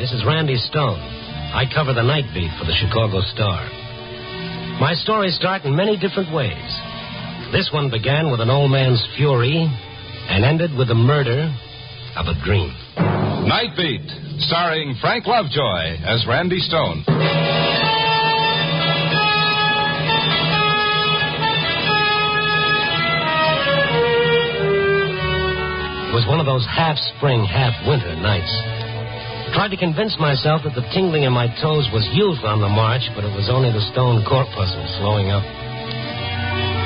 This is Randy Stone. I cover the night beat for the Chicago Star. My stories start in many different ways. This one began with an old man's fury and ended with the murder of a dream. Night Beat, starring Frank Lovejoy as Randy Stone. It was one of those half-spring, half-winter nights. Tried to convince myself that the tingling in my toes was youth on the march, but it was only the stone corpuscle slowing up.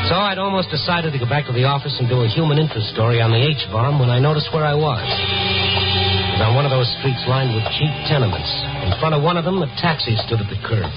So I'd almost decided to go back to the office and do a human interest story on the H-bomb when I noticed where I was. It was on one of those streets lined with cheap tenements. In front of one of them, a taxi stood at the curb.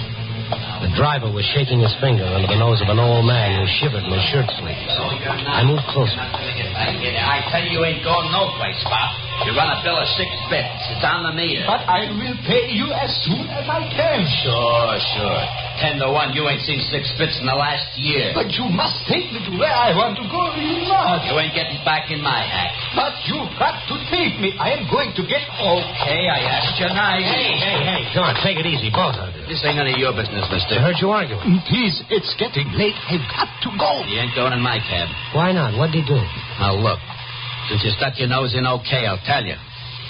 The driver was shaking his finger under the nose of an old man who shivered in his shirt sleeves. I moved closer. I tell you ain't going no place, Bob. You run a bill of 6 bits. It's on the meter. But I will pay you as soon as I can. Sure. 10 to 1, you ain't seen 6 bits in the last year. But you must take me to where I want to go. You must. You ain't getting back in my hack. But you've got to take me. I am going to get... Okay, I asked you nice. Hey, come on, take it easy, both of you. This ain't none of your business, mister. I heard you arguing. Please, it's getting late. I've got to go. You ain't going in my cab. Why not? What'd he do? Now, look. Since you stuck your nose in okay, I'll tell you.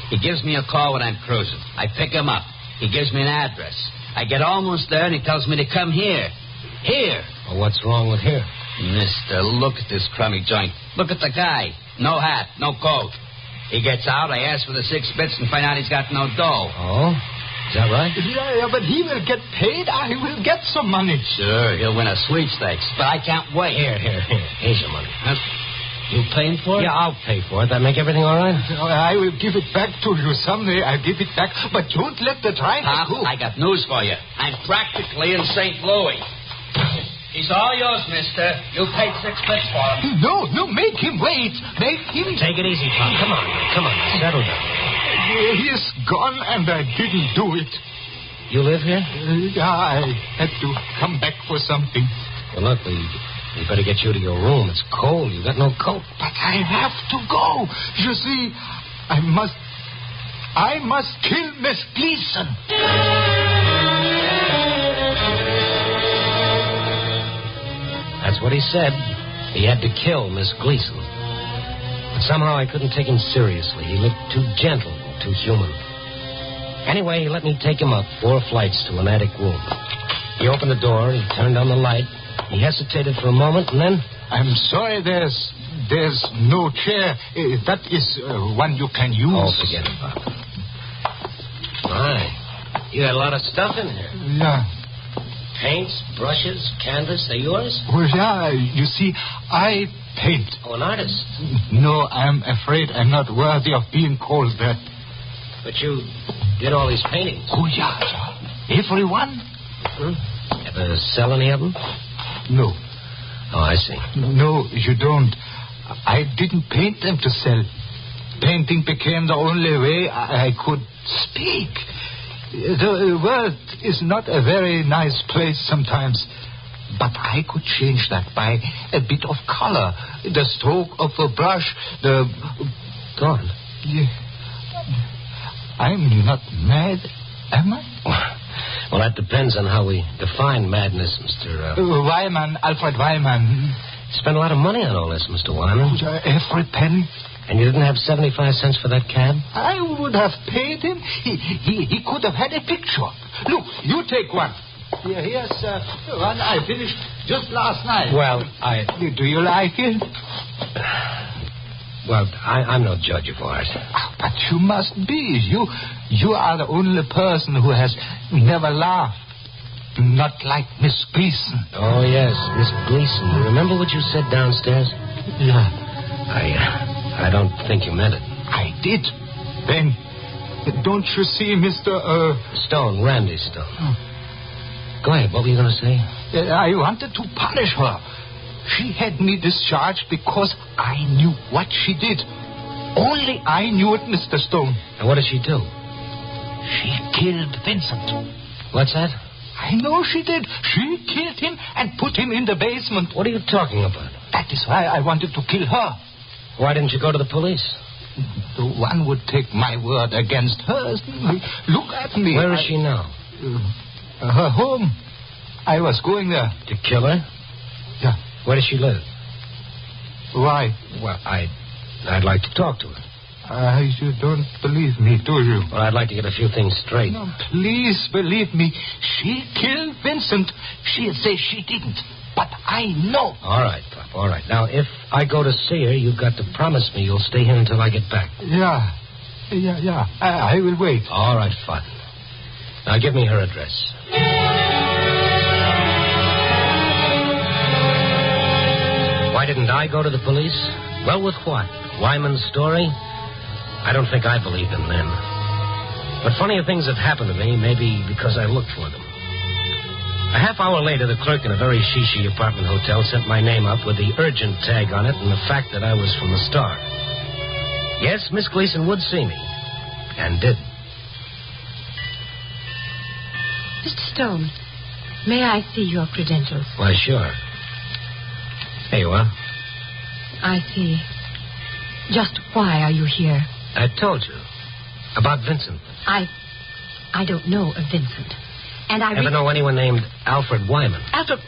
He gives me a call when I'm cruising. I pick him up. He gives me an address. I get almost there, and he tells me to come here. Here. Well, what's wrong with here? Mister, look at this crummy joint. Look at the guy. No hat, no coat. He gets out, I ask for the 6 bits and find out he's got no dough. Oh? Is that right? Yeah, but he will get paid. I will get some money. Sure, he'll win a sweepstakes, but I can't wait. Here. Here's your money. Huh? You paying for it? Yeah, I'll pay for it. That make everything all right? I will give it back to you someday. I'll give it back. But don't let the driver go. I got news for you. I'm practically in St. Louis. He's all yours, mister. You paid 6 bits for him. No, make him wait. Make him... Take it easy, Pop. Come on. Settle down. He is gone and I didn't do it. You live here? I had to come back for something. Well, look, we better get you to your room. It's cold. You got no coat. But I have to go. You see, I must kill Miss Gleason. That's what he said. He had to kill Miss Gleason. But somehow I couldn't take him seriously. He looked too gentle, too human. Anyway, he let me take him up 4 flights to an attic room. He opened the door, he turned on the light. He hesitated for a moment, and then... I'm sorry, there's no chair. That is one you can use. Oh, forget it, Bob. My, you got a lot of stuff in here. Yeah. Paints, brushes, canvas, they're yours? Well, yeah, you see, I paint. Oh, an artist? No, I'm afraid I'm not worthy of being called that. But you did all these paintings. Oh, yeah. Everyone? Mm-hmm. Ever sell any of them? No. Oh, I see. No, you don't. I didn't paint them to sell. Painting became the only way I could speak. The world is not a very nice place sometimes. But I could change that by a bit of color. The stroke of a brush, the... Go on. Yeah. I'm not mad, am I? Well, that depends on how we define madness, Mr. Wyman, Alfred Wyman. You spent a lot of money on all this, Mr. Wyman. Every penny. And you didn't have 75 cents for that cab? I would have paid him. He could have had a picture. Look, you take one. Here's one I finished just last night. Well, Do you like it? Well, I'm no judge of art. But you must be. You are the only person who has never laughed. Not like Miss Gleason. Oh, yes, Miss Gleason. You remember what you said downstairs? Yeah. I don't think you meant it. I did. Then, don't you see, Mr. Stone, Randy Stone. Go ahead, what were you going to say? I wanted to punish her. She had me discharged because I knew what she did. Only I knew it, Mr. Stone. And what did she do? She killed Vincent. What's that? I know she did. She killed him and put him in the basement. What are you talking about? That is why I wanted to kill her. Why didn't you go to the police? One would take my word against hers. Look at me. Where is she now? Her home. I was going there. To kill her? Yeah. Where does she live? Why? Well, I'd like to talk to her. You don't believe me, do you? Well, I'd like to get a few things straight. No, please believe me. She killed Vincent. She'll say she didn't. But I know. All right, Pop, all right. Now, if I go to see her, you've got to promise me you'll stay here until I get back. Yeah. I will wait. All right, fine. Now, give me her address. Why didn't I go to the police? Well, with what? Wyman's story? I don't think I believed him then. But funnier things have happened to me, maybe because I looked for them. A half hour later, the clerk in a very shishi apartment hotel sent my name up with the urgent tag on it and the fact that I was from the Star. Yes, Miss Gleason would see me. And did. Mr. Stone, may I see your credentials? Why, sure. Here you are. I see. Just why are you here? I told you. About Vincent. I don't know of Vincent. And I ever know anyone named Alfred Wyman? Alfred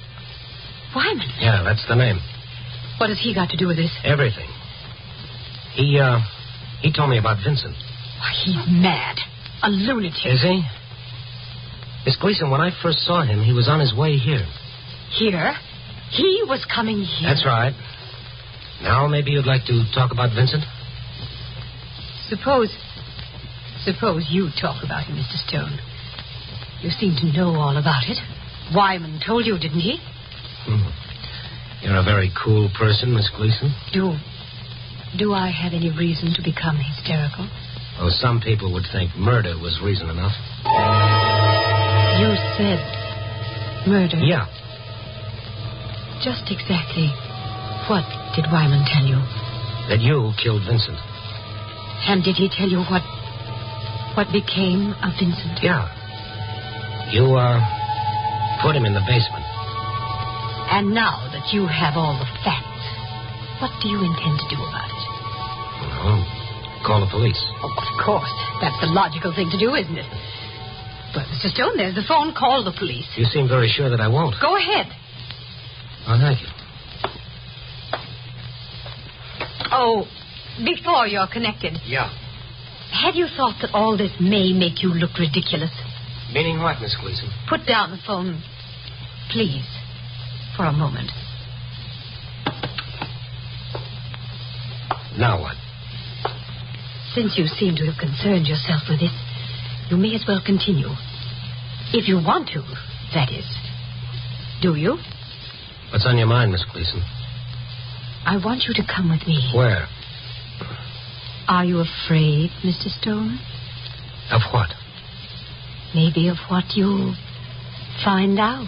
Wyman? Yeah, that's the name. What has he got to do with this? Everything. He told me about Vincent. Why, he's mad. A lunatic. Is he? Miss Gleason, when I first saw him, he was on his way here. Here? He was coming here? That's right. Now maybe you'd like to talk about Vincent? Suppose you talk about him, Mr. Stone. You seem to know all about it. Wyman told you, didn't he? You're a very cool person, Miss Gleason. Do I have any reason to become hysterical? Oh, some people would think murder was reason enough. You said murder? Yeah. Just exactly what did Wyman tell you? That you killed Vincent. And did he tell you what became of Vincent? Yeah. You, put him in the basement. And now that you have all the facts, what do you intend to do about it? Well, call the police. Oh, of course. That's the logical thing to do, isn't it? But, Mr. Stone, there's the phone. Call the police. You seem very sure that I won't. Go ahead. Oh, thank you. Oh, before you're connected. Yeah. Have you thought that all this may make you look ridiculous? Meaning what, Miss Gleason? Put down the phone, please, for a moment. Now what? Since you seem to have concerned yourself with this, you may as well continue. If you want to, that is. Do you? What's on your mind, Miss Gleason? I want you to come with me. Where? Are you afraid, Mr. Stone? Of what? Maybe of what you'll find out.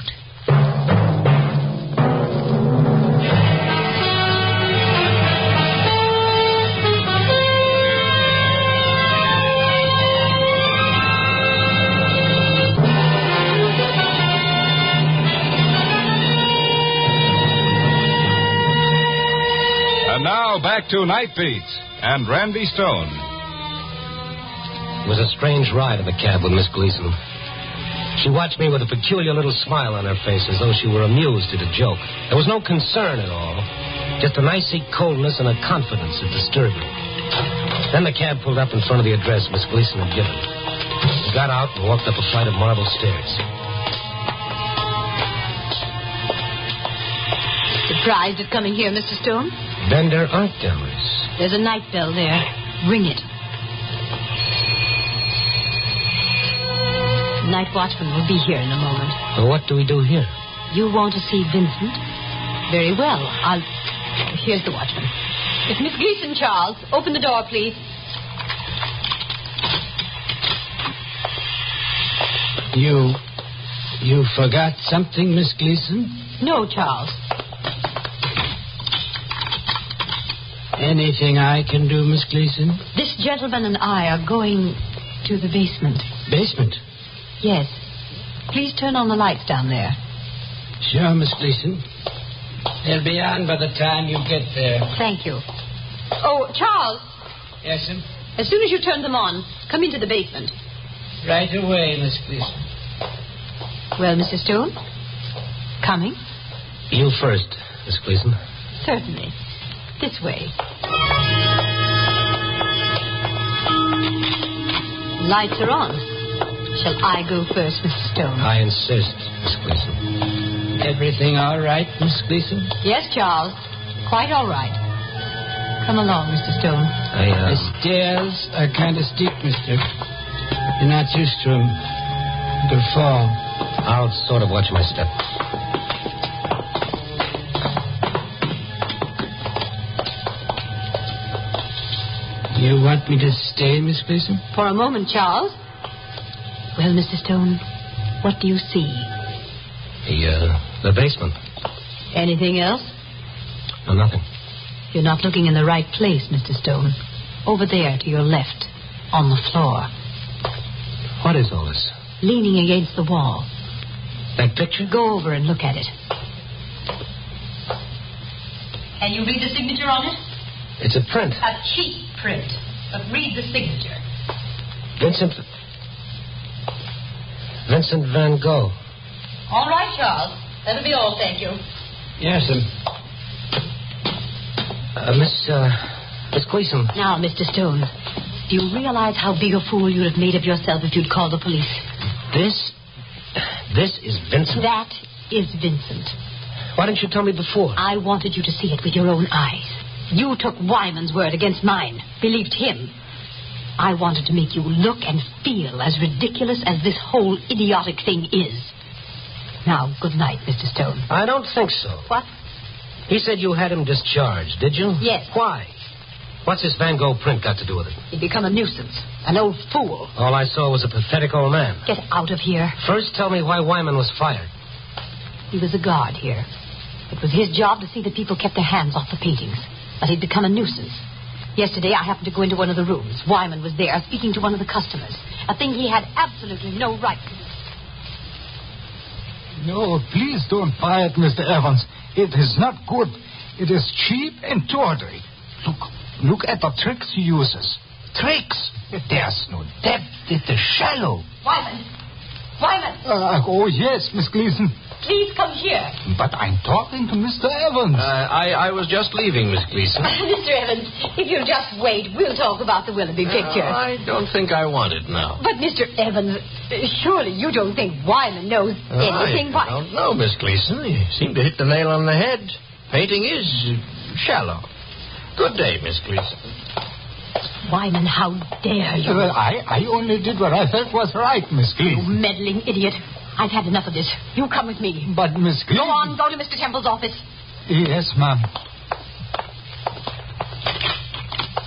And now back to Night Beat and Randy Stone. It was a strange ride in the cab with Miss Gleason. She watched me with a peculiar little smile on her face as though she were amused at a joke. There was no concern at all, just an icy coldness and a confidence that disturbed me. Then the cab pulled up in front of the address Miss Gleason had given. We got out and walked up a flight of marble stairs. Surprised at coming here, Mr. Stone? Bender Art Galleries. There's a night bell there. Ring it. The night watchman will be here in a moment. Well, what do we do here? You want to see Vincent? Very well. Here's the watchman. It's Miss Gleason, Charles. Open the door, please. You forgot something, Miss Gleason? No, Charles. Anything I can do, Miss Gleason? This gentleman and I are going to the basement. Basement? Yes. Please turn on the lights down there. Sure, Miss Gleason. They'll be on by the time you get there. Thank you. Oh, Charles, Yes, sir. As soon as you turn them on, come into the basement. Right away, Miss Gleason. Well, Mr. Stone? Coming? You first, Miss Gleason. Certainly. This way. Lights are on. Shall I go first, Mr. Stone? I insist, Miss Gleason. Everything all right, Miss Gleason? Yes, Charles. Quite all right. Come along, Mr. Stone. The stairs are kind of steep, mister. You're not used to them. They'll fall. I'll sort of watch my step. You want me to stay, Miss Gleason? For a moment, Charles. Well, Mr. Stone, what do you see? The basement. Anything else? No, nothing. You're not looking in the right place, Mr. Stone. Over there to your left, on the floor. What is all this? Leaning against the wall. That picture? Go over and look at it. Can you read the signature on it? It's a print. A cheap print. But read the signature. Vincent Van Gogh. All right, Charles. That'll be all, thank you. Yes, sir. Miss Gleason. Now, Mr. Stone, do you realize how big a fool you'd have made of yourself if you'd called the police? This is Vincent. That is Vincent. Why didn't you tell me before? I wanted you to see it with your own eyes. You took Wyman's word against mine, believed him. I wanted to make you look and feel as ridiculous as this whole idiotic thing is. Now, good night, Mr. Stone. I don't think so. What? He said you had him discharged, did you? Yes. Why? What's this Van Gogh print got to do with it? He'd become a nuisance, an old fool. All I saw was a pathetic old man. Get out of here. First, tell me why Wyman was fired. He was a guard here. It was his job to see that people kept their hands off the paintings. But he'd become a nuisance. Yesterday, I happened to go into one of the rooms. Wyman was there, speaking to one of the customers. A thing he had absolutely no right to. No, please don't buy it, Mr. Evans. It is not good. It is cheap and tawdry. Look at the tricks he uses. Tricks? There's no depth. It is shallow. Wyman! Wyman! Oh, yes, Miss Gleason. Please come here. But I'm talking to Mr. Evans. I was just leaving, Miss Gleason. Mr. Evans, if you'll just wait, we'll talk about the Willoughby picture. I don't think I want it now. But, Mr. Evans, surely you don't think Wyman knows anything. I don't know, Miss Gleason. You seem to hit the nail on the head. Painting is shallow. Good day, Miss Gleason. Wyman, how dare you? I only did what I felt was right, Miss You Gleason. meddling idiot. I've had enough of this. You come with me. But, Miss Gleason... Go on, go to Mr. Temple's office. Yes, ma'am.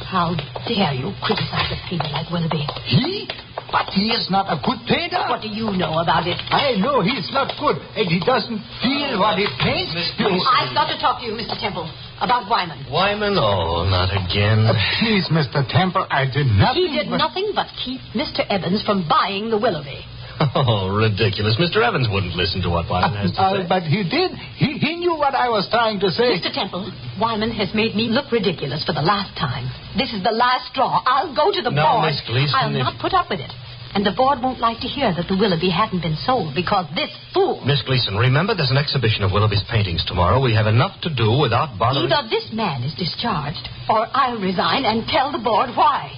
How dare you criticize a painter like Willoughby? He? But he is not a good painter. What do you know about it? I know he's not good, and he doesn't feel what he paints. I've got to talk to you, Mr. Temple, about Wyman. Wyman? Oh, not again. Please, Mr. Temple, I did nothing. He did nothing but keep Mr. Evans from buying the Willoughby. Oh, ridiculous. Mr. Evans wouldn't listen to what Wyman has to say. But he did. He knew what I was trying to say. Mr. Temple, Wyman has made me look ridiculous for the last time. This is the last straw. I'll go to the board. Miss Gleason, I'll not put up with it. And the board won't like to hear that the Willoughby hadn't been sold because this fool... Miss Gleason, remember there's an exhibition of Willoughby's paintings tomorrow. We have enough to do without bothering... Either this man is discharged or I'll resign and tell the board why.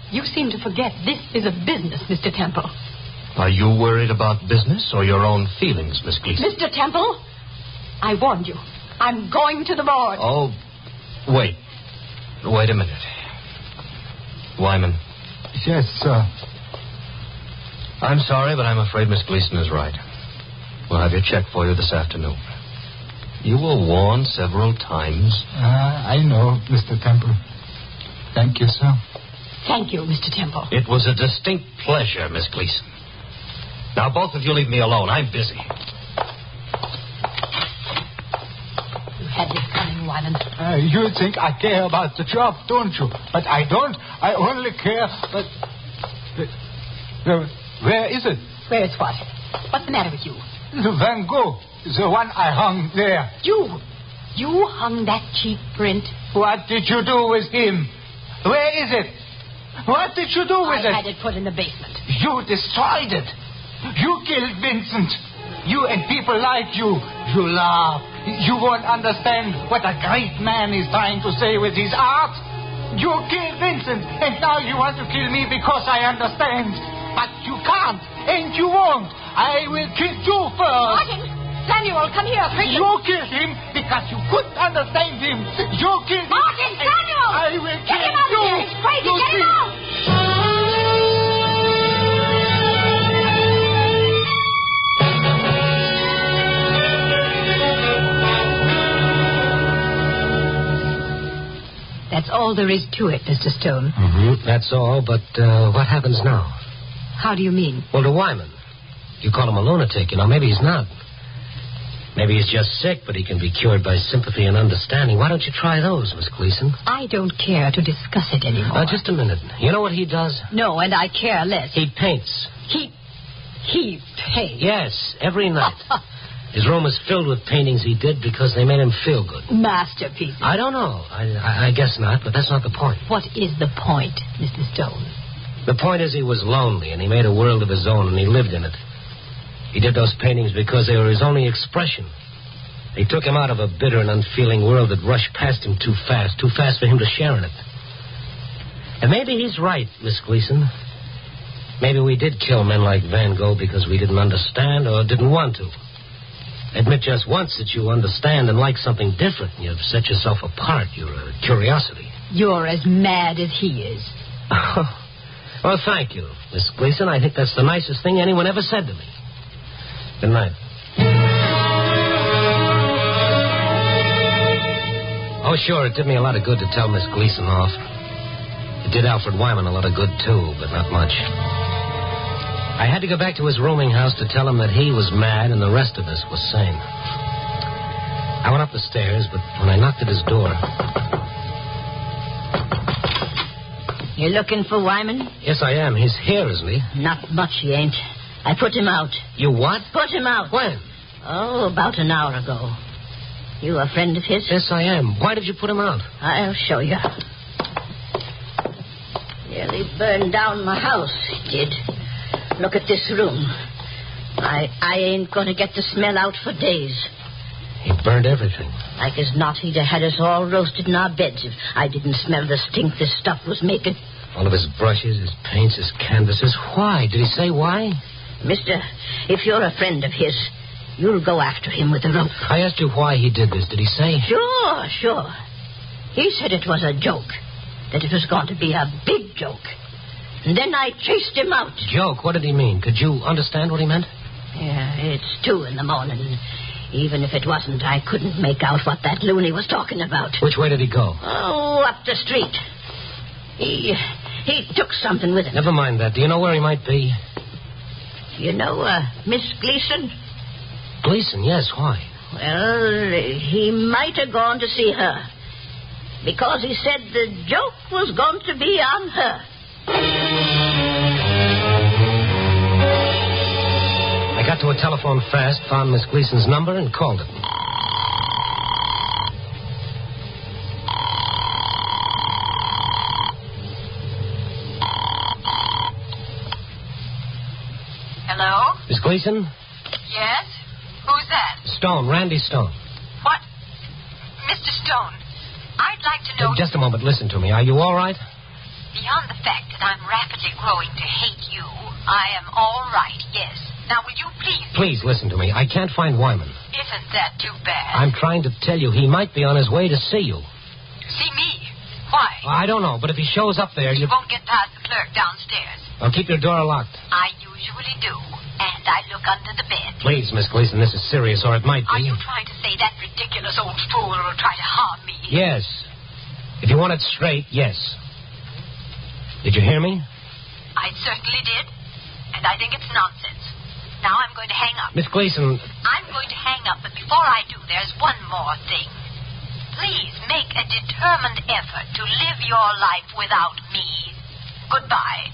You seem to forget this is a business, Mr. Temple. Are you worried about business or your own feelings, Miss Gleason? Mr. Temple, I warned you. I'm going to the board. Oh, wait. Wait a minute. Wyman. Yes, sir. I'm sorry, but I'm afraid Miss Gleason is right. We'll have your check for you this afternoon. You were warned several times. I know, Mr. Temple. Thank you, sir. Thank you, Mr. Temple. It was a distinct pleasure, Miss Gleason. Now, both of you leave me alone. I'm busy. You had this coming, Wyman. You think I care about the job, don't you? But I don't. I only care... Where is it? Where is what? What's the matter with you? The Van Gogh. The one I hung there. You hung that cheap print? What did you do with him? Where is it? What did you do with it? I had it put in the basement. You destroyed it. You killed Vincent. You and people like you. You laugh. You won't understand what a great man is trying to say with his art. You killed Vincent, and now you want to kill me because I understand. But you can't, and you won't. I will kill you first. Martin! Samuel, come here, quickly. You killed him because you couldn't understand him. You killed him. Martin, Samuel! I will Get kill him out you. of here. He's crazy. You Get him see? out. That's all there is to it, Mr. Stone. Mm-hmm. That's all, but what happens now? How do you mean? Well, to Wyman. You call him a lunatic, maybe he's not. Maybe he's just sick, but he can be cured by sympathy and understanding. Why don't you try those, Miss Gleason? I don't care to discuss it anymore. Just a minute. You know what he does? No, and I care less. He paints. He paints. Yes, every night. His room is filled with paintings he did because they made him feel good. Masterpieces. I don't know. I guess not, but that's not the point. What is the point, Mr. Stone? The point is he was lonely, and he made a world of his own, and he lived in it. He did those paintings because they were his only expression. They took him out of a bitter and unfeeling world that rushed past him too fast for him to share in it. And maybe he's right, Miss Gleason. Maybe we did kill men like Van Gogh because we didn't understand or didn't want to. Admit just once that you understand and like something different, and you've set yourself apart. You're a curiosity. You're as mad as he is. Well, thank you, Miss Gleason. I think that's the nicest thing anyone ever said to me. Good night. Oh, sure, it did me a lot of good to tell Miss Gleason off. It did Alfred Wyman a lot of good, too, but not much. I had to go back to his rooming house to tell him that he was mad and the rest of us was sane. I went up the stairs, but when I knocked at his door... You looking for Wyman? Yes, I am. He's here, isn't he? Not much he ain't. I put him out. You what? Put him out. When? Oh, about an hour ago. You a friend of his? Yes, I am. Why did you put him out? I'll show you. Nearly burned down my house, he did. Look at this room. I ain't going to get the smell out for days. He burned everything. Like as not, he'd have had us all roasted in our beds if I didn't smell the stink this stuff was making. All of his brushes, his paints, his canvases. Why? Did he say why? Mister, if you're a friend of his, you'll go after him with a rope. I asked you why he did this. Did he say? Sure. He said it was a joke. That it was going to be a big joke. And then I chased him out. Joke? What did he mean? Could you understand what he meant? Yeah, it's 2 in the morning. Even if it wasn't, I couldn't make out what that loony was talking about. Which way did he go? Oh, up the street. He took something with him. Never mind that. Do you know where he might be? You know, Miss Gleason? Gleason, yes. Why? Well, he might have gone to see her. Because he said the joke was going to be on her. I got to a telephone fast, found Miss Gleason's number, and called it. Hello? Miss Gleason? Yes? Who's that? Stone, Randy Stone. What? Mr. Stone, I'd like to know... Just a moment, listen to me. Are you all right? Beyond the fact that I'm rapidly growing to hate you, I am all right, yes. Now, will you please... Please listen to me. I can't find Wyman. Isn't that too bad? I'm trying to tell you he might be on his way to see you. See me? Why? I don't know, but if he shows up there, You won't get past the clerk downstairs. I'll keep your door locked. I usually do, and I look under the bed. Please, Miss Gleason, this is serious, or it might be. Are you trying to say that ridiculous old fool will try to harm me? Yes. If you want it straight, yes. Did you hear me? I certainly did, and I think it's nonsense. Now I'm going to hang up. Miss Gleason... I'm going to hang up, but before I do, there's one more thing. Please make a determined effort to live your life without me. Goodbye.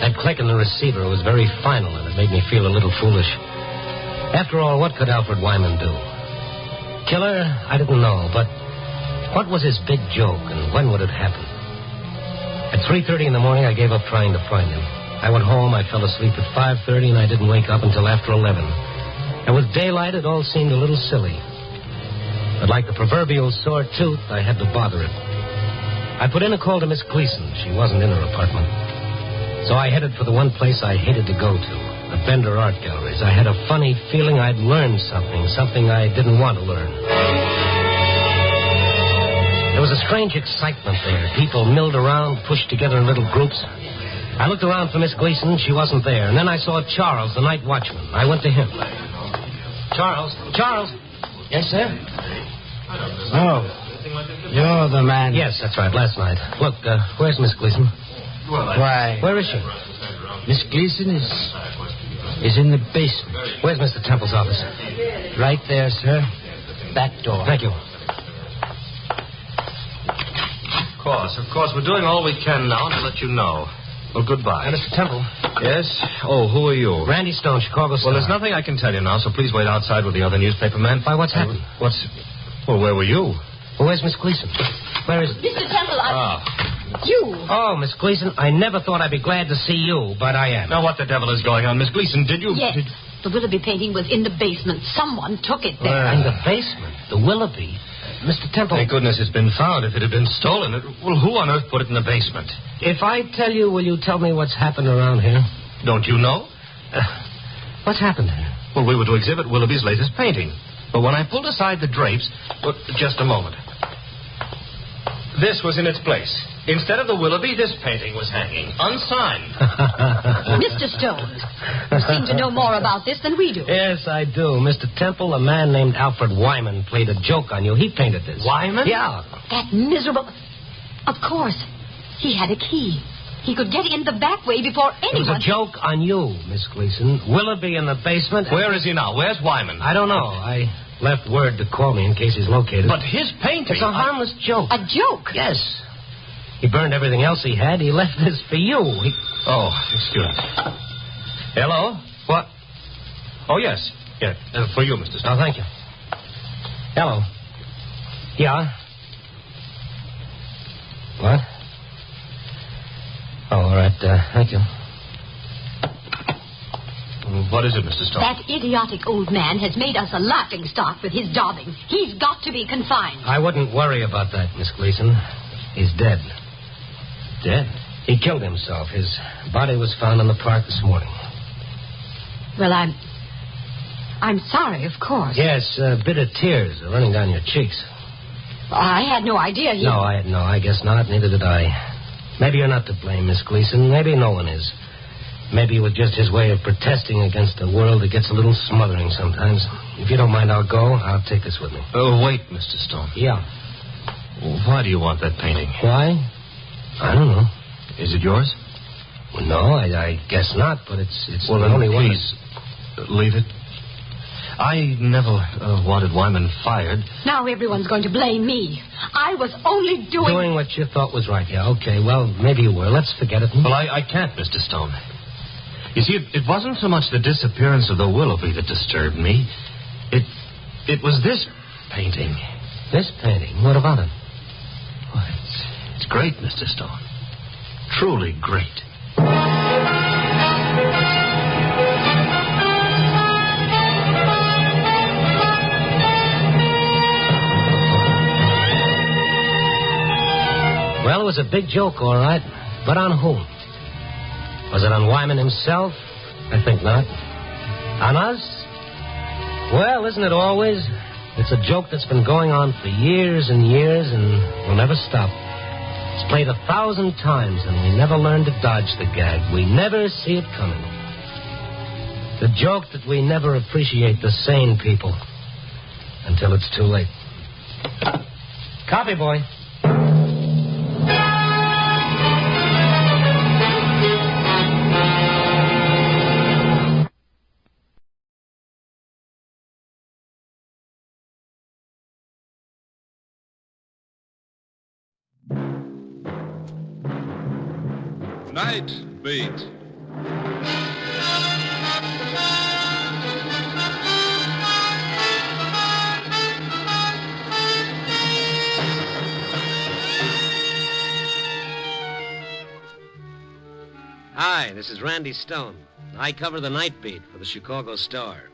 That click in the receiver was very final, and it made me feel a little foolish. After all, what could Alfred Wyman do? killer? I didn't know, but what was his big joke and when would it happen? At 3:30 in the morning, I gave up trying to find him. I went home, I fell asleep at 5:30, and I didn't wake up until after 11. And with daylight, it all seemed a little silly. But like the proverbial sore tooth, I had to bother it. I put in a call to Miss Gleason. She wasn't in her apartment. So I headed for the one place I hated to go to, the Bender Art Galleries. I had a funny feeling I'd learned something I didn't want to learn. There was a strange excitement there. People milled around, pushed together in little groups. I looked around for Miss Gleason. She wasn't there. And then I saw Charles, the night watchman. I went to him. Charles? Yes, sir? Oh, you're the man. Yes, that's right, last night. Look, where's Miss Gleason? Why? Where is she? Miss Gleason is in the basement. Where's Mr. Temple's office? Right there, sir. Back door. Thank you. Of course. We're doing all we can now to let you know. Well, goodbye. Mr. Temple. Yes? Oh, who are you? Randy Stone, Chicago Star. Well, there's nothing I can tell you now, so please wait outside with the other newspaper men. Why, what's happened? Well, where were you? Well, where's Miss Gleason? Where is... Mr. Temple, You. Oh, Miss Gleason, I never thought I'd be glad to see you, but I am. Now, what the devil is going on? Miss Gleason, did you... Yes. The Willoughby painting was in the basement. Someone took it there. In the basement? The Willoughby? Mr. Temple... Thank goodness it's been found. If it had been stolen, well, who on earth put it in the basement? If I tell you, will you tell me what's happened around here? Don't you know? What's happened here? Well, we were to exhibit Willoughby's latest painting. But when I pulled aside the drapes... Well, just a moment. This was in its place. Instead of the Willoughby, this painting was hanging, unsigned. Mr. Stone, you seem to know more about this than we do. Yes, I do. Mr. Temple, a man named Alfred Wyman played a joke on you. He painted this. Wyman? Yeah. That miserable... Of course. He had a key. He could get in the back way before anyone... It was a joke on you, Miss Gleason. Willoughby in the basement... Where is he now? Where's Wyman? I don't know. I left word to call me in case he's located. But his painting... It's a harmless joke. A joke? Yes. He burned everything else he had. He left this for you. Oh, excuse me. Hello? What? Oh, yes. Yeah, for you, Mr. Stone. Oh, thank you. Hello. Yeah? What? Oh, all right. Thank you. What is it, Mr. Stone? That idiotic old man has made us a laughing stock with his daubing. He's got to be confined. I wouldn't worry about that, Miss Gleason. He's dead. Dead? He killed himself. His body was found in the park this morning. Well, I'm sorry, of course. Yes, bitter tears are running down your cheeks. I had no idea he... No, I guess not. Neither did I. Maybe you're not to blame, Miss Gleason. Maybe no one is. Maybe it was just his way of protesting against a world that gets a little smothering sometimes. If you don't mind, I'll go. I'll take this with me. Oh, wait, Mr. Stone. Yeah. Why do you want that painting? Why? I don't know. Is it yours? Well, no, I guess not, but it's well, the then only one. Please, leave it. I never wanted Wyman fired. Now everyone's going to blame me. I was only Doing what you thought was right, yeah. Okay, well, maybe you were. Let's forget it. Well, I can't, Mr. Stone. You see, it wasn't so much the disappearance of the Willoughby that disturbed me. It was this painting. This painting? What about it? Well, it's great, Mr. Stone. Truly great. Well, it was a big joke, all right. But on whom? Was it on Wyman himself? I think not. On us? Well, isn't it always? It's a joke that's been going on for years and years and will never stop. It's played 1,000 times and we never learn to dodge the gag. We never see it coming. The joke that we never appreciate the sane people until it's too late. Copy, boy. Night Beat. Hi, this is Randy Stone. I cover the night beat for the Chicago Star.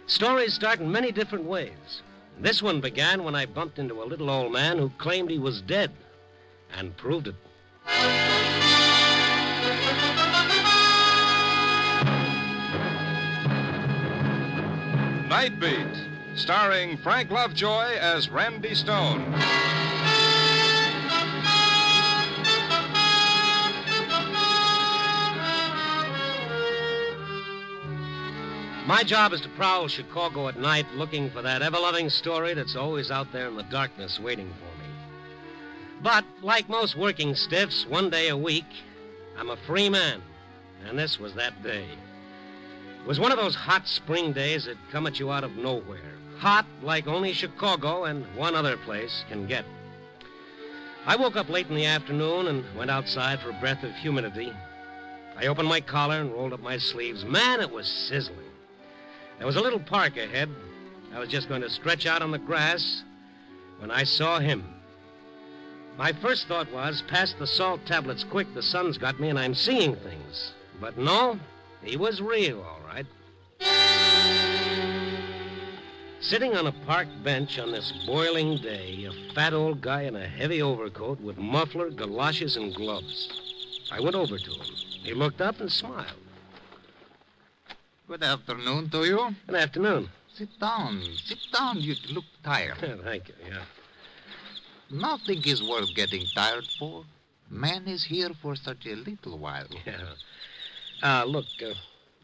Stories start in many different ways. This one began when I bumped into a little old man who claimed he was dead, and proved it. Night Beat, starring Frank Lovejoy as Randy Stone. My job is to prowl Chicago at night looking for that ever-loving story that's always out there in the darkness waiting for me. But, like most working stiffs, one day a week, I'm a free man, and this was that day. It was one of those hot spring days that come at you out of nowhere. Hot like only Chicago and one other place can get. I woke up late in the afternoon and went outside for a breath of humidity. I opened my collar and rolled up my sleeves. Man, it was sizzling. There was a little park ahead. I was just going to stretch out on the grass when I saw him. My first thought was, pass the salt tablets quick, the sun's got me and I'm seeing things. But no, he was real, all right. Sitting on a park bench on this boiling day, a fat old guy in a heavy overcoat with muffler, galoshes, and gloves. I went over to him. He looked up and smiled. Good afternoon to you. Good afternoon. Sit down. Sit down. You look tired. Thank you, yeah. Nothing is worth getting tired for. Man is here for such a little while. Yeah. Look,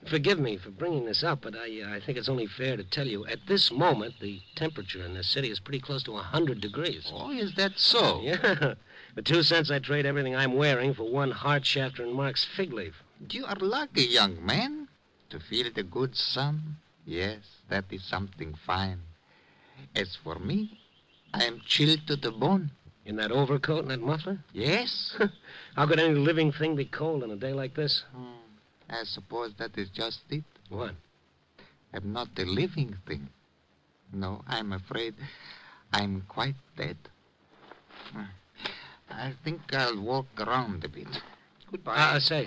forgive me for bringing this up, but I think it's only fair to tell you, at this moment, the temperature in this city is pretty close to 100 degrees. Oh, is that so? Yeah. For 2 cents, I'd trade everything I'm wearing for one Hartshafter and Mark's fig leaf. You are lucky, young man, to feel the good sun. Yes, that is something fine. As for me, I am chilled to the bone. In that overcoat and that muffler? Yes. How could any living thing be cold on a day like this? I suppose that is just it. What? I'm not a living thing. No, I'm afraid I'm quite dead. I think I'll walk around a bit. Goodbye. Say.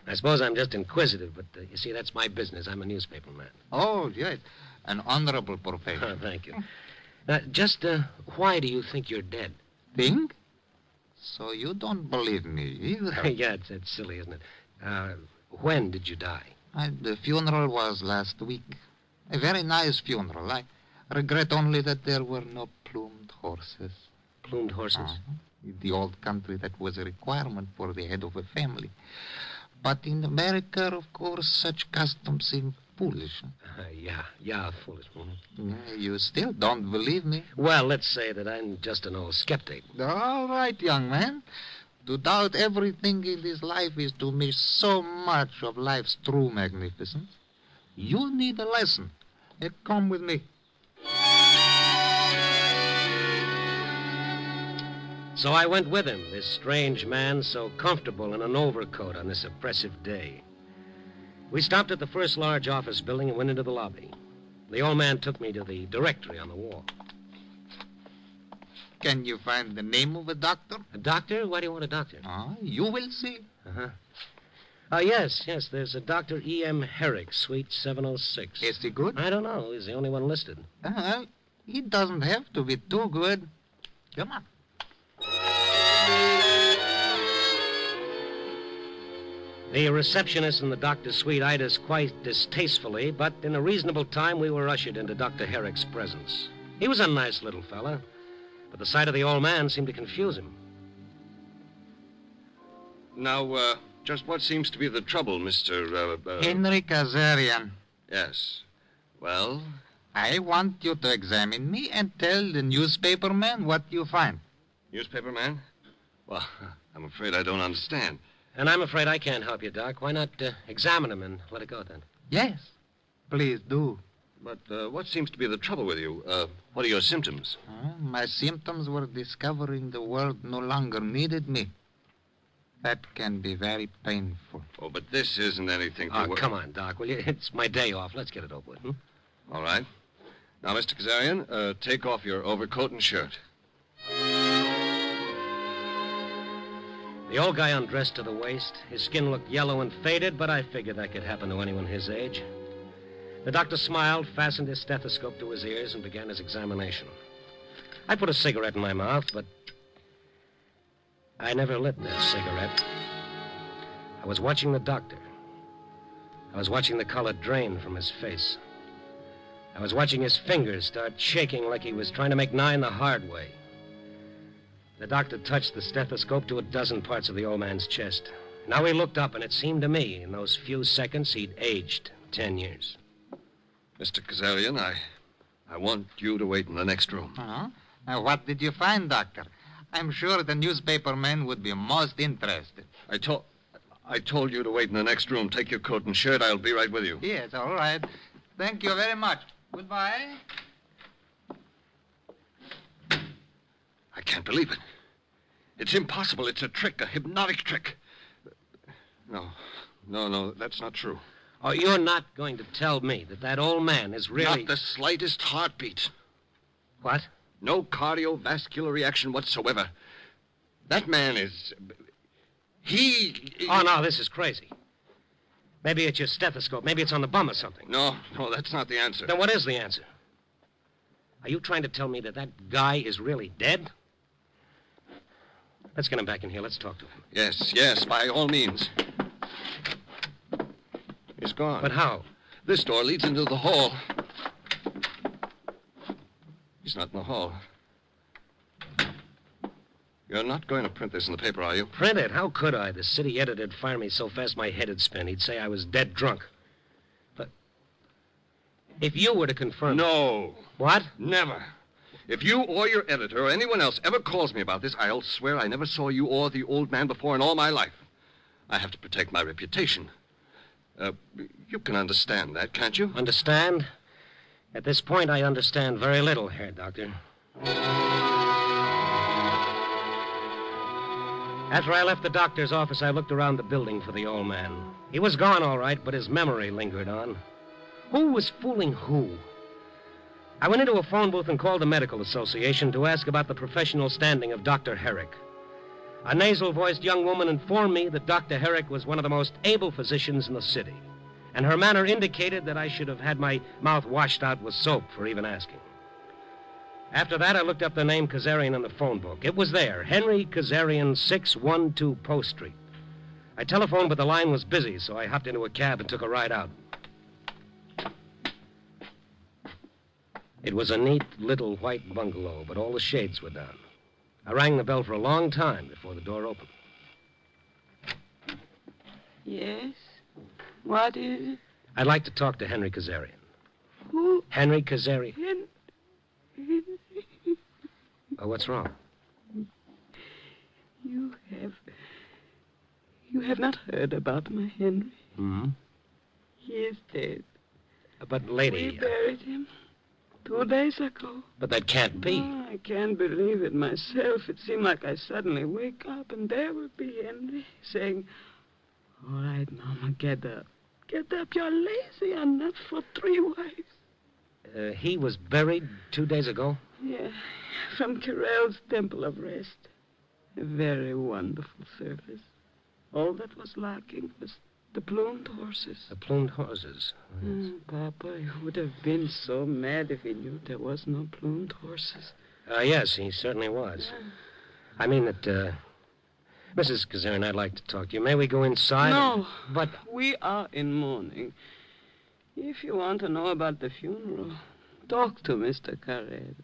I suppose I'm just inquisitive, but you see, that's my business. I'm a newspaper man. Oh, yes. An honorable profession. Thank you. Just why do you think you're dead? Think? So you don't believe me either? Yeah, it's silly, isn't it? When did you die? The funeral was last week. A very nice funeral. I regret only that there were no plumed horses. Plumed horses? In the old country, that was a requirement for the head of a family. But in America, of course, such customs seem foolish. Yeah, foolish. Mm-hmm. You still don't believe me? Well, let's say that I'm just an old skeptic. All right, young man. To doubt everything in this life is to miss so much of life's true magnificence. You need a lesson. Come with me. So I went with him, this strange man so comfortable in an overcoat on this oppressive day. We stopped at the first large office building and went into the lobby. The old man took me to the directory on the wall. Can you find the name of a doctor? A doctor? Why do you want a doctor? You will see. Yes, there's a Dr. E.M. Herrick, suite 706. Is he good? I don't know. He's the only one listed. He doesn't have to be too good. Come on. The receptionist in the doctor's suite eyed us quite distastefully, but in a reasonable time we were ushered into Dr. Herrick's presence. He was a nice little fella, but the sight of the old man seemed to confuse him. Now, just what seems to be the trouble, Mr. Henry Kazarian. Yes. Well? I want you to examine me and tell the newspaper man what you find. Newspaper man? Well, I'm afraid I don't understand. And I'm afraid I can't help you, Doc. Why not examine him and let it go, then? Yes, please do. But what seems to be the trouble with you? What are your symptoms? My symptoms were discovering the world no longer needed me. That can be very painful. Oh, but this isn't anything to... come on, Doc, will you? It's my day off. Let's get it over with. All right. Now, Mr. Kazarian, take off your overcoat and shirt. The old guy undressed to the waist. His skin looked yellow and faded, but I figured that could happen to anyone his age. The doctor smiled, fastened his stethoscope to his ears, and began his examination. I put a cigarette in my mouth, but I never lit that cigarette. I was watching the doctor. I was watching the color drain from his face. I was watching his fingers start shaking like he was trying to make 9 the hard way. The doctor touched the stethoscope to a dozen parts of the old man's chest. Now he looked up, and it seemed to me, in those few seconds, he'd aged 10 years. Mr. Kazarian, I want you to wait in the next room. Now, what did you find, Doctor? I'm sure the newspaper men would be most interested. I told you to wait in the next room. Take your coat and shirt. I'll be right with you. Yes, all right. Thank you very much. Goodbye. I can't believe it. It's impossible. It's a trick, a hypnotic trick. No, that's not true. Oh, you're not going to tell me that old man is really... Not the slightest heartbeat. What? No cardiovascular reaction whatsoever. That man is... Oh, no, this is crazy. Maybe it's your stethoscope. Maybe it's on the bum or something. No, that's not the answer. Then what is the answer? Are you trying to tell me that guy is really dead? Let's get him back in here. Let's talk to him. Yes, by all means. He's gone. But how? This door leads into the hall. He's not in the hall. You're not going to print this in the paper, are you? Print it? How could I? The city editor'd fire me so fast my head'd spin. He'd say I was dead drunk. But if you were to confirm... No. What? Never. If you or your editor or anyone else ever calls me about this, I'll swear I never saw you or the old man before in all my life. I have to protect my reputation. You can understand that, can't you? Understand? At this point, I understand very little, Herr Doctor. After I left the doctor's office, I looked around the building for the old man. He was gone, all right, but his memory lingered on. Who was fooling who? I went into a phone booth and called the medical association to ask about the professional standing of Dr. Herrick. A nasal-voiced young woman informed me that Dr. Herrick was one of the most able physicians in the city, and her manner indicated that I should have had my mouth washed out with soap for even asking. After that, I looked up the name Kazarian in the phone book. It was there, Henry Kazarian, 612 Post Street. I telephoned, but the line was busy, so I hopped into a cab and took a ride out. It was a neat little white bungalow, but all the shades were down. I rang the bell for a long time before the door opened. Yes? What is it? I'd like to talk to Henry Kazarian. Who? Henry Kazarian. Henry. Oh, what's wrong? You have not heard about my Henry. Hmm? He is dead. But, lady... We buried him 2 days ago. But that can't be. Oh, I can't believe it myself. It seemed like I suddenly wake up and there would be Henry saying, "All right, Mama, get up. Get up, you're lazy. I'm not for 3 wives." He was buried 2 days ago? Yeah, from Carell's Temple of Rest. A very wonderful service. All that was lacking was the plumed horses. The plumed horses? Oh, yes. Papa, he would have been so mad if he knew there was no plumed horses. Yes, he certainly was. Yeah. I mean that, Mrs. Kazarian, I'd like to talk to you. May we go inside? No, but we are in mourning. If you want to know about the funeral, talk to Mr. Carrera.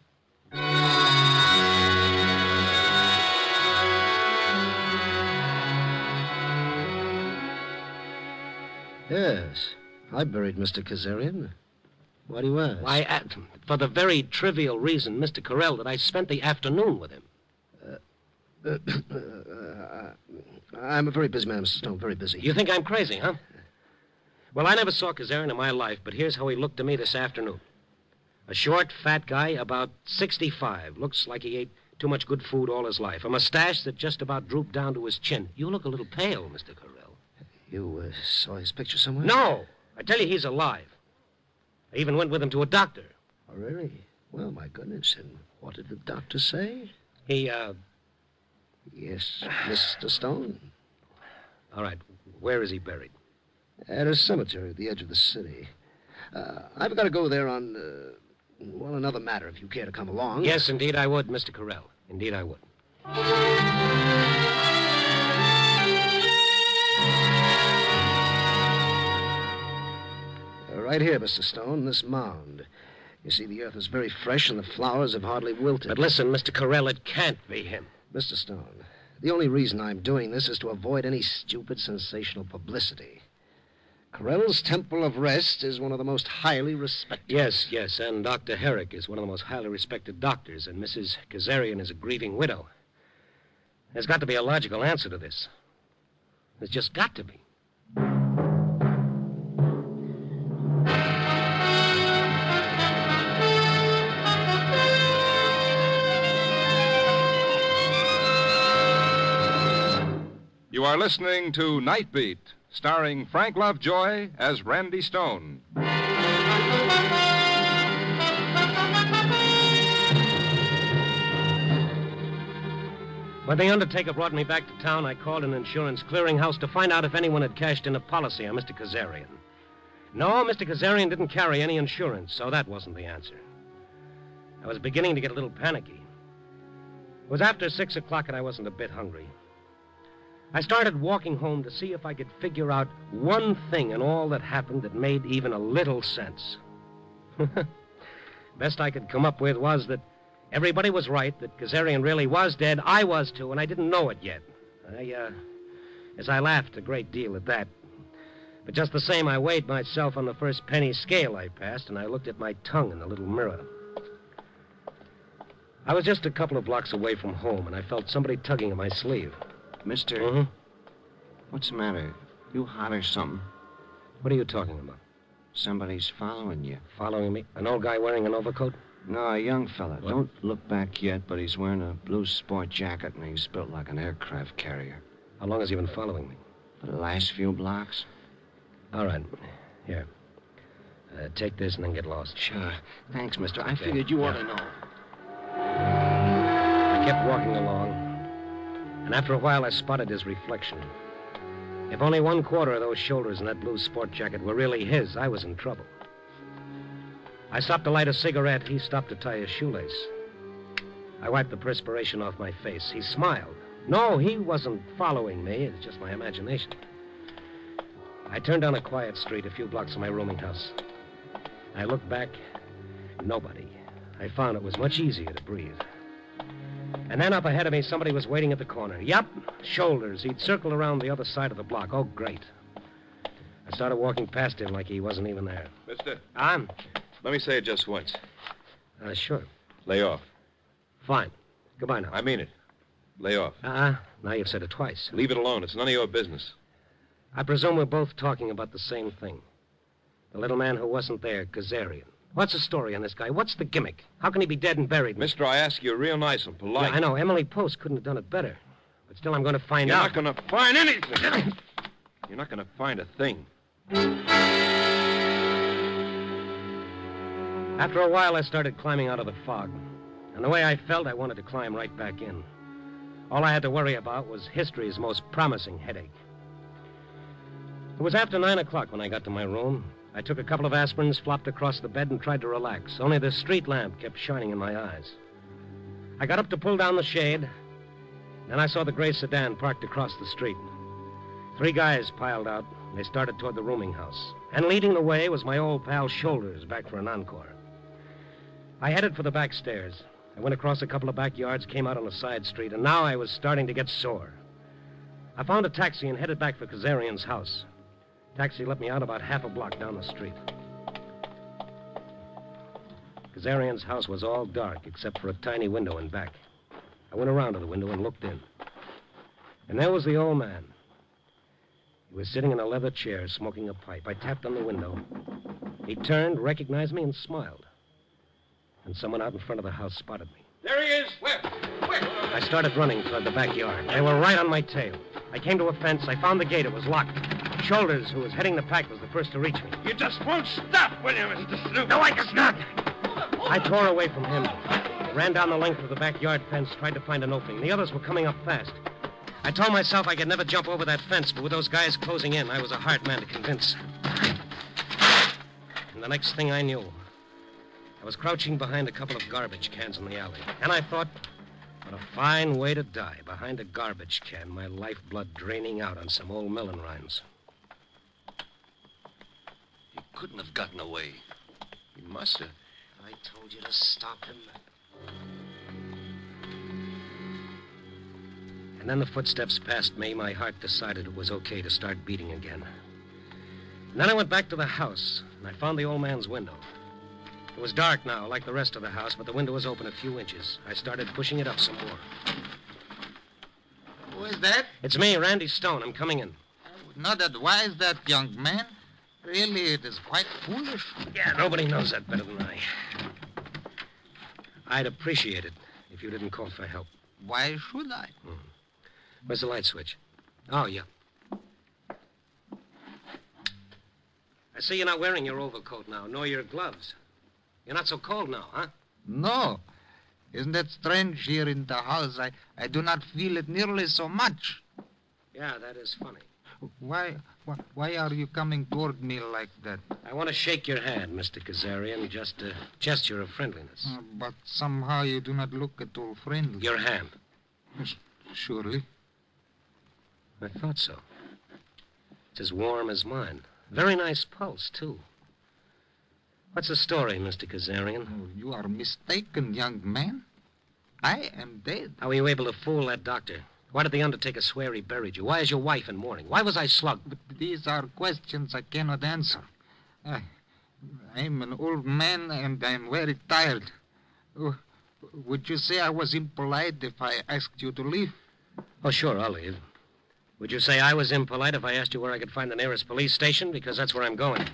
Yes, I buried Mr. Kazarian. Why do you ask? Why, for the very trivial reason, Mr. Carell, that I spent the afternoon with him. I'm a very busy man, Mr. Stone, very busy. You think I'm crazy, huh? Well, I never saw Kazarian in my life, but here's how he looked to me this afternoon. A short, fat guy, about 65. Looks like he ate too much good food all his life. A mustache that just about drooped down to his chin. You look a little pale, Mr. Carell. You saw his picture somewhere? No. I tell you, he's alive. I even went with him to a doctor. Oh, really? Well, my goodness. And what did the doctor say? He Yes, Mr. Stone. All right. Where is he buried? At a cemetery at the edge of the city. I've got to go there on, another matter, if you care to come along. Yes, indeed I would, Mr. Carell. Indeed I would. Right here, Mr. Stone, this mound. You see, the earth is very fresh and the flowers have hardly wilted. But listen, Mr. Carell, it can't be him. Mr. Stone, the only reason I'm doing this is to avoid any stupid, sensational publicity. Carell's Temple of Rest is one of the most highly respected... Yes, and Dr. Herrick is one of the most highly respected doctors, and Mrs. Kazarian is a grieving widow. There's got to be a logical answer to this. There's just got to be. You are listening to Night Beat, starring Frank Lovejoy as Randy Stone. When the undertaker brought me back to town, I called an insurance clearinghouse to find out if anyone had cashed in a policy on Mr. Kazarian. No, Mr. Kazarian didn't carry any insurance, so that wasn't the answer. I was beginning to get a little panicky. It was after 6 o'clock and I wasn't a bit hungry. I started walking home to see if I could figure out one thing in all that happened that made even a little sense. Best I could come up with was that everybody was right, that Kazarian really was dead. I was, too, and I didn't know it yet. I laughed a great deal at that. But just the same, I weighed myself on the first penny scale I passed, and I looked at my tongue in the little mirror. I was just a couple of blocks away from home, and I felt somebody tugging at my sleeve. Mister, what's the matter? You hot or something? What are you talking about? Somebody's following you. Following me? An old guy wearing an overcoat? No, a young fella. What? Don't look back yet, but he's wearing a blue sport jacket and he's built like an aircraft carrier. How long has he been following me? For the last few blocks. All right. Here. Take this and then get lost. Sure. Thanks, mister. I figured you ought to know. I kept walking along. And after a while, I spotted his reflection. If only 1/4 of those shoulders in that blue sport jacket were really his, I was in trouble. I stopped to light a cigarette. He stopped to tie his shoelace. I wiped the perspiration off my face. He smiled. No, he wasn't following me. It's just my imagination. I turned down a quiet street a few blocks from my rooming house. I looked back. Nobody. I found it was much easier to breathe. And then up ahead of me, somebody was waiting at the corner. Yup, shoulders. He'd circled around the other side of the block. Oh, great. I started walking past him like he wasn't even there. Mister, Let me say it just once. Sure. Lay off. Fine. Goodbye now. I mean it. Lay off. Now you've said it twice. Leave it alone. It's none of your business. I presume we're both talking about the same thing. The little man who wasn't there, Kazarian. What's the story on this guy? What's the gimmick? How can he be dead and buried? Mister, I ask you real nice and polite. Yeah, I know. Emily Post couldn't have done it better. But still, I'm going to find out. You're not going to find anything. You're not going to find a thing. After a while, I started climbing out of the fog. And the way I felt, I wanted to climb right back in. All I had to worry about was history's most promising headache. It was after 9 o'clock when I got to my room. I took a couple of aspirins, flopped across the bed, and tried to relax. Only the street lamp kept shining in my eyes. I got up to pull down the shade. Then I saw the gray sedan parked across the street. 3 guys piled out. They started toward the rooming house. And leading the way was my old pal Shoulders, back for an encore. I headed for the back stairs. I went across a couple of backyards, came out on a side street, and now I was starting to get sore. I found a taxi and headed back for Kazarian's house. Taxi let me out about half a block down the street. Kazarian's house was all dark except for a tiny window in back. I went around to the window and looked in. And there was the old man. He was sitting in a leather chair smoking a pipe. I tapped on the window. He turned, recognized me, and smiled. And someone out in front of the house spotted me. There he is. Where? I started running toward the backyard. They were right on my tail. I came to a fence. I found the gate. It was locked. Shoulders, who was heading the pack, was the first to reach me. You just won't stop, will you, Mr. Snoop? No, I can not. I tore away from him. Ran down the length of the backyard fence, tried to find an opening. The others were coming up fast. I told myself I could never jump over that fence, but with those guys closing in, I was a hard man to convince. And the next thing I knew, I was crouching behind a couple of garbage cans in the alley. And I thought, what a fine way to die, behind a garbage can, my lifeblood draining out on some old melon rinds. He couldn't have gotten away. He must have. I told you to stop him. And then the footsteps passed me. My heart decided it was okay to start beating again. And then I went back to the house, and I found the old man's window. It was dark now, like the rest of the house, but the window was open a few inches. I started pushing it up some more. Who is that? It's me, Randy Stone. I'm coming in. I would not advise that, young man. Really, it is quite foolish. Yeah, nobody knows that better than I. I'd appreciate it if you didn't call for help. Why should I? Where's the light switch? Oh, yeah. I see you're not wearing your overcoat now, nor your gloves. You're not so cold now, huh? No. Isn't that strange here in the house? I do not feel it nearly so much. Yeah, that is funny. Why are you coming toward me like that? I want to shake your hand, Mr. Kazarian, just a gesture of friendliness. But somehow you do not look at all friendly. Your hand. Surely. I thought so. It's as warm as mine. Very nice pulse, too. What's the story, Mr. Kazarian? Oh, you are mistaken, young man. I am dead. How were you able to fool that doctor? Why did the undertaker swear he buried you? Why is your wife in mourning? Why was I slugged? But these are questions I cannot answer. I'm an old man, and I'm very tired. Would you say I was impolite if I asked you to leave? Oh, sure, I'll leave. Would you say I was impolite if I asked you where I could find the nearest police station? Because that's where I'm going.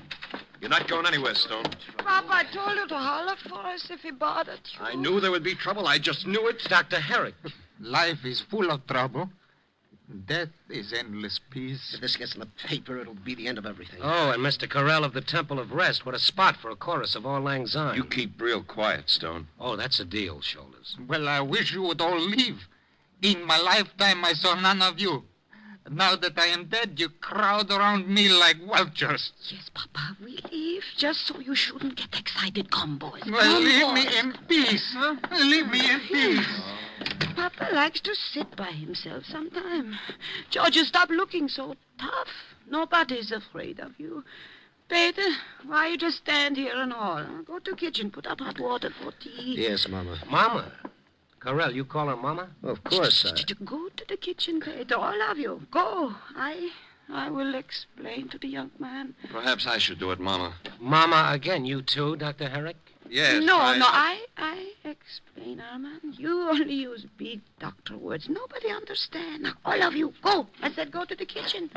You're not going anywhere, Stone. Papa, I told you to holler for us if he bothered you. I knew there would be trouble. I just knew it. Dr. Herrick. Life is full of trouble. Death is endless peace. If this gets in the paper, it'll be the end of everything. Oh, and Mr. Carell of the Temple of Rest. What a spot for a chorus of Auld Lang Syne. You keep real quiet, Stone. Oh, that's a deal, Shoulders. Well, I wish you would all leave. In my lifetime, I saw none of you. Now that I am dead, you crowd around me like vultures. Yes, Papa, we leave just so you shouldn't get excited. Come, boys. Well, leave me in peace. Huh? Leave me in peace. Papa likes to sit by himself sometime. George, stop looking so tough. Nobody's afraid of you. Peter, why you just stand here and all? Go to the kitchen, put up hot water for tea. Yes, Mama. Mama? Carell, you call her Mama? Of course, Go to the kitchen, Peter, all of you. Go. I will explain to the young man. Perhaps I should do it, Mama. Mama again, you too, Dr. Herrick? Yes. I explain, Armand. You only use big doctor words. Nobody understand. Now, all of you, go. I said go to the kitchen.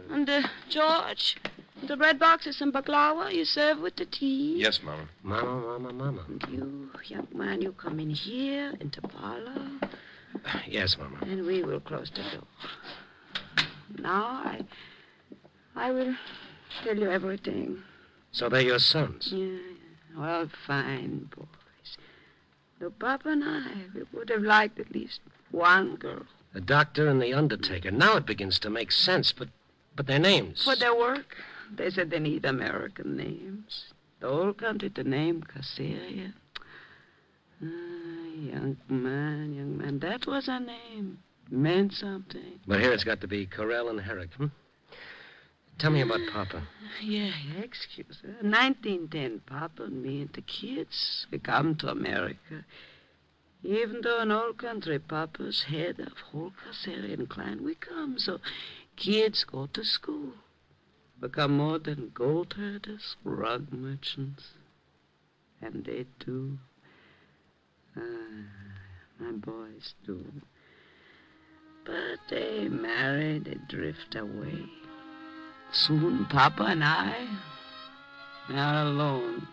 And, George, the bread box is some baklava you serve with the tea. Yes, Mama. Mama. And you, young man, you come in here, into parlor. Yes, Mama. And we will close the door. Now, I will tell you everything. So they're your sons? Yeah. Well, fine, boys. The Papa and I, we would have liked at least one girl. The doctor and the undertaker. Now it begins to make sense, but their names. For their work, they said they need American names. The whole country to name Kazarian. Young man, that was a name. Meant something. But here it's got to be Carell and Herrick, Tell me about Papa. Yeah, excuse her. 1910, Papa and me and the kids, we come to America. Even though an old country, Papa's head of whole Kazarian clan, we come. So kids go to school. Become more than gold herders, rug merchants. And they do. My boys do. But they marry, they drift away. Soon, Papa and I are alone.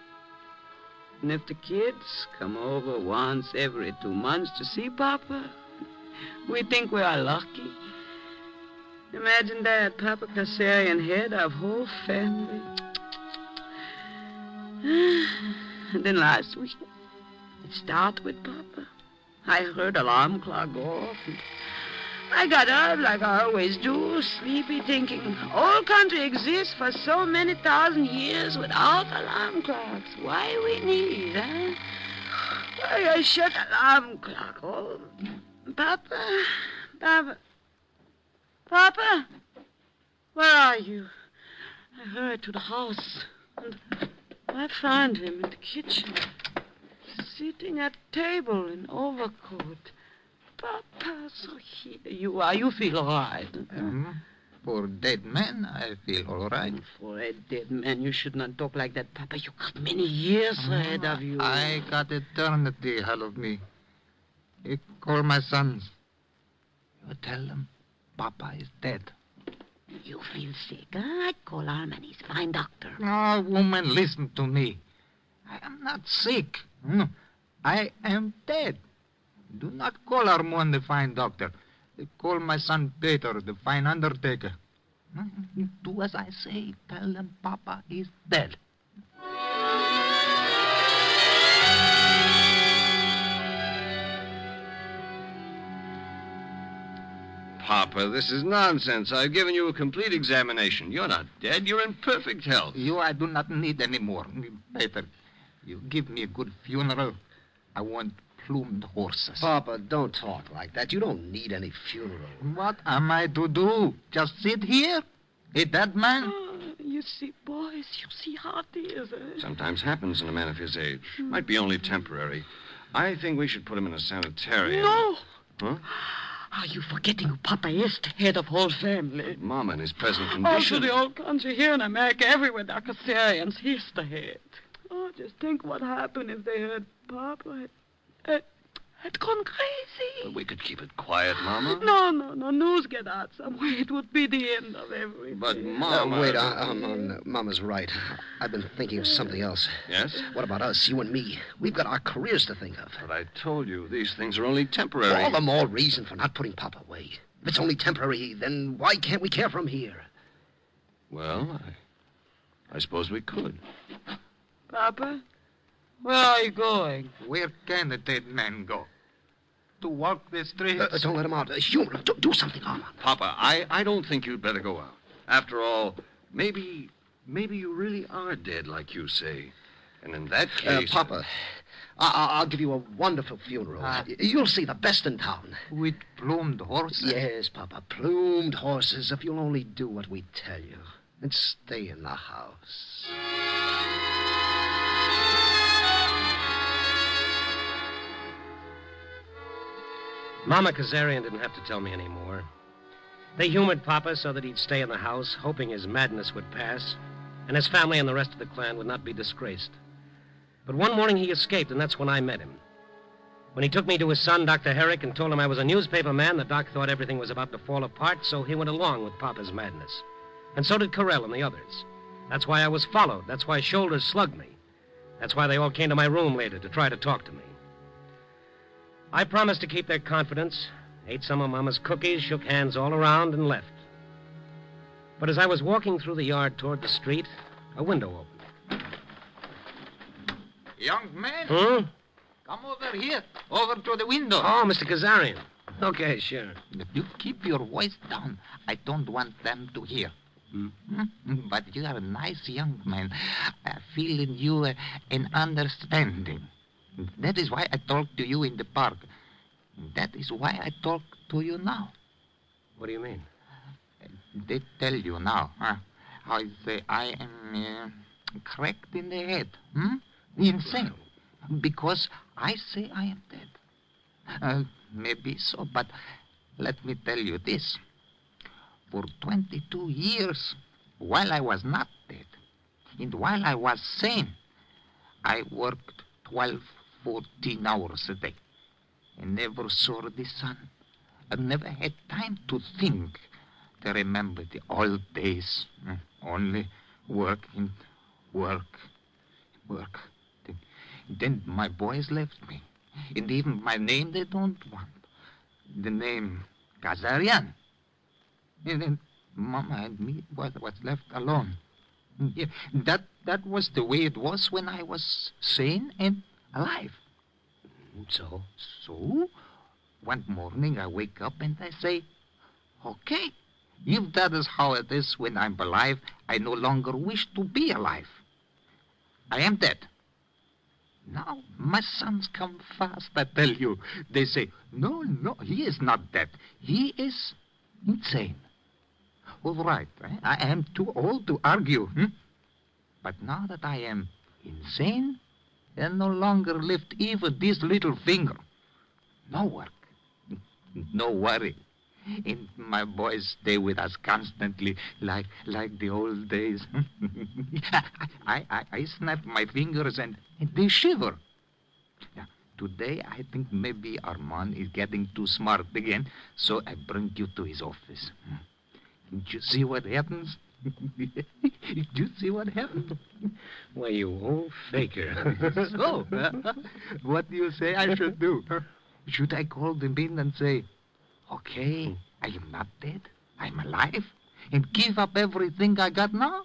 And if the kids come over once every 2 months to see Papa, we think we are lucky. Imagine that, Papa Kazarian, head of whole family. And then last week, It started with Papa. I heard alarm clock go off. And I got up like I always do, sleepy, thinking, old country exists for so many thousand years without alarm clocks. Why we need, huh? Why I shut alarm clock. Oh, Papa, Papa, where are you? I hurried to the house, and I found him in the kitchen, sitting at table in overcoat. Papa, so here you are. You feel all right. For a dead man, I feel all right. For a dead man, you should not talk like that, Papa. You got many years ahead of you. I got eternity ahead of me. You call my sons. You tell them Papa is dead. You feel sick, huh? I call Arman. He's a fine doctor. Oh, woman, listen to me. I am not sick. I am dead. Do not call Armand the fine doctor. Call my son Peter the fine undertaker. You do as I say. Tell them Papa is dead. Papa, this is nonsense. I've given you a complete examination. You're not dead. You're in perfect health. You I do not need any more. Peter, you give me a good funeral. I want plumed horses. Papa, don't talk like that. You don't need any funeral. What am I to do? Just sit here? A dead man? Oh, you see, boys, you see how it is. Sometimes happens in a man of his age. Might be only temporary. I think we should put him in a sanitarium. No. Huh? Are you forgetting who Papa is, the head of whole family? Mama, in his present Also, condition. the old country here in America, everywhere, the Caucasians, he's the head. Oh, just think what happened if they heard Papa had gone crazy. But we could keep it quiet, Mama. No. News get out somewhere. It would be the end of everything. But, Mama... wait, Mama's right. I've been thinking of something else. Yes? What about us, you and me? We've got our careers to think of. But I told you, these things are only temporary. All the more reason for not putting Papa away. If it's only temporary, then why can't we care for him here? Well, I suppose we could. Papa, where are you going? Where can a dead man go? To walk the streets? Don't let him out. Humor, do something, Armand. Papa, I don't think you'd better go out. After all, maybe you really are dead, like you say. And in that case... Papa, I'll give you a wonderful funeral. You'll see the best in town. With plumed horses? Yes, Papa, plumed horses, if you'll only do what we tell you. And stay in the house. Mama Kazarian didn't have to tell me any more. They humored Papa so that he'd stay in the house, hoping his madness would pass, and his family and the rest of the clan would not be disgraced. But one morning he escaped, and that's when I met him. When he took me to his son, Dr. Herrick, and told him I was a newspaper man, the doc thought everything was about to fall apart, so he went along with Papa's madness. And so did Carell and the others. That's why I was followed. That's why Shoulders slugged me. That's why they all came to my room later to try to talk to me. I promised to keep their confidence, ate some of Mama's cookies, shook hands all around, and left. But as I was walking through the yard toward the street, a window opened. Young man? Come over here. Over to the window. Oh, Mr. Kazarian. Okay, sure. If you keep your voice down, I don't want them to hear. But you are a nice young man. I feel in you an understanding. That is why I talked to you in the park. That is why I talk to you now. What do you mean? They tell you now, how I am cracked in the head, insane, because I say I am dead. Maybe so, but let me tell you this. For 22 years, while I was not dead, and while I was sane, I worked 12, 14 hours a day. I never saw the sun. I never had time to think, to remember the old days. Only work and work. Then my boys left me. And even my name they don't want. The name Kazarian. And then Mama and me was left alone. That was the way it was when I was sane and alive. So? One morning I wake up and I say, okay, if that is how it is when I'm alive, I no longer wish to be alive. I am dead. Now, my sons come fast, I tell you. They say, no, he is not dead. He is insane. All right, I am too old to argue. But now that I am insane, I no longer lift even this little finger. No work, no worry. And my boys stay with us constantly, like the old days. I snap my fingers and they shiver. Now, today I think maybe Armand is getting too smart again, so I bring you to his office. Did you see what happens? Did you see what happened? Well, you old faker. So, what do you say I should do? Should I call them in and say, okay, I am not dead, I'm alive, and give up everything I got now,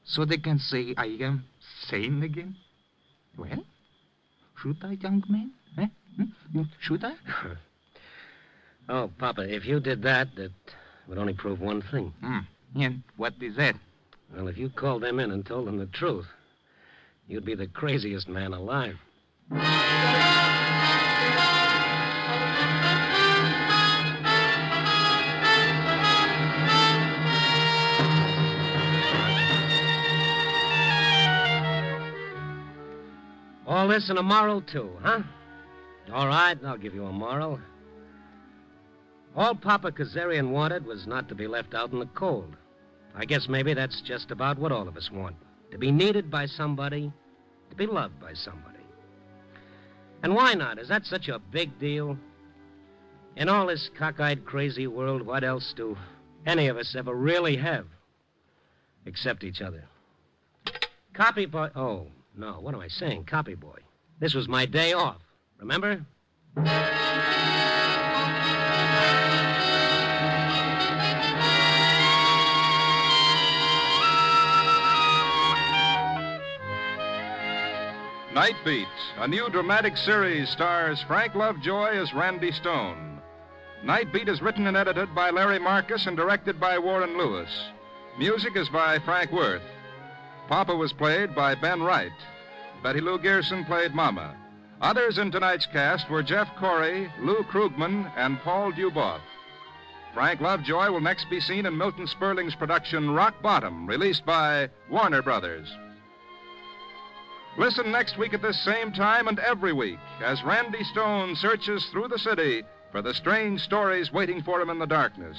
so they can say I am sane again? Well, should I, young man? Should I? Oh, Papa, if you did that, it would only prove one thing. And what is that? Well, if you called them in and told them the truth, you'd be the craziest man alive. All this and a moral, too, huh? All right, I'll give you a moral. All Papa Kazarian wanted was not to be left out in the cold. I guess maybe that's just about what all of us want. To be needed by somebody, to be loved by somebody. And why not? Is that such a big deal? In all this cockeyed, crazy world, what else do any of us ever really have? Except each other. Copy boy... Oh, no, what am I saying? Copy boy. This was my day off. Remember? Night Beat, a new dramatic series, stars Frank Lovejoy as Randy Stone. Night Beat is written and edited by Larry Marcus and directed by Warren Lewis. Music is by Frank Worth. Papa was played by Ben Wright. Betty Lou Gerson played Mama. Others in tonight's cast were Jeff Corey, Lou Krugman, and Paul Duboff. Frank Lovejoy will next be seen in Milton Sperling's production Rock Bottom, released by Warner Brothers. Listen next week at this same time and every week as Randy Stone searches through the city for the strange stories waiting for him in the darkness.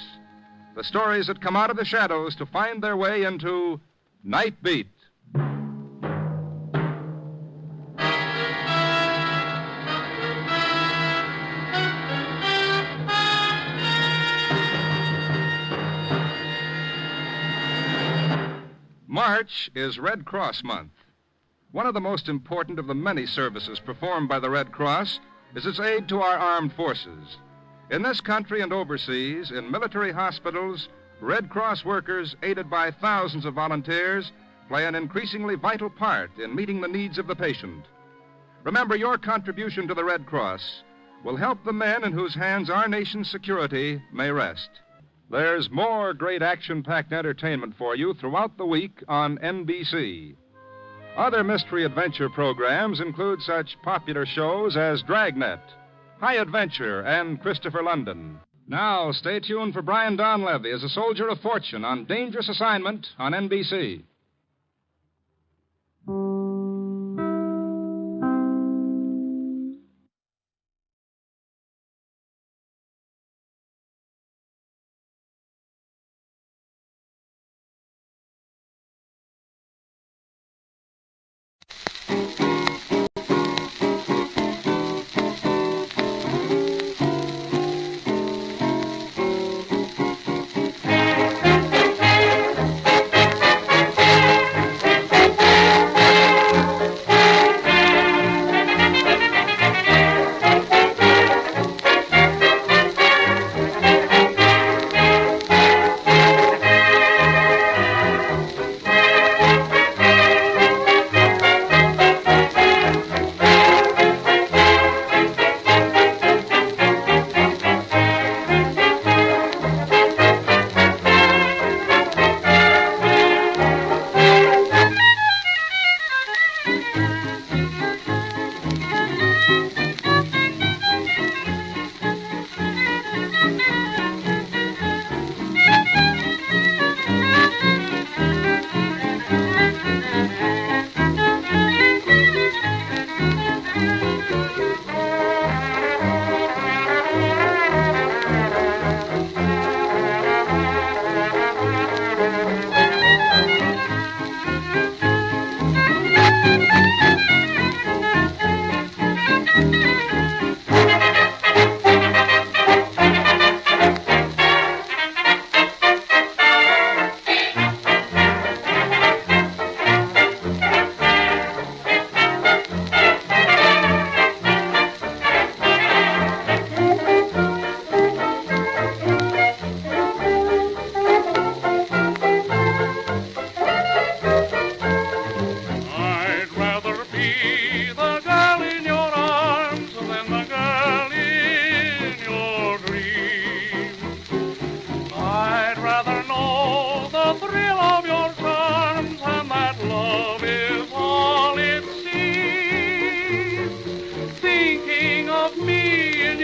The stories that come out of the shadows to find their way into Night Beat. March is Red Cross Month. One of the most important of the many services performed by the Red Cross is its aid to our armed forces. In this country and overseas, in military hospitals, Red Cross workers, aided by thousands of volunteers, play an increasingly vital part in meeting the needs of the patient. Remember, your contribution to the Red Cross will help the men in whose hands our nation's security may rest. There's more great action-packed entertainment for you throughout the week on NBC. Other mystery adventure programs include such popular shows as Dragnet, High Adventure, and Christopher London. Now, stay tuned for Brian Donlevy as a soldier of fortune on Dangerous Assignment on NBC.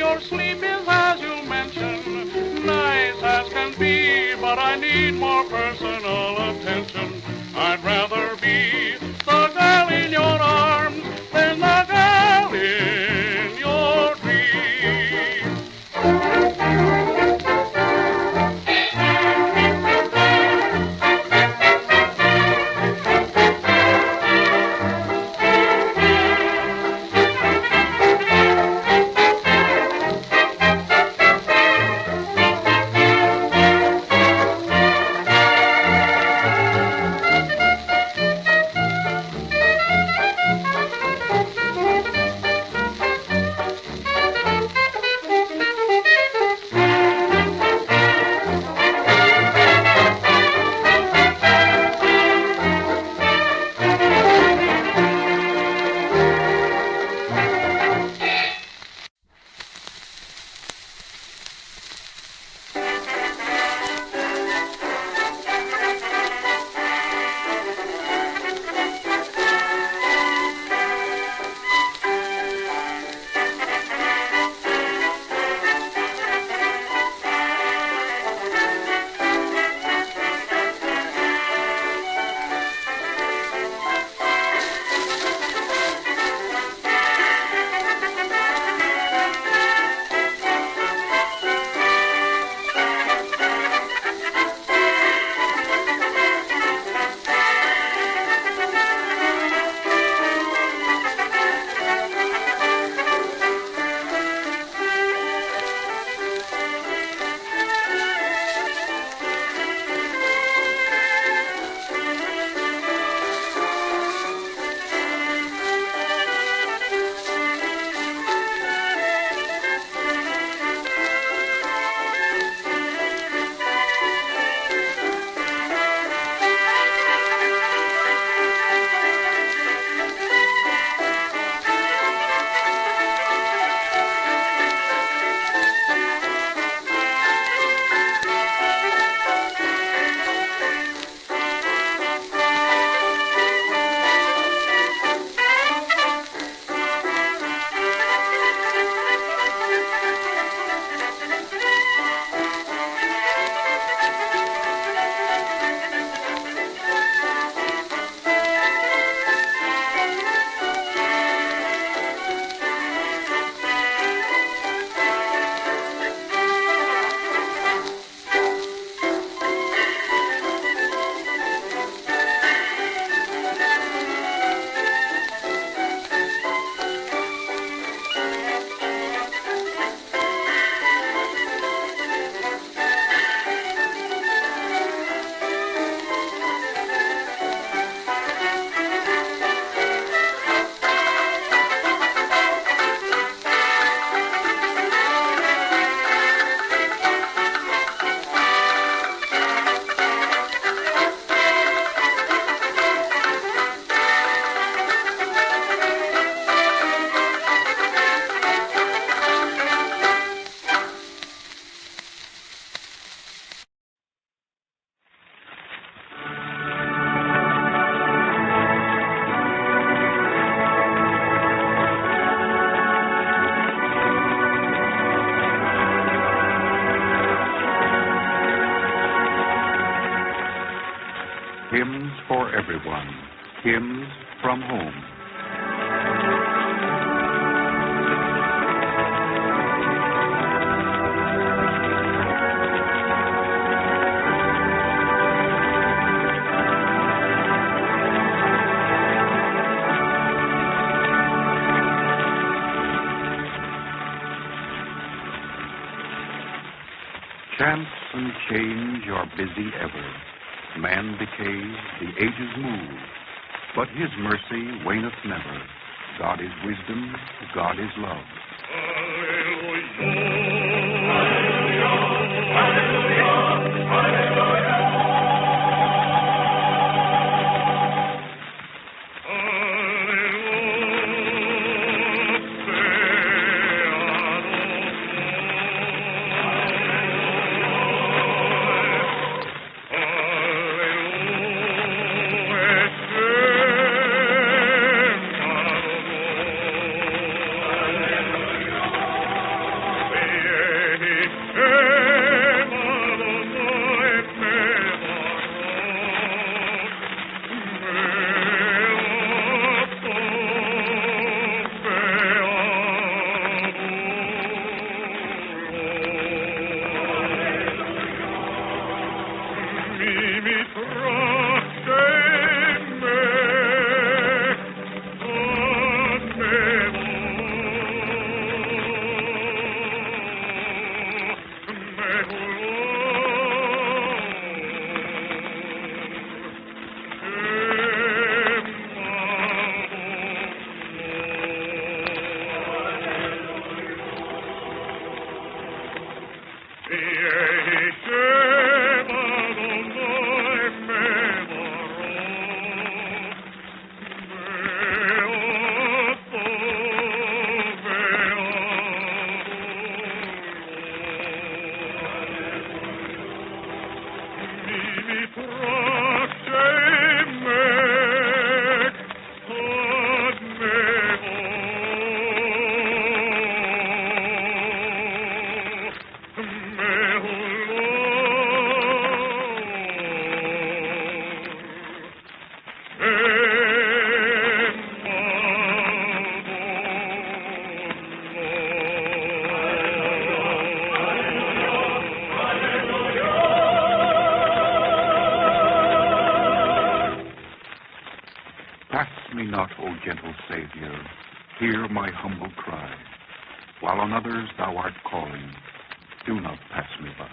your sleep is as you mention, nice as can be, but I need more personal attention. I'd rather be the girl in your arms than the girl in your dreams. Hymns for everyone. Hymns from home. Chance and change are busy ever. Man decays, the ages move, but his mercy waneth never. God is wisdom, God is love. not, O gentle Savior, hear my humble cry. While on others thou art calling, do not pass me by.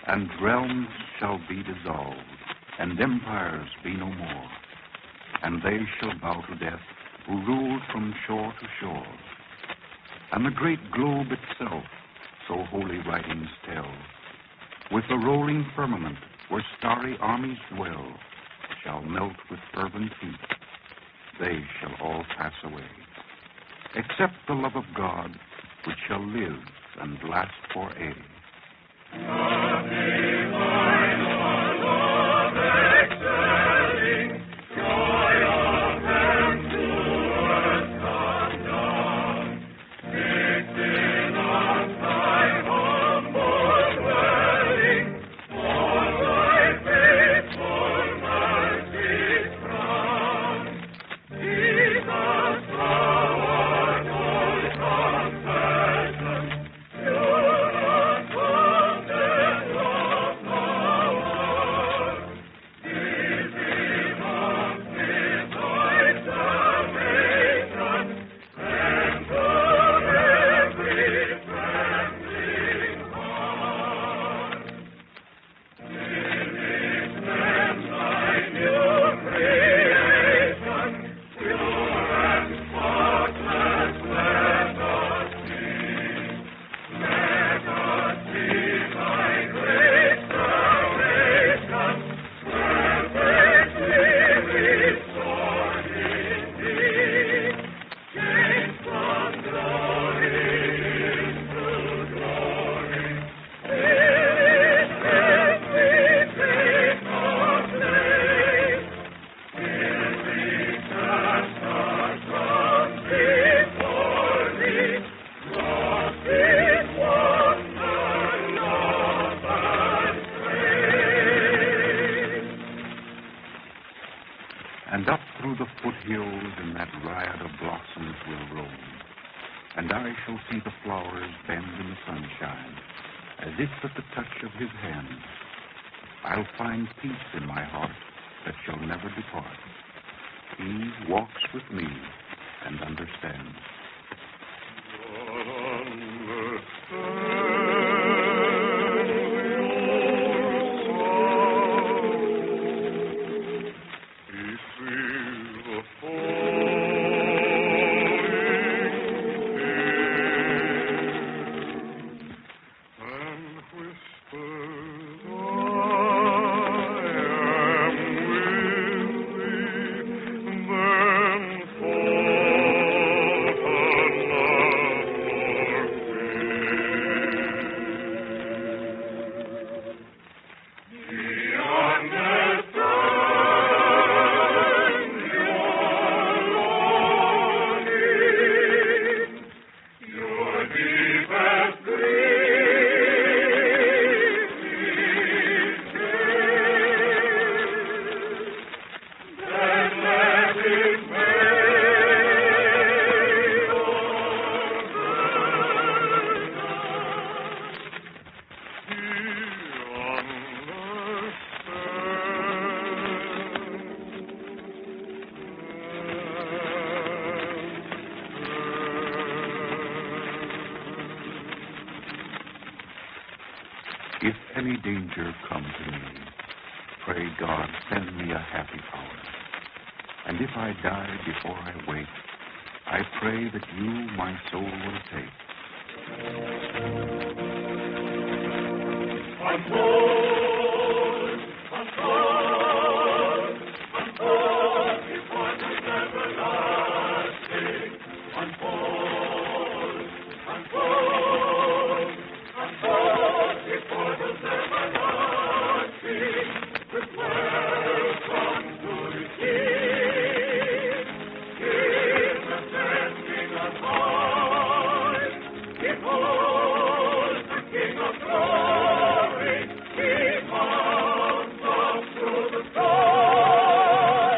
And realms shall be dissolved, and empires be no more. And they shall bow to death, who ruled from shore to shore. And the great globe itself, so holy writings tell, with the rolling firmament, where starry armies dwell, shall melt with fervent heat. They shall all pass away, except the love of God, which shall live and last for aye. And up through the foothills in that riot of blossoms will roam, and I shall see the flowers bend in the sunshine, as if at the touch of his hand. I'll find peace in my heart that shall never depart. He walks with me and understands. Then fall any danger come to me, pray God send me a happy hour. And if I die before I wake, I pray that you my soul will take. Unfold, unfold, unfold before the everlasting. Unfold, unfold, unfold before the everlasting. With welcome to receive, give the sending on high. Behold the King of glory, He comes up through the sky,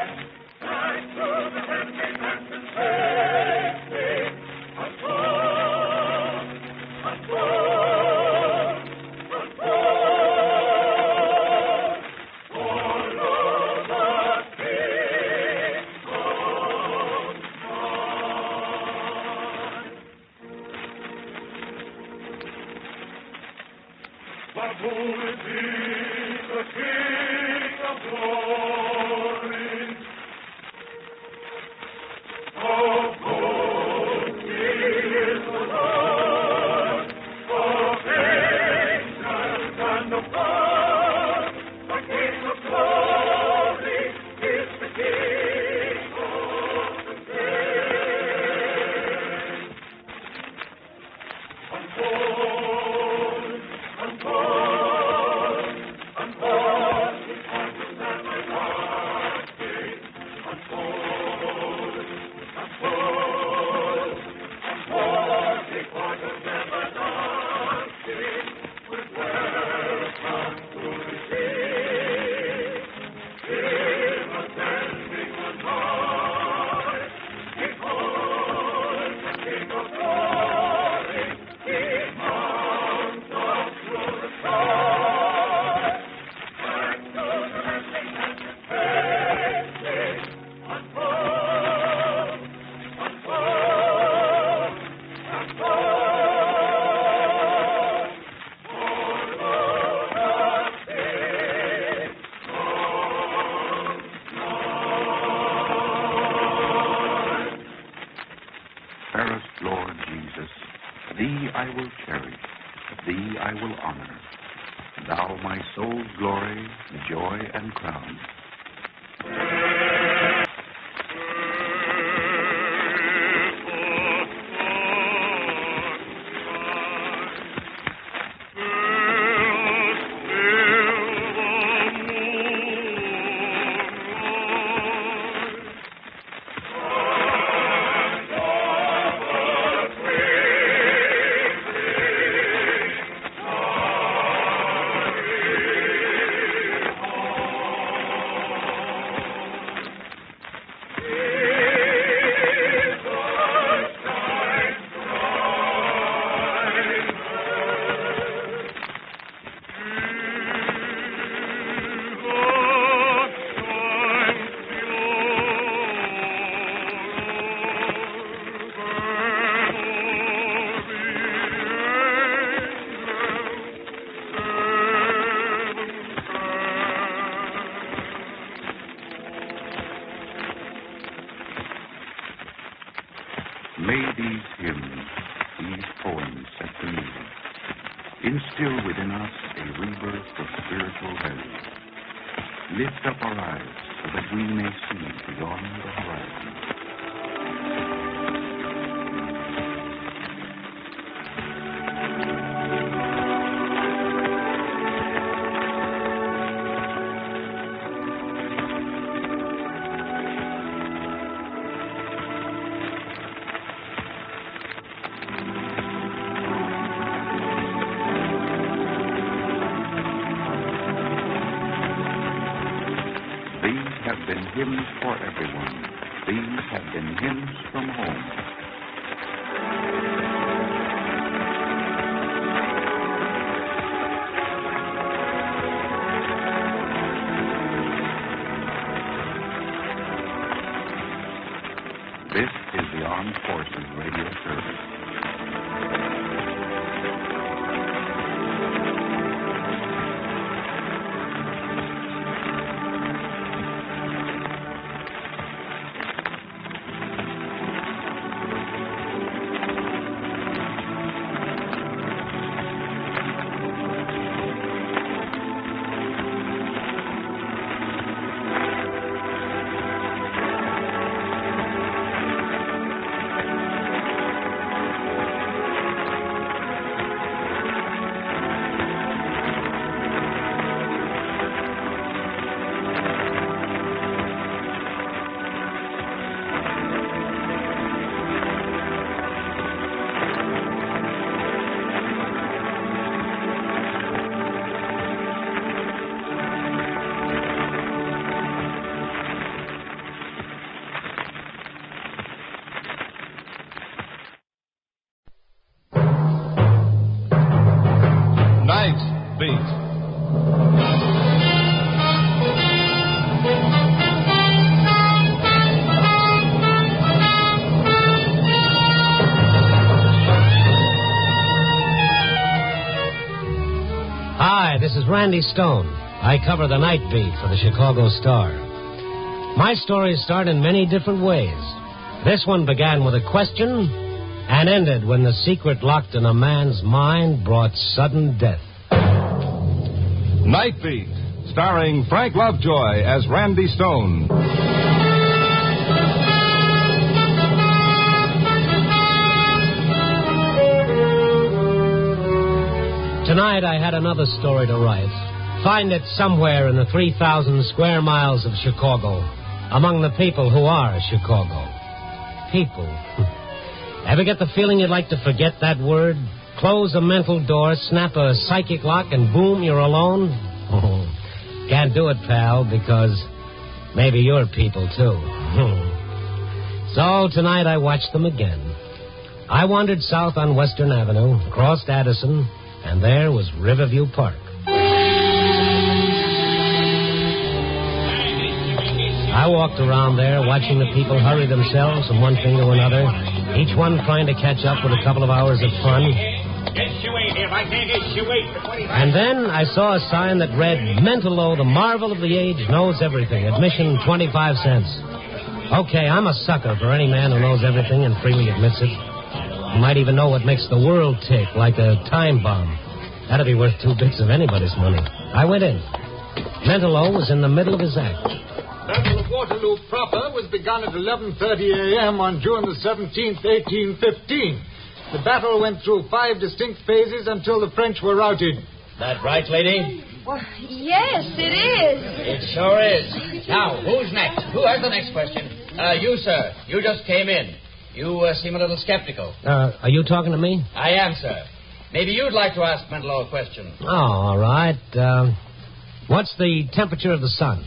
and through the heavenly mansion safely. Unfold, unfold, unfold. Follow the King of But who is he, the King of glory? Of hosts he is the Lord, of angels and of God. The King of glory is the King of the saints. Unfold, unfold, unfold, His heart is everlasting. Unfold, unfold, unfold, His heart is everlasting. With welcome to receive, Him ascending on high. Behold the King of glory, He mounts up through the sky, and to the heavenly mansion safely. Unfold, unfold, unfold. Follow the King of glory. Fairest Lord Jesus, Thee I will cherish, Thee I will honor. Thou my soul's glory, joy, and crown. May these hymns, these poems set to music, instill within us a rebirth of spiritual value. Lift up our eyes so that we may see beyond the horizon. Hymns for everyone. These have been hymns from home. This is the Armed Forces Radio Service. Randy Stone. I cover the night beat for the Chicago Star. My stories start in many different ways. This one began with a question and ended when the secret locked in a man's mind brought sudden death. Night Beat, starring Frank Lovejoy as Randy Stone. Tonight I had another story to write. Find it somewhere in the 3,000 square miles of Chicago, among the people who are Chicago. People. Ever get the feeling you'd like to forget that word? Close a mental door, snap a psychic lock, and boom, you're alone? Oh, can't do it, pal, because maybe you're people, too. So tonight I watched them again. I wandered south on Western Avenue, crossed Addison, and there was Riverview Park. I walked around there, watching the people hurry themselves from one thing to another, each one trying to catch up with a couple of hours of fun. And then I saw a sign that read, Mentalo, the marvel of the age, knows everything. Admission 25 cents. Okay, I'm a sucker for any man who knows everything and freely admits it. He might even know what makes the world tick, like a time bomb. That'd be worth 2 bits of anybody's money. I went in. Mentalo was in the middle of his act. Battle of Waterloo proper was begun at 11:30 a.m. on June the 17th, 1815. The battle went through 5 distinct phases until the French were routed. That right, lady? Well, yes, it is. It sure is. Now, who's next? Who has the next question? You, sir. You just came in. You seem a little skeptical. Are you talking to me? I am, sir. Maybe you'd like to ask Mentalo a question. Oh, all right. What's the temperature of the sun?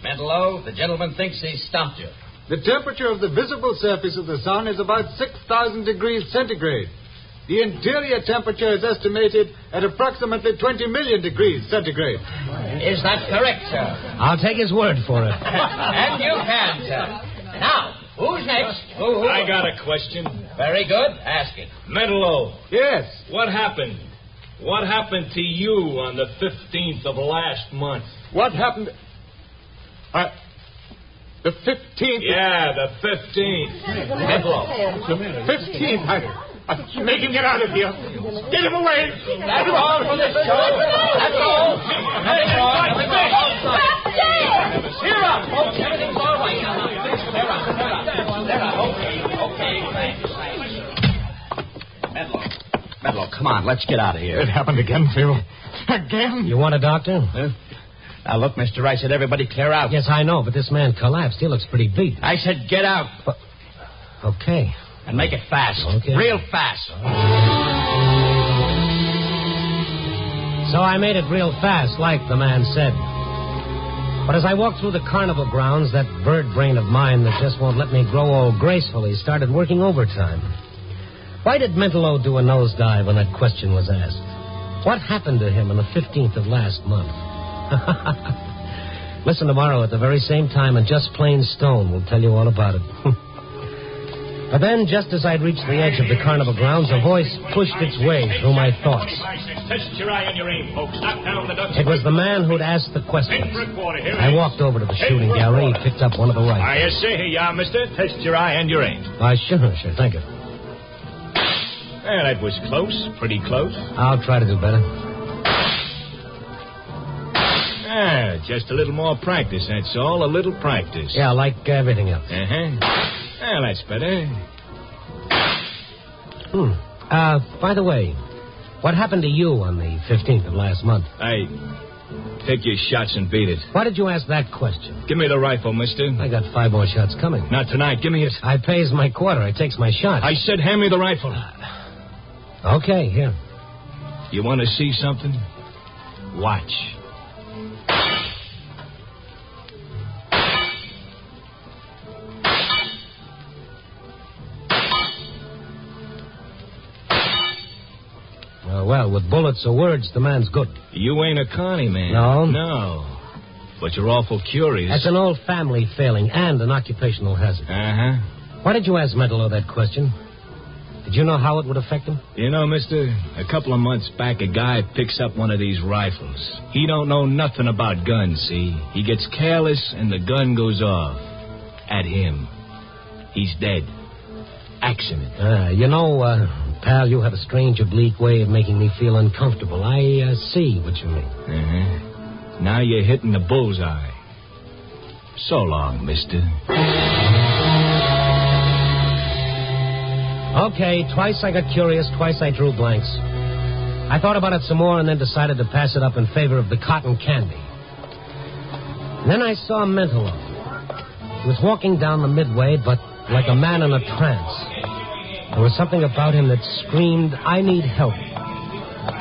Mentalo, the gentleman thinks he's stumped you. The temperature of the visible surface of the sun is about 6,000 degrees centigrade. The interior temperature is estimated at approximately 20 million degrees centigrade. Is that correct, sir? I'll take his word for it. And you can, sir. Now, who's next? Who? I got a question. Very good. Ask it. Mentalo. Yes? What happened? What happened to you on the 15th of last month? What happened... the 15th? Yeah, the 15th. Mentalo. The 15th. Make him get out of here. Get him away. That's all for this show. That's all. Nothing wrong. Cheer up, folks. Everything's all right. They're up. Okay. Mentalo, come on. Let's get out of here. It happened again, Phil. Again? You want a doctor? Huh? Now, look, mister, I said everybody clear out. Yes, I know, but this man collapsed. He looks pretty beat. I said get out. But... Okay. And make it fast. Okay. Real fast. So I made it real fast, like the man said. But as I walked through the carnival grounds, that bird brain of mine that just won't let me grow old gracefully started working overtime. Why did Mentalo do a nosedive when that question was asked? What happened to him on the 15th of last month? Listen tomorrow at the very same time, and Just Plain Stone will tell you all about it. But then, just as I'd reached the edge of the carnival grounds, a voice pushed its way through my thoughts. Test your eye and your aim, folks. Knock down the ducks. It was the man who'd asked the questions. I walked over to the shooting gallery, picked up one of the rifles. I say, here you are, mister. Test your eye and your aim. Sure, thank you. Well, that was close, pretty close. I'll try to do better. Just a little more practice, that's all. A little practice. Yeah, like everything else. Well, that's better. By the way, what happened to you on the 15th of last month? I take your shots and beat it. Why did you ask that question? Give me the rifle, mister. I got 5 more shots coming. Not tonight. Give me it. I pays my quarter. I takes my shot. I said hand me the rifle. Okay, here. You want to see something? Watch. Well, with bullets or words, the man's good. You ain't a Connie man. No? No. But you're awful curious. That's an old family failing and an occupational hazard. Uh-huh. Why did you ask Mentalo that question? Did you know how it would affect him? You know, mister, a couple of months back, a guy picks up one of these rifles. He don't know nothing about guns, see? He gets careless, and the gun goes off. At him. He's dead. Accident. Pal, you have a strange, oblique way of making me feel uncomfortable. I see what you mean. Uh-huh. Now you're hitting the bullseye. So long, mister. Okay, twice I got curious, twice I drew blanks. I thought about it some more and then decided to pass it up in favor of the cotton candy. And then I saw Mentolo. He was walking down the midway, but like a man in a trance. There was something about him that screamed, I need help.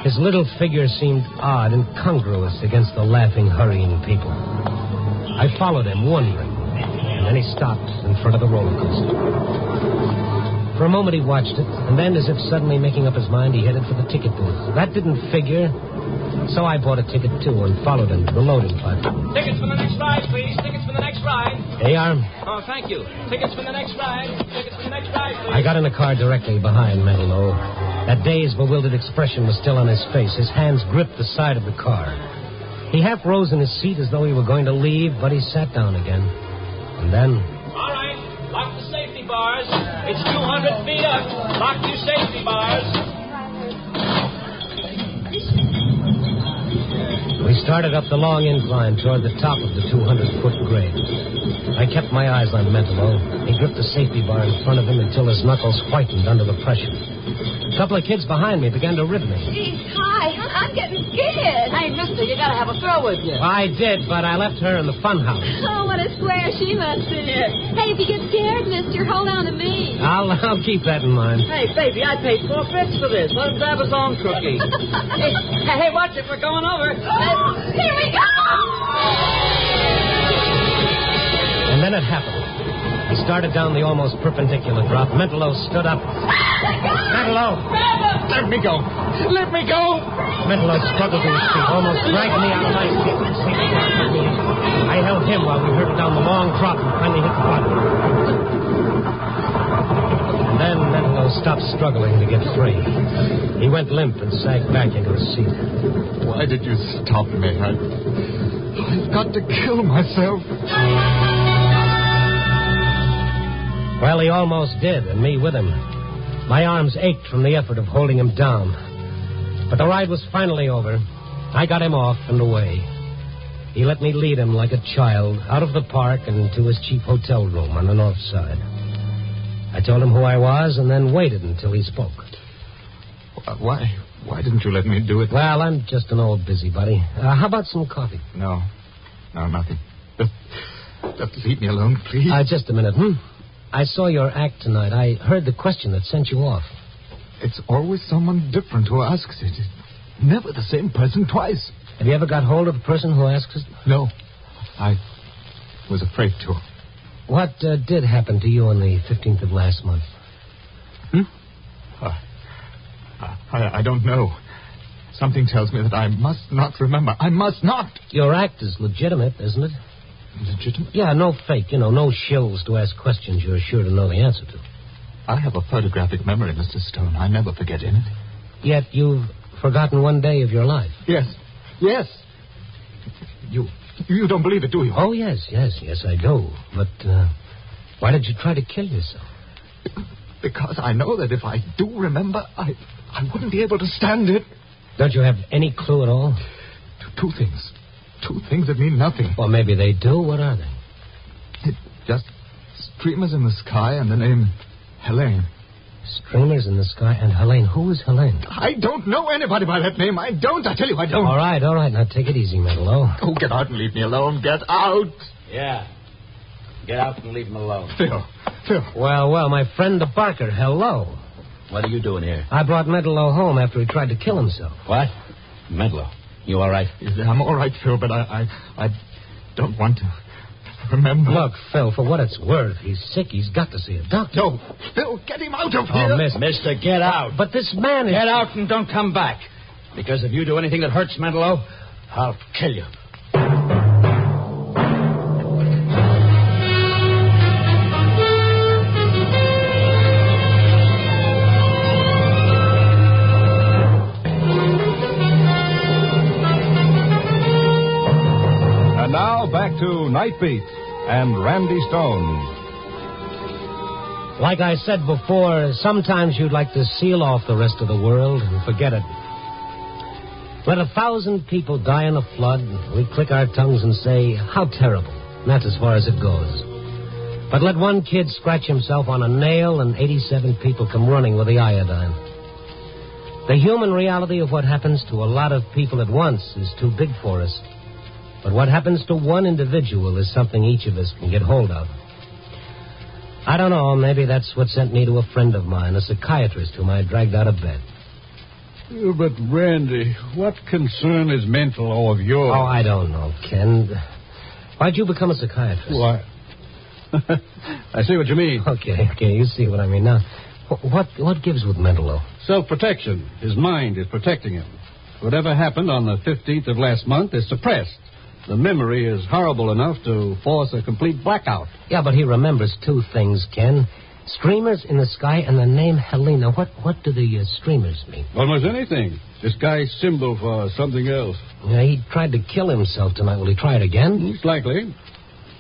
His little figure seemed odd, incongruous against the laughing, hurrying people. I followed him, wondering, and then he stopped in front of the roller coaster. For a moment he watched it, and then, as if suddenly making up his mind, he headed for the ticket booth. That didn't figure, so I bought a ticket, too, and followed him to the loading platform. Tickets for the next ride, please. Tickets for the next ride. There you are. Oh, thank you. Tickets for the next ride. Tickets for the next ride, please. I got in the car directly behind Mentolo. That dazed, bewildered expression was still on his face. His hands gripped the side of the car. He half rose in his seat as though he were going to leave, but he sat down again. And then... All right. Lock the safety bars. It's 200 feet up. Lock your safety bars. We started up the long incline toward the top of the 200-foot grade. I kept my eyes on Mentolo. He gripped the safety bar in front of him until his knuckles whitened under the pressure. A couple of kids behind me began to rib me. Geez, hi. I'm getting scared. Hey, mister, you gotta have a thrill with you. I did, but I left her in the fun house. Oh, what a square she must be. Hey, if you get scared, mister, hold on to me. I'll keep that in mind. Hey, baby, I paid $4 for this. Let him grab his own cookie. hey, watch it. We're going over. Here we go! And then it happened. He started down the almost perpendicular drop. Mentolo stood up. Mentolo! Let me go! Let me go! Mentolo struggled to his feet, almost dragged me out of my seat. I held him while we hurtled down the long drop and finally hit the bottom. And then Mentolo stopped struggling to get free. He went limp and sagged back into his seat. Why did you stop me? I've got to kill myself. Well, he almost did, and me with him. My arms ached from the effort of holding him down. But the ride was finally over. I got him off and away. He let me lead him like a child out of the park and to his cheap hotel room on the north side. I told him who I was and then waited until he spoke. Why didn't you let me do it? Well, I'm just an old busybody. How about some coffee? No, nothing. Just leave me alone, please. Just a minute, I saw your act tonight. I heard the question that sent you off. It's always someone different who asks it. It's never the same person twice. Have you ever got hold of the person who asks it? No. I was afraid to. What did happen to you on the 15th of last month? I don't know. Something tells me that I must not remember. I must not. Your act is legitimate, isn't it? Legitimate? Yeah, no fake. No shills to ask questions you're sure to know the answer to. I have a photographic memory, Mr. Stone. I never forget anything. Yet you've forgotten one day of your life. Yes. You don't believe it, do you? Oh, yes, I do. But why did you try to kill yourself? Because I know that if I do remember, I wouldn't be able to stand it. Don't you have any clue at all? Two things. Two things that mean nothing. Well, maybe they do. What are they? Just streamers in the sky and the name Helene. Streamers in the sky and Helene. Who is Helene? I don't know anybody by that name. I don't. I tell you, I don't. All right. Now, take it easy, Mentolo. Oh, get out and leave me alone. Get out. Yeah. Get out and leave him alone. Phil. Well, my friend the Barker, hello. What are you doing here? I brought Mentolo home after he tried to kill himself. What? Mentolo. You all right? I'm all right, Phil, but I don't want to remember. Look, Phil, for what it's worth, he's sick. He's got to see a doctor. No, Phil, get him out of here. Oh, Mister, get out. But this man is... Get out and don't come back. Because if you do anything that hurts Mentolo, I'll kill you. And now back to Night Beat and Randy Stone. Like I said before, sometimes you'd like to seal off the rest of the world and forget it. Let 1,000 people die in a flood, we click our tongues and say, how terrible. And that's as far as it goes. But let one kid scratch himself on a nail and 87 people come running with the iodine. The human reality of what happens to a lot of people at once is too big for us. But what happens to one individual is something each of us can get hold of. I don't know, maybe that's what sent me to a friend of mine, a psychiatrist whom I dragged out of bed. But, Randy, what concern is mental of yours? Oh, I don't know, Ken. Why'd you become a psychiatrist? Why? I see what you mean. Okay, you see what I mean. Now, what gives with mental? Self-protection. His mind is protecting him. Whatever happened on the 15th of last month is suppressed. The memory is horrible enough to force a complete blackout. Yeah, but he remembers two things, Ken. Streamers in the sky and the name Helena. What do the streamers mean? Almost anything. This guy's symbol for something else. Yeah, he tried to kill himself tonight. Will he try it again? It's likely.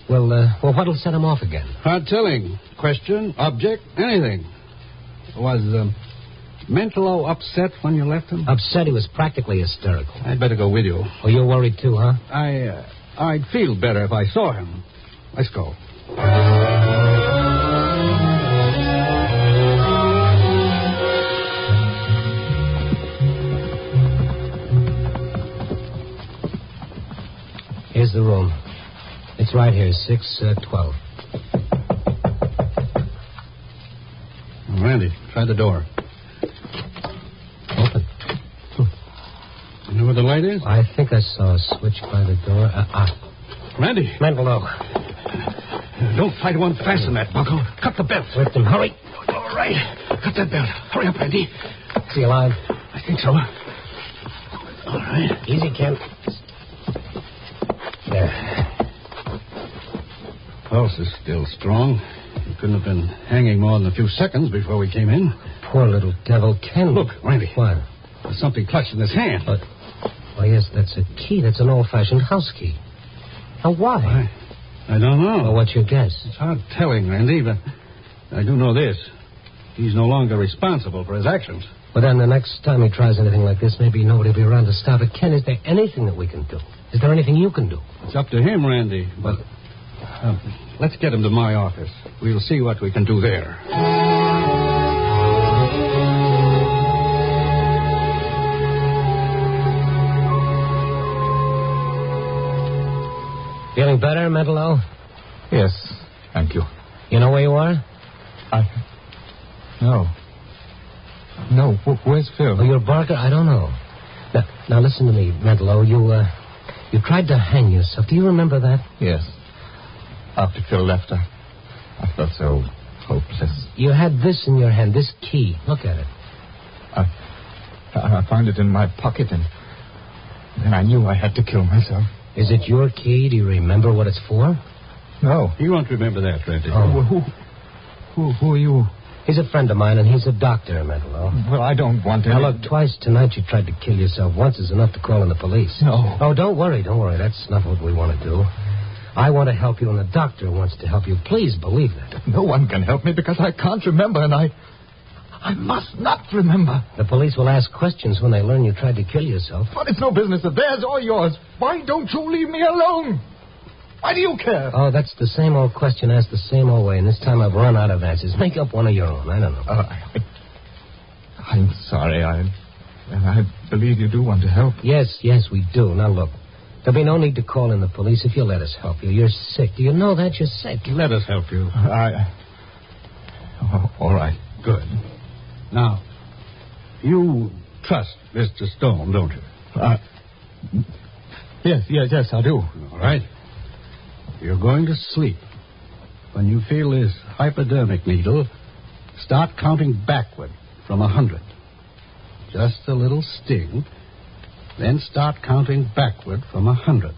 Well, what'll set him off again? Hard telling. Question, object, anything. Was Mentolo upset when you left him? Upset? He was practically hysterical. I'd better go with you. Oh, you're worried too, huh? I'd feel better if I saw him. Let's go. Here's the room. It's right here, 612. Randy, try the door. Open. You know where the light is? I think I saw a switch by the door. Randy. Mentolo. Don't try to unfasten that, Bucko. Cut the belt. Lift him. Hurry. All right. Cut that belt. Hurry up, Randy. Is he alive? I think so. All right. Easy, Ken. There. Pulse is still strong. He couldn't have been hanging more than a few seconds before we came in. Poor little devil, Ken. Look, Randy. What? There's something clutched in his hand. Oh, yes, that's a key. That's an old-fashioned house key. Now, why? I don't know. Well, what's your guess? It's hard telling, Randy, but I do know this. He's no longer responsible for his actions. Well, then the next time he tries anything like this, maybe nobody will be around to stop it. Ken, is there anything that we can do? Is there anything you can do? It's up to him, Randy. But let's get him to my office. We'll see what we can do there. Feeling better, Mentolo? Yes, thank you. You know where you are? No, where's Phil? Oh, you're Barker? I don't know. Now listen to me, Mentolo. You tried to hang yourself. Do you remember that? Yes. After Phil left, I felt so hopeless. You had this in your hand, this key. Look at it. I found it in my pocket, and then I knew I had to kill myself. Is it your key? Do you remember what it's for? No. He won't remember that, Randy. Oh. Who are you? He's a friend of mine, and he's a doctor, Mentolo. Well, I don't want to... Now, look, twice tonight you tried to kill yourself. Once is enough to call in the police. No. Oh, don't worry. That's not what we want to do. I want to help you, and the doctor wants to help you. Please believe that. No one can help me because I can't remember, and I must not remember. The police will ask questions when they learn you tried to kill yourself. But it's no business of theirs or yours. Why don't you leave me alone? Why do you care? Oh, that's the same old question asked the same old way, and this time I've run out of answers. Make up one of your own. I don't know. I'm sorry. I believe you do want to help. Yes, we do. Now, look. There'll be no need to call in the police if you'll let us help you. You're sick. Do you know that? You're sick. Let us help you. All right. Good. Now, you trust Mr. Stone, don't you? Yes, I do. All right. You're going to sleep. When you feel this hypodermic needle, start counting backward from 100. Just a little sting. Then start counting backward from 100.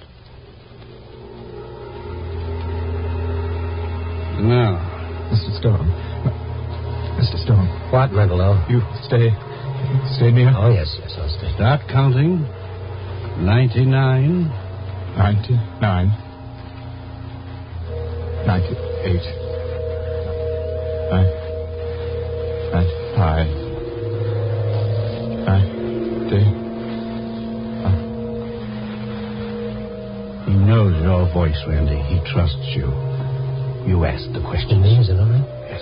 Now. Mr. Stone. What, Mentolo? You stay near? Oh, yes, I'll stay. Start counting. 99, 99. 98. 95. 90. He knows your voice, Randy. He trusts you. You asked the question. Me, is it all right? Yes.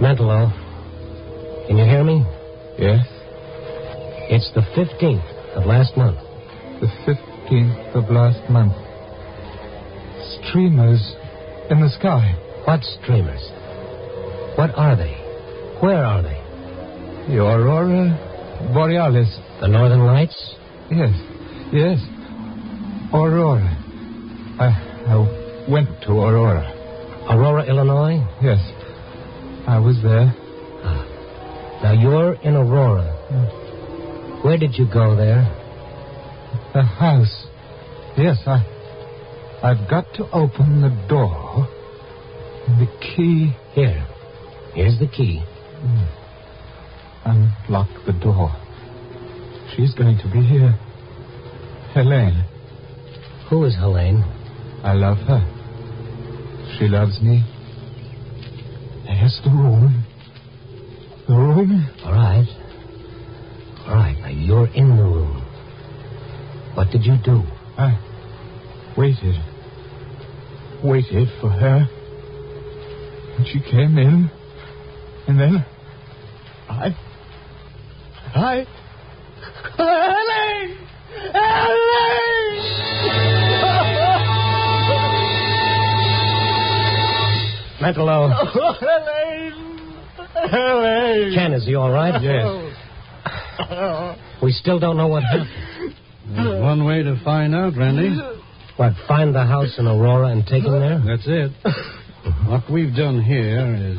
Mentalo, can you hear me? Yes? It's the 15th of last month. The 15th of last month. Streamers in the sky. What streamers? What are they? Where are they? The Aurora Borealis. The Northern Lights? Yes. Yes. Aurora. I went to Aurora. Aurora, Illinois? Yes. I was there. Now, you're in Aurora. Where did you go there? The house. Yes, I've got to open the door. And the key... Here. Here's the key. Unlock the door. She's going to be here. Helene. Who is Helene? I love her. She loves me. There's the room. The room? All right. All right, now you're in the room. What did you do? I waited. Waited for her. And she came in. And then... Helene! Helene! Mentalo. Oh, Helene! Ken, is he all right? Yes. We still don't know what happened. There's one way to find out, Randy. What, find the house in Aurora and take him there? That's it. What we've done here is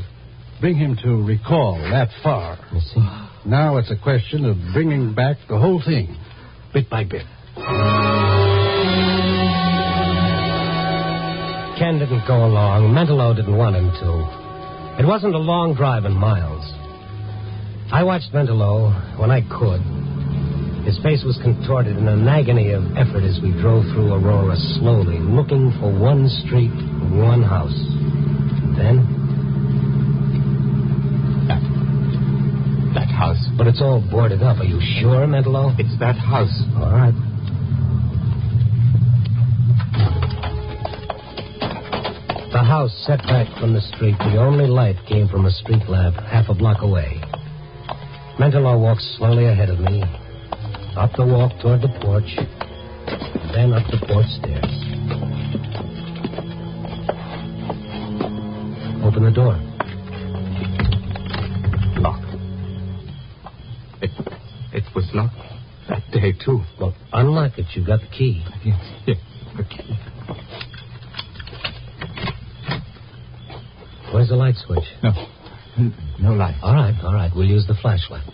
bring him to recall that far. You see? Now it's a question of bringing back the whole thing, bit by bit. Ken didn't go along. Mentalo didn't want him to. It wasn't a long drive in miles. I watched Mentalo when I could. His face was contorted in an agony of effort as we drove through Aurora slowly, looking for one street, one house. Then... That house. But it's all boarded up. Are you sure, Mentalo? It's that house. All right. The house set back from the street. The only light came from a street lamp half a block away. Mentalo walked slowly ahead of me, up the walk toward the porch, and then up the porch stairs. Open the door. Locked. It was locked that day, too. Well, unlock it. You've got the key. Yes, the key. Where's the light switch? No light. All right. We'll use the flashlight.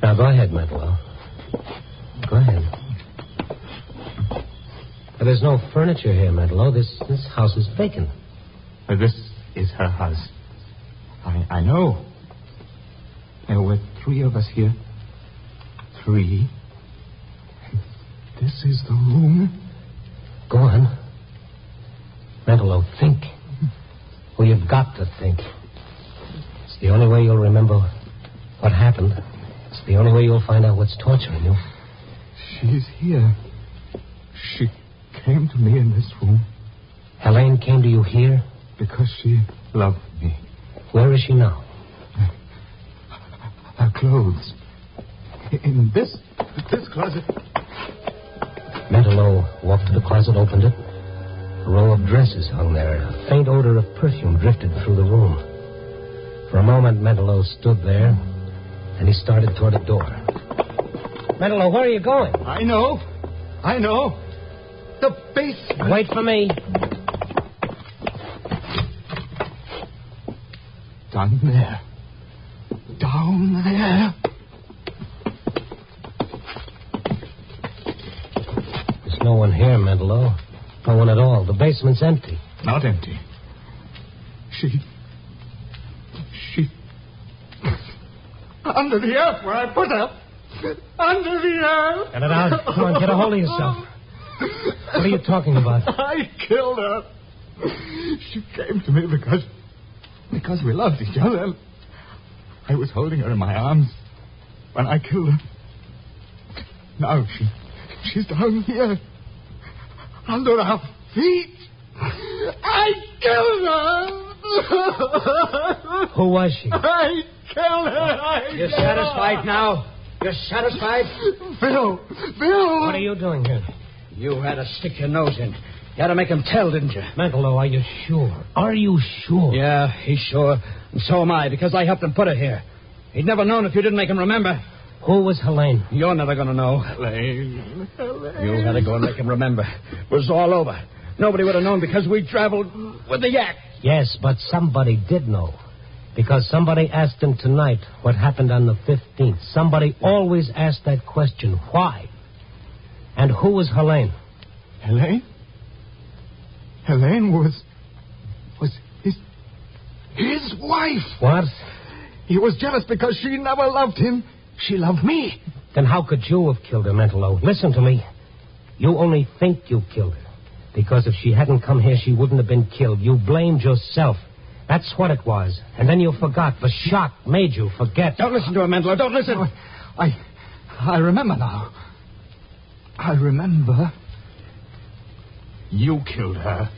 Now, go ahead, Mentalo. Go ahead. Now, there's no furniture here, Mentalo. This house is vacant. This is her house. I know. There were 3 of us here. 3. This is the room. Go on. Mentalo, think. Well, you've got to think. It's the only way you'll remember what happened. It's the only way you'll find out what's torturing you. She's here. She came to me in this room. Helene came to you here? Because she loved me. Where is she now? Her clothes. In this closet. Mentalo walked to the closet, opened it. A row of dresses hung there. A faint odor of perfume drifted through the room. For a moment, Mentalo stood there, and he started toward a door. Mentalo, where are you going? I know. The basement. Wait for me. Down there. There's no one here, Mentalo. No one at all. The basement's empty. Not empty. She... Under the earth where I put her. Under the earth. Get it out. Come on, get a hold of yourself. What are you talking about? I killed her. She came to me because we loved each other. I was holding her in my arms when I killed her. Now she's down here under our feet. I killed her. Who was she? I killed her. You're satisfied now? You're satisfied? Phil. What are you doing here? You had to stick your nose in. You had to make him tell, didn't you? Mantelo, are you sure? Are you sure? Yeah, he's sure. And so am I, because I helped him put it here. He'd never known if you didn't make him remember. Who was Helene? You're never going to know. Helene. You had to go and make him remember. It was all over. Nobody would have known because we traveled with the yak. Yes, but somebody did know. Because somebody asked him tonight what happened on the 15th. Somebody always asked that question. Why? And who was Helene? Helene? Helene was his wife. What? He was jealous because she never loved him. She loved me. Then how could you have killed her, Mantelo? Listen to me. You only think you killed her. Because if she hadn't come here, she wouldn't have been killed. You blamed yourself. That's what it was. And then you forgot. The shock made you forget. Don't listen to him, Mantelo. Don't listen. I remember now. I remember. You killed her.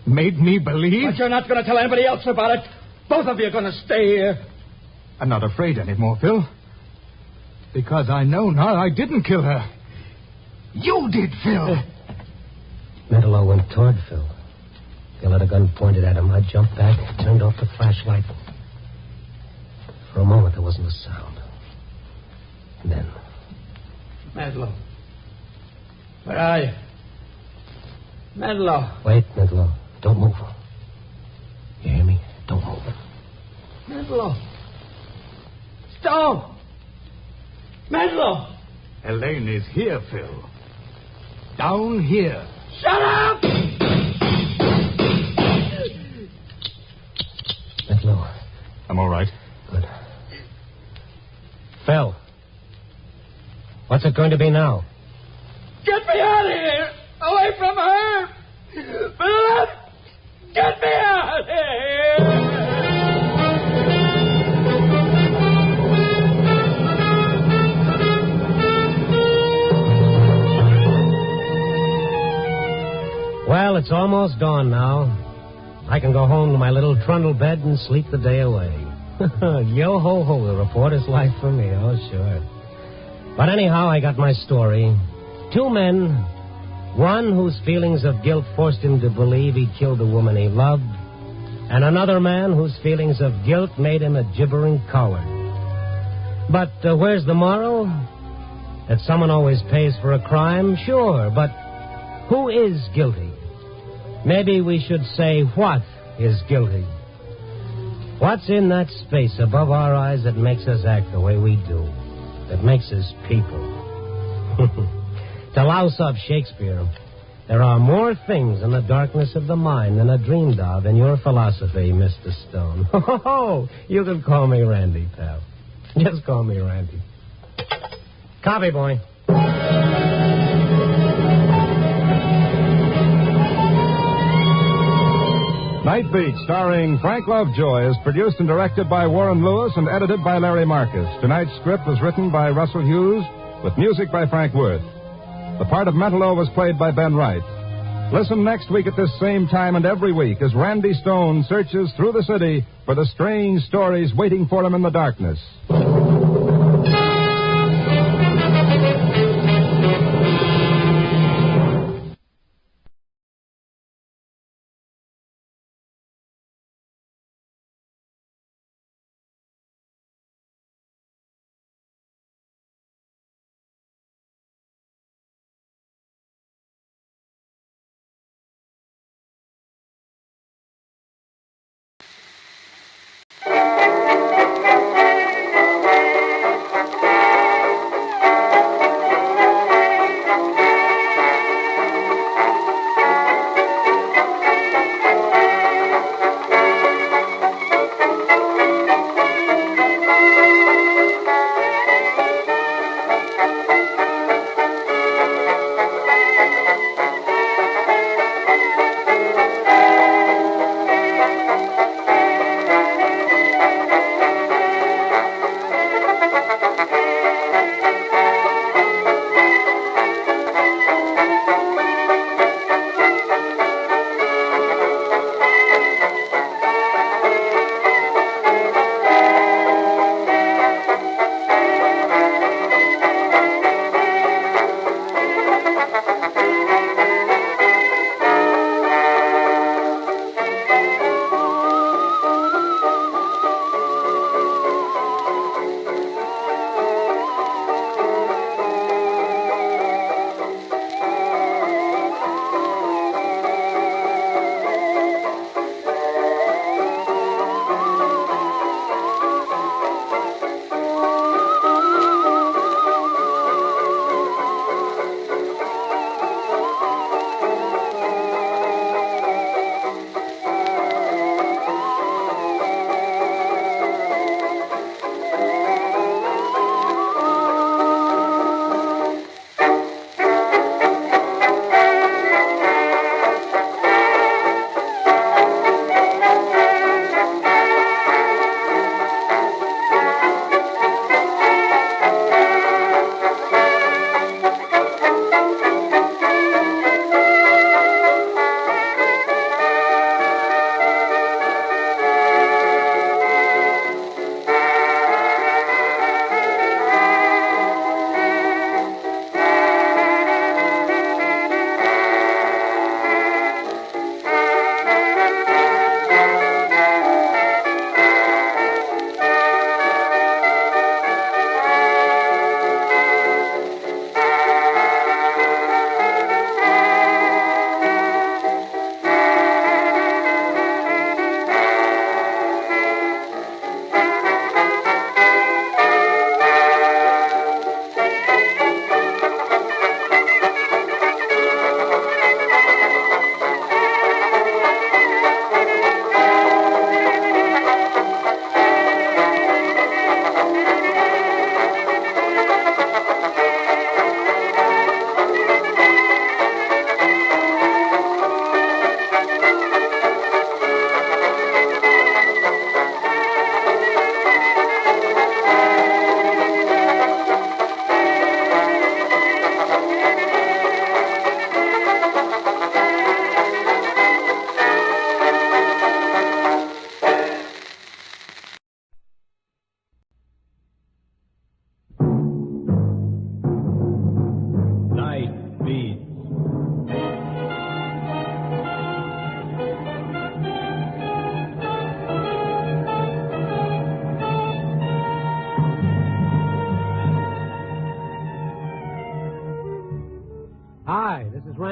Made me believe. But you're not going to tell anybody else about it. Both of you are going to stay here. I'm not afraid anymore, Phil. Because I know now I didn't kill her. You did, Phil. Mantelo went toward Phil. Phil had a gun pointed at him. I jumped back, turned off the flashlight. For a moment, there wasn't a sound. And then... Mantelo. Where are you? Mantelo. Wait, Mantelo. Don't move. You hear me? Don't move. Mantelo. Stone. Mantelo. Helene is here, Phil. Down here. Shut up! Mantelo. I'm all right. Good. Phil. What's it going to be now? Get me out of here! Away from her! Philip! Get me out of here! Well, it's almost dawn now. I can go home to my little trundle bed and sleep the day away. Yo-ho-ho, the reporter's life for me. Oh, sure. But anyhow, I got my story. Two men, one whose feelings of guilt forced him to believe he killed the woman he loved, and another man whose feelings of guilt made him a gibbering coward. But where's the moral? That someone always pays for a crime? Sure, but who is guilty? Maybe we should say, what is guilty? What's in that space above our eyes that makes us act the way we do? That makes us people? To louse up Shakespeare, there are more things in the darkness of the mind than are dreamed of in your philosophy, Mr. Stone. Oh, you can call me Randy, pal. Just call me Randy. Copy, boy. Night Beat, starring Frank Lovejoy, is produced and directed by Warren Lewis and edited by Larry Marcus. Tonight's script was written by Russell Hughes with music by Frank Worth. The part of Mantelo was played by Ben Wright. Listen next week at this same time and every week as Randy Stone searches through the city for the strange stories waiting for him in the darkness.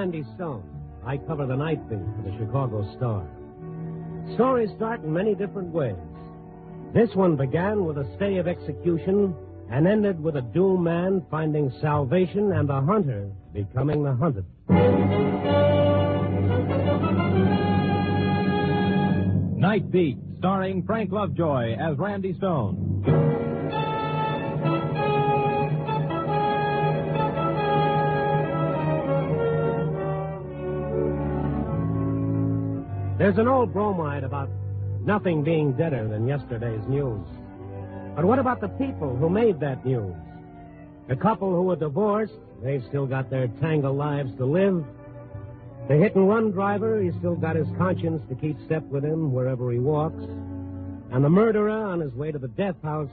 Randy Stone. I cover the night beat for the Chicago Star. Stories start in many different ways. This one began with a stay of execution and ended with a doomed man finding salvation and the hunter becoming the hunted. Night Beat, starring Frank Lovejoy as Randy Stone. There's an old bromide about nothing being deader than yesterday's news. But what about the people who made that news? The couple who were divorced, they've still got their tangled lives to live. The hit-and-run driver, he's still got his conscience to keep step with him wherever he walks. And the murderer on his way to the death house,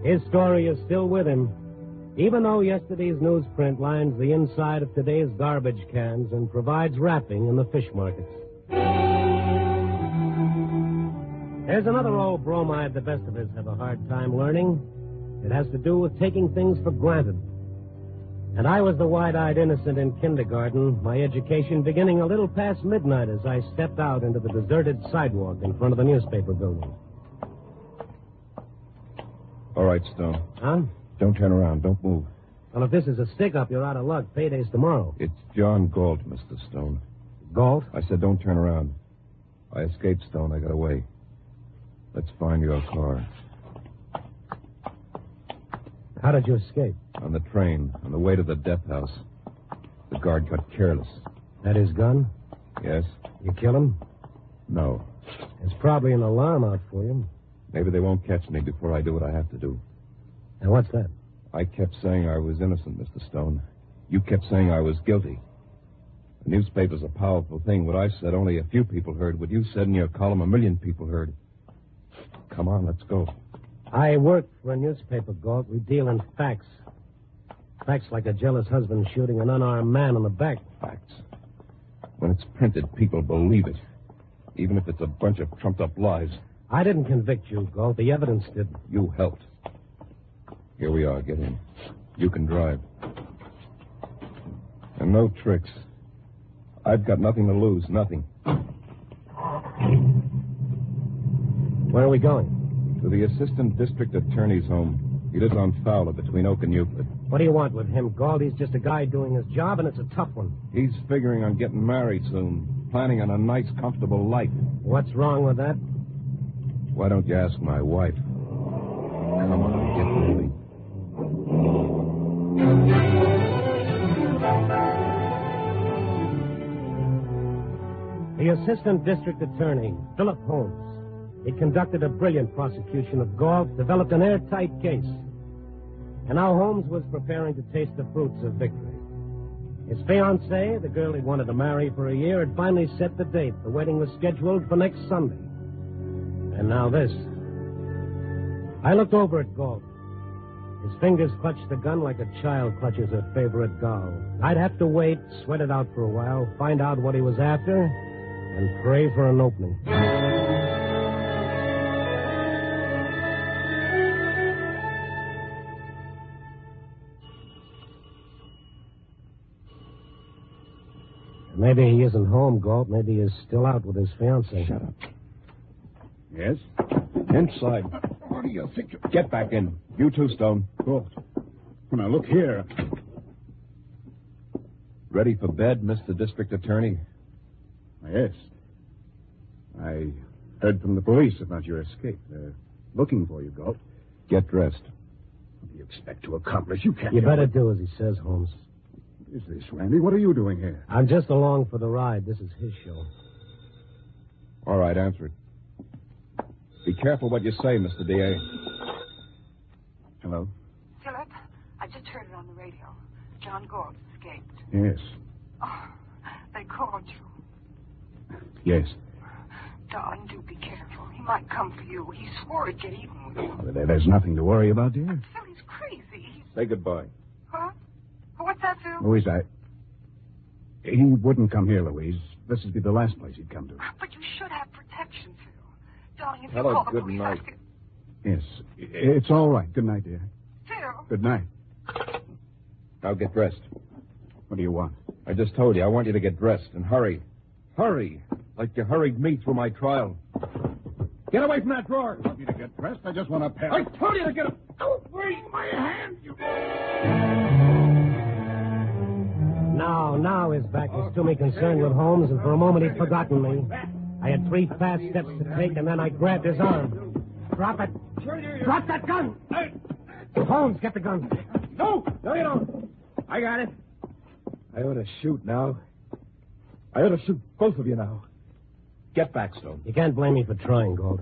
his story is still with him, even though yesterday's newsprint lines the inside of today's garbage cans and provides wrapping in the fish markets. There's another old bromide the best of us have a hard time learning. It has to do with taking things for granted. And I was the wide-eyed innocent in kindergarten, my education beginning a little past midnight as I stepped out into the deserted sidewalk in front of the newspaper building. All right, Stone. Huh? Don't turn around. Don't move. Well, if this is a stick-up, you're out of luck. Payday's tomorrow. It's John Galt, Mr. Stone. Galt? I said don't turn around. I escaped, Stone. I got away. Let's find your car. How did you escape? On the train, on the way to the death house. The guard got careless. That his gun? Yes. You kill him? No. There's probably an alarm out for you. Maybe they won't catch me before I do what I have to do. And what's that? I kept saying I was innocent, Mr. Stone. You kept saying I was guilty. The newspaper's a powerful thing. What I said, only a few people heard. What you said in your column, 1 million people heard. Come on, let's go. I work for a newspaper, Galt. We deal in facts. Facts like a jealous husband shooting an unarmed man in the back. Facts. When it's printed, people believe it. Even if it's a bunch of trumped-up lies. I didn't convict you, Galt. The evidence did. You helped. Here we are. Get in. You can drive. And no tricks. I've got nothing to lose. Nothing. Where are we going? To the assistant district attorney's home. He lives on Fowler between Oak and Euclid. What do you want with him, Galt? He's just a guy doing his job, and it's a tough one. He's figuring on getting married soon. Planning on a nice, comfortable life. What's wrong with that? Why don't you ask my wife? Come on, get moving. The assistant district attorney, Philip Holmes. He conducted a brilliant prosecution of Galt, developed an airtight case. And now Holmes was preparing to taste the fruits of victory. His fiancée, the girl he'd wanted to marry for a year, had finally set the date. The wedding was scheduled for next Sunday. And now this. I looked over at Galt. His fingers clutched the gun like a child clutches her favorite doll. I'd have to wait, sweat it out for a while, find out what he was after, and pray for an opening. Maybe he isn't home, Galt. Maybe he's still out with his fiancée. Shut up. Yes? Inside. What do you think? Get back in. You too, Stone. Galt. Now, look here. Ready for bed, Mr. District Attorney? Yes. I heard from the police about your escape. They're looking for you, Galt. Get dressed. What do you expect to accomplish? You can't... You better do as he says, Holmes. What is this, Randy? What are you doing here? I'm just along for the ride. This is his show. All right, answer it. Be careful what you say, Mr. D.A. Hello? Philip, I just heard it on the radio. John Galt escaped. Yes. Oh, they called you. Yes. Darling, do be careful. He might come for you. He swore he'd get even with you. Oh, there's nothing to worry about, dear. Phil, he's crazy. Say goodbye. Huh? What's that, Phil? Louise, he wouldn't come here, Louise. This would be the last place he'd come to. But you should have protection, Phil. Darling, if Have you call a the good police, night. Yes, it's all right. Good night, dear. Phil. Good night. Now get dressed. What do you want? I just told you, I want you to get dressed and hurry. Hurry, like you hurried me through my trial. Get away from that drawer. I want you to get dressed. I just want to pass. I told you to get up. Don't break my hand, you... Now his back was to me concerned with Holmes, and for a moment he'd forgotten me. I had 3 fast steps to take, and then I grabbed his arm. Drop it. Drop that gun. Holmes, get the gun. No, you don't. I got it. I ought to shoot now. I ought to shoot both of you now. Get back, Stone. You can't blame me for trying, Gold.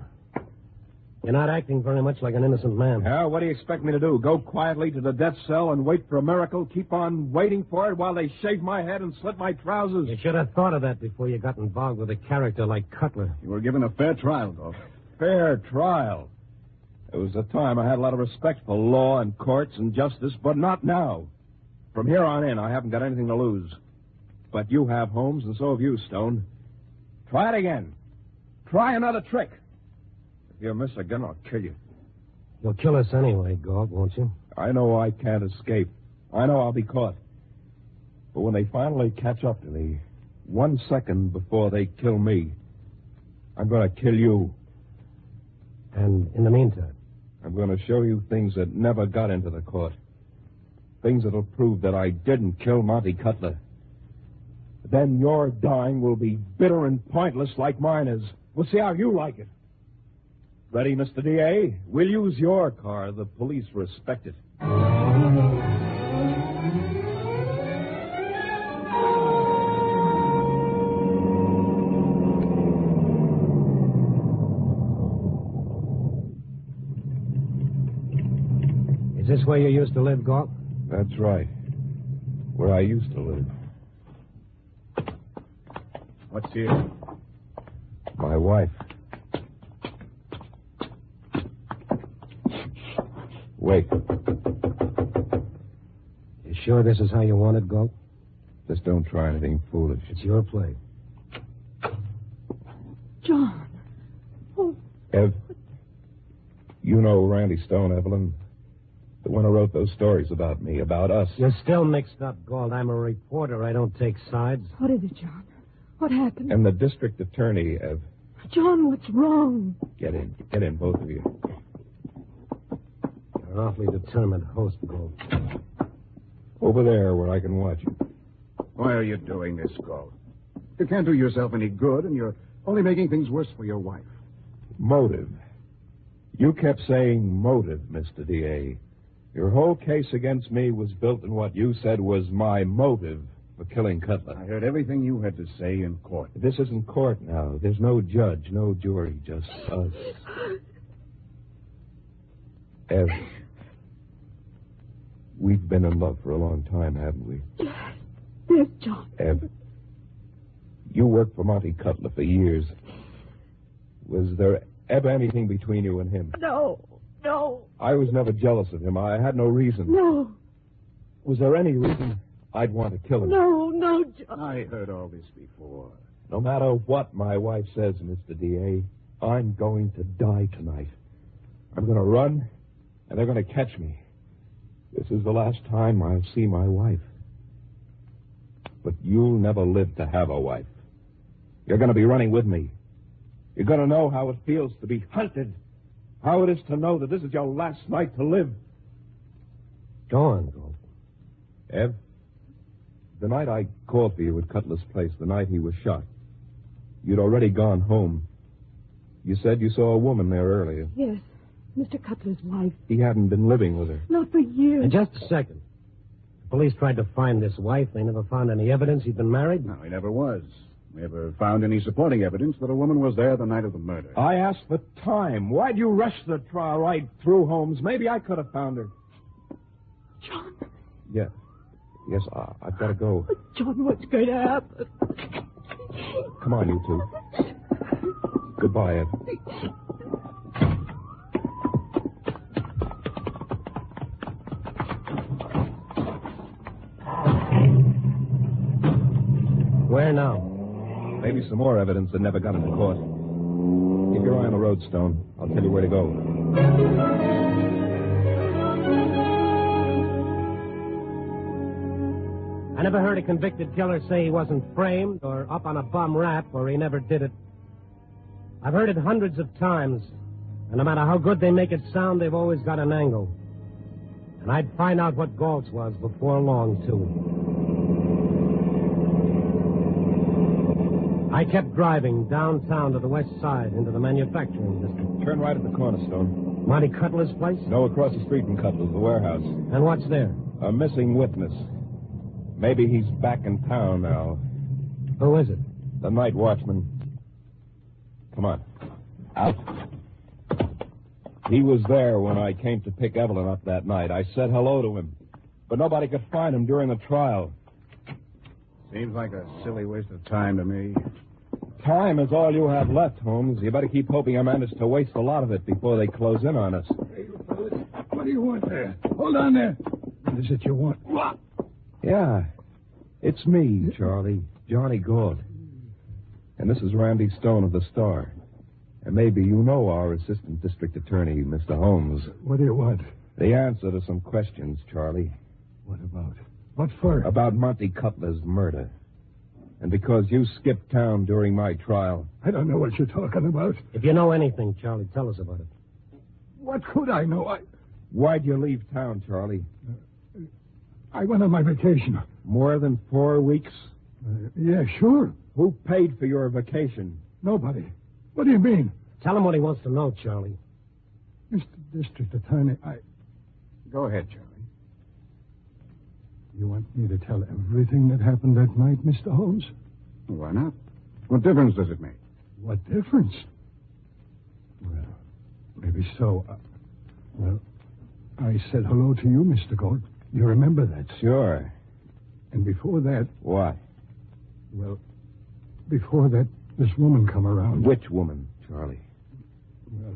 You're not acting very much like an innocent man. Yeah, what do you expect me to do? Go quietly to the death cell and wait for a miracle? Keep on waiting for it while they shave my head and slit my trousers? You should have thought of that before you got involved with a character like Cutler. You were given a fair trial, Gold. Fair trial? There was a time I had a lot of respect for law and courts and justice, but not now. From here on in, I haven't got anything to lose. But you have, Holmes, and so have you, Stone. Try it again. Try another trick. If you miss again, I'll kill you. You'll kill us anyway, Gold, won't you? I know I can't escape. I know I'll be caught. But when they finally catch up to me, 1 second before they kill me, I'm going to kill you. And in the meantime? I'm going to show you things that never got into the court. Things that'll prove that I didn't kill Monty Cutler. Then your dying will be bitter and pointless like mine is. We'll see how you like it. Ready, Mr. D.A.? We'll use your car. The police respect it. Is this where you used to live, Galt? That's right. Where I used to live. What's here? My wife. Wait. You sure this is how you want it, Galt? Just don't try anything foolish. It's your play. John. Oh. Ev, you know Randy Stone, Evelyn. The one who wrote those stories about me, about us. You're still mixed up, Galt. I'm a reporter. I don't take sides. What is it, John? What happened? And the district attorney, Ev. John, what's wrong? Get in, both of you. You're an awfully determined host, Galt. Over there where I can watch you. Why are you doing this, Gold? You can't do yourself any good, and you're only making things worse for your wife. Motive. You kept saying motive, Mr. D.A. Your whole case against me was built on what you said was my motive for killing Cutler. I heard everything you had to say in court. This isn't court now. There's no judge, no jury, just us. Ev, we've been in love for a long time, haven't we? Yes, John. Ev, you worked for Monty Cutler for years. Was there ever anything between you and him? No. I was never jealous of him. I had no reason. No. Was there any reason I'd want to kill him? No, John. I heard all this before. No matter what my wife says, Mr. D.A., I'm going to die tonight. I'm going to run, and they're going to catch me. This is the last time I'll see my wife. But you'll never live to have a wife. You're going to be running with me. You're going to know how it feels to be hunted. How it is to know that this is your last night to live. Go on, Gold. Ev, the night I called for you at Cutler's place, the night he was shot, you'd already gone home. You said you saw a woman there earlier. Yes, Mr. Cutler's wife. He hadn't been living with her. Not for years. And just a second. The police tried to find this wife. They never found any evidence he'd been married. No, he never was. Never found any supporting evidence that a woman was there the night of the murder. I asked for time. Why'd you rush the trial right through, Holmes? Maybe I could have found her. John. Yes, I've got to go. John, what's going to happen? Come on, you two. Goodbye, Ed. Where now? Maybe some more evidence that never got into court. Keep your eye on the road, Stone. I'll tell you where to go. I never heard a convicted killer say he wasn't framed or up on a bum rap or he never did it. I've heard it hundreds of times, and no matter how good they make it sound, they've always got an angle. And I'd find out what Galt's was before long, too. I kept driving downtown to the west side into the manufacturing district. Turn right at the corner, Stone. Monty Cutler's place? No, across the street from Cutler's, the warehouse. And what's there? A missing witness. Maybe he's back in town now. Who is it? The night watchman. Come on. Out. He was there when I came to pick Evelyn up that night. I said hello to him, but nobody could find him during the trial. Seems like a silly waste of time to me. Time is all you have left, Holmes. You better keep hoping I manage to waste a lot of it before they close in on us. Hey, fellas, what do you want there? Hold on there. What is it you want? What? Yeah, it's me, Charlie. Johnny Galt. And this is Randy Stone of the Star. And maybe you know our assistant district attorney, Mr. Holmes. What do you want? The answer to some questions, Charlie. What about? What for? About Monty Cutler's murder. And because you skipped town during my trial. I don't know what you're talking about. If you know anything, Charlie, tell us about it. What could I know? Why'd you leave town, Charlie? I went on my vacation. More than 4 weeks? Yeah, sure. Who paid for your vacation? Nobody. What do you mean? Tell him what he wants to know, Charlie. Mr. District Attorney, Go ahead, Charlie. You want me to tell everything that happened that night, Mr. Holmes? Why not? What difference does it make? What difference? Well, maybe so. I said hello to you, Mr. Galt. You remember that? Sure. And before that... What? Well, before that, this woman come around. Which woman, Charlie? Well,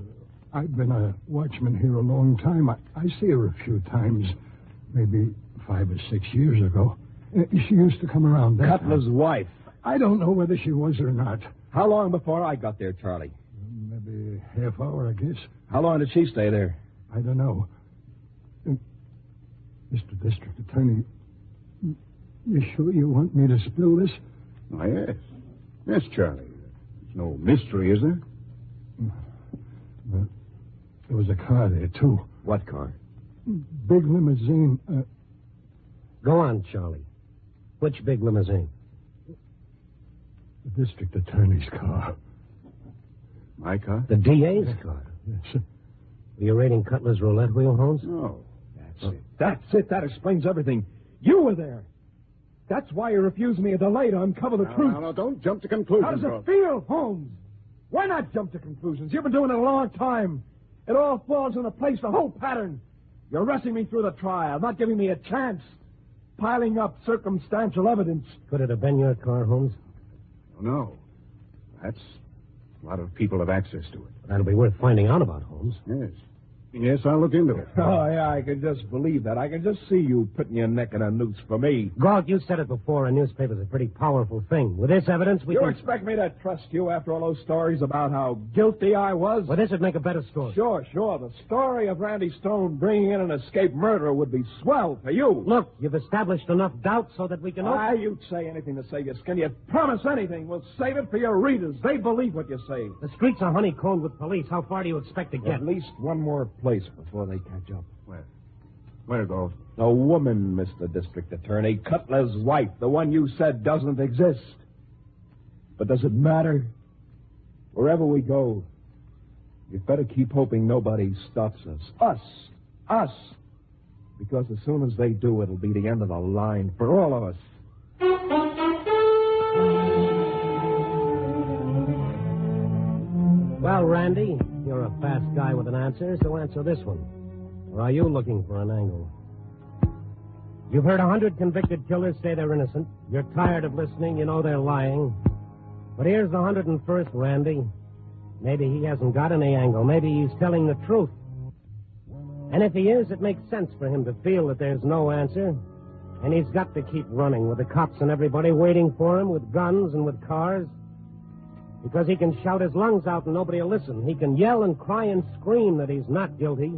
I've been a watchman here a long time. I see her a few times, maybe 5 or 6 years ago. She used to come around that Cutler's wife. I don't know whether she was or not. How long before I got there, Charlie? Maybe half hour, I guess. How long did she stay there? I don't know. Mr. District Attorney, you sure you want me to spill this? Why, yes. Yes, Charlie. There's no mystery, is there? Well, there was a car there, too. What car? Big limousine. Go on, Charlie. Which big limousine? The District Attorney's car. My car? The DA's car? Yes. Were you raiding Cutler's roulette wheel, Holmes? No. That's it. That explains everything. You were there. That's why you refused me a delay to uncover the truth. No, don't jump to conclusions. How does it feel, Holmes? Why not jump to conclusions? You've been doing it a long time. It all falls into place, the whole pattern. You're rushing me through the trial, not giving me a chance. Piling up circumstantial evidence. Could it have been your car, Holmes? No. A lot of people have access to it. That'll be worth finding out about, Holmes. Yes. Yes, I'll look into it. Oh, yeah, I can just believe that. I can just see you putting your neck in a noose for me. Galt, you said it before. A newspaper's a pretty powerful thing. With this evidence, we You can... expect me to trust you after all those stories about how guilty I was? Well, this would make a better story. Sure. The story of Randy Stone bringing in an escaped murderer would be swell for you. Look, you've established enough doubt so that we can... You'd say anything to save your skin. You'd promise anything. We'll save it for your readers. They believe what you say. The streets are honeycombed with police. How far do you expect to get? At least one more place before they catch up. Where goes? A woman, Mr. District Attorney. Cutler's wife, the one you said doesn't exist. But does it matter? Wherever we go, you'd better keep hoping nobody stops us. Us. Because as soon as they do, it'll be the end of the line for all of us. Well, Randy, you're a fast guy with an answer, so answer this one. Or are you looking for an angle? You've heard 100 convicted killers say they're innocent. You're tired of listening. You know they're lying. But here's the 101st, Randy. Maybe he hasn't got any angle. Maybe he's telling the truth. And if he is, it makes sense for him to feel that there's no answer. And he's got to keep running with the cops and everybody waiting for him with guns and with cars. Because he can shout his lungs out and nobody will listen. He can yell and cry and scream that he's not guilty.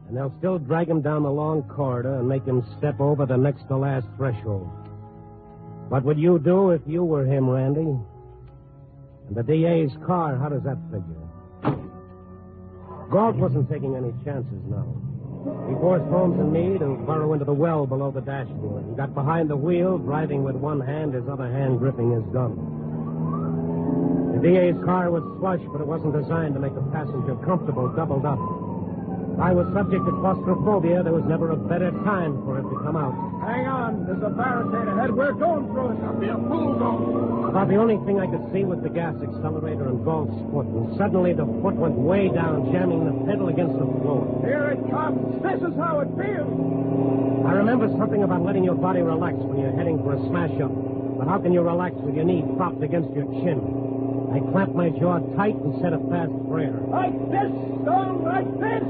And they'll still drag him down the long corridor and make him step over the next to last threshold. What would you do if you were him, Randy? And the DA's car, how does that figure? Galt wasn't taking any chances now. He forced Holmes and me to burrow into the well below the dashboard. He got behind the wheel, driving with one hand, his other hand gripping his gun. The DA's car was flush, but it wasn't designed to make the passenger comfortable, doubled up. If I was subject to claustrophobia, there was never a better time for it to come out. Hang on. There's a barricade ahead. We're going through it. There'll be a fool going. About the only thing I could see was the gas accelerator and Galt's foot, and suddenly the foot went way down, jamming the pedal against the floor. Here it comes. This is how it feels. I remember something about letting your body relax when you're heading for a smash-up. But how can you relax with your knee propped against your chin? I clamped my jaw tight and said a fast prayer. Like this, Stone, like this.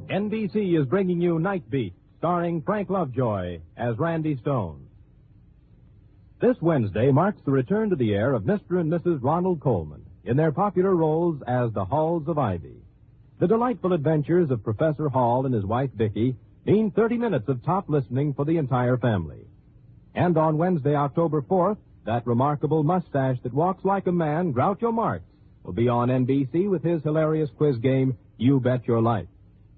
NBC is bringing you Night Beat, starring Frank Lovejoy as Randy Stone. This Wednesday marks the return to the air of Mr. and Mrs. Ronald Colman in their popular roles as the Halls of Ivy. The delightful adventures of Professor Hall and his wife Vicky mean 30 minutes of top listening for the entire family. And on Wednesday, October 4th, that remarkable mustache that walks like a man, Groucho Marx, will be on NBC with his hilarious quiz game, You Bet Your Life.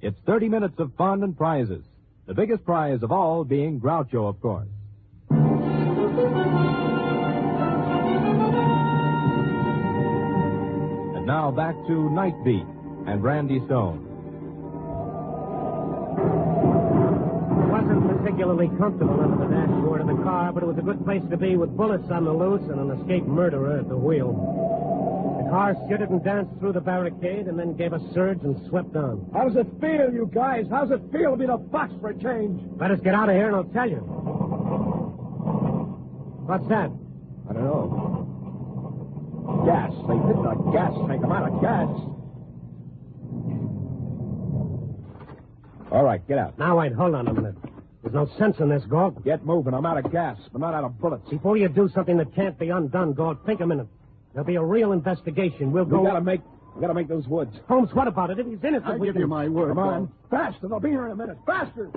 It's 30 minutes of fun and prizes, the biggest prize of all being Groucho, of course. And now back to Night Beat and Randy Stone. It wasn't particularly comfortable under the dashboard of the car, but it was a good place to be with bullets on the loose and an escaped murderer at the wheel. The car skidded and danced through the barricade and then gave a surge and swept on. How does it feel, you guys? How's it feel to be the box for a change? Let us get out of here and I'll tell you. What's that? I don't know. Gas. They hit the gas tank. I'm out of gas. All right, get out. Now, wait, hold on a minute. There's no sense in this, Galt. Get moving. I'm out of gas, but not out of bullets. Before you do something that can't be undone, Galt, think a minute. There'll be a real investigation. We'll go... We gotta make those woods. Holmes, what about it? If he's innocent, I give you my word. Come on. Faster. They'll be here in a minute. Faster.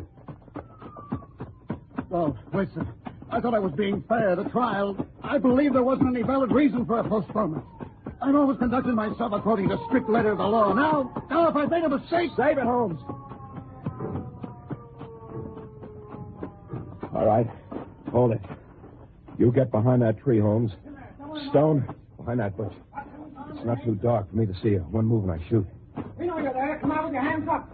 Oh, listen. I thought I was being fair. The trial, I believe there wasn't any valid reason for a postponement. I've always conducted myself according to strict letter of the law. Now if I make a mistake... Save it, Holmes. All right. Hold it. You get behind that tree, Holmes. Stone, behind that bush. It's not too dark for me to see you. One move and I shoot. We know you're there. Come out with your hands up.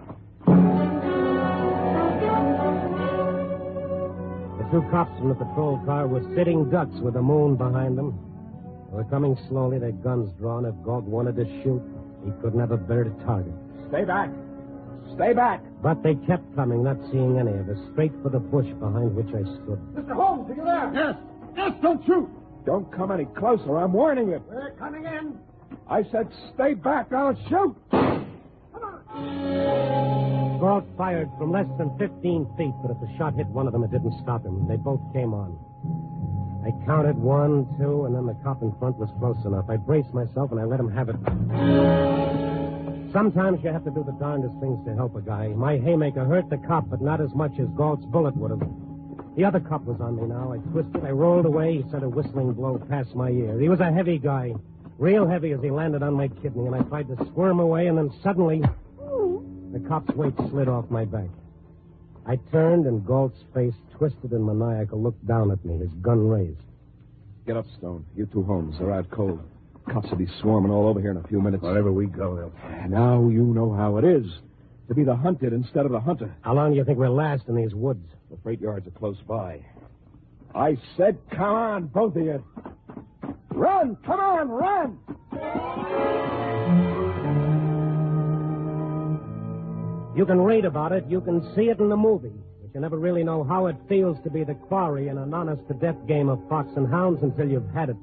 The two cops from the patrol car were sitting ducks with the moon behind them. They were coming slowly, their guns drawn. If Galt wanted to shoot, he couldn't have a better target. Stay back. Stay back. But they kept coming, not seeing any of us, straight for the bush behind which I stood. Mr. Holmes, are you there? Yes. Yes, don't shoot. Don't come any closer. I'm warning you. We're coming in. I said stay back. I'll shoot. Galt fired from less than 15 feet, but if the shot hit one of them, it didn't stop him. They both came on. I counted 1, 2, and then the cop in front was close enough. I braced myself, and I let him have it. Sometimes you have to do the darndest things to help a guy. My haymaker hurt the cop, but not as much as Galt's bullet would have. The other cop was on me now. I twisted, I rolled away. He sent a whistling blow past my ear. He was a heavy guy, real heavy as he landed on my kidney, and I tried to squirm away, and then suddenly... the cop's weight slid off my back. I turned, and Galt's face, twisted and maniacal, looked down at me, his gun raised. Get up, Stone. You two, Holmes. They're out cold. Cops will be swarming all over here in a few minutes. Wherever we go, they'll find. Now you know how it is. To be the hunted instead of the hunter. How long do you think we'll last in these woods? The freight yards are close by. I said, come on, both of you. Run! Come on, run! You can read about it, you can see it in the movie, but you never really know how it feels to be the quarry in an honest-to-death game of fox and hounds until you've had it.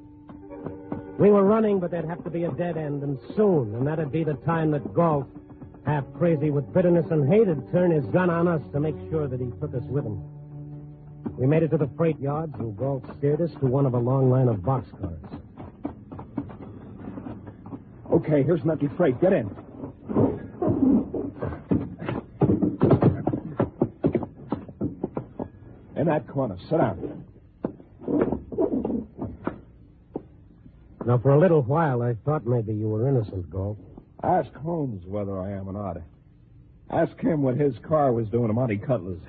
We were running, but there'd have to be a dead end, and soon, and that'd be the time that Galt, half crazy with bitterness and hate, would turn his gun on us to make sure that he took us with him. We made it to the freight yards, and Galt steered us to one of a long line of boxcars. Okay, here's an empty freight. Get in. In that corner. Sit down. Now, for a little while, I thought maybe you were innocent, Galt. Ask Holmes whether I am or not. Ask him what his car was doing to Monte Cutler's.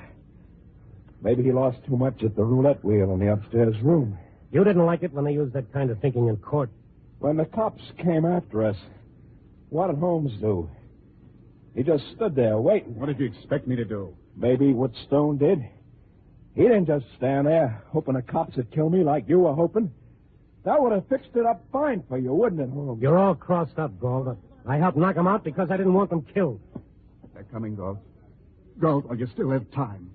Maybe he lost too much at the roulette wheel in the upstairs room. You didn't like it when they used that kind of thinking in court. When the cops came after us, what did Holmes do? He just stood there waiting. What did you expect me to do? Maybe what Stone did. He didn't just stand there hoping the cops would kill me like you were hoping. That would have fixed it up fine for you, wouldn't it, Holmes? You're all crossed up, Galt. I helped knock them out because I didn't want them killed. They're coming, Galt. Galt, while you still have time.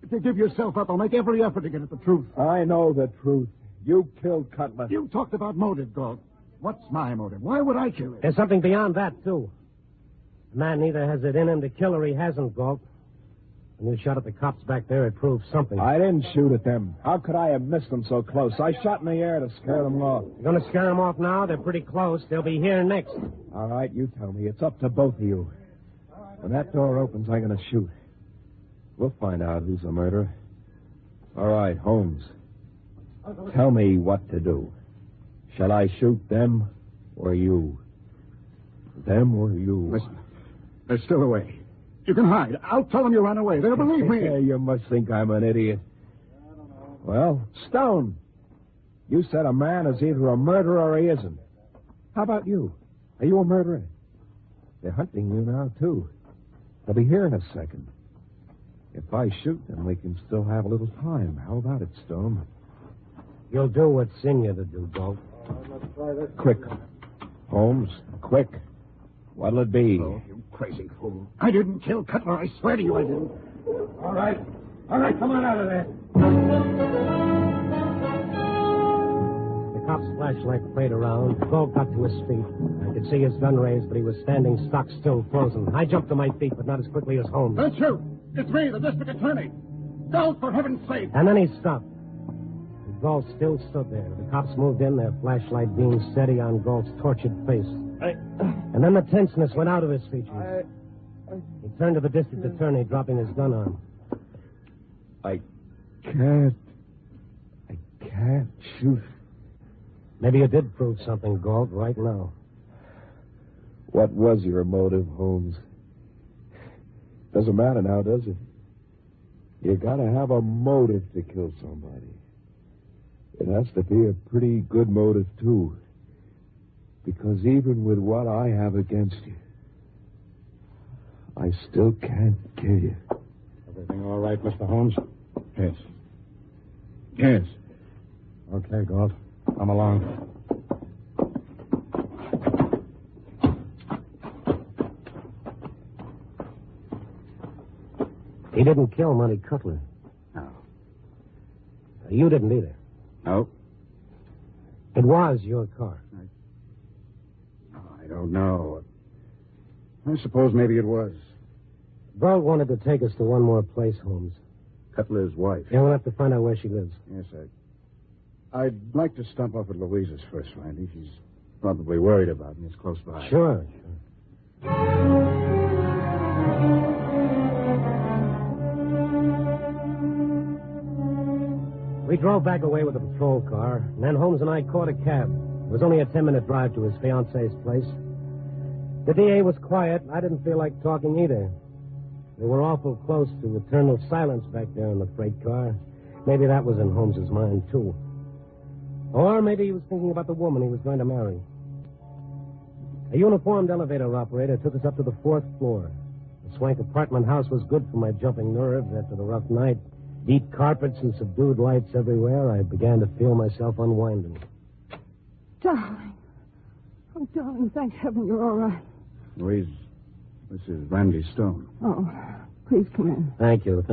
If you give yourself up, I'll make every effort to get at the truth. I know the truth. You killed Cutler. You talked about motive, Galt. What's my motive? Why would I kill him? There's something beyond that, too. A man either has it in him to kill or he hasn't, Galt. When you shot at the cops back there, it proved something. I didn't shoot at them. How could I have missed them so close? I shot in the air to scare them off. You're going to scare them off now? They're pretty close. They'll be here next. All right, you tell me. It's up to both of you. When that door opens, I'm going to shoot. We'll find out who's the murderer. All right, Holmes. Tell me what to do. Shall I shoot them or you? Them or you? Listen, they're still away. You can hide. I'll tell them you ran away. They'll believe me. You must think I'm an idiot. Well, Stone, you said a man is either a murderer or he isn't. How about you? Are you a murderer? They're hunting you now, too. They'll be here in a second. If I shoot them, we can still have a little time. How about it, Stone? You'll do what's in you to do, Galt. Let's try this. Quick. Holmes, quick. What'll it be? Oh, you crazy fool. I didn't kill Cutler. I swear to you I didn't. All right. All right, come on out of there. The cop's flashlight played around. Galt got to his feet. I could see his gun raised, but he was standing stock still, frozen. I jumped to my feet, but not as quickly as Holmes. Don't shoot. It's me, the district attorney. Galt, for heaven's sake. And then he stopped. Galt still stood there. The cops moved in, their flashlight being steady on Galt's tortured face. And then the tenseness went out of his features. He turned to the district attorney, dropping his gun on. I can't shoot. Maybe you did prove something, Galt, right now. What was your motive, Holmes? Doesn't matter now, does it? You gotta have a motive to kill somebody. It has to be a pretty good motive, too. Because even with what I have against you, I still can't kill you. Everything all right, Mr. Holmes? Yes. Yes. Okay, Galt. Come along. He didn't kill Monte Cutler. No. You didn't either. No. It was your car. I don't know. I suppose maybe it was. Galt wanted to take us to one more place, Holmes. Cutler's wife. Yeah, we'll have to find out where she lives. Yes, I'd like to stop off at Louisa's first, Randy. She's probably worried about me. It's close by. Sure. We drove back away with the patrol car, and then Holmes and I caught a cab. It was only a 10-minute drive to his fiancée's place. The DA was quiet. I didn't feel like talking either. They were awful close to eternal silence back there in the freight car. Maybe that was in Holmes's mind, too. Or maybe he was thinking about the woman he was going to marry. A uniformed elevator operator took us up to the 4th floor. The swank apartment house was good for my jumping nerves after the rough night. Deep carpets and subdued lights everywhere. I began to feel myself unwinding. Darling. Oh, darling, thank heaven you're all right. Louise, this is Randy Stone. Oh, please come in. Thank you. At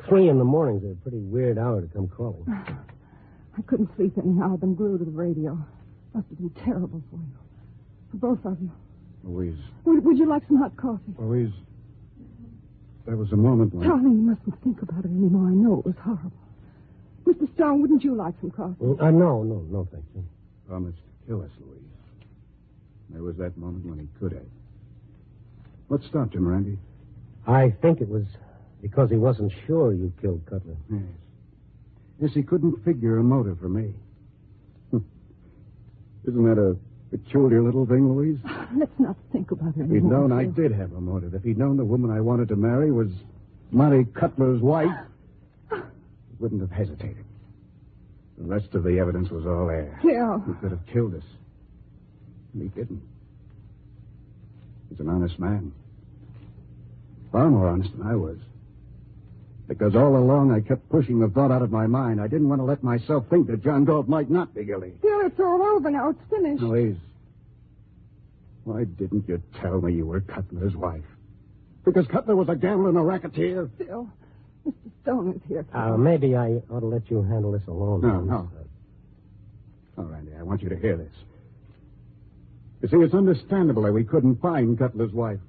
3 in the morning's a pretty weird hour to come calling. I couldn't sleep anyhow. I've been glued to the radio. Must have been terrible for you. For both of you. Louise. Would you like some hot coffee? Louise, there was a moment when... Darling, you mustn't think about it anymore. I know it was horrible. Mr. Stone, wouldn't you like some coffee? No, thank you. Promised to kill us, Louise. There was that moment when he could have. What stopped him, Randy? I think it was because he wasn't sure you killed Cutler. Yes. Yes, he couldn't figure a motive for me. Isn't that a peculiar little thing, Louise? Let's not think about it If he'd anymore, known I Phil. did have a motive, if he'd known the woman I wanted to marry was Monty Cutler's wife, he wouldn't have hesitated. The rest of the evidence was all there. Phil. He could have killed us. And he didn't. He's an honest man. Far more honest than I was. Because all along I kept pushing the thought out of my mind. I didn't want to let myself think that John Galt might not be guilty. Phil, it's all over now. It's finished. Louise, why didn't you tell me you were Cutler's wife? Because Cutler was a gambler and a racketeer? Phil, Mr. Stone is here. Maybe I ought to let you handle this alone. No. Oh, Randy, I want you to hear this. You see, it's understandable that we couldn't find Cutler's wife.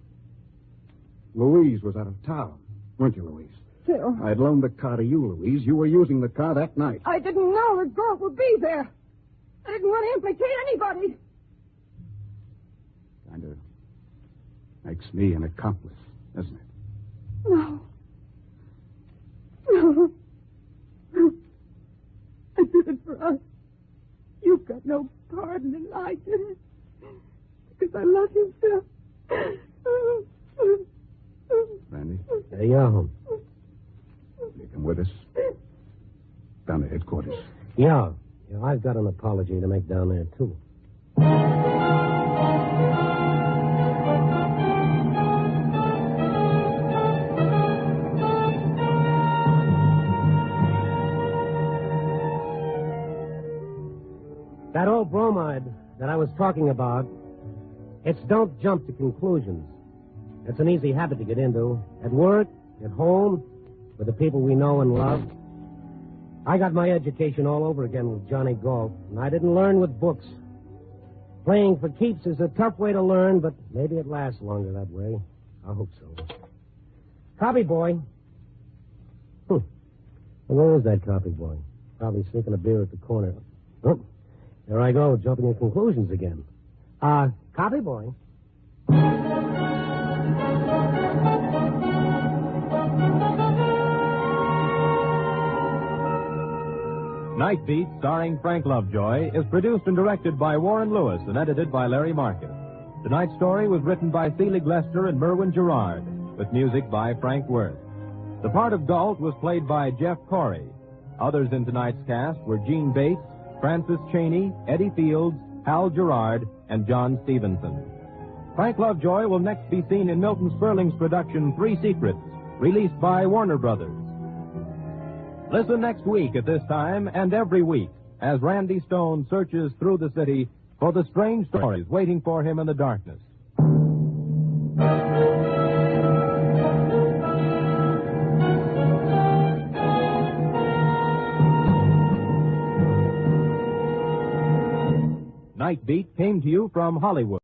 Louise was out of town, weren't you, Louise? Phil. I'd loaned the car to you, Louise. You were using the car that night. I didn't know that Galt would be there. I didn't want to implicate anybody. Kind of makes me an accomplice, doesn't it? No. I did it for us. You've got no pardon in I did it. Because I love you, Phil. Randy, Yeah. you come with us. Down to headquarters. Yeah, I've got an apology to make down there, too. That old bromide that I was talking about, it's don't jump to conclusions. It's an easy habit to get into. At work, at home, with the people we know and love. I got my education all over again with Johnny Galt, and I didn't learn with books. Playing for keeps is a tough way to learn, but maybe it lasts longer that way. I hope so. Copy boy. Well, where is that copy boy? Probably sneaking a beer at the corner. Oh, there I go, jumping to conclusions again. Copy boy. Night Beat, starring Frank Lovejoy, is produced and directed by Warren Lewis and edited by Larry Marcus. Tonight's story was written by Celie Glester and Merwin Gerard, with music by Frank Worth. The part of Galt was played by Jeff Corey. Others in tonight's cast were Gene Bates, Francis Cheney, Eddie Fields, Hal Gerard, and John Stevenson. Frank Lovejoy will next be seen in Milton Sperling's production Three Secrets, released by Warner Brothers. Listen next week at this time and every week as Randy Stone searches through the city for the strange stories waiting for him in the darkness. Night Beat came to you from Hollywood.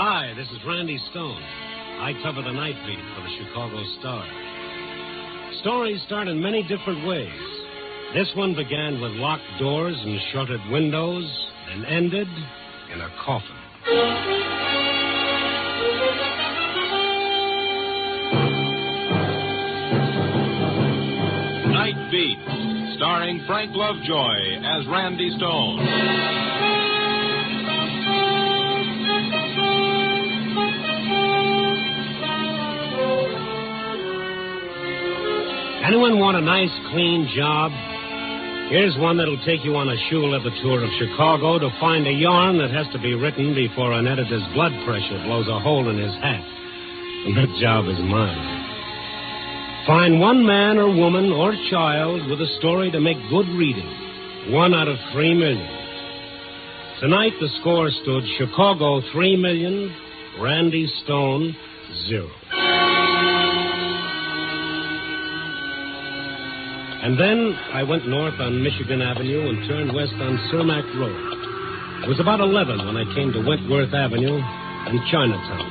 Hi, this is Randy Stone. I cover the night beat for the Chicago Star. Stories start in many different ways. This one began with locked doors and shuttered windows and ended in a coffin. Night Beat, starring Frank Lovejoy as Randy Stone. Anyone want a nice, clean job? Here's one that'll take you on a shoe leather tour of Chicago to find a yarn that has to be written before an editor's blood pressure blows a hole in his hat. And that job is mine. Find one man or woman or child with a story to make good reading. 1 out of 3 million. Tonight the score stood Chicago 3 million, Randy Stone 0. And then I went north on Michigan Avenue and turned west on Cermak Road. It was about 11 when I came to Wentworth Avenue and Chinatown.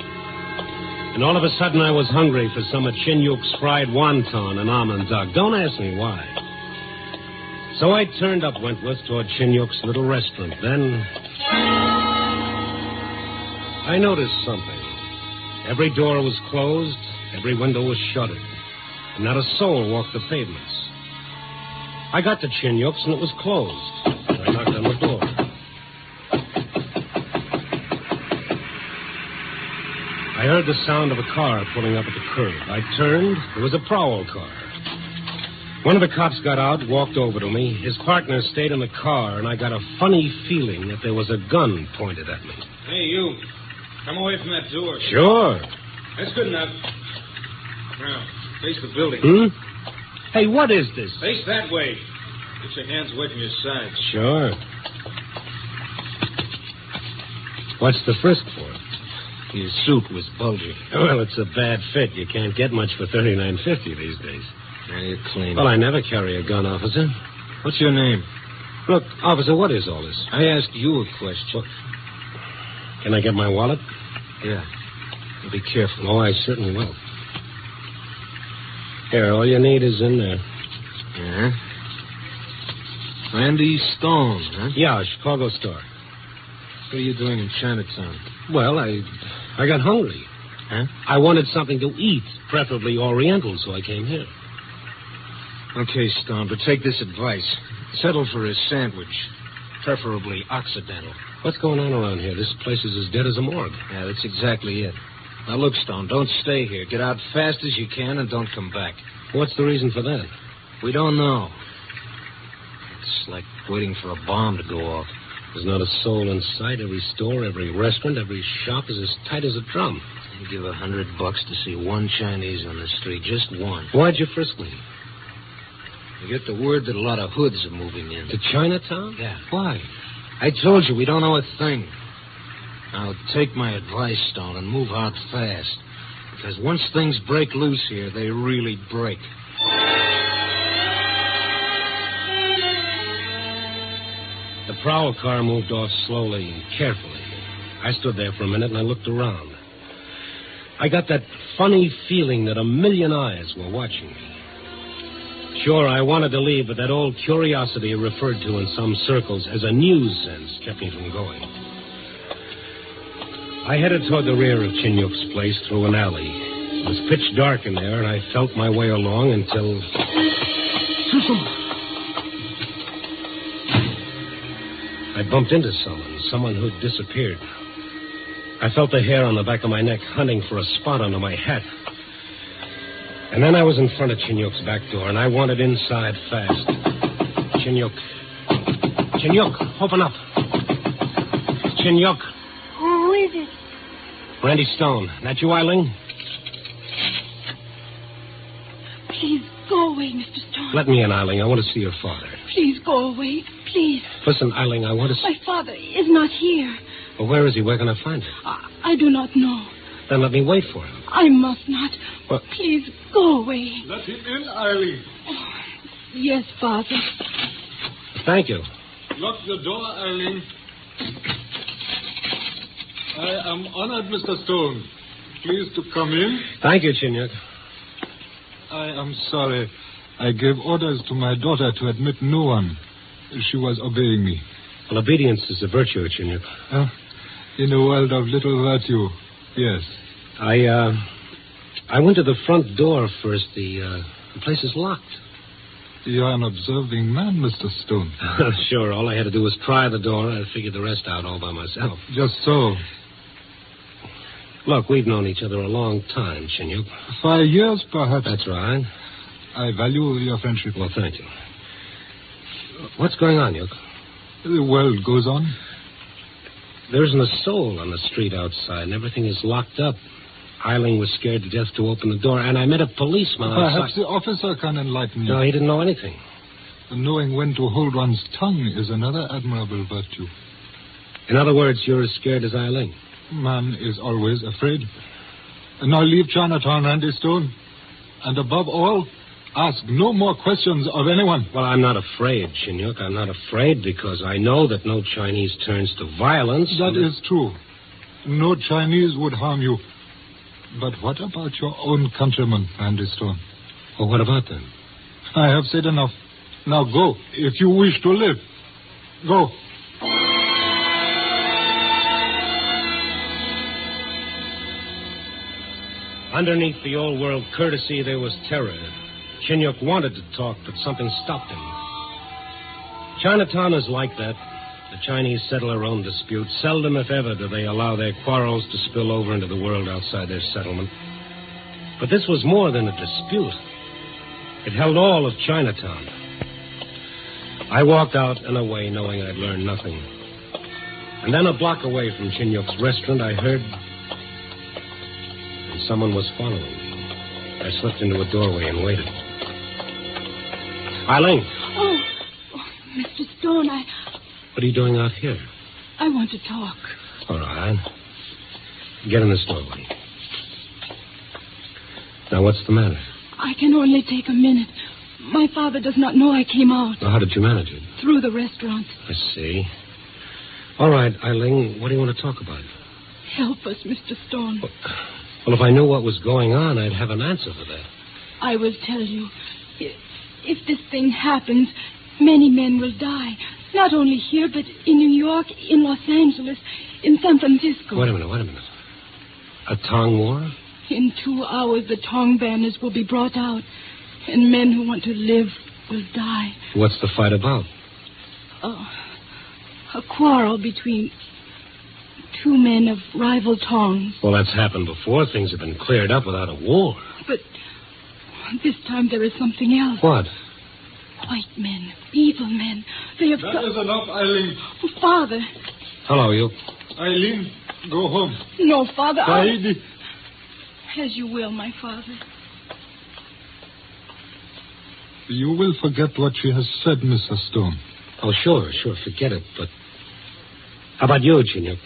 And all of a sudden I was hungry for some of Chinyuk's fried wonton and almond dog. Don't ask me why. So I turned up Wentworth toward Chinyuk's little restaurant. Then I noticed something. Every door was closed, every window was shuttered, and not a soul walked the pavements. I got to Chinyuk's and it was closed. I knocked on the door. I heard the sound of a car pulling up at the curb. I turned. It was a prowl car. One of the cops got out, walked over to me. His partner stayed in the car, and I got a funny feeling that there was a gun pointed at me. Hey, you. Come away from that door. Sure. That's good enough. Now, face the building. Hmm? Hey, what is this? Face that way. Get your hands away from your sides. Sure. What's the frisk for? His suit was bulging. Well, it's a bad fit. You can't get much for $39.50 these days. Now you're clean. Well, I never carry a gun, officer. What's your name? Look, officer, what is all this? I asked you a question. Can I get my wallet? Yeah. Be careful. Oh, I certainly will. Here, all you need is in there. Yeah? Randy Stone, huh? Yeah, Chicago Star. What are you doing in Chinatown? Well, I got hungry. Huh? I wanted something to eat, preferably Oriental, so I came here. Okay, Stone, but take this advice. Settle for a sandwich, preferably Occidental. What's going on around here? This place is as dead as a morgue. Yeah, that's exactly it. Now, look, Stone, don't stay here. Get out fast as you can and don't come back. What's the reason for that? We don't know. It's like waiting for a bomb to go off. There's not a soul in sight. Every store, every restaurant, every shop is as tight as a drum. I'd give $100 to see one Chinese on the street, just one. Why'd you frisk me? You get the word that a lot of hoods are moving in. To Chinatown? Yeah. Why? I told you, we don't know a thing. Now, take my advice, Stone, and move out fast. Because once things break loose here, they really break. The prowl car moved off slowly and carefully. I stood there for a minute and I looked around. I got that funny feeling that a million eyes were watching me. Sure, I wanted to leave, but that old curiosity referred to in some circles as a news sense kept me from going. I headed toward the rear of Chinyuk's place through an alley. It was pitch dark in there, and I felt my way along until... I bumped into someone who'd disappeared. I felt the hair on the back of my neck hunting for a spot under my hat. And then I was in front of Chinyuk's back door, and I wanted inside fast. Chinyuk. Chinyuk, open up. Chinyuk. Who is it? Randy Stone. That you, Eileen? Please go away, Mr. Stone. Let me in, Eileen. I want to see your father. Please go away. Please. Listen, Eileen, I want to see... My father is not here. Well, where is he? Where can I find him? I do not know. Then let me wait for him. I must not. Well... Please go away. Let him in, Eileen. Oh, yes, Father. Thank you. Lock the door, Eileen. I am honored, Mr. Stone. Please to come in. Thank you, Chinyuk. I am sorry. I gave orders to my daughter to admit no one. She was obeying me. Well, obedience is a virtue, Chinyuk. In a world of little virtue, yes. I went to the front door first. The place is locked. You're an observing man, Mr. Stone. Sure, all I had to do was try the door. I figured the rest out all by myself. Just so. Look, we've known each other a long time, Chinyuk. 5 years, perhaps. That's right. I value your friendship. Well, thank you. What's going on, Yuk? The world goes on. There isn't a soul on the street outside, and everything is locked up. Eiling was scared to death to open the door, and I met a policeman outside. Perhaps the officer can enlighten you. No, he didn't know anything. Knowing when to hold one's tongue is another admirable virtue. In other words, you're as scared as Eiling. Man is always afraid. Now leave Chinatown, Randy Stone. And above all, ask no more questions of anyone. Well, I'm not afraid, Chinyuk. I'm not afraid because I know that no Chinese turns to violence. That is true. No Chinese would harm you. But what about your own countrymen, Randy Stone? Well, what about them? I have said enough. Now go, if you wish to live. Go. Underneath the old world courtesy, there was terror. Chinyuk wanted to talk, but something stopped him. Chinatown is like that. The Chinese settle their own disputes. Seldom, if ever, do they allow their quarrels to spill over into the world outside their settlement. But this was more than a dispute. It held all of Chinatown. I walked out and away knowing I'd learned nothing. And then a block away from Chinyuk's restaurant, I heard... and someone was following me. I slipped into a doorway and waited. Eileen! Oh, Mr. Stone, What are you doing out here? I want to talk. All right. Get in this doorway. Now, what's the matter? I can only take a minute. My father does not know I came out. Well, how did you manage it? Through the restaurant. I see. All right, Eileen, what do you want to talk about? Help us, Mr. Stone. Well, if I knew what was going on, I'd have an answer for that. I will tell you. If this thing happens, many men will die. Not only here, but in New York, in Los Angeles, in San Francisco. Wait a minute. A Tong war? In 2 hours, the Tong banners will be brought out, and men who want to live will die. What's the fight about? A quarrel between 2 men of rival Tongs. Well, that's happened before. Things have been cleared up without a war. But this time there is something else. What? White men, evil men. They have... That is enough, Eileen. Father. Hello, you. Eileen, go home. No, Father. Heidi. As you will, my father. You will forget what she has said, Mr. Stone. Oh, sure, forget it, but... How about you, Chinyuk?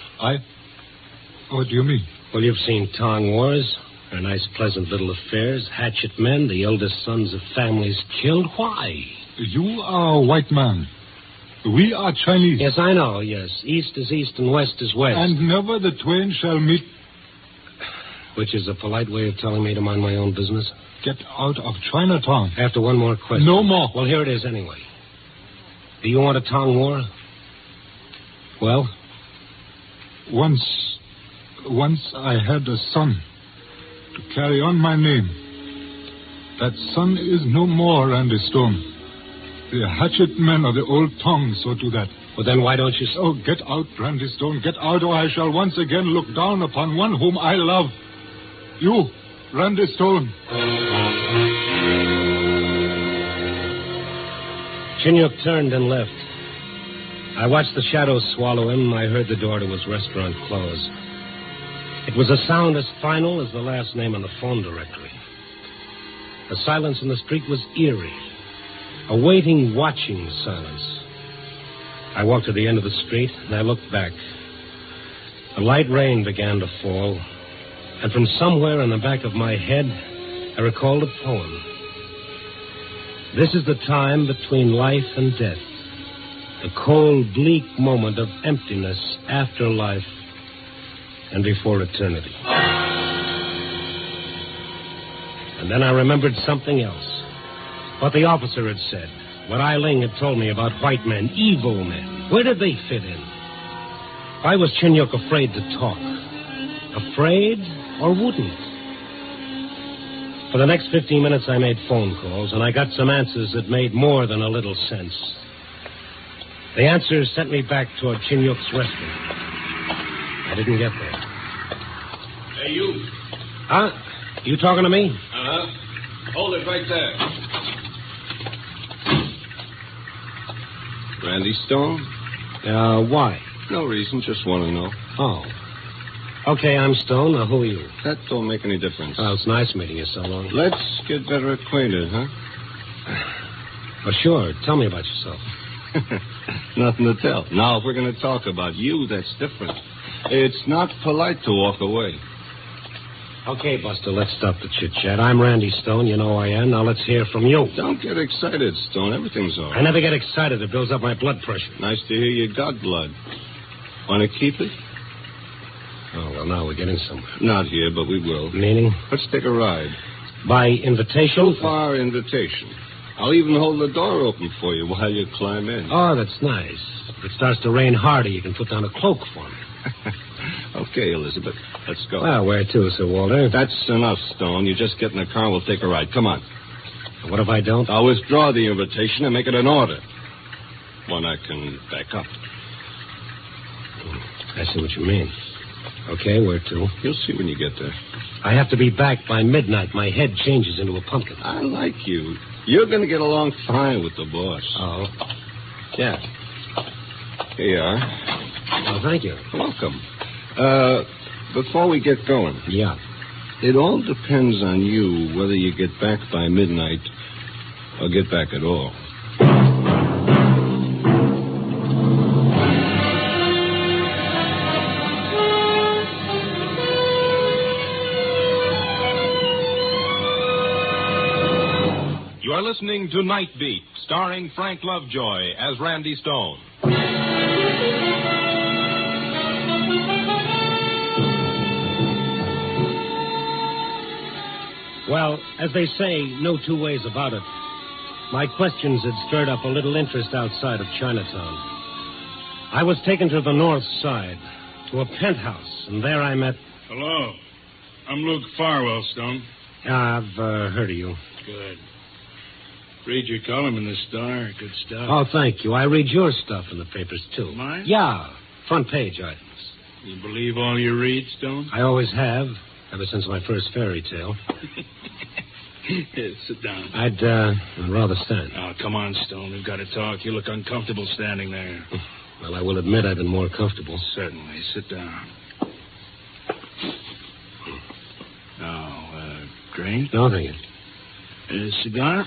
What do you mean? Well, you've seen Tong wars. They're nice, pleasant little affairs. Hatchet men, the eldest sons of families killed. Why? You are a white man. We are Chinese. Yes, I know, yes. East is east and west is west. And never the twain shall meet. Which is a polite way of telling me to mind my own business. Get out of Chinatown. After one more question. No more. Well, here it is anyway. Do you want a Tong war? Well? Once I had a son to carry on my name. That son is no more, Randy Stone. The hatchet men of the old Tong saw to that. Well, then why don't you... Oh, get out, Randy Stone. Get out, or I shall once again look down upon one whom I love. You, Randy Stone. Chinyuk turned and left. I watched the shadows swallow him. I heard the door to his restaurant close. It was a sound as final as the last name on the phone directory. The silence in the street was eerie. A waiting, watching silence. I walked to the end of the street, and I looked back. A light rain began to fall, and from somewhere in the back of my head, I recalled a poem. This is the time between life and death, the cold, bleak moment of emptiness after life. and before eternity. And then I remembered something else. What the officer had said. What Eileen had told me about white men, evil men. Where did they fit in? Why was Chinook afraid to talk? Afraid or wouldn't? For the next 15 minutes, I made phone calls, and I got some answers that made more than a little sense. The answers sent me back toward Chinook's restaurant. I didn't get there. Hey, you. Huh? You talking to me? Uh-huh. Hold it right there. Randy Stone? Why? No reason, just want to know. Oh. Okay, I'm Stone. Now, who are you? That don't make any difference. Well, it's nice meeting you so long. Let's get better acquainted, huh? Oh, sure. Tell me about yourself. Nothing to tell. Now, if we're going to talk about you, that's different. It's not polite to walk away. Okay, Buster, let's stop the chit-chat. I'm Randy Stone. You know who I am. Now let's hear from you. Don't get excited, Stone. Everything's all right. I never get excited. It builds up my blood pressure. Nice to hear you got blood. Want to keep it? Oh, well, now we're getting somewhere. Not here, but we will. Meaning? Let's take a ride. By invitation? So far, invitation. I'll even hold the door open for you while you climb in. Oh, that's nice. If it starts to rain harder, you can put down a cloak for me. Okay, Elizabeth. Let's go. Well, where to, Sir Walter? That's enough, Stone. You just get in the car and we'll take a ride. Come on. What if I don't? I'll withdraw the invitation and make it an order. One I can back up. I see what you mean. Okay, where to? You'll see when you get there. I have to be back by midnight. My head changes into a pumpkin. I like you. You're going to get along fine with the boss. Oh? Yeah. Here you are. Oh, thank you. Welcome. Before we get going. Yeah. It all depends on you whether you get back by midnight or get back at all. You are listening to Night Beat, starring Frank Lovejoy as Randy Stone. Well, as they say, no two ways about it. My questions had stirred up a little interest outside of Chinatown. I was taken to the north side, to a penthouse, and there I met... Hello. I'm Luke Farwell, Stone. I've heard of you. Good. Read your column in the Star. Good stuff. Oh, thank you. I read your stuff in the papers, too. Mine? Yeah, front page items. You believe all you read, Stone? I always have, ever since my first fairy tale. Here, sit down. I'd rather stand. Oh, come on, Stone. We've got to talk. You look uncomfortable standing there. Well, I will admit I've been more comfortable. Certainly. Sit down. Oh, drink? No, thank you. Cigar?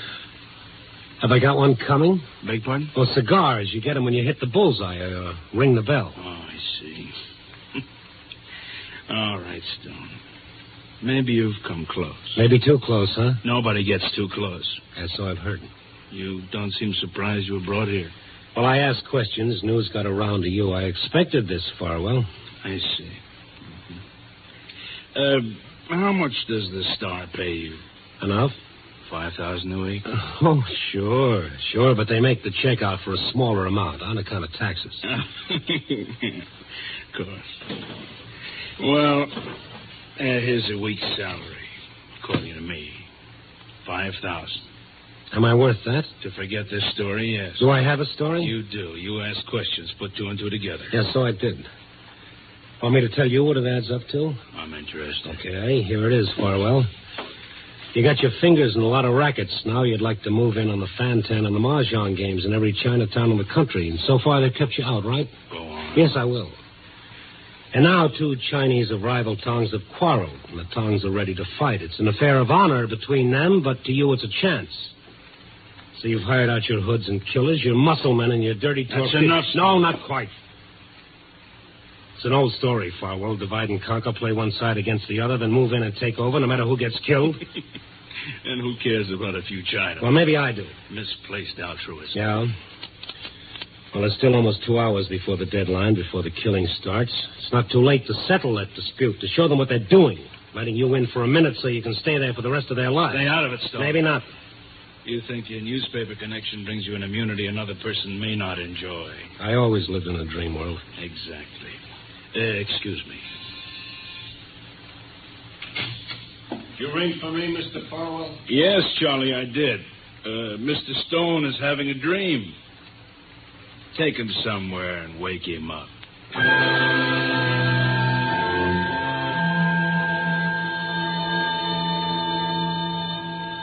Have I got one coming? Beg pardon? Well, cigars, you get them when you hit the bullseye or ring the bell. Oh, I see. All right, Stone. Maybe you've come close. Maybe too close, huh? Nobody gets too close. And so I've heard. You don't seem surprised you were brought here. Well, I asked questions. News got around to you. I expected this, Farwell. I see. How much does the Star pay you? Enough? $5,000 a week? Oh, sure. Sure, but they make the check out for a smaller amount on account of taxes. Of course. Well, here's a week's salary, according to me. $5,000. Am I worth that? To forget this story, yes. Do I have a story? You do. You ask questions, put two and two together. Yes, so I did. Want me to tell you what it adds up to? I'm interested. Okay, here it is, Farwell. You got your fingers in a lot of rackets. Now you'd like to move in on the Fantan and the Mahjong games in every Chinatown in the country. And so far they've kept you out, right? Go on. Yes, I will. And now two Chinese of rival tongues have quarreled, and the tongues are ready to fight. It's an affair of honor between them, but to you it's a chance. So you've hired out your hoods and killers, your muscle men, and your dirty torpedoes. That's enough. No, not quite. It's an old story, Farwell. Divide and conquer, play one side against the other, then move in and take over no matter who gets killed. And who cares about a few China? Well, maybe I do. Misplaced altruism. Yeah? Well, it's still almost 2 hours before the deadline, before the killing starts. It's not too late to settle that dispute, to show them what they're doing. Letting you in for a minute so you can stay there for the rest of their lives. Stay out of it, Stone. Maybe not. You think your newspaper connection brings you an immunity another person may not enjoy. I always lived in a dream world. Exactly. Excuse me. You ring for me, Mr. Farwell? Yes, Charlie, I did. Mr. Stone is having a dream. Take him somewhere and wake him up.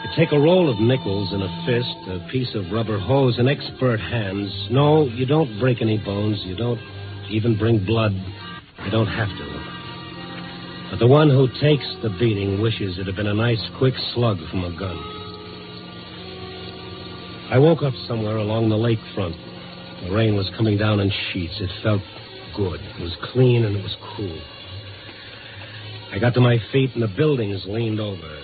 You take a roll of nickels in a fist, a piece of rubber hose in expert hands. No, you don't break any bones. You don't even bring blood. You don't have to. But the one who takes the beating wishes it had been a nice, quick slug from a gun. I woke up somewhere along the lakefront. The rain was coming down in sheets. It felt good. It was clean and it was cool. I got to my feet and the buildings leaned over,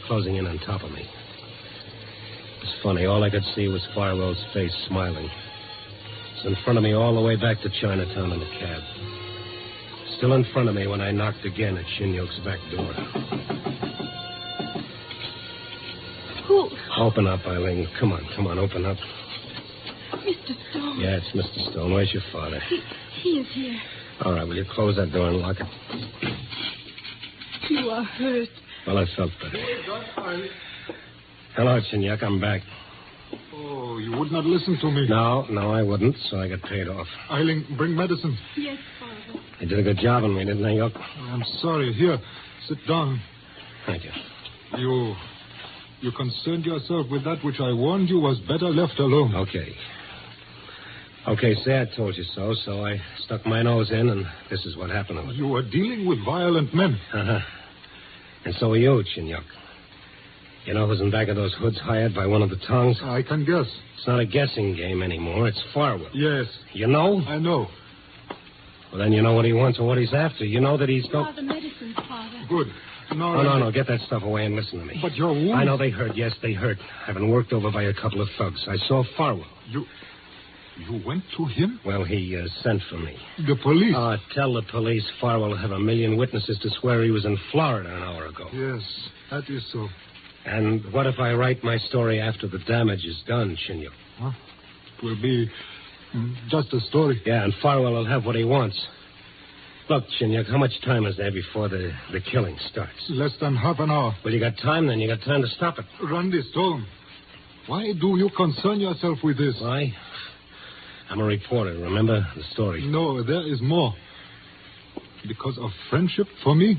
closing in on top of me. It was funny. All I could see was Farwell's face smiling. It was in front of me all the way back to Chinatown in the cab. Still in front of me when I knocked again at Shinyok's back door. Who? Open up, Eileen. Come on, open up. Mr. Stone. Yeah, it's Mr. Stone. Where's your father? He is here. All right, will you close that door and lock it? You are hurt. Well, I felt better. Hello, Shinyok. I'm back. Oh, you would not listen to me. No, I wouldn't, so I got paid off. Eileen, bring medicine. Yes, Father. You did a good job on me, didn't I, Yok? I'm sorry. Here, sit down. Thank you. You concerned yourself with that which I warned you was better left alone. Okay, say I told you so, so I stuck my nose in, and this is what happened to it. You were dealing with violent men. Uh-huh. And so are you, Shinyok. You know who's in back of those hoods hired by one of the tongues? I can guess. It's not a guessing game anymore. It's Farwell. Yes. You know? I know. Well, then you know what he wants and what he's after. You know that he's got the medicine, Father. Good. No. Get that stuff away and listen to me. But your wounds... I know they hurt. Yes, they hurt. I've been worked over by a couple of thugs. I saw Farwell. You went to him? Well, he sent for me. The police? Tell the police Farwell will have 1 million witnesses to swear he was in Florida an hour ago. Yes, that is so. And what if I write my story after the damage is done, Shinyok? Huh? It will be just a story. Yeah, and Farwell will have what he wants. Look, Shinyok, how much time is there before the killing starts? Less than half an hour. Well, you got time then. You got time to stop it. Randy Stone, why do you concern yourself with this? Why? I'm a reporter, remember the story? No, there is more. Because of friendship for me?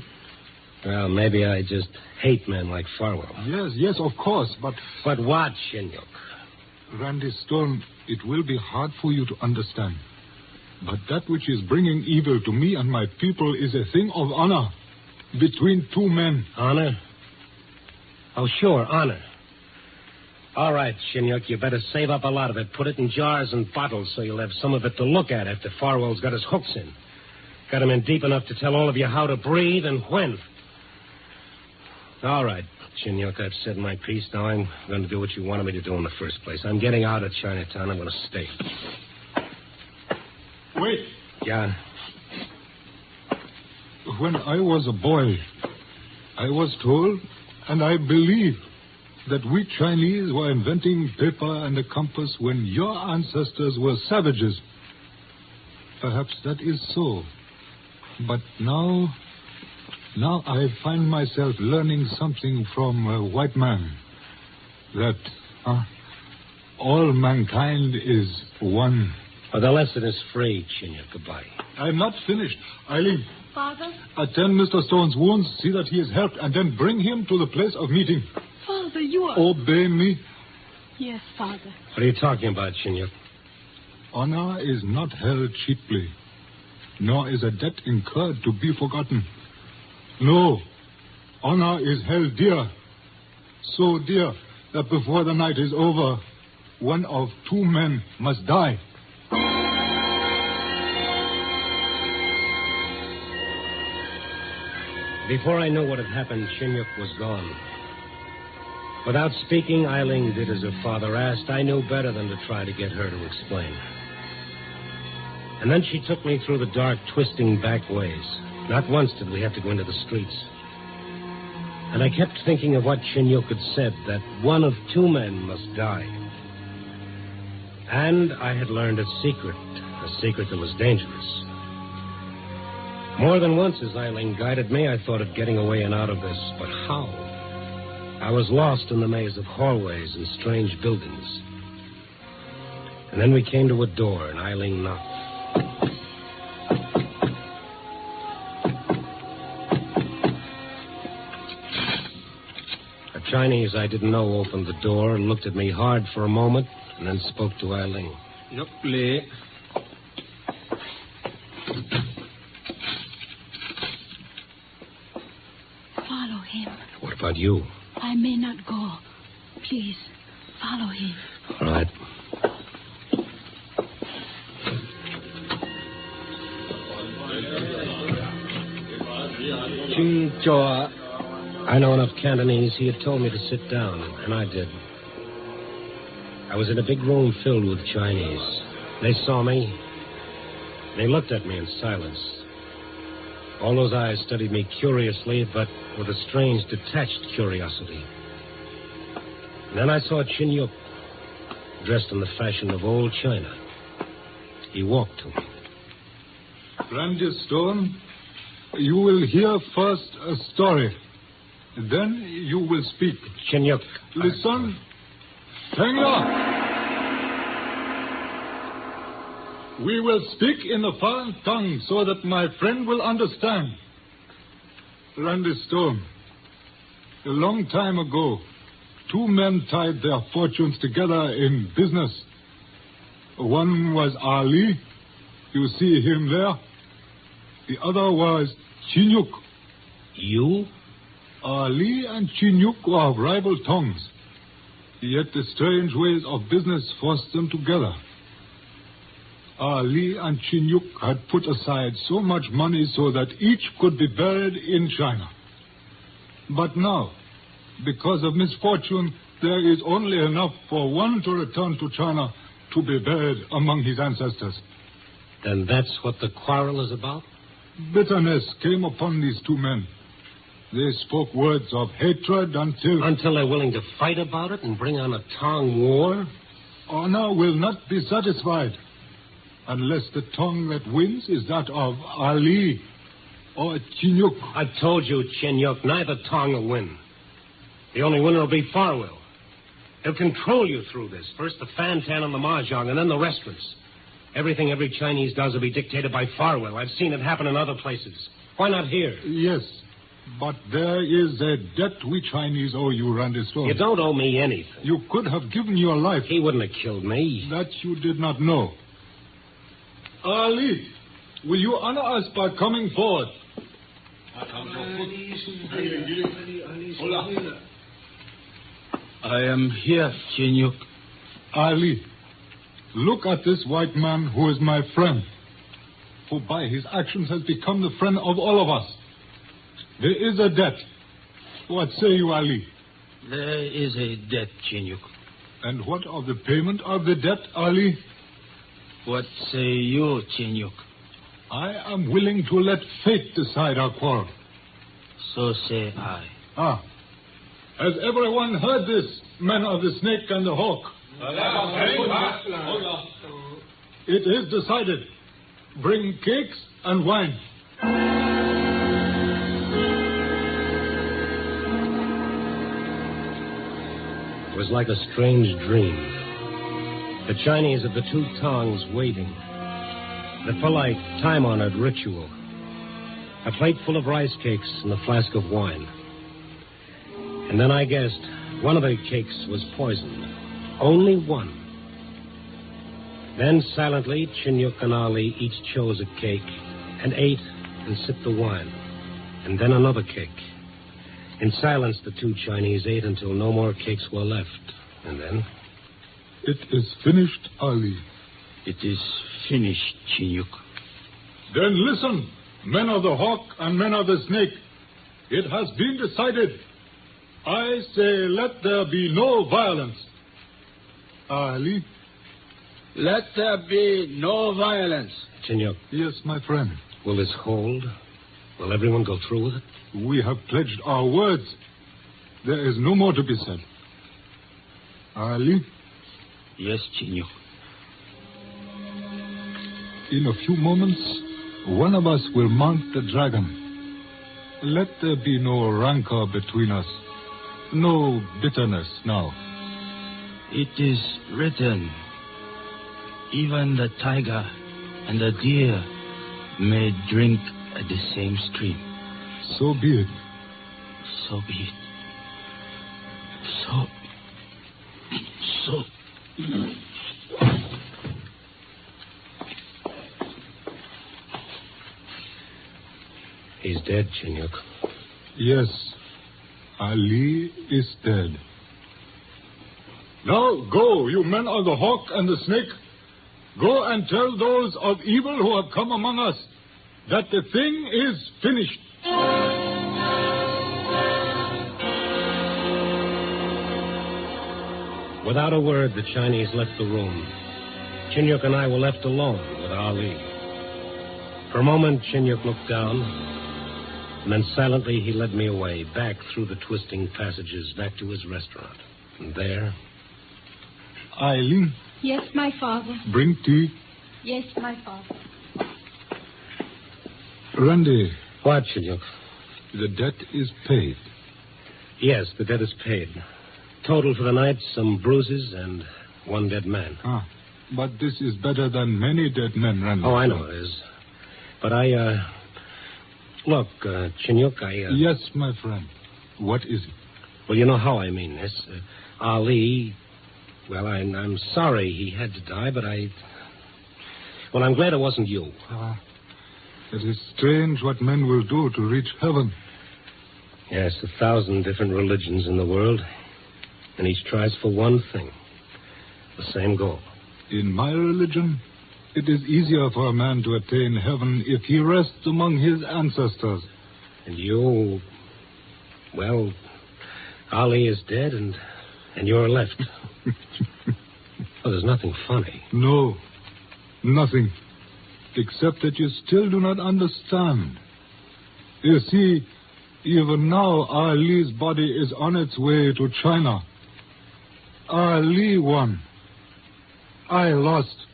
Well, maybe I just hate men like Farwell. Yes, of course, but... But what, Shinyok? Randy Stone, it will be hard for you to understand. But that which is bringing evil to me and my people is a thing of honor between two men. Honor? Oh, sure, honor. All right, Shinyok, you better save up a lot of it. Put it in jars and bottles so you'll have some of it to look at after Farwell's got his hooks in. Got him in deep enough to tell all of you how to breathe and when. All right, Shinyok, I've said my piece. Now I'm going to do what you wanted me to do in the first place. I'm getting out of Chinatown. I'm going to stay. Wait. Yeah? When I was a boy, I was told, and I believe, that we Chinese were inventing paper and a compass when your ancestors were savages. Perhaps that is so. But now I find myself learning something from a white man. That all mankind is one. Well, the lesson is free, Shinyok. Goodbye. I'm not finished. Eileen. Father? Attend Mr. Stone's wounds, see that he is helped, and then bring him to the place of meeting. Father, you are... Obey me. Yes, Father. What are you talking about, Shinyok? Honor is not held cheaply, nor is a debt incurred to be forgotten. No, honor is held dear, so dear that before the night is over, one of two men must die. Before I knew what had happened, Shinyok was gone. Without speaking, Eileen did as her father asked. I knew better than to try to get her to explain. And then she took me through the dark, twisting back ways. Not once did we have to go into the streets. And I kept thinking of what Chinyuk had said, that one of two men must die. And I had learned a secret that was dangerous. More than once, as Eileen guided me, I thought of getting away and out of this. But how? I was lost in the maze of hallways and strange buildings. And then we came to a door, and Eileen knocked. A Chinese I didn't know opened the door and looked at me hard for a moment, and then spoke to Eileen. Follow him. What about you? I may not go. Please, follow him. All right. I know enough Cantonese. He had told me to sit down, and I did. I was in a big room filled with Chinese. They saw me. They looked at me in silence. All those eyes studied me curiously, but with a strange, detached curiosity. And then I saw Chinyuk, dressed in the fashion of old China. He walked to me. Randy Stone, you will hear first a story. Then you will speak. Chinyuk. Listen. Hang on. We will speak in a foreign tongue so that my friend will understand. Randy Stone, a long time ago, two men tied their fortunes together in business. One was Ali. You see him there. The other was Chinyuk. You? Ali and Chinyuk were of rival tongues. Yet the strange ways of business forced them together. Ali and Chinyuk had put aside so much money so that each could be buried in China. But now, because of misfortune, there is only enough for one to return to China to be buried among his ancestors. Then that's what the quarrel is about? Bitterness came upon these two men. They spoke words of hatred until... Until they're willing to fight about it and bring on a Tong war? Honor will not be satisfied unless the tongue that wins is that of Ali or Chinyuk. I told you, Chinyuk, neither Tong will win. The only winner will be Farwell. He'll control you through this. First the Fantan and the Mahjong, and then the restaurants. Everything every Chinese does will be dictated by Farwell. I've seen it happen in other places. Why not here? Yes, but there is a debt we Chinese owe you, Randy Stone. You don't owe me anything. You could have given your life. He wouldn't have killed me. That you did not know. Ali, will you honor us by coming forward? I am here, Chinyuk. Ali, look at this white man who is my friend, who by his actions has become the friend of all of us. There is a debt. What say you, Ali? There is a debt, Chinyuk. And what of the payment of the debt, Ali? What say you, Chinyuk? I am willing to let fate decide our quarrel. So say I. Ah. Has everyone heard this, men of the snake and the hawk? It is decided. Bring cakes and wine. It was like a strange dream. The Chinese of the two tongues waiting. The polite, time-honored ritual. A plate full of rice cakes and a flask of wine. And then I guessed one of the cakes was poisoned. Only one. Then silently, Chinyuk and Ali each chose a cake and ate and sipped the wine. And then another cake. In silence, the two Chinese ate until no more cakes were left. And then... It is finished, Ali. It is finished, Chinyuk. Then listen, men of the hawk and men of the snake. It has been decided. I say let there be no violence. Ali? Let there be no violence. Chinyuk. Yes, my friend. Will this hold? Will everyone go through with it? We have pledged our words. There is no more to be said. Ali? Yes, Chinyuk. In a few moments, one of us will mount the dragon. Let there be no rancor between us. No bitterness now. It is written, even the tiger and the deer may drink at the same stream. So be it. So be it. So. He's dead, Chinyuk. Yes, Ali is dead. Now go, you men of the hawk and the snake. Go and tell those of evil who have come among us that the thing is finished. Without a word, the Chinese left the room. Chinyuk and I were left alone with Ali. For a moment, Chinyuk looked down, and then silently he led me away, back through the twisting passages, back to his restaurant. And there... Eileen. Yes, my father. Bring tea. Yes, my father. Randy. What, Chinyuk? The debt is paid. Yes, the debt is paid. Total for the night, some bruises and one dead man. Ah, but this is better than many dead men, Randy. Oh, I know it is. But Look, Chinyuk, Yes, my friend. What is it? Well, you know how I mean this. Ali... Well, I'm sorry he had to die, but Well, I'm glad it wasn't you. It is strange what men will do to reach heaven. Yes, 1,000 different religions in the world, and each tries for one thing. The same goal. In my religion, it is easier for a man to attain heaven if he rests among his ancestors. And you... Well, Ali is dead, and you're left. Well, there's nothing funny. No, nothing. Except that you still do not understand. You see, even now, Ali's body is on its way to China. Ali won. I lost.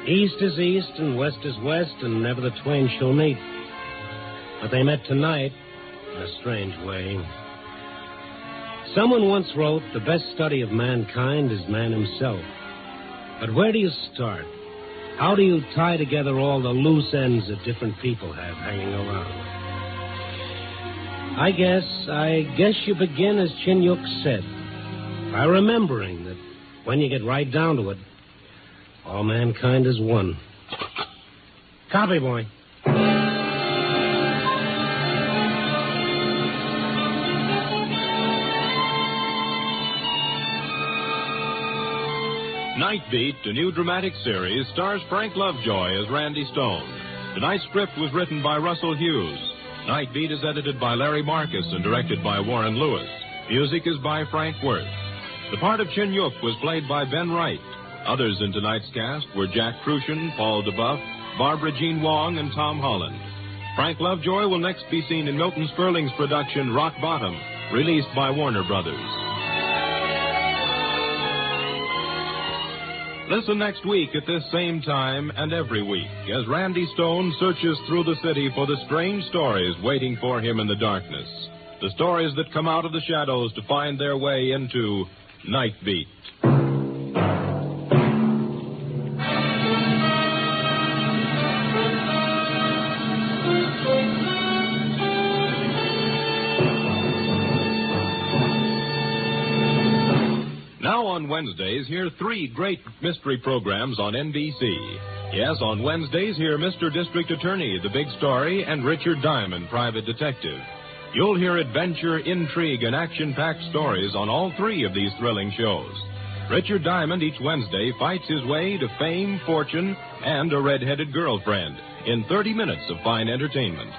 East is east and west is west, and never the twain shall meet. But they met tonight in a strange way. Someone once wrote, the best study of mankind is man himself. But where do you start? How do you tie together all the loose ends that different people have hanging around? I guess you begin as Chinyuk said, by remembering that when you get right down to it, all mankind is one. Copy, boy. Night Beat, a new dramatic series, stars Frank Lovejoy as Randy Stone. Tonight's script was written by Russell Hughes. Night Beat is edited by Larry Marcus and directed by Warren Lewis. Music is by Frank Worth. The part of Chinyuk was played by Ben Wright. Others in tonight's cast were Jack Crucian, Paul DeBuff, Barbara Jean Wong, and Tom Holland. Frank Lovejoy will next be seen in Milton Sperling's production Rock Bottom, released by Warner Brothers. Listen next week at this same time and every week as Randy Stone searches through the city for the strange stories waiting for him in the darkness. The stories that come out of the shadows to find their way into Night Beat. Now on Wednesdays, hear 3 great mystery programs on NBC. Yes, on Wednesdays, hear Mr. District Attorney, The Big Story, and Richard Diamond, Private Detective. You'll hear adventure, intrigue, and action-packed stories on all 3 of these thrilling shows. Richard Diamond each Wednesday fights his way to fame, fortune, and a red-headed girlfriend in 30 minutes of fine entertainment.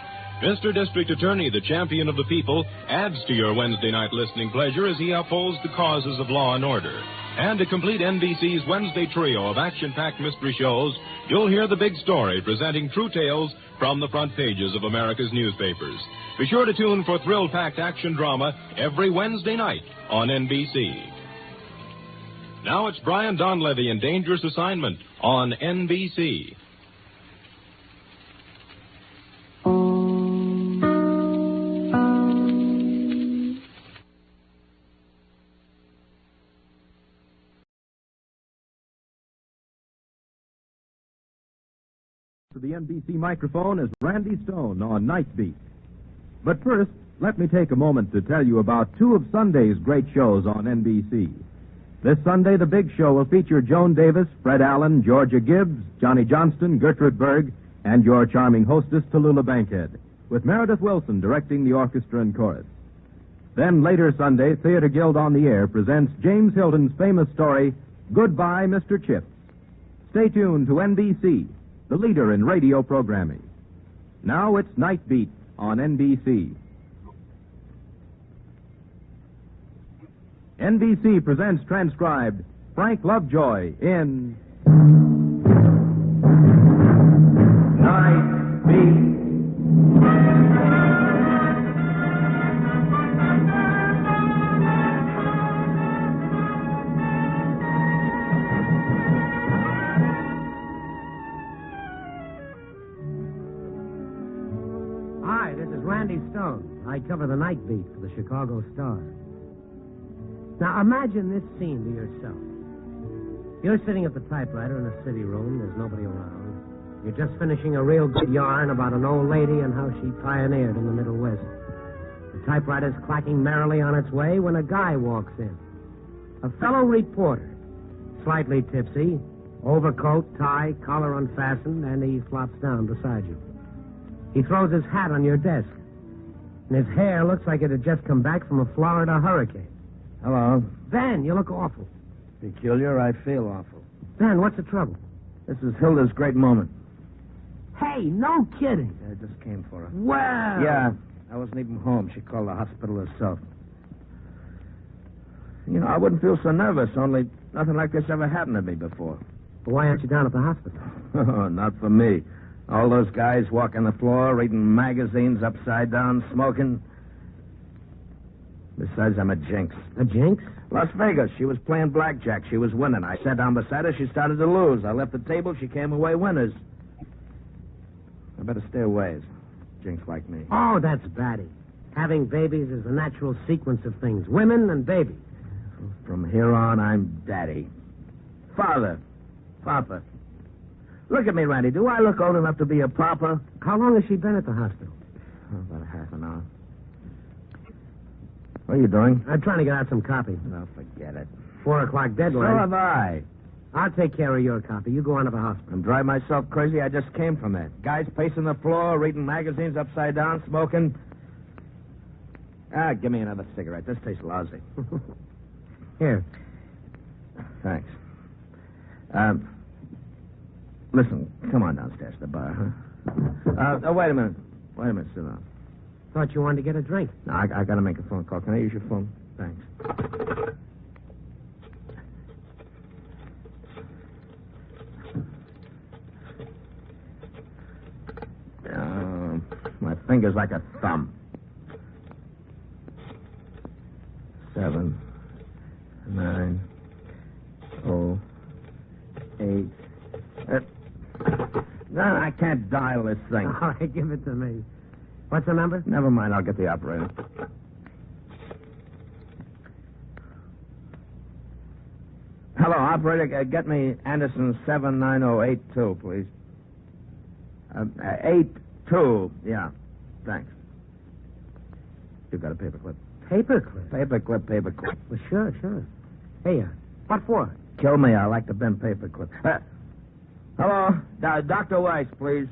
Mr. District Attorney, the champion of the people, adds to your Wednesday night listening pleasure as he upholds the causes of law and order. And to complete NBC's Wednesday trio of action-packed mystery shows, you'll hear The Big Story, presenting true tales from the front pages of America's newspapers. Be sure to tune for thrill-packed action drama every Wednesday night on NBC. Now it's Brian Donlevy in Dangerous Assignment on NBC. To the NBC microphone is Randy Stone on Night Beat. But first, let me take a moment to tell you about two of Sunday's great shows on NBC. This Sunday, the big show will feature Joan Davis, Fred Allen, Georgia Gibbs, Johnny Johnston, Gertrude Berg, and your charming hostess, Tallulah Bankhead, with Meredith Wilson directing the orchestra and chorus. Then later Sunday, Theater Guild on the Air presents James Hilton's famous story, Goodbye, Mr. Chips. Stay tuned to NBC, the leader in radio programming. Now it's Night Beat on NBC. NBC presents transcribed Frank Lovejoy in Night Beat. Hi, this is Randy Stone. I cover the Night Beat for the Chicago Star. Now, imagine this scene to yourself. You're sitting at the typewriter in a city room. There's nobody around. You're just finishing a real good yarn about an old lady and how she pioneered in the Middle West. The typewriter's clacking merrily on its way when a guy walks in. A fellow reporter, slightly tipsy, overcoat, tie, collar unfastened, and he flops down beside you. He throws his hat on your desk, and his hair looks like it had just come back from a Florida hurricane. Hello. Ben, you look awful. Peculiar, I feel awful. Ben, what's the trouble? This is Hilda's great moment. Hey, no kidding. I just came for her. Well. Yeah, I wasn't even home. She called the hospital herself. You know, I wouldn't feel so nervous, only nothing like this ever happened to me before. But why aren't you down at the hospital? Oh, not for me. All those guys walking the floor, reading magazines upside down, smoking. Besides, I'm a jinx. A jinx? Las Vegas. She was playing blackjack. She was winning. I sat down beside her. She started to lose. I left the table. She came away winners. I better stay away. Jinx like me. Oh, that's batty. Having babies is a natural sequence of things. Women and babies. From here on, I'm daddy. Father. Papa. Look at me, Randy. Do I look old enough to be a papa? How long has she been at the hospital? Oh, about a half an hour. What are you doing? I'm trying to get out some copy. No, forget it. 4 o'clock deadline. So have I. I'll take care of your copy. You go on to the hospital. I'm driving myself crazy. I just came from it. Guys pacing the floor, reading magazines upside down, smoking. Give me another cigarette. This tastes lousy. Here. Thanks. Listen, come on downstairs to the bar, huh? Wait a minute. Sit down. Thought you wanted to get a drink. No, I got to make a phone call. Can I use your phone? Thanks. My finger's like a thumb. 7, 9, 0, 8. No, I can't dial this thing. All right, give it to me. What's the number? Never mind, I'll get the operator. Hello, operator. Get me Anderson 79082, please. 82. Yeah, thanks. You got a paperclip? Paperclip? Paperclip. Well, sure. Hey, what for? Kill me. I like to bend paperclip. Hello, Dr. Weiss, please.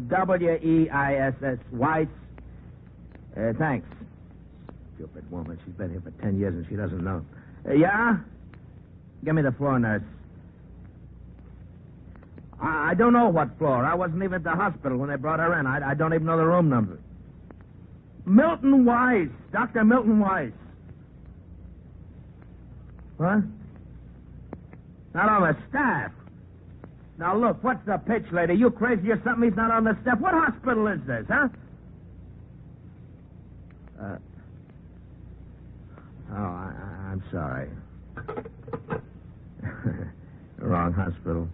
W-E-I-S-S, Weiss. Thanks. Stupid woman. She's been here for 10 years and she doesn't know. Yeah? Give me the floor nurse. I don't know what floor. I wasn't even at the hospital when they brought her in. I don't even know the room number. Milton Weiss. Dr. Milton Weiss. What? Not on the staff. Now, look, what's the pitch, lady? You crazy or something? He's not on the staff. What hospital is this, huh? I'm sorry. Wrong hospital.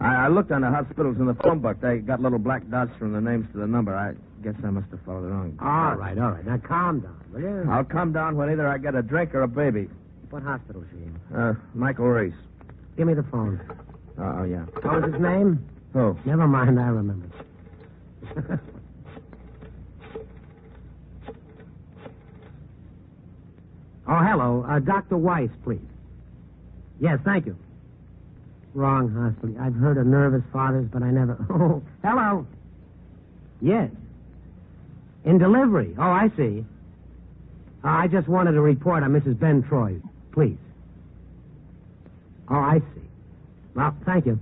I looked on the hospitals in the phone book. They got little black dots from the names to the number. I guess I must have followed the wrong. All right. Now, calm down, will you? I'll calm down when either I get a drink or a baby. What hospital is she in? Michael Reese. Give me the phone. Oh, yeah. What was his name? Who? Never mind, I remember. Oh, hello. Dr. Weiss, please. Yes, thank you. Wrong hospital. I've heard of nervous fathers, but I never... Oh, hello. Yes. In delivery. Oh, I see. I just wanted to report on Mrs. Ben Troy, please. Oh, I see. Well, thank you.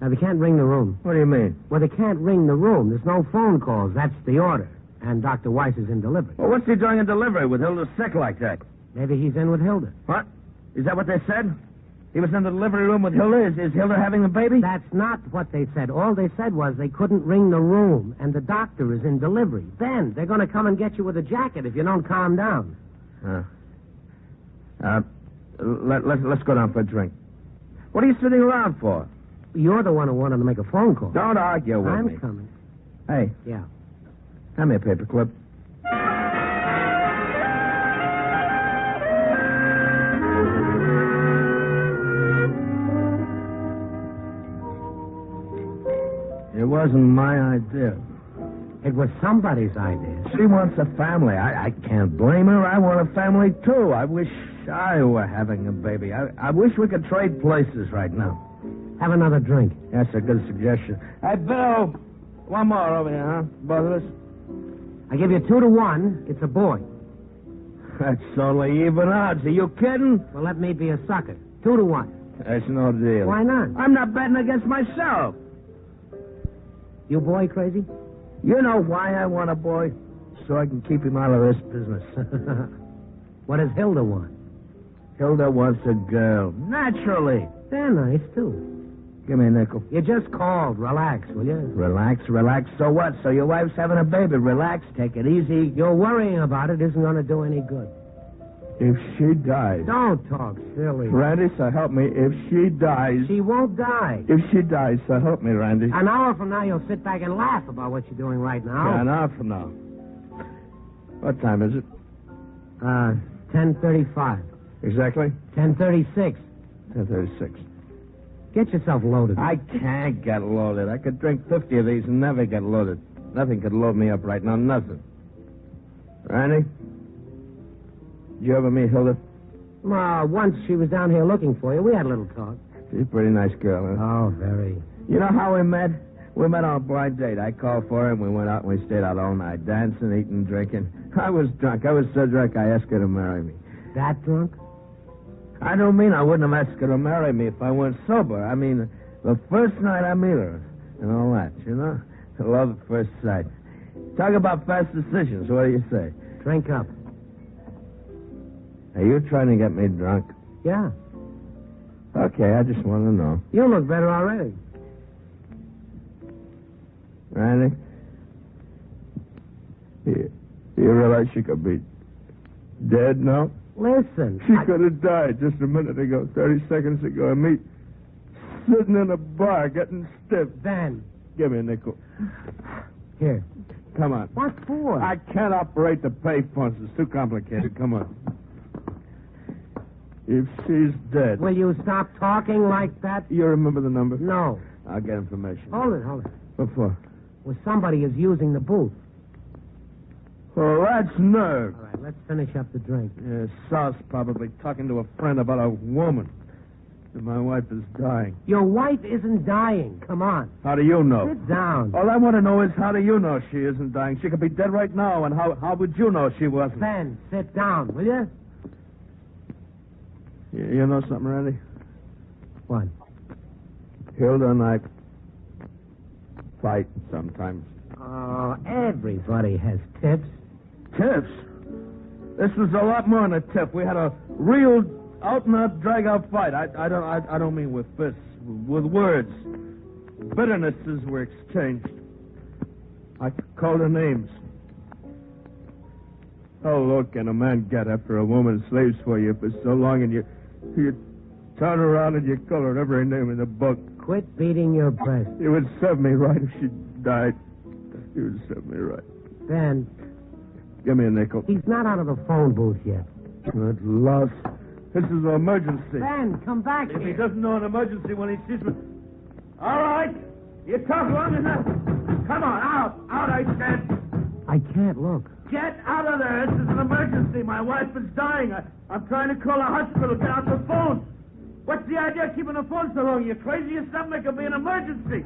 Now, they can't ring the room. What do you mean? Well, they can't ring the room. There's no phone calls. That's the order. And Dr. Weiss is in delivery. Well, what's he doing in delivery with Hilda sick like that? Maybe he's in with Hilda. What? Is that what they said? He was in the delivery room with Hilda? Is Hilda having the baby? That's not what they said. All they said was they couldn't ring the room, and the doctor is in delivery. Then they're going to come and get you with a jacket if you don't calm down. Let's go down for a drink. What are you sitting around for? You're the one who wanted to make a phone call. Don't argue with me. I'm coming. Hey. Yeah. Hand me a paperclip. It wasn't my idea. It was somebody's idea. She wants a family. I can't blame her. I want a family, too. I wish I were having a baby. I wish we could trade places right now. Have another drink. That's a good suggestion. Hey, Bill. One more over here, huh? Both of us? I give you 2-1. It's a boy. That's only even odds. Are you kidding? Well, let me be a sucker. 2-1. That's no deal. Why not? I'm not betting against myself. You boy crazy? You know why I want a boy? So I can keep him out of this business. What does Hilda want? Hilda wants a girl. Naturally. They're nice, too. Give me a nickel. You just called. Relax, will you? Relax. So what? So your wife's having a baby. Relax. Take it easy. Your worrying about it isn't going to do any good. If she dies... Don't talk silly. Randy, so help me. If she dies... She won't die. If she dies, so help me, Randy. An hour from now, you'll sit back and laugh about what you're doing right now. Yeah, an hour from now. What time is it? 10:35. Exactly? 10:36. 10:36. Get yourself loaded. I can't get loaded. I could drink 50 of these and never get loaded. Nothing could load me up right now. Nothing. Randy? Did you ever meet Hilda? Once she was down here looking for you. We had a little talk. She's a pretty nice girl, huh? Oh, very. You know how we met? We met on a blind date. I called for her, and we went out and we stayed out all night, dancing, eating, drinking. I was drunk. I was so drunk I asked her to marry me. That drunk? I don't mean I wouldn't have asked her to marry me if I weren't sober. I mean, the first night I meet her and all that, you know? Love at first sight. Talk about fast decisions. What do you say? Drink up. Are you trying to get me drunk? Yeah. Okay, I just want to know. You look better already. Randy? You realize she could be dead now? Listen. She could have died just a minute ago, 30 seconds ago, and me sitting in a bar getting stiff. Ben. Give me a nickel. Here. Come on. What for? I can't operate the pay phones. It's too complicated. Come on. If she's dead... Will you stop talking like that? You remember the number? No. I'll get information. Hold it. What for? Well, somebody is using the booth. Oh, that's nerve. All right, let's finish up the drink. Yeah, Sauce probably talking to a friend about a woman. And my wife is dying. Your wife isn't dying. Come on. How do you know? Sit down. All I want to know is how do you know she isn't dying? She could be dead right now, and how would you know she wasn't? Ben, sit down, will you? You know something, Randy? What? Hilda and I fight sometimes. Oh, everybody has tips. Tips? This was a lot more than a tip. We had a real out-and-out drag-out fight. I don't mean with fists, with words. Bitternesses were exchanged. I called her names. How low can a man get after a woman slaves for you for so long and you turn around and you call her every name in the book? Quit beating your breast. It would serve me right if she died. It would serve me right. Ben. Give me a nickel. He's not out of the phone booth yet. Good loss. This is an emergency. Ben, come back If here. he doesn't know an emergency when he sees me... All right. You talk long enough. Come on, out. Out, I said. I can't look. Get out of there. This is an emergency. My wife is dying. I'm trying to call a hospital. Get out the phone. What's the idea of keeping the phone so long? You crazy or something? It could be an emergency.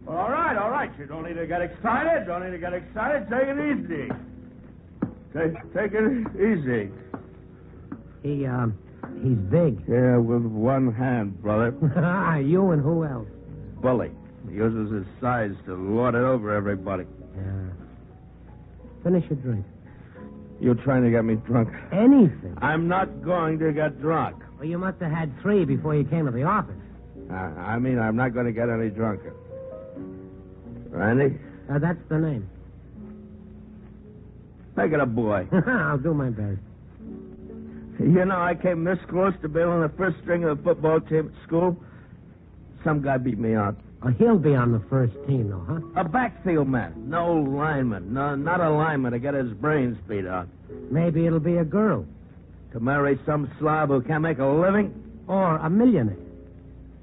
All right. You don't need to get excited. Take it easy. Take it easy. He's big. Yeah, with one hand, brother. You and who else? Bully. He uses his size to lord it over everybody. Yeah. Finish your drink. You're trying to get me drunk. Anything. I'm not going to get drunk. Well, you must have had 3 before you came to the office. I'm not going to get any drunker. Randy? That's the name. Make it a boy. I'll do my best. You know, I came this close to being on the first string of the football team at school. Some guy beat me out. Oh, he'll be on the first team, though, huh? A backfield man. No lineman. No, not a lineman to get his brains beat out. Maybe it'll be a girl. To marry some slob who can't make a living? Or a millionaire.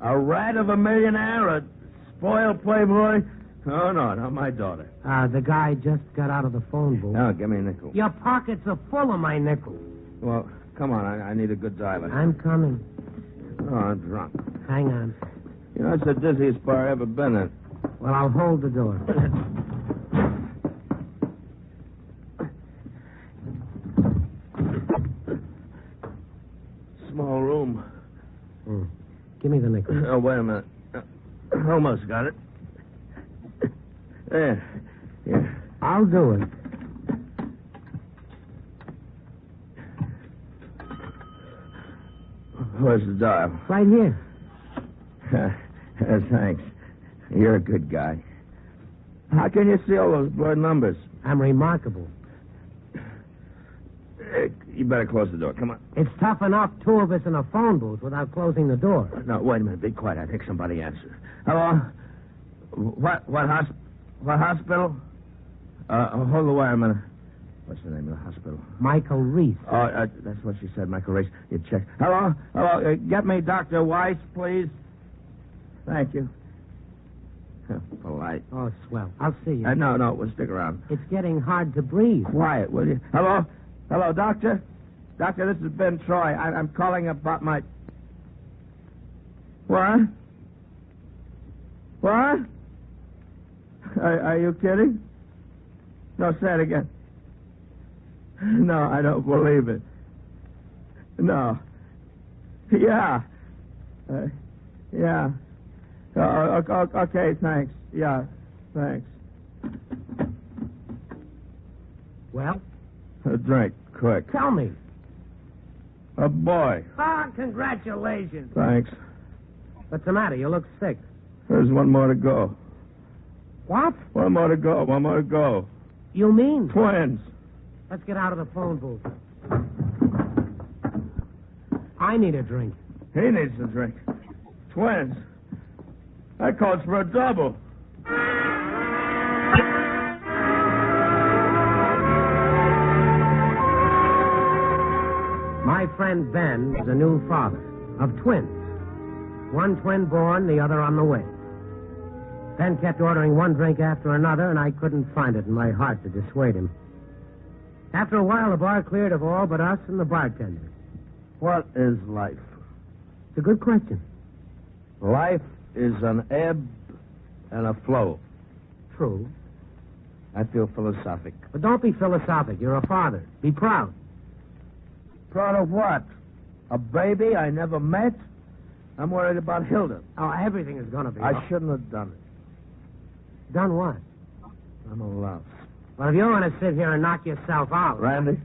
A rat of a millionaire? A spoiled playboy? Oh, no, not my daughter. The guy just got out of the phone booth. Oh, give me a nickel. Your pockets are full of my nickels. Well, come on. I need a good dialer. I'm coming. Oh, I'm drunk. Hang on. You know, it's the dizziest bar I've ever been in. Well, I'll hold the door. Small room. Give me the nickel. Oh, wait a minute. Almost got it. There. Yeah. I'll do it. Where's the dial? Right here. Thanks. You're a good guy. How can you see all those blurred numbers? I'm remarkable. You better close the door. Come on. It's tough enough, 2 of us in a phone booth without closing the door. No, wait a minute. Be quiet. I think somebody answered. Hello? What hospital? Hold the wire a minute. What's the name of the hospital? Michael Reese. Oh, that's what she said, Michael Reese. You check. Hello? Get me Dr. Weiss, please. Thank you. Polite. Oh, swell. I'll see you. No, we'll stick around. It's getting hard to breathe. Quiet, will you? Hello, doctor? Doctor, this is Ben Troy. I'm calling about my... What? What? Are you kidding? No, say it again. No, I don't believe it. No. Yeah. Yeah. Okay, thanks. Yeah, thanks. Well? A drink, quick. Tell me. A boy. Congratulations. Thanks. What's the matter? You look sick. There's one more to go. What? One more to go. You mean? Twins. Let's get out of the phone booth. I need a drink. He needs a drink. Twins. That calls for a double. My friend Ben is a new father of twins. One twin born, the other on the way. Ben kept ordering one drink after another, and I couldn't find it in my heart to dissuade him. After a while, the bar cleared of all but us and the bartender. What is life? It's a good question. Life is an ebb and a flow. True. I feel philosophic. But don't be philosophic. You're a father. Be proud. Proud of what? A baby I never met? I'm worried about Hilda. Oh, everything is going to be. I shouldn't have done it. Done what? I'm a louse. Well, if you want to sit here and knock yourself out... Randy,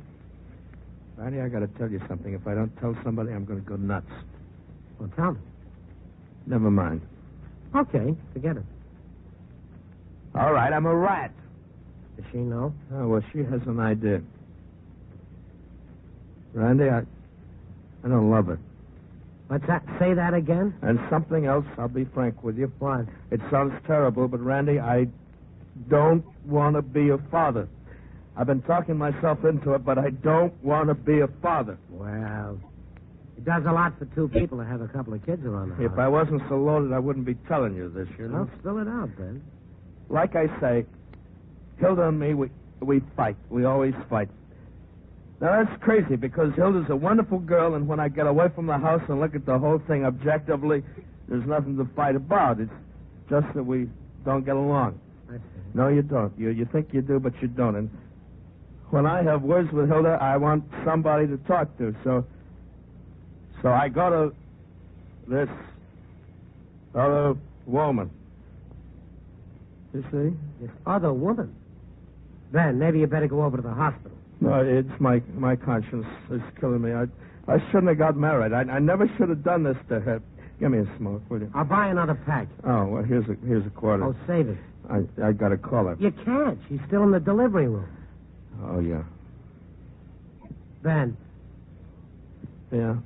I got to tell you something. If I don't tell somebody, I'm going to go nuts. Well, tell me. Never mind. Okay, forget it. All right, I'm a rat. Does she know? Oh, well, she has an idea. Randy, I don't love her. What's that? Say that again? And something else, I'll be frank with you. What? It sounds terrible, but Randy, I don't want to be a father. I've been talking myself into it, but I don't want to be a father. Well, it does a lot for two people to have a couple of kids around the house. If I wasn't so loaded, I wouldn't be telling you this, you know? Well, spill it out, Ben. Like I say, Hilda and me, we fight. We always fight. Now, that's crazy because Hilda's a wonderful girl, and when I get away from the house and look at the whole thing objectively, there's nothing to fight about. It's just that we don't get along. I see. No, you don't. You think you do, but you don't. And when I have words with Hilda, I want somebody to talk to. So I go to this other woman. You see? This other woman? Ben, maybe you better go over to the hospital. No, it's my conscience is killing me. I shouldn't have got married. I never should have done this to her. Give me a smoke, will you? I'll buy another pack. Oh, well, here's a quarter. Oh, save it. I got to call her. You can't. She's still in the delivery room. Oh, yeah. Ben. Yeah?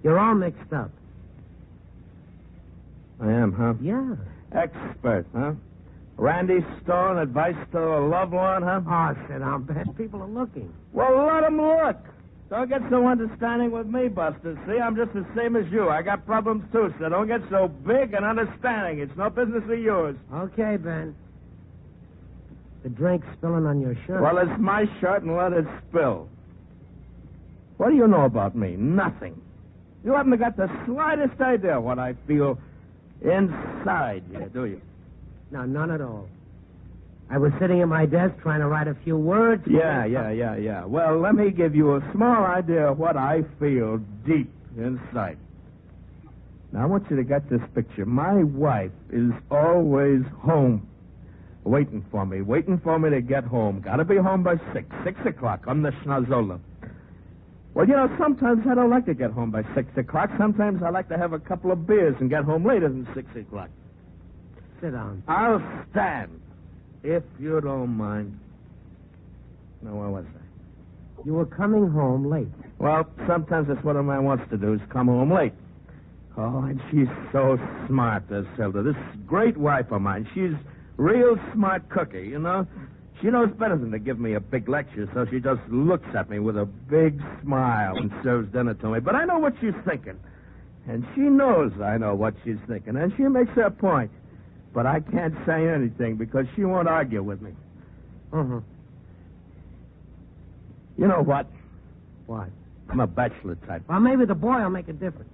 You're all mixed up. I am, huh? Yeah. Expert, huh? Randy Stone, advice to a loved one, huh? Oh, sit down, Ben. People are looking. Well, let them look. Don't get so understanding with me, Buster. See, I'm just the same as you. I got problems, too, so don't get so big and understanding. It's no business of yours. Okay, Ben. The drink's spilling on your shirt. Well, it's my shirt, and let it spill. What do you know about me? Nothing. You haven't got the slightest idea what I feel inside here, do you? No, none at all. I was sitting at my desk trying to write a few words. Yeah. Well, let me give you a small idea of what I feel deep inside. Now, I want you to get this picture. My wife is always home, waiting for me to get home. Got to be home by 6 o'clock on the schnozola. Well, you know, sometimes I don't like to get home by 6 o'clock. Sometimes I like to have a couple of beers and get home later than 6 o'clock. Sit down. I'll stand, if you don't mind. Now, where was I? You were coming home late. Well, sometimes that's what a man wants to do, is come home late. Oh, and she's so smart, this Hilda. This great wife of mine. She's real smart cookie, you know. She knows better than to give me a big lecture, so she just looks at me with a big smile and serves dinner to me. But I know what she's thinking. And she knows I know what she's thinking. And she makes her point. But I can't say anything because she won't argue with me. Uh-huh. You know what? What? I'm a bachelor type. Well, maybe the boy will make a difference.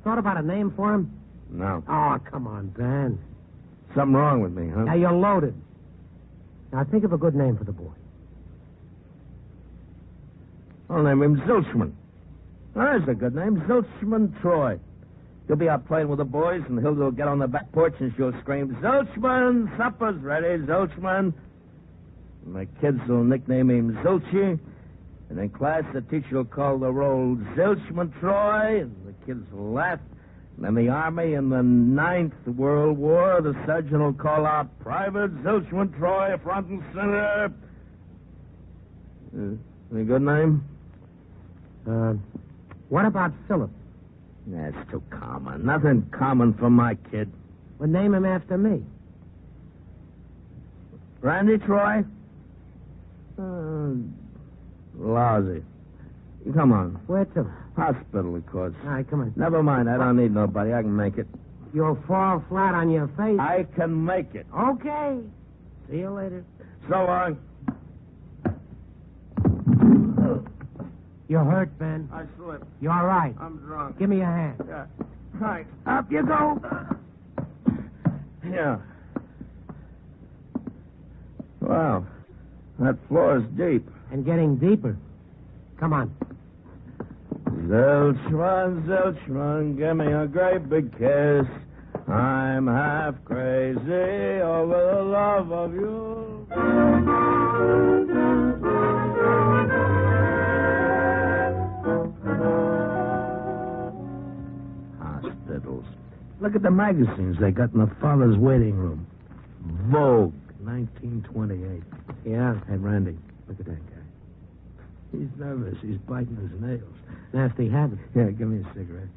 Thought about a name for him? No. Oh, come on, Ben. Something wrong with me, huh? Now, you're loaded. Now, think of a good name for the boy. I'll name him Zilchman. That's a good name. Zilchman Troy. He'll be out playing with the boys, and Hilda will get on the back porch, and she'll scream, Zilchman, supper's ready, Zilchman. And the kids will nickname him Zilchi. And in class, the teacher will call the roll Zilchman Troy, and the kids will laugh. And in the Army, in the 9th World War, the sergeant will call out, Private Zilchman Troy, front and center. Any good name? What about Philip? That's too common. Nothing common for my kid. Well, name him after me. Randy Troy? Lousy. Come on. Where to? Hospital, of course. All right, come on. Never mind. I don't need nobody. I can make it. You'll fall flat on your face. I can make it. Okay. See you later. So long. You're hurt, Ben. I slipped. You all right? I'm drunk. Give me your hand. Yeah. Right. Up you go. Yeah. Wow. That floor is deep. And getting deeper. Come on. Zilchman, Zilchman, give me a great big kiss. I'm half crazy over the love of you. Hospitals. Look at the magazines they got in the father's waiting room. Vogue, 1928. Yeah. Hey, Randy, look at that guy. He's nervous. He's biting his nails. Nasty habit. Yeah, give me a cigarette.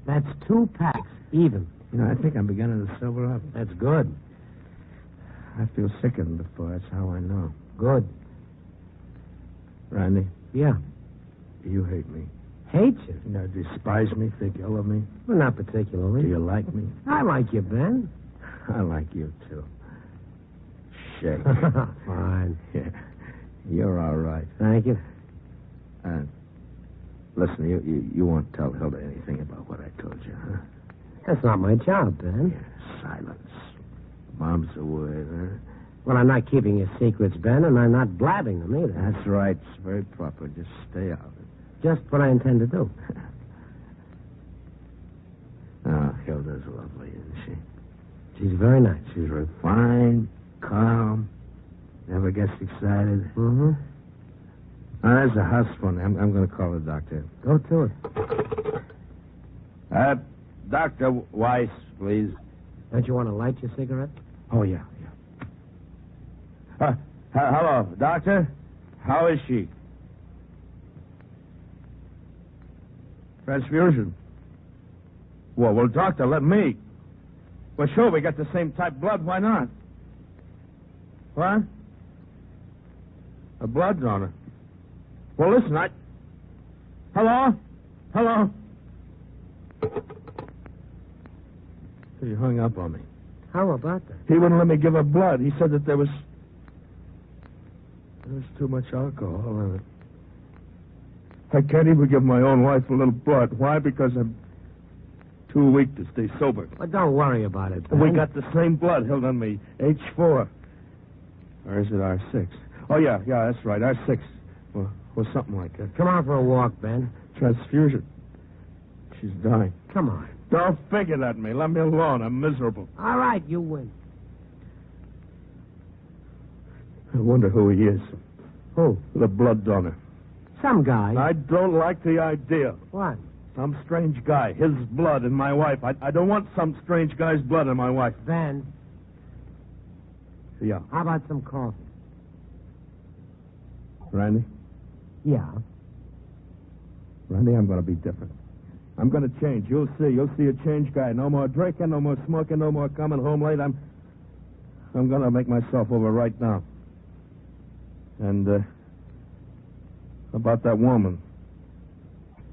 That's 2 packs, even. You know, I think I'm beginning to sober up. That's good. I feel sickened before. That's how I know. Good. Randy? Yeah. You hate me. Hate you? You know, despise me, think ill of me? Well, not particularly. Do you like me? I like you, Ben. I like you, too. Shake. Fine. Yeah. You're all right. Thank you. Listen, you won't tell Hilda anything about what I told you, huh? That's not my job, Ben. Yeah, silence. Mom's away, huh? Well, I'm not keeping your secrets, Ben, and I'm not blabbing them either. That's right. It's very proper. Just stay out of it. Just what I intend to do. Oh, Hilda's lovely, isn't she? She's very nice. She's refined, calm, never gets excited. Mm-hmm. Oh, there's a house phone. I'm going to call the doctor. Go to it. Dr. Weiss, please. Don't you want to light your cigarette? Oh, yeah. Hello, doctor. How is she? Transfusion. Well, doctor, let me. Well, sure, we got the same type blood. Why not? What? A blood donor. Well, listen, Hello? He hung up on me. How about that? He wouldn't let me give her blood. He said that there was too much alcohol in it. I can't even give my own wife a little blood. Why? Because I'm too weak to stay sober. Well, don't worry about it, Ben. We got the same blood held on me. H4. Or is it R6? Oh, yeah, that's right. R6. Well, something like that. Come on for a walk, Ben. Transfusion. She's dying. Come on. Don't figure that at me. Let me alone. I'm miserable. All right, you win. I wonder who he is. Who? The blood donor. Some guy. I don't like the idea. What? Some strange guy. His blood in my wife. I don't want some strange guy's blood in my wife. Ben. Yeah. How about some coffee? Randy? Yeah. Randy, I'm going to be different. I'm going to change. You'll see. You'll see a changed guy. No more drinking, no more smoking, no more coming home late. I'm going to make myself over right now. And, about that woman.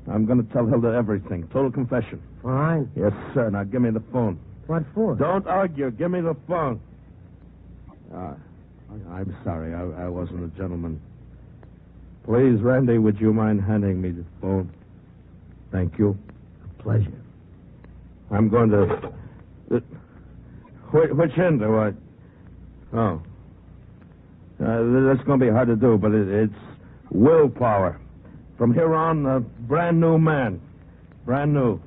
I'm going to tell Hilda everything. Total confession. Fine. Yes, sir. Now give me the phone. What for? Don't argue. Give me the phone. I'm sorry. I wasn't a gentleman. Please, Randy, would you mind handing me the phone? Thank you. A pleasure. I'm going to... Which end do I... Oh. That's going to be hard to do, but it's willpower. From here on, a brand new man. Brand new.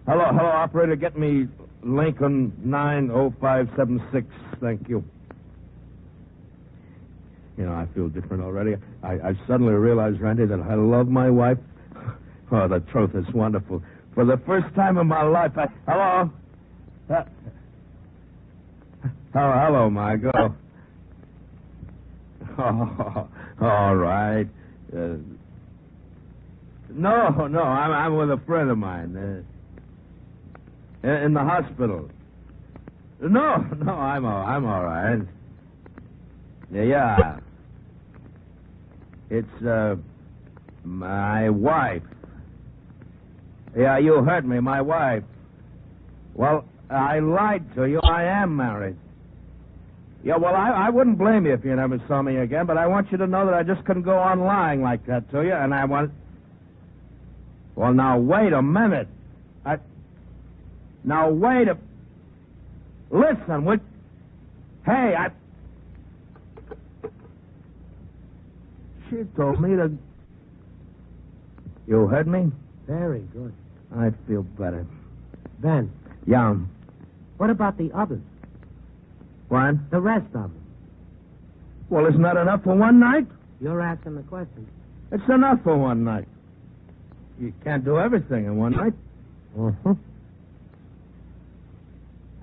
Hello, operator. Get me Lincoln 90576. Thank you. You know, I feel different already. I suddenly realized, Randy, that I love my wife. Oh, the truth is wonderful. For the first time in my life, Hello? Hello, Margot. Oh, all right. No, I'm with a friend of mine. In the hospital. No, I'm all right. Yeah. It's, my wife. Yeah, you heard me, my wife. Well, I lied to you. I am married. Yeah, well, I wouldn't blame you if you never saw me again, but I want you to know that I just couldn't go on lying like that to you, and I want... Well, now, wait a minute. Now, wait a... Listen, Hey, She told me to... You heard me? Very good. I feel better. Ben. Yeah. What about the others? What? The rest of them? Well, isn't that enough for one night? You're asking the question. It's enough for one night. You can't do everything in one night. Uh-huh.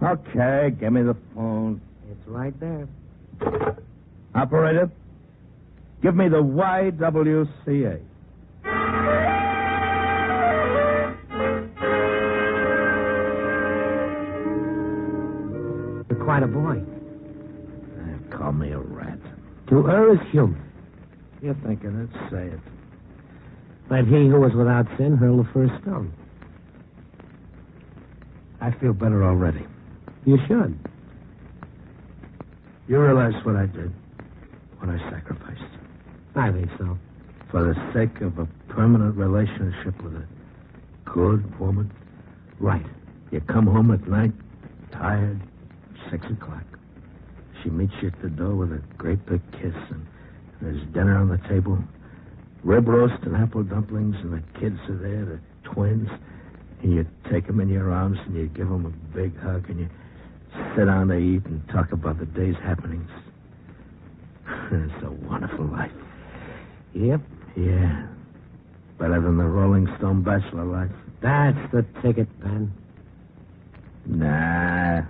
Okay, give me the phone. It's right there. Operator, give me the YWCA. You're quite a boy. Call me a rat. To err is human. You're thinking it, say it. Let he who was without sin hurl the first stone. I feel better already. You should. You realize what I did, what I sacrificed. I think so. For the sake of a permanent relationship with a good woman. Right. You come home at night, tired, 6 o'clock. She meets you at the door with a great big kiss, and there's dinner on the table. Rib roast and apple dumplings, and the kids are there, the twins. And you take them in your arms, and you give them a big hug, and you sit down to eat and talk about the day's happenings. It's a wonderful life. Yep. Yeah. Better than the Rolling Stone bachelor life. That's the ticket, Ben. Nah.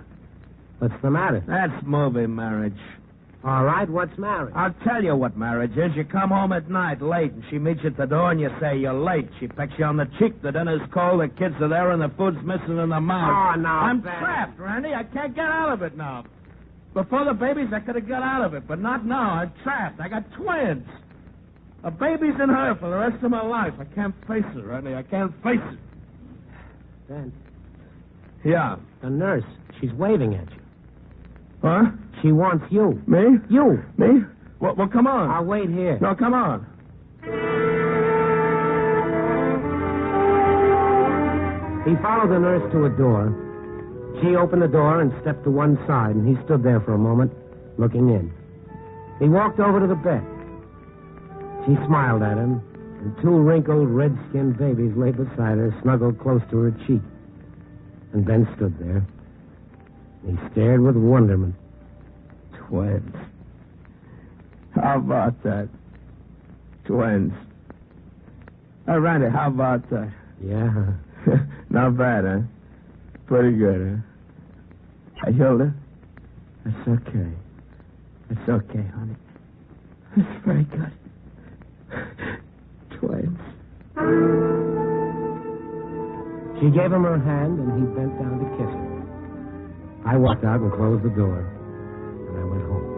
What's the matter? That's movie marriage. All right, what's marriage? I'll tell you what marriage is. You come home at night late, and she meets you at the door, and you say you're late. She pecks you on the cheek. The dinner's cold, the kids are there, and the food's missing in the mouth. Oh, no, I'm Ben. trapped, Randy. I can't get out of it now. Before the babies, I could have got out of it, but not now. I'm trapped. I got twins. A baby's in her for the rest of my life. I can't face it, Randy. I can't face it. Ben. Yeah. The nurse. She's waving at you. Huh? She wants you. Me? You. Me? Well, come on. I'll wait here. No, come on. He followed the nurse to a door. She opened the door and stepped to one side, and he stood there for a moment, looking in. He walked over to the bed. She smiled at him, and two wrinkled, red-skinned babies lay beside her, snuggled close to her cheek. And Ben stood there. He stared with wonderment. Twins. How about that? Twins. Randy, how about that? Yeah. Not bad, huh? Pretty good, huh? Hilda? That's okay. That's okay, honey. That's very good. Twins. She gave him her hand, and he bent down to kiss her. I walked out and closed the door, and I went home.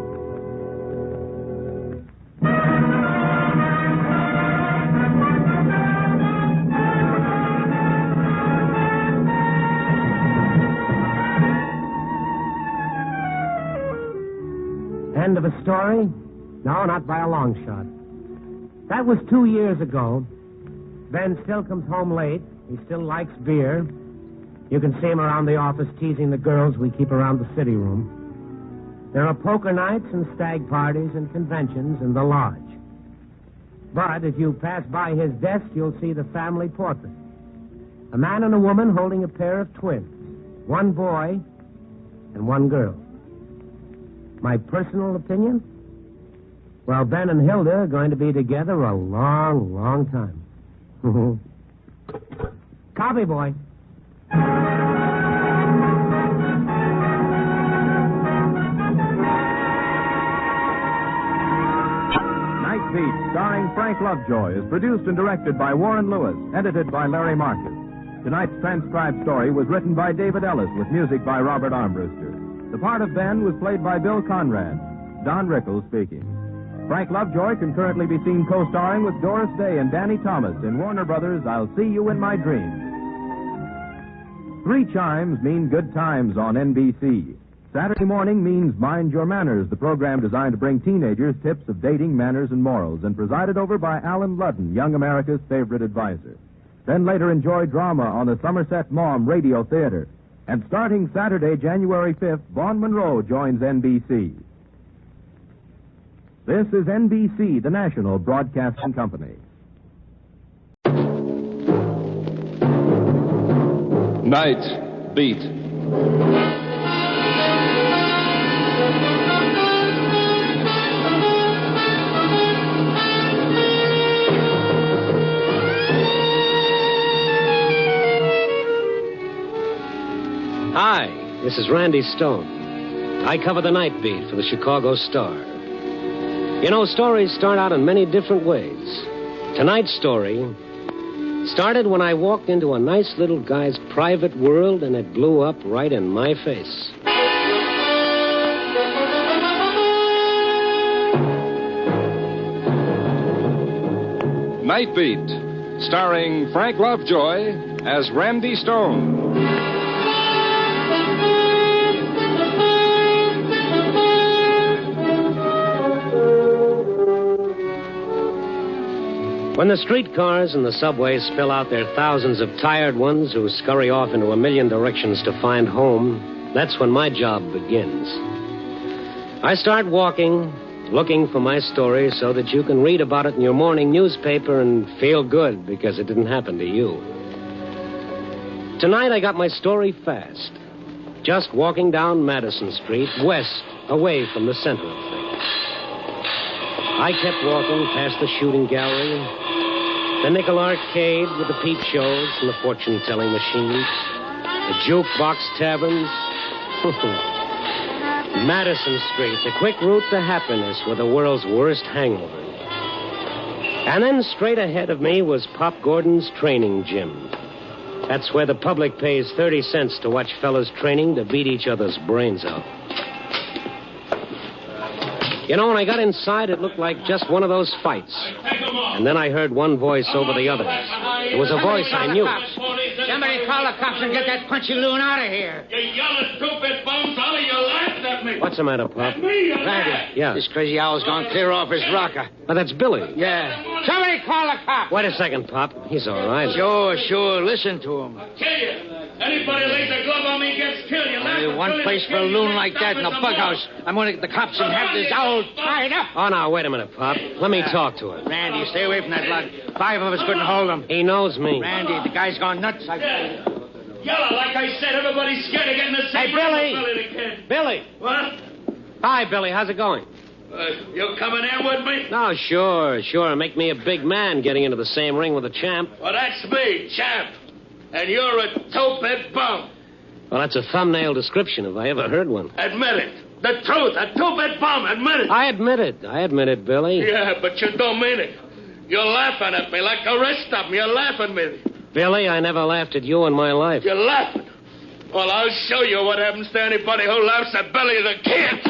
End of a story? No, not by a long shot. That was 2 years ago. Ben still comes home late. He still likes beer. You can see him around the office teasing the girls we keep around the city room. There are poker nights and stag parties and conventions in the lodge. But if you pass by his desk, you'll see the family portrait. A man and a woman holding a pair of twins. One boy and one girl. My personal opinion? Well, Ben and Hilda are going to be together a long, long time. Copy, boy. Night Beat, starring Frank Lovejoy, is produced and directed by Warren Lewis, edited by Larry Marcus. Tonight's transcribed story was written by David Ellis with music by Robert Armbruster. The part of Ben was played by Bill Conrad. Don Rickles speaking. Frank Lovejoy can currently be seen co-starring with Doris Day and Danny Thomas in Warner Brothers' I'll See You in My Dreams. 3 chimes mean good times on NBC. Saturday morning means Mind Your Manners, the program designed to bring teenagers tips of dating, manners, and morals, and presided over by Alan Ludden, young America's favorite advisor. Then later enjoy drama on the Somerset Maugham Radio Theater. And starting Saturday, January 5th, Vaughn Monroe joins NBC. This is NBC, the national broadcasting company. Night Beat. This is Randy Stone. I cover the night beat for the Chicago Star. You know, stories start out in many different ways. Tonight's story started when I walked into a nice little guy's private world and it blew up right in my face. Night Beat, starring Frank Lovejoy as Randy Stone. When the streetcars and the subways spill out their thousands of tired ones who scurry off into a million directions to find home, that's when my job begins. I start walking, looking for my story so that you can read about it in your morning newspaper and feel good because it didn't happen to you. Tonight I got my story fast. Just walking down Madison Street, west, away from the center of things. I kept walking past the shooting gallery, the nickel arcade with the peep shows and the fortune-telling machines, the jukebox taverns. Madison Street, the quick route to happiness with the world's worst hangover. And then straight ahead of me was Pop Gordon's training gym. That's where the public pays 30 cents to watch fellas training to beat each other's brains out. You know, when I got inside, it looked like just one of those fights. And then I heard one voice over the others. It was a voice I knew. Somebody call the cops and get that punchy loon out of here. You yelling stupid bums, Ollie, you laughed at me. What's the matter, Pop? Randy. Yeah. This crazy owl's gone clear off his rocker. Oh, that's Billy. Yeah. Somebody call the cops. Wait a second, Pop. He's all right. Sure. Listen to him. Kill you. Anybody lays a glove on me gets killed. You Only one place for a loon like that in the bughouse. I'm going to get the cops and have this owl tied up. Oh, now, wait a minute, Pop. Let me talk to him. Randy, stay away from that lad. 5 of us couldn't hold him. He knows me. Randy, the guy's gone nuts. Yellow, like I said, everybody's scared of getting the same. Hey, Billy! What? Hi, Billy. How's it going? You coming in with me? No, sure. Make me a big man getting into the same ring with a champ. Well, that's me, champ. And you're a two-bit bum. Well, that's a thumbnail description if I ever heard one. Admit it. The truth, a two-bit bum. Admit it. I admit it, Billy. Yeah, but you don't mean it. You're laughing at me like the rest of them. You're laughing at me. Billy, I never laughed at you in my life. You're laughing. Well, I'll show you what happens to anybody who laughs at Billy the Kid.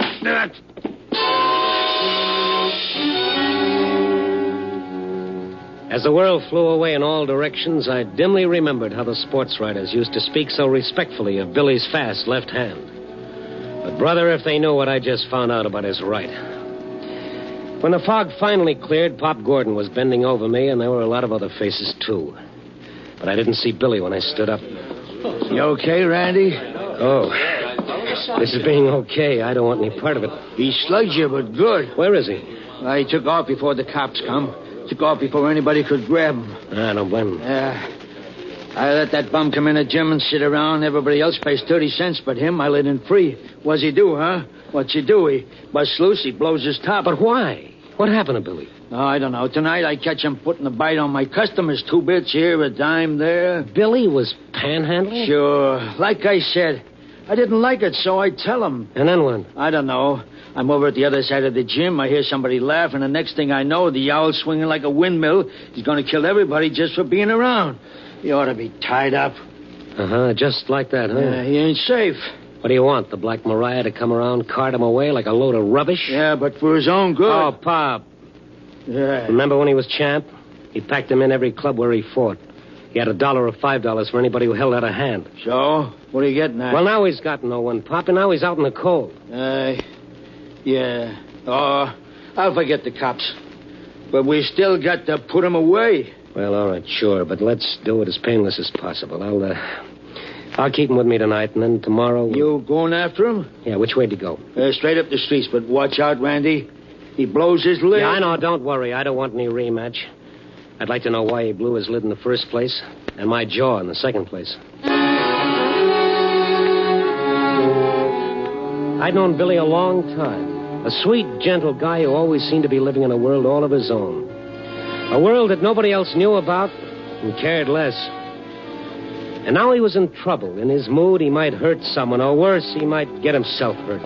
As the world flew away in all directions, I dimly remembered how the sports writers used to speak so respectfully of Billy's fast left hand. But, brother, if they knew what I just found out about his right. When the fog finally cleared, Pop Gordon was bending over me, and there were a lot of other faces, too. But I didn't see Billy when I stood up. You okay, Randy? Oh. This is being okay. I don't want any part of it. He slugged you, but good. Where is he? He took off before the cops come. Took off before anybody could grab him. I don't blame him. Yeah. I let that bum come in the gym and sit around. Everybody else pays 30 cents, but him, I let him free. What's he do, huh? What's he do? He busts loose, he blows his top. But why? What happened to Billy? Oh, I don't know. Tonight I catch him putting the bite on my customers. 2 bits here, a dime there. Billy was panhandling? Sure. Like I said, I didn't like it, so I tell him. And then what? I don't know. I'm over at the other side of the gym. I hear somebody laugh, and the next thing I know, the owl's swinging like a windmill. He's going to kill everybody just for being around. He ought to be tied up. Uh-huh, just like that, huh? Yeah, he ain't safe. What do you want, the Black Mariah to come around, cart him away like a load of rubbish? Yeah, but for his own good. Oh, Pop. Yeah. Remember when he was champ? He packed him in every club where he fought. He had $1 or $5 for anybody who held out a hand. So? What are you getting at? Well, now he's got no one, Pop, and now he's out in the cold. Yeah. Oh, I'll forget the cops. But we still got to put him away. Well, all right, sure, but let's do it as painless as possible. I'll keep him with me tonight, and then tomorrow... You going after him? Yeah, which way to go? Straight up the streets, but watch out, Randy. He blows his lid. Yeah, I know. Don't worry. I don't want any rematch. I'd like to know why he blew his lid in the first place, and my jaw in the second place. I'd known Billy a long time. A sweet, gentle guy who always seemed to be living in a world all of his own. A world that nobody else knew about and cared less. And now he was in trouble. In his mood, he might hurt someone, or worse, he might get himself hurt.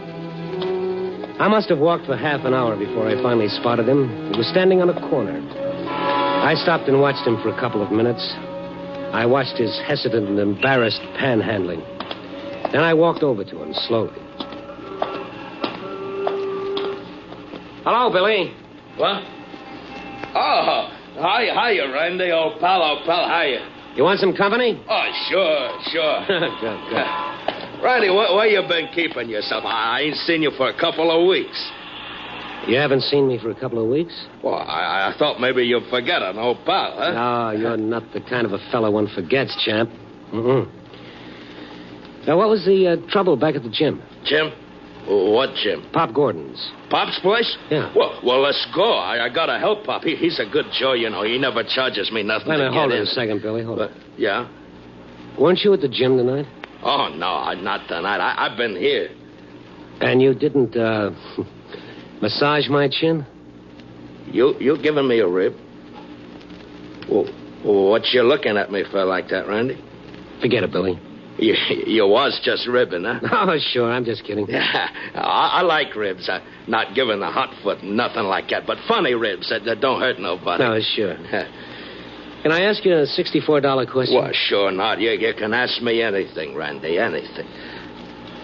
I must have walked for half an hour before I finally spotted him. He was standing on a corner. I stopped and watched him for a couple of minutes. I watched his hesitant and embarrassed panhandling. Then I walked over to him slowly. Hello, Billy. What? Oh, hiya, Randy, old pal, hiya. You want some company? Oh, sure. Good. Randy, where you been keeping yourself? I ain't seen you for a couple of weeks. You haven't seen me for a couple of weeks? Well, I thought maybe you'd forget an old pal, huh? No, you're not the kind of a fellow one forgets, champ. Now, what was the trouble back at the gym? Gym? What gym? Pop Gordon's. Pop's place? Yeah. Well, let's go. I gotta help Pop. He's a good Joe, you know. He never charges me nothing. Wait a minute, hold in. it a second, Billy. Hold it. Yeah? Weren't you at the gym tonight? Oh, no, not tonight. I've been here. And you didn't, massage my chin? You giving me a rib? Well, what you looking at me for like that, Randy? Forget it, Billy. You was just ribbing, huh? Oh, sure, I'm just kidding. Yeah, I like ribs. Not giving the hot foot, nothing like that, but funny ribs that don't hurt nobody. No, sure. Can I ask you a $64 question? Well, sure not. You can ask me anything, Randy, anything.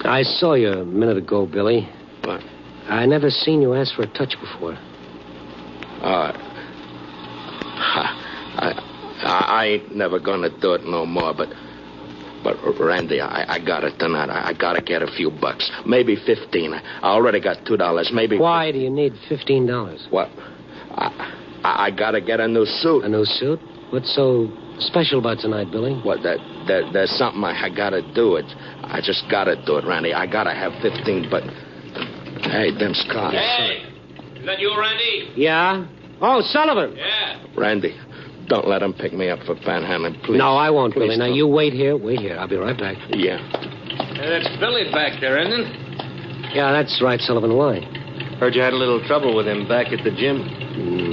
I saw you a minute ago, Billy. What? I never seen you ask for a touch before. I ain't never gonna do it no more, but Randy, I got it tonight. I gotta get a few bucks. Maybe 15. I already got $2. Maybe... Why do you need $15? What? I gotta get a new suit. A new suit? What's so special about tonight, Billy? What, there's something I gotta do. I just gotta do it, Randy. I gotta have 15, but... Hey, them cars. Hey! Is that you, Randy? Yeah? Oh, Sullivan! Yeah. Randy, don't let him pick me up for panhandling, please. No, I won't, Please Billy. Now, don't. you wait here. I'll be right back. Yeah. That's Billy back there, isn't it? Yeah, that's right, Sullivan. Why? Heard you had a little trouble with him back at the gym.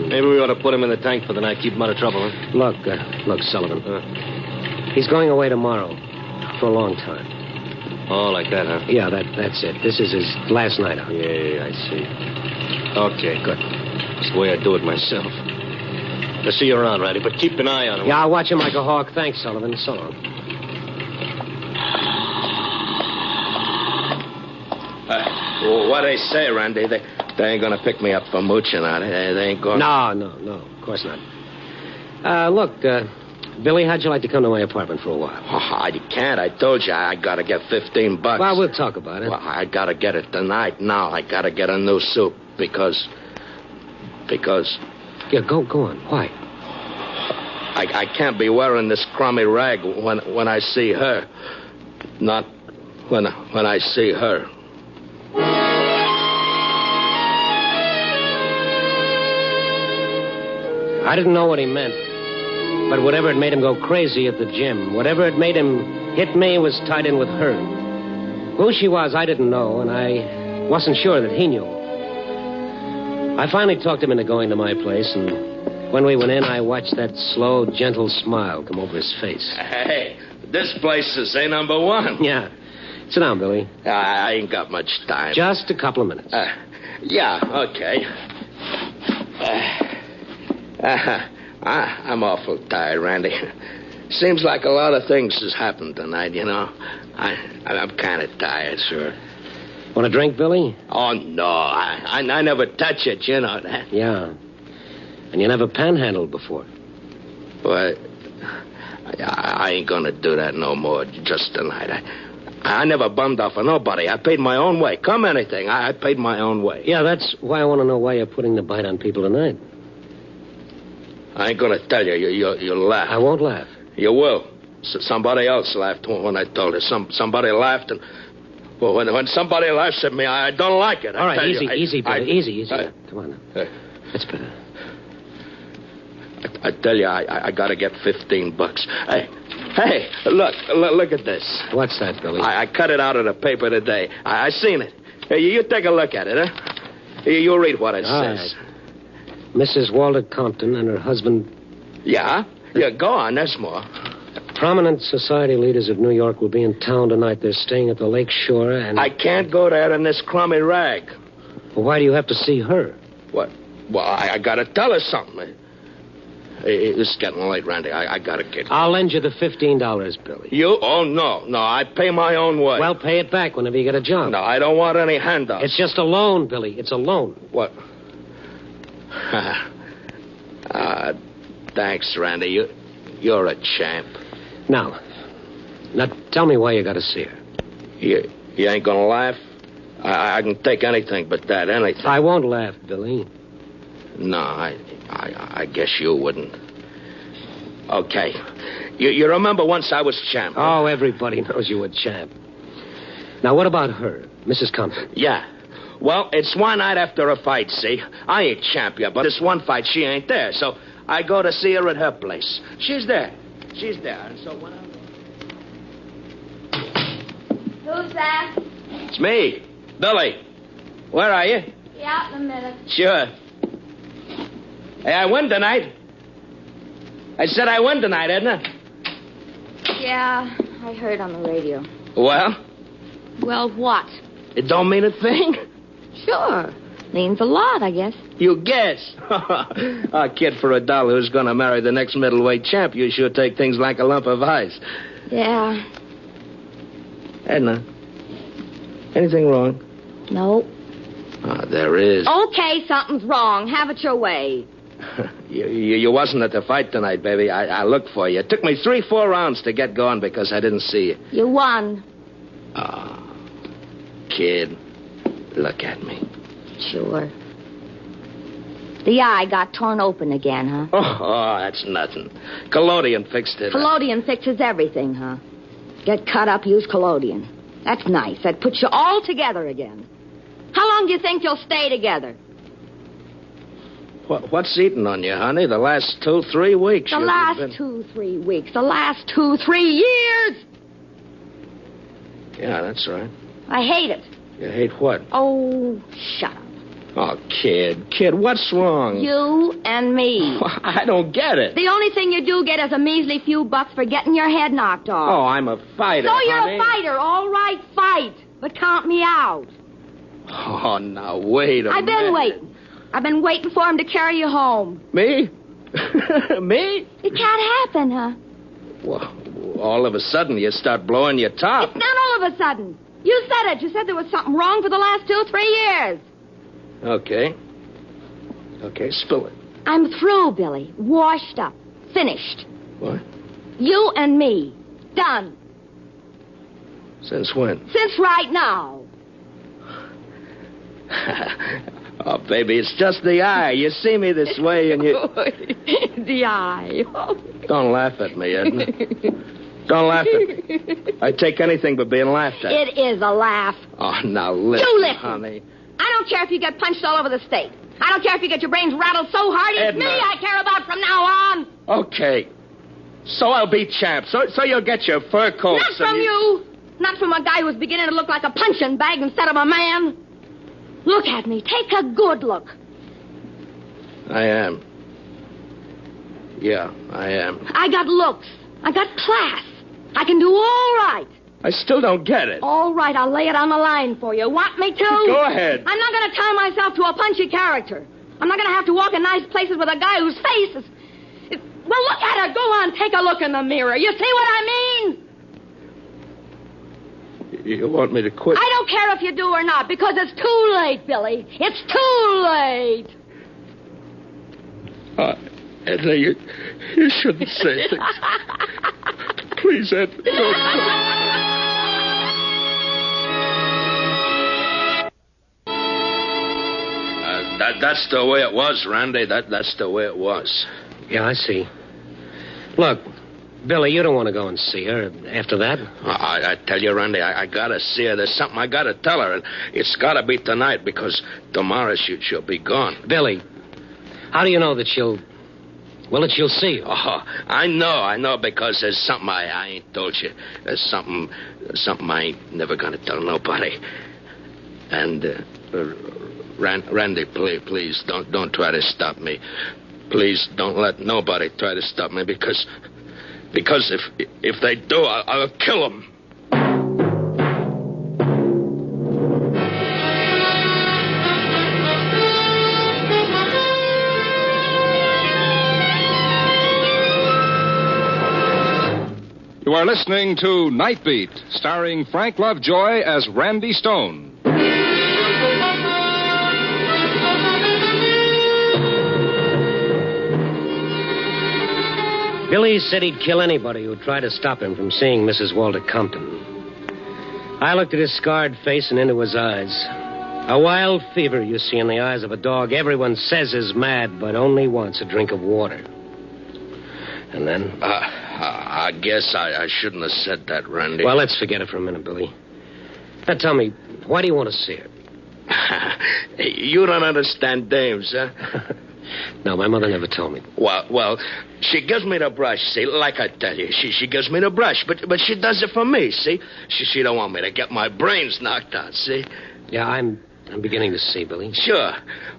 Maybe we ought to put him in the tank for the night, keep him out of trouble, huh? Look, Sullivan. He's going away tomorrow for a long time. Oh, like that, huh? Yeah, that's it. This is his last night out. Yeah, I see. Okay, good. That's the way I do it myself. I'll see you around, Randy, but keep an eye on him. Yeah, I'll watch him like a hawk. Thanks, Sullivan. So long. What they say, Randy, they ain't gonna pick me up for mooching, are they? They ain't going... No, of course not. Look, Billy, how'd you like to come to my apartment for a while? Oh, you can't. I told you I gotta get $15. Well, we'll talk about it. Well, I gotta get it tonight. Now I gotta get a new suit because... Yeah, go on. Why? I can't be wearing this crummy rag when I see her. Not when I see her. I didn't know what he meant. But whatever had made him go crazy at the gym, whatever had made him hit me was tied in with her. Who she was, I didn't know, and I wasn't sure that he knew. I finally talked him into going to my place, and when we went in, I watched that slow, gentle smile come over his face. Hey, this place is A number 1. Yeah. Sit down, Billy. I ain't got much time. Just a couple of minutes. Yeah, okay. I'm awful tired, Randy. Seems like a lot of things has happened tonight, you know. I'm kind of tired, sir. Want a drink, Billy? Oh, no. I never touch it, you know that. Yeah. And you never panhandled before. Well, I ain't gonna do that no more just tonight. I never bummed off of nobody. I paid my own way. Come anything, I paid my own way. Yeah, that's why I want to know why you're putting the bite on people tonight. I ain't gonna tell you. You'll laugh. I won't laugh. You will. Somebody else laughed when I told her. Somebody laughed, and well, when somebody laughs at me, I don't like it. All right, easy, Billy. Easy. Come on now. That's better. I tell you, I gotta get $15. Hey, look at this. What's that, Billy? I cut it out of the paper today. I seen it. Hey, you take a look at it, huh? You read what it says. Right. Mrs. Walter Compton and her husband... Yeah? Yeah, go on, there's more. Prominent society leaders of New York will be in town tonight. They're staying at the lake shore, and... I can't go there in this crummy rag. Well, why do you have to see her? What? Well, I gotta tell her something. It's getting late, Randy. I gotta get... I'll lend you the $15, Billy. You? Oh, no. No, I pay my own way. Well, pay it back whenever you get a job. No, I don't want any handouts. It's just a loan, Billy. It's a loan. What? Thanks, Randy. You're a champ. Now, tell me why you gotta see her. You ain't gonna laugh? I can take anything but that, anything. I won't laugh, Billy. No, I guess you wouldn't. Okay. You remember once I was champ? Oh, everybody knows you were champ. Now, what about her, Mrs. Compton? Yeah. Well, it's one night after a fight, see? I ain't champ yet, but this one fight, she ain't there. So I go to see her at her place. She's there. She's there. And so when Who's that? It's me, Billy. Where are you? Yeah, out in a minute. Sure. Hey, I win tonight. I said I win tonight, Edna. Yeah, I heard on the radio. Well? Well, what? It don't mean a thing? Sure. Means a lot, I guess. You guess. A kid for $1 who's going to marry the next middleweight champ, you sure take things like a lump of ice. Yeah. Edna, anything wrong? No. There is. Okay, something's wrong. Have it your way. You wasn't at the fight tonight, baby. I looked for you. It took me 3-4 rounds to get going because I didn't see you. You won. Oh, kid, look at me. Sure. The eye got torn open again, huh? Oh, that's nothing. Collodion fixed it. Collodion fixes everything, huh? Get cut up, use collodion. That's nice. That puts you all together again. How long do you think you'll stay together? What's eating on you, honey? The last 2-3 weeks. The last 2-3 weeks. The last 2-3 years. Yeah, that's right. I hate it. You hate what? Oh, shut up. Oh, kid, what's wrong? You and me. I don't get it. The only thing you do get is a measly few bucks for getting your head knocked off. Oh, I'm a fighter, So you're honey. a fighter. All right, fight. But count me out. Oh, now, wait a minute. I've been waiting. I've been waiting for him to carry you home. Me? Me? It can't happen, huh? Well, all of a sudden you start blowing your top. It's not all of a sudden. You said it. You said there was something wrong for the last 2-3 years. Okay, spill it. I'm through, Billy. Washed up. Finished. What? You and me. Done. Since when? Since right now. Oh, baby, it's just the eye. You see me this way and you... The eye. Don't laugh at me, Edna. Don't laugh at me. I take anything but being laughed at. It is a laugh. Oh, now listen, You listen. honey. I don't care if you get punched all over the state. I don't care if you get your brains rattled so hard. It's Edna. me I care about from now on. Okay. So I'll be champ. So you'll get your fur coats. Not from you. Not from a guy who's beginning to look like a punching bag instead of a man. Look at me. Take a good look. I am. Yeah, I am. I got looks. I got class. I can do all right. I still don't get it. All right, I'll lay it on the line for you. Want me to? Go ahead. I'm not going to tie myself to a punchy character. I'm not going to have to walk in nice places with a guy whose face is... Well, look at her. Go on, take a look in the mirror. You see what I mean? You want me to quit? I don't care if you do or not, because it's too late, Billy. It's too late. Edna, you shouldn't say things. Please, Edna, that's the way it was, Randy. That's the way it was. Yeah, I see. Look, Billy, you don't want to go and see her after that? I tell you, Randy, I gotta see her. There's something I gotta tell her, and it's gotta be tonight because tomorrow she'll be gone. Billy, how do you know that she'll see you? Oh, I know, because there's something I ain't told you. There's something I ain't never gonna tell nobody. And, Randy, please, don't try to stop me. Please don't let nobody try to stop me because Because if they do, I'll kill them. You are listening to Night Beat, starring Frank Lovejoy as Randy Stone. Billy said he'd kill anybody who'd try to stop him from seeing Mrs. Walter Compton. I looked at his scarred face and into his eyes. A wild fever you see in the eyes of a dog everyone says is mad, but only wants a drink of water. And then... I guess I shouldn't have said that, Randy. Well, let's forget it for a minute, Billy. Now, tell me, why do you want to see her? You don't understand dames, huh? No, my mother never told me. Well, she gives me the brush, see, like I tell you. She gives me the brush, but she does it for me, see? She don't want me to get my brains knocked out, see? Yeah, I'm beginning to see, Billy. Sure.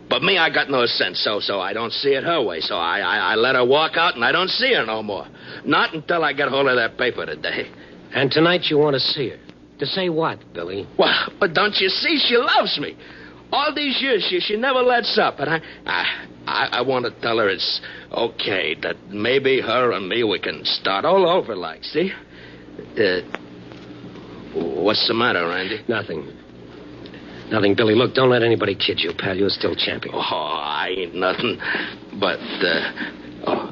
But me, I got no sense, so I don't see it her way. So I let her walk out, and I don't see her no more. Not until I get hold of that paper today. And tonight you want to see her. To say what, Billy? Well, but don't you see? She loves me. All these years, she never lets up. And I want to tell her it's okay, that maybe her and me, we can start all over like, see? What's the matter, Randy? Nothing, Billy. Look, don't let anybody kid you, pal. You're still champion. Oh, I ain't nothing. But,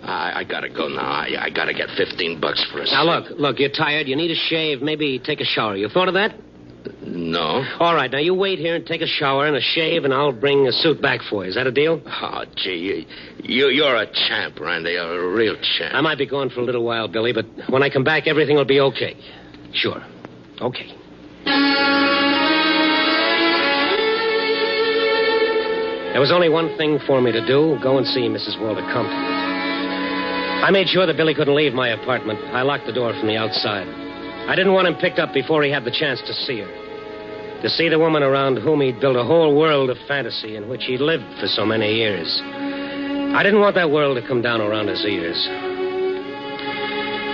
I gotta go now. I gotta get $15 for a Now, look, you're tired. You need a shave. Maybe take a shower. You thought of that? No. All right, now you wait here and take a shower and a shave, and I'll bring a suit back for you. Is that a deal? Oh, gee, you're a champ, Randy. You're a real champ. I might be gone for a little while, Billy, but when I come back, everything will be okay. Sure. Okay. There was only one thing for me to do, go and see Mrs. Walter Compton. I made sure that Billy couldn't leave my apartment. I locked the door from the outside. I didn't want him picked up before he had the chance to see her. To see the woman around whom he'd built a whole world of fantasy in which he'd lived for so many years. I didn't want that world to come down around his ears.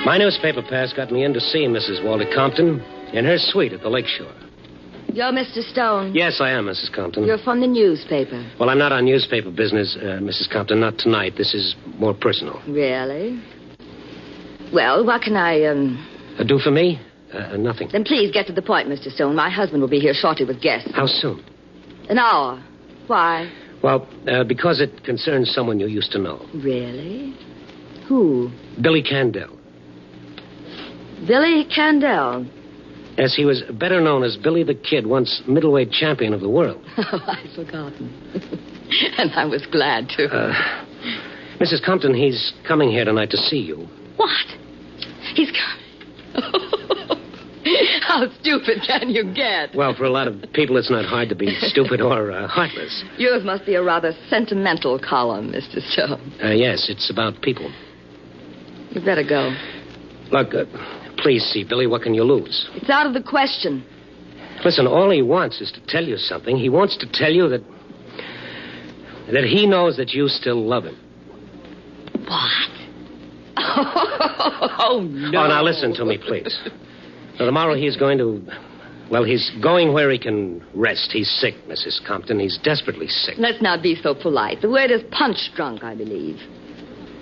My newspaper pass got me in to see Mrs. Walter Compton in her suite at the lakeshore. You're Mr. Stone. Yes, I am, Mrs. Compton. You're from the newspaper. Well, I'm not on newspaper business, Mrs. Compton, not tonight. This is more personal. Really? Well, what can I, do for me? Nothing. Then please get to the point, Mr. Stone. My husband will be here shortly with guests. How soon? An hour. Why? Well, because it concerns someone you used to know. Really? Who? Billy Candell. Billy Candell? Yes, he was better known as Billy the Kid, once middleweight champion of the world. Oh, I'd forgotten. And I was glad to. Mrs. Compton, he's coming here tonight to see you. What? He's coming? How stupid can you get? Well, for a lot of people, it's not hard to be stupid or heartless. Yours must be a rather sentimental column, Mr. Stone. Yes, it's about people. You'd better go. Look, please see, Billy, what can you lose? It's out of the question. Listen, all he wants is to tell you something. He wants to tell you that he knows that you still love him. What? Oh, no. Oh, now listen to me, please. So tomorrow he's going to... Well, he's going where he can rest. He's sick, Mrs. Compton. He's desperately sick. Let's not be so polite. The word is punch-drunk, I believe.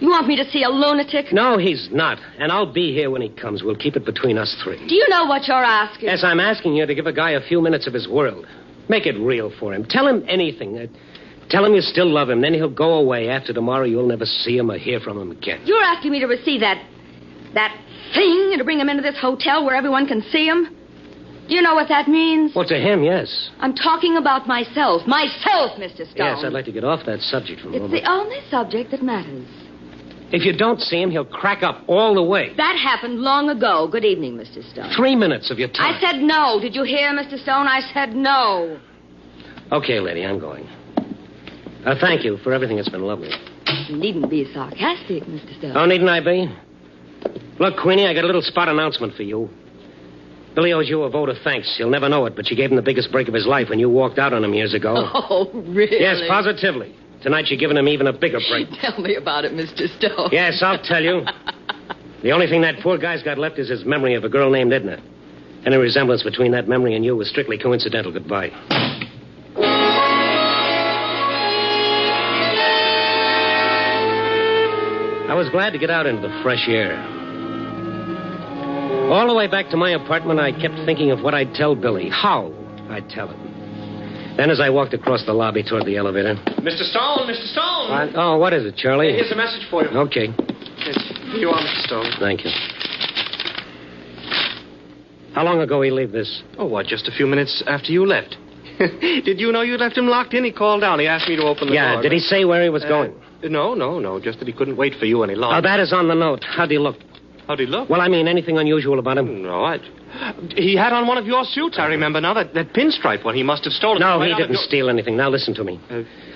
You want me to see a lunatic? No, he's not. And I'll be here when he comes. We'll keep it between us three. Do you know what you're asking? Yes, I'm asking you to give a guy a few minutes of his world. Make it real for him. Tell him anything. Tell him you still love him. Then he'll go away. After tomorrow, you'll never see him or hear from him again. You're asking me to receive that thing and to bring him into this hotel where everyone can see him? Do you know what that means? Well, to him, yes. I'm talking about myself. Myself, Mr. Stone. Yes, I'd like to get off that subject for a moment. It's the only subject that matters. If you don't see him, he'll crack up all the way. That happened long ago. Good evening, Mr. Stone. 3 minutes of your time. I said no. Did you hear, Mr. Stone? I said no. Okay, lady, I'm going. Thank you for everything. It's been lovely. You needn't be sarcastic, Mr. Stone. Oh, needn't I be? Look, Queenie, I got a little spot announcement for you. Billy owes you a vote of thanks. He'll never know it, but you gave him the biggest break of his life when you walked out on him years ago. Oh, really? Yes, positively. Tonight you're giving him even a bigger break. Tell me about it, Mr. Stone. Yes, I'll tell you. The only thing that poor guy's got left is his memory of a girl named Edna. Any resemblance between that memory and you was strictly coincidental. Goodbye. I was glad to get out into the fresh air. All the way back to my apartment, I kept thinking of what I'd tell Billy, how I'd tell him. Then as I walked across the lobby toward the elevator... Mr. Stone, Mr. Stone! What is it, Charlie? Here's a message for you. Okay. Yes, here you are, Mr. Stone. Thank you. How long ago he leave this? Just a few minutes after you left. Did you know you left him locked in? He called down. He asked me to open the door. Yeah, did he say where he was going? No. Just that he couldn't wait for you any longer. Oh, that is on the note. How'd he look? How'd he look? Well, I mean, anything unusual about him? No, he had on one of your suits, I remember now. That pinstripe one he must have stolen. No, he didn't steal anything. Now, listen to me.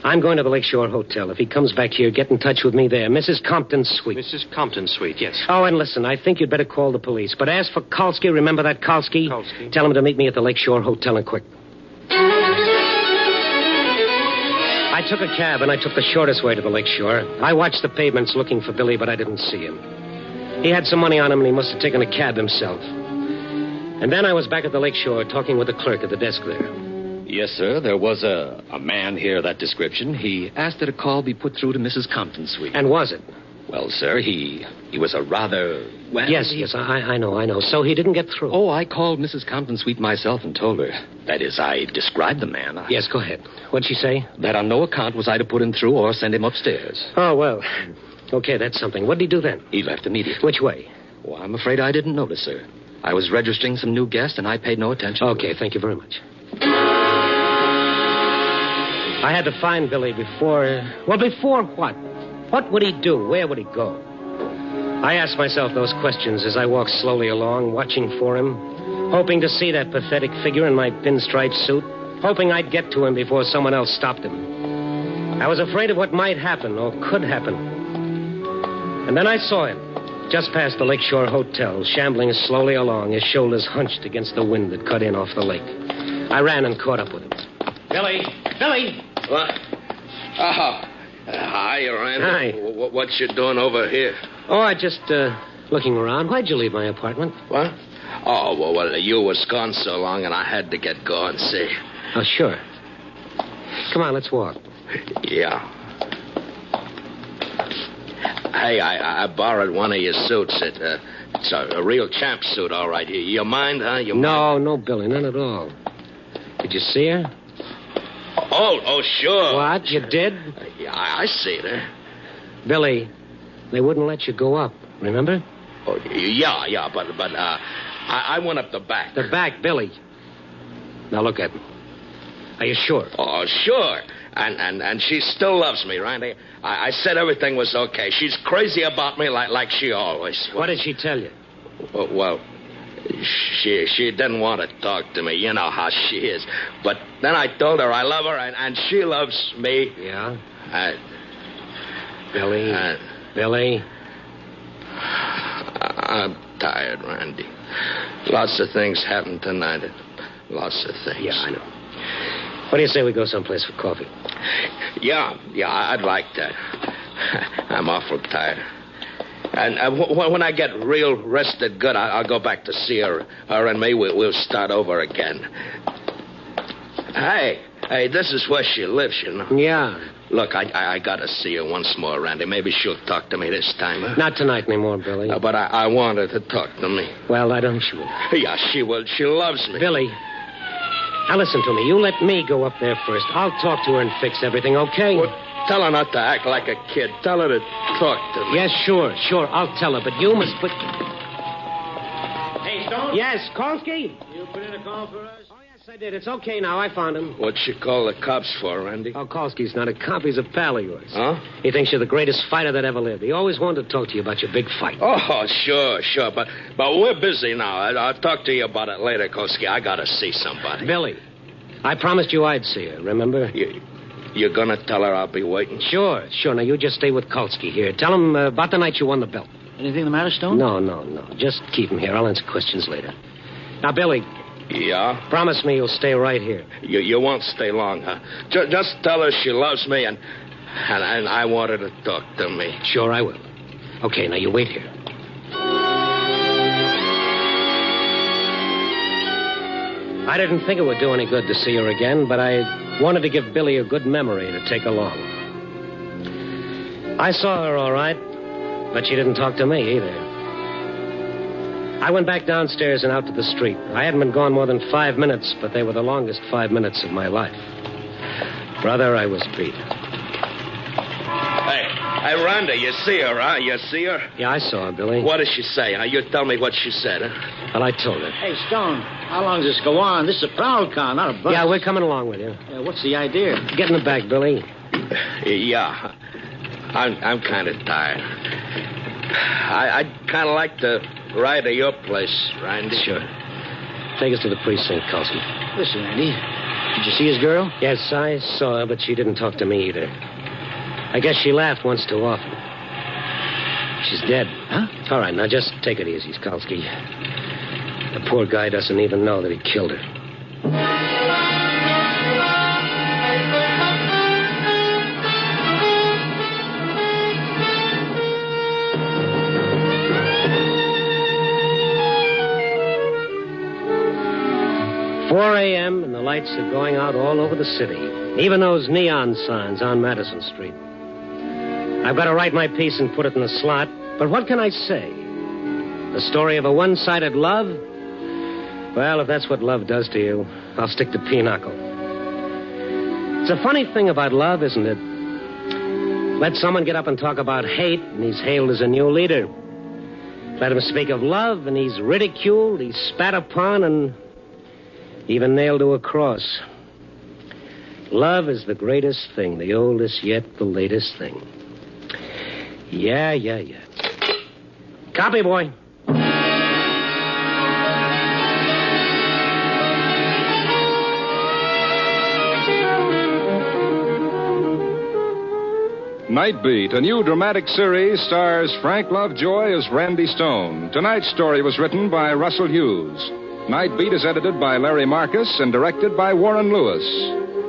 I'm going to the Lakeshore Hotel. If he comes back here, get in touch with me there. Mrs. Compton's suite. Mrs. Compton's suite, yes. Oh, and listen, I think you'd better call the police. But as for Kalski, remember that Kalski? Kalski. Tell him to meet me at the Lakeshore Hotel and quick. I took a cab, and I took the shortest way to the Lakeshore. I watched the pavements looking for Billy, but I didn't see him. He had some money on him, and he must have taken a cab himself. And then I was back at the Lakeshore talking with the clerk at the desk there. Yes, sir. There was a man here, that description. He asked that a call be put through to Mrs. Compton's suite. And was it? Well, sir, he was a rather... Well, yes, I know. So he didn't get through. Oh, I called Mrs. Compton's suite myself and told her. That is, I described the man. Yes, go ahead. What'd she say? That on no account was I to put him through or send him upstairs. Oh, well... Okay, that's something. What did he do then? He left immediately. Which way? Well, I'm afraid I didn't notice, sir. I was registering some new guests, and I paid no attention. Okay, thank you very much. I had to find Billy before... Well, before what? What would he do? Where would he go? I asked myself those questions as I walked slowly along, watching for him, hoping to see that pathetic figure in my pinstripe suit, hoping I'd get to him before someone else stopped him. I was afraid of what might happen or could happen. And then I saw him, just past the Lakeshore Hotel, shambling slowly along, his shoulders hunched against the wind that cut in off the lake. I ran and caught up with him. Billy! What? Oh, hi, Randy. Hi. What you doing over here? Oh, I just, looking around. Why'd you leave my apartment? What? Oh, well, you was gone so long, and I had to get going, see. Oh, sure. Come on, let's walk. Yeah. Hey, I borrowed one of your suits. It's a real champ suit, all right. You mind, huh? No, Billy, none at all. Did you see her? Oh, sure. What, you did? Yeah, I see her. Billy, they wouldn't let you go up, remember? Oh, yeah, but I went up the back. The back, Billy. Now look at me. Are you sure? Oh, sure. And she still loves me, Randy. I said everything was okay. She's crazy about me like she always was. What did she tell you? Well, she didn't want to talk to me. You know how she is. But then I told her I love her, and she loves me. Yeah? Billy? I'm tired, Randy. Lots of things happened tonight. Lots of things. Yeah, I know. What do you say we go someplace for coffee? Yeah, I'd like that. I'm awful tired. And when I get real rested good, I'll go back to see her. Her and me, we'll start over again. Hey, this is where she lives, you know. Yeah. Look, I got to see her once more, Randy. Maybe she'll talk to me this time, huh? Not tonight anymore, Billy. But I want her to talk to me. Well, why don't you? Yeah, she will. She loves me. Billy, now listen to me. You let me go up there first. I'll talk to her and fix everything, okay? Well, tell her not to act like a kid. Tell her to talk to me. Yes, sure. I'll tell her, but you must put... Hey, Stone? Yes, Kolsky? You put in a call for us? Oh, yes, I did. It's okay now. I found him. What'd she call the cops for, Randy? Oh, Kolsky's not a cop. He's a pal of yours. Huh? He thinks you're the greatest fighter that ever lived. He always wanted to talk to you about your big fight. Oh, sure. But we're busy now. I'll talk to you about it later, Kolsky. I got to see somebody. Billy, I promised you I'd see her, remember? You're going to tell her I'll be waiting? Sure. Now, you just stay with Kolsky here. Tell him about the night you won the belt. Anything the matter, Stone? No. Just keep him here. I'll answer questions later. Now, Billy. Yeah? Promise me you'll stay right here. You won't stay long, huh? Just tell her she loves me and I want her to talk to me. Sure, I will. Okay, now you wait here. I didn't think it would do any good to see her again, but I wanted to give Billy a good memory to take along. I saw her all right, but she didn't talk to me either. I went back downstairs and out to the street. I hadn't been gone more than 5 minutes, but they were the longest 5 minutes of my life. Brother, I was beat. Hey, Rhonda, you see her, huh? You see her? Yeah, I saw her, Billy. What did she say, huh? You tell me what she said, huh? Well, I told her. Hey, Stone, how long does this go on? This is a prowl car, not a bus. Yeah, we're coming along with you. What's the idea? Get in the back, Billy. Yeah. I'm kind of tired. I'd kind of like to ride to your place, Randy. Sure. Take us to the precinct, Coulson. Listen, Randy, did you see his girl? Yes, I saw her, but she didn't talk to me either. I guess she laughed once too often. She's dead. Huh? All right, now just take it easy, Skalski. The poor guy doesn't even know that he killed her. 4 a.m. and the lights are going out all over the city. Even those neon signs on Madison Street. I've got to write my piece and put it in the slot, but what can I say? The story of a one-sided love? Well, if that's what love does to you, I'll stick to pinochle. It's a funny thing about love, isn't it? Let someone get up and talk about hate, and he's hailed as a new leader. Let him speak of love, and he's ridiculed, he's spat upon, and even nailed to a cross. Love is the greatest thing, the oldest yet the latest thing. Yeah. Copy, boy. Night Beat, a new dramatic series, stars Frank Lovejoy as Randy Stone. Tonight's story was written by Russell Hughes. Night Beat is edited by Larry Marcus and directed by Warren Lewis.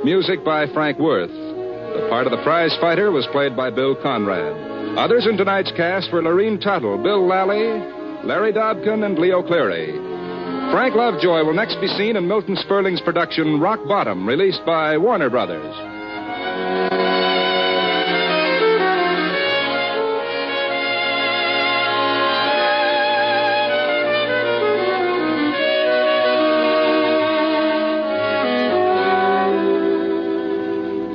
Music by Frank Worth. The part of the prize fighter was played by Bill Conrad. Others in tonight's cast were Lorene Tuttle, Bill Lally, Larry Dobkin, and Leo Cleary. Frank Lovejoy will next be seen in Milton Sperling's production Rock Bottom, released by Warner Brothers.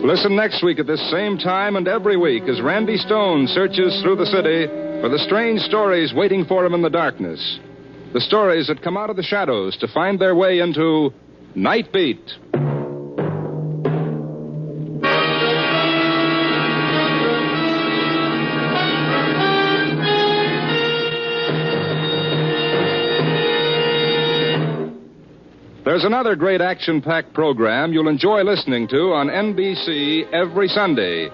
Listen next week at this same time and every week as Randy Stone searches through the city for the strange stories waiting for him in the darkness. The stories that come out of the shadows to find their way into Night Beat. There's another great action-packed program you'll enjoy listening to on NBC every Sunday.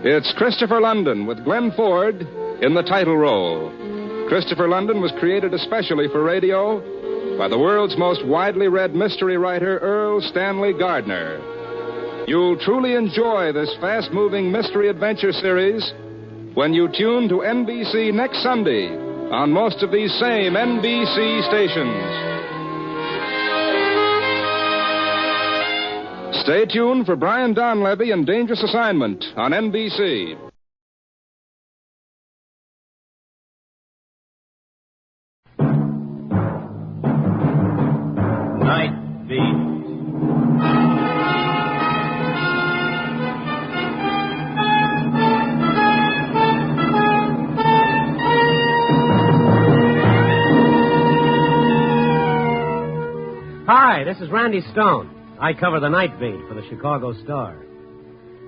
It's Christopher London with Glenn Ford in the title role. Christopher London was created especially for radio by the world's most widely read mystery writer, Earl Stanley Gardner. You'll truly enjoy this fast-moving mystery adventure series when you tune to NBC next Sunday on most of these same NBC stations. Stay tuned for Brian Donlevy and Dangerous Assignment on NBC. Night Beat. Hi, this is Randy Stone. I cover the Night Beat for the Chicago Star.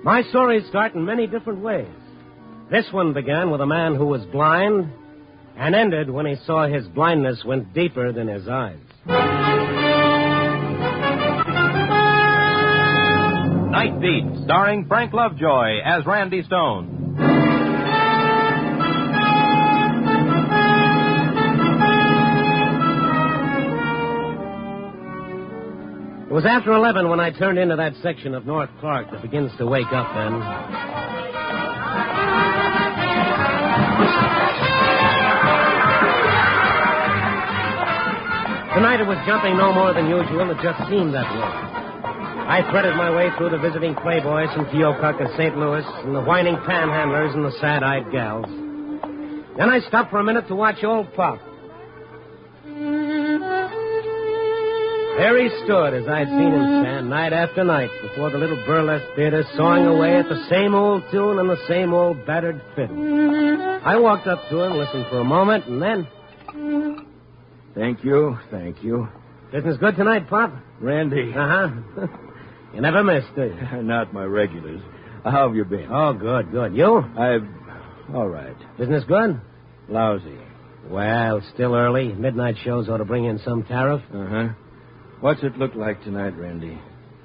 My stories start in many different ways. This one began with a man who was blind and ended when he saw his blindness went deeper than his eyes. Night Beat, starring Frank Lovejoy as Randy Stone. It was after 11 when I turned into that section of North Clark that begins to wake up then. Tonight it was jumping no more than usual. It just seemed that way. I threaded my way through the visiting playboys from Keokuk and St. Louis and the whining panhandlers and the sad-eyed gals. Then I stopped for a minute to watch old Pop. There he stood as I'd seen him stand night after night before the little burlesque theater, sawing away at the same old tune and the same old battered fiddle. I walked up to him, listened for a moment, and then... Thank you. Business good tonight, Pop? Randy. Uh-huh. You never missed, do you? Not my regulars. How have you been? Oh, good. You? All right. Business good? Lousy. Well, still early. Midnight shows ought to bring in some tariff. Uh-huh. What's it look like tonight, Randy?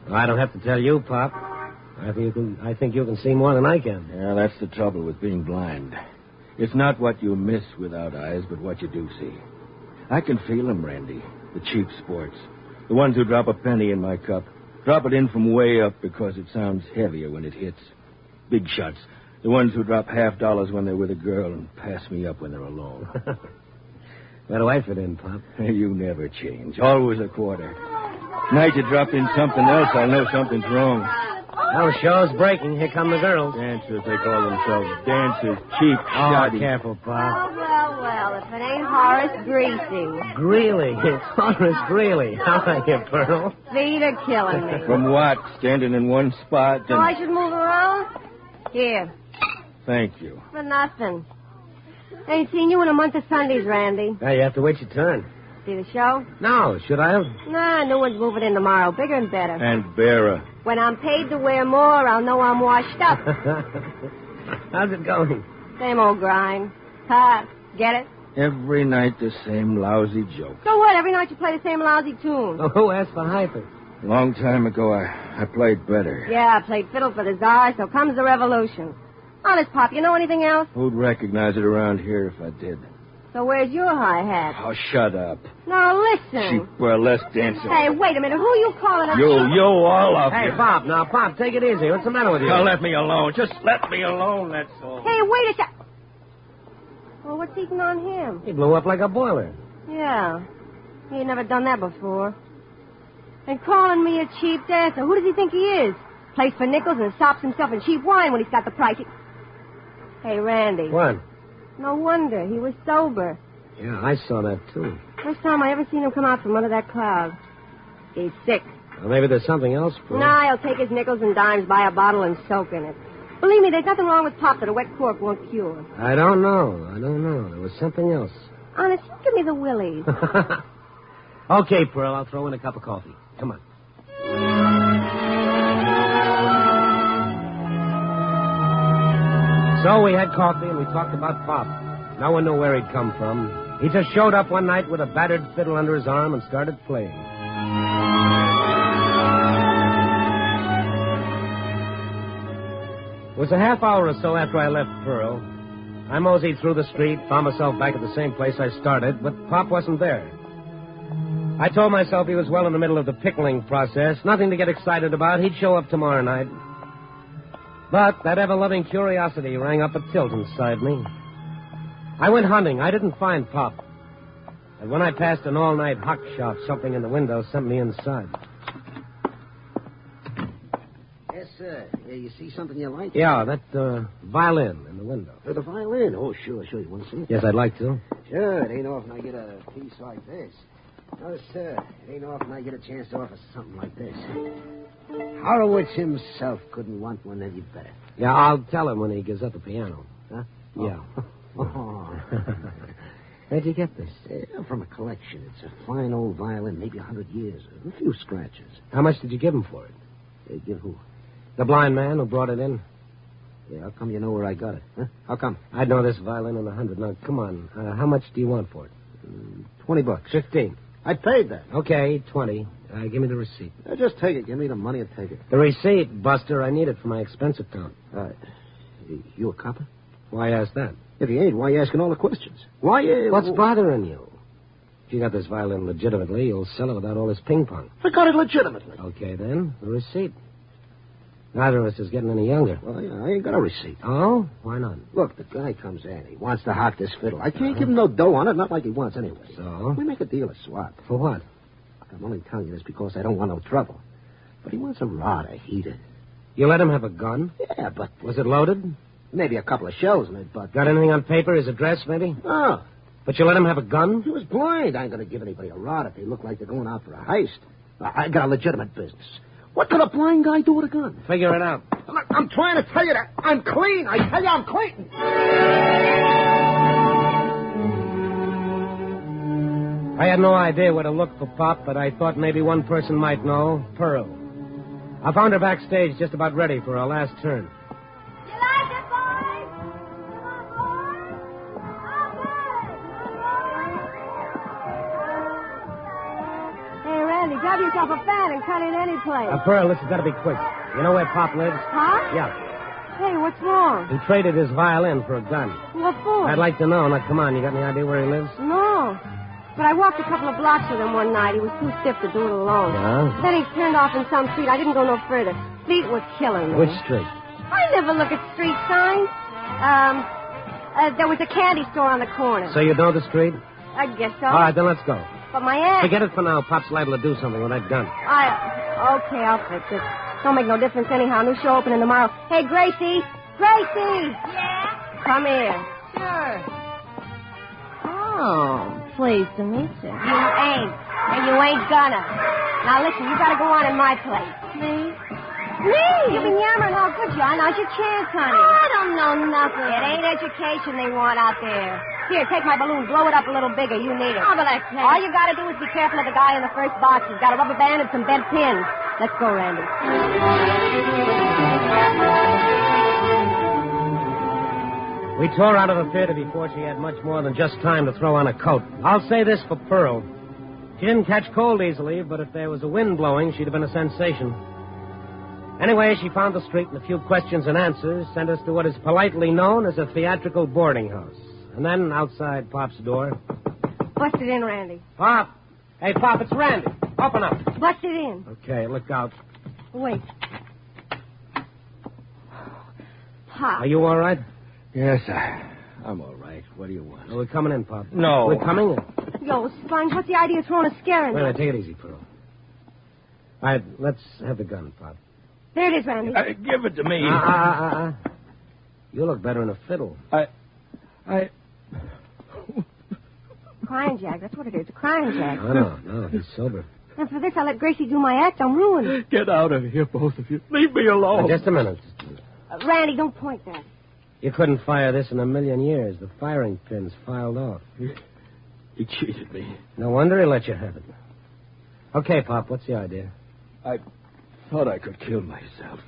Well, I don't have to tell you, Pop. I think you can see more than I can. Yeah, that's the trouble with being blind. It's not what you miss without eyes, but what you do see. I can feel them, Randy. The cheap sports. The ones who drop a penny in my cup. Drop it in from way up because it sounds heavier when it hits. Big shots. The ones who drop $50 when they're with a girl and pass me up when they're alone. Where do I fit in, Pop? You never change. Always a quarter. Night you drop in something else, I'll know something's wrong. No show's breaking. Here come the girls. Dancers, they call themselves. Dancers, cheap, shoddy. Careful, Pop. Well, if it ain't Horace Greasy. Greeley. It's Horace Greeley. How are you, Pearl? Feet are killing me. From what? Standing in one spot? So I should move around? Here. Thank you. For nothing. Ain't seen you in a month of Sundays, Randy. Now you have to wait your turn. See the show? No, should I have? Nah, new one's moving in tomorrow. Bigger and better. And bearer. When I'm paid to wear more, I'll know I'm washed up. How's it going? Same old grind. Ha, get it? Every night the same lousy joke. So what? Every night you play the same lousy tune. Oh, who asked for hyper? A long time ago, I played better. Yeah, I played fiddle for the Tsar, so comes the revolution. Honest, Pop, you know anything else? Who'd recognize it around here if I did? So where's your hi-hat? Oh, shut up. Now, listen. Cheap burlesque dancer. Hey, wait a minute. Who you calling a You, all of Hey, you. Pop, now, Pop, take it easy. What's the matter with you? Now, let me alone. Just let me alone, that's all. Hey, wait a sec. Well, what's eating on him? He blew up like a boiler. Yeah. He ain't never done that before. And calling me a cheap dancer. Who does he think he is? Plays for nickels and sops himself in cheap wine when he's got the price. Hey, Randy. What? No wonder. He was sober. Yeah, I saw that, too. First time I ever seen him come out from under that cloud. He's sick. Well, maybe there's something else for him. Nah, he'll take his nickels and dimes, buy a bottle, and soak in it. Believe me, there's nothing wrong with Pop that a wet cork won't cure. I don't know. There was something else. Honest, you give me the willies. Okay, Pearl, I'll throw in a cup of coffee. Come on. So we had coffee and we talked about Pop. No one knew where he'd come from. He just showed up one night with a battered fiddle under his arm and started playing. It was a half hour or so after I left Pearl. I moseyed through the street, found myself back at the same place I started, but Pop wasn't there. I told myself he was well in the middle of the pickling process. Nothing to get excited about. He'd show up tomorrow night. But that ever-loving curiosity rang up a tilt inside me. I went hunting. I didn't find Pop. And when I passed an all-night hock shop, something in the window sent me inside. Yes, sir. You see something you like? Yeah, that violin in the window. The violin? Oh, sure. You want to see it? Yes, I'd like to. Sure. It ain't often I get a piece like this. No, sir. It ain't often I get a chance to offer something like this. Horowitz himself couldn't want one any better. Yeah, I'll tell him when he gives up the piano. Huh? Yeah. Oh. Where'd you get this? From a collection. It's a fine old violin, maybe 100 years. A few scratches. How much did you give him for it? Give who? The blind man who brought it in. Yeah, how come you know where I got it? Huh? How come? I'd know this violin in 100. Now, come on. How much do you want for it? $20. 15. I paid that. Okay, 20. Give me the receipt. Just take it. Give me the money and take it. The receipt, Buster. I need it for my expense account. You a copper? Why ask that? If you ain't, why are you asking all the questions? Why? What's bothering you? If you got this violin legitimately, you'll sell it without all this ping-pong. I got it legitimately. Okay, then. The receipt. Neither of us is getting any younger. Well, yeah, I ain't got a receipt. Oh? Why not? Look, the guy comes in. He wants to hock this fiddle. I can't give him no dough on it, not like he wants anyway. So? We make a deal of swap. For what? I'm only telling you this because I don't want no trouble. But he wants a rod, a heater. You let him have a gun? Yeah, but... Was it loaded? Maybe a couple of shells in it, but... Got anything on paper? His address, maybe? No. But you let him have a gun? He was blind. I ain't going to give anybody a rod if they look like they're going out for a heist. I got a legitimate business. What could a blind guy do with a gun? Figure it out. Look, I'm trying to tell you that I'm clean. I tell you I'm clean. I had no idea where to look for Pop, but I thought maybe one person might know. Pearl. I found her backstage just about ready for our last turn. You like it, boys? Come on, boys. Hey, Randy, grab yourself a fan and cut in any place. Pearl, this has got to be quick. You know where Pop lives? Huh? Yeah. Hey, what's wrong? He traded his violin for a gun. What for? I'd like to know. Now, come on, you got any idea where he lives? No. But I walked a couple of blocks with him one night. He was too stiff to do it alone. Yeah? Then he turned off in some street. I didn't go no further. Feet was killing me. Which street? I never look at street signs. There was a candy store on the corner. So you know the street? I guess so. All right, then let's go. But my aunt... Forget it for now. Pop's liable to do something with that gun. Okay, I'll fix it. Don't make no difference anyhow. New show opening tomorrow. Hey, Gracie! Gracie! Yeah? Come here. Sure. Oh, pleased to meet you. You ain't. And you ain't gonna. Now, listen, you gotta go on in my place. Me? Me? You've been yammering how good you are. Now's your chance, honey. I don't know nothing. It ain't education they want out there. Here, take my balloon. Blow it up a little bigger. You need it. Oh, but I can't. All you gotta do is be careful of the guy in the first box. He's got a rubber band and some bent pins. Let's go, Randy. We tore out of the theater before she had much more than just time to throw on a coat. I'll say this for Pearl. She didn't catch cold easily, but if there was a wind blowing, she'd have been a sensation. Anyway, she found the street and a few questions and answers sent us to what is politely known as a theatrical boarding house. And then outside Pop's door... Bust it in, Randy. Pop! Hey, Pop, it's Randy. Open up. Bust it in. Okay, look out. Wait. Pop. Are you all right? Yes, I'm all right. What do you want? We're coming in, Pop. No. We're coming in. Yo, Sponge, what's the idea of throwing a scare in Wait a there? minute, take it easy, Pearl. All right, let's have the gun, Pop. There it is, Randy. Give it to me. You look better in a fiddle. Crying Jack, that's what it is, a crying Jack. No, he's sober. And for this, I let Gracie do my act. I'm ruined. Get out of here, both of you. Leave me alone. Just a minute. Randy, don't point that. You couldn't fire this in a million years. The firing pin's filed off. He cheated me. No wonder he let you have it. Okay, Pop, what's the idea? I thought I could kill myself.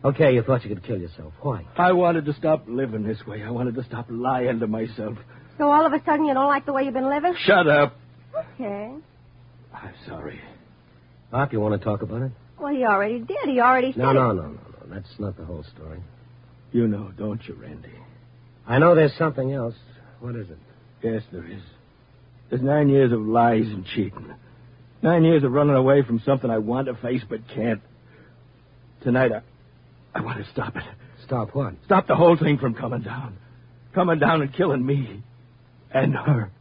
Okay, you thought you could kill yourself. Why? I wanted to stop living this way. I wanted to stop lying to myself. So all of a sudden you don't like the way you've been living? Shut up. Okay. I'm sorry. Pop, you want to talk about it? Well, he already did. He already said No. That's not the whole story. You know, don't you, Randy? I know there's something else. What is it? Yes, there is. There's 9 years of lies and cheating. 9 years of running away from something I want to face but can't. Tonight, I want to stop it. Stop what? Stop the whole thing from coming down. Coming down and killing me. And her.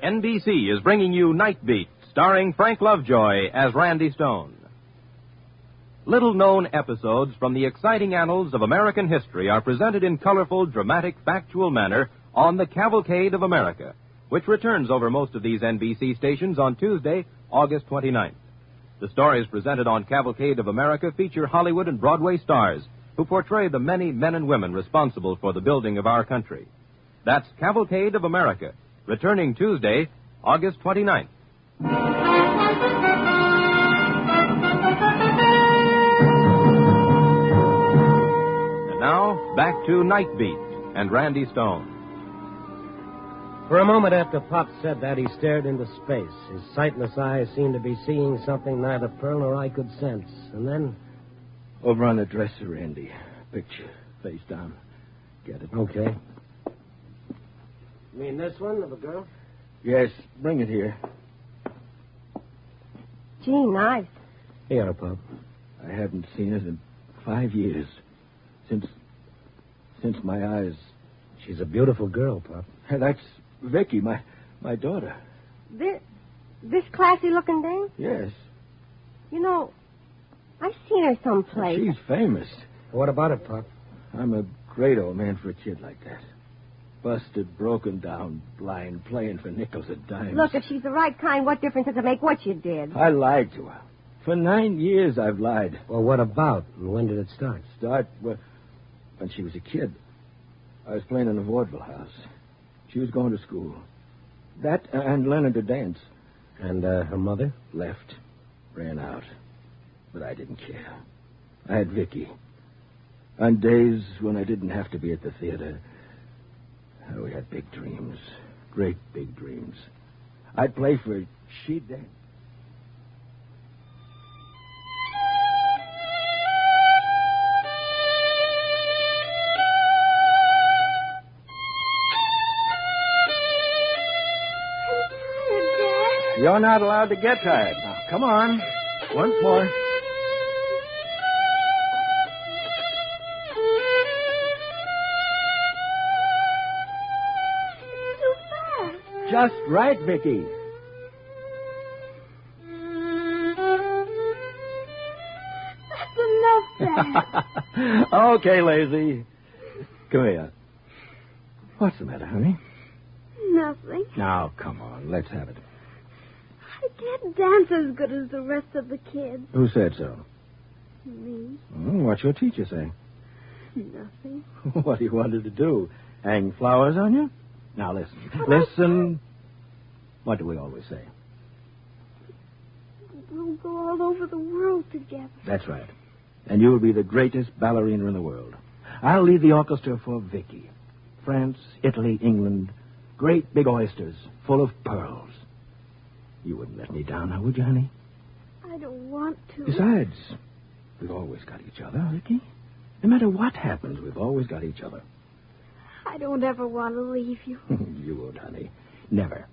NBC is bringing you Night Beat, starring Frank Lovejoy as Randy Stone. Little-known episodes from the exciting annals of American history are presented in colorful, dramatic, factual manner on the Cavalcade of America, which returns over most of these NBC stations on Tuesday, August 29th. The stories presented on Cavalcade of America feature Hollywood and Broadway stars who portray the many men and women responsible for the building of our country. That's Cavalcade of America, returning Tuesday, August 29th. And now, back to Night Beat and Randy Stone. For a moment after Pop said that, he stared into space. His sightless eyes seemed to be seeing something neither Pearl nor I could sense. And then... Over on the dresser, Randy. Picture, face down. get it. Okay. You mean this one of a girl? Yes, bring it here. Gee, nice. Here, Pop. I haven't seen it in 5 years. Since my eyes. She's a beautiful girl, Pop. Hey, that's Vicky, my daughter. This classy-looking dame? Yes. You know, I've seen her someplace. She's famous. What about it, Pop? I'm a great old man for a kid like that. Busted, broken down, blind, playing for nickels and dimes. Look, if she's the right kind, what difference does it make what you did? I lied to her. For 9 years, I've lied. Well, what about? And when did it start? Well, when she was a kid. I was playing in a vaudeville house. She was going to school. That and learning to dance. And her mother? Left. Ran out. But I didn't care. I had Vicky. On days when I didn't have to be at the theater, we had big dreams. Great big dreams. I'd play for her. She'd dance. You're not allowed to get tired. Now, come on. Once more. Just right, Vicky. That's enough, Dad. Okay, lazy. Come here. What's the matter, honey? Nothing. Now, come on. Let's have it. I can't dance as good as the rest of the kids. Who said so? Me. What's your teacher say? Nothing. What do you want her to do? Hang flowers on you? Now, listen. Listen. What do we always say? We'll go all over the world together. That's right. And you'll be the greatest ballerina in the world. I'll lead the orchestra for Vicky. France, Italy, England. Great big oysters full of pearls. You wouldn't let me down now, would you, honey? I don't want to. Besides, we've always got each other, Vicky. No matter what happens, we've always got each other. I don't ever want to leave you. You won't, honey. Never.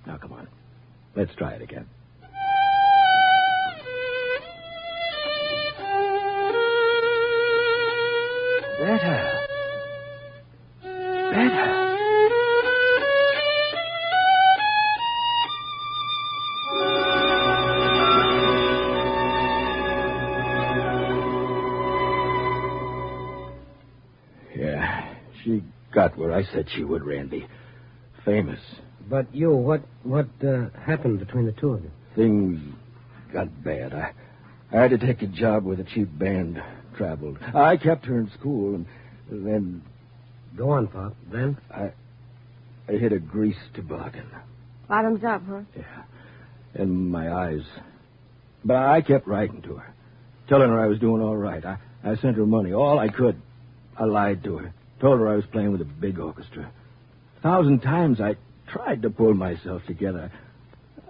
Now, come on. Let's try it again. Better. Better. Yeah, she got where I said she would, Randy. Famous. But you, what happened between the two of you? Things got bad. I had to take a job with a cheap band. Traveled. I kept her in school, and then... Go on, Pop. Then? I hit a grease toboggan. Bottoms up, huh? Yeah. In my eyes. But I kept writing to her, telling her I was doing all right. I sent her money, all I could. I lied to her. Told her I was playing with a big orchestra. 1,000 times I tried to pull myself together.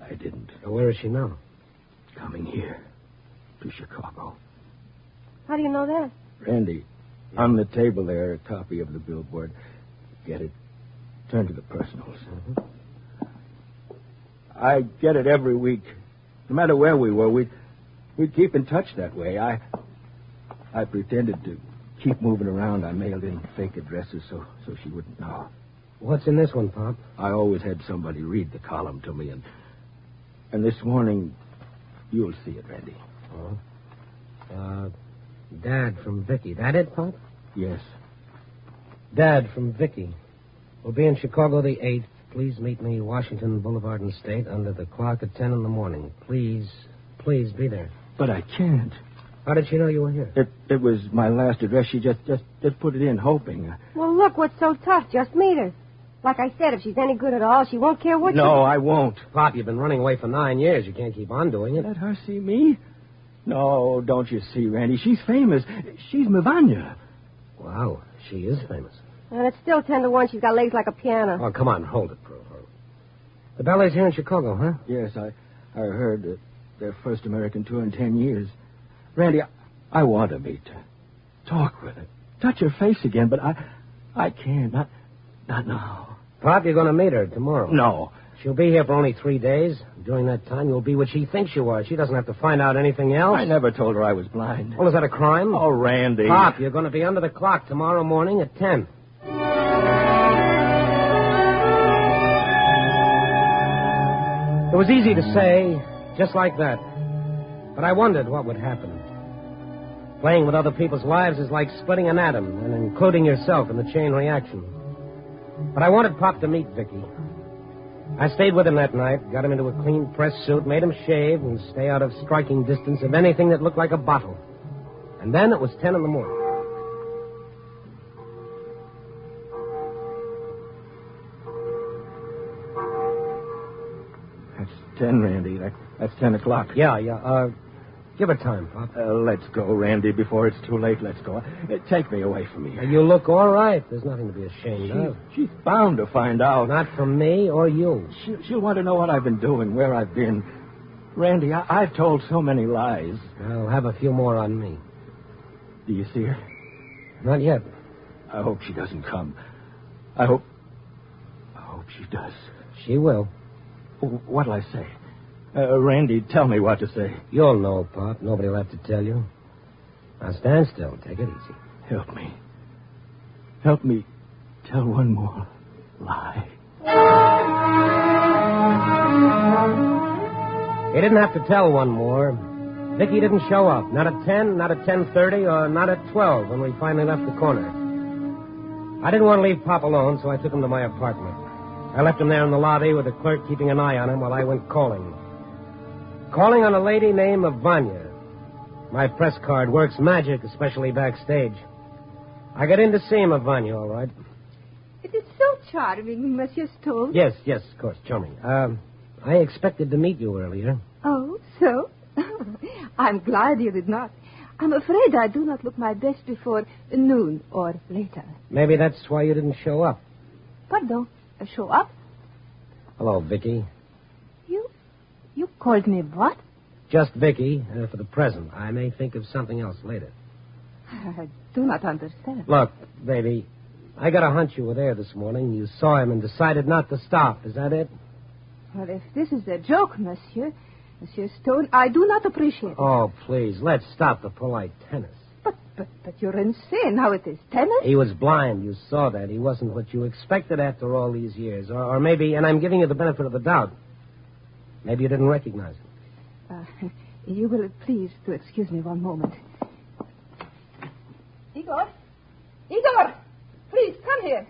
I didn't. Where is she now? Coming here. To Chicago. How do you know that? Randy, on the table there, a copy of the billboard. Get it? Turn to the personals. Mm-hmm. I get it every week. No matter where we were, we'd keep in touch that way. I pretended to keep moving around. I mailed in fake addresses so she wouldn't know. What's in this one, Pop? I always had somebody read the column to me, and this morning, you'll see it, Randy. Oh? Dad from Vicky. That it, Pop? Yes. Dad from Vicky. We'll be in Chicago the 8th. Please meet me Washington Boulevard and State under the clock at 10 in the morning. Please be there. But I can't. How did she know you were here? It was my last address. She just put it in, hoping. Well, look, what's so tough? Just meet her. Like I said, if she's any good at all, she won't care what you do. No, I won't. Pop, you've been running away for 9 years. You can't keep on doing it. Let her see me? No, don't you see, Randy? She's famous. She's Mivanya. Wow, she is famous. And it's still 10 to 1. She's got legs like a piano. Oh, come on, hold it, Prue. The ballet's here in Chicago, huh? Yes, I heard that their first American tour in 10 years. Randy, I want to meet her. Talk with her. Touch her face again, but I can't. Not now. Pop, you're going to meet her tomorrow. No. She'll be here for only 3 days. During that time, you'll be what she thinks you are. She doesn't have to find out anything else. I never told her I was blind. Well, is that a crime? Oh, Randy. Pop, you're going to be under the clock tomorrow morning at 10. It was easy to say, just like that. But I wondered what would happen. Playing with other people's lives is like splitting an atom and including yourself in the chain reaction. But I wanted Pop to meet Vicky. I stayed with him that night, got him into a clean press suit, made him shave and stay out of striking distance of anything that looked like a bottle. And then it was 10 in the morning. That's 10, Randy. That's 10 o'clock. Yeah. Give her time, Pop. Let's go, Randy, before it's too late. Let's go. Take me away from here. You look all right. There's nothing to be ashamed of. She's bound to find out. Not from me or you. She'll want to know what I've been doing, where I've been. Randy, I've told so many lies. I'll have a few more on me. Do you see her? Not yet. I hope she doesn't come. I hope she does. She will. What'll I say? Randy, tell me what to say. You'll know, Pop. Nobody will have to tell you. Now stand still. Take it easy. Help me. Help me tell one more lie. He didn't have to tell one more. Vicky didn't show up. Not at 10, not at 10:30, or not at 12 when we finally left the corner. I didn't want to leave Pop alone, so I took him to my apartment. I left him there in the lobby with the clerk keeping an eye on him while I went calling. Calling on a lady named Vanya. My press card works magic, especially backstage. I got in to see him, Vanya, all right. It is so charming, Monsieur Stone. Yes, of course, charming. I expected to meet you earlier. Oh, so? I'm glad you did not. I'm afraid I do not look my best before noon or later. Maybe that's why you didn't show up. Pardon? Show up? Hello, Vicky. You called me what? Just Vicky, for the present. I may think of something else later. I do not understand. Look, baby, I got a hunch you were there this morning. You saw him and decided not to stop. Is that it? Well, if this is a joke, Monsieur Stone, I do not appreciate it. Oh, please, let's stop the polite tennis. But you're insane. How it is tennis? He was blind. You saw that. He wasn't what you expected after all these years. Or maybe, and I'm giving you the benefit of the doubt, maybe you didn't recognize him. You will please to excuse me one moment. Igor, please come here.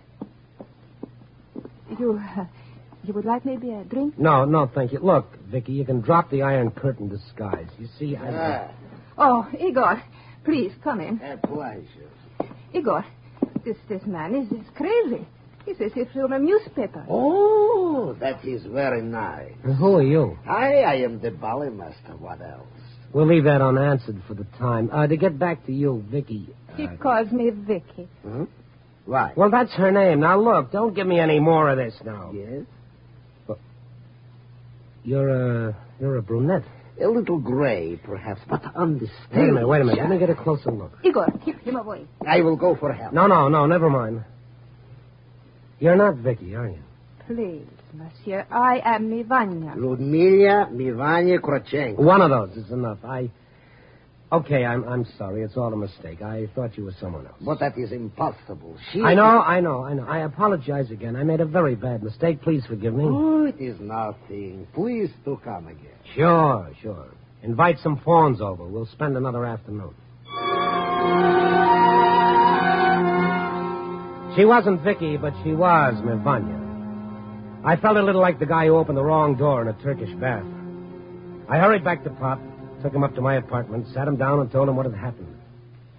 You would like maybe a drink? No, thank you. Look, Vicky, you can drop the Iron Curtain disguise. You see, Oh, Igor, please come in. A pleasure. Igor, this man is crazy. He says he's from a newspaper. Oh, that is very nice. And who are you? I am the ballet master. What else? We'll leave that unanswered for the time. To get back to you, Vicky. He calls me Vicky. Hmm? Why? Well, that's her name. Now, look, don't give me any more of this now. Yes? Well, you're a brunette. A little gray, perhaps, but understand. Wait a minute. Let me get a closer look. Igor, keep him away. I will go for help. No, never mind. You're not Vicky, are you? Please, Monsieur, I am Mivanya. Ludmila Mivanya Krochenko. One of those is enough. Okay, I'm sorry. It's all a mistake. I thought you were someone else. But that is impossible. I know. I apologize again. I made a very bad mistake. Please forgive me. Oh, it is nothing. Please do come again. Sure. Invite some fawns over. We'll spend another afternoon. She wasn't Vicky, but she was Mivanya. I felt a little like the guy who opened the wrong door in a Turkish bath. I hurried back to Pop, took him up to my apartment, sat him down, and told him what had happened.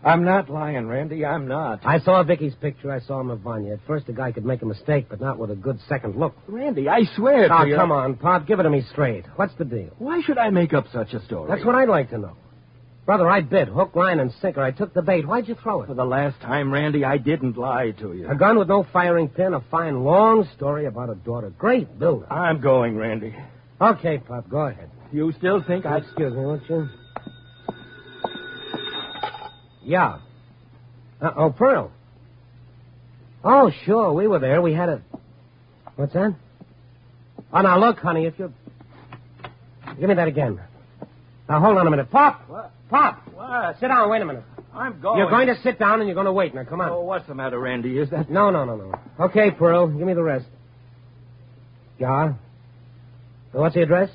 I'm not lying, Randy. I'm not. I saw Vicky's picture. I saw Mivanya. At first, a guy could make a mistake, but not with a good second look. Randy, I swear to you. Oh, come on, Pop. Give it to me straight. What's the deal? Why should I make up such a story? That's what I'd like to know. Brother, I bid. Hook, line, and sinker. I took the bait. Why'd you throw it? For the last time, Randy, I didn't lie to you. A gun with no firing pin, a fine, long story about a daughter. Great builder. I'm going, Randy. Okay, Pop, go ahead. You still think I... Excuse me, won't you? Yeah. Oh, Pearl. Oh, sure. We were there. We had a... What's that? Oh, now, look, honey, if you... Give me that again. Now, hold on a minute. Pop! What? Pop! What? Sit down. Wait a minute. I'm going. You're going to sit down and you're going to wait. Now, come on. Oh, what's the matter, Randy? Is that... No. Okay, Pearl. Give me the rest. Yeah? What's the address?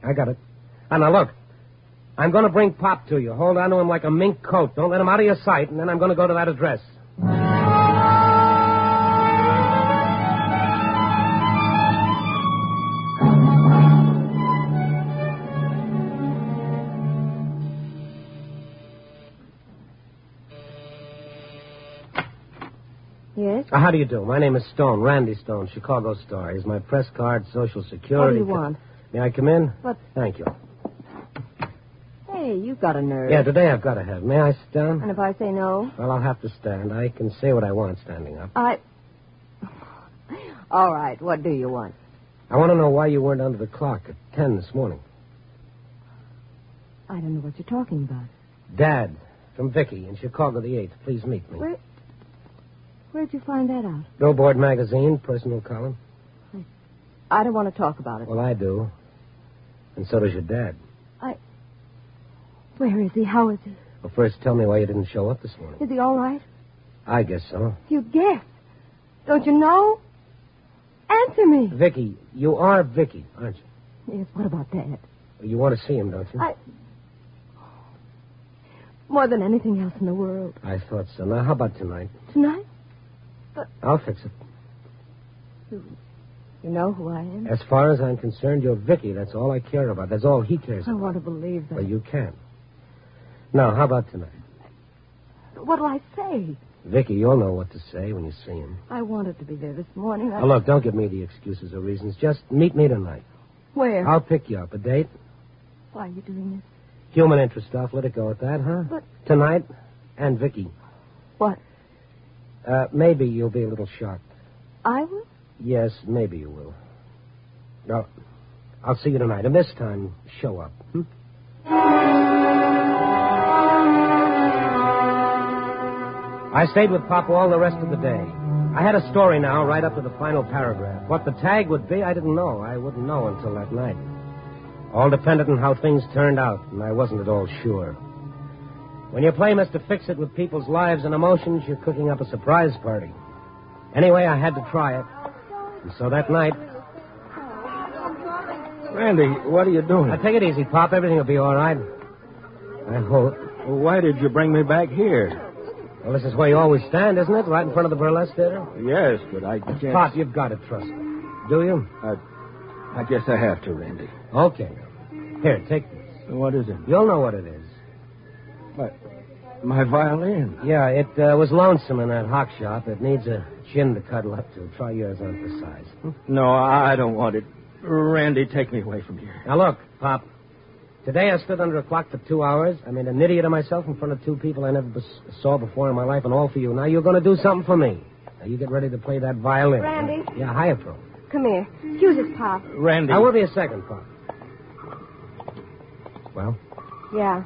I got it. Now, look. I'm going to bring Pop to you. Hold on to him like a mink coat. Don't let him out of your sight, and then I'm going to go to that address. Yes? How do you do? My name is Stone, Randy Stone, Chicago Star. Here's my press card, Social Security. What do you want? May I come in? What? Thank you. Hey, you've got a nerve. Yeah, today I've got to have. May I sit down? And if I say no? Well, I'll have to stand. I can say what I want standing up. All right, what do you want? I want to know why you weren't under the clock at 10 this morning. I don't know what you're talking about. Dad, from Vicky in Chicago the 8th. Please meet me. Where'd you find that out? Billboard magazine, personal column. I don't want to talk about it. Well, I do. And so does your dad. Where is he? How is he? Well, first tell me why you didn't show up this morning. Is he all right? I guess so. You guess. Don't you know? Answer me. Vicky, you are Vicky, aren't you? Yes, what about Dad? You want to see him, don't you? More than anything else in the world. I thought so. Now, how about tonight? Tonight? I'll fix it. You know who I am? As far as I'm concerned, you're Vicky. That's all I care about. That's all he cares about. I want to believe that. Well, you can't. Now, how about tonight? What'll I say? Vicky, you'll know what to say when you see him. I wanted to be there this morning. Now, look, don't give me the excuses or reasons. Just meet me tonight. Where? I'll pick you up. A date? Why are you doing this? Human interest stuff. Let it go at that, huh? But... Tonight, and Vicky. What? Maybe you'll be a little shocked. I will? Yes, maybe you will. No, I'll see you tonight. And this time, show up. I stayed with Pop all the rest of the day. I had a story now, right up to the final paragraph. What the tag would be, I didn't know. I wouldn't know until that night. All depended on how things turned out, and I wasn't at all sure. When you play Mr. Fix-It with people's lives and emotions, you're cooking up a surprise party. Anyway, I had to try it. And so that night... Randy, what are you doing? Now, take it easy, Pop. Everything will be all right. I hope. Well, why did you bring me back here? Well, this is where you always stand, isn't it? Right in front of the burlesque theater? Yes, but I can't... Pop, you've got to trust me. Do you? I guess I have to, Randy. Okay. Here, take this. What is it? You'll know what it is. What? My violin? Yeah, it was lonesome in that hock shop. It needs a chin to cuddle up to. Try yours on for size. No, I don't want it. Randy, take me away from here. Now, look, Pop. Today I stood under a clock for 2 hours. I made an idiot of myself in front of two people I never saw before in my life, and all for you. Now you're going to do something for me. Now you get ready to play that violin. Randy? Yeah, hiya, Pro. Come here. Excuse us, Pop. Randy. I will be a second, Pop. Well? Yeah.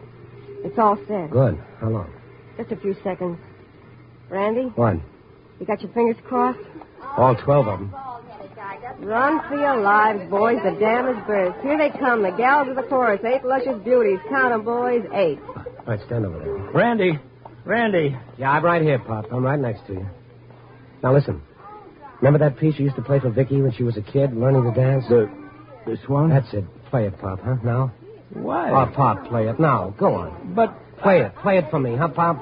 It's all set. Good. How long? Just a few seconds. Randy? What? You got your fingers crossed? All 12 of them. Run for your lives, boys. The dam is burst. Here they come, the gals of the chorus. 8 luscious beauties. Count 'em, boys. 8. All right, stand over there. Randy. Randy. Yeah, I'm right here, Pop. I'm right next to you. Now, listen. Remember that piece you used to play for Vicky when she was a kid, learning to dance? This one? That's it. Play it, Pop, huh? Now? Why? Oh, Pop, play it. Now, go on. But... Play it. Play it for me, huh, Pop?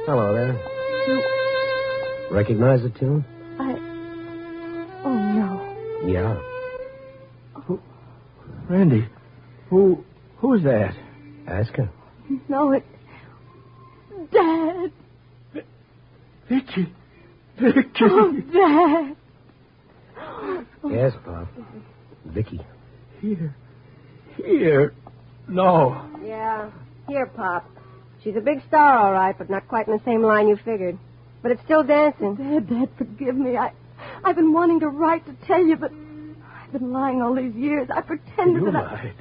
Hello there. Recognize the tune? Oh, no. Yeah. Randy, who's that? Ask her. No, it's... Dad. Vicky. Vicky. Oh, Dad. Yes, Pop. Vicky. Here. No. Yeah. Here, Pop. She's a big star, all right, but not quite in the same line you figured. But it's still dancing. Dad, forgive me. I've been wanting to write to tell you, but I've been lying all these years. I pretended You that lied.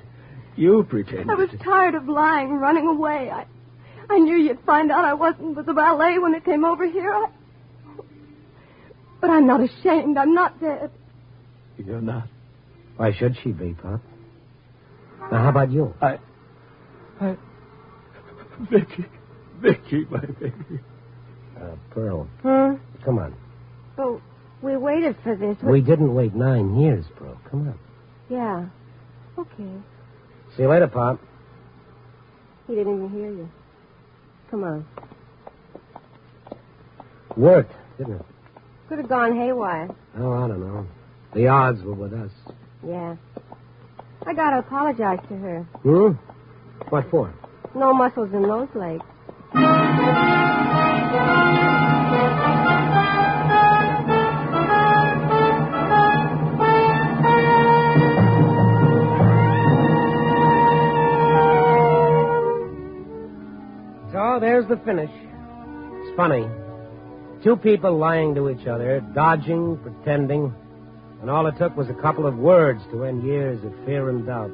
You pretended. I was tired of lying, running away. I knew you'd find out I wasn't with the ballet when it came over here. But I'm not ashamed. I'm not dead. You're not? Why should she be, Pop? Now, how about you? Vicky, my baby. Pearl. Huh? Come on. Oh, we waited for this. We didn't wait 9 years, Pearl. Come on. Yeah. Okay. See you later, Pop. He didn't even hear you. Come on. Worked, didn't it? Could have gone haywire. Oh, I don't know. The odds were with us. Yeah. I gotta apologize to her. Hmm? What for? No muscles in those legs. So there's the finish. It's funny. 2 people lying to each other, dodging, pretending, and all it took was a couple of words to end years of fear and doubt.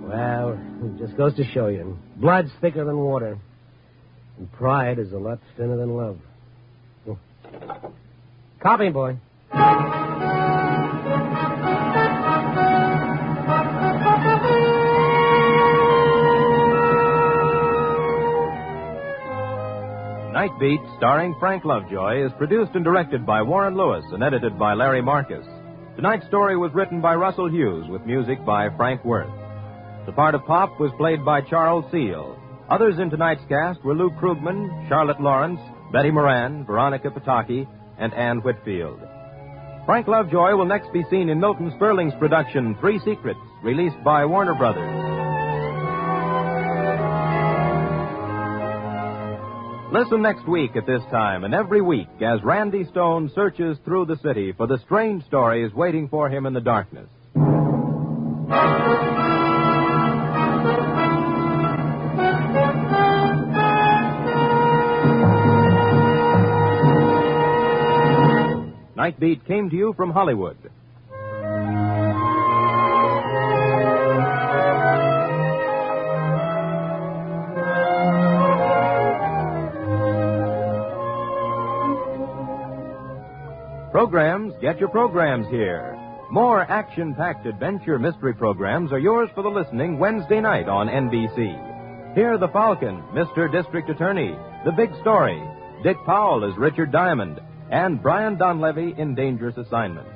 Well, it just goes to show you. Blood's thicker than water, and pride is a lot thinner than love. Copy, boy. Night Beat, starring Frank Lovejoy, is produced and directed by Warren Lewis and edited by Larry Marcus. Tonight's story was written by Russell Hughes with music by Frank Worth. The part of Pop was played by Charles Seal. Others in tonight's cast were Lou Krugman, Charlotte Lawrence, Betty Moran, Veronica Pataki, and Ann Whitfield. Frank Lovejoy will next be seen in Milton Sperling's production, 3 Secrets, released by Warner Brothers. Listen next week at this time and every week as Randy Stone searches through the city for the strange stories waiting for him in the darkness. Night Beat came to you from Hollywood. Programs, get your programs here. More action-packed adventure mystery programs are yours for the listening Wednesday night on NBC. Hear The Falcon, Mr. District Attorney, The Big Story, Dick Powell as Richard Diamond, and Brian Donlevy in Dangerous Assignment.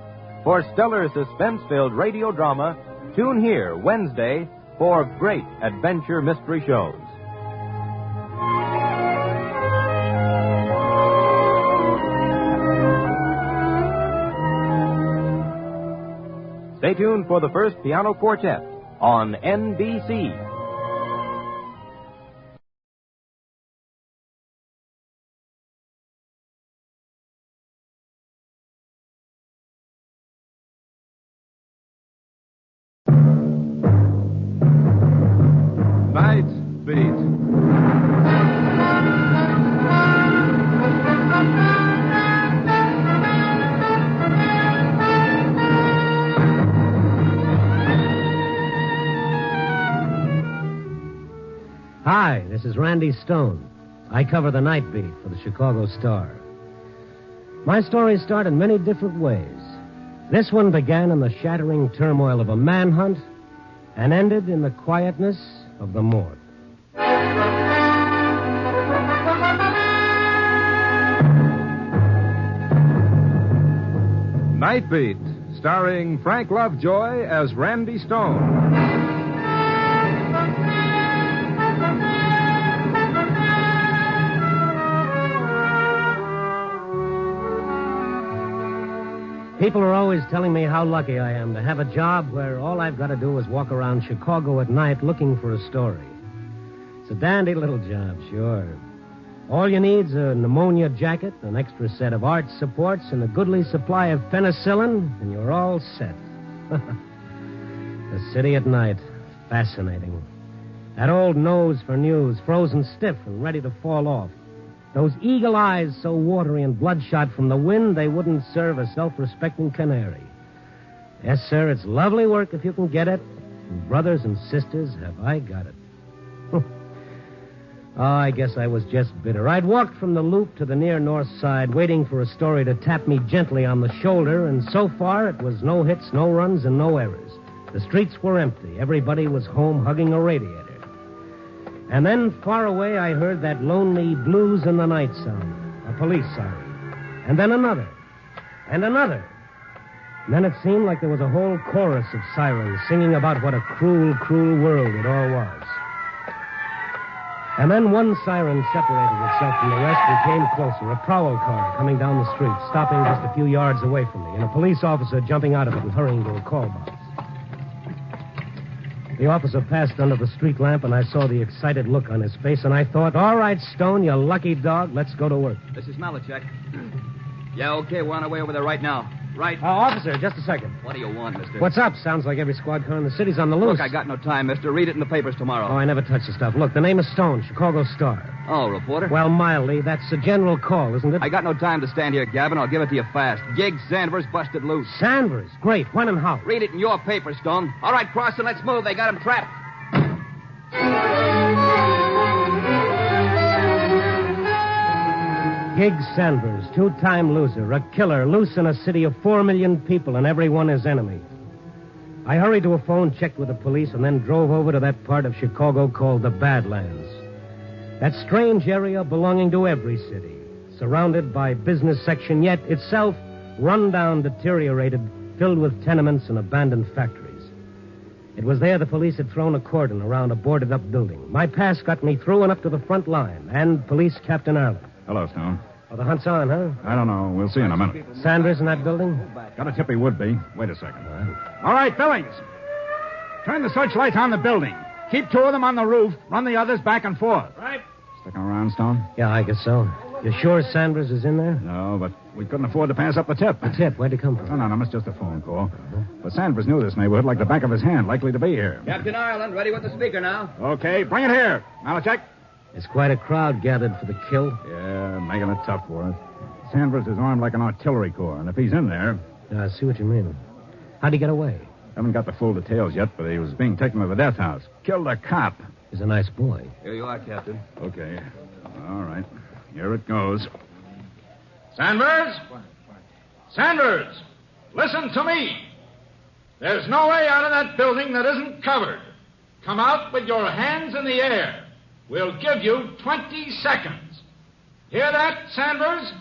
For stellar suspense-filled radio drama, tune here Wednesday for great adventure mystery shows. Stay tuned for the first piano quartet on NBC. Night Beat. Hi, this is Randy Stone. I cover the Night Beat for the Chicago Star. My stories start in many different ways. This one began in the shattering turmoil of a manhunt and ended in the quietness of the morgue. Night Beat, starring Frank Lovejoy as Randy Stone. People are always telling me how lucky I am to have a job where all I've got to do is walk around Chicago at night looking for a story. It's a dandy little job, sure. All you need's a pneumonia jacket, an extra set of arch supports, and a goodly supply of penicillin, and you're all set. The city at night. Fascinating. That old nose for news, frozen stiff and ready to fall off. Those eagle eyes so watery and bloodshot from the wind they wouldn't serve a self-respecting canary. Yes, sir, it's lovely work if you can get it. and brothers and sisters, have I got it. Oh, I guess I was just bitter. I'd walked from the Loop to the near north side, waiting for a story to tap me gently on the shoulder, and so far it was no hits, no runs, and no errors. The streets were empty. Everybody was home hugging a radiator. And then, far away, I heard that lonely blues in the night sound, a police siren. And then another, and another. And then it seemed like there was a whole chorus of sirens singing about what a cruel, cruel world it all was. And then one siren separated itself from the rest and came closer, a prowl car coming down the street, stopping just a few yards away from me, and a police officer jumping out of it and hurrying to a call box. The officer passed under the street lamp, and I saw the excited look on his face, and I thought, all right, Stone, you lucky dog, let's go to work. This is Malachek. Yeah, okay, we're on our way over there right now. Right. Officer, just a second. What do you want, mister? What's up? Sounds like every squad car in the city's on the loose. Look, I got no time, mister. Read it in the papers tomorrow. Oh, I never touch the stuff. Look, the name is Stone, Chicago Star. Oh, reporter? Well, mildly, that's a general call, isn't it? I got no time to stand here, Gavin. I'll give it to you fast. Gig Sanders busted loose. Sanders? Great. When and how? Read it in your paper, Stone. All right, Crossan, let's move. They got him trapped. Gig Sanders, two-time loser, a killer, loose in a city of 4 million people, and everyone his enemy. I hurried to a phone, checked with the police, and then drove over to that part of Chicago called the Badlands. That strange area belonging to every city, surrounded by business section, yet itself run down, deteriorated, filled with tenements and abandoned factories. It was there the police had thrown a cordon around a boarded-up building. My pass got me through and up to the front line, and Police Captain Arlen. Hello, Stone. Oh, the hunt's on, huh? I don't know. We'll see in a minute. Sanders in that building? Got a tip he would be. Wait a second. All right, Billings. Turn the searchlights on the building. Keep two of them on the roof. Run the others back and forth. Right. Sticking around, Stone? Yeah, I guess so. You sure Sanders is in there? No, but we couldn't afford to pass up the tip. The tip? Where'd it come from? No, it's just a phone call. But Sanders knew this neighborhood like the back of his hand, likely to be here. Captain Ireland, ready with the speaker now. Okay, bring it here. Malachek. There's quite a crowd gathered for the kill. Yeah, making it tough for us. Sanders is armed like an artillery corps, and if he's in there... I see what you mean. How'd he get away? Haven't got the full details yet, but he was being taken to the death house. Killed a cop. He's a nice boy. Here you are, Captain. Okay. All right. Here it goes. Sanders? Sanders! Listen to me. There's no way out of that building that isn't covered. Come out with your hands in the air. We'll give you 20 seconds. Hear that, Sanders?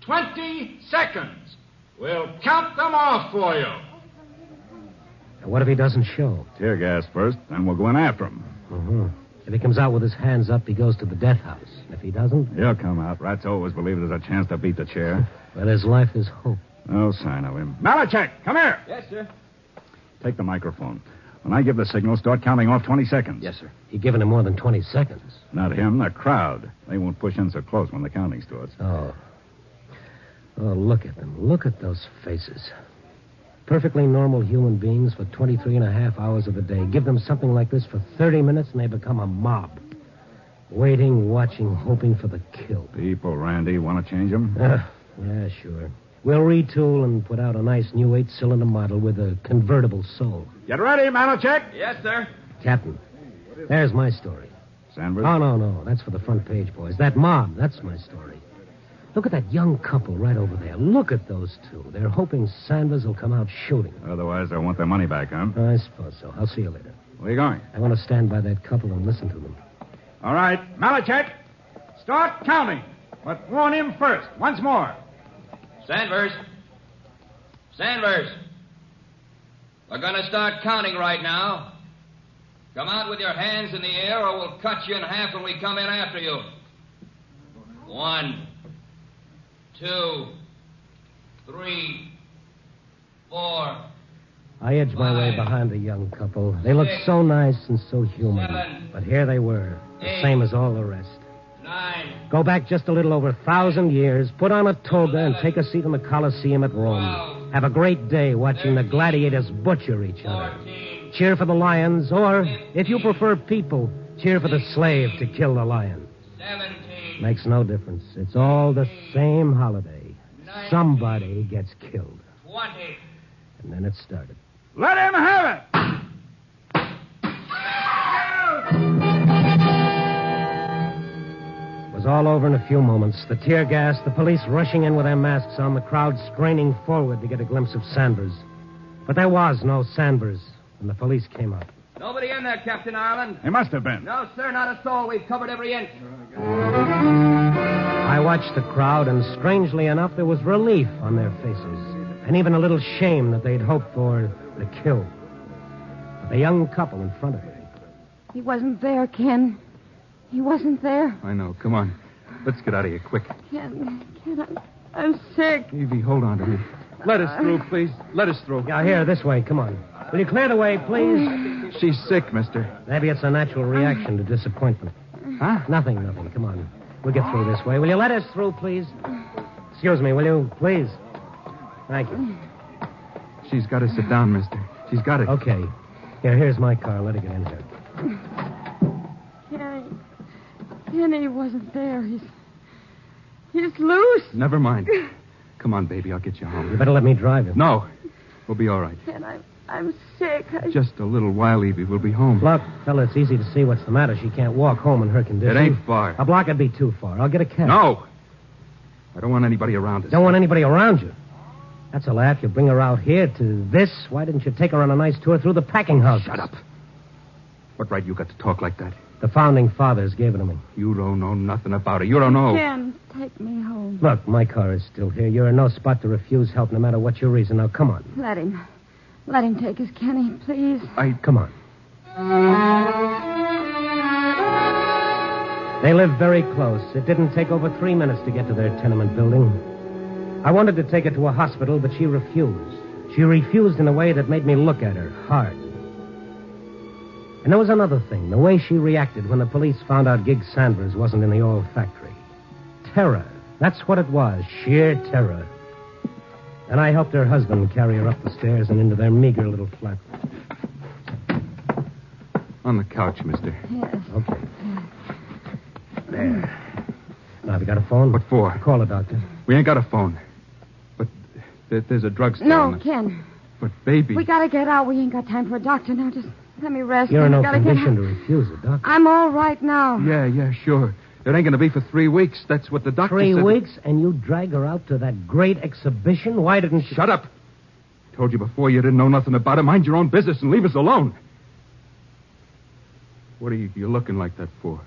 20 seconds. We'll count them off for you. Now, what if he doesn't show? Tear gas first, then we'll go in after him. Mm-hmm. If he comes out with his hands up, he goes to the death house. If he doesn't... He'll come out. Rats always believe there's a chance to beat the chair. Well, his life is hope. No sign of him. Malachek, come here. Yes, sir. Take the microphone. When I give the signal, start counting off 20 seconds. Yes, sir. You've given him more than 20 seconds. Not him, the crowd. They won't push in so close when the counting starts. Oh, look at them. Look at those faces. Perfectly normal human beings for 23 and a half hours of the day. Give them something like this for 30 minutes and they become a mob. Waiting, watching, hoping for the kill. People, Randy, want to change them? Yeah, sure. We'll retool and put out a nice new 8-cylinder model with a convertible soul. Get ready, Malachek. Yes, sir. Captain, there's my story. Sanders? Oh, no. That's for the front page, boys. That mob, that's my story. Look at that young couple right over there. Look at those two. They're hoping Sanders will come out shooting. Otherwise, they'll want their money back, huh? I suppose so. I'll see you later. Where are you going? I want to stand by that couple and listen to them. All right, Malachek, start counting. But warn him first. Once more. Sanders. We're going to start counting right now. Come out with your hands in the air or we'll cut you in half when we come in after you. 1, 2, 3, 4. I edged my way behind the young couple. They looked so nice and so human. But here they were, the same as all the rest. 9. Go back just a little over 1,000 years, put on a toga, and take a seat in the Colosseum at Rome. Have a great day watching the gladiators butcher each other. Cheer for the lions, or, if you prefer people, cheer for the slave to kill the lion. 17. Makes no difference. It's all the same holiday. Somebody gets killed. 20. And then it started. Let him have it. was all over in a few moments. The tear gas, the police rushing in with their masks on, the crowd straining forward to get a glimpse of Sanders. But there was no Sanders when the police came up. Nobody in there, Captain Ireland. He must have been. No, sir, not a soul. We've covered every inch. I watched the crowd, and strangely enough, there was relief on their faces, and even a little shame that they'd hoped for the kill. But the young couple in front of me. He wasn't there, Ken. He wasn't there. I know. Come on. Let's get out of here quick. Ken, I'm sick. Evie, hold on to me. Let us through, please. Let us through. Yeah, here, this way. Come on. Will you clear the way, please? She's sick, mister. Maybe it's a natural reaction to disappointment. Huh? Nothing. Come on. We'll get through this way. Will you let us through, please? Excuse me, will you, please? Thank you. She's got to sit down, mister. She's got it. Okay. Here's my car. Let her get in here. Kenny wasn't there. He's loose. Never mind. Come on, baby. I'll get you home. You better let me drive you. No. We'll be all right. Ken, I'm sick. Just a little while, Evie. We'll be home. Look, fella, it's easy to see what's the matter. She can't walk home in her condition. It ain't far. A block would be too far. I'll get a cab. No. I don't want anybody around us. Don't want anybody around you? That's a laugh. You bring her out here to this. Why didn't you take her on a nice tour through the packing house? Shut up. What right you got to talk like that? The founding fathers gave it to me. You don't know nothing about it. You don't know. Ken, take me home. Look, my car is still here. You're in no spot to refuse help, no matter what your reason. Now, come on. Let him take us, Kenny, please. Come on. They lived very close. It didn't take over 3 minutes to get to their tenement building. I wanted to take her to a hospital, but she refused. She refused in a way that made me look at her hard. And there was another thing, the way she reacted when the police found out Gig Sanders wasn't in the oil factory. Terror. That's what it was, sheer terror. And I helped her husband carry her up the stairs and into their meager little flat. On the couch, mister. Yes. Okay. There. Now, have you got a phone? What for? Call a doctor. We ain't got a phone. But there's a drugstore. No, Ken. But, baby. We gotta get out. We ain't got time for a doctor now. Just let me rest. You're in no gotta condition to refuse a doctor. I'm all right now. Yeah, sure. It ain't going to be for 3 weeks. That's what the doctor said. 3 weeks, and you drag her out to that great exhibition? Why didn't you... Shut up. Told you before you didn't know nothing about it. Mind your own business and leave us alone. What are you looking like that for?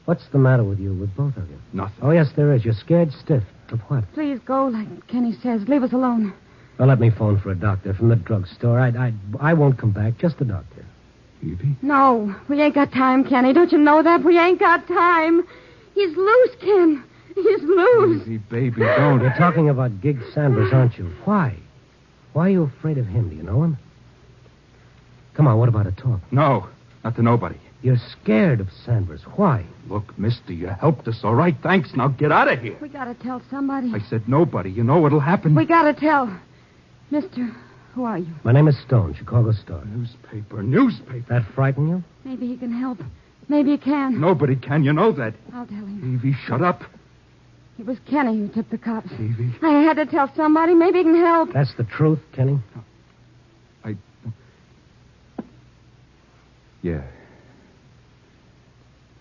What's the matter with you, with both of you? Nothing. Oh, yes, there is. You're scared stiff. Of what? Please go, like Kenny says. Leave us alone. Well, let me phone for a doctor from the drugstore. I won't come back. Just the doctor. Evie? No, we ain't got time, Kenny. Don't you know that? We ain't got time. He's loose, Ken. He's loose. Evie, baby, don't. You're talking about Gig Sanders, aren't you? Why? Why are you afraid of him? Do you know him? Come on, what about a talk? No, not to nobody. You're scared of Sanders. Why? Look, mister, you helped us, all right? Thanks. Now get out of here. We gotta tell somebody. I said nobody. You know what'll happen. We gotta tell. Mister, who are you? My name is Stone, Chicago Star. Newspaper. That frighten you? Maybe he can help. Maybe he can. Nobody can. You know that. I'll tell him. Evie, shut up. It was Kenny who tipped the cops. Evie. I had to tell somebody. Maybe he can help. That's the truth, Kenny? Yeah.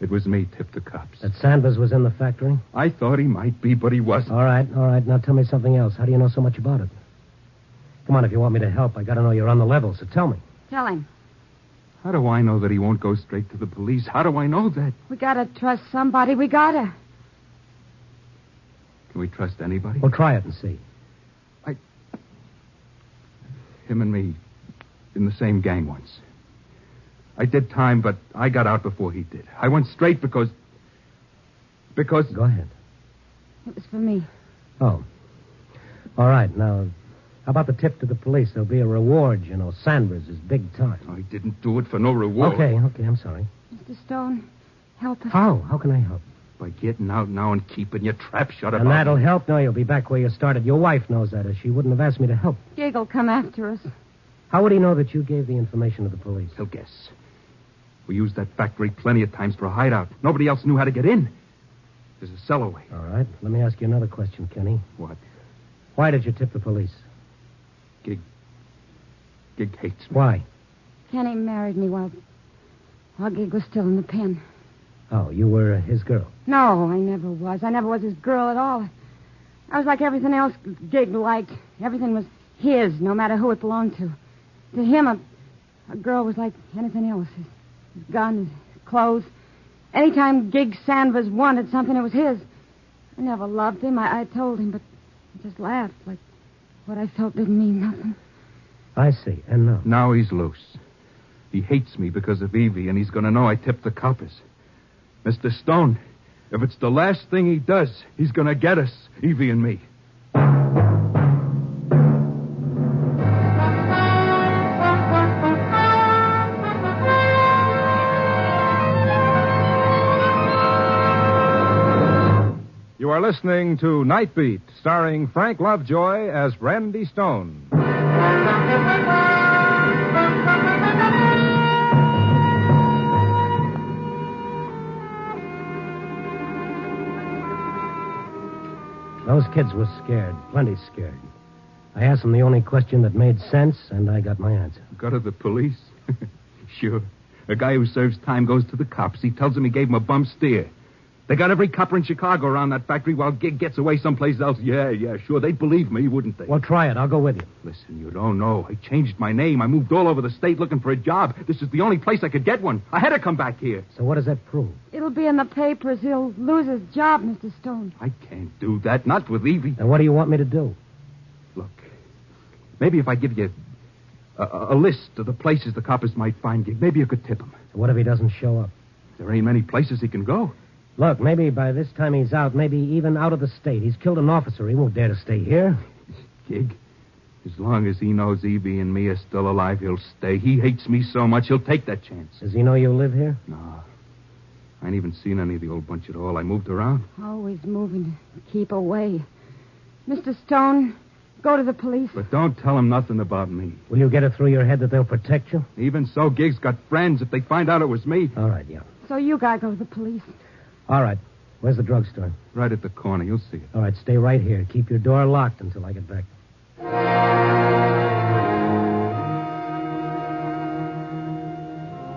It was me tipped the cops. That Sanders was in the factory? I thought he might be, but he wasn't. All right. Now tell me something else. How do you know so much about it? Come on, if you want me to help, I gotta know you're on the level, so tell me. Tell him. How do I know that he won't go straight to the police? How do I know that? We gotta trust somebody. We gotta. Can we trust anybody? Well, try it and see. Him and me in the same gang once. I did time, but I got out before he did. I went straight because... Go ahead. It was for me. Oh. All right, now, how about the tip to the police? There'll be a reward, you know. Sanders is big time. I didn't do it for no reward. Okay, I'm sorry. Mr. Stone, help us. How? How can I help? By getting out now and keeping your trap shut about And that'll me. help? No, you'll be back where you started. Your wife knows that, or she wouldn't have asked me to help. Gig will come after us. How would he know that you gave the information to the police? He'll guess. We used that factory plenty of times for a hideout. Nobody else knew how to get in. There's a cellarway. All right. Let me ask you another question, Kenny. What? Why did you tip the police? Gig hates me. Why? Kenny married me while Gig was still in the pen. Oh, you were his girl? No, I never was. I never was his girl at all. I was like everything else Gig liked. Everything was his, no matter who it belonged to. To him, a girl was like anything else. His gun, his clothes. Anytime Gig Sanders wanted something, it was his. I never loved him. I told him, but he just laughed like what I felt didn't mean nothing. I see. And now? Now he's loose. He hates me because of Evie, and he's going to know I tipped the coppers. Mr. Stone, if it's the last thing he does, he's going to get us, Evie and me. You are listening to Night Beat, starring Frank Lovejoy as Randy Stone. Those kids were scared, plenty scared. I asked them the only question that made sense, and I got my answer. Go to the police? Sure. A guy who serves time goes to the cops. He tells them he gave him a bum steer. They got every copper in Chicago around that factory while Gig gets away someplace else. Yeah, sure. They'd believe me, wouldn't they? Well, try it. I'll go with you. Listen, you don't know. I changed my name. I moved all over the state looking for a job. This is the only place I could get one. I had to come back here. So what does that prove? It'll be in the papers. He'll lose his job, Mr. Stone. I can't do that. Not with Evie. Then what do you want me to do? Look, maybe if I give you a list of the places the coppers might find Gig, maybe you could tip him. So what if he doesn't show up? There ain't many places he can go. Look, maybe by this time he's out, maybe even out of the state. He's killed an officer. He won't dare to stay here. Gig, as long as he knows Evie and me are still alive, he'll stay. He hates me so much, he'll take that chance. Does he know you live here? No. I ain't even seen any of the old bunch at all. I moved around. Always moving to keep away. Mr. Stone, go to the police. But don't tell him nothing about me. Will you get it through your head that they'll protect you? Even so, Gig's got friends. If they find out it was me... All right, yeah. So you gotta go to the police. All right. Where's the drugstore? Right at the corner. You'll see it. All right, stay right here. Keep your door locked until I get back.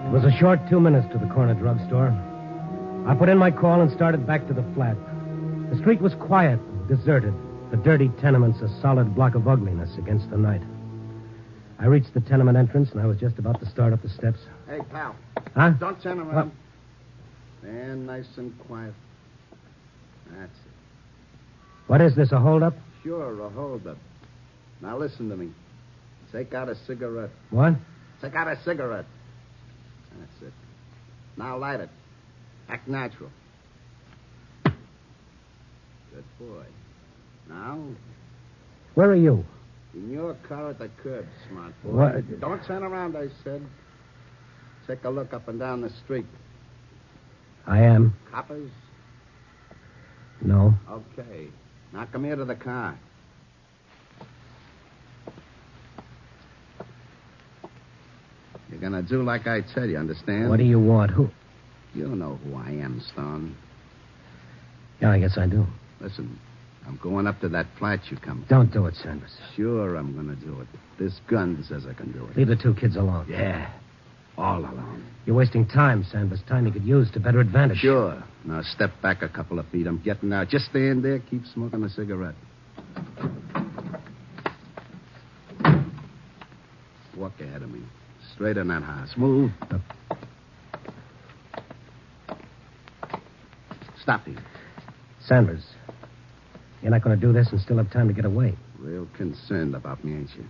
It was a short 2 minutes to the corner drugstore. I put in my call and started back to the flat. The street was quiet, deserted. The dirty tenements a solid block of ugliness against the night. I reached the tenement entrance, and I was just about to start up the steps. Hey, pal. Huh? Don't turn around. Stand nice and quiet. That's it. What is this, a holdup? Sure, a holdup. Now listen to me. Take out a cigarette. What? Take out a cigarette. That's it. Now light it. Act natural. Good boy. Now? Where are you? In your car at the curb, smart boy. What? Don't turn around, I said. Take a look up and down the street. I am. Coppers? No. Okay. Now come here to the car. You're gonna do like I tell you, understand? What do you want? Who? You know who I am, Stone. Yeah, I guess I do. Listen, I'm going up to that flat you come to. Don't do it, Sanders. Sure, I'm gonna do it. This gun says I can do it. Leave the two kids alone. Yeah. All alone. You're wasting time, Sanders. Time you could use to better advantage. Sure. Now step back a couple of feet. I'm getting out. Just stand there. Keep smoking a cigarette. Walk ahead of me. Straight in that house. Move. Stop here. Sanders, you're not going to do this and still have time to get away. Real concerned about me, ain't you?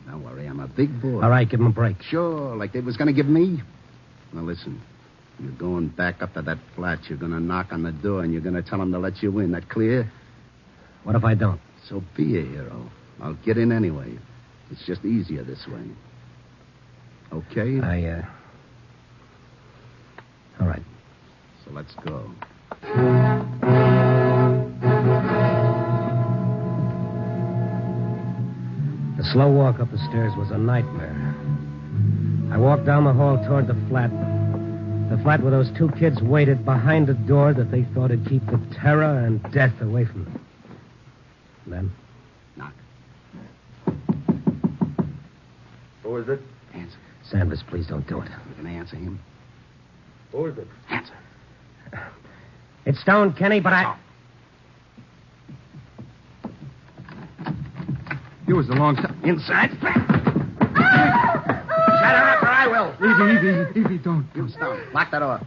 Don't worry, I'm a big boy. All right, give him a break. Sure, like they was going to give me. Now, listen. You're going back up to that flat. You're going to knock on the door, and you're going to tell them to let you in. That clear? What if I don't? So be a hero. I'll get in anyway. It's just easier this way. Okay? All right. So let's go. The slow walk up the stairs was a nightmare. I walked down the hall toward the flat. The flat where those two kids waited behind a door that they thought would keep the terror and death away from them. And then? Knock. Who is it? Answer. Sanders, please don't do it. You going to answer him? Who is it? Answer. It's Stone, Kenny, but I... It was a long time. Inside. Shut her up or I will. Evie, don't. You, Stone. Lock that door.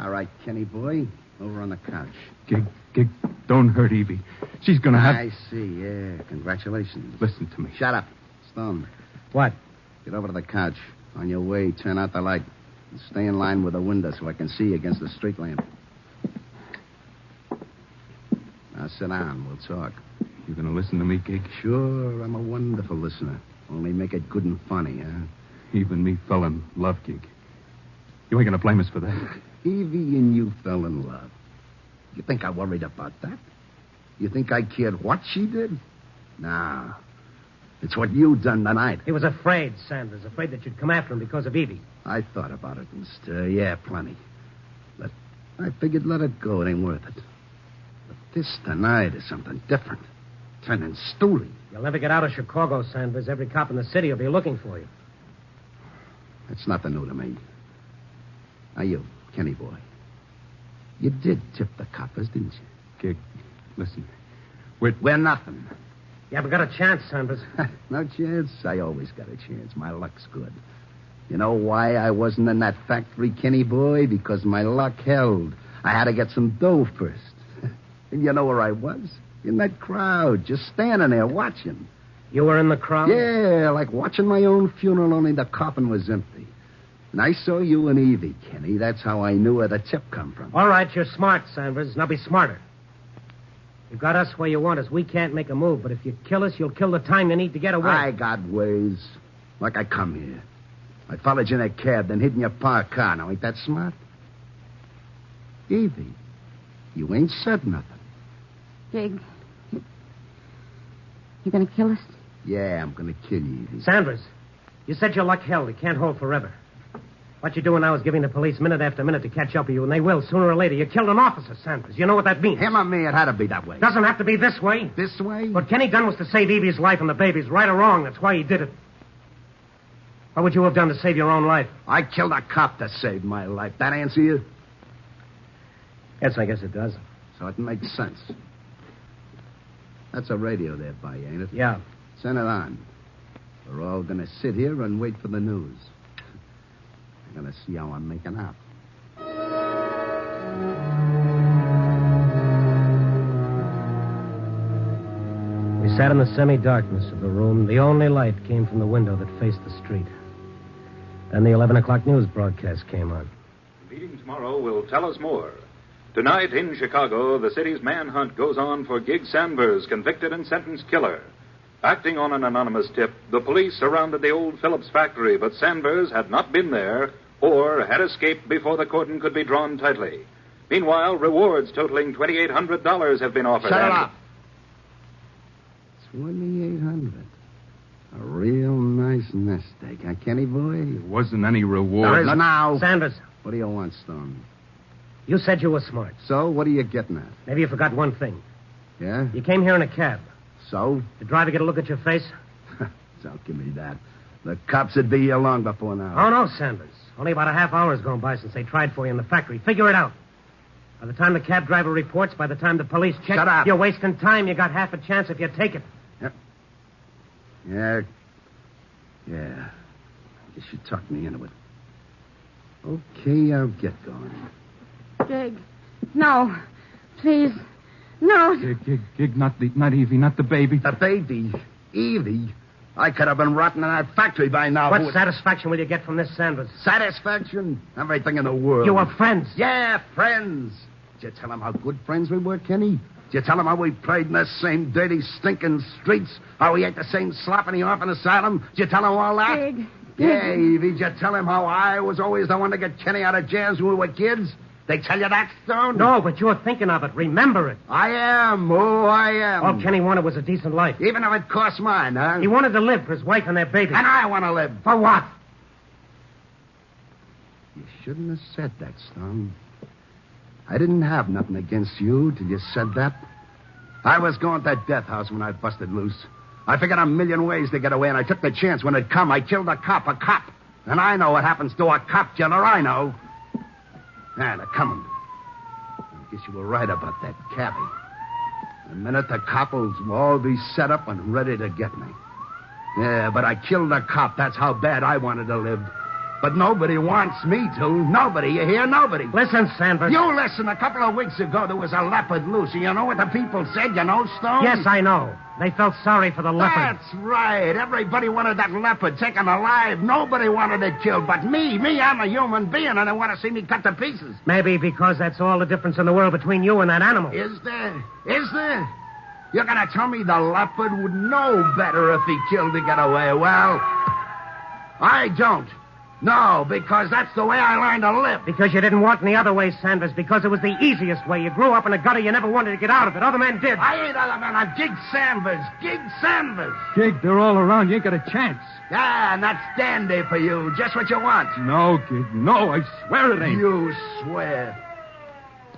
All right, Kenny boy. Over on the couch. Gig, don't hurt Evie. She's gonna have... I see, yeah. Congratulations. Listen to me. Shut up. Stone. What? Get over to the couch. On your way, turn out the light. And stay in line with the window so I can see against the street lamp. Now sit down. We'll talk. You gonna listen to me, Gig? Sure, I'm a wonderful listener. Only make it good and funny, huh? Even me fell in love, Gig. You ain't gonna blame us for that. Evie and you fell in love. You think I worried about that? You think I cared what she did? Nah. It's what you done tonight. He was afraid, Sanders. Afraid that you'd come after him because of Evie. I thought about it, mister. Yeah, plenty. But I figured let it go. It ain't worth it. But this tonight is something different. Turning stooly. You'll never get out of Chicago, Sanders. Every cop in the city will be looking for you. It's nothing new to me. Now you, Kenny boy. You did tip the coppers, didn't you? Gig, listen. We're nothing. You haven't got a chance, Sanders. No chance? I always got a chance. My luck's good. You know why I wasn't in that factory, Kenny boy? Because my luck held. I had to get some dough first. And you know where I was? In that crowd, just standing there watching. You were in the crowd? Yeah, like watching my own funeral, only the coffin was empty. And I saw you and Evie, Kenny. That's how I knew where the tip come from. All right, you're smart, Sanders. Now be smarter. You've got us where you want us. We can't make a move, but if you kill us, you'll kill the time you need to get away. I got ways. Like I come here. I followed you in a cab, then hid in your parked car. Now, ain't that smart? Evie, you ain't said nothing. Gig, you gonna kill us? Yeah, I'm gonna kill you, Evie. Sanders, you said your luck held. It can't hold forever. What you're doing now is giving the police minute after minute to catch up with you, and they will sooner or later. You killed an officer, Sanders. You know what that means. Him or me, it had to be that way. Doesn't have to be this way. This way? What Kenny done was to save Evie's life and the baby's, right or wrong. That's why he did it. What would you have done to save your own life? I killed a cop to save my life. That answer you? Yes, I guess it does. So it makes sense. That's a radio there by you, ain't it? Yeah. Send it on. We're all going to sit here and wait for the news. We're going to see how I'm making out. We sat in the semi-darkness of the room. The only light came from the window that faced the street. Then the 11 o'clock news broadcast came on. The meeting tomorrow will tell us more. Tonight in Chicago, the city's manhunt goes on for Gig Sanders, convicted and sentenced killer. Acting on an anonymous tip, the police surrounded the old Phillips factory, but Sanders had not been there or had escaped before the cordon could be drawn tightly. Meanwhile, rewards totaling $2,800 have been offered. Shut it up. 2,800. A real nice nest egg, huh, Kenny boy? There wasn't any reward. There is now. Sanders. What do you want, Stone? You said you were smart. So, what are you getting at? Maybe you forgot one thing. Yeah? You came here in a cab. So? Did the driver get a look at your face? Don't give me that. The cops would be here long before now. Oh, no, Sanders. Only about a half hour's gone by since they tried for you in the factory. Figure it out. By the time the cab driver reports, by the time the police check... Shut up. You're wasting time. You got half a chance if you take it. Yeah. I guess you talked me into it. Okay, I'll get going. Gig, no. Please. No. Gig, not Evie, not the baby. The baby? Evie? I could have been rotting in that factory by now. What satisfaction will you get from this, Sanders? Satisfaction? Everything in the world. You were friends. Yeah, friends. Did you tell him how good friends we were, Kenny? Did you tell him how we played in the same dirty, stinking streets? How we ate the same slop in the orphan asylum? Did you tell him all that? Gig. Yeah, Evie. Did you tell him how I was always the one to get Kenny out of jams when we were kids? They tell you that, Stone? No, but you're thinking of it. Remember it. I am. Oh, I am. All Kenny wanted was a decent life. Even if it cost mine, huh? He wanted to live for his wife and their baby. And I want to live. For what? You shouldn't have said that, Stone. I didn't have nothing against you till you said that. I was going to that death house when I busted loose. I figured a million ways to get away, and I took the chance when it come. I killed a cop. And I know what happens to a cop killer. I know. Yeah, they're coming. I guess you were right about that cabby. In a minute, the coppers will all be set up and ready to get me. Yeah, but I killed a cop. That's how bad I wanted to live. But nobody wants me to. Nobody, you hear? Nobody. Listen, Sandberg. You listen. A couple of weeks ago, there was a leopard loose. You know what the people said, you know, Stone? Yes, I know. They felt sorry for the leopard. That's right. Everybody wanted that leopard taken alive. Nobody wanted it killed. But me, I'm a human being, and they want to see me cut to pieces. Maybe because that's all the difference in the world between you and that animal. Is there? Is there? You're going to tell me the leopard would know better if he killed to get away? Well, I don't. No, because that's the way I learned to live. Because you didn't want any other way, Sanders. Because it was the easiest way. You grew up in a gutter. You never wanted to get out of it. Other men did. I ain't other men. I'm Gig Sanders. Gig Sanders. Gig, they're all around. You ain't got a chance. Yeah, and that's dandy for you. Just what you want. No, Gig. No, I swear it ain't. You swear.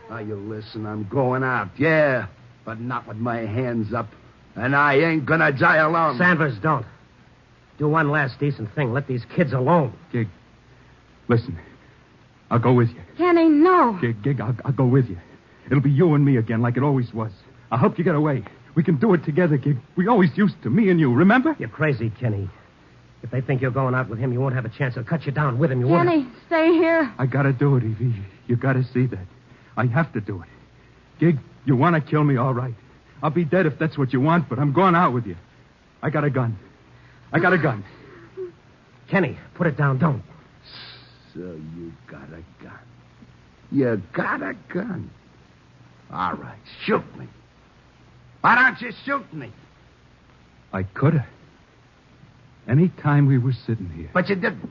Now, you listen. I'm going out. Yeah, but not with my hands up. And I ain't gonna die alone. Sanders, don't. Do one last decent thing. Let these kids alone. Gig, listen. I'll go with you. Kenny, no. Gig, I'll go with you. It'll be you and me again like it always was. I'll help you get away. We can do it together, Gig. We always used to, me and you, remember? You're crazy, Kenny. If they think you're going out with him, you won't have a chance. They'll cut you down with him. You won't. Kenny, stay here. I gotta do it, Evie. You gotta see that. I have to do it. Gig, you want to kill me, all right. I'll be dead if that's what you want, but I'm going out with you. I got a gun. Kenny, put it down. Don't. So you got a gun. You got a gun. All right, shoot me. Why don't you shoot me? I could have. Any time we were sitting here. But you didn't.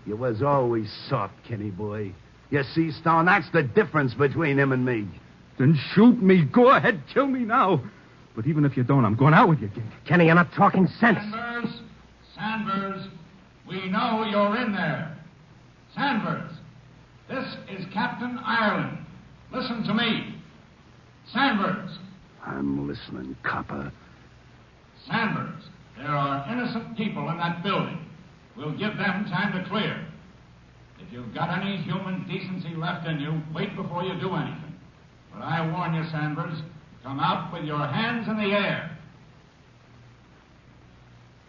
You was always soft, Kenny boy. You see, Stone, that's the difference between him and me. Then shoot me. Go ahead, kill me now. But even if you don't, I'm going out with you, Gig. Kenny, you're not talking sense. Sanders, we know you're in there. Sanders, this is Captain Ireland. Listen to me. Sanders. I'm listening, copper. Sanders, there are innocent people in that building. We'll give them time to clear. If you've got any human decency left in you, wait before you do anything. But I warn you, Sanders, come out with your hands in the air.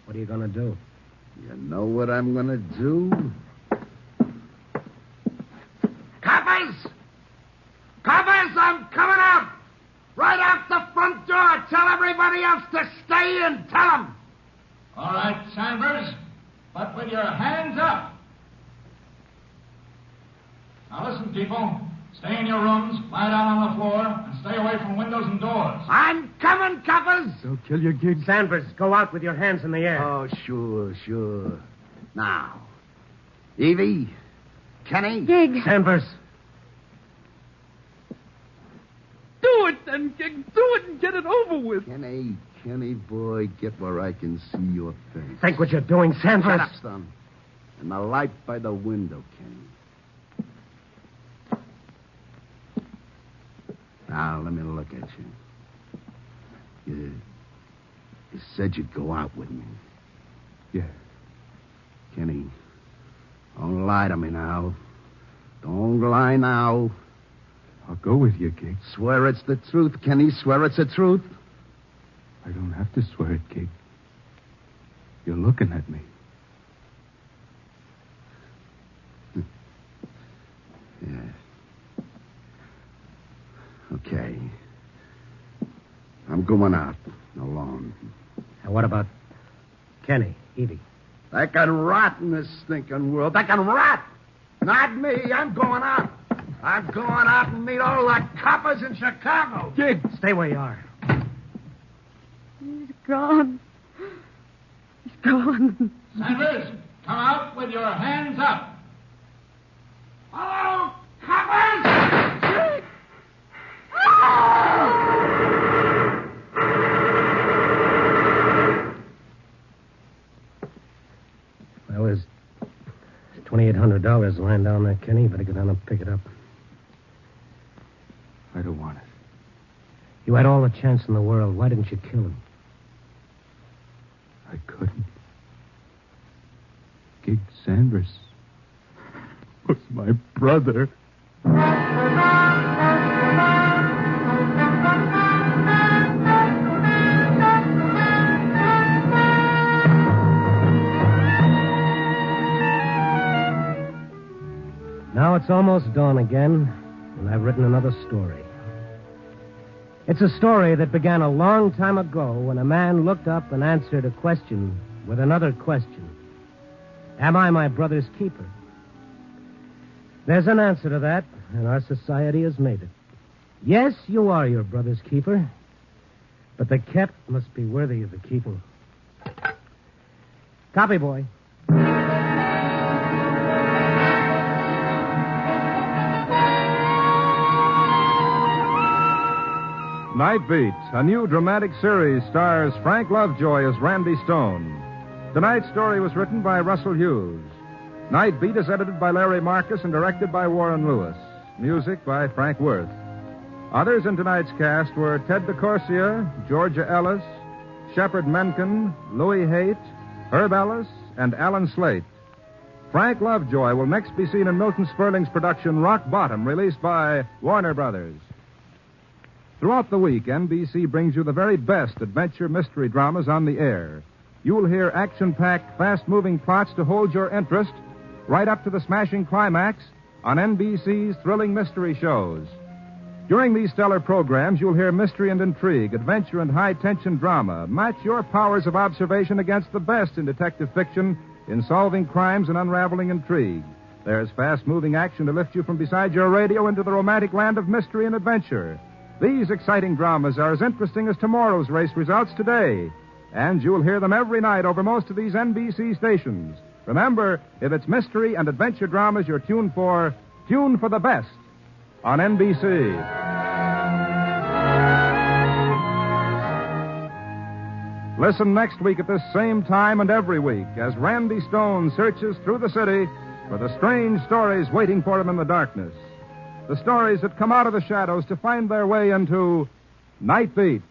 What are you going to do? You know what I'm going to do? Coppers! Coppers, I'm coming out! Right out the front door. Tell everybody else to stay in. Tell them. All right, Sanders, but with your hands up. Now listen, people. Stay in your rooms, lie down on the floor, and stay away from windows and doors. I'm coming, coppers. They'll kill you, Gig. Sanders, go out with your hands in the air. Oh, sure. Now, Evie, Kenny. Gig. Sanders. Do it then, Gig. Do it and get it over with. Kenny, boy, get where I can see your face. Think what you're doing, Sanders. Shut up, Stone. And the light by the window, Kenny. Now, let me look at you. You said you'd go out with me. Yeah. Kenny, don't lie to me now. Don't lie now. I'll go with you, Gig. Swear it's the truth, Kenny. Swear it's the truth. I don't have to swear it, Gig. You're looking at me. Yeah. Okay. I'm going out alone. And what about Kenny, Evie? They can rot in this stinking world. They can rot. Not me. I'm going out. I'm going out and meet all the coppers in Chicago. Gig, stay where you are. He's gone. He's gone. Sanders, come out with your hands up. Hello, coppers! Well, there's $2,800 lying down there, Kenny. You better go down and pick it up. I don't want it. You had all the chance in the world. Why didn't you kill him? I couldn't. Gig Sanders was my brother. Now it's almost dawn again, and I've written another story. It's a story that began a long time ago when a man looked up and answered a question with another question. Am I my brother's keeper? There's an answer to that, and our society has made it. Yes, you are your brother's keeper, but the kept must be worthy of the keeping. Copy, boy. Night Beat, a new dramatic series, stars Frank Lovejoy as Randy Stone. Tonight's story was written by Russell Hughes. Night Beat is edited by Larry Marcus and directed by Warren Lewis. Music by Frank Worth. Others in tonight's cast were Ted DeCorsia, Georgia Ellis, Shepard Menken, Louis Haight, Herb Ellis, and Alan Slate. Frank Lovejoy will next be seen in Milton Sperling's production Rock Bottom, released by Warner Brothers. Throughout the week, NBC brings you the very best adventure mystery dramas on the air. You'll hear action-packed, fast-moving plots to hold your interest right up to the smashing climax on NBC's thrilling mystery shows. During these stellar programs, you'll hear mystery and intrigue, adventure and high-tension drama. Match your powers of observation against the best in detective fiction in solving crimes and unraveling intrigue. There's fast-moving action to lift you from beside your radio into the romantic land of mystery and adventure. These exciting dramas are as interesting as tomorrow's race results today. And you'll hear them every night over most of these NBC stations. Remember, if it's mystery and adventure dramas you're tuned for the best on NBC. Listen next week at this same time and every week as Randy Stone searches through the city for the strange stories waiting for him in the darkness. The stories that come out of the shadows to find their way into Night Beat.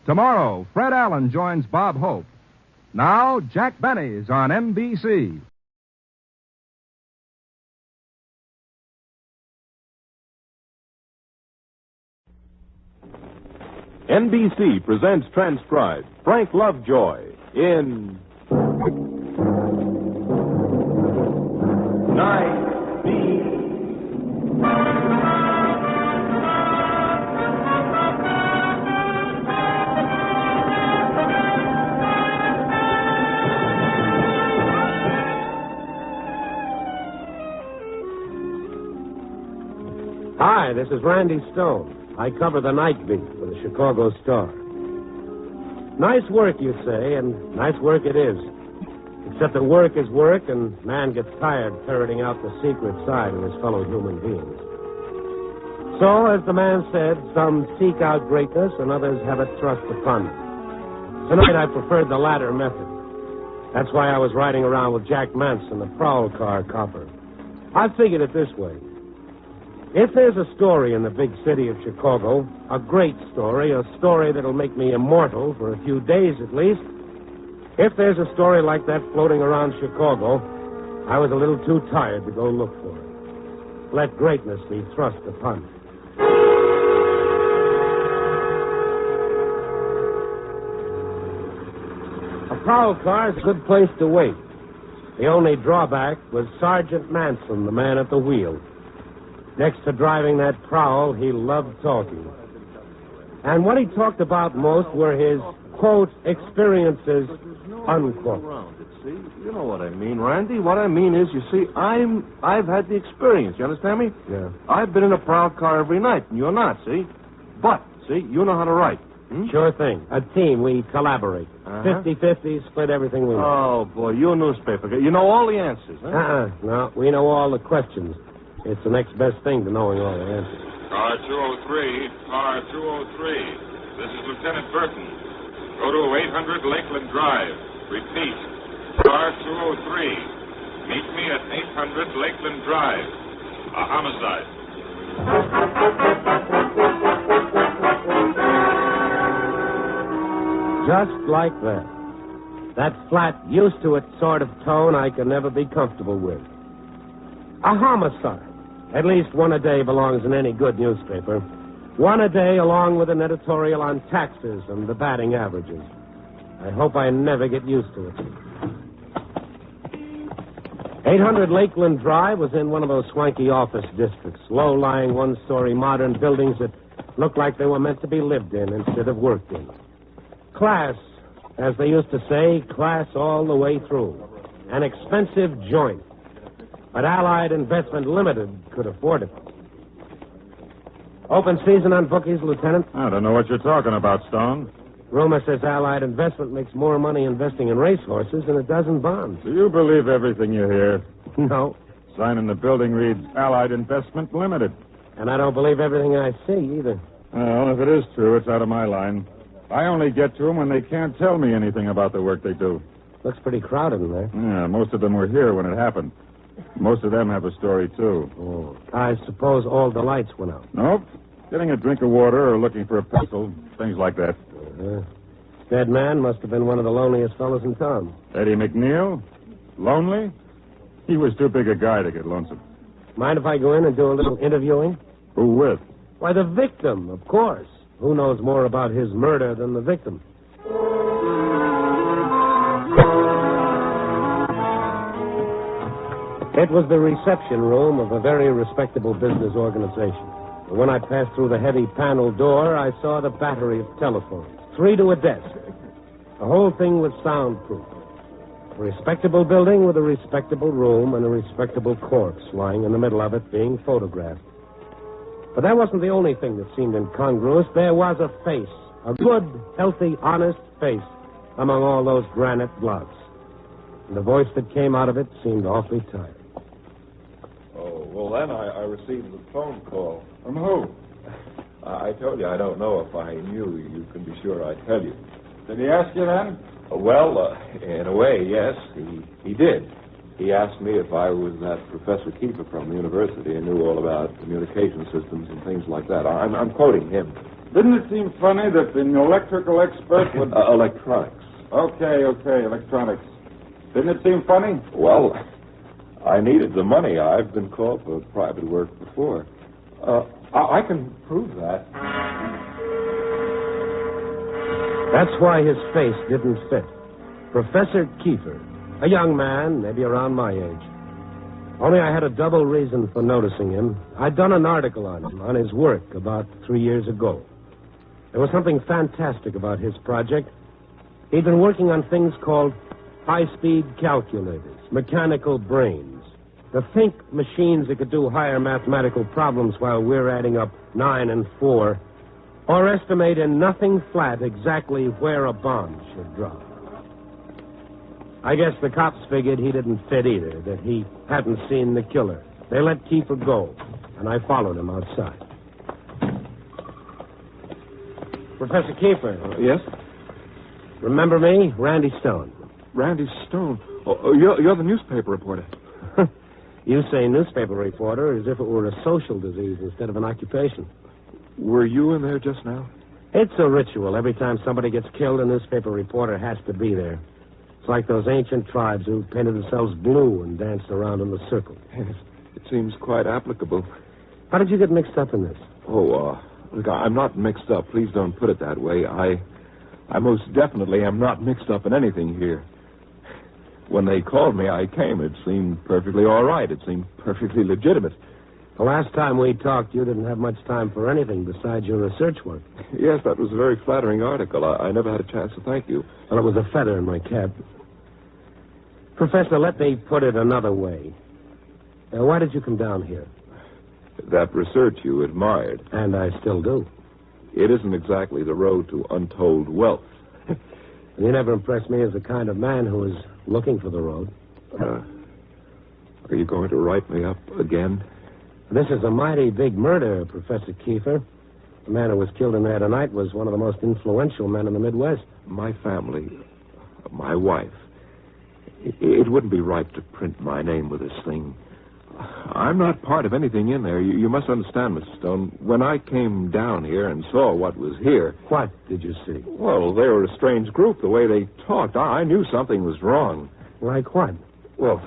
Tomorrow, Fred Allen joins Bob Hope. Now, Jack Benny's on NBC. NBC presents transcribed Frank Lovejoy in Night Beat. Hi, this is Randy Stone. I cover the night beat for the Chicago Star. Nice work, you say, and nice work it is. Except that work is work, and man gets tired ferreting out the secret side of his fellow human beings. So, as the man said, some seek out greatness and others have it thrust upon them. Tonight I preferred the latter method. That's why I was riding around with Jack Manson, the prowl car copper. I figured it this way. If there's a story in the big city of Chicago, a great story, a story that'll make me immortal for a few days at least, if there's a story like that floating around Chicago, I was a little too tired to go look for it. Let greatness be thrust upon me. A prowl car is a good place to wait. The only drawback was Sergeant Manson, the man at the wheel. Next to driving that prowl, he loved talking. And what he talked about most were his, quote, experiences, unquote. See, you know what I mean, Randy. What I mean is, you see, I've had the experience. You understand me? Yeah. I've been in a prowl car every night, and you're not, see? But, see, you know how to write. Sure thing. A team, we collaborate. 50-50, split everything we know. Oh, boy, you're a newspaper guy. You know all the answers, huh? No, we know all the questions. It's the next best thing to knowing all the answers. Car 203, car 203. This is Lieutenant Burton. Go to 800 Lakeland Drive. Repeat, car 203. Meet me at 800 Lakeland Drive. A homicide. Just like that. That flat, used to it sort of tone I can never be comfortable with. A homicide. At least one a day belongs in any good newspaper. One a day along with an editorial on taxes and the batting averages. I hope I never get used to it. 800 Lakeland Drive was in one of those swanky office districts, low-lying one-story modern buildings that looked like they were meant to be lived in instead of worked in. Class, as they used to say, class all the way through. An expensive joint. But Allied Investment Limited could afford it. Open season on bookies, Lieutenant? I don't know what you're talking about, Stone. Rumor says Allied Investment makes more money investing in racehorses than it does in bonds. Do you believe everything you hear? No. Sign in the building reads Allied Investment Limited. And I don't believe everything I see either. Well, if it is true, it's out of my line. I only get to them when they can't tell me anything about the work they do. Looks pretty crowded in there. Yeah, most of them were here when it happened. Most of them have a story, too. Oh. I suppose all the lights went out. Nope. Getting a drink of water or looking for a pistol, things like that. Dead man must have been one of the loneliest fellows in town. Eddie McNeil? Lonely? He was too big a guy to get lonesome. Mind if I go in and do a little interviewing? Who with? Why, the victim, of course. Who knows more about his murder than the victim? It was the reception room of a very respectable business organization. But when I passed through the heavy panel door, I saw the battery of telephones. 3 to a desk. The whole thing was soundproof. A respectable building with a respectable room and a respectable corpse lying in the middle of it being photographed. But that wasn't the only thing that seemed incongruous. There was a face. A good, healthy, honest face among all those granite blocks. And the voice that came out of it seemed awfully tired. Oh, well, then I received a phone call. From who? I told you I don't know. If I knew, you can be sure I'd tell you. Did he ask you then? Well, in a way, yes, he did. He asked me if I was that Professor Kiefer from the university and knew all about communication systems and things like that. I'm quoting him. Didn't it seem funny that an electrical expert would... Electronics. Okay, electronics. Didn't it seem funny? Well, I needed the money. I've been called for private work before. I can prove that. That's why his face didn't fit. Professor Kiefer, a young man, maybe around my age. Only I had a double reason for noticing him. I'd done an article on him, on his work, about 3 years ago. There was something fantastic about his project. He'd been working on things called high-speed calculators, mechanical brains. To think machines that could do higher mathematical problems while we're adding up 9 and 4, or estimate in nothing flat exactly where a bomb should drop. I guess the cops figured he didn't fit either, that he hadn't seen the killer. They let Kiefer go, and I followed him outside. Professor Kiefer. Yes? Remember me? Randy Stone. Randy Stone? Oh, you're the newspaper reporter. You say newspaper reporter as if it were a social disease instead of an occupation. Were you in there just now? It's a ritual. Every time somebody gets killed, a newspaper reporter has to be there. It's like those ancient tribes who painted themselves blue and danced around in a circle. Yes, it seems quite applicable. How did you get mixed up in this? Oh, look, I'm not mixed up. Please don't put it that way. I most definitely am not mixed up in anything here. When they called me, I came. It seemed perfectly all right. It seemed perfectly legitimate. The last time we talked, you didn't have much time for anything besides your research work. Yes, that was a very flattering article. I never had a chance to thank you. Well, it was a feather in my cap. Professor, let me put it another way. Why did you come down here? That research you admired. And I still do. It isn't exactly the road to untold wealth. You never impressed me as the kind of man who is looking for the road. Are you going to write me up again? This is a mighty big murder, Professor Kiefer. The man who was killed in there tonight was one of the most influential men in the Midwest. My family, my wife. It wouldn't be right to print my name with this thing. I'm not part of anything in there. You must understand, Mr. Stone. When I came down here and saw what was here... What did you see? Well, they were a strange group, the way they talked. I knew something was wrong. Like what? Well,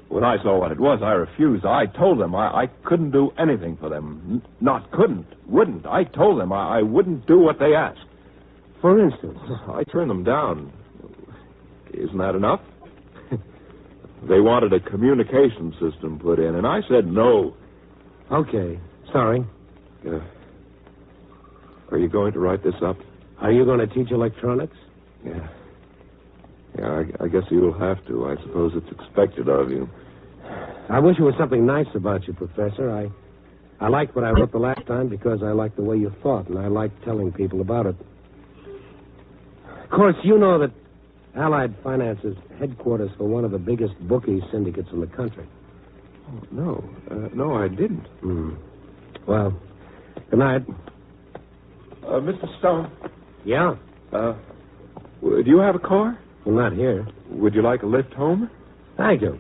when I saw what it was, I refused. I told them I couldn't do anything for them. Not couldn't, wouldn't. I told them I wouldn't do what they asked. For instance? I turned them down. Isn't that enough? They wanted a communication system put in, and I said no. Okay. Sorry. Are you going to write this up? Are you going to teach electronics? Yeah. Yeah, I guess you'll have to. I suppose it's expected of you. I wish it was something nice about you, Professor. I liked what I wrote the last time because I liked the way you thought, and I liked telling people about it. Of course, you know that Allied Finance is headquarters for one of the biggest bookie syndicates in the country. Oh, no. No, I didn't. Well, good night. Mr. Stone? Yeah? Do you have a car? Well, not here. Would you like a lift home? Thank you.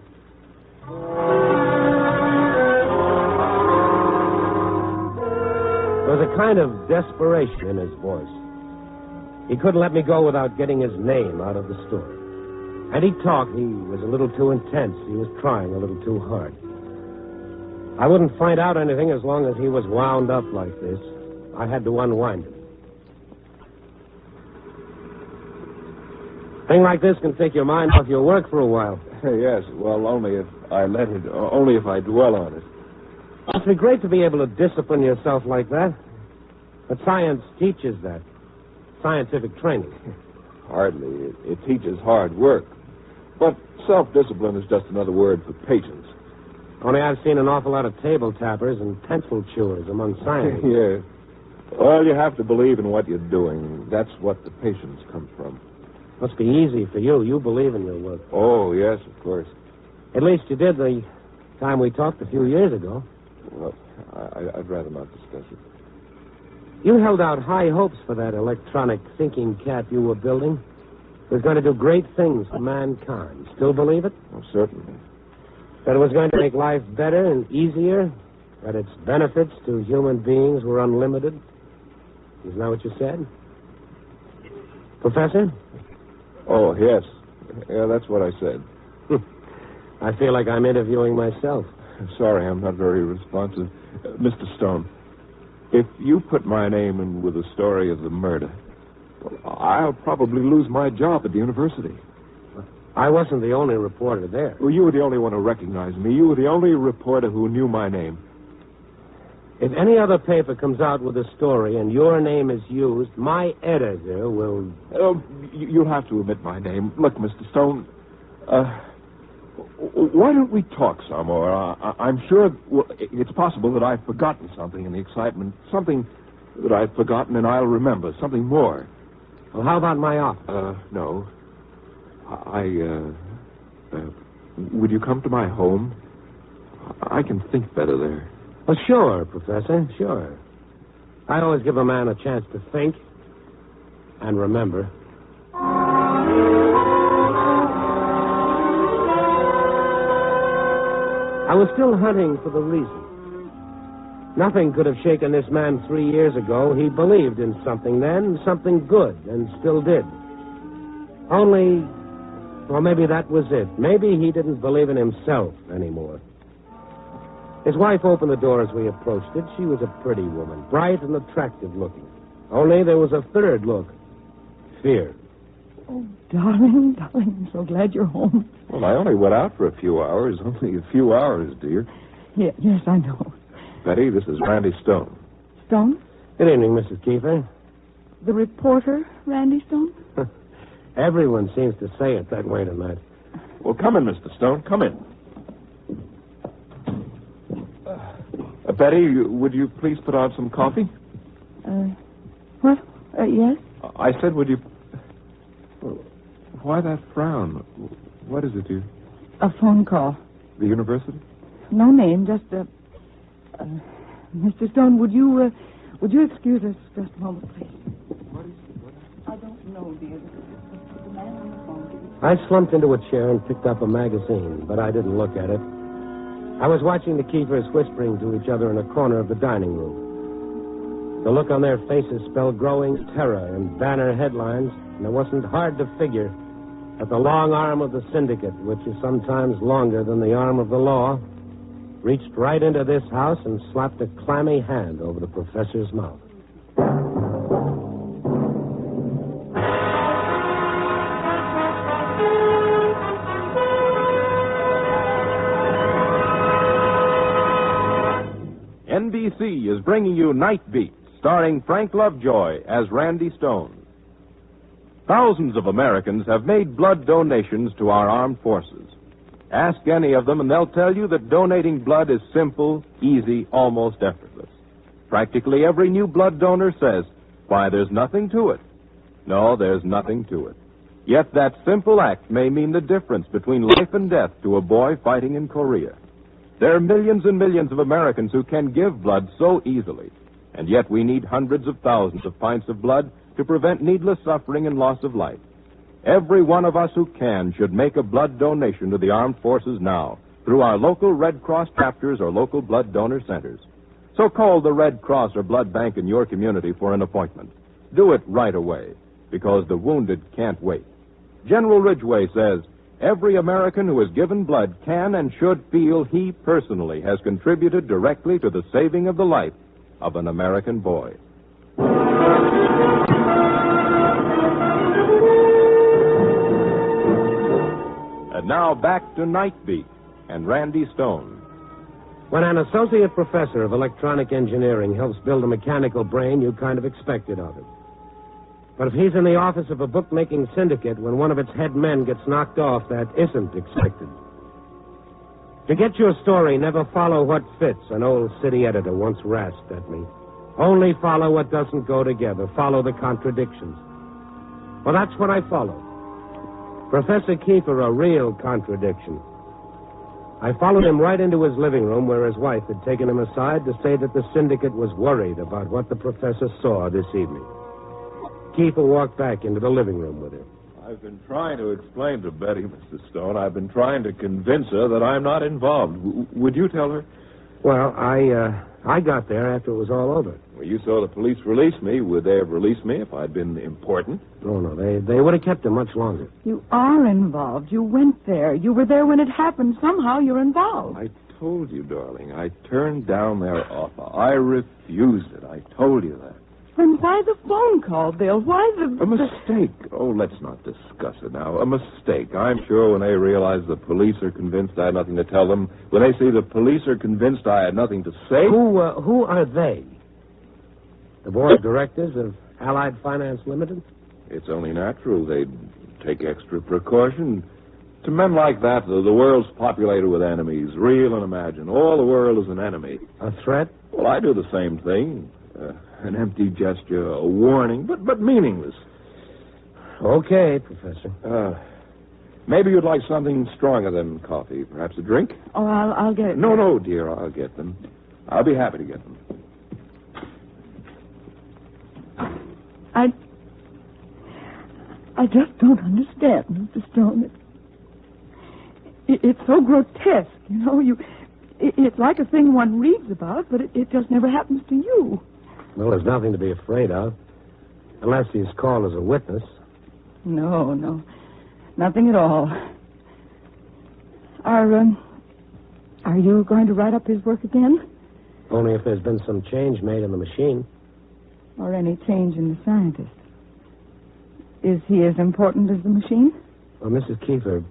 There was a kind of desperation in his voice. He couldn't let me go without getting his name out of the story. And he talked. He was a little too intense. He was trying a little too hard. I wouldn't find out anything as long as he was wound up like this. I had to unwind him. Thing like this can take your mind off your work for a while. Yes, well, only if I let it, only if I dwell on it. It's be great to be able to discipline yourself like that. But science teaches that. Scientific training. Hardly. It teaches hard work. But self-discipline is just another word for patience. Only I've seen an awful lot of table tappers and pencil chewers among scientists. Yes. Well, you have to believe in what you're doing. That's what the patience comes from. Must be easy for you. You believe in your work. Oh, yes, of course. At least you did the time we talked a few years ago. Well, I'd rather not discuss it. You held out high hopes for that electronic thinking cat you were building. It was going to do great things for mankind. Still believe it? Oh, certainly. That it was going to make life better and easier? That its benefits to human beings were unlimited? Isn't that what you said? Professor? Oh, yes. Yeah, that's what I said. I feel like I'm interviewing myself. Sorry, I'm not very responsive. Mr. Stone, if you put my name in with the story of the murder, well, I'll probably lose my job at the university. I wasn't the only reporter there. Well, you were the only one who recognized me. You were the only reporter who knew my name. If any other paper comes out with a story and your name is used, my editor will... You'll have to omit my name. Look, Mr. Stone, why don't we talk some more? I'm sure it's possible that I've forgotten something in the excitement. Something that I've forgotten and I'll remember. Something more. Well, how about my office? No. Would you come to my home? I can think better there. Well, sure, Professor, sure. I always give a man a chance to think and remember. I was still hunting for the reason. Nothing could have shaken this man 3 years ago. He believed in something then, something good, and still did. Only, well, maybe that was it. Maybe he didn't believe in himself anymore. His wife opened the door as we approached it. She was a pretty woman, bright and attractive looking. Only there was a third look. Fear. Oh, darling, I'm so glad you're home. Well, I only went out for a few hours. Only a few hours, dear. Yes, I know. Betty, this is Randy Stone. Stone? Good evening, Mrs. Kiefer. The reporter, Randy Stone? Everyone seems to say it that way tonight. Well, come in, Mr. Stone. Come in. Betty, would you please put out some coffee? What? Yes? I said, would you... Why that frown? What is it, dear? A phone call. The university? No name, just Mr. Stone, would you excuse us just a moment, please? What is I don't know, dear. The man on the phone. I slumped into a chair and picked up a magazine, but I didn't look at it. I was watching the Kiefers whispering to each other in a corner of the dining room. The look on their faces spelled growing terror and banner headlines, and it wasn't hard to figure that the long arm of the syndicate, which is sometimes longer than the arm of the law, reached right into this house and slapped a clammy hand over the professor's mouth. NBC is bringing you Night Beat, starring Frank Lovejoy as Randy Stone. Thousands of Americans have made blood donations to our armed forces. Ask any of them and they'll tell you that donating blood is simple, easy, almost effortless. Practically every new blood donor says, "Why, there's nothing to it." No, there's nothing to it. Yet that simple act may mean the difference between life and death to a boy fighting in Korea. There are millions and millions of Americans who can give blood so easily, and yet we need hundreds of thousands of pints of blood to prevent needless suffering and loss of life. Every one of us who can should make a blood donation to the armed forces now through our local Red Cross chapters or local blood donor centers. So call the Red Cross or blood bank in your community for an appointment. Do it right away, because the wounded can't wait. General Ridgway says, every American who has given blood can and should feel he personally has contributed directly to the saving of the life of an American boy. And now back to Night Beat and Randy Stone. When an associate professor of electronic engineering helps build a mechanical brain, you kind of expect it of him. But if he's in the office of a bookmaking syndicate when one of its head men gets knocked off, that isn't expected. To get your story, never follow what fits, an old city editor once rasped at me. Only follow what doesn't go together. Follow the contradictions. Well, that's what I followed. Professor Kiefer, a real contradiction. I followed him right into his living room where his wife had taken him aside to say that the syndicate was worried about what the professor saw this evening. Kiefer walked back into the living room with her. I've been trying to explain to Betty, Mr. Stone. I've been trying to convince her that I'm not involved. Would you tell her? Well, I got there after it was all over. Well, you saw the police release me. Would they have released me if I'd been important? Oh, no, they would have kept him much longer. You are involved. You went there. You were there when it happened. Somehow you're involved. I told you, darling. I turned down their offer. I refused it. I told you that. Then why the phone call, Bill? Why the... A mistake. Oh, let's not discuss it now. A mistake. I'm sure when they realize the police are convinced I had nothing to tell them, when they see the police are convinced I had nothing to say... Who are they? The board of directors of Allied Finance Limited? It's only natural they'd take extra precaution. To men like that, the world's populated with enemies, real and imagined. All the world is an enemy. A threat? Well, I do the same thing. An empty gesture, a warning, but meaningless. Okay, Professor. Maybe you'd like something stronger than coffee. Perhaps a drink? Oh, I'll get it. No, dear, I'll get them. I'll be happy to get them. I just don't understand, Mr. Stone. It's so grotesque, you know. It's like a thing one reads about, but it just never happens to you. Well, there's nothing to be afraid of. Unless he's called as a witness. No. Nothing at all. Are you going to write up his work again? Only if there's been some change made in the machine. Or any change in the scientist. Is he as important as the machine? Well, Mrs. Kiefer,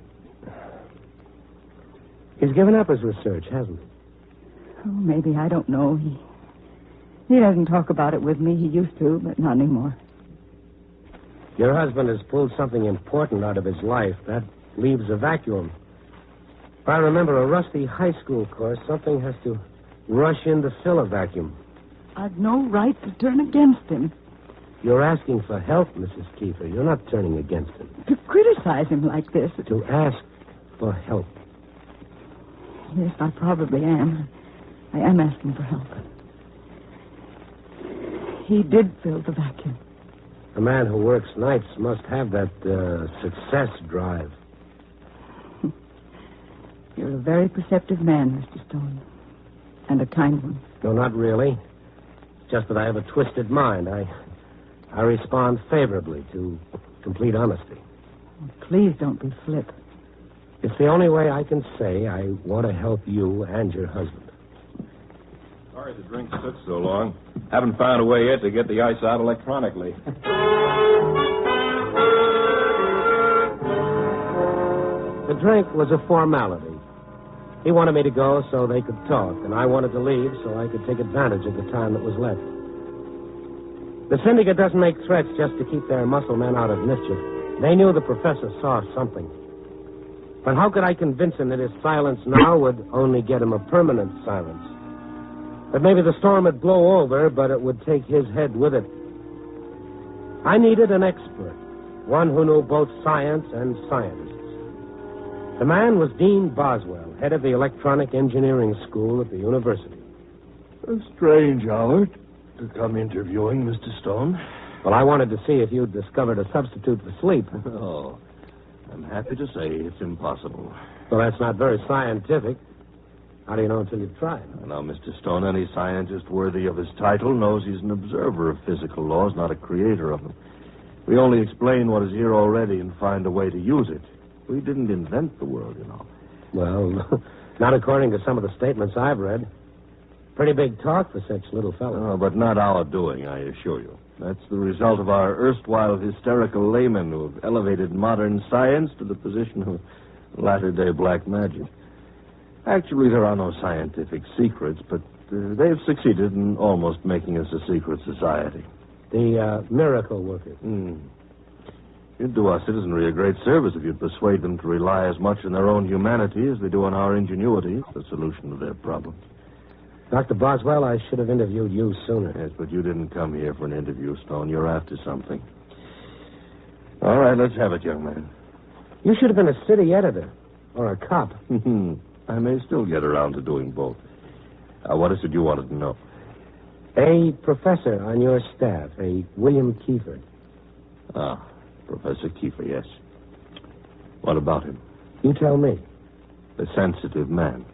he's given up his research, hasn't he? Oh, maybe. I don't know. He doesn't talk about it with me. He used to, but not anymore. Your husband has pulled something important out of his life. That leaves a vacuum. If I remember a rusty high school course, something has to rush in to fill a vacuum. I've no right to turn against him. You're asking for help, Mrs. Kiefer. You're not turning against him. To criticize him like this. To ask for help. Yes, I probably am. I am asking for help. He did fill the vacuum. A man who works nights must have that success drive. You're a very perceptive man, Mr. Stone. And a kind one. No, not really. Just that I have a twisted mind. I respond favorably to complete honesty. Please don't be flip. It's the only way I can say I want to help you and your husband. Sorry the drink took so long. Haven't found a way yet to get the ice out electronically. The drink was a formality. He wanted me to go so they could talk, and I wanted to leave so I could take advantage of the time that was left. The syndicate doesn't make threats just to keep their muscle men out of mischief. They knew the professor saw something. But how could I convince him that his silence now would only get him a permanent silence? That maybe the storm would blow over, but it would take his head with it. I needed an expert, one who knew both science and scientists. The man was Dean Boswell, head of the Electronic Engineering School at the university. A strange hour to come interviewing, Mr. Stone. Well, I wanted to see if you'd discovered a substitute for sleep. Oh, I'm happy to say it's impossible. Well, that's not very scientific. How do you know until you've tried? Now, Mr. Stone, any scientist worthy of his title knows he's an observer of physical laws, not a creator of them. We only explain what is here already and find a way to use it. We didn't invent the world, you know. Well, not according to some of the statements I've read. Pretty big talk for such little fellows. Oh, but not our doing, I assure you. That's the result of our erstwhile hysterical laymen who have elevated modern science to the position of latter-day black magic. Actually, there are no scientific secrets, but they've succeeded in almost making us a secret society. The miracle workers. You'd do our citizenry a great service if you'd persuade them to rely as much on their own humanity as they do on our ingenuity for the solution of their problems. Dr. Boswell, I should have interviewed you sooner. Yes, but you didn't come here for an interview, Stone. You're after something. All right, let's have it, young man. You should have been a city editor or a cop. I may still get around to doing both. What is it you wanted to know? A professor on your staff, a William Kiefer. Ah, Professor Kiefer, yes. What about him? You tell me. A sensitive man.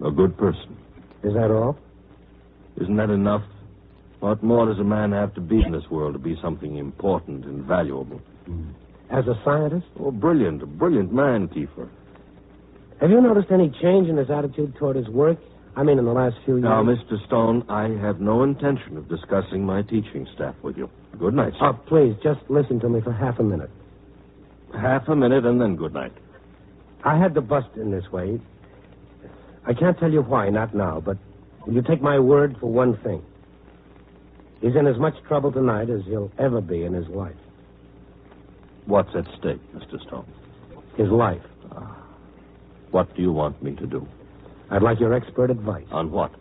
A good person. Is that all? Isn't that enough? What more does a man have to be in this world to be something important and valuable? As a scientist? Oh, brilliant. A brilliant man, Kiefer. Have you noticed any change in his attitude toward his work? I mean, in the last few years? Now, Mr. Stone, I have no intention of discussing my teaching staff with you. Good night, sir. Oh, please, just listen to me for half a minute. Half a minute and then good night. I had to bust in this way. I can't tell you why, not now, but will you take my word for one thing? He's in as much trouble tonight as he'll ever be in his life. What's at stake, Mr. Stone? His life. What do you want me to do? I'd like your expert advice. On what?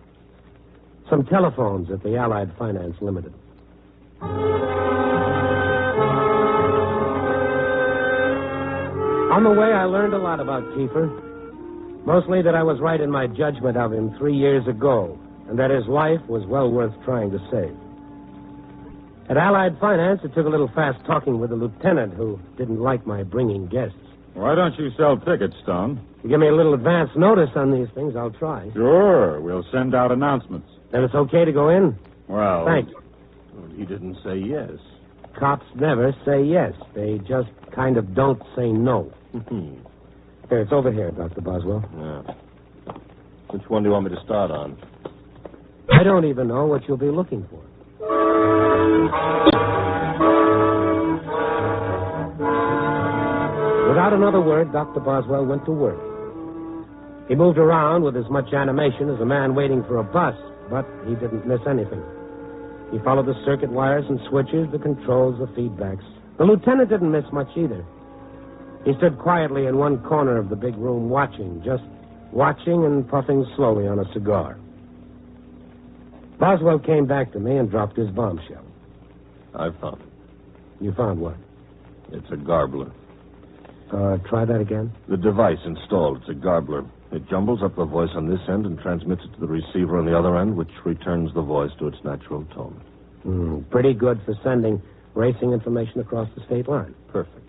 Some telephones at the Allied Finance Limited. On the way, I learned a lot about Kiefer. Mostly that I was right in my judgment of him 3 years ago, and that his life was well worth trying to save. At Allied Finance, it took a little fast talking with the lieutenant who didn't like my bringing guests. Why don't you sell tickets, Stone? If you give me a little advance notice on these things, I'll try. Sure. We'll send out announcements. Then it's okay to go in? Well... Thanks. Well, he didn't say yes. Cops never say yes. They just kind of don't say no. Here, it's over here, Dr. Boswell. Yeah. Which one do you want me to start on? I don't even know what you'll be looking for. Without another word, Dr. Boswell went to work. He moved around with as much animation as a man waiting for a bus, but he didn't miss anything. He followed the circuit wires and switches, the controls, the feedbacks. The lieutenant didn't miss much either. He stood quietly in one corner of the big room watching, just watching and puffing slowly on a cigar. Boswell came back to me and dropped his bombshell. I found it. You found what? It's a garbler. Try that again? The device installed, it's a garbler. It jumbles up the voice on this end and transmits it to the receiver on the other end, which returns the voice to its natural tone. Pretty good for sending racing information across the state line. Perfect.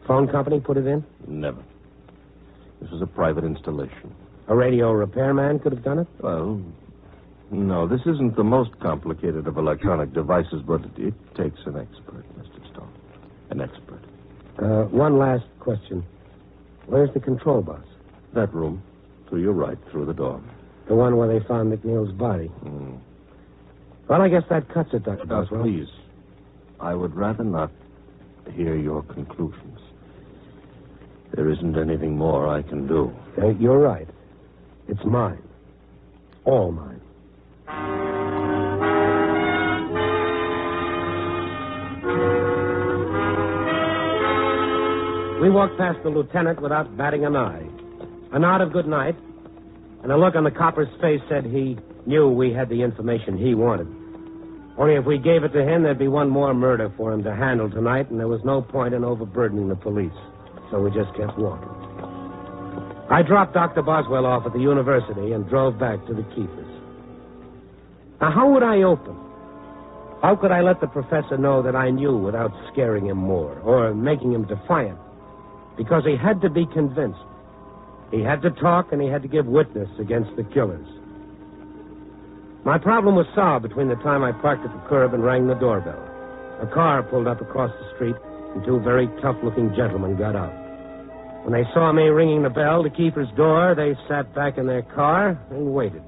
Phone company put it in? Never. This is a private installation. A radio repairman could have done it? Well, no, this isn't the most complicated of electronic devices, but it takes an expert, Mr. Stone. An expert. One last question. Where's the control box? That room. To your right, through the door. The one where they found McNeil's body. Well, I guess that cuts it, Dr. Boswell. Please, I would rather not hear your conclusions. There isn't anything more I can do. You're right. It's mine. All mine. We walked past the lieutenant without batting an eye. A nod of good night, and a look on the copper's face said he knew we had the information he wanted. Only if we gave it to him, there'd be one more murder for him to handle tonight, and there was no point in overburdening the police. So we just kept walking. I dropped Dr. Boswell off at the university and drove back to the Keepers. Now, how would I open? How could I let the professor know that I knew without scaring him more or making him defiant? Because he had to be convinced. He had to talk, and he had to give witness against the killers. My problem was solved between the time I parked at the curb and rang the doorbell. A car pulled up across the street, and two very tough-looking gentlemen got out. When they saw me ringing the bell to Keeper's door, they sat back in their car and waited.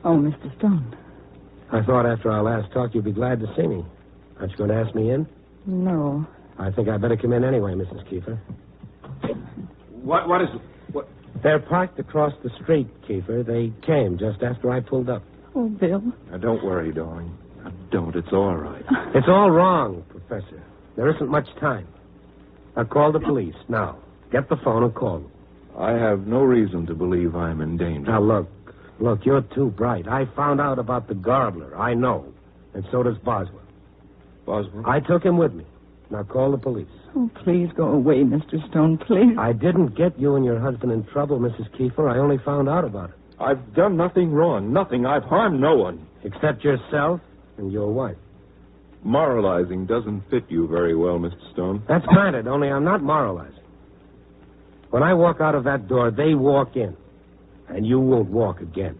Oh, Mr. Stone. I thought after our last talk you'd be glad to see me. Aren't you going to ask me in? No. I think I'd better come in anyway, Mrs. Kiefer. What is it? What? They're parked across the street, Kiefer. They came just after I pulled up. Oh, Bill. Now, don't worry, darling. Now, don't. It's all right. It's all wrong, Professor. There isn't much time. Now, call the police. Now, get the phone and call them. I have no reason to believe I'm in danger. Now, look, you're too bright. I found out about the Garbler. I know. And so does Boswell. Boswell? I took him with me. Now, call the police. Oh, please go away, Mr. Stone, please. I didn't get you and your husband in trouble, Mrs. Kiefer. I only found out about it. I've done nothing wrong. Nothing. I've harmed no one. Except yourself and your wife. Moralizing doesn't fit you very well, Mr. Stone. That's granted, only I'm not moralizing. When I walk out of that door, they walk in. And you won't walk again.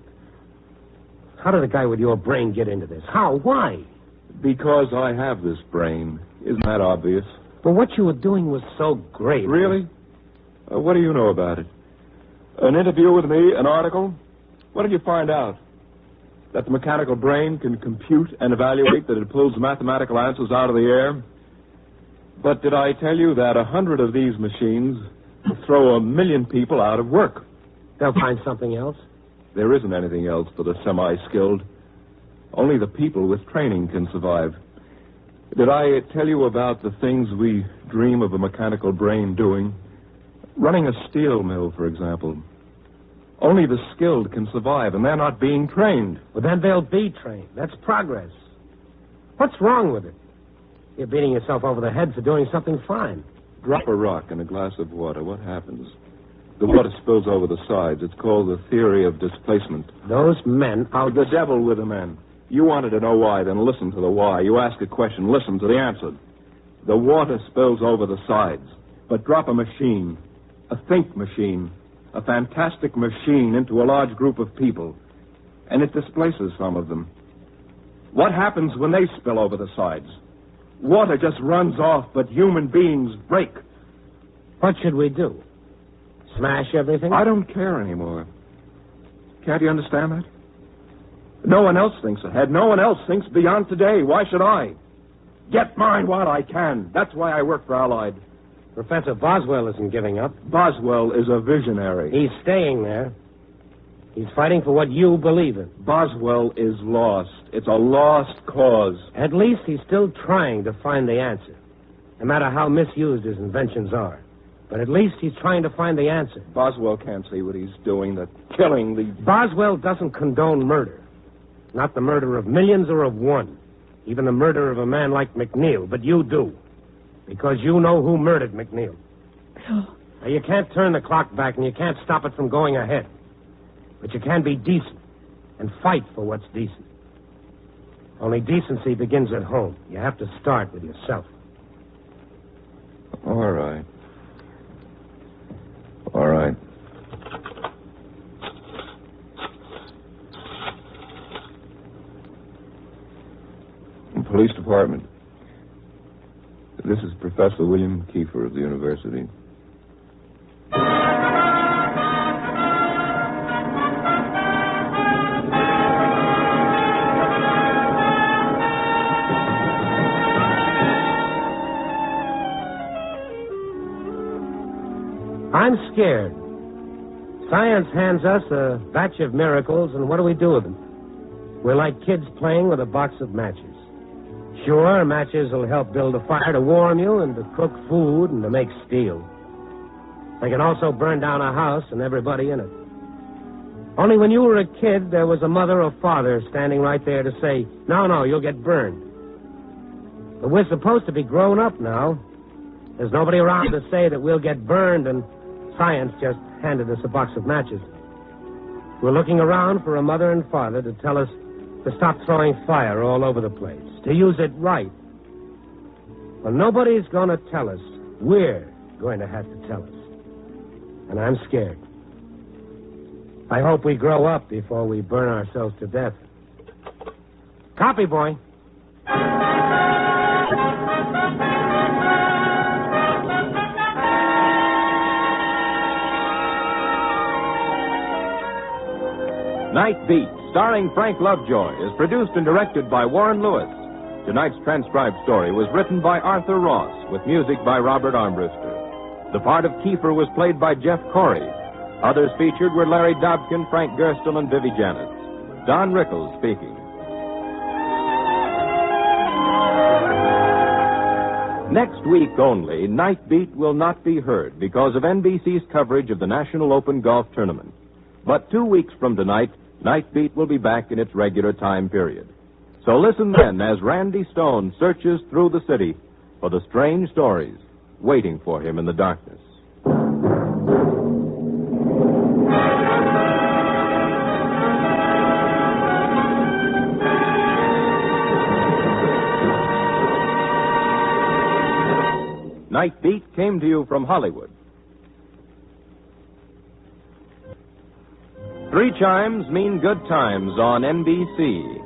How did a guy with your brain get into this? How? Why? Because I have this brain. Isn't that obvious? But what you were doing was so great. Really? What do you know about it? An interview with me? An article? What did you find out? That the mechanical brain can compute and evaluate, that it pulls mathematical answers out of the air? But did I tell you that 100 of these machines throw 1 million people out of work? They'll find something else? There isn't anything else for the semi-skilled. Only the people with training can survive. Did I tell you about the things we dream of a mechanical brain doing? Running a steel mill, for example. Only the skilled can survive, and they're not being trained. Well, then they'll be trained. That's progress. What's wrong with it? You're beating yourself over the head for doing something fine. Drop a rock in a glass of water. What happens? The water spills over the sides. It's called the theory of displacement. Those men out... The devil with the men. You wanted to know why, then listen to the why. You ask a question, listen to the answer. The water spills over the sides. But drop a machine, a think machine, a fantastic machine into a large group of people, and it displaces some of them. What happens when they spill over the sides? Water just runs off, but human beings break. What should we do? Smash everything? I don't care anymore. Can't you understand that? No one else thinks ahead. No one else thinks beyond today. Why should I? Get mine while I can. That's why I work for Allied. Professor Boswell isn't giving up. Boswell is a visionary. He's staying there. He's fighting for what you believe in. Boswell is lost. It's a lost cause. At least he's still trying to find the answer, no matter how misused his inventions are. But at least he's trying to find the answer. Boswell can't see what he's doing, the killing, the... Boswell doesn't condone murder. Not the murder of millions or of one. Even the murder of a man like McNeil. But you do. Because you know who murdered McNeil. Bill. Now, you can't turn the clock back and you can't stop it from going ahead. But you can be decent and fight for what's decent. Only decency begins at home. You have to start with yourself. All right. police department. This is Professor William Kiefer of the university. I'm scared. Science hands us a batch of miracles, and what do we do with them? We're like kids playing with a box of matches. Sure, matches will help build a fire to warm you and to cook food and to make steel. They can also burn down a house and everybody in it. Only when you were a kid, there was a mother or father standing right there to say, no, you'll get burned. But we're supposed to be grown up now. There's nobody around to say that we'll get burned, and science just handed us a box of matches. We're looking around for a mother and father to tell us to stop throwing fire all over the place, to use it right. Well, nobody's going to tell us. We're going to have to tell us. And I'm scared. I hope we grow up before we burn ourselves to death. Copy, boy. Night Beat, starring Frank Lovejoy, is produced and directed by Warren Lewis. Tonight's transcribed story was written by Arthur Ross, with music by Robert Armbruster. The part of Kiefer was played by Jeff Corey. Others featured were Larry Dobkin, Frank Gerstle, and Vivi Janis. Don Rickles speaking. Next week only, Night Beat will not be heard because of NBC's coverage of the National Open Golf Tournament. But 2 weeks from tonight, Night Beat will be back in its regular time period. So listen then as Randy Stone searches through the city for the strange stories waiting for him in the darkness. Night Beat came to you from Hollywood. 3 chimes mean good times on NBC.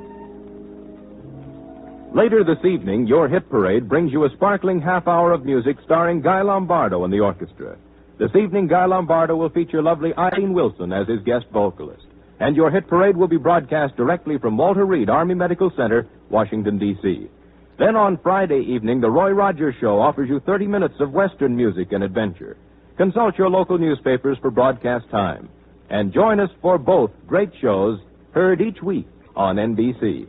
Later this evening, your hit parade brings you a sparkling half hour of music starring Guy Lombardo and the orchestra. This evening, Guy Lombardo will feature lovely Eileen Wilson as his guest vocalist. And your hit parade will be broadcast directly from Walter Reed Army Medical Center, Washington, D.C. Then on Friday evening, the Roy Rogers Show offers you 30 minutes of Western music and adventure. Consult your local newspapers for broadcast time. And join us for both great shows heard each week on NBC.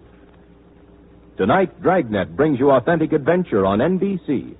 Tonight, Dragnet brings you authentic adventure on NBC.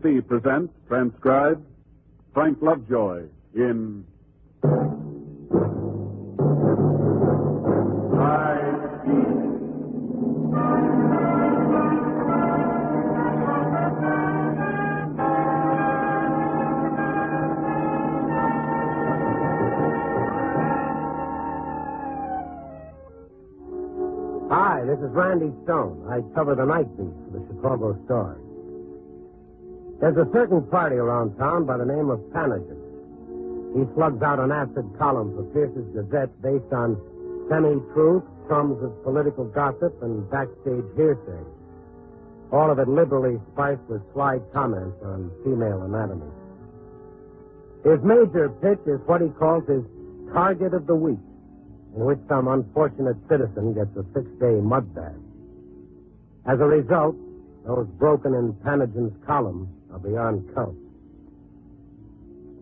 NBC presents, transcribed, Frank Lovejoy in Hi, this is Randy Stone. I cover the night beat for the Chicago Star. There's a certain party around town by the name of Panagen. He slugs out an acid column for Pierce's Gazette based on semi-truth, crumbs of political gossip, and backstage hearsay. All of it liberally spiced with sly comments on female anatomy. His major pitch is what he calls his target of the week, in which some unfortunate citizen gets a 6-day mud bath. As a result, those broken in Panagen's column are beyond count.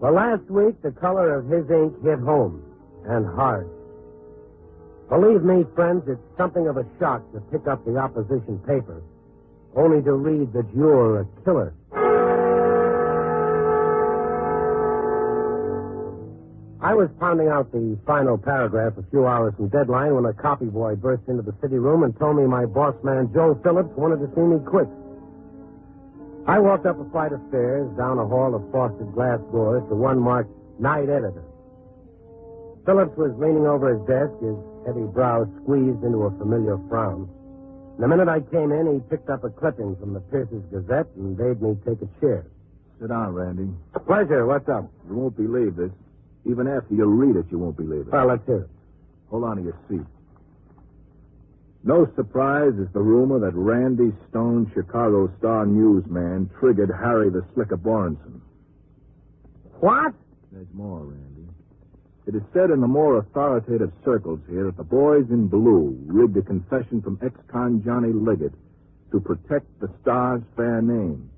Well, last week, the color of his ink hit home, and hard. Believe me, friends, it's something of a shock to pick up the opposition paper, only to read that you're a killer. I was pounding out the final paragraph a few hours from deadline when a copy boy burst into the city room and told me my boss man, Joe Phillips, wanted to see me quick. I walked up a flight of stairs, down a hall of frosted glass doors to one marked Night Editor. Phillips was leaning over his desk, his heavy brows squeezed into a familiar frown. The minute I came in, he picked up a clipping from the Pierce's Gazette and bade me take a chair. Sit down, Randy. Pleasure. What's up? You won't believe this. Even after you read it, you won't believe it. Well, let's hear it. Hold on to your seat. No surprise is the rumor that Randy Stone, Chicago Star newsman, triggered Harry the Slicker Borenson. What? There's more, Randy. It is said in the more authoritative circles here that the boys in blue rigged a confession from ex-con Johnny Liggett to protect the Star's fair name.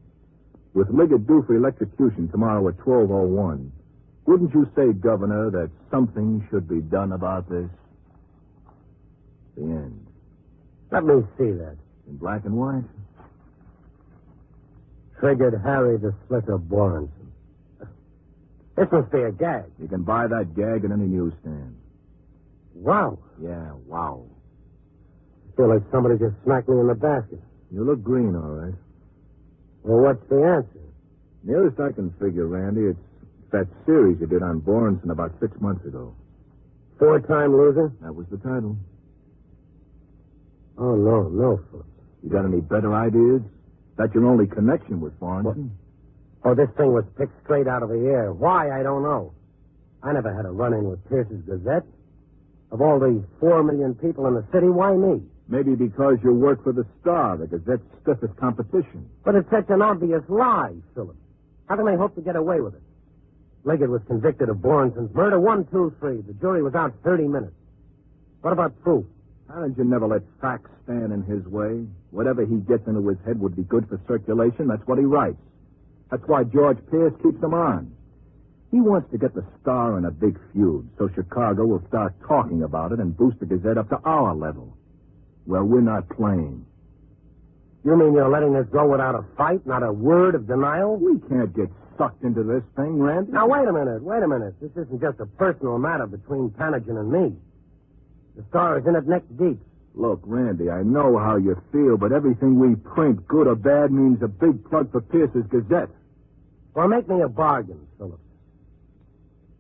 With Liggett due for electrocution tomorrow at 12:01, wouldn't you say, Governor, that something should be done about this? The end. Let me see that. In black and white? Triggered Harry the Slicker Borenson. This must be a gag. You can buy that gag at any newsstand. Wow. Yeah, wow. I feel like somebody just smacked me in the basket. You look green, all right. Well, what's the answer? Nearest I can figure, Randy, it's that series you did on Borenson about 6 months ago. 4-time loser? That was the title. Oh, no, Phillips. You got any better ideas? That's your only connection with Borenson? Oh, this thing was picked straight out of the air. Why, I don't know. I never had a run-in with Pierce's Gazette. Of all the 4 million people in the city, why me? Maybe because you work for the Star, the Gazette's stiffest competition. But it's such an obvious lie, Phillips. How can they hope to get away with it? Liggett was convicted of Borenson's murder. 1, 2, 3. The jury was out 30 minutes. What about proof? Panagen never let facts stand in his way. Whatever he gets into his head would be good for circulation. That's what he writes. That's why George Pierce keeps him on. He wants to get the Star in a big feud, so Chicago will start talking about it and boost the Gazette up to our level. Well, we're not playing. You mean you're letting this go without a fight, not a word of denial? We can't get sucked into this thing, Randy. Now, wait a minute. This isn't just a personal matter between Panagen and me. The Star is in it neck deep. Look, Randy, I know how you feel, but everything we print, good or bad, means a big plug for Pierce's Gazette. Well, make me a bargain, Phillips.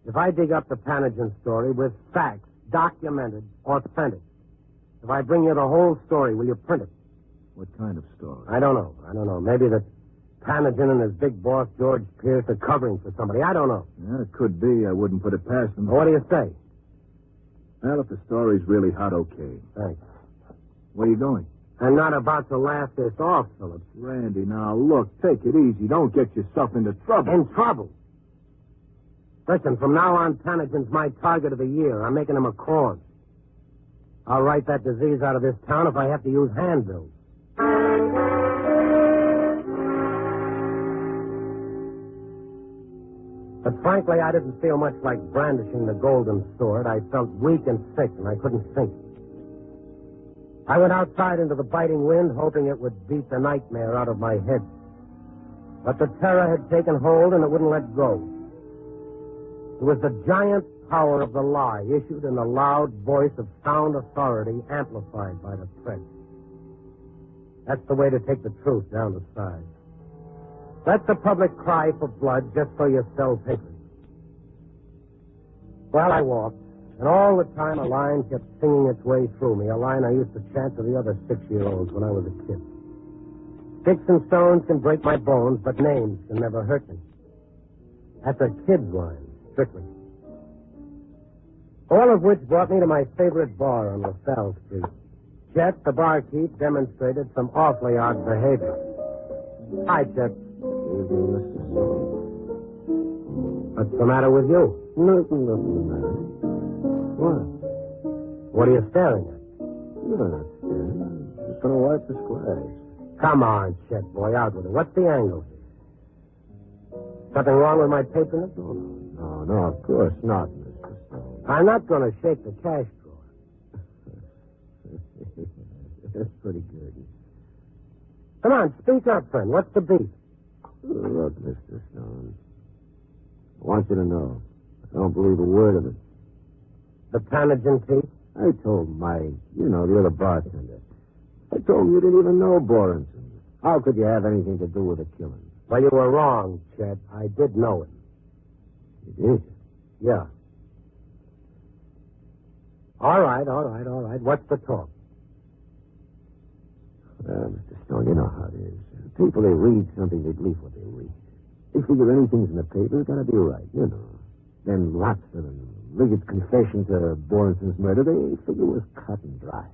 If I dig up the Panagen story with facts, documented, authentic, if I bring you the whole story, will you print it? What kind of story? I don't know. Maybe that Panagen and his big boss, George Pierce, are covering for somebody. I don't know. Yeah, it could be. I wouldn't put it past them. Well, what do you say? Well, if the story's really hot, okay. Thanks. Where are you going? I'm not about to laugh this off, Phillips. Randy, now, look, take it easy. Don't get yourself into trouble. In trouble? Listen, from now on, Panagen's my target of the year. I'm making him a cause. I'll write that disease out of this town if I have to use handbills. But frankly, I didn't feel much like brandishing the golden sword. I felt weak and sick, and I couldn't think. I went outside into the biting wind, hoping it would beat the nightmare out of my head. But the terror had taken hold and it wouldn't let go. It was the giant power of the lie issued in the loud voice of sound authority amplified by the press. That's the way to take the truth down to size. Let the public cry for blood just so you sell papers. Well, I walked, and all the time a line kept singing its way through me, a line I used to chant to the other 6-year-olds when I was a kid. Sticks and stones can break my bones, but names can never hurt me. That's a kid's line, strictly. All of which brought me to my favorite bar on LaSalle Street. Chet, the barkeep, demonstrated some awfully odd behavior. Hi, Chet. Evening, Mr. Stone. What's the matter with you? Nothing the matter. What? What are you staring at? You're not staring. Just gonna wipe the squares. Come on, Chet, boy, out with it. What's the angle here? Something wrong with my patronage? No, of course not, Mr. Stone. I'm not going to shake the cash drawer. That's pretty good. Come on, speak up, friend. What's the beef? Look, Mr. Stone. I want you to know. I don't believe a word of it. The Tanagen teeth? I told Mike, the other bartender. I told him you didn't even know Borenson. How could you have anything to do with the killing? Well, you were wrong, Chet. I did know him. You did? Yeah. All right. What's the talk? Well, Mr. Stone, you know how it is. People, they read something, they believe what they read. They figure anything's in the paper, it's got to be right, Then Watson and Liggett's confession to Borenson's murder, they figure was cut and dried.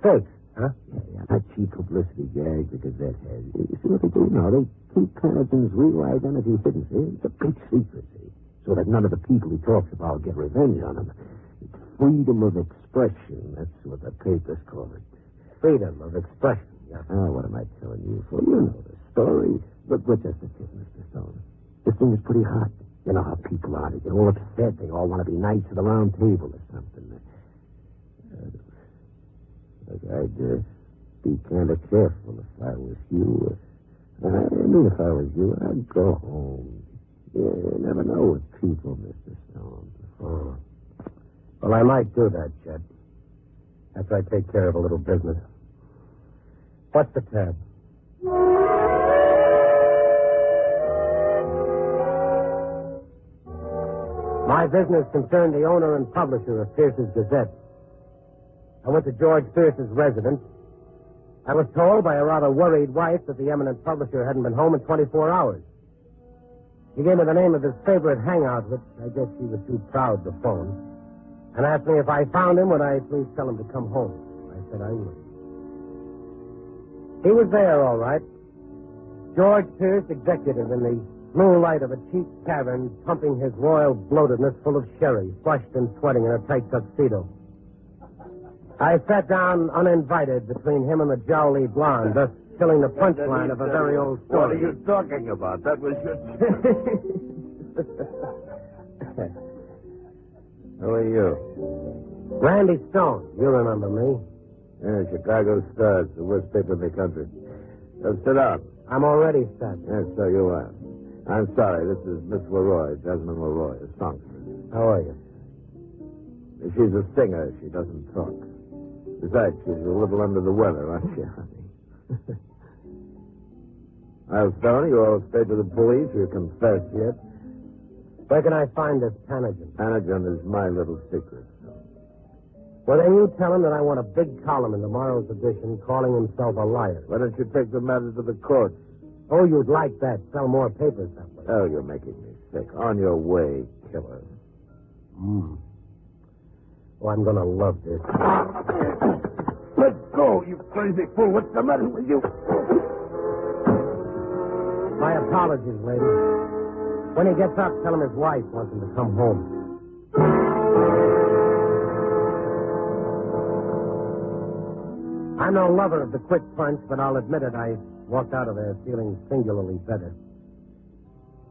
Fakes, huh? Yeah, that cheap publicity gag the Gazette has. You see what they do now? They keep Tanagen's real identity hidden, see? It's a big secret, see? So that none of the people he talks about get revenge on him. It's freedom of expression. That's what the papers call it. Freedom of expression, yeah. Oh, what am I telling you for? You know the story. But we're just a kid, Mr. Stone. This thing is pretty hot. You know how people are. They get all upset. They all want to be knights of the round table or something. Look, I'd be kind of careful if I was you. I mean, if I was you, I'd go home. You never know with people, Mr. Stone. Oh. Well, I might do that, Chet. After I take care of a little business. What's the tab? My business concerned the owner and publisher of Pierce's Gazette. I went to George Pierce's residence. I was told by a rather worried wife that the eminent publisher hadn't been home in 24 hours. He gave me the name of his favorite hangout, which I guess he was too proud to phone, and asked me if I found him, would I please tell him to come home. I said I would. He was there, all right. George Pierce, executive in the blue light of a cheap tavern, pumping his royal bloatedness full of sherry, flushed and sweating in a tight tuxedo. I sat down uninvited between him and the jowly blonde, thus killing the punchline of a very old story. What are you talking about? That was your... Who are you? Randy Stone. You remember me. Yeah, Chicago Star. It's the worst paper in the country. Sit down. I'm already set. Yes, so you are. I'm sorry. This is Miss Leroy, Desmond Leroy, a songstress. How are you? She's a singer. She doesn't talk. Besides, she's a little under the weather, aren't you, honey? Well, Stone, you all stayed with the police. You confessed yet? Where can I find this Tanagen? Tanagen is my little secret. Well, then you tell him that I want a big column in tomorrow's edition calling himself a liar. Why don't you take the matter to the courts? Oh, you'd like that. Sell more papers that way. Oh, you're making me sick. On your way, killer. Oh, I'm going to love this. Let go, you crazy fool. What's the matter with you? My apologies, lady. When he gets up, tell him his wife wants him to come home. I'm no lover of the quick punch, but I'll admit it, I walked out of there feeling singularly better.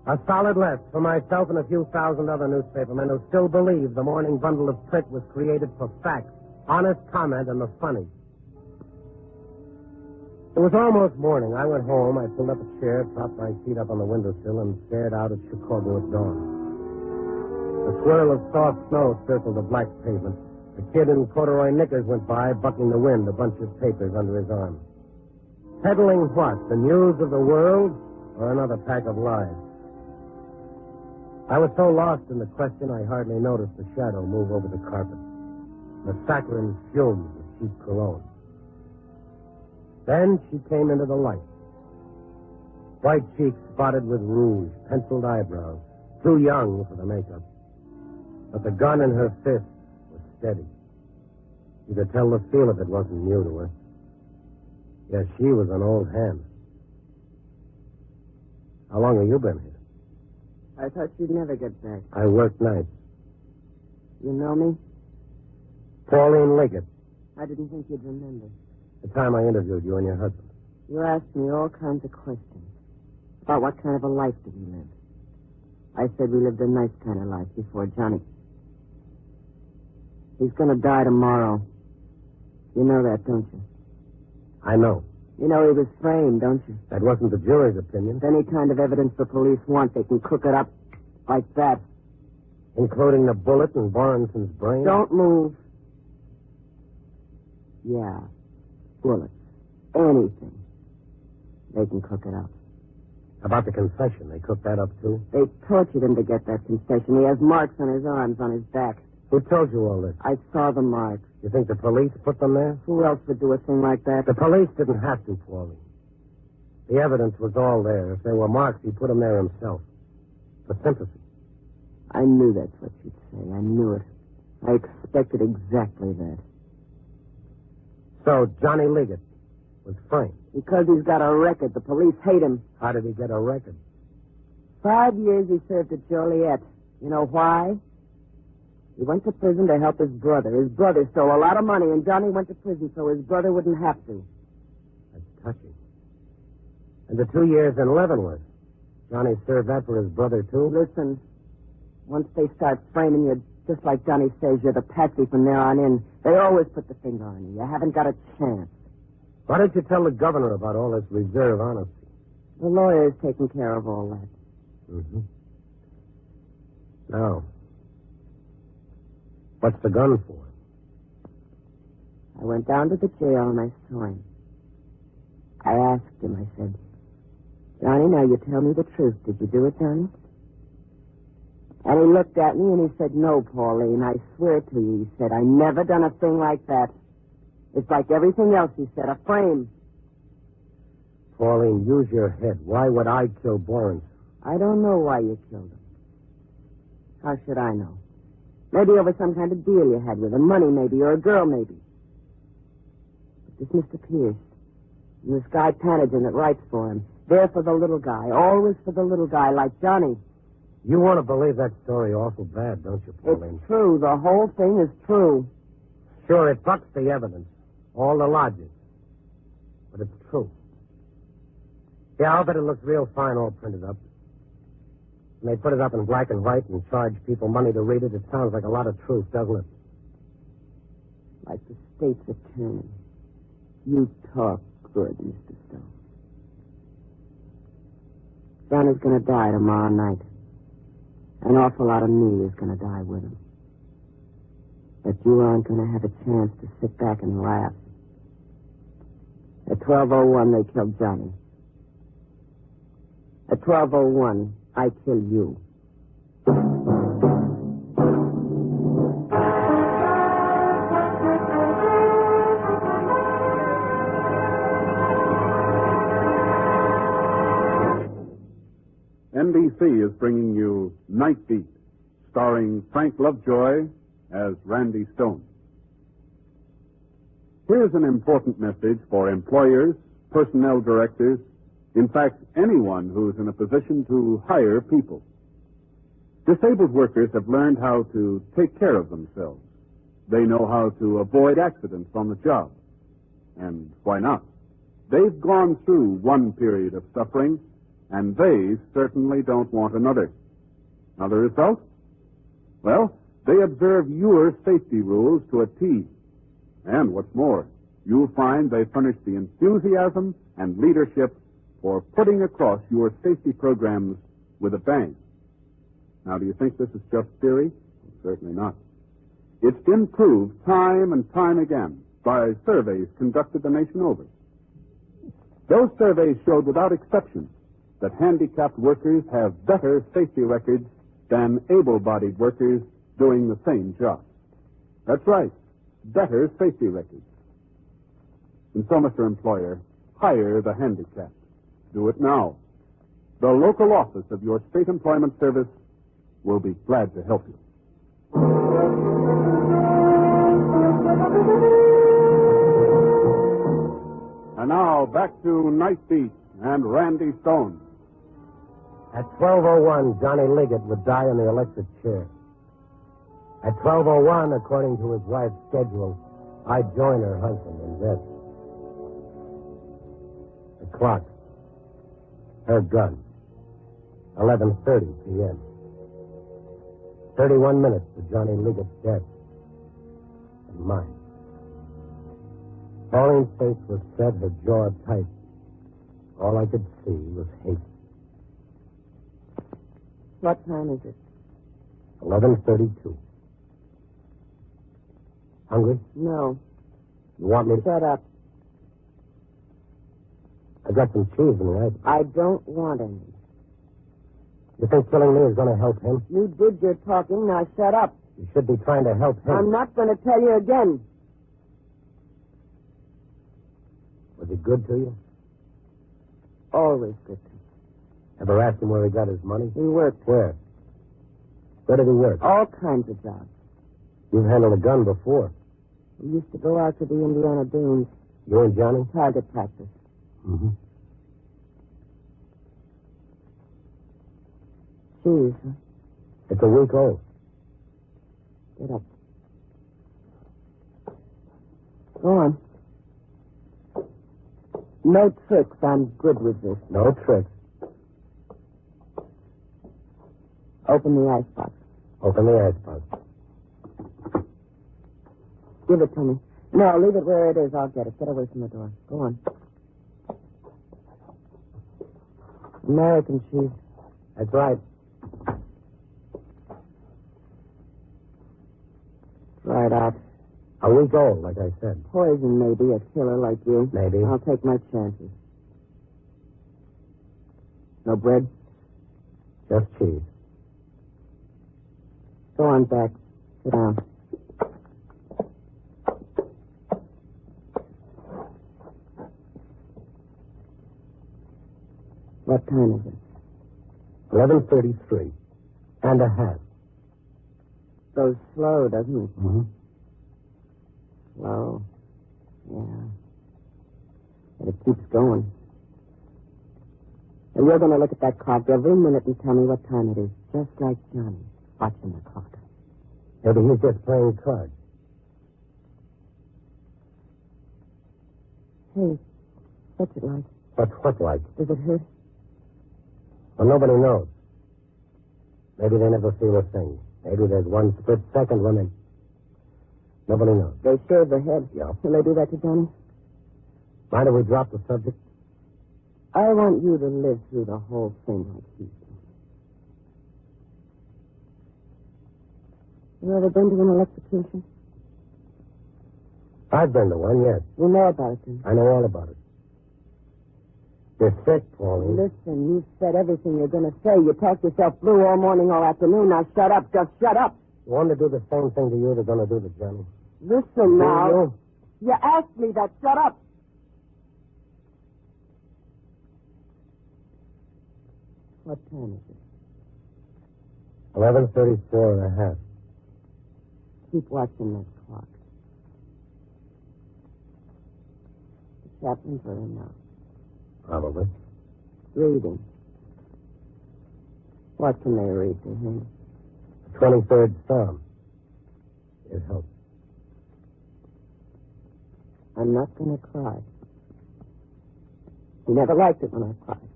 A solid left for myself and a few thousand other newspapermen who still believe the morning bundle of print was created for facts, honest comment, and the funny. It was almost morning. I went home. I pulled up a chair, propped my feet up on the windowsill, and stared out at Chicago at dawn. A swirl of soft snow circled the black pavement. A kid in corduroy knickers went by, bucking the wind, a bunch of papers under his arm. Peddling what? The news of the world or another pack of lies? I was so lost in the question I hardly noticed the shadow move over the carpet. The saccharine fumes of cheap cologne. Then she came into the light. White cheeks spotted with rouge, penciled eyebrows, too young for the makeup. But the gun in her fist was steady. You could tell the feel of it wasn't new to her. Yes, she was an old hand. How long have you been here? I thought you'd never get back. I work nights. You know me? Pauline Liggett. I didn't think you'd remember. The time I interviewed you and your husband. You asked me all kinds of questions about what kind of a life did we live. I said we lived a nice kind of life before Johnny. He's going to die tomorrow. You know that, don't you? I know. You know he was framed, don't you? That wasn't the jury's opinion. Any kind of evidence the police want, they can cook it up like that. Including the bullet in Borenson's brain? Don't move. Yeah. Bullets. Anything. They can cook it up. About the confession, they cooked that up, too? They tortured him to get that confession. He has marks on his arms, on his back. Who told you all this? I saw the marks. You think the police put them there? Who else would do a thing like that? The police didn't have to, Pauline. The evidence was all there. If there were marks, he put them there himself. For sympathy. I knew that's what you'd say. I knew it. I expected exactly that. So Johnny Liggett was framed? Because he's got a record. The police hate him. How did he get a record? 5 years he served at Joliet. You know why? He went to prison to help his brother. His brother stole a lot of money, and Johnny went to prison so his brother wouldn't have to. That's touching. And the 2 years in Leavenworth. Johnny served that for his brother, too? Listen, once they start framing you, just like Johnny says, you're the patsy from there on in. They always put the finger on you. You haven't got a chance. Why don't you tell the governor about all this reserve honesty? The lawyer's taking care of all that. Mm-hmm. Now, what's the gun for? I went down to the jail and I saw him. I asked him, I said, Johnny, now you tell me the truth. Did you do it, Johnny? And he looked at me and he said, no, Pauline, I swear to you, he said, I never done a thing like that. It's like everything else, he said, a frame. Pauline, use your head. Why would I kill Boren? I don't know why you killed him. How should I know? Maybe over some kind of deal you had with him. Money, maybe, or a girl, maybe. But this Mr. Pierce, and this guy Panagen that writes for him, they're for the little guy, always for the little guy, like Johnny. You want to believe that story awful bad, don't you, Pauline? It's true. The whole thing is true. Sure, it bucks the evidence. All the logic. But it's true. Yeah, I'll bet it looks real fine all printed up. When they put it up in black and white and charge people money to read it, it sounds like a lot of truth, doesn't it? Like the state's attorney. You talk good, Mr. Stone. Johnny's going to die tomorrow night. An awful lot of me is going to die with him. But you aren't going to have a chance to sit back and laugh. At 12:01, they killed Johnny. At 12:01, I kill you. NBC is bringing you Night Beat, starring Frank Lovejoy as Randy Stone. Here's an important message for employers, personnel directors, in fact, anyone who's in a position to hire people. Disabled workers have learned how to take care of themselves. They know how to avoid accidents on the job. And why not? They've gone through one period of suffering, and they certainly don't want another. Now, the result? Well, they observe your safety rules to a T. And what's more, you'll find they furnish the enthusiasm and leadership for putting across your safety programs with a bang. Now, do you think this is just theory? Certainly not. It's been proved time and time again by surveys conducted the nation over. Those surveys showed without exception that handicapped workers have better safety records than able-bodied workers doing the same job. That's right, better safety records. And so, Mr. Employer, hire the handicapped. Do it now. The local office of your state employment service will be glad to help you. And now, back to Night Beat and Randy Stone. At 12:01, Johnny Liggett would die in the electric chair. At 12:01, according to his wife's schedule, I'd join her husband in bed. The clock. Her gun. 11:30 p.m. 31 minutes to Johnny Liggett's death. And mine. Pauline's face was set, her jaw tight. All I could see was hate. What time is it? 11:32. Hungry? No. You want me to... Shut up. I got some cheese in the ice. I don't want any. You think killing me is going to help him? You did your talking, now shut up. You should be trying to help him. I'm not going to tell you again. Was he good to you? Always good to me. Ever asked him where he got his money? He worked. Where? Where did he work? All kinds of jobs. You've handled a gun before. We used to go out to the Indiana Dunes. You and Johnny? Target practice. Mm-hmm. Cheese, huh? It's a week old. Get up. Go on. No tricks. I'm good with this. No tricks. Open the icebox. Open the icebox. Give it to me. No, leave it where it is. I'll get it. Get away from the door. Go on. American cheese. That's right. Try it out. A week old, like I said. Poison, maybe. A killer like you. Maybe. I'll take my chances. No bread? Just cheese. Go on back. Sit down. What time is it? 11:33. And a half. Goes slow, doesn't it? Mm-hmm. Slow. Yeah. But it keeps going. And you're going to look at that clock every minute and tell me what time it is. Just like Johnny, watching the clock. Maybe he's just playing cards. Hey, what's it like? What like? Does it hurt? Well, nobody knows. Maybe they never feel a thing. Maybe there's one split second when nobody knows. They shave the head. Yeah. Will they do that to Johnny? Mind if we drop the subject? I want you to live through the whole thing like he did. You ever been to an electrocution? I've been to one, yes. You know about it, then? I know all about it. You're sick, Pauline. Listen, you said everything you're going to say. You talked yourself blue all morning, all afternoon. Now shut up. Just shut up. You want to do the same thing to you they're going to do to Johnny. Listen now. You? You asked me that. Shut up. What time is it? 11:34 and a half. Keep watching that clock. The chaplain's very now. Probably. Reading. What can they read to him? The 23rd Psalm. It helps. I'm not going to cry. He never liked it when I cried.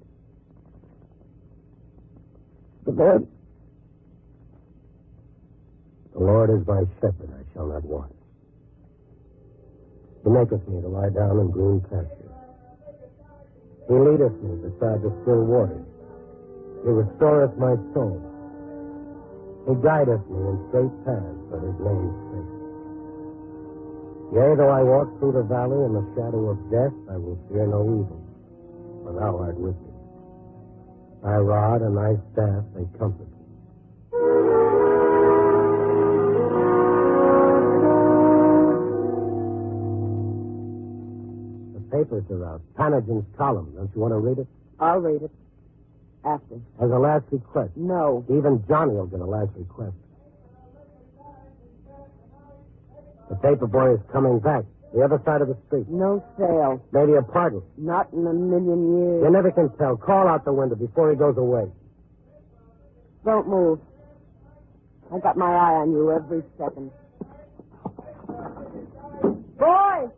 The Lord. The Lord is my shepherd, I shall not want. He maketh me to lie down in green pastures. He leadeth me beside the still waters. He restoreth my soul. He guideth me in straight paths for his name's sake. Yea, though I walk through the valley in the shadow of death, I will fear no evil, for thou art with me. Thy rod and thy staff, they comfort me. The papers are out. Panagin's column. Don't you want to read it? I'll read it. After. As a last request. No. Even Johnny will get a last request. The paper boy is coming back. The other side of the street. No sale. Maybe a pardon. Not in a million years. You never can tell. Call out the window before he goes away. Don't move. I got my eye on you every second. Boy!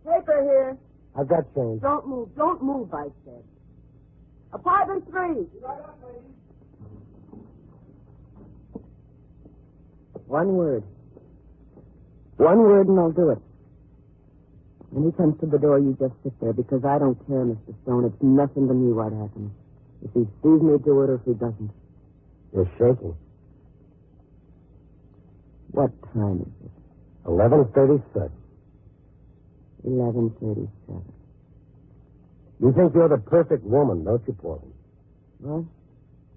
Paper here. I've got change. Don't move. Don't move, I said. Apartment 3. One word. One word and I'll do it. When he comes to the door, you just sit there, because I don't care, Mr. Stone. It's nothing to me what happens. If he sees me do it or if he doesn't. You're shaking. What time is it? 11:37. 11:37. You think you're the perfect woman, don't you, Pauline? What?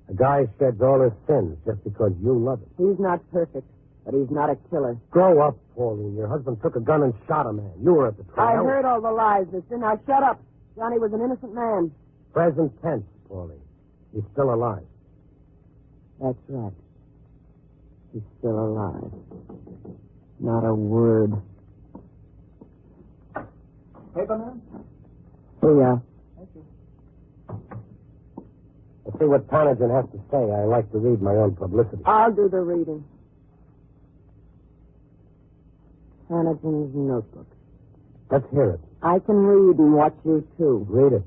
A guy sheds all his sins just because you love him. He's not perfect, but he's not a killer. Grow up, Pauline. Your husband took a gun and shot a man. You were at the I trial. heard all the lies, mister. Now shut up. Johnny was an innocent man. Present tense, Pauline. He's still alive. That's right. He's still alive. Not a word. Paper man? Here you are. Thank you. Let's see what Panagin has to say. I like to read my own publicity. I'll do the reading. Panagin's notebook. Let's hear it. I can read and watch you, too. Read it.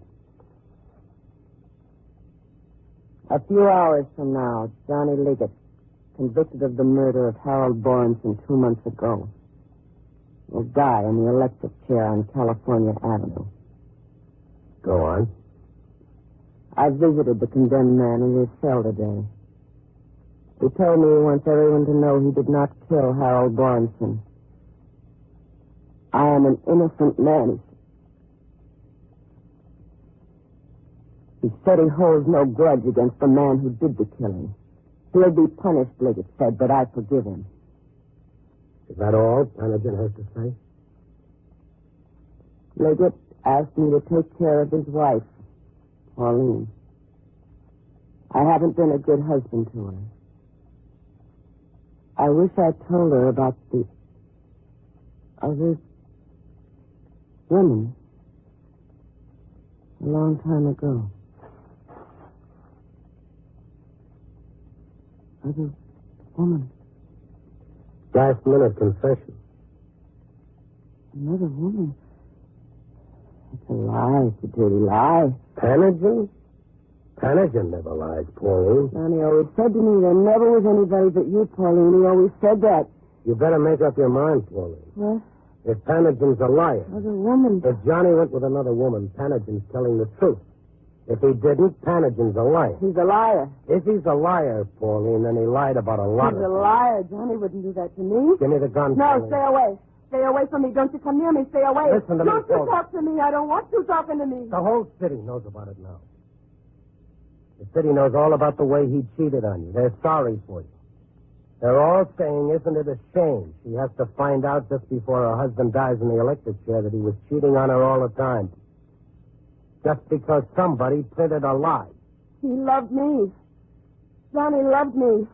A few hours from now, Johnny Liggett, convicted of the murder of Harold Borenson 2 months ago, will die in the electric chair on California Avenue. Go on. I visited the condemned man in his cell today. He told me he wants everyone to know he did not kill Harold Borenson. I am an innocent man. He said he holds no grudge against the man who did the killing. He'll be punished, Liggett said, but I forgive him. Is that all Panagin has to say? Liggett asked me to take care of his wife, Pauline. I haven't been a good husband to her. I wish I told her about the other woman a long time ago. Other woman. Last minute confession. Another woman. It's a lie. It's a dirty lie. Panagin? Panagin never lies, Pauline. Johnny always said to me there never was anybody but you, Pauline. He always said that. You better make up your mind, Pauline. What? If Panagin's a liar. Other woman. If Johnny went with another woman, Panagin's telling the truth. If he didn't, Panagin's a liar. He's a liar. If he's a liar, Pauline, then he lied about a lot He's of a liar. Johnny wouldn't do that to me. Give me the gun, No, Pauline. stay away. Stay away from me. Don't you come near me. Stay away. Listen to me, Don't you Pauline. talk to me. I don't want you talking to me. The whole city knows about it now. The city knows all about the way he cheated on you. They're sorry for you. They're all saying, isn't it a shame she has to find out just before her husband dies in the electric chair that he was cheating on her all the time. Just because somebody printed a lie. He loved me. Johnny loved me.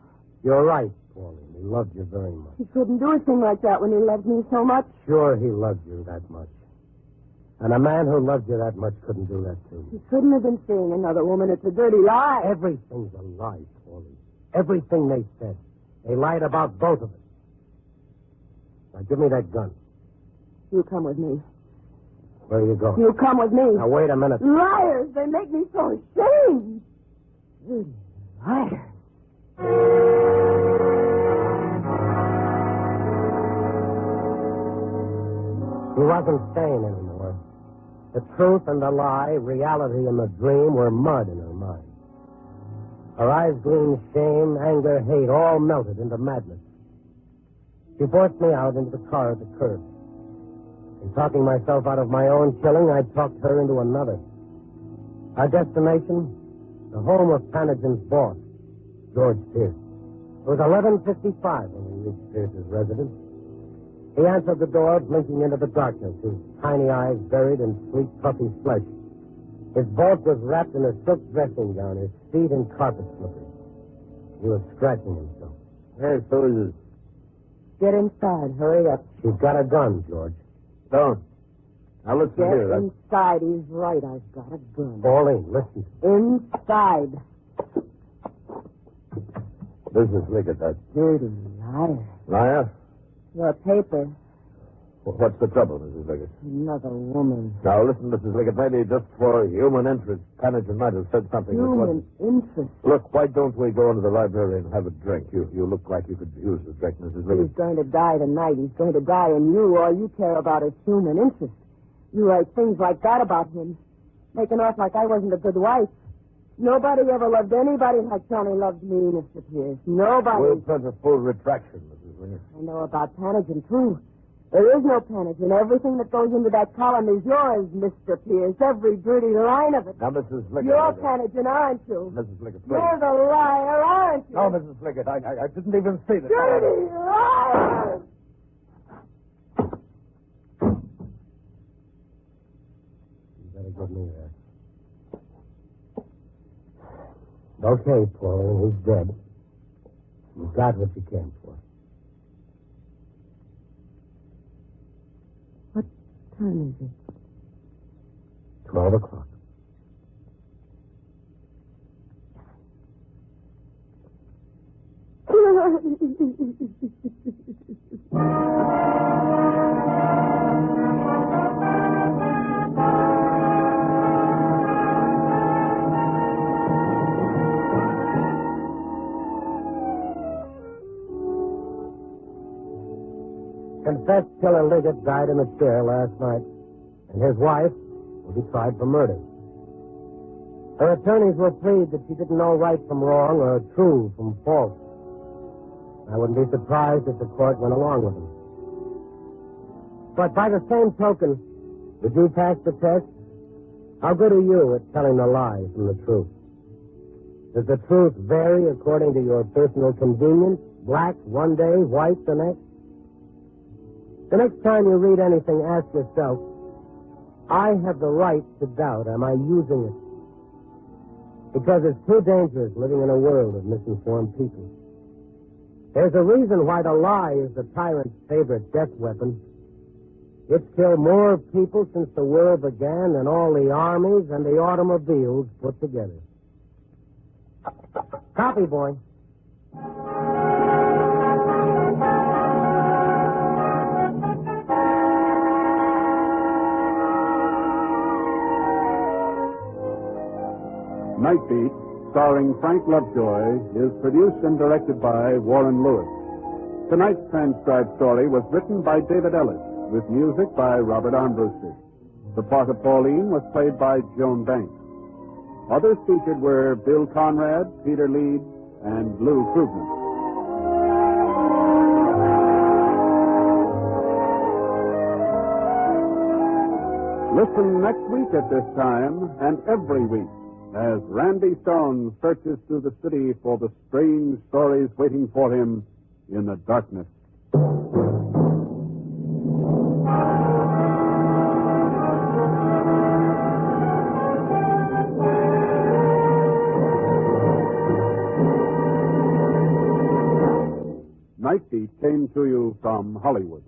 You're right, Pauline. He loved you very much. He couldn't do a thing like that when he loved me so much. Sure, he loved you that much. And a man who loved you that much couldn't do that to He you. couldn't have been seeing another woman. It's a dirty lie. Everything's a lie, Pauline. Everything they said. They lied about both of us. Now, give me that gun. You come with me. Where are you going? You come with me. Now, wait a minute. Liars! They make me so ashamed. Liars. He wasn't sane anymore. The truth and the lie, reality and the dream were mud in her mind. Her eyes gleamed shame, anger, hate, all melted into madness. She forced me out into the car at the curb. In talking myself out of my own killing, I talked her into another. Our destination, the home of Panagin's boss, George Pierce. It was 11:55 when we reached Pierce's residence. He answered the door, blinking into the darkness, his tiny eyes buried in sleek, puffy flesh. His bulk was wrapped in a silk dressing gown, his feet in carpet slippers. He was scratching himself. Yes, who is it? Get inside. Hurry up. She's got a gun, George. Don't. Now listen Get here. inside. He's right. I've got a gun. Pauline, listen. Inside. Mrs. Liggett, that Dirty liar. liar. Your paper. What's the trouble, Mrs. Liggett? Another woman. Now, listen, Mrs. Liggett, maybe just for human interest, Panagen might have said something that Human wasn't... interest. Look, why don't we go into the library and have a drink? You look like you could use a drink, Mrs. Liggett. He's going to die tonight. He's going to die, and all you care about is human interest. You write things like that about him, making off like I wasn't a good wife. Nobody ever loved anybody like Johnny loved me, Mr. Pierce. Nobody. We'll print a full retraction, Mrs. Liggett. I know about Panagen, too. There is no Panagen. Everything that goes into that column is yours, Mr. Pierce. Every dirty line of it. Now, Mrs. Liggett... You're Panagen, aren't you? Mrs. Liggett, please. You're the liar, aren't you? No, Mrs. Liggett, I didn't even see the... Dirty liar! You better get me there. Okay, Pauline, he's dead. You got what you came for. What time is it? 12 o'clock. Confessed killer Liggett died in a chair last night, and his wife will be tried for murder. Her attorneys will plead that she didn't know right from wrong or true from false. I wouldn't be surprised if the court went along with them. But by the same token, did you pass the test? How good are you at telling the lie from the truth? Does the truth vary according to your personal convenience? Black one day, white the next? The next time you read anything, ask yourself, I have the right to doubt. Am I using it? Because it's too dangerous living in a world of misinformed people. There's a reason why the lie is the tyrant's favorite death weapon. It's killed more people since the world began than all the armies and the automobiles put together. Copy, boy. Night Beat, starring Frank Lovejoy, is produced and directed by Warren Lewis. Tonight's transcribed story was written by David Ellis, with music by Robert Armbruster. The part of Pauline was played by Joan Banks. Others featured were Bill Conrad, Peter Leeds, and Lou Krugman. Listen next week at this time and every week as Randy Stone searches through the city for the strange stories waiting for him in the darkness. Night Beat came to you from Hollywood.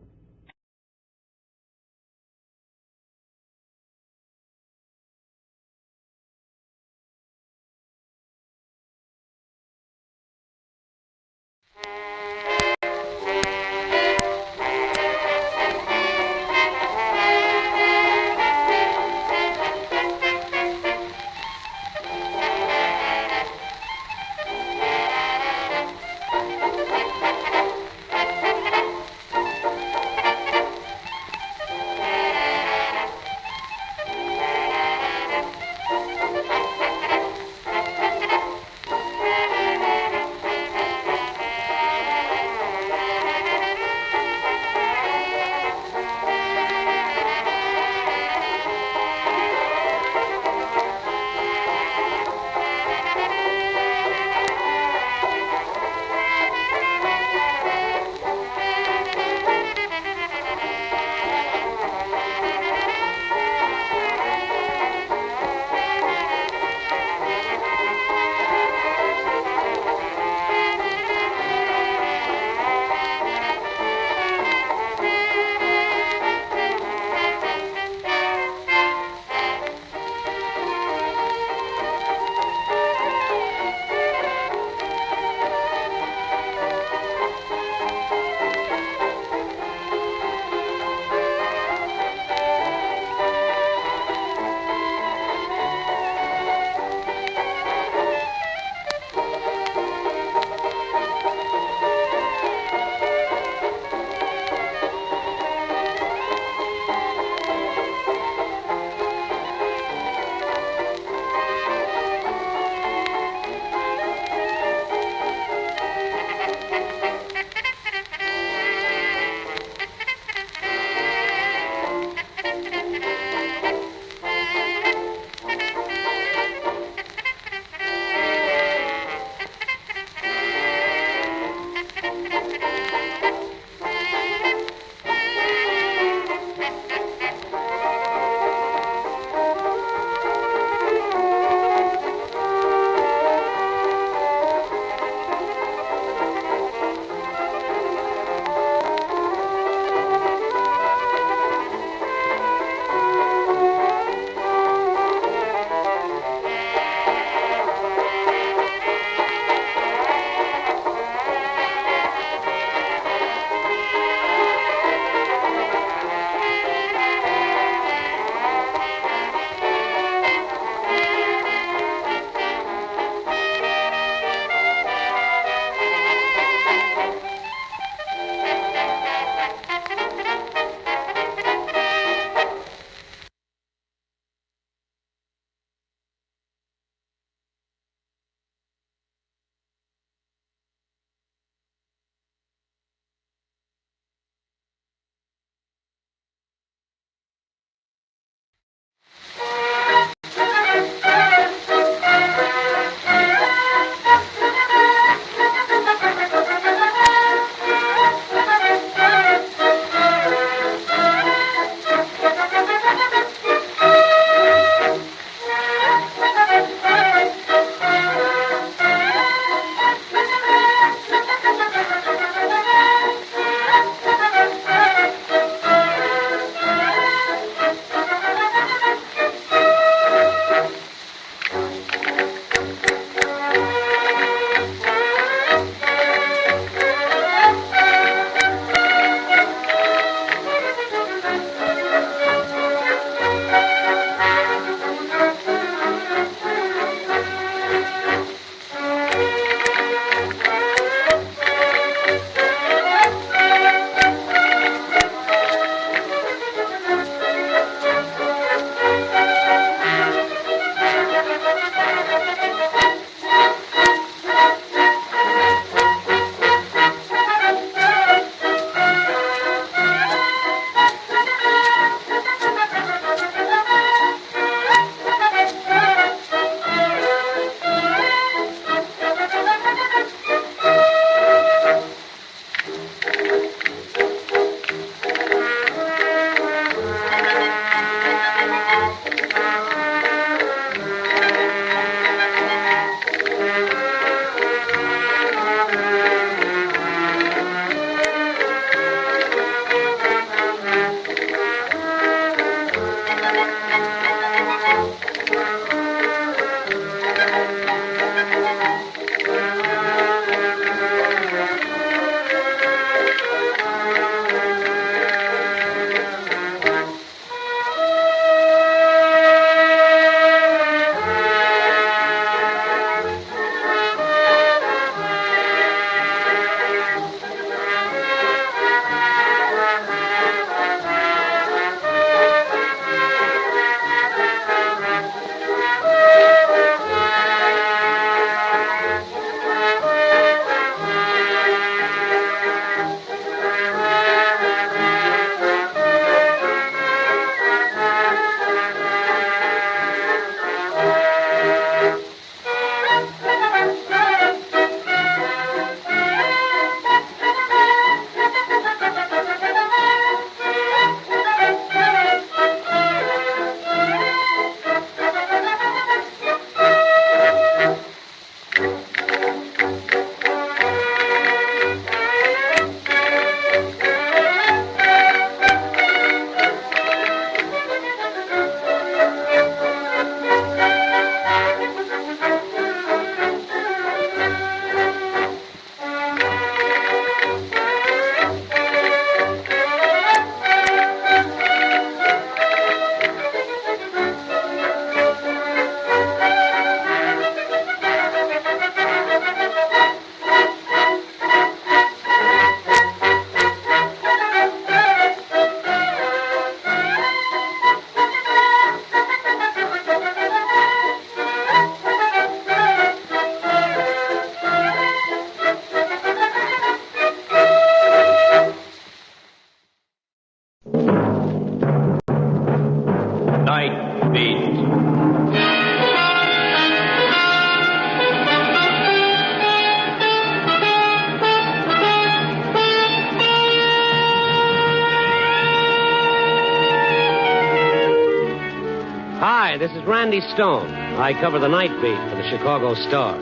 Hi, this is Randy Stone. I cover the night beat for the Chicago Star.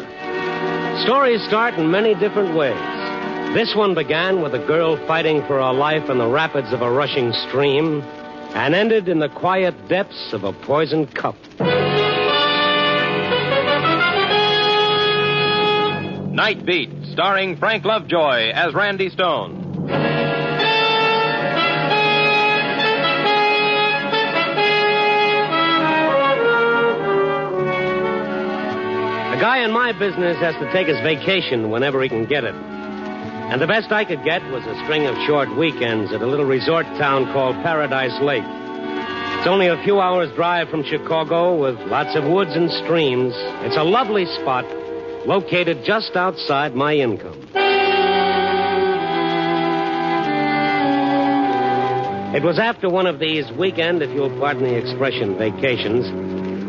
Stories start in many different ways. This one began with a girl fighting for her life in the rapids of a rushing stream and ended in the quiet depths of a poisoned cup. Night Beat, starring Frank Lovejoy as Randy Stone. A guy in my business has to take his vacation whenever he can get it. And the best I could get was a string of short weekends at a little resort town called Paradise Lake. It's only a few hours' drive from Chicago with lots of woods and streams. It's a lovely spot located just outside my income. It was after one of these weekend, if you'll pardon the expression, vacations,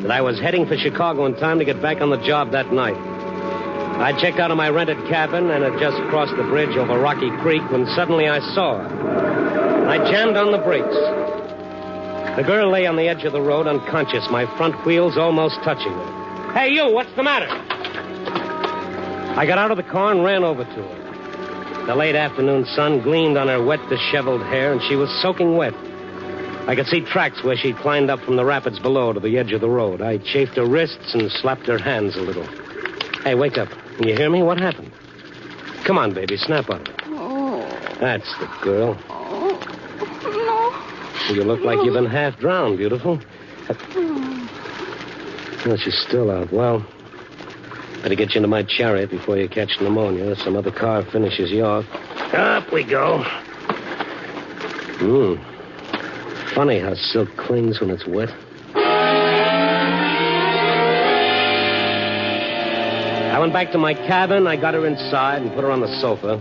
that I was heading for Chicago in time to get back on the job that night. I checked out of my rented cabin and had just crossed the bridge over Rocky Creek when suddenly I saw her. I jammed on the brakes. The girl lay on the edge of the road unconscious, my front wheels almost touching her. Hey, you, what's the matter? I got out of the car and ran over to her. The late afternoon sun gleamed on her wet, disheveled hair, and she was soaking wet. I could see tracks where she'd climbed up from the rapids below to the edge of the road. I chafed her wrists and slapped her hands a little. Hey, wake up. Can you hear me? What happened? Come on, baby. Snap out of it. Oh. That's the girl. Oh. No. You look like you've been half drowned, beautiful. Well, she's still out. Well, better get you into my chariot before you catch pneumonia or some other car finishes you off. Up we go. Funny how silk clings when it's wet. I went back to my cabin. I got her inside and put her on the sofa.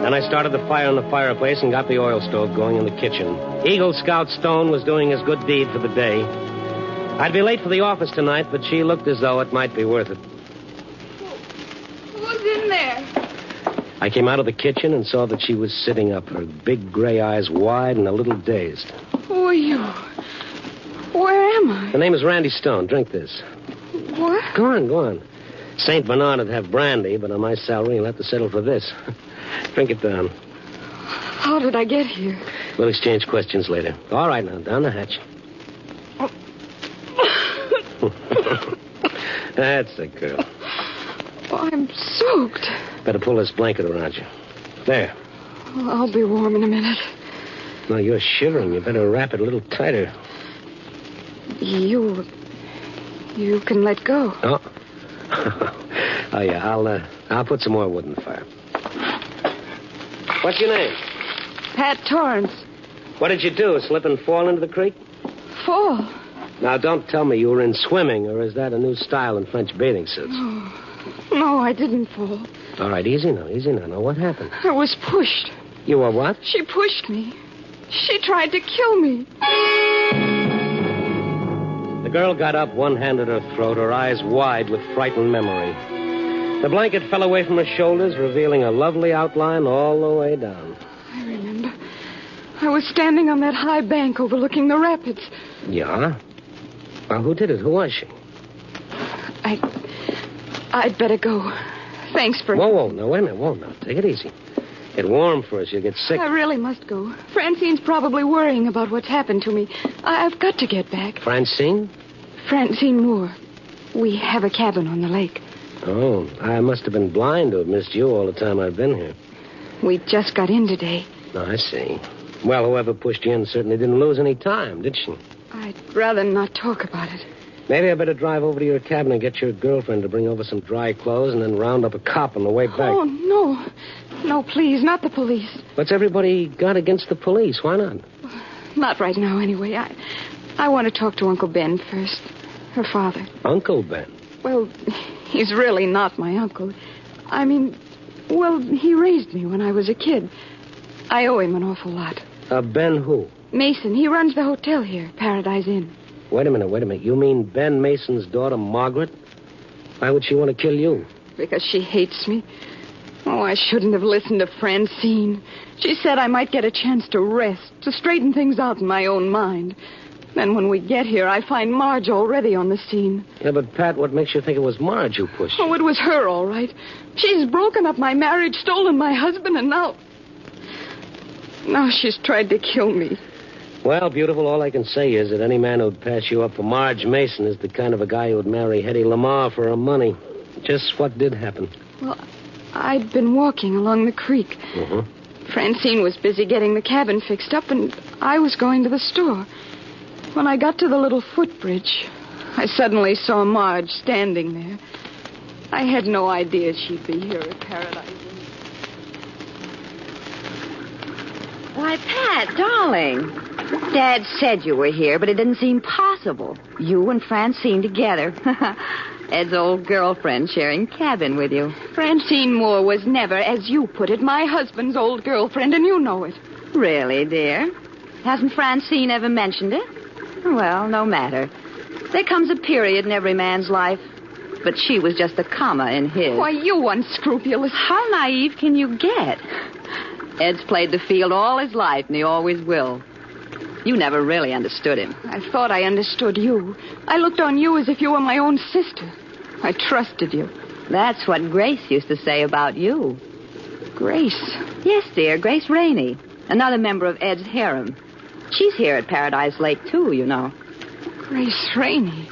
Then I started the fire in the fireplace and got the oil stove going in the kitchen. Eagle Scout Stone was doing his good deed for the day. I'd be late for the office tonight, but she looked as though it might be worth it. Who's in there? I came out of the kitchen and saw that she was sitting up, her big gray eyes wide and a little dazed. Who are you? Where am I? The name is Randy Stone. Drink this. What? Go on. St. Bernard would have brandy, but on my salary, you'll have to settle for this. Drink it down. How did I get here? We'll exchange questions later. All right, now, down the hatch. That's the girl. Oh, I'm soaked. Better pull this blanket around you. There. Well, I'll be warm in a minute. No, you're shivering. You better wrap it a little tighter. You can let go. Oh. Oh, yeah, I'll put some more wood in the fire. What's your name? Pat Torrance. What did you do, slip and fall into the creek? Fall? Now, don't tell me you were in swimming, or is that a new style in French bathing suits? No, I didn't fall. All right, easy now. Now, what happened? I was pushed. You were what? She pushed me. She tried to kill me. The girl got up, one hand at her throat, her eyes wide with frightened memory. The blanket fell away from her shoulders, revealing a lovely outline all the way down. I remember. I was standing on that high bank overlooking the rapids. Yeah? Well, who did it? Who was she? I'd better go. Thanks for... Whoa, now, wait a minute. Whoa, now, take it easy. Get warm for us. You'll get sick. I really must go. Francine's probably worrying about what's happened to me. I've got to get back. Francine? Francine Moore. We have a cabin on the lake. Oh, I must have been blind to have missed you all the time I've been here. We just got in today. Oh, I see. Well, whoever pushed you in certainly didn't lose any time, did she? I'd rather not talk about it. Maybe I better drive over to your cabin and get your girlfriend to bring over some dry clothes and then round up a cop on the way back. Oh, no. No, please, not the police. What's everybody got against the police? Why not? Not right now, anyway. I want to talk to Uncle Ben first. Her father. Uncle Ben? Well, he's really not my uncle. I mean, well, he raised me when I was a kid. I owe him an awful lot. Ben who? Mason. He runs the hotel here, Paradise Inn. Wait a minute. You mean Ben Mason's daughter, Margaret? Why would she want to kill you? Because she hates me. Oh, I shouldn't have listened to Francine. She said I might get a chance to rest, to straighten things out in my own mind. Then when we get here, I find Marge already on the scene. Yeah, but, Pat, what makes you think it was Marge who pushed you? Oh, it was her, all right. She's broken up my marriage, stolen my husband, and now she's tried to kill me. Well, beautiful, all I can say is that any man who'd pass you up for Marge Mason is the kind of a guy who'd marry Hetty Lamar for her money. Just what did happen? Well, I'd been walking along the creek. Francine was busy getting the cabin fixed up, and I was going to the store. When I got to the little footbridge, I suddenly saw Marge standing there. I had no idea she'd be here at Paradise. Why, Pat, darling. Dad said you were here, but it didn't seem possible. You and Francine together. Ed's old girlfriend sharing cabin with you. Francine Moore was never, as you put it, my husband's old girlfriend, and you know it. Really, dear? Hasn't Francine ever mentioned it? Well, no matter. There comes a period in every man's life, but she was just a comma in his. Why, you unscrupulous. How naive can you get? Ed's played the field all his life, and he always will. You never really understood him. I thought I understood you. I looked on you as if you were my own sister. I trusted you. That's what Grace used to say about you. Grace? Yes, dear, Grace Rainey. Another member of Ed's harem. She's here at Paradise Lake, too, you know. Grace Rainey?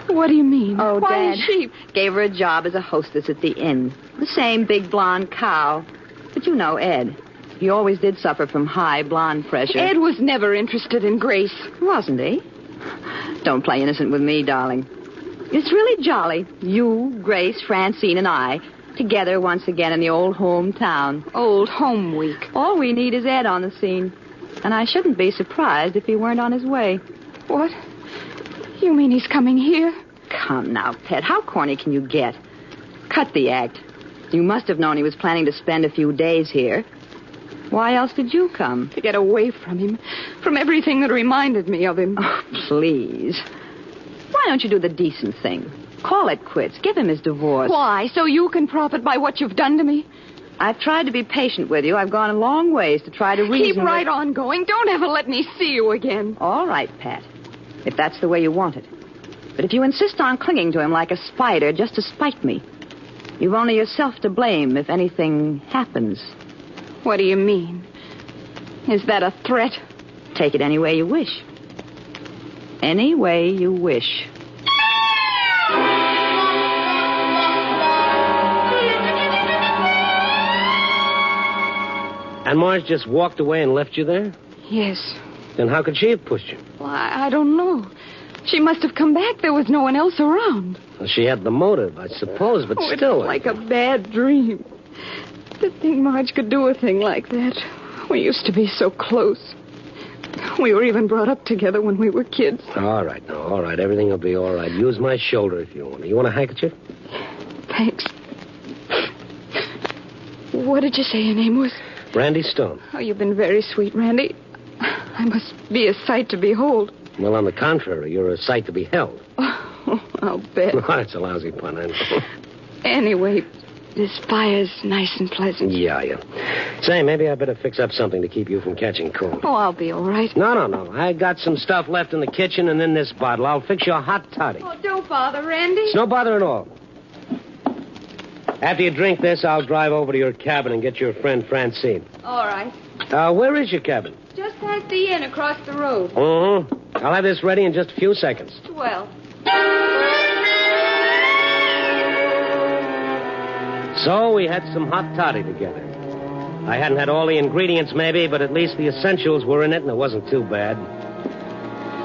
What do you mean? Oh, why Dad is she... gave her a job as a hostess at the inn. The same big blonde cow. But you know Ed. He always did suffer from high blonde pressure. Ed was never interested in Grace. Wasn't he? Don't play innocent with me, darling. It's really jolly. You, Grace, Francine, and I, together once again in the old hometown. Old home week. All we need is Ed on the scene. And I shouldn't be surprised if he weren't on his way. What? You mean he's coming here? Come now, Pet. How corny can you get? Cut the act. You must have known he was planning to spend a few days here. Why else did you come? To get away from him. From everything that reminded me of him. Oh, please. Why don't you do the decent thing? Call it quits. Give him his divorce. Why? So you can profit by what you've done to me? I've tried to be patient with you. I've gone a long ways to try to reason. Keep right on going. Don't ever let me see you again. All right, Pat. If that's the way you want it. But if you insist on clinging to him like a spider just to spite me, you've only yourself to blame if anything happens. What do you mean? Is that a threat? Take it any way you wish. Any way you wish. And Marge just walked away and left you there? Yes. Then how could she have pushed you? Well, I don't know. She must have come back. There was no one else around. Well, she had the motive, I suppose, but It's still. like a bad dream. To think Marge could do a thing like that. We used to be so close. We were even brought up together when we were kids. All right, now, all right. Everything will be all right. Use my shoulder if you want. You want a handkerchief? Thanks. What did you say your name was? Randy Stone. Oh, you've been very sweet, Randy. I must be a sight to behold. Well, on the contrary, you're a sight to be held. Oh, I'll bet. Oh, that's a lousy pun, I know. Anyway, this fire's nice and pleasant. Yeah. Say, maybe I better fix up something to keep you from catching cold. Oh, I'll be all right. No. I got some stuff left in the kitchen and in this bottle. I'll fix you a hot toddy. Oh, don't bother, Randy. It's no bother at all. After you drink this, I'll drive over to your cabin and get your friend Francine. All right. Where is your cabin? Just past the inn across the road. I'll have this ready in just a few seconds. Well. So we had some hot toddy together. I hadn't had all the ingredients, maybe, but at least the essentials were in it, and it wasn't too bad.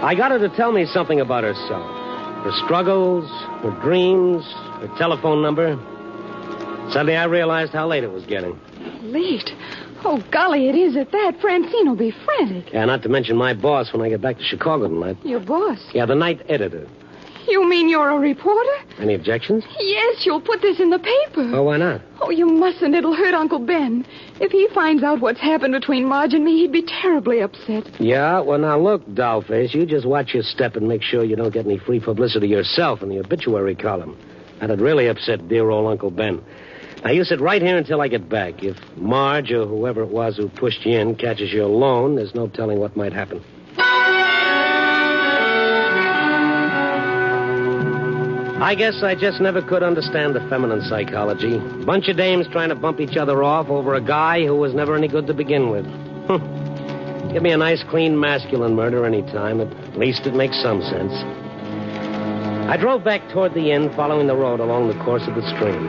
I got her to tell me something about herself. Her struggles, her dreams, her telephone number. Suddenly I realized how late it was getting. Late? Oh, golly, it is at that. Francine will be frantic. Yeah, not to mention my boss when I get back to Chicago tonight. Your boss? Yeah, the night editor. You mean you're a reporter? Any objections? Yes, you'll put this in the paper. Oh, why not? Oh, you mustn't. It'll hurt Uncle Ben. If he finds out what's happened between Marge and me, he'd be terribly upset. Yeah? Well, now, look, dollface, you just watch your step and make sure you don't get any free publicity yourself in the obituary column. That'd really upset dear old Uncle Ben. Now, you sit right here until I get back. If Marge or whoever it was who pushed you in catches you alone, there's no telling what might happen. I guess I just never could understand the feminine psychology. Bunch of dames trying to bump each other off over a guy who was never any good to begin with. Give me a nice, clean, masculine murder any time. At least it makes some sense. I drove back toward the inn, following the road along the course of the stream.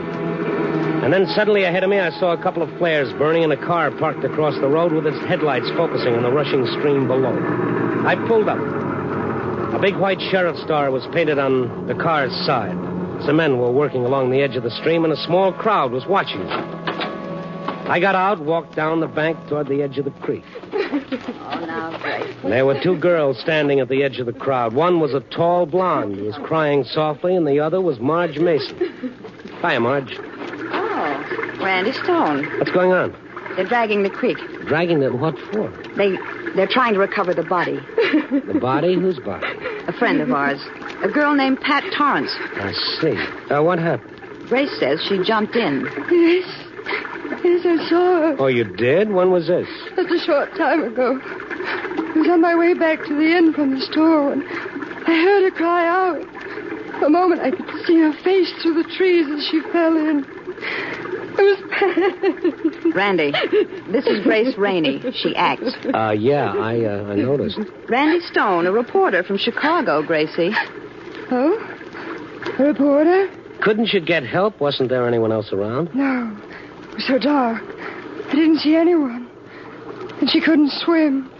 And then suddenly ahead of me, I saw a couple of flares burning in a car parked across the road with its headlights focusing on the rushing stream below. I pulled up. A big white sheriff's star was painted on the car's side. Some men were working along the edge of the stream, and a small crowd was watching it. I got out, walked down the bank toward the edge of the creek. Oh, now, Grace. There were two girls standing at the edge of the crowd. One was a tall blonde who was crying softly, and the other was Marge Mason. Hiya, Marge. Oh, Randy Stone. What's going on? They're dragging the creek. Dragging it? What for? They're trying to recover the body. The body? Whose body? A friend of ours. A girl named Pat Torrance. I see. What happened? Grace says she jumped in. Yes. Yes, I saw her. Oh, you did? When was this? Just a short time ago. I was on my way back to the inn from the store when I heard her cry out. For a moment, I could see her face through the trees as she fell in. It was Pat. Randy, this is Grace Rainey. She acts. Yeah, I noticed. Randy Stone, a reporter from Chicago, Gracie. Oh? A reporter? Couldn't you get help? Wasn't there anyone else around? No. It was so dark. I didn't see anyone. And she couldn't swim.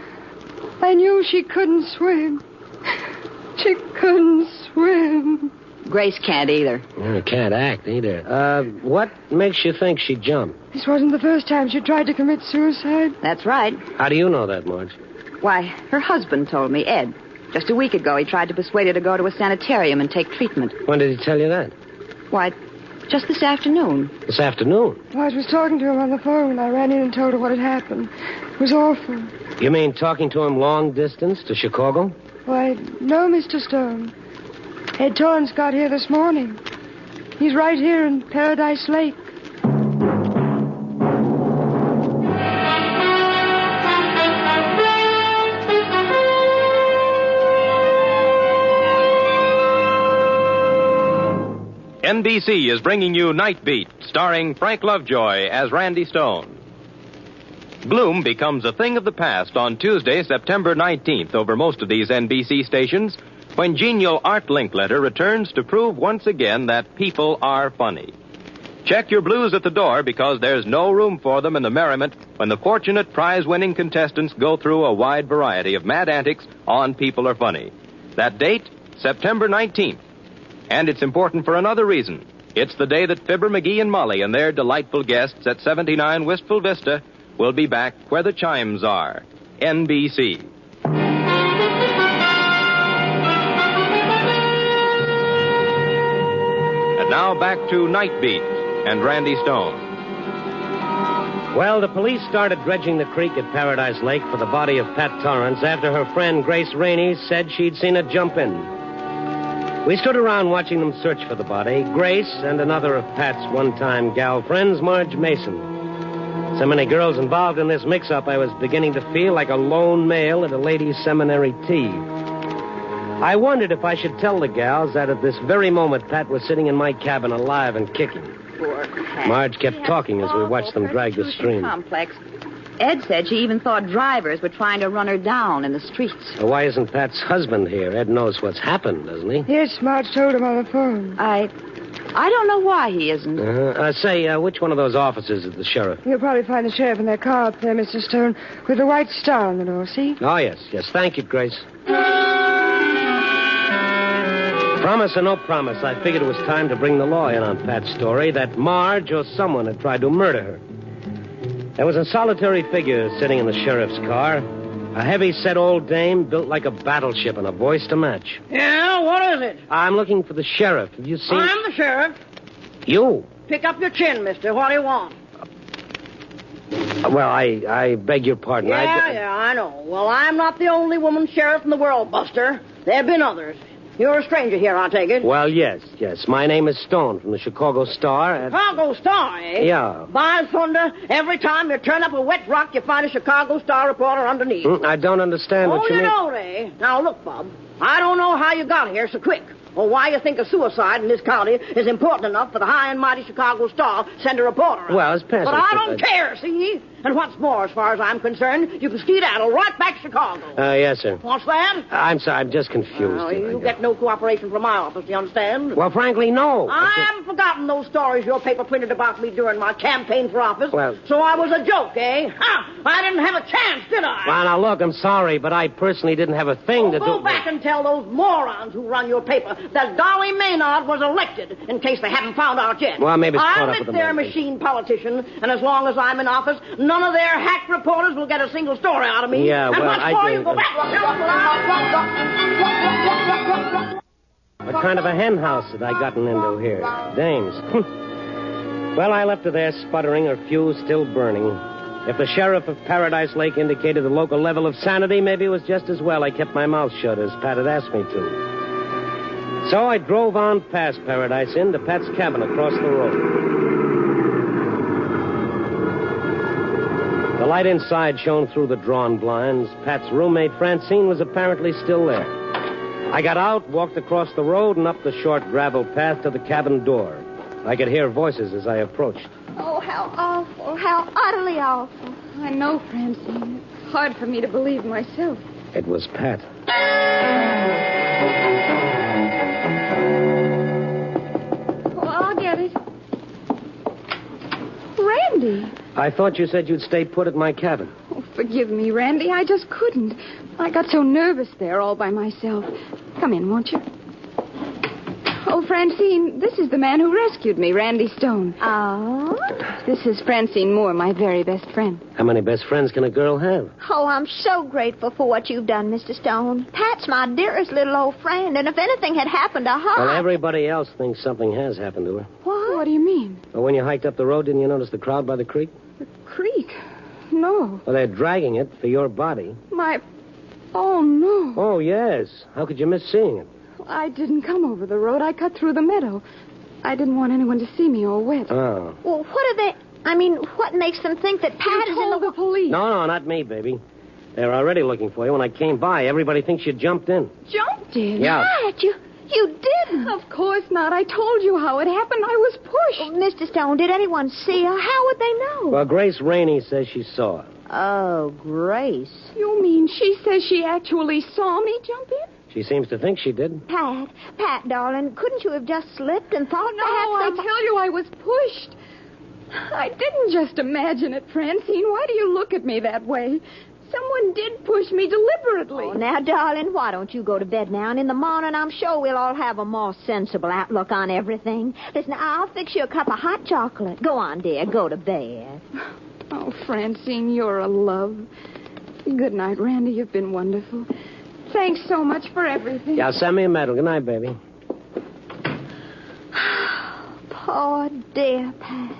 I knew she couldn't swim. She couldn't swim. Grace can't either. Can't act either. What makes you think she jumped? This wasn't the first time she tried to commit suicide. That's right. How do you know that, Marge? Why, her husband told me, Ed. Just a week ago, he tried to persuade her to go to a sanitarium and take treatment. When did he tell you that? Why, just this afternoon. This afternoon? Well, I was talking to him on the phone when I ran in and told her what had happened. It was awful. You mean talking to him long distance to Chicago? Why, no, Mr. Stone. Ed Torrance got here this morning. He's right here in Paradise Lake. NBC is bringing you Night Beat, starring Frank Lovejoy as Randy Stone. Gloom becomes a thing of the past on Tuesday, September 19th over most of these NBC stations when genial Art Linkletter returns to prove once again that people are funny. Check your blues at the door because there's no room for them in the merriment when the fortunate prize-winning contestants go through a wide variety of mad antics on People Are Funny. That date, September 19th. And it's important for another reason. It's the day that Fibber, McGee, and Molly and their delightful guests at 79 Wistful Vista will be back where the chimes are. NBC. And now back to Night Beat and Randy Stone. Well, the police started dredging the creek at Paradise Lake for the body of Pat Torrance after her friend Grace Rainey said she'd seen her jump in. We stood around watching them search for the body, Grace and another of Pat's one-time gal friends, Marge Mason. So many girls involved in this mix-up, I was beginning to feel like a lone male at a ladies' seminary tea. I wondered if I should tell the gals that at this very moment Pat was sitting in my cabin alive and kicking. Poor Pat. Marge kept talking as we watched them drag the stream. Complex. Ed said she even thought drivers were trying to run her down in the streets. Well, why isn't Pat's husband here? Ed knows what's happened, doesn't he? Yes, Marge told him on the phone. I don't know why he isn't. Say, which one of those officers is the sheriff? You'll probably find the sheriff in their car up there, Mr. Stone, with the white star on the door, see? Oh, yes. Thank you, Grace. Promise or no promise, I figured it was time to bring the law in on Pat's story that Marge or someone had tried to murder her. There was a solitary figure sitting in the sheriff's car. A heavy-set old dame built like a battleship and a voice to match. Yeah, what is it? I'm looking for the sheriff. Have you seen... I'm the sheriff. You? Pick up your chin, mister. What do you want? Well, I beg your pardon. Yeah, I know. Well, I'm not the only woman sheriff in the world, Buster. There have been others. You're a stranger here, I take it. Well, yes. My name is Stone from the Chicago Star. Chicago Star, eh? Yeah. By thunder, every time you turn up a wet rock, you find a Chicago Star reporter underneath. I don't understand what you mean. Oh, you don't, eh? Now, look, Bob. I don't know how you got here so quick. or why you think a suicide in this county is important enough for the high and mighty Chicago Star to send a reporter out. Well, it's past... But I don't care, see? And what's more, as far as I'm concerned, you can skedaddle right back to Chicago. Yes, sir. What's that? I'm sorry, I'm just confused. You get no cooperation from my office, do you understand? Well, frankly, no. I haven't forgotten those stories your paper printed about me during my campaign for office. Well... So I was a joke, eh? Ha! I didn't have a chance, did I? Well, now, look, I'm sorry, but I personally didn't have a thing to do... Go back and tell those morons who run your paper that Dolly Maynard was elected, in case they haven't found out yet. Well, maybe it's caught up with I'm them. their machine politician, and as long as I'm in office, none of their hack reporters will get a single story out of me. Yeah, and well, what's more, you go back... What kind of a hen house had I gotten into here? Dames. Well, I left her there sputtering, her fuse still burning. If the sheriff of Paradise Lake indicated the local level of sanity, maybe it was just as well I kept my mouth shut as Pat had asked me to. So I drove on past Paradise Inn to Pat's cabin across the road. The light inside shone through the drawn blinds. Pat's roommate, Francine, was apparently still there. I got out, walked across the road, and up the short gravel path to the cabin door. I could hear voices as I approached. Oh, how awful. How utterly awful. I know, Francine. It's hard for me to believe myself. It was Pat. Oh, I'll get it. Randy. I thought you said you'd stay put at my cabin. Oh, forgive me, Randy. I just couldn't. I got so nervous there all by myself. Come in, won't you? Oh, Francine, this is the man who rescued me, Randy Stone. Oh? This is Francine Moore, my very best friend. How many best friends can a girl have? Oh, I'm so grateful for what you've done, Mr. Stone. Pat's my dearest little old friend, and if anything had happened to her... Well, everybody else thinks something has happened to her. What? What do you mean? Well, when you hiked up the road, didn't you notice the crowd by the creek? The creek? No. Well, they're dragging it for your body. Oh, no. Oh, yes. How could you miss seeing it? I didn't come over the road. I cut through the meadow. I didn't want anyone to see me all wet. Oh. Well, what makes them think that Pat is in the police? No, not me, baby. They're already looking for you. When I came by, everybody thinks you jumped in. Jumped in? Yeah. Pat, you didn't. Of course not. I told you how it happened. I was pushed. Oh, Mr. Stone, did anyone see her? How would they know? Well, Grace Rainey says she saw her. Oh, Grace. You mean she says she actually saw me jump in? She seems to think she did. Pat, darling, couldn't you have just slipped and thought No, perhaps I tell you, I was pushed. I didn't just imagine it, Francine. Why do you look at me that way? Someone did push me deliberately. Oh, now, darling, why don't you go to bed now? And in the morning, I'm sure we'll all have a more sensible outlook on everything. Listen, I'll fix you a cup of hot chocolate. Go on, dear. Go to bed. Oh, Francine, you're a love. Good night, Randy. You've been wonderful. Thanks so much for everything. Yeah, send me a medal. Good night, baby. Poor dear Pat.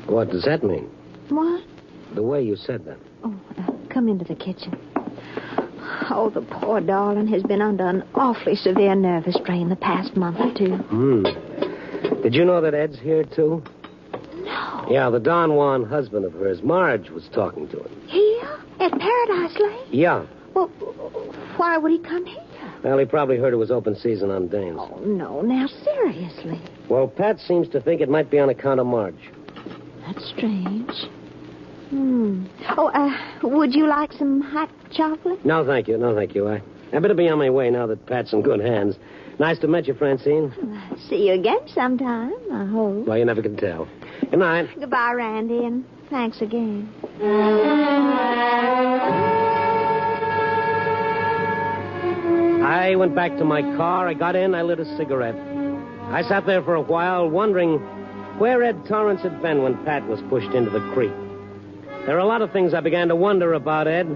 What does that mean? What? The way you said that. Oh, come into the kitchen. Oh, the poor darling has been under an awfully severe nervous strain the past month or two. Did you know that Ed's here, too? No. Yeah, the Don Juan husband of hers, Marge, was talking to him. Here? At Paradise Lake? Yeah. Well, why would he come here? Well, he probably heard it was open season on dames. Oh, no, now, seriously. Well, Pat seems to think it might be on account of Marge. That's strange. Oh, would you like some hot chocolate? No, thank you. I better be on my way now that Pat's in good hands. Nice to meet you, Francine. See you again sometime, I hope. Well, you never can tell. Good night. Goodbye, Randy, and thanks again. I went back to my car. I got in. I lit a cigarette. I sat there for a while, wondering where Ed Torrance had been when Pat was pushed into the creek. There are a lot of things I began to wonder about Ed.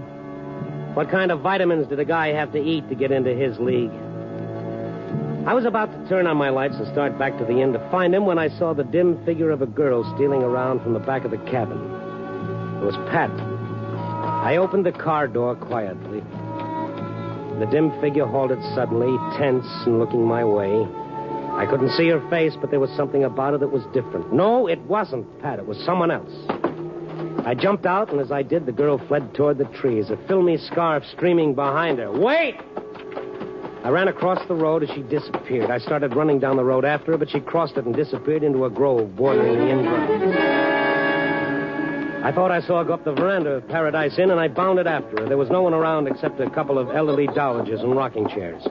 What kind of vitamins did a guy have to eat to get into his league? I was about to turn on my lights and start back to the inn to find him when I saw the dim figure of a girl stealing around from the back of the cabin. It was Pat. I opened the car door quietly. The dim figure halted suddenly, tense and looking my way. I couldn't see her face, but there was something about her that was different. No, it wasn't Pat. It was someone else. I jumped out, and as I did, the girl fled toward the trees, a filmy scarf streaming behind her. Wait! I ran across the road as she disappeared. I started running down the road after her, but she crossed it and disappeared into a grove bordering the inn grounds. I thought I saw her go up the veranda of Paradise Inn, and I bounded after her. There was no one around except a couple of elderly dowagers in rocking chairs.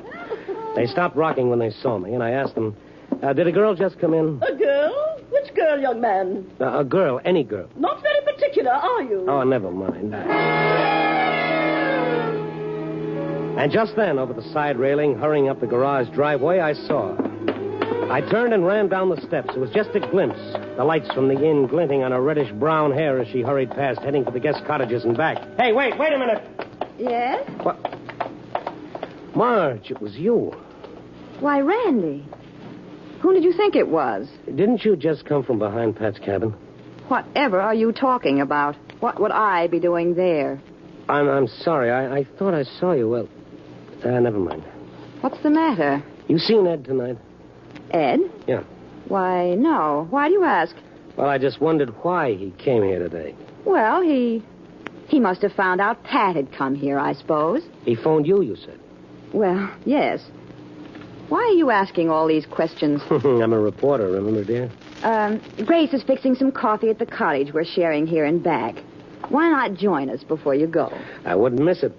They stopped rocking when they saw me, and I asked them, did a girl just come in? A girl? Which girl, young man? A girl, any girl. Not very particular, are you? Oh, never mind. And just then, over the side railing, hurrying up the garage driveway, I saw her. I turned and ran down the steps. It was just a glimpse, the lights from the inn glinting on her reddish-brown hair as she hurried past, heading for the guest cottages and back. Hey, wait a minute. Yes? What? Marge, it was you. Why, Randy. Who did you think it was? Didn't you just come from behind Pat's cabin? Whatever are you talking about? What would I be doing there? I'm sorry. I thought I saw you. Well, never mind. What's the matter? You seen Ed tonight? Ed? Yeah. Why, no. Why do you ask? Well, I just wondered why he came here today. Well, he must have found out Pat had come here, I suppose. He phoned you said. Well, yes. Why are you asking all these questions? I'm a reporter, remember, dear? Grace is fixing some coffee at the cottage we're sharing here and back. Why not join us before you go? I wouldn't miss it.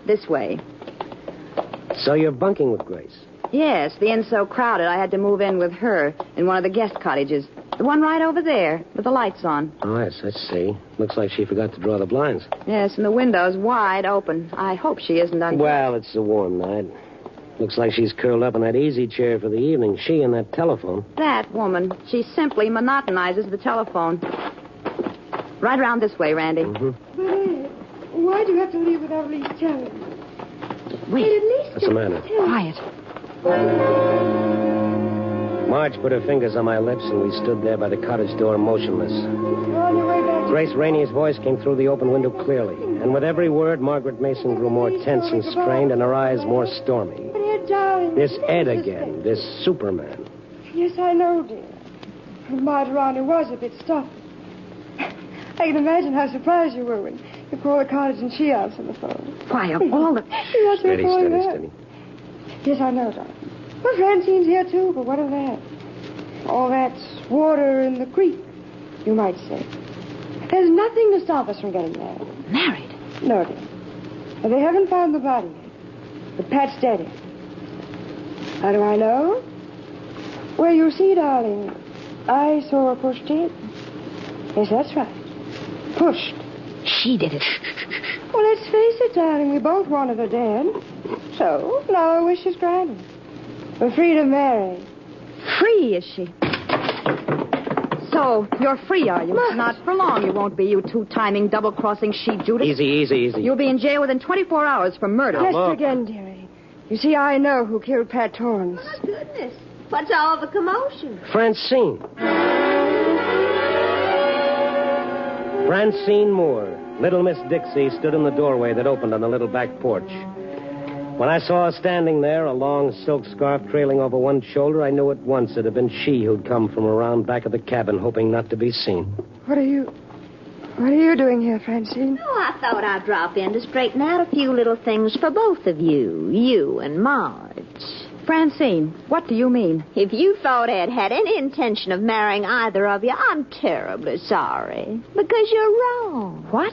This way. So you're bunking with Grace? Yes, the inn's so crowded I had to move in with her in one of the guest cottages. The one right over there, with the lights on. Oh, yes, I see. Looks like she forgot to draw the blinds. Yes, and the window's wide open. I hope she isn't on... Well, it's a warm night. Looks like she's curled up in that easy chair for the evening. She and that telephone. That woman. She simply monotonizes the telephone. Right around this way, Randy. Mm-hmm. But, Ed, why'd you have to leave without at least telling me? Wait. At least What's the matter? Quiet. Marge put her fingers on my lips, and we stood there by the cottage door motionless. You're on your way back to... Grace Rainey's voice came through the open window clearly, and with every word, Margaret Mason grew more tense and strained, and her eyes more stormy. But, Ed, darling... This Ed again, this Superman. Yes, I know, dear. Margarita was a bit stuffy. I can imagine how surprised you were when you called the cottage and she answered the phone. Why, of all the... Steady. Yes, I know, darling. Well, Francine's here, too, but what of that? All that's water in the creek, you might say. There's nothing to stop us from getting married. Married? No, dear. Well, they haven't found the body yet, but Pat's dead. How do I know? Well, you see, darling, I saw her pushed in. Yes, that's right. Pushed. She did it. Well, let's face it, darling, we both wanted her dead. So, now our wish is granted. We're free to marry. Free, is she? So, you're free, are you? Not for long you won't be, you two-timing, double-crossing she-Judas. Easy. You'll be in jail within 24 hours for murder. Just again, dearie. You see, I know who killed Pat Torrance. Oh, my goodness. What's all the commotion? Francine Moore, little Miss Dixie, stood in the doorway that opened on the little back porch. When I saw her standing there, a long silk scarf trailing over one shoulder, I knew at once it had been she who'd come from around back of the cabin, hoping not to be seen. What are you doing here, Francine? Oh, I thought I'd drop in to straighten out a few little things for both of you and Marge. Francine, what do you mean? If you thought Ed had any intention of marrying either of you, I'm terribly sorry. Because you're wrong. What?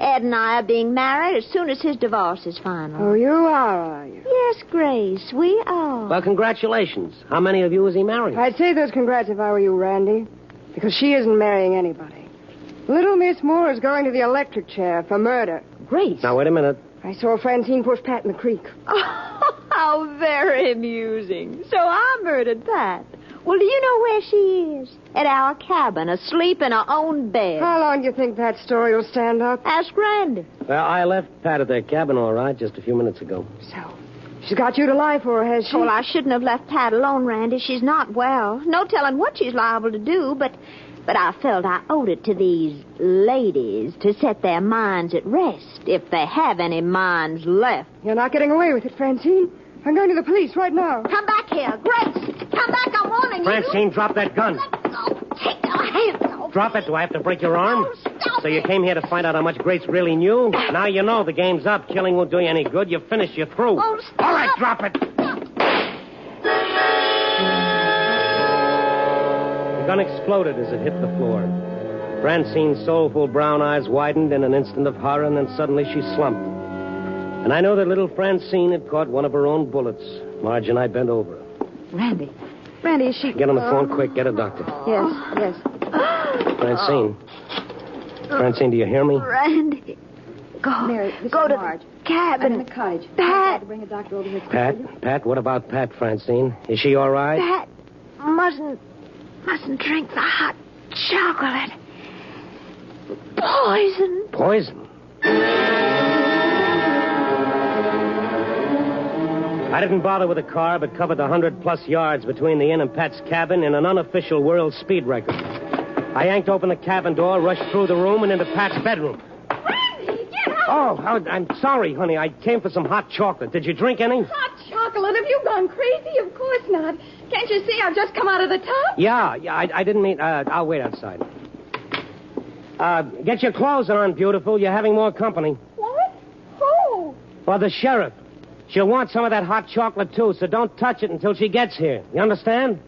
Ed and I are being married as soon as his divorce is final. Oh, you are you? Yes, Grace, we are. Well, congratulations. How many of you is he marrying? I'd say those congrats if I were you, Randy. Because she isn't marrying anybody. Little Miss Moore is going to the electric chair for murder. Grace. Now, wait a minute. I saw Francine push Pat in the creek. Oh, how very amusing. So I murdered Pat. Well, do you know where she is? At our cabin, asleep in her own bed. How long do you think that story will stand up? Ask Randy. Well, I left Pat at their cabin, all right, just a few minutes ago. So, she's got you to lie for her, has she? Well, I shouldn't have left Pat alone, Randy. She's not well. No telling what she's liable to do, but I felt I owed it to these ladies to set their minds at rest, if they have any minds left. You're not getting away with it, Francine. I'm going to the police right now. Come back here. Grace, come back. I'm warning you. Francine, drop that gun. Let go. Take your hands off. Drop it. Do I have to break your arm? Oh, stop So you came here to find out how much Grace really knew? Now you know the game's up. Killing won't do you any good. You're finished. You're through. Oh, stop. All right, drop it. gun exploded as it hit the floor. Francine's soulful brown eyes widened in an instant of horror, and then suddenly she slumped. And I know that little Francine had caught one of her own bullets. Marge and I bent over her. Randy. Randy, is she... Get on the phone quick. Get a doctor. Yes. Francine. Francine, do you hear me? Randy. Mary, this Go is to Marge. the cabin. I'm in the cottage. Pat. I had to bring a doctor over here. Pat, what about Pat, Francine? Is she all right? Pat mustn't drink the hot chocolate. Poison. Poison? I didn't bother with a car, but covered the 100-plus yards between the inn and Pat's cabin in an unofficial world speed record. I yanked open the cabin door, rushed through the room, and into Pat's bedroom. Randy, get out! Oh, I'm sorry, honey. I came for some hot chocolate. Did you drink any? Hot chocolate? Have you gone crazy? Of course not. Can't you see I've just come out of the tub? Yeah, I didn't mean... I'll wait outside. Get your clothes on, beautiful. You're having more company. What? Who? Well, the sheriff. She'll want some of that hot chocolate, too, so don't touch it until she gets here. You understand?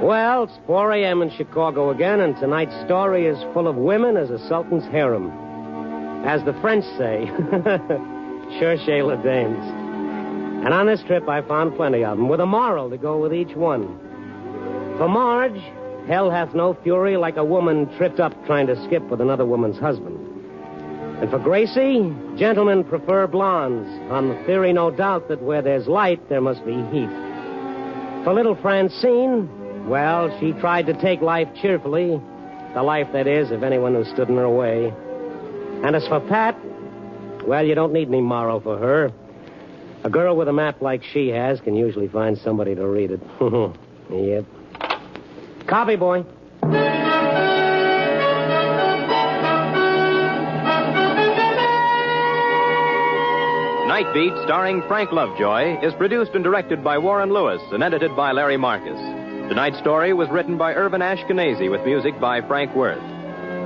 Well, it's 4 a.m. in Chicago again, and tonight's story is full of women as a sultan's harem. As the French say, cherchez les dames. And on this trip, I found plenty of them, with a moral to go with each one. For Marge, hell hath no fury like a woman tripped up trying to skip with another woman's husband. And for Gracie, gentlemen prefer blondes, on the theory, no doubt, that where there's light, there must be heat. For little Francine, well, she tried to take life cheerfully, the life, that is, of anyone who stood in her way. And as for Pat, well, you don't need any moral for her. A girl with a map like she has can usually find somebody to read it. Yep. Copy, boy. Night Beat, starring Frank Lovejoy, is produced and directed by Warren Lewis and edited by Larry Marcus. Tonight's story was written by Irvin Ashkenazi with music by Frank Worth.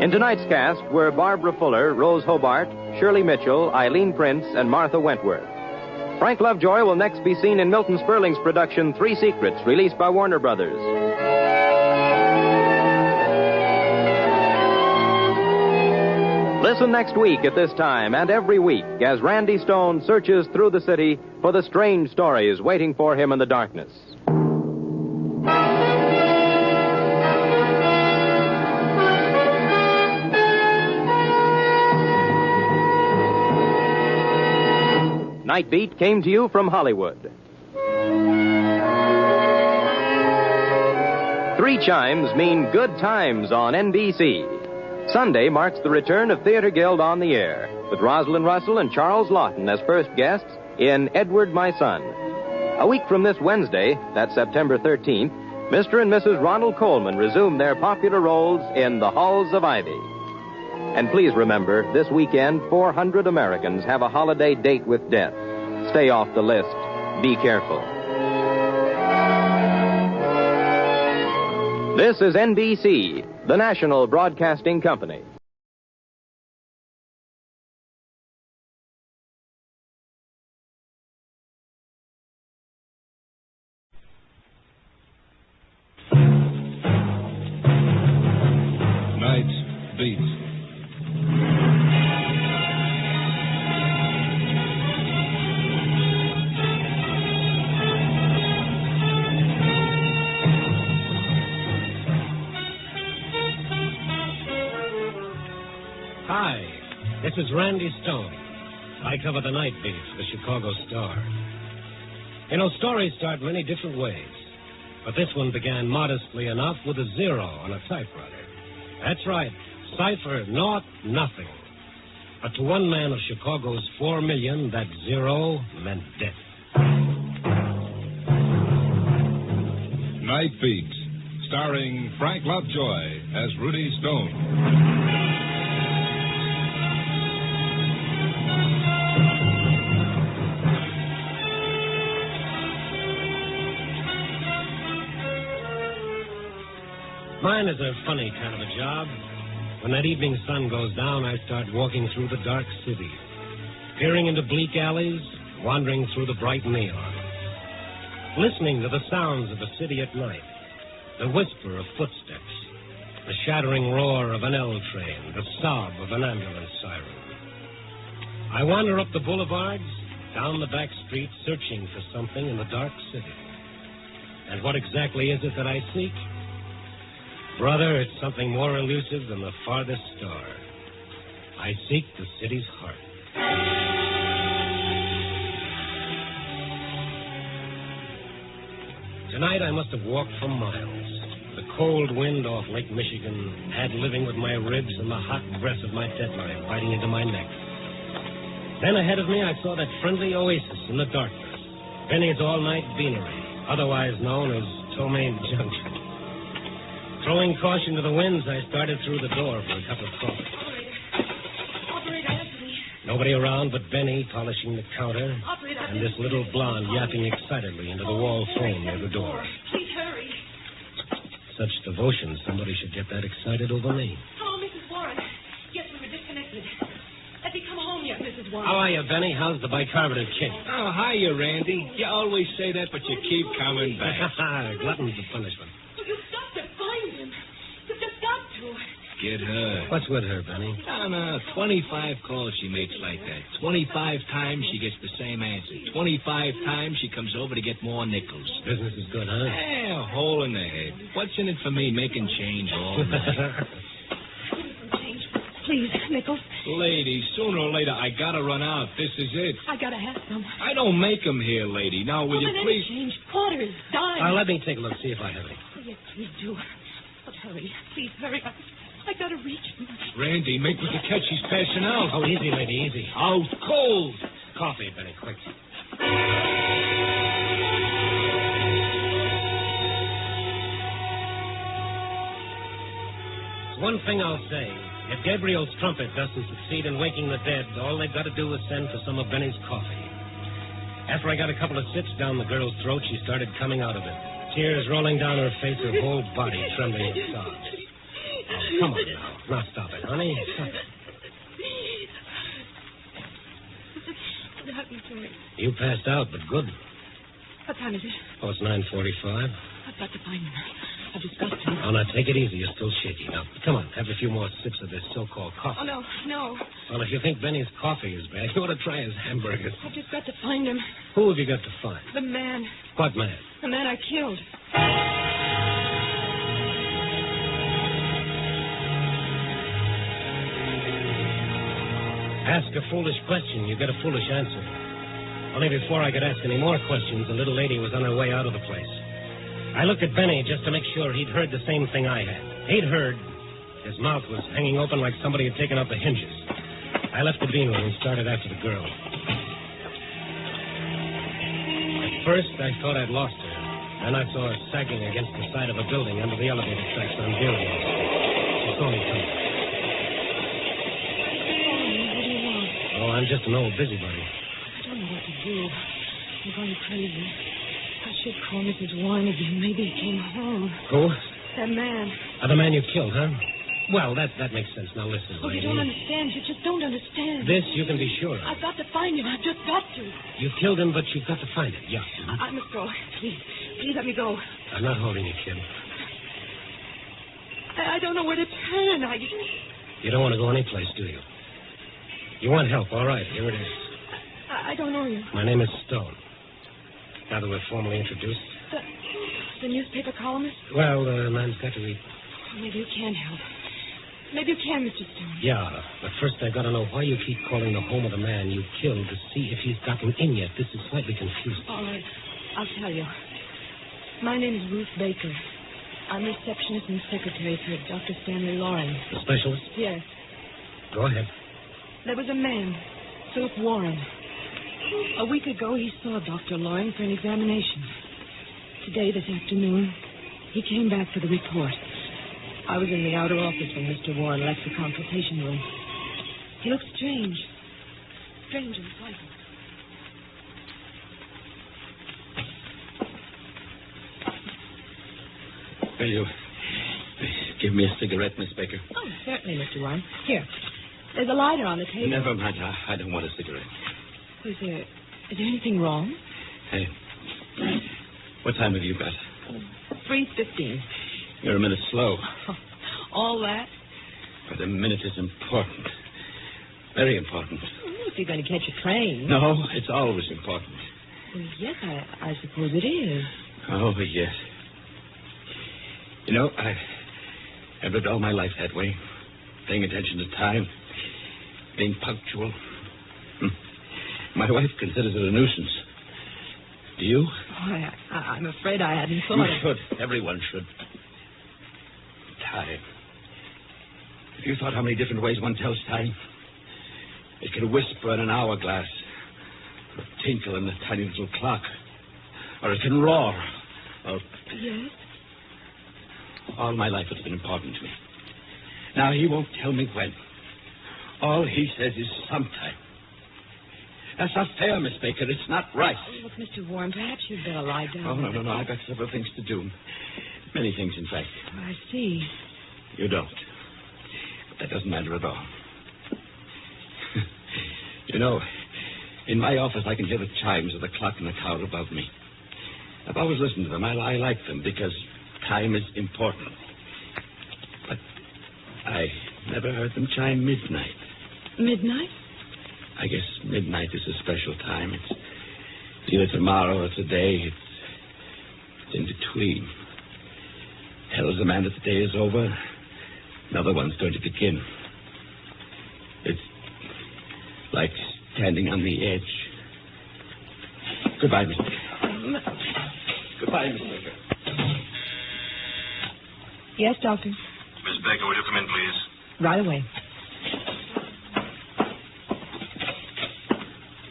In tonight's cast were Barbara Fuller, Rose Hobart, Shirley Mitchell, Eileen Prince, and Martha Wentworth. Frank Lovejoy will next be seen in Milton Sperling's production, Three Secrets, released by Warner Brothers. Listen next week at this time and every week as Randy Stone searches through the city for the strange stories waiting for him in the darkness. Night Beat came to you from Hollywood. 3 chimes mean good times on NBC. Sunday marks the return of Theater Guild on the Air, with Rosalind Russell and Charles Lawton as first guests in Edward, My Son. A week from this Wednesday, that's September 13th, Mr. and Mrs. Ronald Coleman resume their popular roles in The Halls of Ivy. And please remember, this weekend, 400 Americans have a holiday date with death. Stay off the list. Be careful. This is NBC, the national broadcasting company. Night Beat. Hi, this is Randy Stone. I cover the night beat for the Chicago Star. You know, stories start many different ways, but this one began modestly enough with a 0 on a typewriter. That's right, cipher, naught, nothing. But to one man of Chicago's 4 million, that 0 meant death. Night Beat, starring Frank Lovejoy as Rudy Stone. Mine is a funny kind of a job. When that evening sun goes down, I start walking through the dark city, peering into bleak alleys, wandering through the bright neon, listening to the sounds of the city at night, the whisper of footsteps, the shattering roar of an L train, the sob of an ambulance siren. I wander up the boulevards, down the back streets, searching for something in the dark city. And what exactly is it that I seek? Brother, it's something more elusive than the farthest star. I seek the city's heart. Tonight I must have walked for miles. The cold wind off Lake Michigan had living with my ribs and the hot breath of my deadline biting into my neck. Then ahead of me I saw that friendly oasis in the darkness, Benny's all-night beanery, otherwise known as Tomei Junction. Throwing caution to the winds, I started through the door for a cup of coffee. Operator, Anthony. Nobody around but Benny polishing the counter, Operator, and this little blonde yapping excitedly into the wall frame near the door. Please hurry. Such devotion, somebody should get that excited over me. Hello, Mrs. Warren. Yes, we were disconnected. Has he come home yet, Mrs. Warren? How are you, Benny? How's the bicarbonate kid? Oh, hiya, Randy. You always say that, but you keep coming back. Gluttons of punishment. Well, you've got to find him. You've just got to. Get her. What's with her, Benny? I don't know. 25 calls she makes like that. 25 times she gets the same answer. 25 times she comes over to get more nickels. Business is good, huh? Yeah, a hole in the head. What's in it for me making change all night? Please, Nichols. Lady, sooner or later I gotta run out. This is it. I gotta have some. I don't make 'em here, lady. Now, will you please... Change, quarters, dimes. Let me take a look, see if I have any. Oh, yes, please do. But hurry. Please, hurry. I gotta reach him. Randy, make with the catch. He's passing out. Oh, easy, lady, easy. Out cold. Coffee, Benny, quick. One thing I'll say. If Gabriel's trumpet doesn't succeed in waking the dead, all they've got to do is send for some of Benny's coffee. After I got a couple of sips down the girl's throat, she started coming out of it. Tears rolling down her face, her whole body trembling with sobs. Oh, come on now. Now stop it, honey. Stop it. What happened to me? You passed out, but good. What time is it? Oh, it's 9:45. I've got to find him. I've just got to. Oh, now, take it easy. You're still shaky. Now, come on. Have a few more sips of this so-called coffee. Oh, no, no. Well, if you think Benny's coffee is bad, you ought to try his hamburgers. I've just got to find him. Who have you got to find? The man. What man? The man I killed. Ask a foolish question, you get a foolish answer. Only before I could ask any more questions, the little lady was on her way out of the place. I looked at Benny just to make sure he'd heard the same thing I had. He'd heard. His mouth was hanging open like somebody had taken out the hinges. I left the bean room and started after the girl. At first, I thought I'd lost her. Then I saw her sagging against the side of a building under the elevator tracks on Ballroom. She saw me coming. What do you want? Oh, I'm just an old busybody. I don't know what to do. I'm going crazy. I should call Mrs. Warren again. Maybe he came home. Who? That man. The man you killed, huh? Well, that makes sense. Now, listen, Oh, you lady. don't understand. You just don't understand. This you can be sure of. I've got to find him. I've just got to. You killed him, but you've got to find him. Yeah. I must go. Please let me go. I'm not holding you, kid. I don't know where to turn. You don't want to go anyplace, do you? You want help? All right, here it is. I don't know you. My name is Stone. Now that we're formally introduced. The newspaper columnist? Well, the man's got to eat. Maybe you can help. Maybe you can, Mr. Stone. Yeah, but first I've got to know why you keep calling the home of the man you killed to see if he's gotten in yet. This is slightly confusing. All right. I'll tell you. My name is Ruth Baker. I'm receptionist and secretary for Dr. Stanley Loring. The specialist? Yes. Go ahead. There was a man, Philip Warren. A week ago, he saw Dr. Loring for an examination. Today, this afternoon, he came back for the report. I was in the outer office when Mr. Warren left the consultation room. He looked strange. Strange and frightened. Will you give me a cigarette, Miss Baker? Oh, certainly, Mr. Warren. Here. There's a lighter on the table. Never mind. I don't want a cigarette. Is there anything wrong? Hey, what time have you got? 3:15. You're a minute slow. All that? But a minute is important. Very important. If you're going to catch a train. No, it's always important. Well, yes, I suppose it is. Oh, yes. You know, I've lived all my life that way. Paying attention to time. Being punctual. My wife considers it a nuisance. Do you? Oh, I'm afraid I hadn't thought You of should. Everyone should. Time. Have you thought how many different ways one tells time? It can whisper in an hourglass, or tinkle in a tiny little clock, or it can roar, or... Yes? All my life it's been important to me. Now, he won't tell me when. All he says is sometime. That's not fair, Miss Baker. It's not right. Oh, look, Mr. Warren, perhaps you'd better lie down. Oh, no. I've got several things to do. Many things, in fact. I see. You don't. But that doesn't matter at all. You know, in my office I can hear the chimes of the clock and the tower above me. I've always listened to them. I like them because time is important. But I never heard them chime midnight. Midnight? I guess midnight is a special time. It's either tomorrow or today. It's in between. Tells a man that the day is over. Another one's going to begin. It's like standing on the edge. Goodbye, Miss Baker. Goodbye, Miss Baker. Yes, Doctor. Miss Baker, will you come in, please? Right away.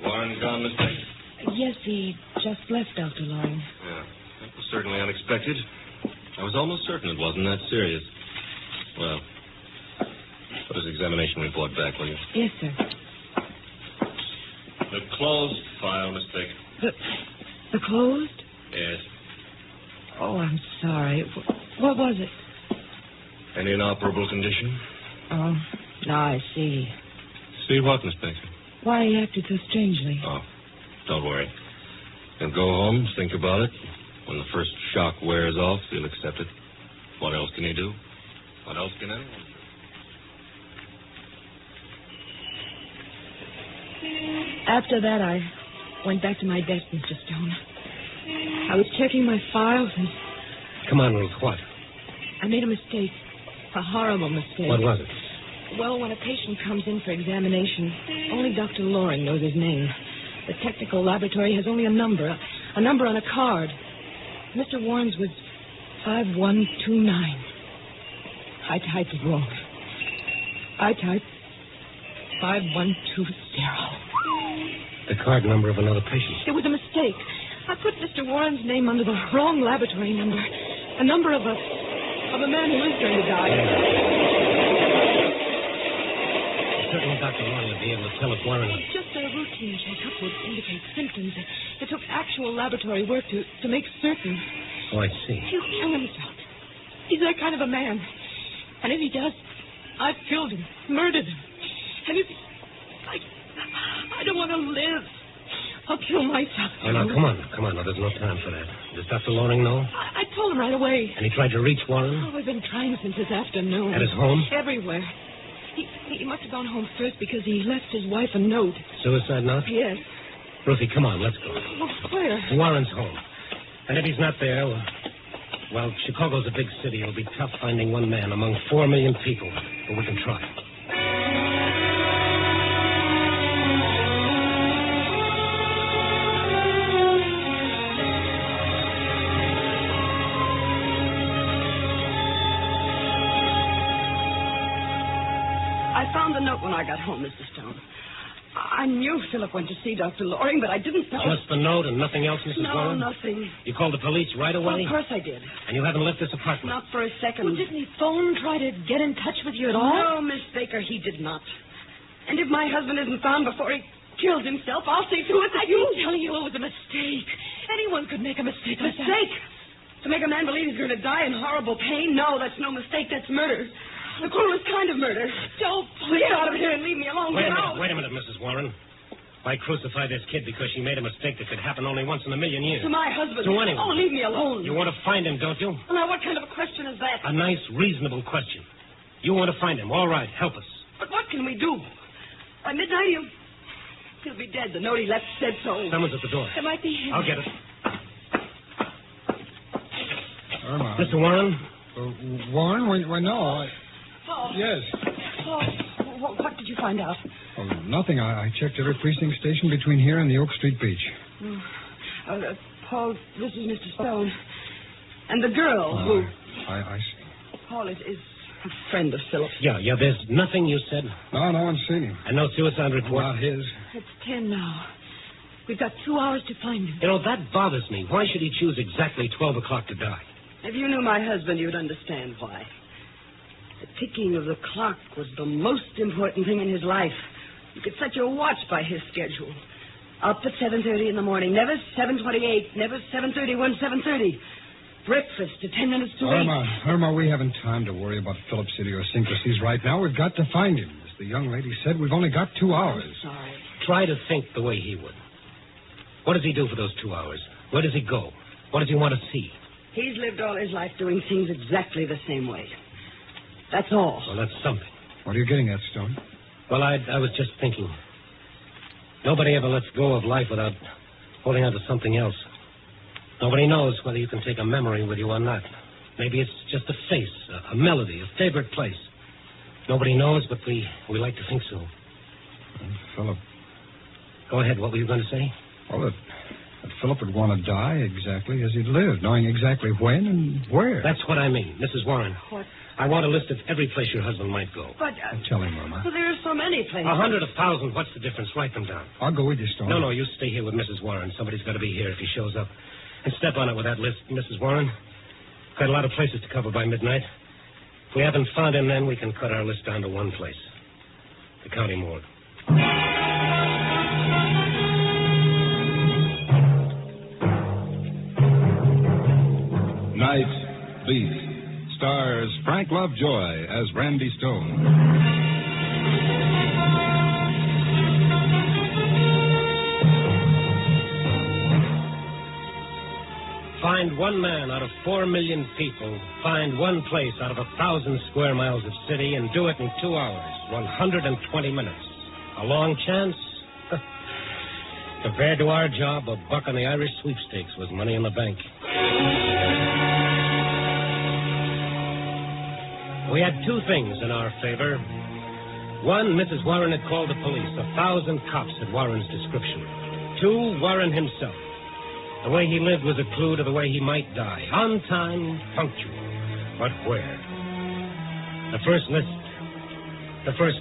Warren gone, Miss Baker? Yes, he just left, Dr. Loring. Yeah, that was certainly unexpected. I was almost certain it wasn't that serious. Well, put his examination report back, will you? Yes, sir. The closed file, Miss Baker. The closed? Yes. Oh, I'm sorry. What was it? An inoperable condition? Oh, now I see. See what, Miss Baker? Why he acted so strangely. Oh, don't worry. He'll go home, think about it. When the first shock wears off, he'll accept it. What else can he do? What else can anyone do? After that, I went back to my desk, Mr. Stone. I was checking my files and... Come on, Ruth, what? I made a mistake. A horrible mistake. What was it? Well, when a patient comes in for examination, only Dr. Loring knows his name. The technical laboratory has only a number on a card. Mr. Warren's was 5129. I typed it wrong. I typed 5120. The card number of another patient. It was a mistake. I put Mr. Warren's name under the wrong laboratory number. A number of a man who is going to die. Certainly Dr. Loring would be able to tell if Warren... Just a routine checkup would indicate symptoms. It took actual laboratory work to make certain. Oh, I see. He'll kill himself. He's that kind of a man. And if he does, I've killed him, murdered him. And if... I don't want to live. I'll kill myself. Oh, now, come on. No, there's no time for that. Does Dr. Loring know? I told him right away. And he tried to reach Warren? Oh, I've been trying since this afternoon. At his home? Everywhere. He must have gone home first because he left his wife a note. Suicide note? Yes. Ruthie, come on, let's go. Where? Warren's home. And if he's not there, well, Chicago's a big city. It'll be tough finding one man among 4 million people. But we can try. I found the note when I got home, Mr. Stone. I knew Philip went to see Dr. Loring, but I didn't know... Just the note and nothing else, Mrs. Loring? No, nothing. You called the police right away? Well, of course I did. And you haven't left this apartment? Not for a second. Well, didn't he phone, try to get in touch with you at all? No, Miss Baker, he did not. And if my husband isn't found before he kills himself, I'll see to it that I'm telling you it was a mistake. Anyone could make a mistake like that. Mistake? To make a man believe he's going to die in horrible pain? No, that's no mistake. That's murder. The cruelest kind of murder. Don't get out of here and leave me alone. Wait Get out. a minute, Mrs. Warren. Why crucify this kid because she made a mistake that could happen only once in a million years? To my husband. To anyone. Oh, leave me alone. You want to find him, don't you? Well, now, what kind of a question is that? A nice, reasonable question. You want to find him. All right, help us. But what can we do? By midnight, he'll be dead. The note he left said so. Someone's at the door. It might be him. I'll get it. Irma. Mr. Warren? Warren? Why, no. Oh. Yes. Oh, what did you find out? Oh, nothing. I checked every precinct station between here and the Oak Street beach. Paul, this is Mr. Stone. And the girl who... I see. Paul is a friend of Philip's. Yeah, there's nothing you said? No one's seen him. And no suicide report? Not his. It's 10 now. We've got 2 hours to find him. You know, that bothers me. Why should he choose exactly 12 o'clock to die? If you knew my husband, you'd understand why. The ticking of the clock was the most important thing in his life. You could set your watch by his schedule. Up at 7:30 in the morning. Never 7:28. Never 7:31, 7:30. Breakfast at 10 minutes to 8. Irma, we haven't time to worry about Philip's idiosyncrasies right now. We've got to find him. As the young lady said, we've only got 2 hours. I'm sorry. Try to think the way he would. What does he do for those 2 hours? Where does he go? What does he want to see? He's lived all his life doing things exactly the same way. That's all. Well, that's something. What are you getting at, Stone? Well, I was just thinking. Nobody ever lets go of life without holding on to something else. Nobody knows whether you can take a memory with you or not. Maybe it's just a face, a melody, a favorite place. Nobody knows, but we like to think so. Philip. Go ahead. What were you going to say? Well, that Philip would want to die exactly as he'd lived, knowing exactly when and where. That's what I mean, Mrs. Warren. What? I want a list of every place your husband might go. But... Tell him, Irma. Well, there are so many places. 100, 1,000. What's the difference? Write them down. I'll go with you, Stone. No, you stay here with Mrs. Warren. Somebody's got to be here if he shows up. And step on it with that list, Mrs. Warren. Got a lot of places to cover by midnight. If we haven't found him then, we can cut our list down to one place. The county morgue. Night Beat stars Frank Lovejoy as Randy Stone. Find one man out of 4 million people. Find one place out of 1,000 square miles of city and do it in 2 hours, 120 minutes. A long chance? Compared to our job, a buck on the Irish sweepstakes was money in the bank. We had 2 things in our favor. One, Mrs. Warren had called the police. 1,000 cops at Warren's description. 2, Warren himself. The way he lived was a clue to the way he might die. On time, punctual. But where? The first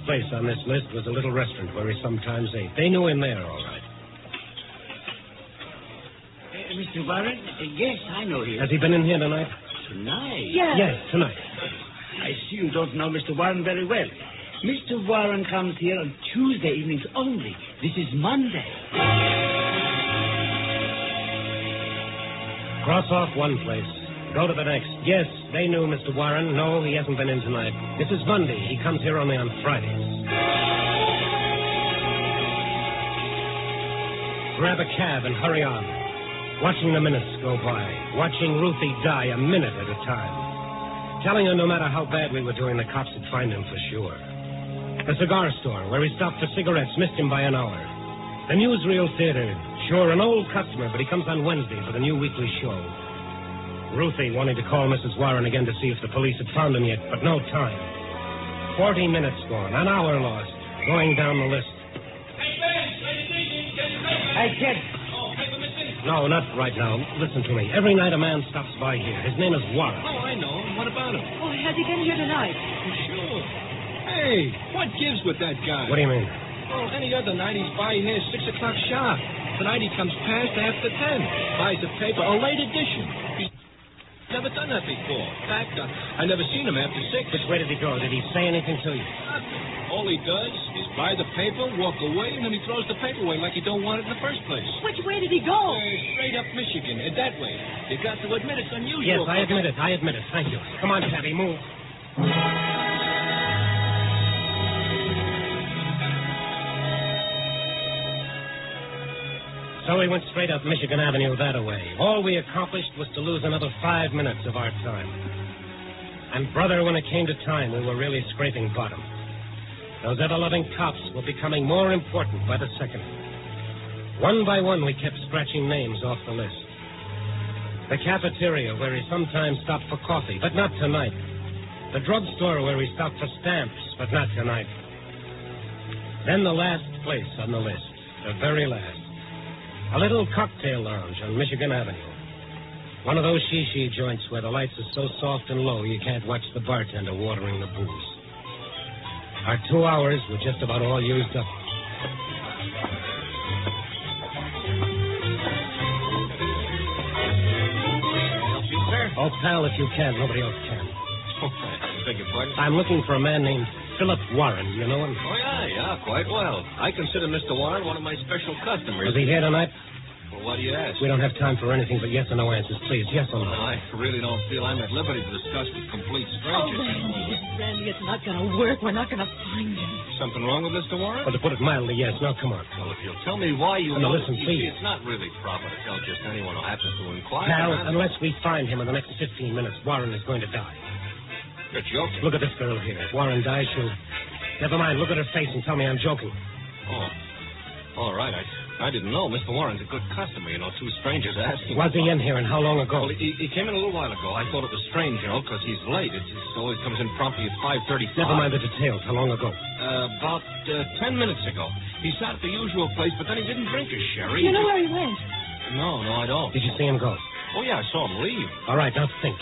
place on this list was a little restaurant where he sometimes ate. They knew him there, all right. Mr. Warren? Yes, I know him. Has he been in here tonight? Tonight? Yes, tonight. I see you don't know Mr. Warren very well. Mr. Warren comes here on Tuesday evenings only. This is Monday. Cross off one place. Go to the next. Yes, they knew Mr. Warren. No, he hasn't been in tonight. This is Monday. He comes here only on Fridays. Grab a cab and hurry on. Watching the minutes go by. Watching Ruthie die a minute at a time. Telling her no matter how bad we were doing, the cops would find him for sure. The cigar store, where he stopped for cigarettes, missed him by an hour. The newsreel theater. Sure, an old customer, but he comes on Wednesday for the new weekly show. Ruthie wanting to call Mrs. Warren again to see if the police had found him yet, but no time. 40 minutes gone, an hour lost, going down the list. Hey, kid. No, not right now. Listen to me. Every night a man stops by here. His name is Warren. Oh, I know. What about him? Oh, has he been here tonight? Sure. Hey, what gives with that guy? What do you mean? Oh, any other night he's by here 6 o'clock sharp. Tonight he comes past after 10. Buys a paper, a late edition. He's never done that before. In fact, I never seen him after 6. Which way did he go? Did he say anything to you? Nothing. All he does, he's buy the paper, walk away, and then he throws the paper away like he don't want it in the first place. Which way did he go? Straight up Michigan, that way. You got to admit it's unusual. Yes, I admit it. Thank you. Come on, Tabby, move. So we went straight up Michigan Avenue that way. All we accomplished was to lose another 5 minutes of our time. And, brother, when it came to time, we were really scraping bottom. Those ever-loving cops were becoming more important by the second. One by one, we kept scratching names off the list. The cafeteria, where he sometimes stopped for coffee, but not tonight. The drugstore, where he stopped for stamps, but not tonight. Then the last place on the list, the very last. A little cocktail lounge on Michigan Avenue. One of those shishi joints where the lights are so soft and low you can't watch the bartender watering the booze. Our 2 hours were just about all used up. Oh, pal, if you can. Nobody else can. I beg your pardon? I'm looking for a man named Philip Warren. You know him? Oh, yeah, quite well. I consider Mr. Warren one of my special customers. Was he here tonight? Well, why do you ask? We don't have time for anything but yes or no answers. Please, yes or no. I really don't feel I'm at liberty to discuss with complete strangers. Randy, it's not going to work. We're not going to find him. Something wrong with Mr. Warren? Well, to put it mildly, yes. Now, come on. Well, if you'll tell me why you... No, listen, you please. See, it's not really proper to tell just anyone who happens to inquire. Now, unless we find him in the next 15 minutes, Warren is going to die. You're joking. Look at this girl here. If Warren dies, she'll... Never mind. Look at her face and tell me I'm joking. Oh. All right. I didn't know. Mr. Warren's a good customer. You know, two strangers asking... Was he in here and how long ago? Well, he came in a little while ago. I thought it was strange, you know, because he's late. It always comes in promptly at 5:35. Never mind the details. How long ago? About 10 minutes ago. He sat at the usual place, but then he didn't drink his sherry. You know where he went? No, I don't. Did you see him go? Oh, yeah, I saw him leave. All right, now think.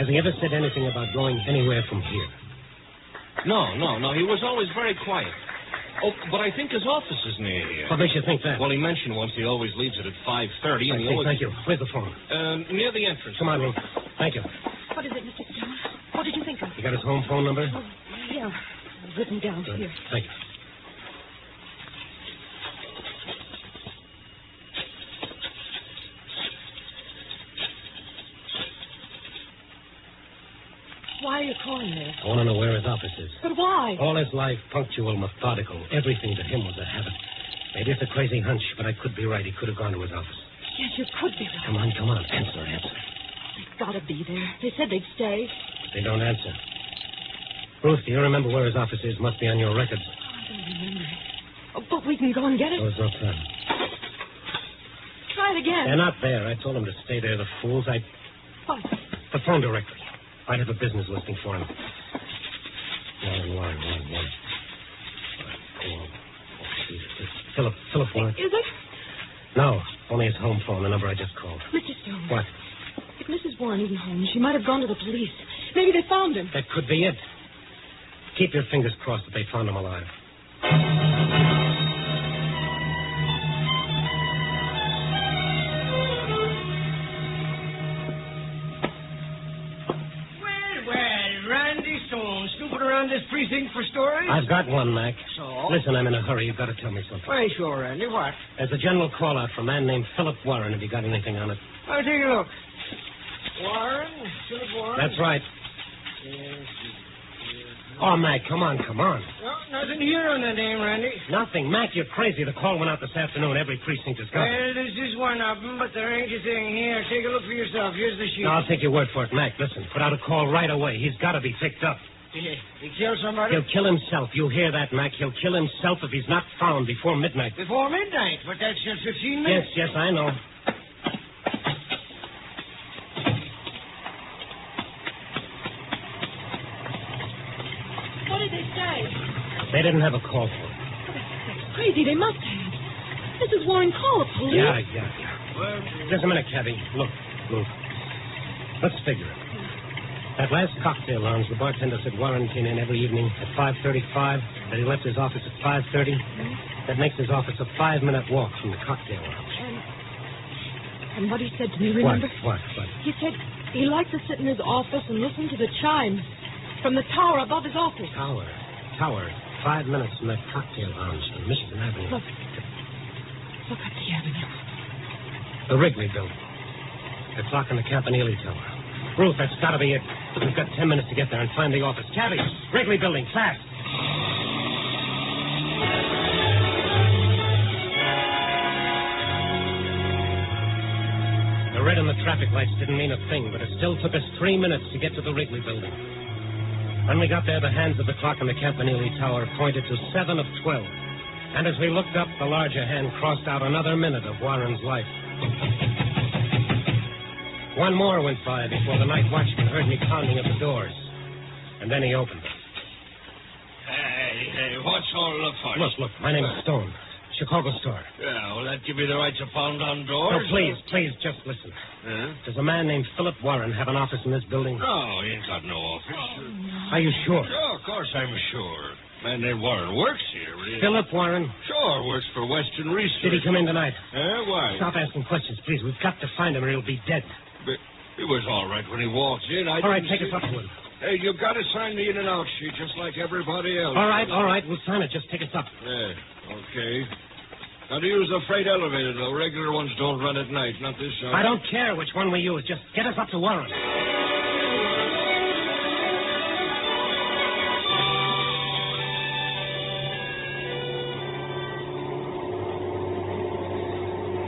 Has he ever said anything about going anywhere from here? No. He was always very quiet. Oh, but I think his office is near here. What makes you think that? Well, he mentioned once he always leaves it at 5:30. And he always... Thank you. Where's the phone? Near the entrance. Come on, Ruth. Thank you. What is it, Mr. Stone? What did you think of? You got his home phone number? Oh, yeah. I've written down here. Thank you. Why are you calling me? I want to know where his office is. But why? All his life, punctual, methodical. Everything to him was a habit. Maybe it's a crazy hunch, but I could be right. He could have gone to his office. Yes, you could be right. Come on. Answer. They've got to be there. They said they'd stay. But they don't answer. Ruth, do you remember where his office is? Must be on your records. I don't remember. Oh, but we can go and get it. There's no time. Try it again. They're not there. I told them to stay there, the fools. What? The phone directory. I'd have a business listing for him. Warren. Philip Warren. Is it? No, only his home phone, the number I just called. Mr. Stone. What? If Mrs. Warren isn't home, she might have gone to the police. Maybe they found him. That could be it. Keep your fingers crossed that they found him alive. Around this precinct for stories? I've got one, Mac. So? Listen, I'm in a hurry. You've got to tell me something. Why, sure, Randy. What? There's a general call-out for a man named Philip Warren. Have you got anything on it? I'll take a look. Warren? Philip Warren? That's right. Yes. Oh, Mac, come on. No, nothing here on that name, Randy. Nothing. Mac, you're crazy. The call went out this afternoon. Every precinct has got it. Well, this is one of them, but there ain't a thing here. Take a look for yourself. Here's the sheet. No, I'll take your word for it, Mac. Listen, put out a call right away. He's got to be picked up. He killed somebody? He'll kill himself. You hear that, Mac? He'll kill himself if he's not found before midnight. Before midnight? But that's just 15 minutes. Yes, I know. What did they say? They didn't have a call for him. That's crazy. They must have. Mrs. Warren, call the police. Yeah. Well, just a minute, Cabby. Look. Let's figure it. That last cocktail lounge, the bartender said Warren came in every evening at 5:35, that he left his office at 5:30. That makes his office a 5-minute walk from the cocktail lounge. And what he said to me, remember? What? He said he liked to sit in his office and listen to the chimes from the tower above his office. Tower? 5 minutes from that cocktail lounge on Michigan Avenue. Look at the avenue. The Wrigley building. The clock in the Campanile Tower. Ruth, that's got to be it. We've got 10 minutes to get there and find the office. Cabby, Wrigley building, fast. The red on the traffic lights didn't mean a thing, but it still took us 3 minutes to get to the Wrigley building. When we got there, the hands of the clock in the Campanile Tower pointed to 7 of 12. And as we looked up, the larger hand crossed out another minute of Warren's life. One more went by before the night watchman heard me pounding at the doors. And then he opened them. Hey, what's all the fuss? Look, my name is Stone. Chicago store. Yeah, will that give you the right to pound on doors? No, please, just listen. Does a man named Philip Warren have an office in this building? No, he ain't got no office. Are you sure? Sure, of course I'm sure. Man named Warren works here. Philip Warren? Sure, works for Western Research. Did he come in tonight? Why? Stop asking questions, please. We've got to find him or he'll be dead. But he was all right when he walked in. All right, take us up to him. Hey, you've got to sign the in and out sheet just like everybody else. All right. We'll sign it. Just take us up. Yeah, okay. Got to use the freight elevator, though. Regular ones don't run at night, not this time. I don't care which one we use. Just get us up to Warren.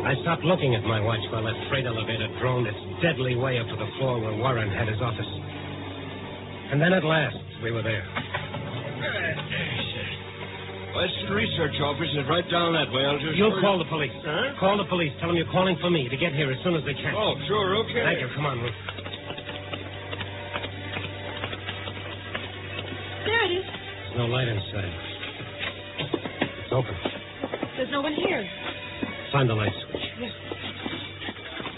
I stopped looking at my watch while that freight elevator droned its deadly way up to the floor where Warren had his office. And then at last, we were there. Western Research Office is right down that way. You'll call the police. Huh? Call the police. Tell them you're calling for me to get here as soon as they can. Oh, sure, okay. Thank you. Come on, Ruth. There it is. There's no light inside. It's open. There's no one here. Find the light switch. Yes.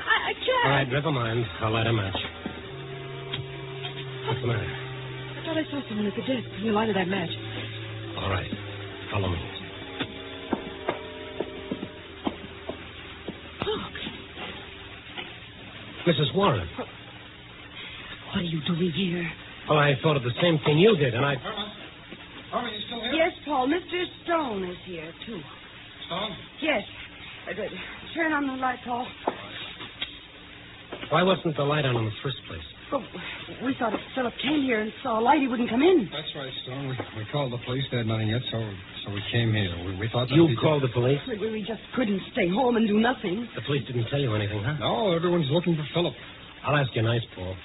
I can't. All right, never mind. I'll light a match. What's the matter? I thought I saw someone at the desk when you lighted that match. All right. Follow me. Look. Mrs. Warren. What are you doing here? Well, I thought of the same thing you did, and I... Herman, you still here? Yes, Paul. Mr. Stone is here, too. Stone? Yes. Good. Turn on the light, Paul. Why wasn't the light on in the first place? Oh, we thought if Philip came here and saw a light, he wouldn't come in. That's right, Stone. We called the police. They had nothing yet, so we came here. We thought that... You called the police? We just couldn't stay home and do nothing. The police didn't tell you anything, huh? No, everyone's looking for Philip. I'll ask you nice, Paul.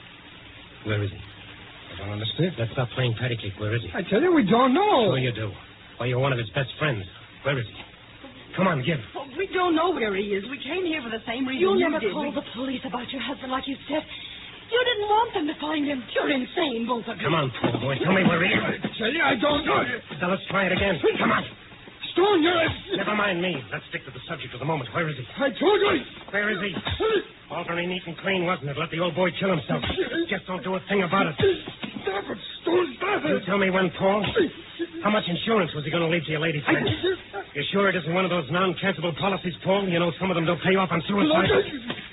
Where is he? I don't understand. Let's stop playing patty cake. Where is he? I tell you, we don't know. Sure you do. Why, you're one of his best friends. Where is he? Come on, give. Oh, we don't know where he is. We came here for the same reason You you never did. called the police about your husband like you said. You didn't want them to find him. You're insane, both of you. Come on, Paul, boy. Tell me where he is. I tell you, I don't know. Now, let's try it again. Come on. Stone, you're... Never mind me. Let's stick to the subject of the moment. Where is he? I told you. Where is he? All very neat and clean, wasn't it? Let the old boy kill himself. Just don't do a thing about it. Stop it, Stone, stop it. You tell me when, Paul. How much insurance was he going to leave to your lady friend? You sure it isn't one of those non-cancelable policies, Paul? You know some of them don't pay off on suicide.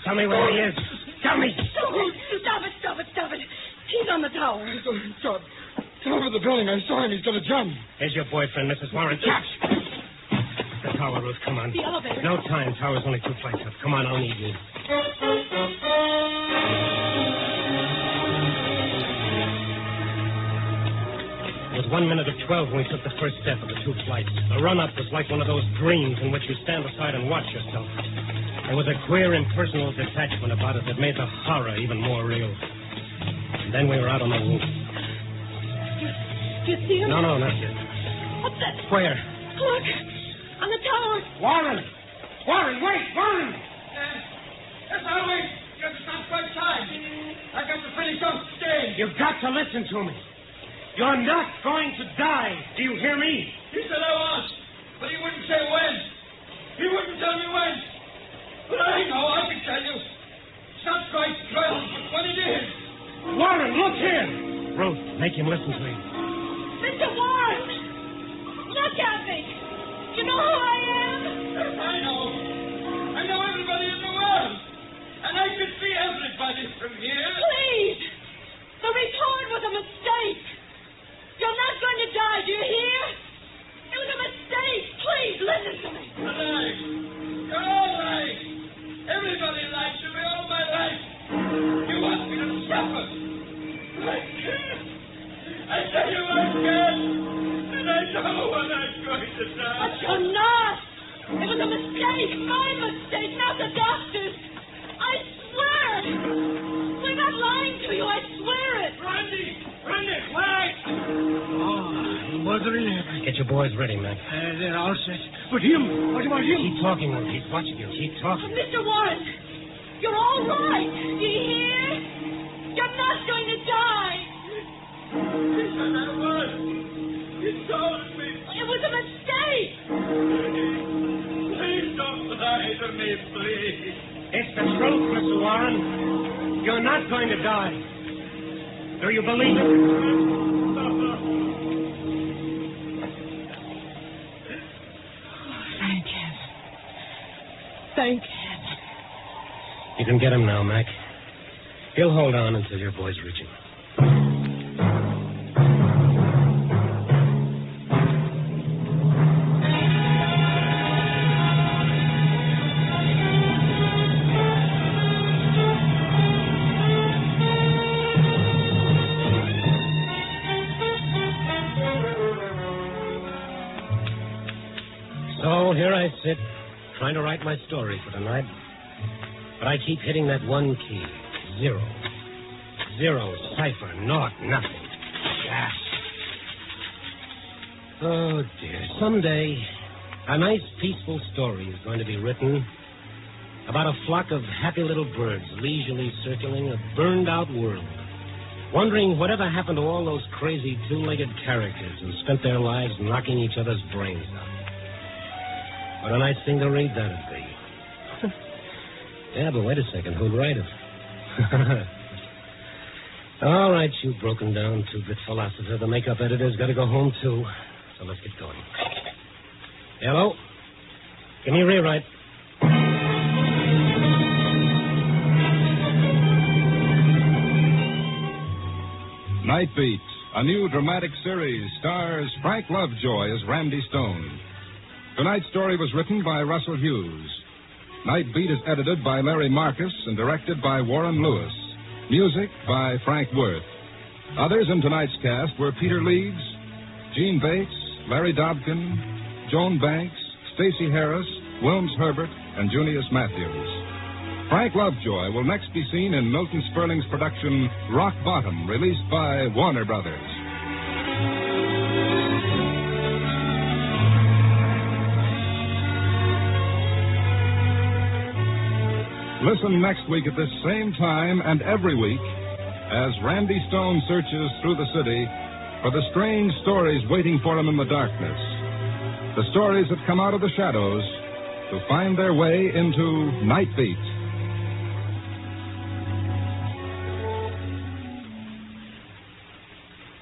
Tell me where he is. Tell me. Stop it. He's on the tower. Top of the building. I saw him. He's got a jump. Here's your boyfriend, Mrs. Warren. Catch! The tower, Ruth. Come on. The elevator. No time. Tower's only 2 flights up. Come on, I'll need you. It was 1 minute of 12 when we took the first step of the 2 flights. The run-up was like one of those dreams in which you stand aside and watch yourself. There was a queer, impersonal detachment about it that made the horror even more real. And then we were out on the roof. Do you see him? No, not yet. What's that? Where? Look. On the tower. Warren! Wait! Warren! Yes, I'll wait. You have to stop right time. I got to finish up staying. You've got to listen to me. You're not going to die. Do you hear me? He said I was, but he wouldn't say when. He wouldn't tell me when. But I know, I can tell you. It's not quite 12, but when it is. Warren, look here. Ruth, make him listen to me. Mr. Warren! Look at me! You know who I am? Yes, I know. I know everybody in the world. And I can see everybody from here. Please! The report was a mistake. You're not going to die, do you hear? I tell you I can't. And I know when I'm going to die. But you're not. It was a mistake. My mistake, not the doctor's. I swear it. We're not lying to you. I swear it. Randy, wait. Oh, boys are in there. Get your boys ready, Mac. They're all set. But him, what about him? Keep talking, Will. He's watching you. Keep talking. Mr. Warren, you're all right. Do you hear? You're not going to die. He said I was. He told me. It was a mistake. Please don't lie to me, please. It's the truth, Mr. Warren. You're not going to die. Do you believe it? Thank heaven. Thank heaven. You can get him now, Mac. He'll hold on until your boys reach him. So here I sit, trying to write my story for tonight. But I keep hitting that one key. 0. 0, cipher, naught, nothing. Gas. Oh, dear. Someday, a nice, peaceful story is going to be written about a flock of happy little birds leisurely circling a burned-out world, wondering whatever happened to all those crazy two-legged characters who spent their lives knocking each other's brains out. What a nice thing to read that'd be. Yeah, but wait a second. Who'd write it? All right, you broken-down two-bit philosopher. The makeup editor's got to go home, too. So let's get going. Hello? Give me a rewrite. Night Beat, a new dramatic series, stars Frank Lovejoy as Randy Stone. Tonight's story was written by Russell Hughes. Night Beat is edited by Larry Marcus and directed by Warren Lewis. Music by Frank Worth. Others in tonight's cast were Peter Leeds, Gene Bates, Larry Dobkin, Joan Banks, Stacey Harris, Wilms Herbert, and Junius Matthews. Frank Lovejoy will next be seen in Milton Sperling's production Rock Bottom, released by Warner Brothers. Listen next week at this same time and every week as Randy Stone searches through the city for the strange stories waiting for him in the darkness. The stories that come out of the shadows to find their way into Night Beat.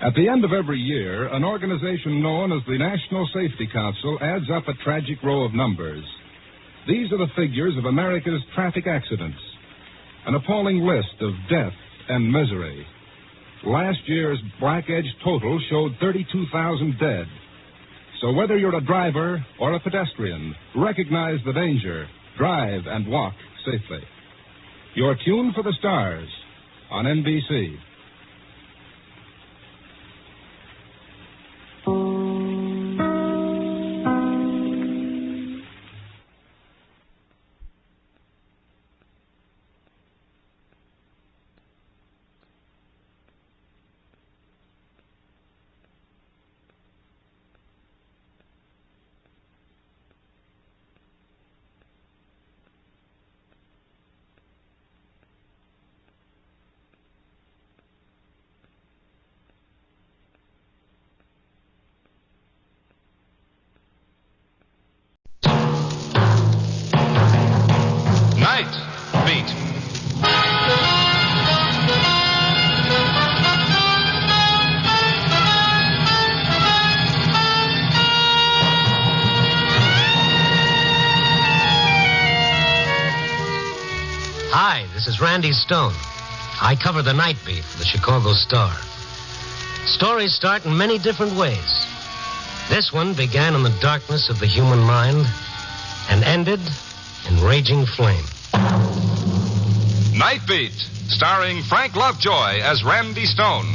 At the end of every year, an organization known as the National Safety Council adds up a tragic row of numbers. These are the figures of America's traffic accidents, an appalling list of death and misery. Last year's Black Edge total showed 32,000 dead. So whether you're a driver or a pedestrian, recognize the danger, drive and walk safely. You're tuned for the stars on NBC. Hi, this is Randy Stone. I cover the Night Beat for the Chicago Star. Stories start in many different ways. This one began in the darkness of the human mind and ended in raging flame. Night Beat, starring Frank Lovejoy as Randy Stone.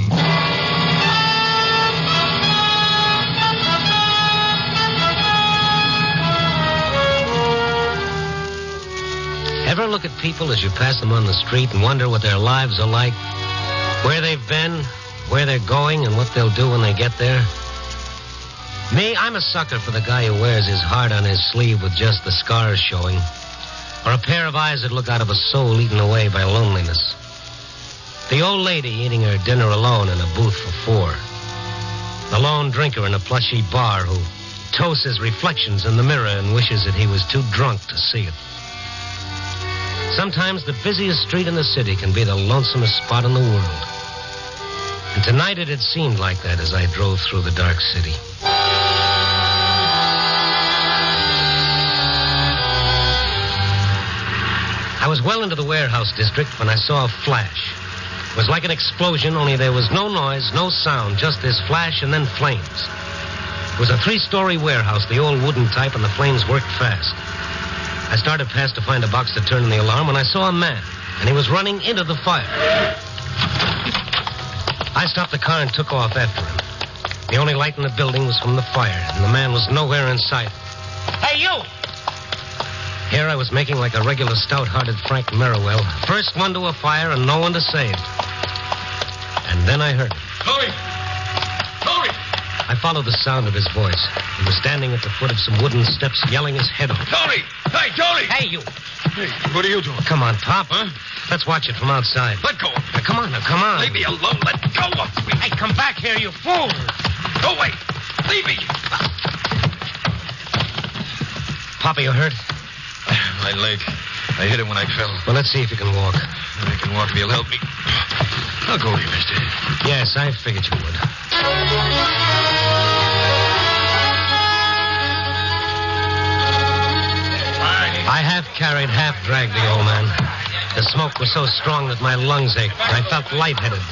look at people as you pass them on the street and wonder what their lives are like, where they've been, where they're going, and what they'll do when they get there? Me, I'm a sucker for the guy who wears his heart on his sleeve with just the scars showing, or a pair of eyes that look out of a soul eaten away by loneliness. The old lady eating her dinner alone in a booth for four. The lone drinker in a plushy bar who toasts his reflections in the mirror and wishes that he was too drunk to see it. Sometimes the busiest street in the city can be the lonesomest spot in the world. And tonight it had seemed like that as I drove through the dark city. I was well into the warehouse district when I saw a flash. It was like an explosion, only there was no noise, no sound, just this flash and then flames. It was a 3-story warehouse, the old wooden type, and the flames worked fast. I started past to find a box to turn in the alarm when I saw a man, and he was running into the fire. I stopped the car and took off after him. The only light in the building was from the fire, and the man was nowhere in sight. Hey, you! Here I was making like a regular stout-hearted Frank Merriwell. First one to a fire and no one to save. And then I heard him. Chloe! Chloe! I followed the sound of his voice. He was standing at the foot of some wooden steps, yelling his head off. Tony! Hey, Tony! Hey, you! Hey, what are you doing? Come on, Pop. Huh? Let's watch it from outside. Let go of me. Now, come on, come on. Leave me alone. Let go of me. Hey, come back here, you fool! Go away. Leave me. Papa, you hurt? My leg. I hit it when I fell. Well, let's see if you can walk. I can walk if you'll help me. I'll go with you, mister. Yes, I figured you would. I half carried, half dragged the old man. The smoke was so strong that my lungs ached. I felt lightheaded.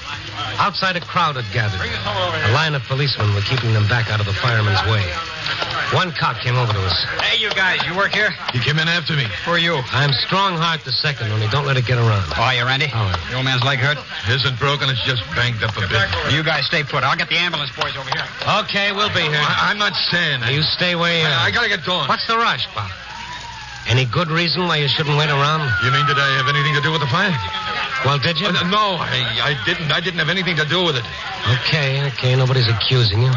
Outside, a crowd had gathered. A line of policemen were keeping them back out of the fireman's way. One cop came over to us. Hey, you guys, you work here? He came in after me. Who are you? I'm Strong Heart the Second, only don't let it get around. Oh, you Randy? All right. The old man's leg hurt? Isn't broken, it's just banged up a bit. You guys stay put. I'll get the ambulance boys over here. Okay, we'll be here. I'm not saying that. You stay where you are. I gotta get going. What's the rush, Pop? Any good reason why you shouldn't wait around? You mean, did I have anything to do with the fire? Well, did you? No, I didn't. I didn't have anything to do with it. Okay, nobody's accusing you.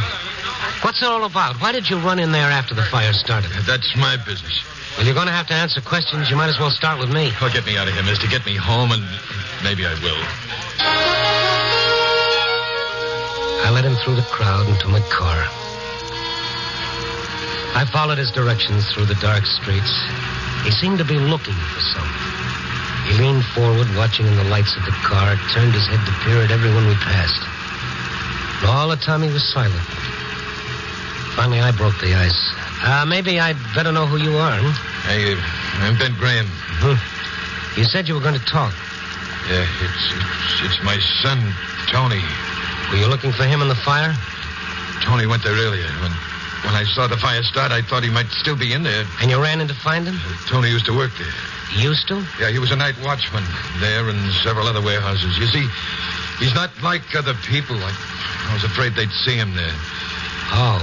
What's it all about? Why did you run in there after the fire started? That's my business. Well, you're going to have to answer questions. You might as well start with me. Oh, get me out of here, mister. Get me home, and maybe I will. I led him through the crowd and to my car. I followed his directions through the dark streets. He seemed to be looking for something. He leaned forward, watching in the lights of the car, turned his head to peer at everyone we passed. And all the time he was silent. Finally, I broke the ice. Maybe I'd better know who you are, huh? Hey, I'm Ben Graham. You said you were going to talk. Yeah, it's my son, Tony. Were you looking for him in the fire? Tony went there earlier. When I saw the fire start, I thought he might still be in there. And you ran in to find him? Tony used to work there. Used to? Yeah, he was a night watchman there and several other warehouses. You see, he's not like other people. I was afraid they'd see him there. Oh,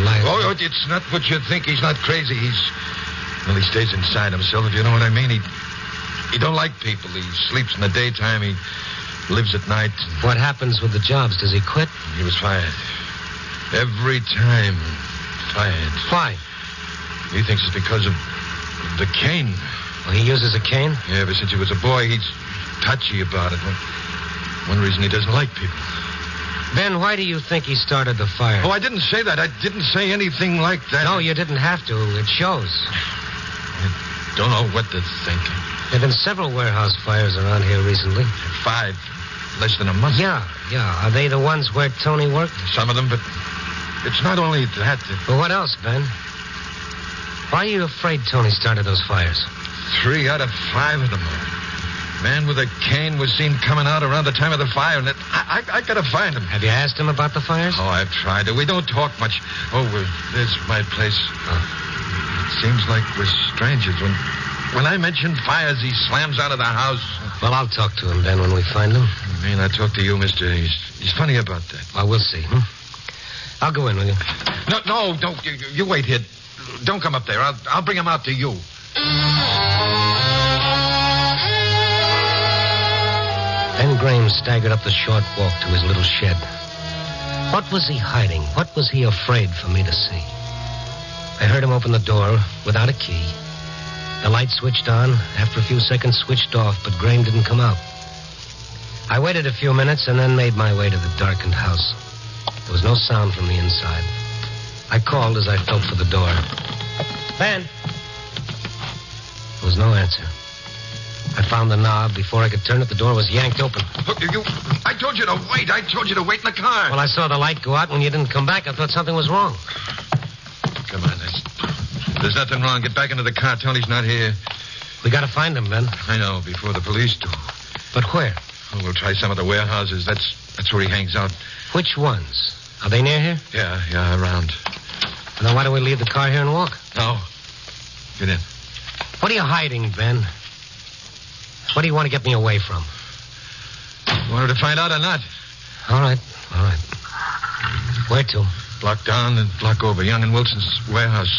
like... Oh, it's not what you think. He's not crazy. He stays inside himself, if you know what I mean. He don't like people. He sleeps in the daytime. He lives at night. What happens with the jobs? Does he quit? He was fired. Every time. Fired. Why? He thinks it's because of the cane. Well, he uses a cane? Yeah, ever since he was a boy, he's touchy about it. One reason he doesn't like people. Ben, why do you think he started the fire? Oh, I didn't say that. I didn't say anything like that. No, you didn't have to. It shows. I don't know what to think. There have been several warehouse fires around here recently. 5. Less than a month. Yeah. Are they the ones where Tony worked? Some of them, but it's not only that. Well, what else, Ben? Why are you afraid Tony started those fires? 3 out of 5 of them. Man with a cane was seen coming out around the time of the fire, and I gotta find him. Have you asked him about the fires? Oh, I've tried. We don't talk much. Oh, there's my place. It seems like we're strangers. When I mention fires, he slams out of the house. Well, I'll talk to him then when we find him. I mean, I talk to you, mister. He's funny about that. Well, we'll see. I'll go in with you. No, don't. You wait here. Don't come up there. I'll bring him out to you. Ben Graham staggered up the short walk to his little shed. What was he hiding? What was he afraid for me to see? I heard him open the door without a key. The light switched on. After a few seconds, switched off, but Graham didn't come out. I waited a few minutes and then made my way to the darkened house. There was no sound from the inside. I called as I felt for the door. Ben! There was no answer. I found the knob. Before I could turn it, the door was yanked open. Look, I told you to wait. I told you to wait in the car. Well, I saw the light go out. When you didn't come back, I thought something was wrong. Come on, there's nothing wrong. Get back into the car. Tony's not here. We gotta find him, Ben. I know, before the police do. But where? Oh, we'll try some of the warehouses. That's where he hangs out. Which ones? Are they near here? Yeah, around. Well, then why don't we leave the car here and walk? No. Get in. What are you hiding, Ben? What do you want to get me away from? You wanted to find out or not? All right. Where to? Block down and block over. Young and Wilson's warehouse.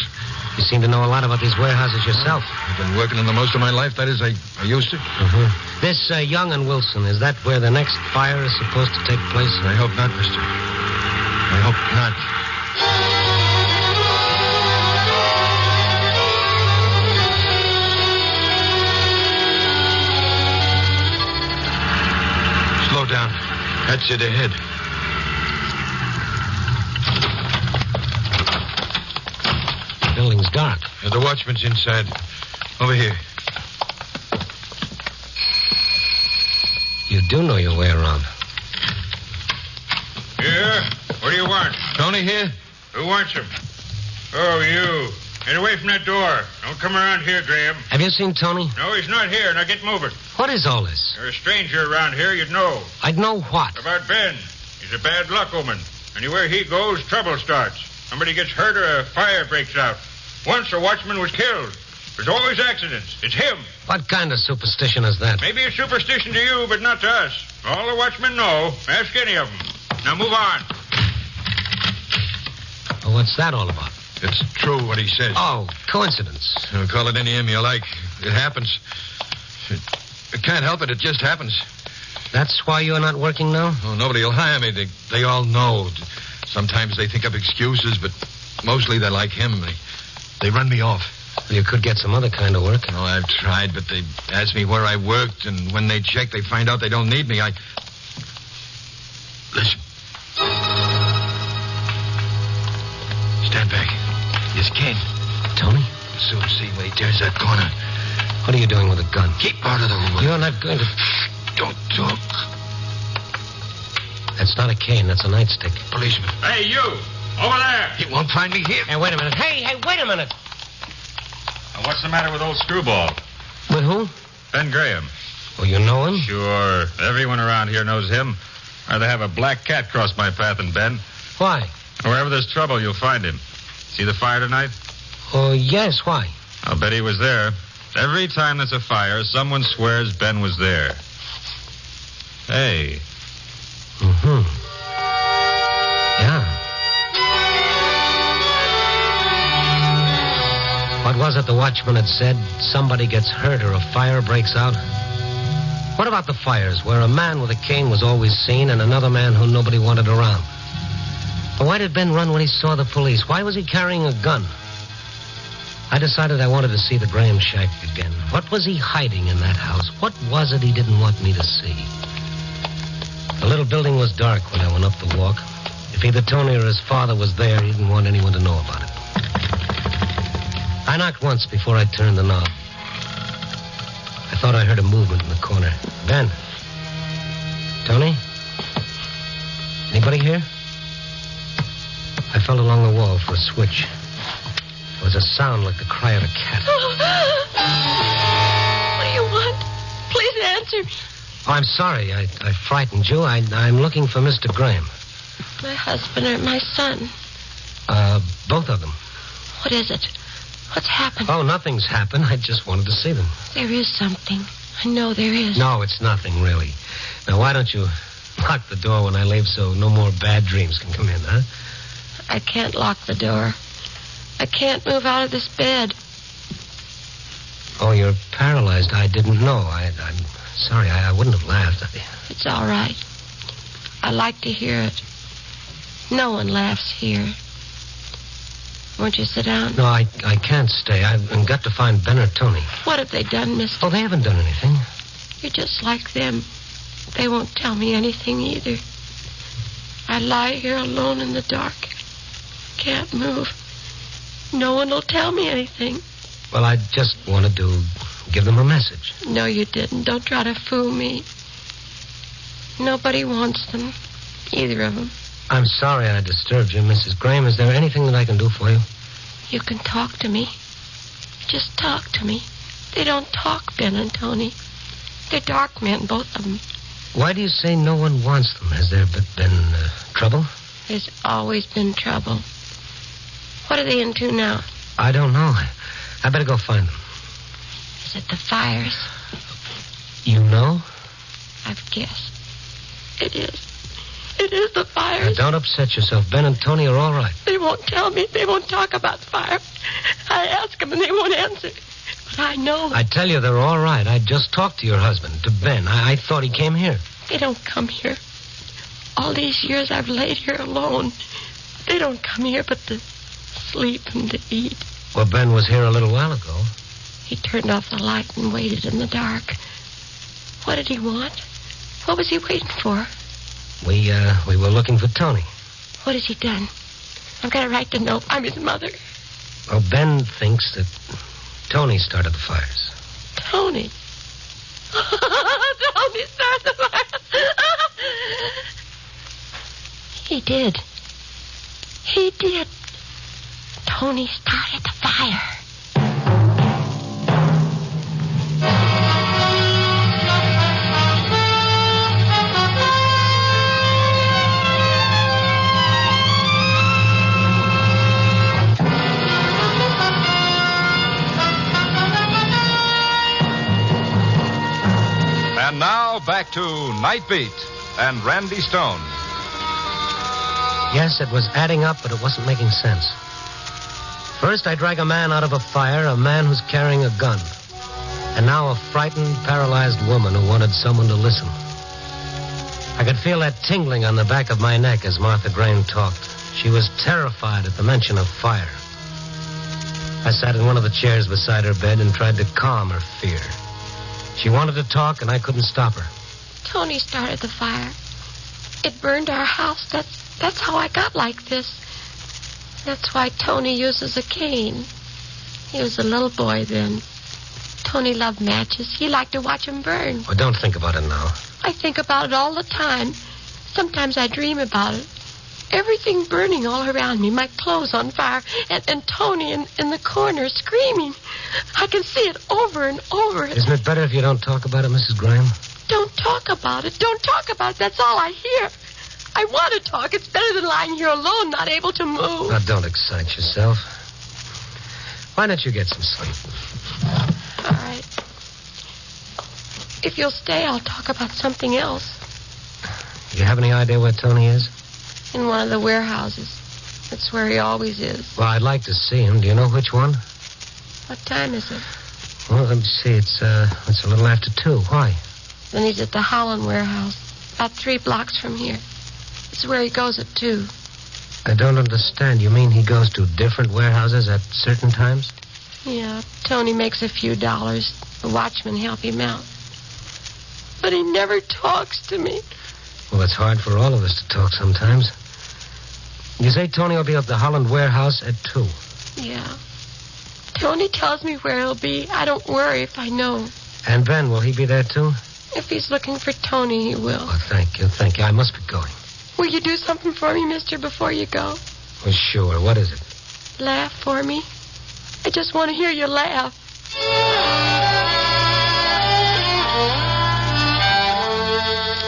You seem to know a lot about these warehouses yourself. I've been working in them most of my life. That is, I used to. Mm-hmm. This Young and Wilson, is that where the next fire is supposed to take place? I hope not, mister. I hope not. Slow down. That's it ahead. The building's dark. The watchman's inside. Over here. You do know your way around. Here? What do you want? Tony here? Who wants him? Oh, you. Get away from that door. Don't come around here, Graham. Have you seen Tony? No, he's not here. Now get moving. What is all this? You're a stranger around here. You'd know. I'd know what? About Ben. He's a bad luck omen. Anywhere he goes, trouble starts. Somebody gets hurt or a fire breaks out. Once a watchman was killed. There's always accidents. It's him. What kind of superstition is that? Maybe a superstition to you, but not to us. All the watchmen know. Ask any of them. Now move on. Well, what's that all about? It's true what he says. Oh, coincidence. Call it any name you like. It happens. It can't help it. It just happens. That's why you're not working now? Oh, nobody will hire me. They all know. Sometimes they think up excuses, but mostly they're like him. They run me off. Well, you could get some other kind of work. No, I've tried, but they ask me where I worked, and when they check, they find out they don't need me. Listen. Stand back. It's Ken. Tony? You'll soon see when he turns that corner. What are you doing with a gun? Keep out of the way. You're not going to... Don't talk. That's not a cane. That's a nightstick. Policeman. Hey, you! Over there! He won't find me here. Hey, wait a minute. Hey, wait a minute. Now, what's the matter with old Screwball? With who? Ben Graham. Oh, you know him? Sure. Everyone around here knows him. Rather have a black cat cross my path than Ben. Why? Wherever there's trouble, you'll find him. See the fire tonight? Oh, yes. Why? I'll bet he was there. Every time there's a fire, someone swears Ben was there. Hey. Mm-hmm. Yeah. What was it the watchman had said? Somebody gets hurt or a fire breaks out? What about the fires where a man with a cane was always seen and another man who nobody wanted around? But why did Ben run when he saw the police? Why was he carrying a gun? I decided I wanted to see the Graham shack again. What was he hiding in that house? What was it he didn't want me to see? The little building was dark when I went up the walk. If either Tony or his father was there, he didn't want anyone to know about it. I knocked once before I turned the knob. I thought I heard a movement in the corner. Ben? Tony? Anybody here? I felt along the wall for a switch. There was a sound like the cry of a cat. What do you want? Please answer me. Oh, I'm sorry. I frightened you. I'm looking for Mr. Graham. My husband or my son? Both of them. What is it? What's happened? Oh, nothing's happened. I just wanted to see them. There is something. I know there is. No, it's nothing, really. Now, why don't you lock the door when I leave so no more bad dreams can come in, huh? I can't lock the door. I can't move out of this bed. Oh, you're paralyzed. I didn't know. I'm Sorry, I wouldn't have laughed. It's all right. I like to hear it. No one laughs here. Won't you sit down? No, I can't stay. I've got to find Ben or Tony. What have they done, mister? Oh, they haven't done anything. You're just like them. They won't tell me anything either. I lie here alone in the dark. Can't move. No one will tell me anything. Well, I just wanted to give them a message. No, you didn't. Don't try to fool me. Nobody wants them. Either of them. I'm sorry I disturbed you, Mrs. Graham. Is there anything that I can do for you? You can talk to me. Just talk to me. They don't talk, Ben and Tony. They're dark men, both of them. Why do you say no one wants them? Has there been trouble? There's always been trouble. What are they into now? I don't know. I better go find them. Is it the fires? You know? I've guessed. It is. It is the fires. Now, don't upset yourself. Ben and Tony are all right. They won't tell me. They won't talk about fire. I ask them and they won't answer. But I know. I tell you, they're all right. I just talked to your husband, to Ben. I thought he came here. They don't come here. All these years I've laid here alone. They don't come here but to sleep and to eat. Well, Ben was here a little while ago. He turned off the light and waited in the dark. What did he want? What was he waiting for? We were looking for Tony. What has he done? I've got a right to know. I'm his mother. Well, Ben thinks that Tony started the fires. Tony? Tony started the fires. He did. He did. Tony started the fire. And now back to Night Beat and Randy Stone. Yes, it was adding up, but it wasn't making sense. First, I drag a man out of a fire, a man who's carrying a gun. And now a frightened, paralyzed woman who wanted someone to listen. I could feel that tingling on the back of my neck as Martha Graham talked. She was terrified at the mention of fire. I sat in one of the chairs beside her bed and tried to calm her fear. She wanted to talk, and I couldn't stop her. Tony started the fire. It burned our house. That's how I got like this. That's why Tony uses a cane. He was a little boy then. Tony loved matches. He liked to watch them burn. Well, don't think about it now. I think about it all the time. Sometimes I dream about it. Everything burning all around me, my clothes on fire, and Tony in the corner screaming. I can see it over and over. Isn't it better if you don't talk about it, Mrs. Graham? Don't talk about it. Don't talk about it. That's all I hear. I want to talk. It's better than lying here alone, not able to move. Now, don't excite yourself. Why don't you get some sleep? All right. If you'll stay, I'll talk about something else. You have any idea where Tony is? In one of the warehouses. That's where he always is. Well, I'd like to see him. Do you know which one? What time is it? Well, let me see. It's a little after 2. Why? Then he's at the Holland warehouse, about 3 blocks from here. It's where he goes at 2. I don't understand. You mean he goes to different warehouses at certain times? Yeah, Tony makes a few dollars. The watchmen help him out. But he never talks to me. Well, it's hard for all of us to talk sometimes. You say Tony will be at the Holland warehouse at 2. Yeah. Tony tells me where he'll be. I don't worry if I know. And Ben, will he be there too? If he's looking for Tony, he will. Oh, thank you. I must be going. Will you do something for me, mister, before you go? Well, sure. What is it? Laugh for me. I just want to hear you laugh.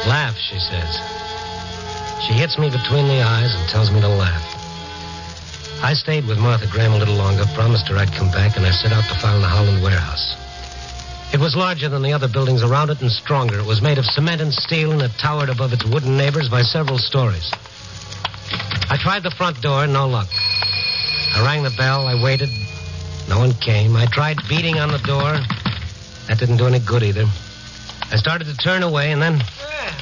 Laugh, she says. She hits me between the eyes and tells me to laugh. I stayed with Martha Graham a little longer, promised her I'd come back, and I set out to find the Holland warehouse. It was larger than the other buildings around it and stronger. It was made of cement and steel, and it towered above its wooden neighbors by several stories. I tried the front door, no luck. I rang the bell, I waited. No one came. I tried beating on the door. That didn't do any good either. I started to turn away, and then...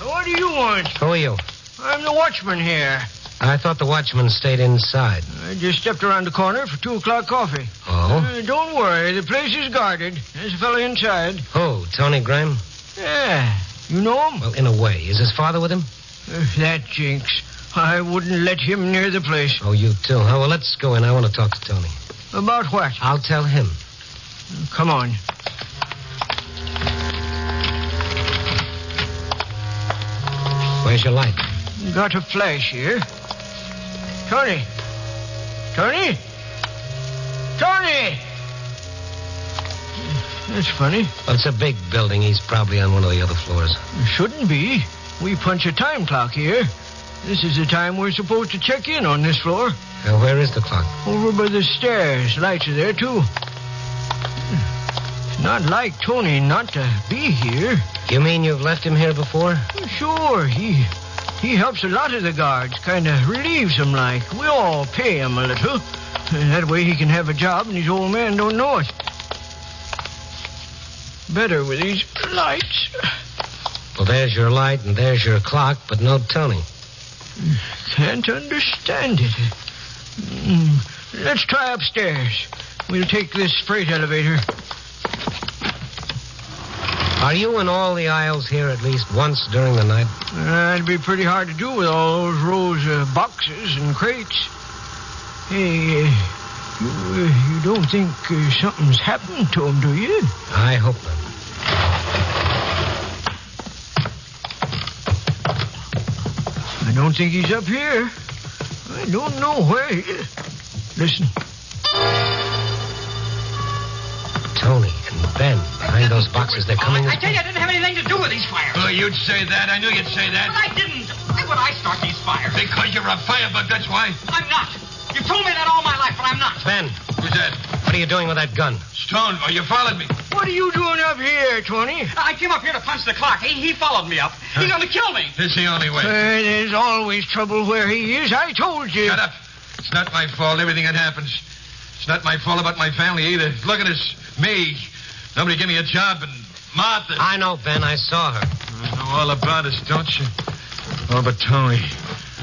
What do you want? Who are you? I'm the watchman here. I thought the watchman stayed inside. I just stepped around the corner for 2 o'clock coffee. Oh? Don't worry. The place is guarded. There's a fellow inside. Who, Tony Graham? Yeah. You know him? Well, in a way. Is his father with him? That jinx. I wouldn't let him near the place. Oh, you too. Oh, well, let's go in. I want to talk to Tony. About what? I'll tell him. Come on. Where's your light? Got a flash here. Tony! Tony! Tony! That's funny. Well, it's a big building. He's probably on one of the other floors. Shouldn't be. We punch a time clock here. This is the time we're supposed to check in on this floor. Where is the clock? Over by the stairs. Lights are there, too. It's not like Tony not to be here. You mean you've left him here before? Sure. He helps a lot of the guards. Kind of relieves them like. We all pay him a little. That way he can have a job and his old man don't know it. Better with these lights. Well, there's your light and there's your clock, but no Tony. Can't understand it. Let's try upstairs. We'll take this freight elevator. Are you in all the aisles here at least once during the night? It'd be pretty hard to do with all those rows of boxes and crates. Hey, you don't think something's happened to him, do you? I hope not. I don't think he's up here. I don't know where he is. Listen. Tony and Ben behind those boxes. They're coming. I tell you, I didn't have anything to do with these fires. Oh, you'd say that. I knew you'd say that. But I didn't. Why would I start these fires? Because you're a firebug, that's why. I'm not. You've told me that all my life, but I'm not. Ben. Who's that? What are you doing with that gun? Stone, oh, you followed me. What are you doing up here, Tony? I came up here to punch the clock. He followed me up. He's going to kill me. It's the only way. There's always trouble where he is. I told you. Shut up. It's not my fault, everything that happens. It's not my fault about my family either. Look at us. Me. Nobody gave me a job, and Martha. I know, Ben. I saw her. You know all about us, don't you? Oh, but Tony.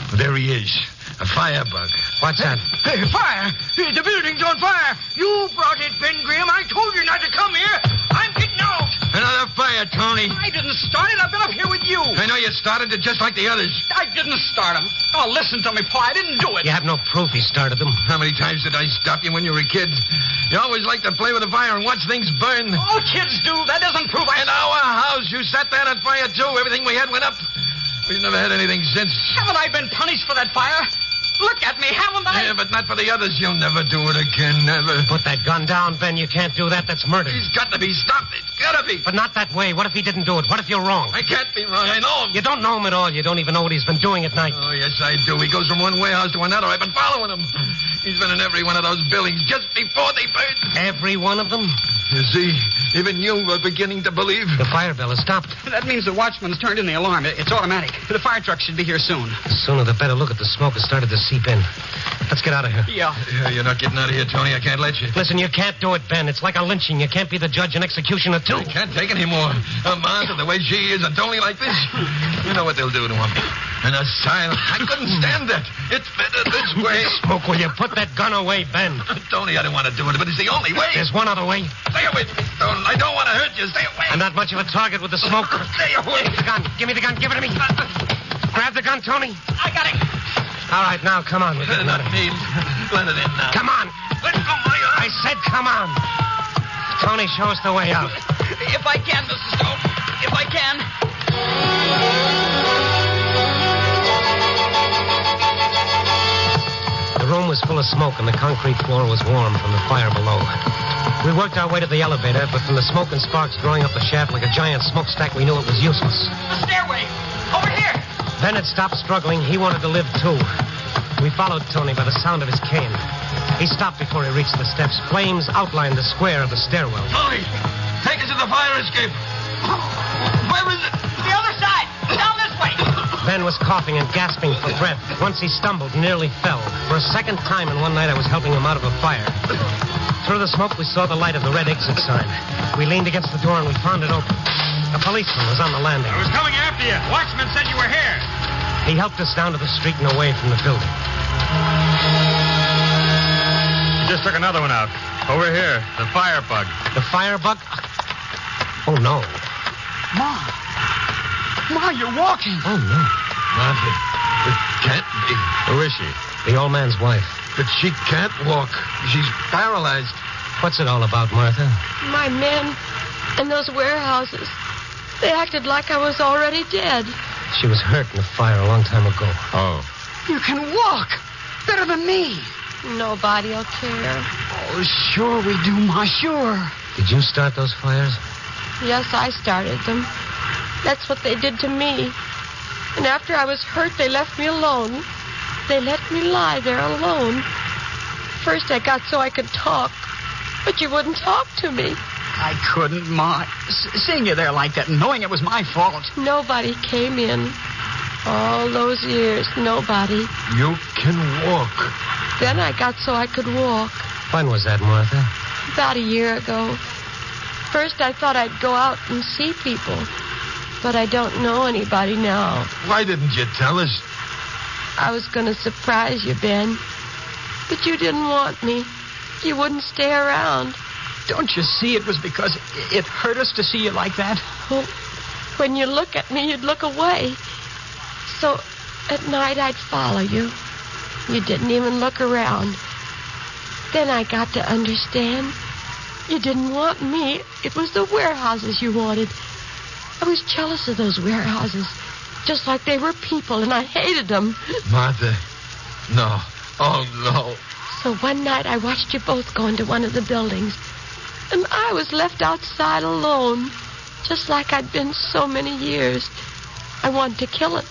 Well, there he is. A firebug. What's that? Hey, fire! The building's on fire! You brought it, Ben Graham. I told you not to come here. I'm getting out. Another fire, Tony. I didn't start it. I've been up here with you. I know you started it just like the others. I didn't start them. Oh, listen to me, Pa. I didn't do it. You have no proof he started them. How many times did I stop you when you were a kid? You always liked to play with the fire and watch things burn. All kids do. That doesn't prove In our house, you set that on fire, too. Everything we had went up. We've never had anything since. Haven't I been punished for that fire? Look at me, haven't I? Yeah, but not for the others. You'll never do it again, never. Put that gun down, Ben. You can't do that. That's murder. He's got to be stopped. It's got to be. But not that way. What if he didn't do it? What if you're wrong? I can't be wrong. I know him. You don't know him at all. You don't even know what he's been doing at night. Oh, yes, I do. He goes from one warehouse to another. I've been following him. He's been in every one of those buildings just before they burned. Every one of them? You see, even you were beginning to believe. The fire bell has stopped. That means the watchman's turned in the alarm. It's automatic. The fire truck should be here soon. The sooner the better. Look at the smoke has started to seep in. Let's get out of here. Yeah. You're not getting out of here, Tony. I can't let you. Listen, you can't do it, Ben. It's like a lynching. You can't be the judge and executioner, too. I can't take any more. Martha, the way she is, and Tony like this. You know what they'll do to him. An asylum. I couldn't stand that. It's better this way. Smoke, will you put that gun away, Ben? Tony, I don't want to do it, but it's the only way. There's one other way. Stay away from me, Stone. I don't want to hurt you. Stay away. I'm not much of a target with the smoke. Stay away. The gun. Give me the gun. Give it to me. Grab the gun, Tony. I got it. All right, now, come on. We're getting out of here. Let it in now. Come on. Let go of my arm. I said come on. Tony, show us the way out. If I can, Mrs. Stone. If I can. The room was full of smoke, and the concrete floor was warm from the fire below. We worked our way to the elevator, but from the smoke and sparks growing up the shaft like a giant smokestack, we knew it was useless. The stairway. Over here. Ben had stopped struggling. He wanted to live, too. We followed Tony by the sound of his cane. He stopped before he reached the steps. Flames outlined the square of the stairwell. Tony, take us to the fire escape. Where is it? The other side. Down this way. Ben was coughing and gasping for breath. Once he stumbled, nearly fell. For a second time in one night, I was helping him out of a fire. Through the smoke, we saw the light of the red exit sign. We leaned against the door and we found it open. A policeman was on the landing. I was coming after you. Watchman said you were here. He helped us down to the street and away from the building. You just took another one out. Over here, the firebug. The firebug? Oh, no. Ma, you're walking. Oh, no. Martha, it can't be. Who is she? The old man's wife. But she can't walk. She's paralyzed. What's it all about, Martha? My men and those warehouses, they acted like I was already dead. She was hurt in the fire a long time ago. Oh. You can walk. Better than me. Nobody'll care. Oh, sure we do, Ma, sure. Did you start those fires? Yes, I started them. That's what they did to me. And after I was hurt, they left me alone. They let me lie there alone. First, I got so I could talk, but you wouldn't talk to me. I couldn't, Ma. Seeing you there like that and knowing it was my fault. Nobody came in. All those years, nobody. You can walk. Then I got so I could walk. When was that, Martha? About a year ago. First, I thought I'd go out and see people. But I don't know anybody now. Why didn't you tell us? I was going to surprise you, Ben. But you didn't want me. You wouldn't stay around. Don't you see it was because it hurt us to see you like that? Well, when you look at me, you'd look away. So at night, I'd follow you. You didn't even look around. Then I got to understand. You didn't want me. It was the warehouses you wanted. I was jealous of those warehouses. Just like they were people, and I hated them. Martha, no. Oh, no. So one night I watched you both go into one of the buildings. And I was left outside alone, just like I'd been so many years. I wanted to kill it,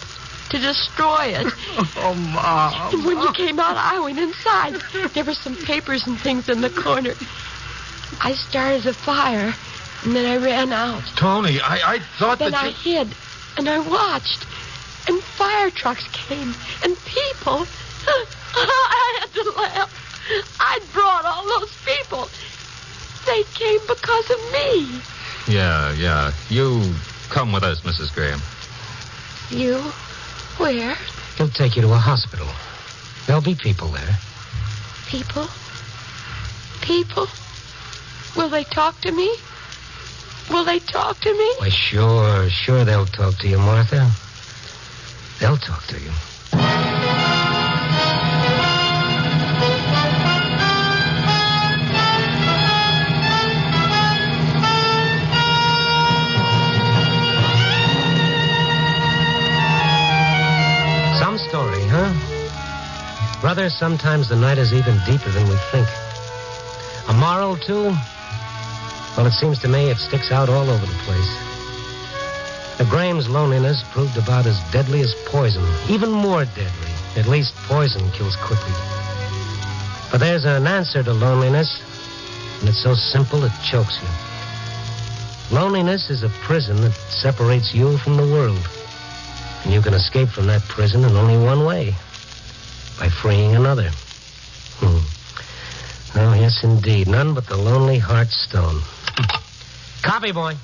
to destroy it. Oh, Mom. And when you came out, I went inside. There were some papers and things in the corner. I started a fire, and then I ran out. Tony, I thought then that I hid, and I watched. And fire trucks came, and people. I had to laugh. I'd brought all those people. They came because of me. Yeah. You come with us, Mrs. Graham. You? Where? He'll take you to a hospital. There'll be people there. People? People? Will they talk to me? Will they talk to me? Why, sure they'll talk to you, Martha. They'll talk to you. Some story, huh? Brother, sometimes the night is even deeper than we think. A moral, too? Well, it seems to me it sticks out all over the place. The Graham's loneliness proved about as deadly as poison, even more deadly. At least poison kills quickly. But there's an answer to loneliness, and it's so simple it chokes you. Loneliness is a prison that separates you from the world. And you can escape from that prison in only one way. By freeing another. Oh, yes, indeed. None but the lonely heart's stone. Copy, boy.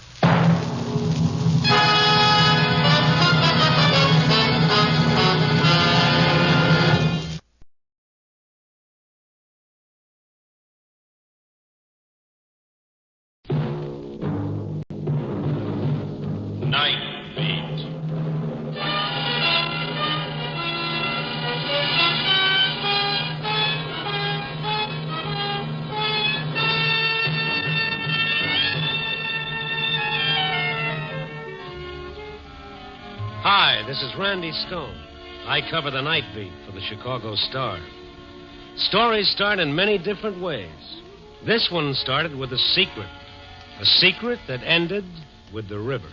Hi, this is Randy Stone. I cover the night beat for the Chicago Star. Stories start in many different ways. This one started with a secret that ended with the river.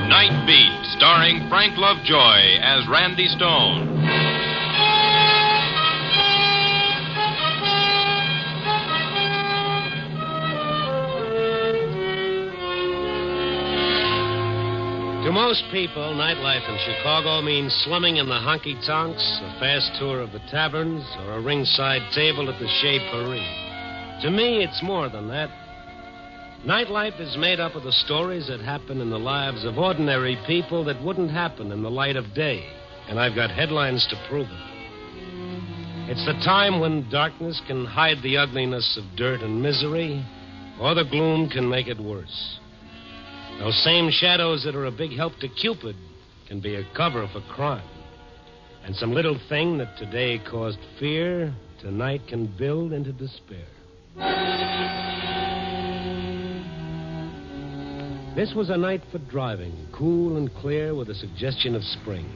Night Beat, starring Frank Lovejoy as Randy Stone. To most people, nightlife in Chicago means slumming in the honky-tonks, a fast tour of the taverns, or a ringside table at the Chez Paris. To me, it's more than that. Nightlife is made up of the stories that happen in the lives of ordinary people that wouldn't happen in the light of day. And I've got headlines to prove it. It's the time when darkness can hide the ugliness of dirt and misery, or the gloom can make it worse. Those same shadows that are a big help to Cupid can be a cover for crime. And some little thing that today caused fear, tonight can build into despair. This was a night for driving, cool and clear with a suggestion of spring.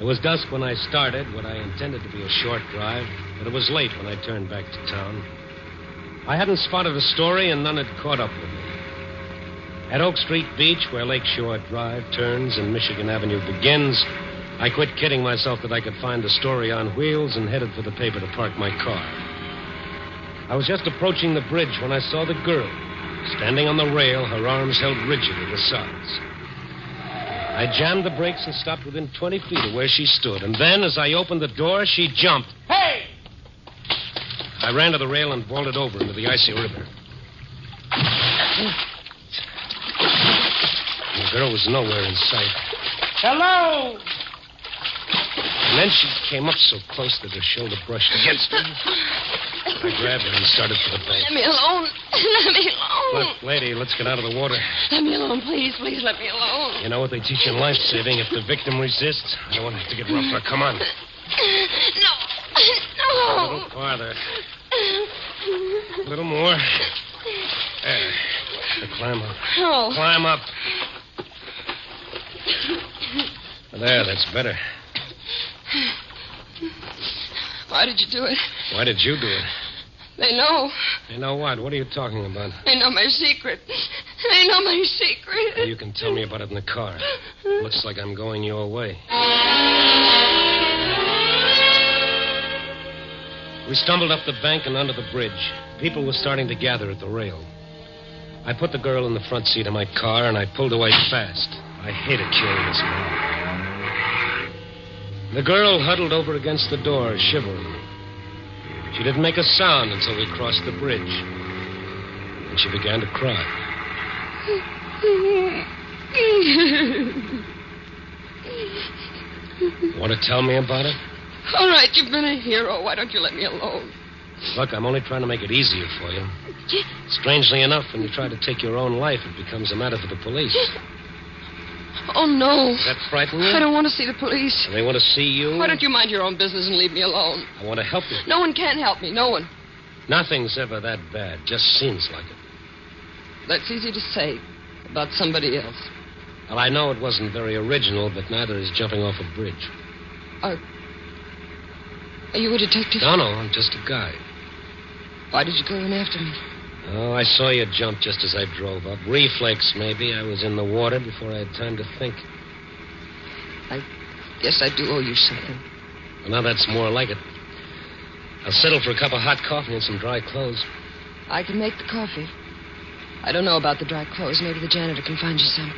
It was dusk when I started what I intended to be a short drive, but it was late when I turned back to town. I hadn't spotted a story, and none had caught up with me. At Oak Street Beach, where Lakeshore Drive turns and Michigan Avenue begins, I quit kidding myself that I could find a story on wheels and headed for the paper to park my car. I was just approaching the bridge when I saw the girl, standing on the rail, her arms held rigid at the sides. I jammed the brakes and stopped within 20 feet of where she stood. And then, as I opened the door, she jumped. Hey! I ran to the rail and vaulted over into the icy river. The girl was nowhere in sight. Hello! And then she came up so close that her shoulder brushed against me. I grabbed her and started for the bank. Let me alone. Let me alone. Look, lady, let's get out of the water. Let me alone, please. Please let me alone. You know what they teach in life-saving? If the victim resists, I don't want it to get rougher. Come on. No. A little farther. A little more. There. Now climb up. Oh. Climb up. There, that's better. Why did you do it? Why did you do it? They know. They know what? What are you talking about? They know my secret. They know my secret. Well, you can tell me about it in the car. Looks like I'm going your way. We stumbled up the bank and under the bridge. People were starting to gather at the rail. I put the girl in the front seat of my car, and I pulled away fast. I hate a curious man. The girl huddled over against the door, shivering. She didn't make a sound until we crossed the bridge. And she began to cry. Want to tell me about it? All right, you've been a hero. Why don't you let me alone? Look, I'm only trying to make it easier for you. Strangely enough, when you try to take your own life, it becomes a matter for the police. Oh, no. Does that frighten you? I don't want to see the police. They want to see you? Why don't you mind your own business and leave me alone? I want to help you. No one can help me. No one. Nothing's ever that bad. Just seems like it. That's easy to say about somebody else. Well, I know it wasn't very original, but neither is jumping off a bridge. Are you a detective? No, I'm just a guy. Why did you go in after me? Oh, I saw you jump just as I drove up. Reflex, maybe. I was in the water before I had time to think. I guess I do owe you something. Well, now that's more like it. I'll settle for a cup of hot coffee and some dry clothes. I can make the coffee. I don't know about the dry clothes. Maybe the janitor can find you some.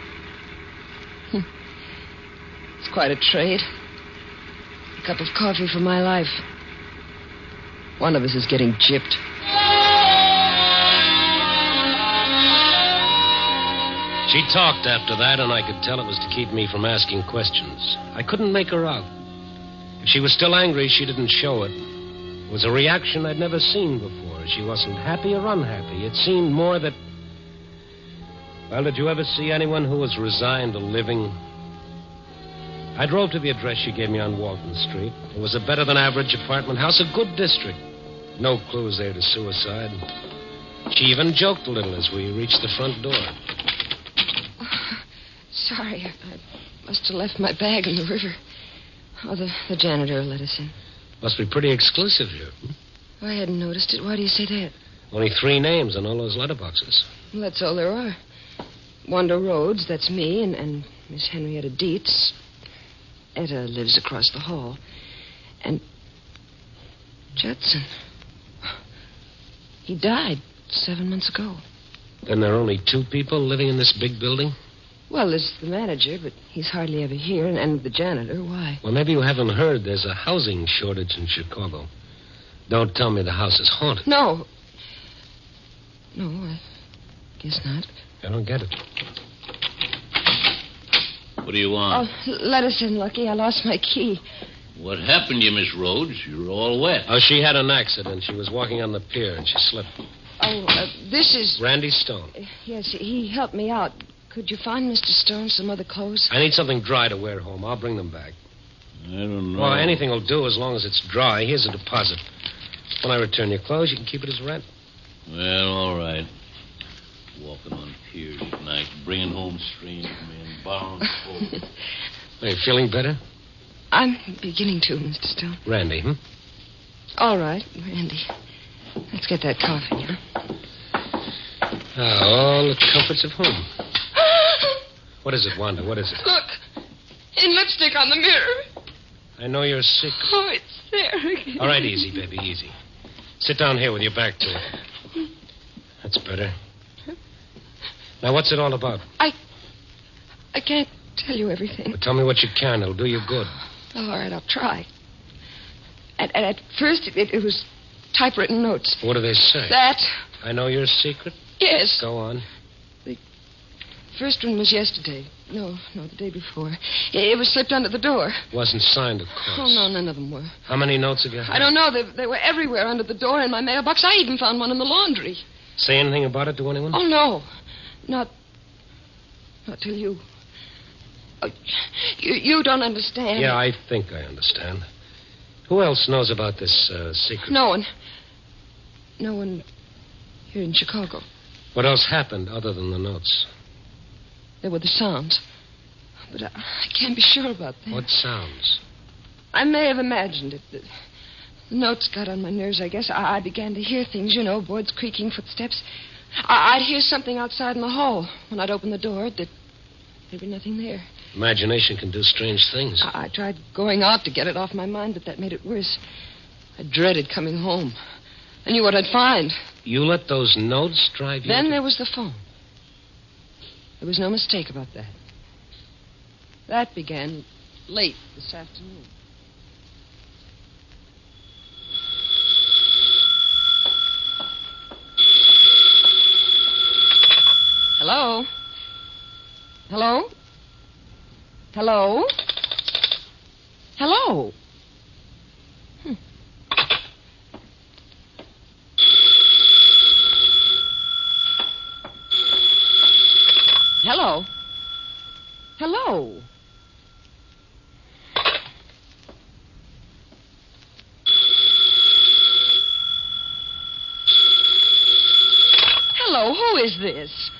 It's quite a trade. A cup of coffee for my life. One of us is getting gypped. She talked after that, and I could tell it was to keep me from asking questions. I couldn't make her out. If she was still angry, she didn't show it. It was a reaction I'd never seen before. She wasn't happy or unhappy. It seemed more that... Well, did you ever see anyone who was resigned to living? I drove to the address she gave me on Walton Street. It was a better-than-average apartment house, a good district. No clues there to suicide. She even joked a little as we reached the front door. Sorry, I must have left my bag in the river. Oh, the janitor let us in. Must be pretty exclusive here. I hadn't noticed it. Why do you say that? Only 3 names on all those letterboxes. Well, that's all there are. Wanda Rhodes, that's me, and Miss Henrietta Dietz. Etta lives across the hall. And Judson. He died 7 months ago. Then there are only 2 people living in this big building? Well, there's the manager, but he's hardly ever here, and the janitor. Why? Well, maybe you haven't heard there's a housing shortage in Chicago. Don't tell me the house is haunted. No. No, I guess not. I don't get it. What do you want? Oh, let us in, Lucky. I lost my key. What happened to you, Miss Rhodes? You're all wet. Oh, she had an accident. She was walking on the pier, and she slipped. Oh, this is... Randy Stone. Yes, he helped me out. Could you find Mr. Stone some other clothes? I need something dry to wear home. I'll bring them back. I don't know. Well, anything will do as long as it's dry. Here's a deposit. When I return your clothes, you can keep it as rent. Well, all right. Walking on piers at night, bringing home strange men, borrowing clothes. Are you feeling better? I'm beginning to, Mr. Stone. Randy, All right, Randy. Let's get that coffee, huh? All the comforts of home. What is it, Wanda? What is it? Look. In lipstick on the mirror. I know you're sick. Oh, it's there again. All right, easy, baby, easy. Sit down here with your back to it. That's better. Now, what's it all about? I can't tell you everything. But tell me what you can. It'll do you good. All right, I'll try. At first, it was typewritten notes. What do they say? That. I know your secret? Yes. Go on. The first one was yesterday. No, the day before. It was slipped under the door. Wasn't signed, of course. Oh, no, none of them were. How many notes have you had? I don't know. They were everywhere under the door in my mailbox. I even found one in the laundry. Say anything about it to anyone? Oh, no. Not till you. Oh, you don't understand. Yeah, I think I understand. Who else knows about this secret? No one. No one here in Chicago. What else happened other than the notes? There were the sounds. But I can't be sure about them. What sounds? I may have imagined it. The notes got on my nerves, I guess. I began to hear things, boards creaking, footsteps. I'd hear something outside in the hall. When I'd open the door, there'd be nothing there. Imagination can do strange things. I tried going out to get it off my mind, but that made it worse. I dreaded coming home. I knew what I'd find. You let those notes drive you? Then there was the phone. There was no mistake about that. That began late this afternoon. Hello? Hello? Hello? Hello? Hello? Hello? Hello, who is this?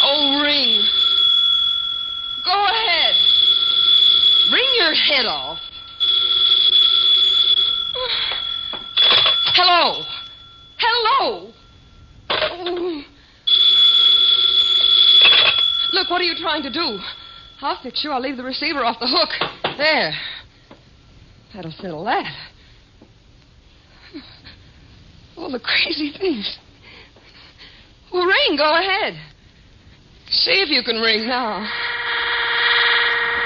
Oh, ring. Go ahead. Ring your head off. Hello. Hello. Oh. Look, what are you trying to do? I'll fix you. I'll leave the receiver off the hook. There. That'll settle that. All the crazy things. Well, ring. Go ahead. See if you can ring now.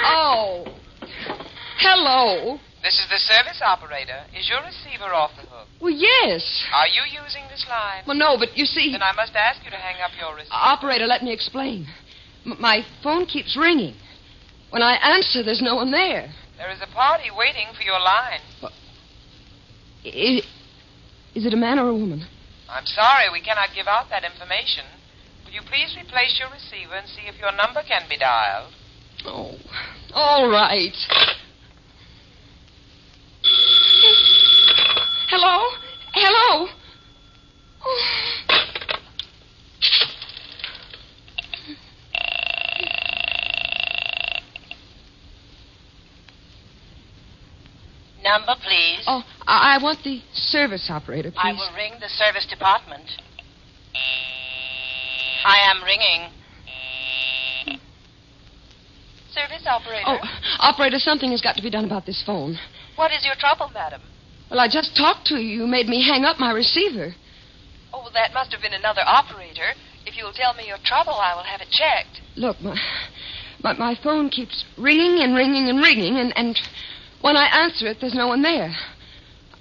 Oh. Hello. This is the service operator. Is your receiver off the hook? Well, yes. Are you using this line? Well, no, but you see... Then I must ask you to hang up your receiver. Operator, let me explain. My phone keeps ringing. When I answer, there's no one there. There is a party waiting for your line. Is it a man or a woman? I'm sorry, we cannot give out that information. Will you please replace your receiver and see if your number can be dialed? Oh, all right. Hello? Hello? Oh. Number, please. Oh, I want the service operator, please. I will ring the service department. I am ringing. Service operator. Oh, operator, something has got to be done about this phone. What is your trouble, madam? Well, I just talked to you. You made me hang up my receiver. Oh, well, that must have been another operator. If you'll tell me your trouble, I will have it checked. Look, my phone keeps ringing and ringing and ringing, and when I answer it, there's no one there.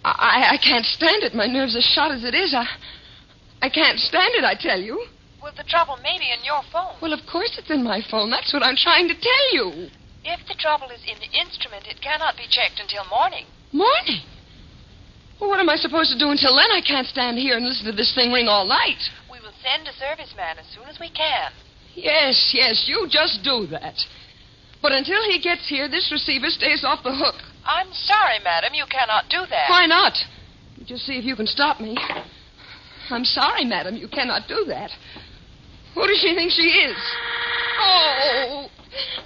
I can't stand it. My nerves are shot as it is. I can't stand it, I tell you. Well, the trouble may be in your phone. Well, of course it's in my phone. That's what I'm trying to tell you. If the trouble is in the instrument, it cannot be checked until morning. Morning? Well, what am I supposed to do until then? I can't stand here and listen to this thing ring all night. We will send a serviceman as soon as we can. Yes, you just do that. But until he gets here, this receiver stays off the hook. I'm sorry, madam, you cannot do that. Why not? Just see if you can stop me. I'm sorry, madam, you cannot do that. Who does she think she is? Oh,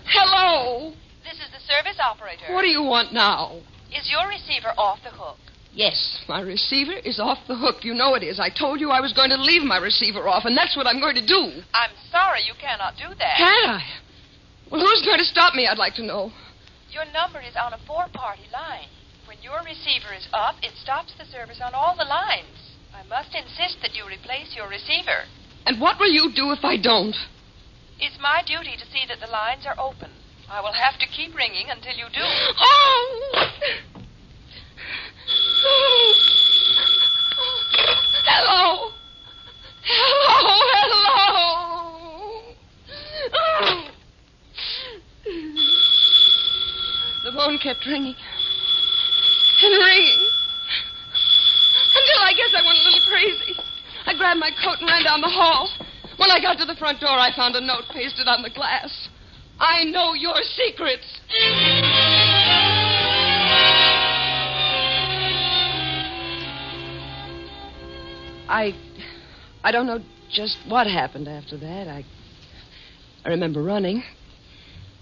hello. This is the service operator. What do you want now? Is your receiver off the hook? Yes, my receiver is off the hook. You know it is. I told you I was going to leave my receiver off, and that's what I'm going to do. I'm sorry you cannot do that. Can't I? Well, who's going to stop me, I'd like to know. Your number is on a 4-party line. When your receiver is up, it stops the service on all the lines. I must insist that you replace your receiver. And what will you do if I don't? It's my duty to see that the lines are open. I will have to keep ringing until you do. Oh! Hello! The phone kept ringing and ringing until I guess I went a little crazy. I grabbed my coat and ran down the hall. When I got to the front door, I found a note pasted on the glass. I know your secrets. I don't know just what happened after that. I remember running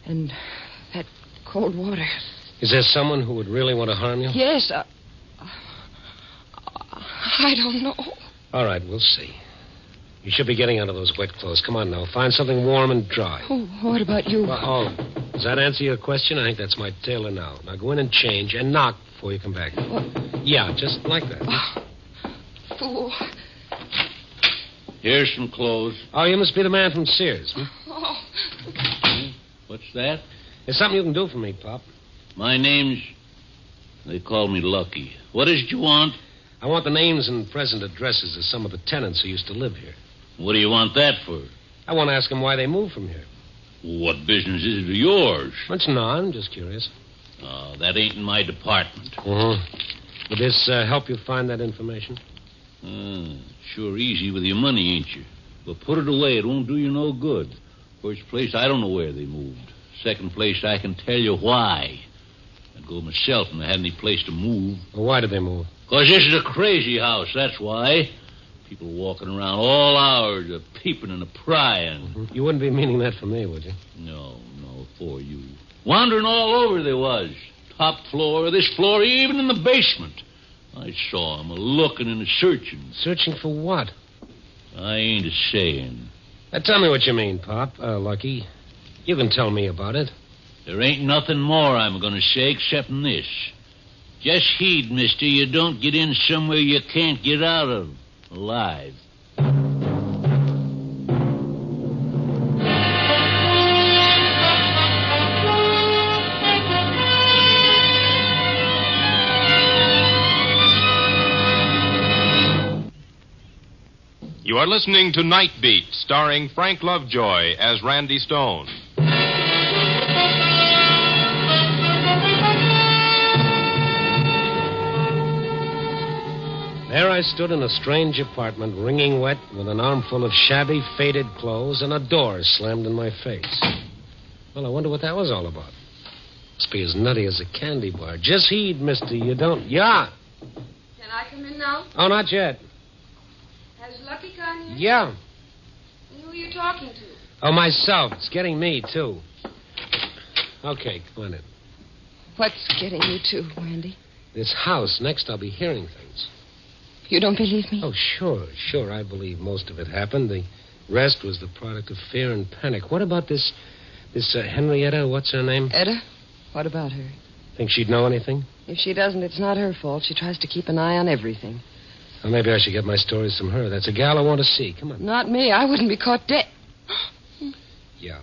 and that cold water. Is there someone who would really want to harm you? Yes. I don't know. All right, we'll see. You should be getting out of those wet clothes. Come on now. Find something warm and dry. Oh, what about you? Does that answer your question? I think that's my tailor now. Now go in and change and knock before you come back. What? Yeah, just like that. Oh, fool. Here's some clothes. Oh, you must be the man from Sears. Huh? Oh. What's that? There's something you can do for me, Pop. My name's... They call me Lucky. What is it you want? I want the names and present addresses of some of the tenants who used to live here. What do you want that for? I want to ask them why they moved from here. What business is it of yours? It's not. I'm just curious. Oh, that ain't in my department. Would this help you find that information? Sure easy with your money, ain't you? But put it away. It won't do you no good. First place, I don't know where they moved. Second place, I can tell you why. I'd go myself and I had any place to move. Well, why did they move? Because this is a crazy house, that's why. People walking around all hours, peeping and prying. You wouldn't be meaning that for me, would you? No, for you. Wandering all over they was. Top floor, this floor, even in the basement. I saw 'em a-looking and a-searching. Searching for what? I ain't a-saying. Tell me what you mean, Pop, Lucky. You can tell me about it. There ain't nothing more I'm going to say except this. Just heed, mister, you don't get in somewhere you can't get out of alive. You are listening to Night Beat, starring Frank Lovejoy as Randy Stone. There I stood in a strange apartment, wringing wet, with an armful of shabby, faded clothes, and a door slammed in my face. Well, I wonder what that was all about. Must be as nutty as a candy bar. Just heed, mister, you don't... Yeah. Can I come in now? Oh, not yet. Has Lucky gone yet? Yeah. And who are you talking to? Oh, myself. It's getting me, too. Okay, come on in. What's getting you too, Randy? This house. Next, I'll be hearing things. You don't believe me? Oh, sure. I believe most of it happened. The rest was the product of fear and panic. What about this Henrietta, what's her name? Etta? What about her? Think she'd know anything? If she doesn't, it's not her fault. She tries to keep an eye on everything. Well, maybe I should get my stories from her. That's a gal I want to see. Come on. Not me. I wouldn't be caught dead. Yeah.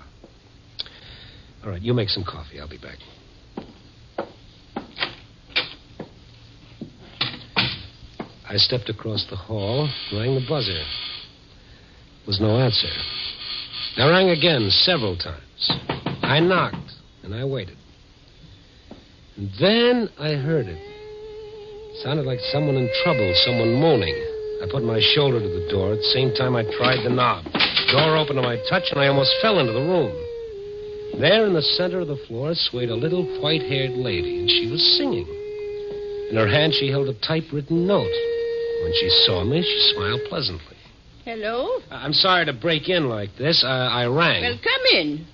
All right, you make some coffee. I'll be back. I stepped across the hall, rang the buzzer. There was no answer. I rang again several times. I knocked, and I waited. And then I heard it. It sounded like someone in trouble, someone moaning. I put my shoulder to the door. At the same time, I tried the knob. The door opened to my touch, and I almost fell into the room. There in the center of the floor swayed a little white-haired lady, and she was singing. In her hand, she held a typewritten note. When she saw me, she smiled pleasantly. Hello? I'm sorry to break in like this. I rang. Well, come in.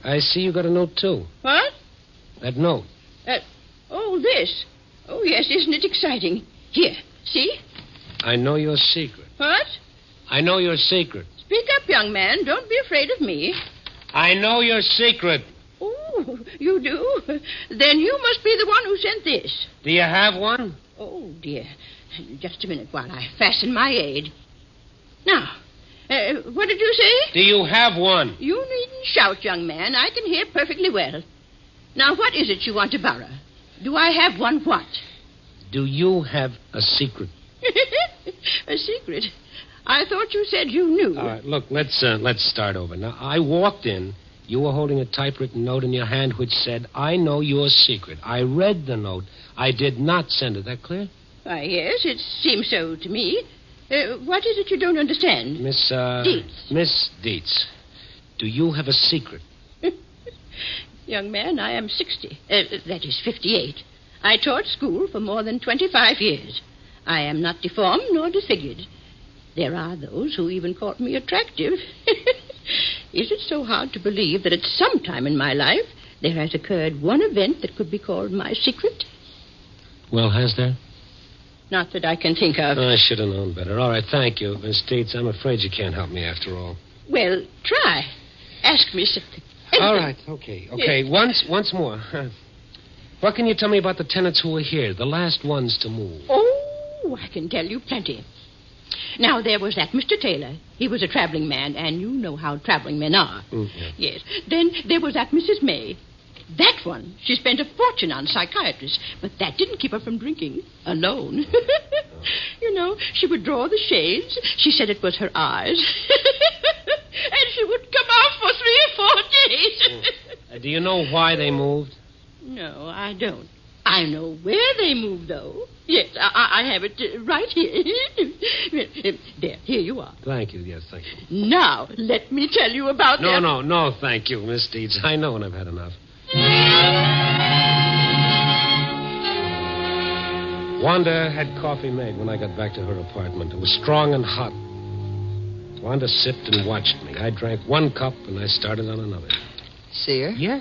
I see you got a note, too. What? That note. Oh, this. Oh, yes, isn't it exciting? Here, see? I know your secret. What? I know your secret. Speak up, young man. Don't be afraid of me. I know your secret. Oh, you do? Then you must be the one who sent this. Do you have one? Oh, dear. Just a minute while I fasten my aid. Now, what did you say? Do you have one? You needn't shout, young man. I can hear perfectly well. Now, what is it you want to borrow? Do I have one what? Do you have a secret? A secret? I thought you said you knew. All right, look, let's start over. Now, I walked in. You were holding a typewritten note in your hand which said, I know your secret. I read the note. I did not send it. That clear? Why, yes, it seems so to me. What is it you don't understand? Miss, Dietz. Miss Dietz, do you have a secret? Young man, I am 60. That is 58. I taught school for more than 25 years. I am not deformed nor disfigured. There are those who even called me attractive. Is it so hard to believe that at some time in my life there has occurred one event that could be called my secret? Well, has there? Not that I can think of. I should have known better. All right, thank you, Miss Dietz. I'm afraid you can't help me after all. Well, try. Ask me something. All right, okay. Yes. Once more. What can you tell me about the tenants who were here, the last ones to move? Oh, I can tell you plenty. Now, there was that Mr. Taylor. He was a traveling man, and you know how traveling men are. Mm-hmm. Yes. Then there was that Mrs. May. That one, she spent a fortune on psychiatrists, but that didn't keep her from drinking alone. You know, she would draw the shades. She said it was her eyes. And she would come out for 3 or 4 days. Do you know why they moved? No, I don't. I know where they moved, though. Yes, I have it right here. There, here you are. Thank you, yes, thank you. Now, let me tell you about them. No, thank you, Miss Dietz. I know when I've had enough. Wanda had coffee made when I got back to her apartment. It was strong and hot. Wanda sipped and watched me. I drank 1 cup, and I started on another. See her? Yeah.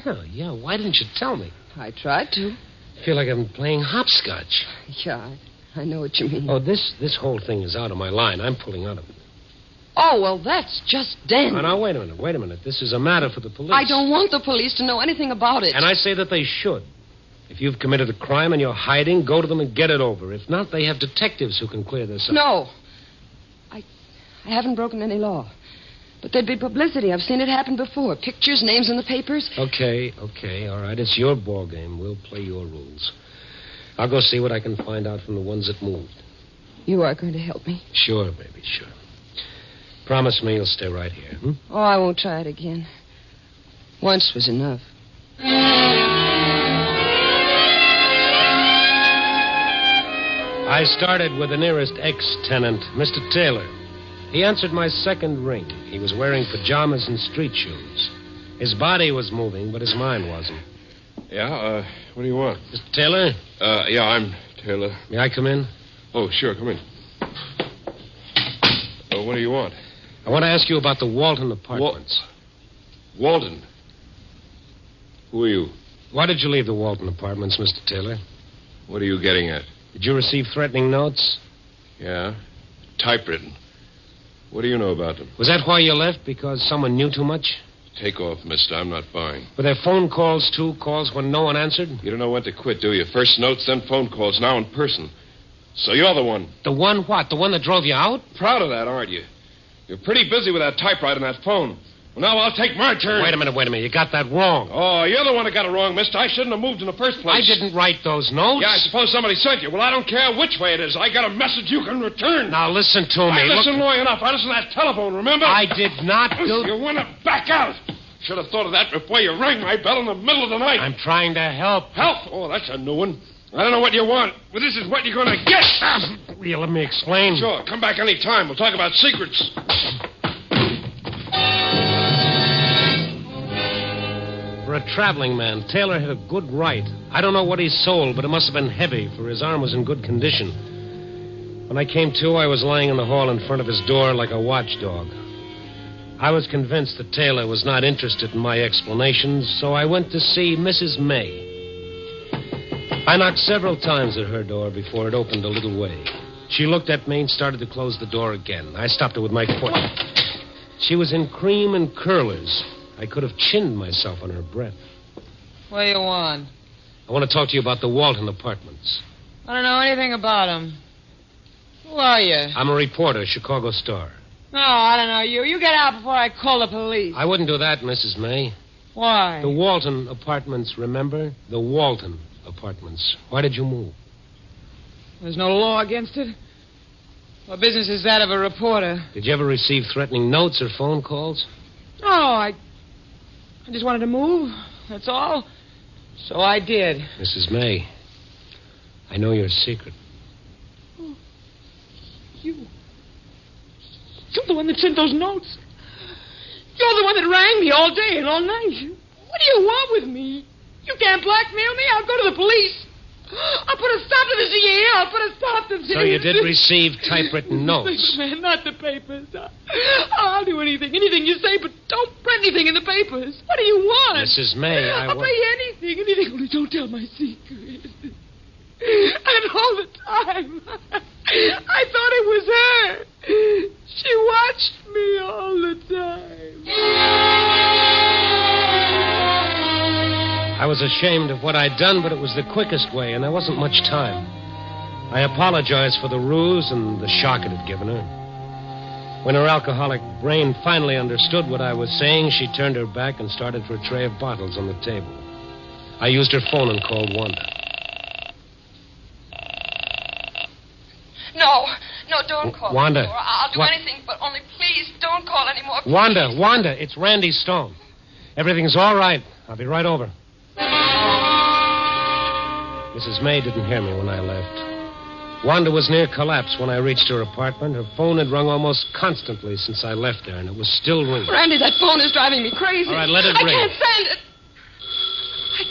Why didn't you tell me? I tried to. I feel like I'm playing hopscotch. Yeah, I know what you mean. Oh, this whole thing is out of my line. I'm pulling out of it. Oh, well, that's just dandy. Oh, now, wait a minute. This is a matter for the police. I don't want the police to know anything about it. And I say that they should. If you've committed a crime and you're hiding, go to them and get it over. If not, they have detectives who can clear this up. No. I haven't broken any law. But there'd be publicity. I've seen it happen before. Pictures, names in the papers. Okay, all right. It's your ball game. We'll play your rules. I'll go see what I can find out from the ones that moved. You are going to help me? Sure, baby, sure. Promise me you'll stay right here, hmm? Oh, I won't try it again. Once was enough. I started with the nearest ex-tenant, Mr. Taylor. He answered my second ring. He was wearing pajamas and street shoes. His body was moving, but his mind wasn't. Yeah, what do you want? Mr. Taylor? Yeah, I'm Taylor. May I come in? Oh, sure, come in. What do you want? I want to ask you about the Walton apartments. Walton? Who are you? Why did you leave the Walton apartments, Mr. Taylor? What are you getting at? Did you receive threatening notes? Yeah, typewritten. What do you know about them? Was that why you left? Because someone knew too much? Take off, mister. I'm not buying. Were there phone calls, too? Calls when no one answered? You don't know when to quit, do you? First notes, then phone calls, now in person. So you're the one. The one what? The one that drove you out? Proud of that, aren't you? You're pretty busy with that typewriter and that phone. Well, now I'll take my turn. Wait a minute. You got that wrong. Oh, you're the one that got it wrong, mister. I shouldn't have moved in the first place. I didn't write those notes. Yeah, I suppose somebody sent you. Well, I don't care which way it is. I got a message you can return. Now, listen to me. I listened long enough. I listened to that telephone, remember? I did not do... You want to back out. Should have thought of that before you rang my bell in the middle of the night. I'm trying to help. Help? Oh, that's a new one. I don't know what you want, but this is what you're going to get. Will you let me explain? Sure. Come back any time. We'll talk about secrets. For a traveling man, Taylor hit a good right. I don't know what he sold, but it must have been heavy, for his arm was in good condition. When I came to, I was lying in the hall in front of his door like a watchdog. I was convinced that Taylor was not interested in my explanations, so I went to see Mrs. May. I knocked several times at her door before it opened a little way. She looked at me and started to close the door again. I stopped her with my foot. She was in cream and curlers. I could have chinned myself on her breath. What do you want? I want to talk to you about the Walton apartments. I don't know anything about them. Who are you? I'm a reporter, Chicago Star. No, I don't know you. You get out before I call the police. I wouldn't do that, Mrs. May. Why? The Walton apartments, remember? The Walton apartments. Why did you move? There's no law against it. What business is that of a reporter? Did you ever receive threatening notes or phone calls? No, I just wanted to move. That's all. So I did. Mrs. May, I know your secret. Oh, You're the one that sent those notes. You're the one that rang me all day and all night. What do you want with me? You can't blackmail me. I'll go to the police. I'll put a stop to this here. I'll put a stop to this. So you did receive typewritten notes? Man, not the papers. I'll do anything you say, but don't print anything in the papers. What do you want? Mrs. May, I'll pay you anything, only don't tell my secret. And all the time, I thought it was her. She watched me all the time. I was ashamed of what I'd done, but it was the quickest way, and there wasn't much time. I apologized for the ruse and the shock it had given her. When her alcoholic brain finally understood what I was saying, she turned her back and started for a tray of bottles on the table. I used her phone and called Wanda. No, don't call Wanda. anymore. I'll do anything, but only please don't call anymore. Please. Wanda, it's Randy Stone. Everything's all right. I'll be right over. Mrs. May didn't hear me when I left. Wanda was near collapse when I reached her apartment. Her phone had rung almost constantly since I left there, and it was still ringing. Randy, that phone is driving me crazy. All right, let it ring. I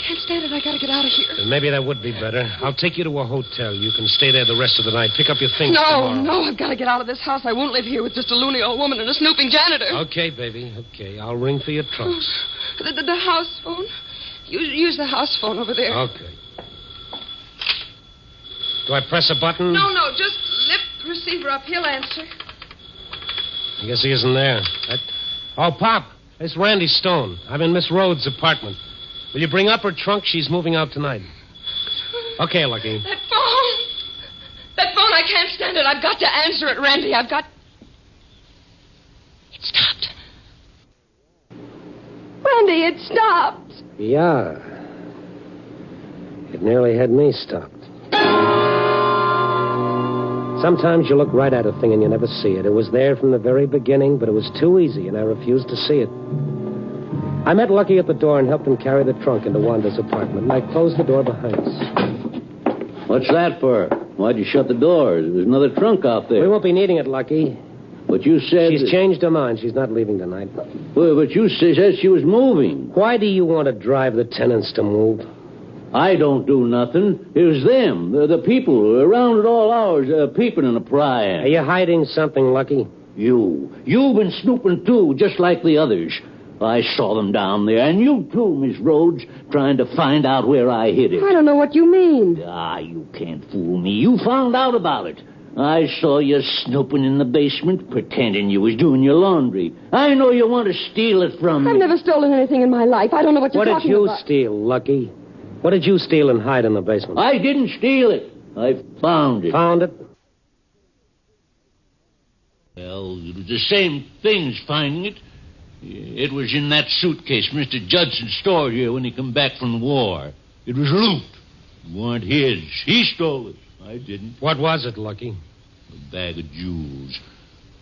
can't stand it. I gotta get out of here. Then maybe that would be better. I'll take you to a hotel. You can stay there the rest of the night. Pick up your things tomorrow. No, I've got to get out of this house. I won't live here with just a loony old woman and a snooping janitor. Okay, baby, okay. I'll ring for your trunks. The house phone? Use the house phone over there. Okay. Do I press a button? No, just lift receiver up. He'll answer. I guess he isn't there. Oh, Pop, it's Randy Stone. I'm in Miss Rhodes' apartment. Will you bring up her trunk? She's moving out tonight. Okay, Lucky. That phone, I can't stand it. I've got to answer it, Randy. It stopped. Randy, it stopped. Yeah. It nearly had me stopped. Sometimes you look right at a thing and you never see it. It was there from the very beginning, but it was too easy, and I refused to see it. I met Lucky at the door and helped him carry the trunk into Wanda's apartment, and I closed the door behind us. What's that for? Why'd you shut the door? There's another trunk out there. We won't be needing it, Lucky. But you said... She's changed her mind. She's not leaving tonight. Well, but you said she was moving. Why do you want to drive the tenants to move? I don't do nothing. It was them, the people, around at all hours, peeping and prying. Are you hiding something, Lucky? You've been snooping, too, just like the others. I saw them down there, and you, too, Miss Rhodes, trying to find out where I hid it. I don't know what you mean. You can't fool me. You found out about it. I saw you snooping in the basement, pretending you was doing your laundry. I know you want to steal it from me. I've never stolen anything in my life. I don't know what you're talking about. What did you steal, Lucky? What did you steal and hide in the basement? I didn't steal it. I found it. Found it? Well, it was the same thing as finding it. It was in that suitcase Mr. Judson stored here when he come back from the war. It was loot. It weren't his. He stole it. I didn't. What was it, Lucky? A bag of jewels.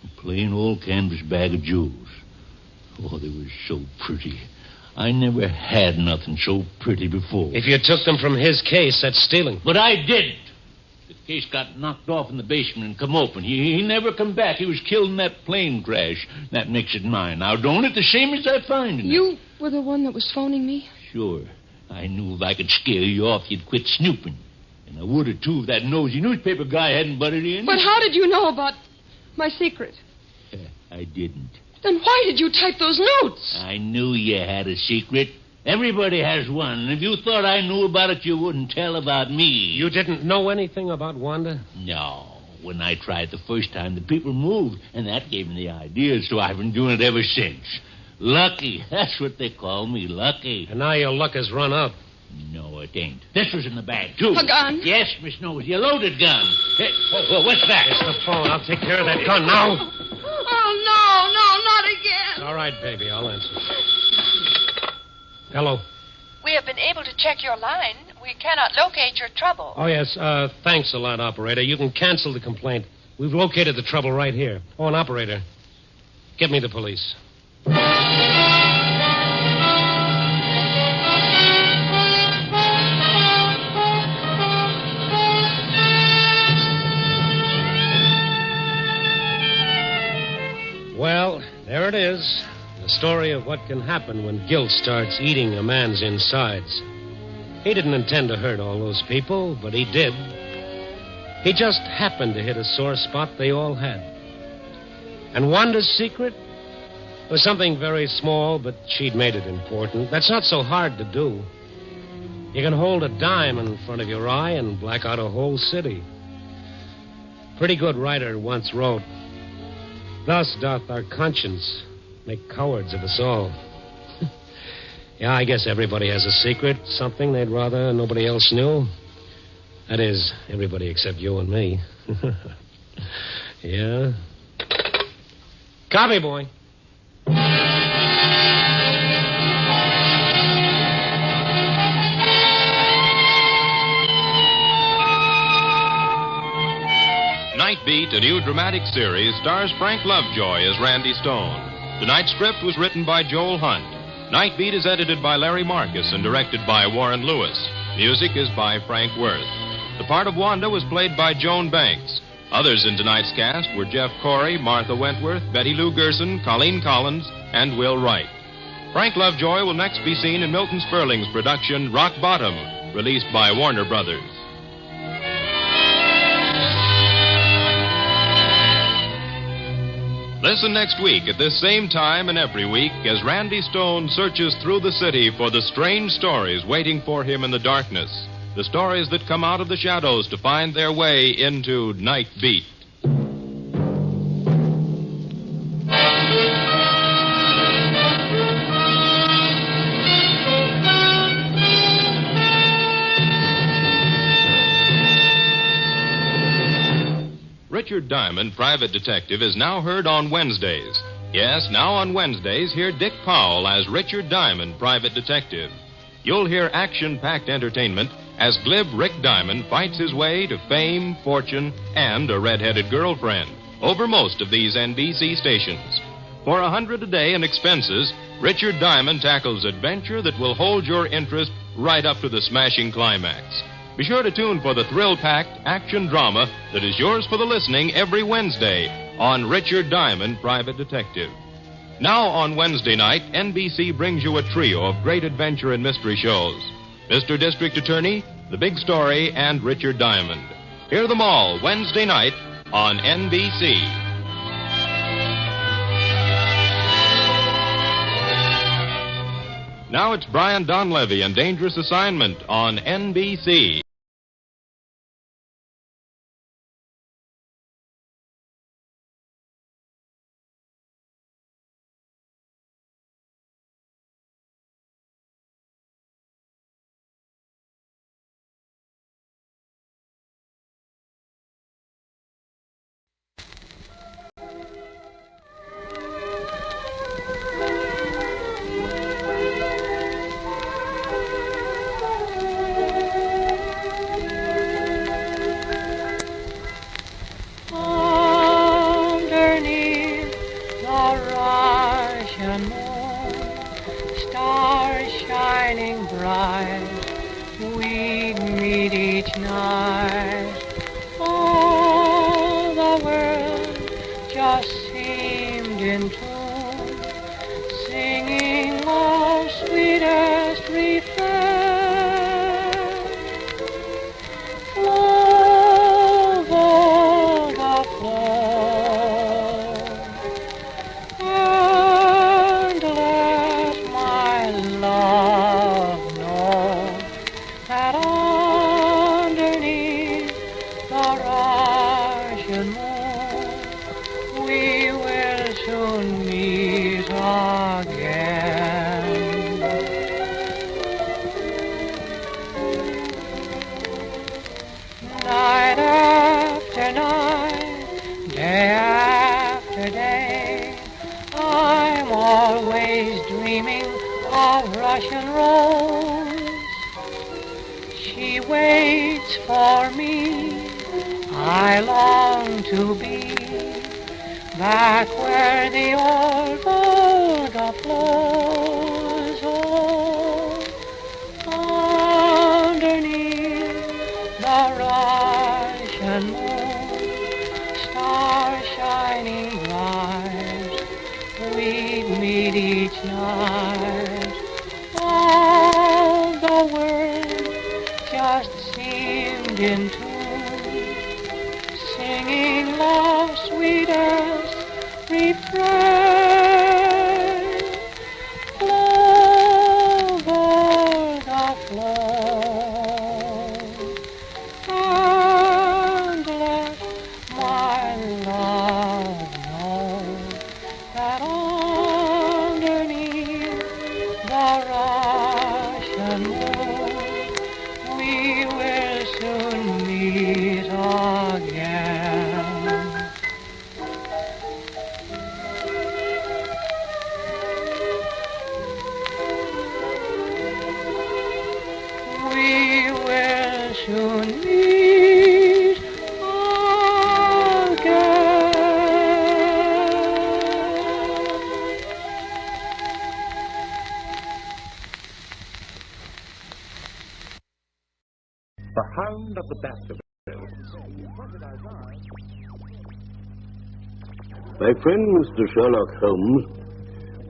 A plain old canvas bag of jewels. Oh, they were so pretty. I never had nothing so pretty before. If you took them from his case, that's stealing. But I didn't. The case got knocked off in the basement and come open. He never come back. He was killed in that plane crash. That makes it mine. Now, don't it? The same as I find it. You were the one that was phoning me? Sure. I knew if I could scare you off, you'd quit snooping. And I would have, too, if that nosy newspaper guy hadn't butted in. But how did you know about my secret? I didn't. Then why did you type those notes? I knew you had a secret. Everybody has one. And if you thought I knew about it, you wouldn't tell about me. You didn't know anything about Wanda? No. When I tried the first time, the people moved, and that gave me the idea, so I've been doing it ever since. Lucky. That's what they call me, Lucky. And now your luck has run out. No, it ain't. This was in the bag, too. A gun? Yes, Miss Nosy, a loaded gun. Hey, what's that? It's the phone. I'll take care of that gun now. Oh, no, not again. All right, baby, I'll answer. Hello. We have been able to check your line. We cannot locate your trouble. Oh, yes. Thanks a lot, operator. You can cancel the complaint. We've located the trouble right here. Oh, and operator, get me the police. Well, there it is. The story of what can happen when guilt starts eating a man's insides. He didn't intend to hurt all those people, but he did. He just happened to hit a sore spot they all had. And Wanda's secret was something very small, but she'd made it important. That's not so hard to do. You can hold a dime in front of your eye and black out a whole city. Pretty good writer once wrote, "Thus doth our conscience make cowards of us all." Yeah, I guess everybody has a secret, something they'd rather nobody else knew. That is, everybody except you and me. Yeah? Copy, boy. Night Beat, a new dramatic series, stars Frank Lovejoy as Randy Stone. Tonight's script was written by Joel Hunt. Night Beat is edited by Larry Marcus and directed by Warren Lewis. Music is by Frank Worth. The part of Wanda was played by Joan Banks. Others in tonight's cast were Jeff Corey, Martha Wentworth, Betty Lou Gerson, Colleen Collins, and Will Wright. Frank Lovejoy will next be seen in Milton Sperling's production Rock Bottom, released by Warner Brothers. Listen next week at this same time and every week as Randy Stone searches through the city for the strange stories waiting for him in the darkness. The stories that come out of the shadows to find their way into Night Beat. Richard Diamond, Private Detective, is now heard on Wednesdays. Yes, now on Wednesdays, hear Dick Powell as Richard Diamond, Private Detective. You'll hear action-packed entertainment as glib Rick Diamond fights his way to fame, fortune, and a red-headed girlfriend over most of these NBC stations. For $100 a day in expenses, Richard Diamond tackles adventure that will hold your interest right up to the smashing climax. Be sure to tune for the thrill-packed action drama that is yours for the listening every Wednesday on Richard Diamond, Private Detective. Now on Wednesday night, NBC brings you a trio of great adventure and mystery shows. Mr. District Attorney, The Big Story, and Richard Diamond. Hear them all Wednesday night on NBC. Now it's Brian Donlevy and Dangerous Assignment on NBC. each night. All the world just seemed in tune, singing our sweetest refrain. Love overflow, and let my love know that underneath the Russian moon we will soon meet again. Night after night, day after day, I'm always dreaming of Russian Rose. She waits for me, I long to be back where the old Volga flows. Oh, underneath the Russian moon, stars shining bright, we'd meet each night. All the world just seemed in tune, singing love's sweetest refrain. Love Volga flow, and let my love know that underneath the Russian moon we will soon meet again. We will soon meet The Hound of the Baskervilles. My friend, Mr. Sherlock Holmes,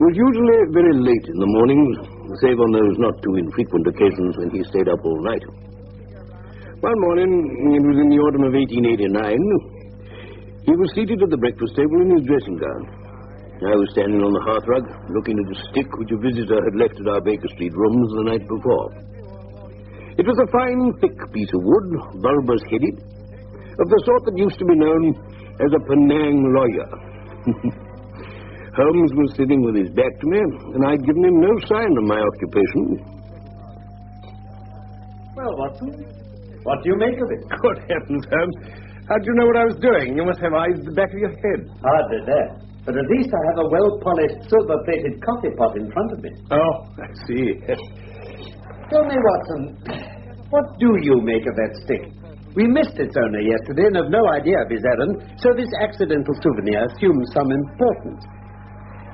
was usually very late in the mornings, save on those not too infrequent occasions when he stayed up all night. One morning, it was in the autumn of 1889, he was seated at the breakfast table in his dressing gown. I was standing on the hearthrug, looking at a stick which a visitor had left at our Baker Street rooms the night before. It was a fine, thick piece of wood, bulbous-headed, of the sort that used to be known as a Penang lawyer. Holmes was sitting with his back to me, and I'd given him no sign of my occupation. Well, Watson, what do you make of it? Good heavens, Holmes. How do you know what I was doing? You must have eyes at the back of your head. Hardly that. But at least I have a well-polished, silver-plated coffee pot in front of me. Oh, I see. Tell me, Watson, what do you make of that stick? We missed its owner yesterday and have no idea of his errand, so this accidental souvenir assumes some importance.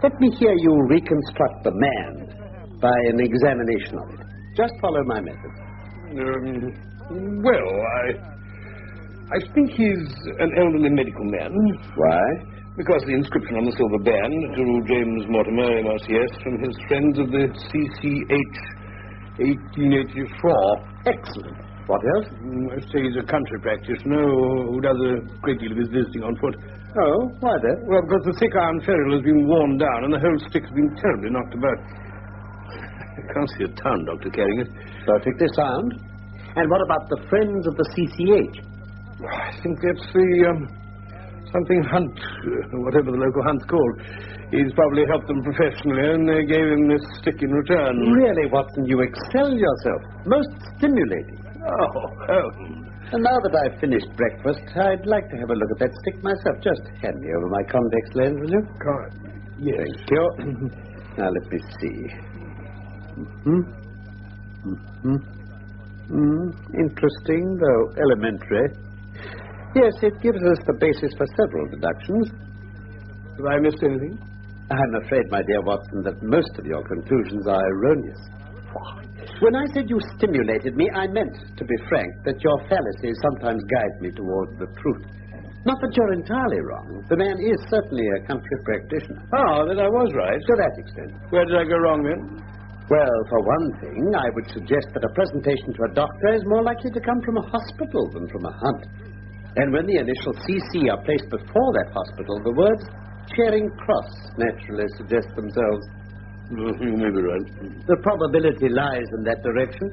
Let me hear you reconstruct the man by an examination of it. Just follow my method. Well, I think he's an elderly medical man. Why? Because the inscription on the silver band, to James Mortimer, MRCS, from his friends of the CCH 1884. Excellent. What else? I say he's a country practitioner who does a great deal of his visiting on foot. Oh, why that? Well, because the thick iron ferrule has been worn down and the whole stick's been terribly knocked about. I can't see a town doctor carrying it. Perfectly sound. And what about the friends of the CCH? I think that's the, something hunt, whatever the local hunt's called. He's probably helped them professionally, and they gave him this stick in return. Really, Watson, you excel yourself. Most stimulating. Oh. And now that I've finished breakfast, I'd like to have a look at that stick myself. Just hand me over my convex lens, will you? Yes. Thank you. Now, let me see. Interesting, though elementary. Yes, it gives us the basis for several deductions. Have I missed anything? I'm afraid, my dear Watson, that most of your conclusions are erroneous. When I said you stimulated me, I meant, to be frank, that your fallacies sometimes guide me towards the truth. Not that you're entirely wrong. The man is certainly a country practitioner. Oh, then I was right. To that extent. Where did I go wrong, then? Well, for one thing, I would suggest that a presentation to a doctor is more likely to come from a hospital than from a hunt. And when the initial CC are placed before that hospital, the words Charing Cross naturally suggest themselves. You may be right. The probability lies in that direction.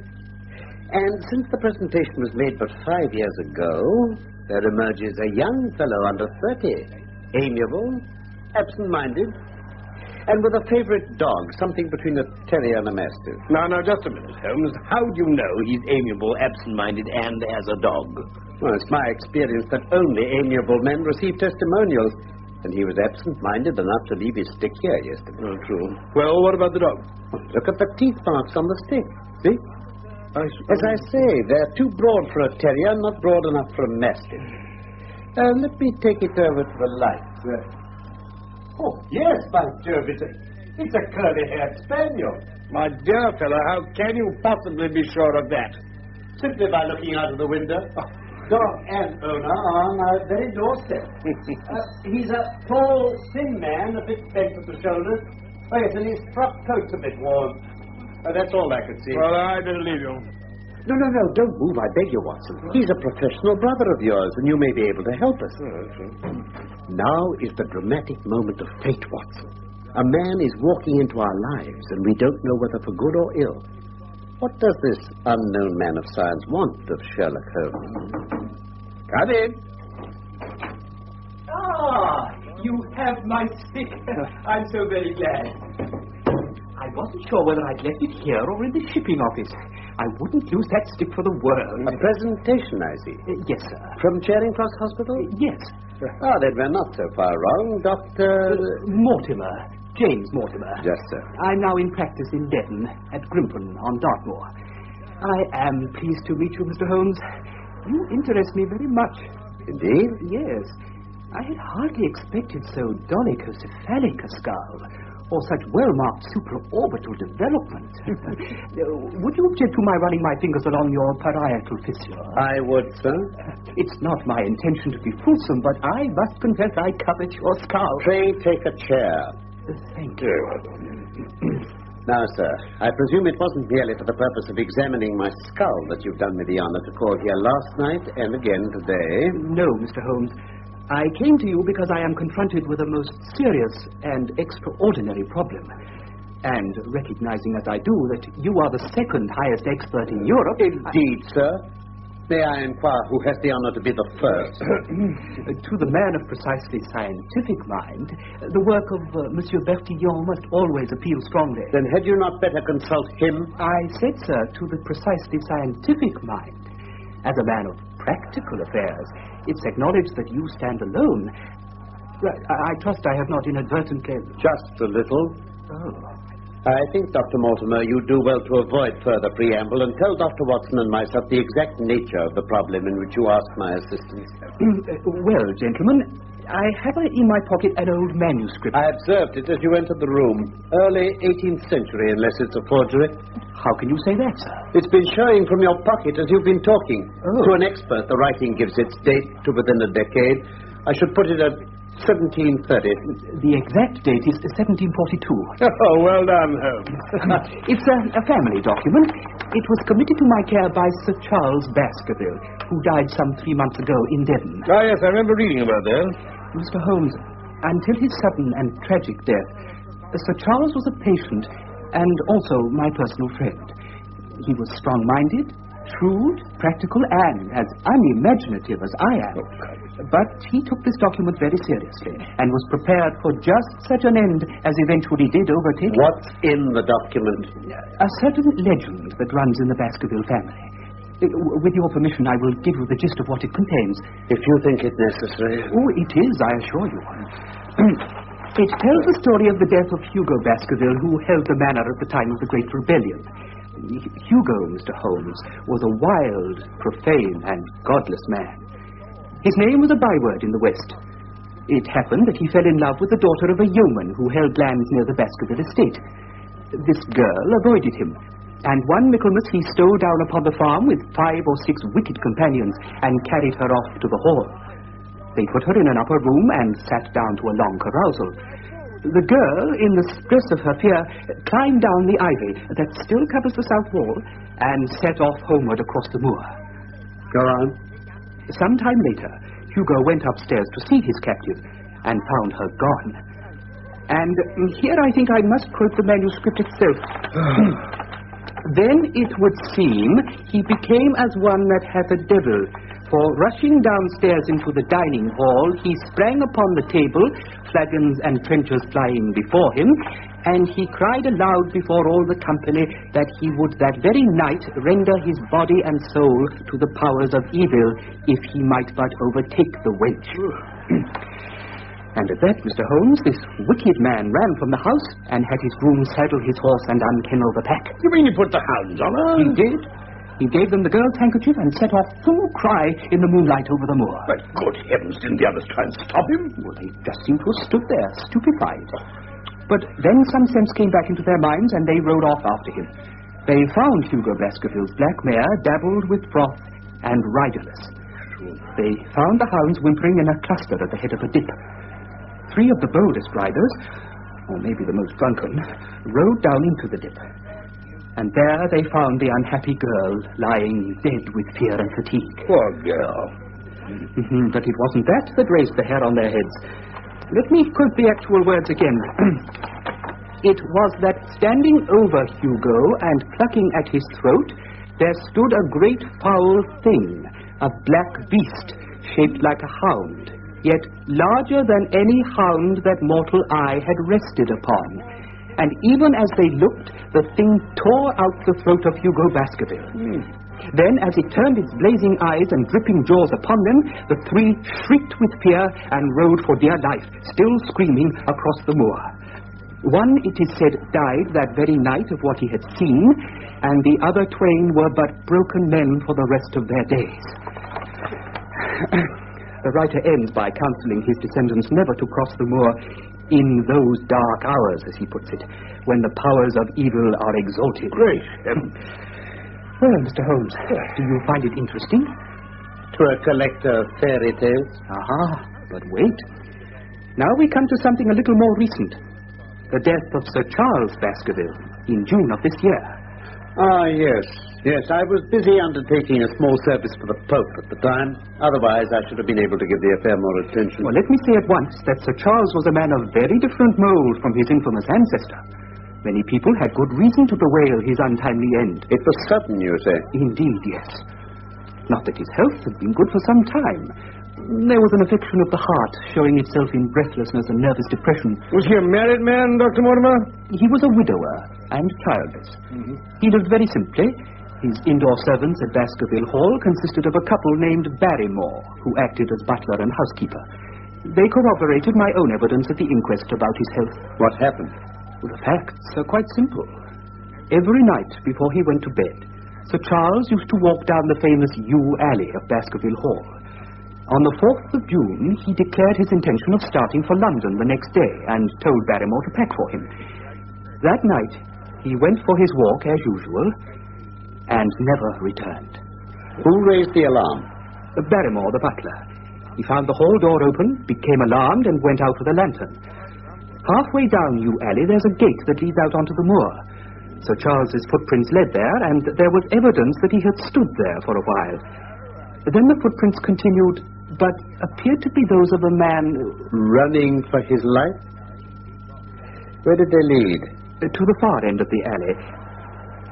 And since the presentation was made but 5 years ago, there emerges a young fellow under 30, amiable, absent-minded, and with a favorite dog, something between a terrier and a mastiff. Now, just a minute, Holmes. How do you know he's amiable, absent-minded, and has a dog? Well, it's my experience that only amiable men receive testimonials, and he was absent-minded enough to leave his stick here yesterday. Oh, true. Well, what about the dog? Look at the teeth marks on the stick. See? As I say, they're too broad for a terrier, not broad enough for a mastiff. Let me take it over to the light. Oh, yes, by Jove, it's a curly-haired spaniel. My dear fellow, how can you possibly be sure of that? Simply by looking out of the window. Dog and owner on our very doorstep. He's a tall, thin man, a bit bent at the shoulders. Oh, yes, and his frock coat's a bit worn. That's all I could see. Well, I better leave you. No, don't move, I beg you, Watson. He's a professional brother of yours, and you may be able to help us. Now is the dramatic moment of fate, Watson. A man is walking into our lives, and we don't know whether for good or ill. What does this unknown man of science want of Sherlock Holmes? Come in. Ah, you have my stick. I'm so very glad. I wasn't sure whether I'd left it here or in the shipping office. I wouldn't lose that stick for the world. A presentation, I see. Yes, sir. From Charing Cross Hospital? Yes. Then we're not so far wrong. Dr. Mortimer. James Mortimer. Yes, sir. I'm now in practice in Devon at Grimpen on Dartmoor. I am pleased to meet you, Mr. Holmes. You interest me very much. Indeed? Yes. I had hardly expected so dolichocephalic a skull, or such well-marked supraorbital development. Would you object to my running my fingers along your parietal fissure? I would, sir. It's not my intention to be fulsome, but I must confess I covet your skull. Pray take a chair. Thank you. Now, sir, I presume it wasn't merely for the purpose of examining my skull that you've done me the honor to call here last night and again today. No, Mr. Holmes. I came to you because I am confronted with a most serious and extraordinary problem. And recognizing as I do that you are the second highest expert in Europe... Indeed, sir. May I inquire who has the honor to be the first? To the man of precisely scientific mind, the work of Monsieur Bertillon must always appeal strongly. Then had you not better consult him? I said, sir, to the precisely scientific mind. As a man of practical affairs, it's acknowledged that you stand alone. I trust I have not inadvertently... Just a little. Oh. I think, Dr. Mortimer, you do well to avoid further preamble and tell Dr. Watson and myself the exact nature of the problem in which you ask my assistance. Well, gentlemen, I have in my pocket an old manuscript. I observed it as you entered the room. Early 18th century, unless it's a forgery. How can you say that, sir? It's been showing from your pocket as you've been talking. To an expert, the writing gives its date to within a decade. I should put it at 1730. The exact date is 1742. Oh, well done, Holmes. It's a family document. It was committed to my care by Sir Charles Baskervilles, who died some 3 months ago in Devon. Ah, yes, I remember reading about that. Mr. Holmes, until his sudden and tragic death, Sir Charles was a patient and also my personal friend. He was strong-minded, shrewd, practical, and as unimaginative as I am. But he took this document very seriously and was prepared for just such an end as eventually did overtake it. What's in the document? A certain legend that runs in the Baskerville family. With your permission, I will give you the gist of what it contains. If you think it necessary. Oh, it is, I assure you. It tells the story of the death of Hugo Baskerville, who held the manor at the time of the Great Rebellion. Hugo, Mr. Holmes, was a wild, profane, and godless man. His name was a byword in the West. It happened that he fell in love with the daughter of a yeoman who held lands near the Baskerville estate. This girl avoided him, And one Michaelmas he stole down upon the farm with 5 or 6 wicked companions and carried her off to the hall. They put her in an upper room and sat down to a long carousal. The girl, in the stress of her fear, climbed down the ivy that still covers the south wall and set off homeward across the moor. Go on. Some time later, Hugo went upstairs to see his captive and found her gone. And here I think I must quote the manuscript itself. Then it would seem he became as one that hath a devil, for rushing downstairs into the dining hall, he sprang upon the table, flagons and trenchers flying before him, and he cried aloud before all the company that he would that very night render his body and soul to the powers of evil, if he might but overtake the wench. And at that, Mr. Holmes, this wicked man ran from the house and had his groom saddle his horse and unkennel the pack. You mean he put the hounds on her? He did. He gave them the girl's handkerchief and set off full cry in the moonlight over the moor. But good heavens, didn't the others try and stop him? Well, they just seemed to have stood there, stupefied. But then some sense came back into their minds and they rode off after him. They found Hugo Baskerville's black mare dabbled with froth and riderless. They found the hounds whimpering in a cluster at the head of a dip. 3 of the boldest riders, or maybe the most drunken, rode down into the dip. And there they found the unhappy girl lying dead with fear and fatigue. Poor girl. But it wasn't that raised the hair on their heads. Let me quote the actual words again. It was that standing over Hugo and plucking at his throat, there stood a great foul thing, a black beast, shaped like a hound, yet larger than any hound that mortal eye had rested upon. And even as they looked, the thing tore out the throat of Hugo Baskerville. Then, as it turned its blazing eyes and dripping jaws upon them, the 3 shrieked with fear and rode for dear life, still screaming across the moor. One, it is said, died that very night of what he had seen, and the other 2 were but broken men for the rest of their days. The writer ends by counseling his descendants never to cross the moor in those dark hours, as he puts it, when the powers of evil are exalted. Great. Well, Mr. Holmes, do you find it interesting? To a collector of fairy tales. Aha, but wait. Now we come to something a little more recent. The death of Sir Charles Baskerville in June of this year. Ah, yes. Yes, I was busy undertaking a small service for the Pope at the time. Otherwise, I should have been able to give the affair more attention. Well, let me say at once that Sir Charles was a man of very different mould from his infamous ancestor. Many people had good reason to bewail his untimely end. It was sudden, you say? Indeed, yes. Not that his health had been good for some time. There was an affection of the heart showing itself in breathlessness and nervous depression. Was he a married man, Dr. Mortimer? He was a widower and childless. He lived very simply. His indoor servants at Baskerville Hall consisted of a couple named Barrymore, who acted as butler and housekeeper. They corroborated my own evidence at the inquest about his health. What happened? Well, the facts are quite simple. Every night before he went to bed, Sir Charles used to walk down the famous yew alley of Baskerville Hall. On the 4th of June, he declared his intention of starting for London the next day and told Barrymore to pack for him. That night, he went for his walk as usual and never returned. Who raised the alarm? Barrymore, the butler. He found the hall door open, became alarmed, and went out with a lantern. Halfway down Yew Alley, there's a gate that leads out onto the moor. Sir Charles's footprints led there, and there was evidence that he had stood there for a while. Then the footprints continued, but appeared to be those of a man... running for his life? Where did they lead? To the far end of the alley.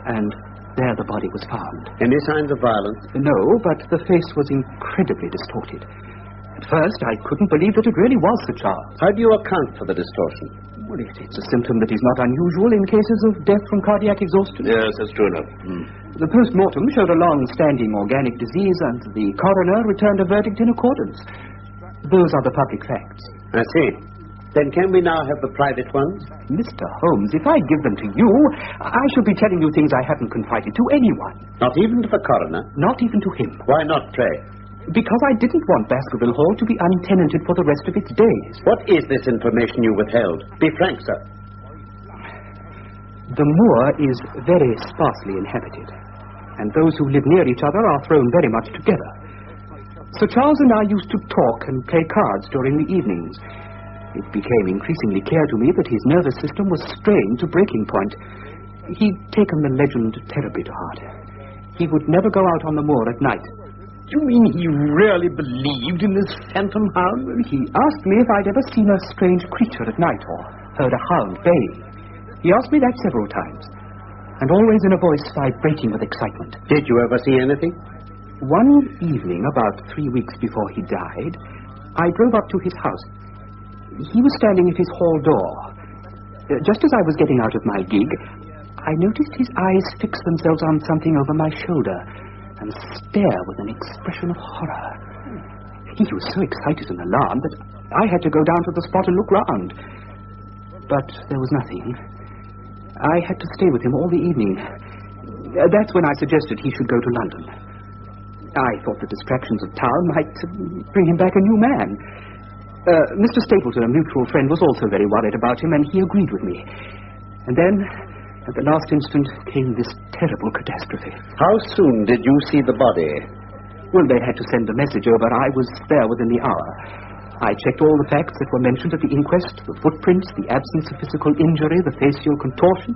And there the body was found. Any signs of violence? No, but the face was incredibly distorted. At first, I couldn't believe that it really was Sir Charles. How do you account for the distortion? Well, it's a symptom that is not unusual in cases of death from cardiac exhaustion. Yes, that's true enough. The post-mortem showed a long-standing organic disease, and the coroner returned a verdict in accordance. Those are the public facts. I see. Then can we now have the private ones? Mr. Holmes, if I give them to you, I shall be telling you things I haven't confided to anyone. Not even to the coroner? Not even to him. Why not, pray? Because I didn't want Baskerville Hall to be untenanted for the rest of its days. What is this information you withheld? Be frank, sir. The moor is very sparsely inhabited, and those who live near each other are thrown very much together. Sir Charles and I used to talk and play cards during the evenings. It became increasingly clear to me that his nervous system was strained to breaking point. He'd taken the legend terribly to heart. He would never go out on the moor at night. You mean he really believed in this phantom hound? He asked me if I'd ever seen a strange creature at night or heard a hound baying. He asked me that several times, and always in a voice vibrating with excitement. Did you ever see anything? One evening, about 3 weeks before he died, I drove up to his house. He was standing at his hall door. Just as I was getting out of my gig, I noticed his eyes fix themselves on something over my shoulder and stare with an expression of horror. He was so excited and alarmed that I had to go down to the spot and look round. But there was nothing. I had to stay with him all the evening. That's when I suggested he should go to London. I thought the distractions of town might bring him back a new man. Mr. Stapleton, a mutual friend, was also very worried about him, and he agreed with me. And then, at the last instant, came this terrible catastrophe. How soon did you see the body? Well, they had to send a message over. I was there within the hour. I checked all the facts that were mentioned at the inquest, the footprints, the absence of physical injury, the facial contortion.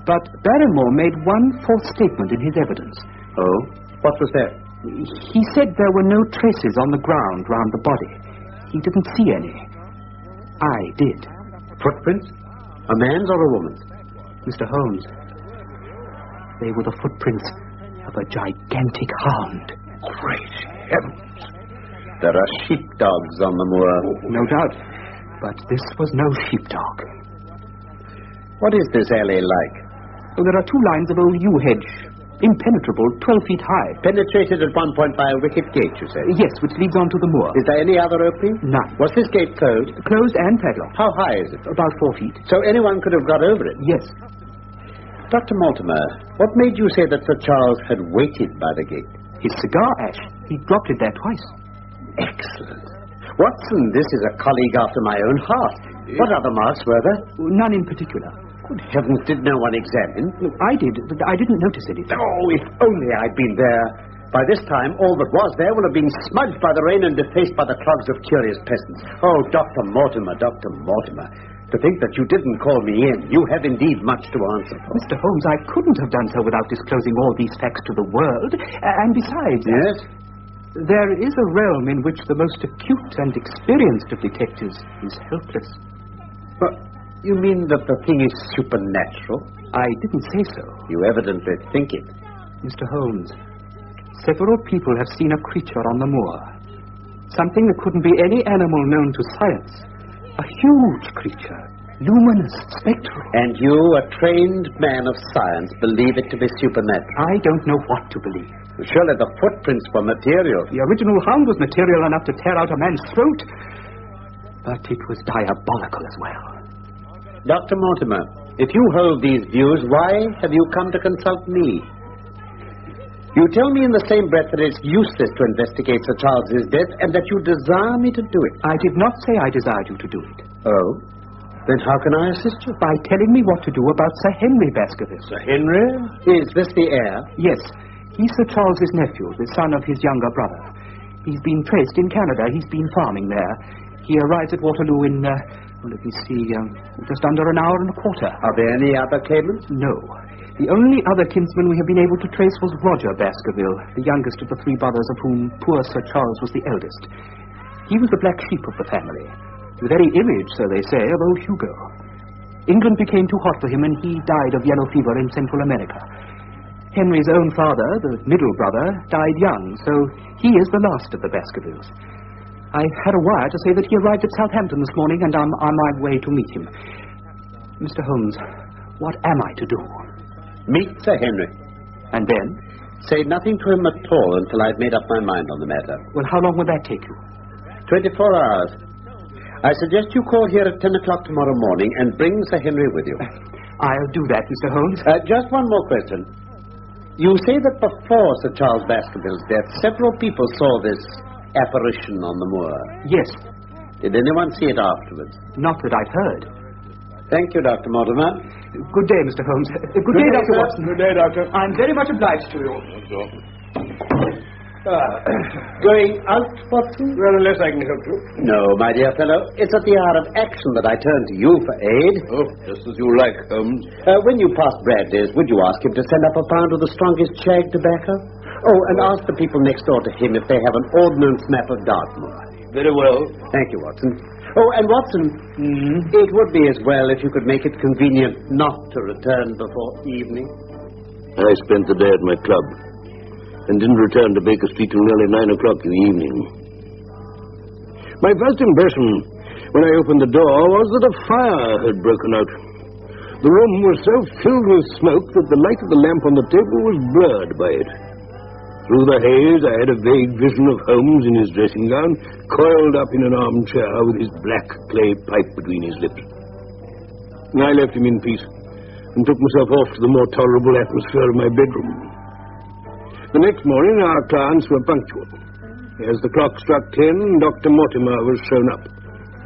But Barrymore made one false statement in his evidence. Oh? What was that? He said there were no traces on the ground round the body. He didn't see any. I did. Footprints? A man's or a woman's? Mr. Holmes, they were the footprints of a gigantic hound. Great heavens! There are sheepdogs on the moor. No doubt. But this was no sheepdog. What is this alley like? Well, there are 2 lines of old yew hedge. Impenetrable, 12 feet high. Penetrated at one point by a wicket gate, you say? Yes, which leads on to the moor. Is there any other opening? None. Was this gate closed? Closed and padlocked. How high is it? About 4 feet. So anyone could have got over it? Yes. Dr. Mortimer, what made you say that Sir Charles had waited by the gate? His cigar ash. He dropped it there twice. Excellent. Watson, this is a colleague after my own heart. What other marks were there? None in particular. Good heavens, did no one examine? I did, but I didn't notice anything. Oh, if only I'd been there. By this time, all that was there will have been smudged by the rain and defaced by the clogs of curious peasants. Oh, Dr. Mortimer, Dr. Mortimer. To think that you didn't call me in. You have indeed much to answer for. Mr. Holmes, I couldn't have done so without disclosing all these facts to the world. And besides... Yes? There is a realm in which the most acute and experienced of detectives is helpless. But you mean that the thing is supernatural? I didn't say so. You evidently think it. Mr. Holmes, several people have seen a creature on the moor. Something that couldn't be any animal known to science. A huge creature. Luminous, spectral. And you, a trained man of science, believe it to be supernatural? I don't know what to believe. Surely the footprints were material. The original hound was material enough to tear out a man's throat. But it was diabolical as well. Dr. Mortimer, if you hold these views, why have you come to consult me? You tell me in the same breath that it's useless to investigate Sir Charles's death and that you desire me to do it. I did not say I desired you to do it. Oh? Then how can I assist you? By telling me what to do about Sir Henry Baskervilles. Sir Henry? Is this the heir? Yes. He's Sir Charles's nephew, the son of his younger brother. He's been traced in Canada. He's been farming there. He arrives at Waterloo in, just under an hour and a quarter. Are there any other claimants? No. The only other kinsman we have been able to trace was Roger Baskerville, the youngest of the 3 brothers, of whom poor Sir Charles was the eldest. He was the black sheep of the family, the very image, so they say, of old Hugo. England became too hot for him, and he died of yellow fever in Central America. Henry's own father, the middle brother, died young, so he is the last of the Baskervilles. I've had a wire to say that he arrived at Southampton this morning, and I'm on my way to meet him. Mr. Holmes, what am I to do? Meet Sir Henry. And then? Say nothing to him at all until I've made up my mind on the matter. Well, how long will that take you? 24 hours. I suggest you call here at 10 o'clock tomorrow morning and bring Sir Henry with you. I'll do that, Mr. Holmes. Just one more question. You say that before Sir Charles Baskerville's death, several people saw this apparition on the moor. Yes. Did anyone see it afterwards? Not that I've heard. Thank you, Dr. Mortimer. Good day, Mr. Holmes. Good day, Dr. Watson. Good day, Doctor. I'm very much obliged to you. Going out, Watson? Well, unless I can help you. No, my dear fellow. It's at the hour of action that I turn to you for aid. Oh, just as you like, Holmes. When you pass Bradley's, would you ask him to send up a pound of the strongest shag tobacco? Oh, and ask the people next door to him if they have an ordnance map of Dartmoor. Very well. Thank you, Watson. Oh, and Watson, it would be as well if you could make it convenient not to return before evening. I spent the day at my club and didn't return to Baker Street till nearly 9 o'clock in the evening. My first impression when I opened the door was that a fire had broken out. The room was so filled with smoke that the light of the lamp on the table was blurred by it. Through the haze, I had a vague vision of Holmes in his dressing gown, coiled up in an armchair with his black clay pipe between his lips. I left him in peace and took myself off to the more tolerable atmosphere of my bedroom. The next morning, our clients were punctual. As the clock struck 10, Dr. Mortimer was shown up,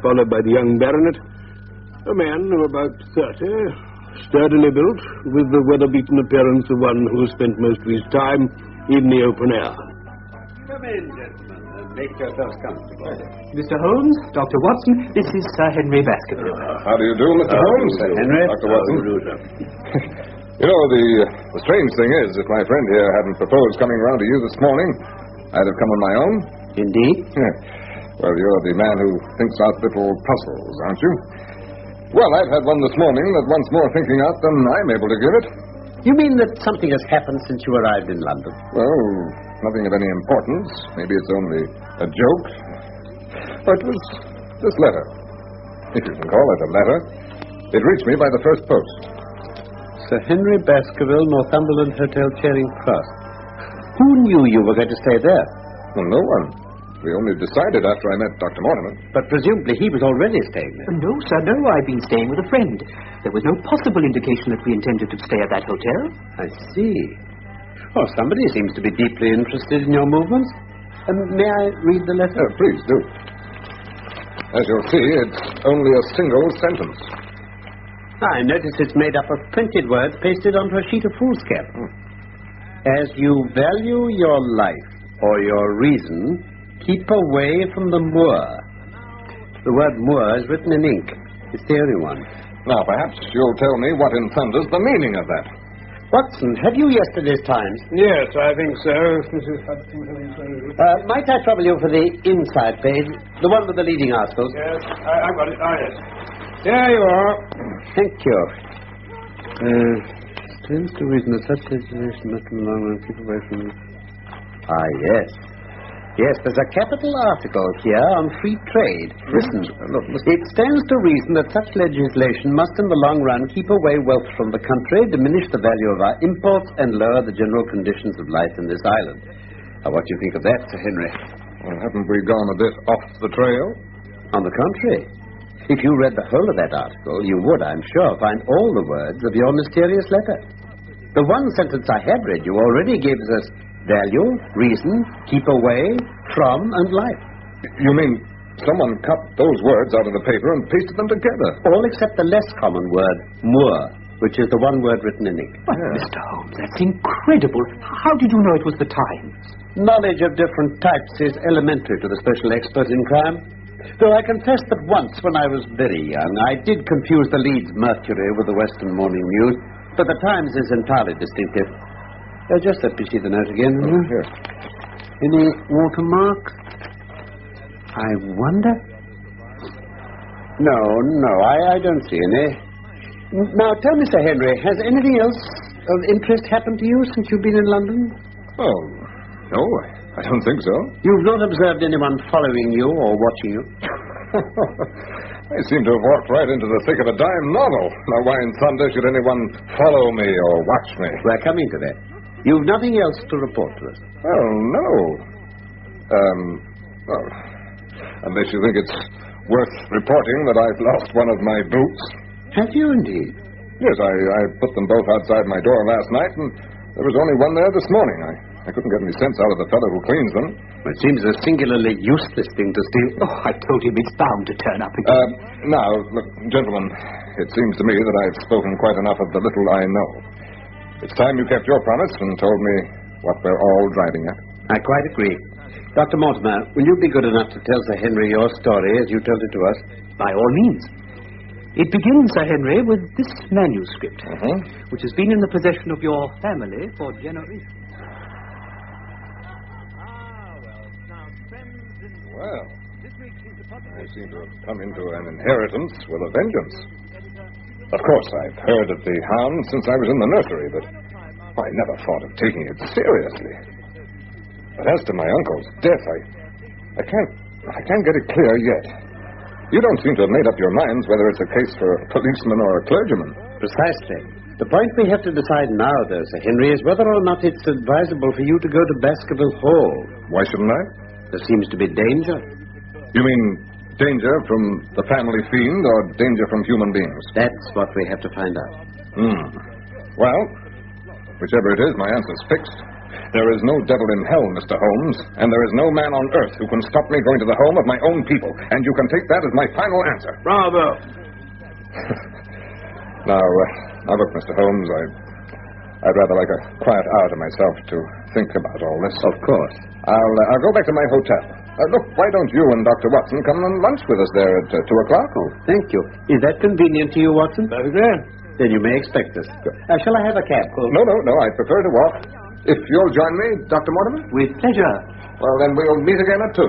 followed by the young baronet, a man of about 30, sturdily built, with the weather-beaten appearance of one who spent most of his time in the open air. Come in, gentlemen, and make yourselves comfortable. Mr. Holmes, Dr. Watson, this is Sir Henry Baskerville. How do you do, Mr. Holmes? Henry. Dr. Watson. You know, the strange thing is, if my friend here hadn't proposed coming round to you this morning, I'd have come on my own. Indeed? Well, you're the man who thinks out little puzzles, aren't you? Well, I've had one this morning that wants more thinking out than I'm able to give it. You mean that something has happened since you arrived in London? Well, nothing of any importance. Maybe it's only a joke. But it was this letter. If you can call it a letter. It reached me by the first post. Sir Henry Baskerville, Northumberland Hotel, Charing Cross. Who knew you were going to stay there? Well, no one. We only decided after I met Dr. Mortimer. But presumably he was already staying there. No, sir, no. I've been staying with a friend. There was no possible indication that we intended to stay at that hotel. I see. Oh, somebody seems to be deeply interested in your movements. May I read the letter? Please do. As you'll see, it's only a single sentence. I notice it's made up of printed words pasted onto a sheet of foolscap. As you value your life or your reason, keep away from the moor. The word moor is written in ink. It's the only one. Now, perhaps you'll tell me what in thunder's the meaning of that. Watson, have you yesterday's Times? Yes, I think so. Might I trouble you for the inside page? The one with the leading articles? Yes, I've got it. Ah, yes. There you are. Thank you. Stands to reason that such legislation must no longer keep away from... Ah, yes. Yes, there's a capital article here on free trade. Listen, it stands to reason that such legislation must in the long run keep away wealth from the country, diminish the value of our imports, and lower the general conditions of life in this island. Now, what do you think of that, Sir Henry? Well, haven't we gone a bit off the trail? On the contrary. If you read the whole of that article, you would, I'm sure, find all the words of your mysterious letter. The one sentence I had read you already gives us value, reason, keep away, from, and life. You mean someone cut those words out of the paper and pasted them together? All except the less common word, moor, which is the one word written in ink. But, Mr. Holmes, that's incredible. How did you know it was the Times? Knowledge of different types is elementary to the special expert in crime. Though I confess that once, when I was very young, I did confuse the Leeds Mercury with the Western Morning News, but the Times is entirely distinctive. Just let me see the note again. Here. Any watermarks? I wonder. No, I don't see any. Now, tell me, Sir Henry, has anything else of interest happened to you since you've been in London? Oh, no, I don't think so. You've not observed anyone following you or watching you? I seem to have walked right into the thick of a dime novel. Now, why in thunder should anyone follow me or watch me? We're coming to that. You've nothing else to report to us? Well, no. Well, unless you think it's worth reporting that I've lost one of my boots. Have you indeed? Yes, I put them both outside my door last night, and there was only one there this morning. I couldn't get any sense out of the fellow who cleans them. It seems a singularly useless thing to steal. Oh, I told him it's bound to turn up again. Now, look, gentlemen, it seems to me that I've spoken quite enough of the little I know. It's time you kept your promise and told me what we're all driving at. I quite agree. Dr. Mortimer, will you be good enough to tell Sir Henry your story as you told it to us? By all means. It begins, Sir Henry, with this manuscript, which has been in the possession of your family for generations. Well, I seem to have come into an inheritance with a vengeance. Of course, I've heard of the Hound since I was in the nursery, but I never thought of taking it seriously. But as to my uncle's death, I can't get it clear yet. You don't seem to have made up your minds whether it's a case for a policeman or a clergyman. Precisely. The point we have to decide now, though, Sir Henry, is whether or not it's advisable for you to go to Baskerville Hall. Why shouldn't I? There seems to be danger. You mean danger from the family fiend or danger from human beings? That's what we have to find out. Well, whichever it is, my answer's fixed. There is no devil in hell, Mr. Holmes, and there is no man on earth who can stop me going to the home of my own people, and you can take that as my final answer. Bravo. Now look, Mr. Holmes, I'd rather like a quiet hour to myself to think about all this. Of course. I'll go back to my hotel. Look, why don't you and Dr. Watson come and lunch with us there at 2 o'clock? Oh, thank you. Is that convenient to you, Watson? Very good. Then you may expect us. Shall I have a cab? No, I prefer to walk. If you'll join me, Dr. Mortimer? With pleasure. Well, then we'll meet again at 2.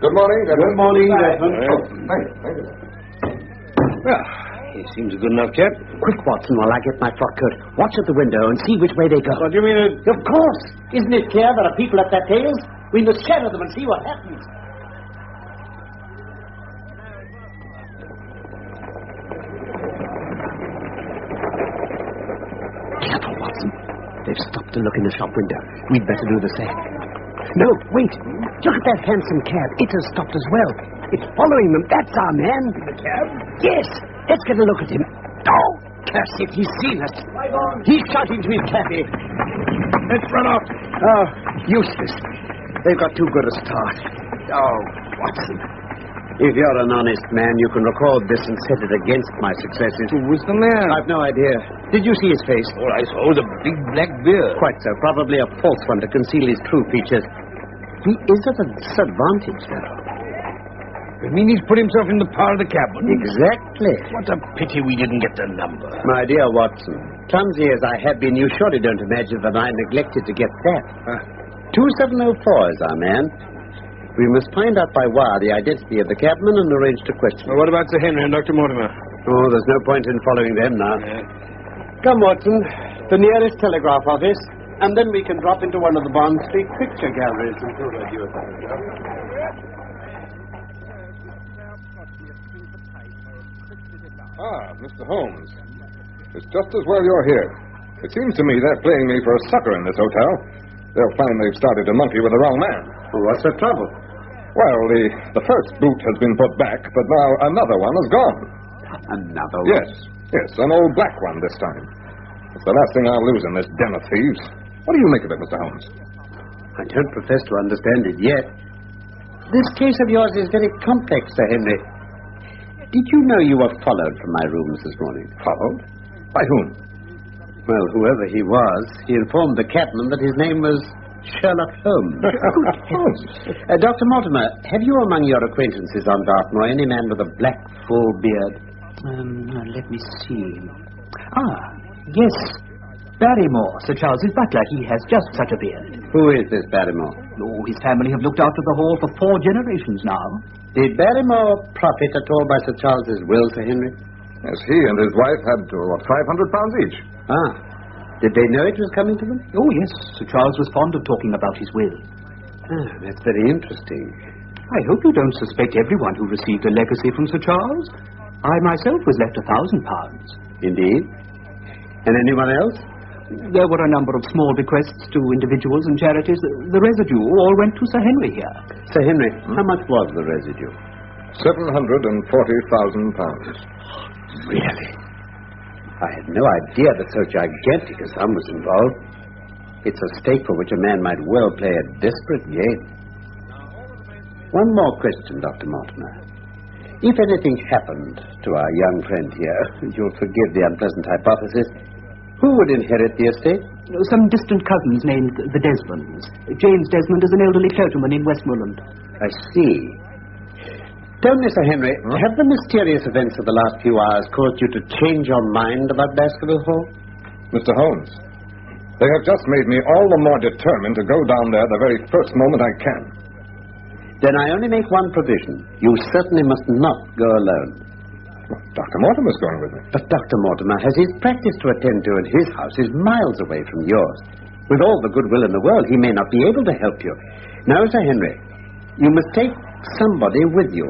Good morning, gentlemen. Good morning, gentlemen. Thank you. Well, he seems a good enough chap. Quick, Watson, while I get my frock coat. Watch at the window and see which way they go. What do you mean? Of course. Isn't it clear there are people at their tails? We must shadow them and see what happens. Careful, Watson. They've stopped to look in the shop window. We'd better do the same. No, wait. Look at that handsome cab. It has stopped as well. It's following them. That's our man. The cab? Yes. Let's get a look at him. Oh, curse it. He's seen us. He's shouting to his cabby. Let's run off. Oh, useless. They've got too good a start. Oh, Watson. If you're an honest man, you can record this and set it against my successes. Who was the man? I've no idea. Did you see his face? Oh, I saw the big black beard. Quite so. Probably a false one to conceal his true features. He is at a disadvantage, though. You mean he's put himself in the power of the cabin? Exactly. What a pity we didn't get the number. My dear Watson, clumsy as I have been, you surely don't imagine that I neglected to get that. 2704 is our man. We must find out by wire the identity of the cabman and arrange to question. Well, what about Sir Henry and Dr. Mortimer? Oh, there's no point in following them now. Come, Watson, the nearest telegraph office, and then we can drop into one of the Bond Street picture galleries and do a view. Mr. Holmes. It's just as well you're here. It seems to me they're playing me for a sucker in this hotel. They'll find they've started to monkey with the wrong man. Well, what's the trouble? Well, the first boot has been put back, but now another one is gone. Another one? Yes, an old black one this time. It's the last thing I'll lose in this den of thieves. What do you make of it, Mr. Holmes? I don't profess to understand it yet. This case of yours is very complex, Sir Henry. Did you know you were followed from my rooms this morning? Followed? By whom? Well, whoever he was, he informed the cabman that his name was Sherlock Holmes. Dr. Mortimer, have you among your acquaintances on Dartmoor any man with a black, full beard? Let me see. Yes. Barrymore, Sir Charles's butler. He has just such a beard. Who is this Barrymore? Oh, his family have looked after the hall for 4 generations now. Did Barrymore profit at all by Sir Charles's will, Sir Henry? Yes, he and his wife had, £500 each. Did they know it was coming to them? Oh, yes. Sir Charles was fond of talking about his will. That's very interesting. I hope you don't suspect everyone who received a legacy from Sir Charles. I myself was left £1,000. Indeed? And anyone else? There were a number of small bequests to individuals and charities. The residue all went to Sir Henry here. Sir Henry, how much was the residue? £740,000. Really? I had no idea that so gigantic a sum was involved. It's a stake for which a man might well play a desperate game. One more question, Dr. Mortimer. If anything happened to our young friend here, you'll forgive the unpleasant hypothesis, who would inherit the estate? Some distant cousins named the Desmonds. James Desmond is an elderly clergyman in Westmoreland. I see. Tell me, Sir Henry, have the mysterious events of the last few hours caused you to change your mind about Baskervilles Hall? Mr. Holmes, they have just made me all the more determined to go down there the very first moment I can. Then I only make one provision. You certainly must not go alone. Well, Dr. Mortimer's going with me. But Dr. Mortimer has his practice to attend to, and his house is miles away from yours. With all the goodwill in the world, he may not be able to help you. Now, Sir Henry, you must take somebody with you.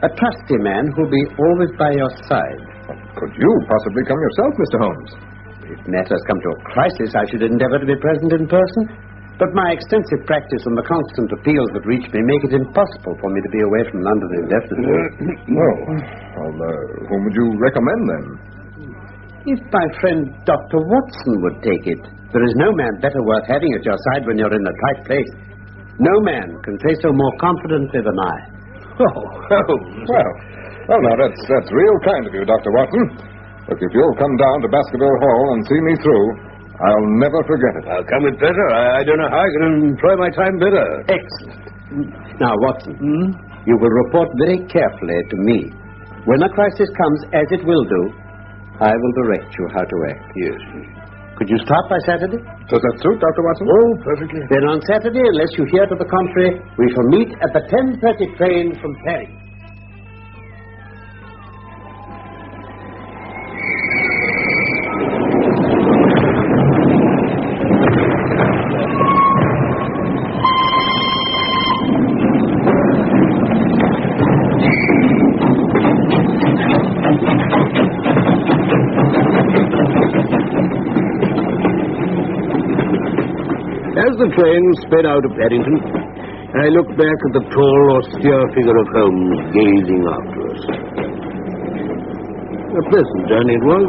A trusty man who'll be always by your side. Well, could you possibly come yourself, Mr. Holmes? If matters come to a crisis, I should endeavor to be present in person. But my extensive practice and the constant appeals that reach me make it impossible for me to be away from London indefinitely. Whom would you recommend, then? If my friend Dr. Watson would take it. There is no man better worth having at your side when you're in a tight place. No man can say so more confidently than I. Well, now, that's real kind of you, Dr. Watson. Look, if you'll come down to Baskerville Hall and see me through, I'll never forget it. I'll come with pleasure. I don't know how I can employ my time better. Excellent. Now, Watson, you will report very carefully to me. When a crisis comes, as it will do, I will direct you how to act. Yes. Could you start by Saturday? Does that suit, Dr. Watson? Oh, perfectly. Then on Saturday, unless you hear to the contrary, we shall meet at the 10:30 train from Paris. As the train sped out of Paddington, I looked back at the tall, austere figure of Holmes gazing after us. A pleasant journey it was.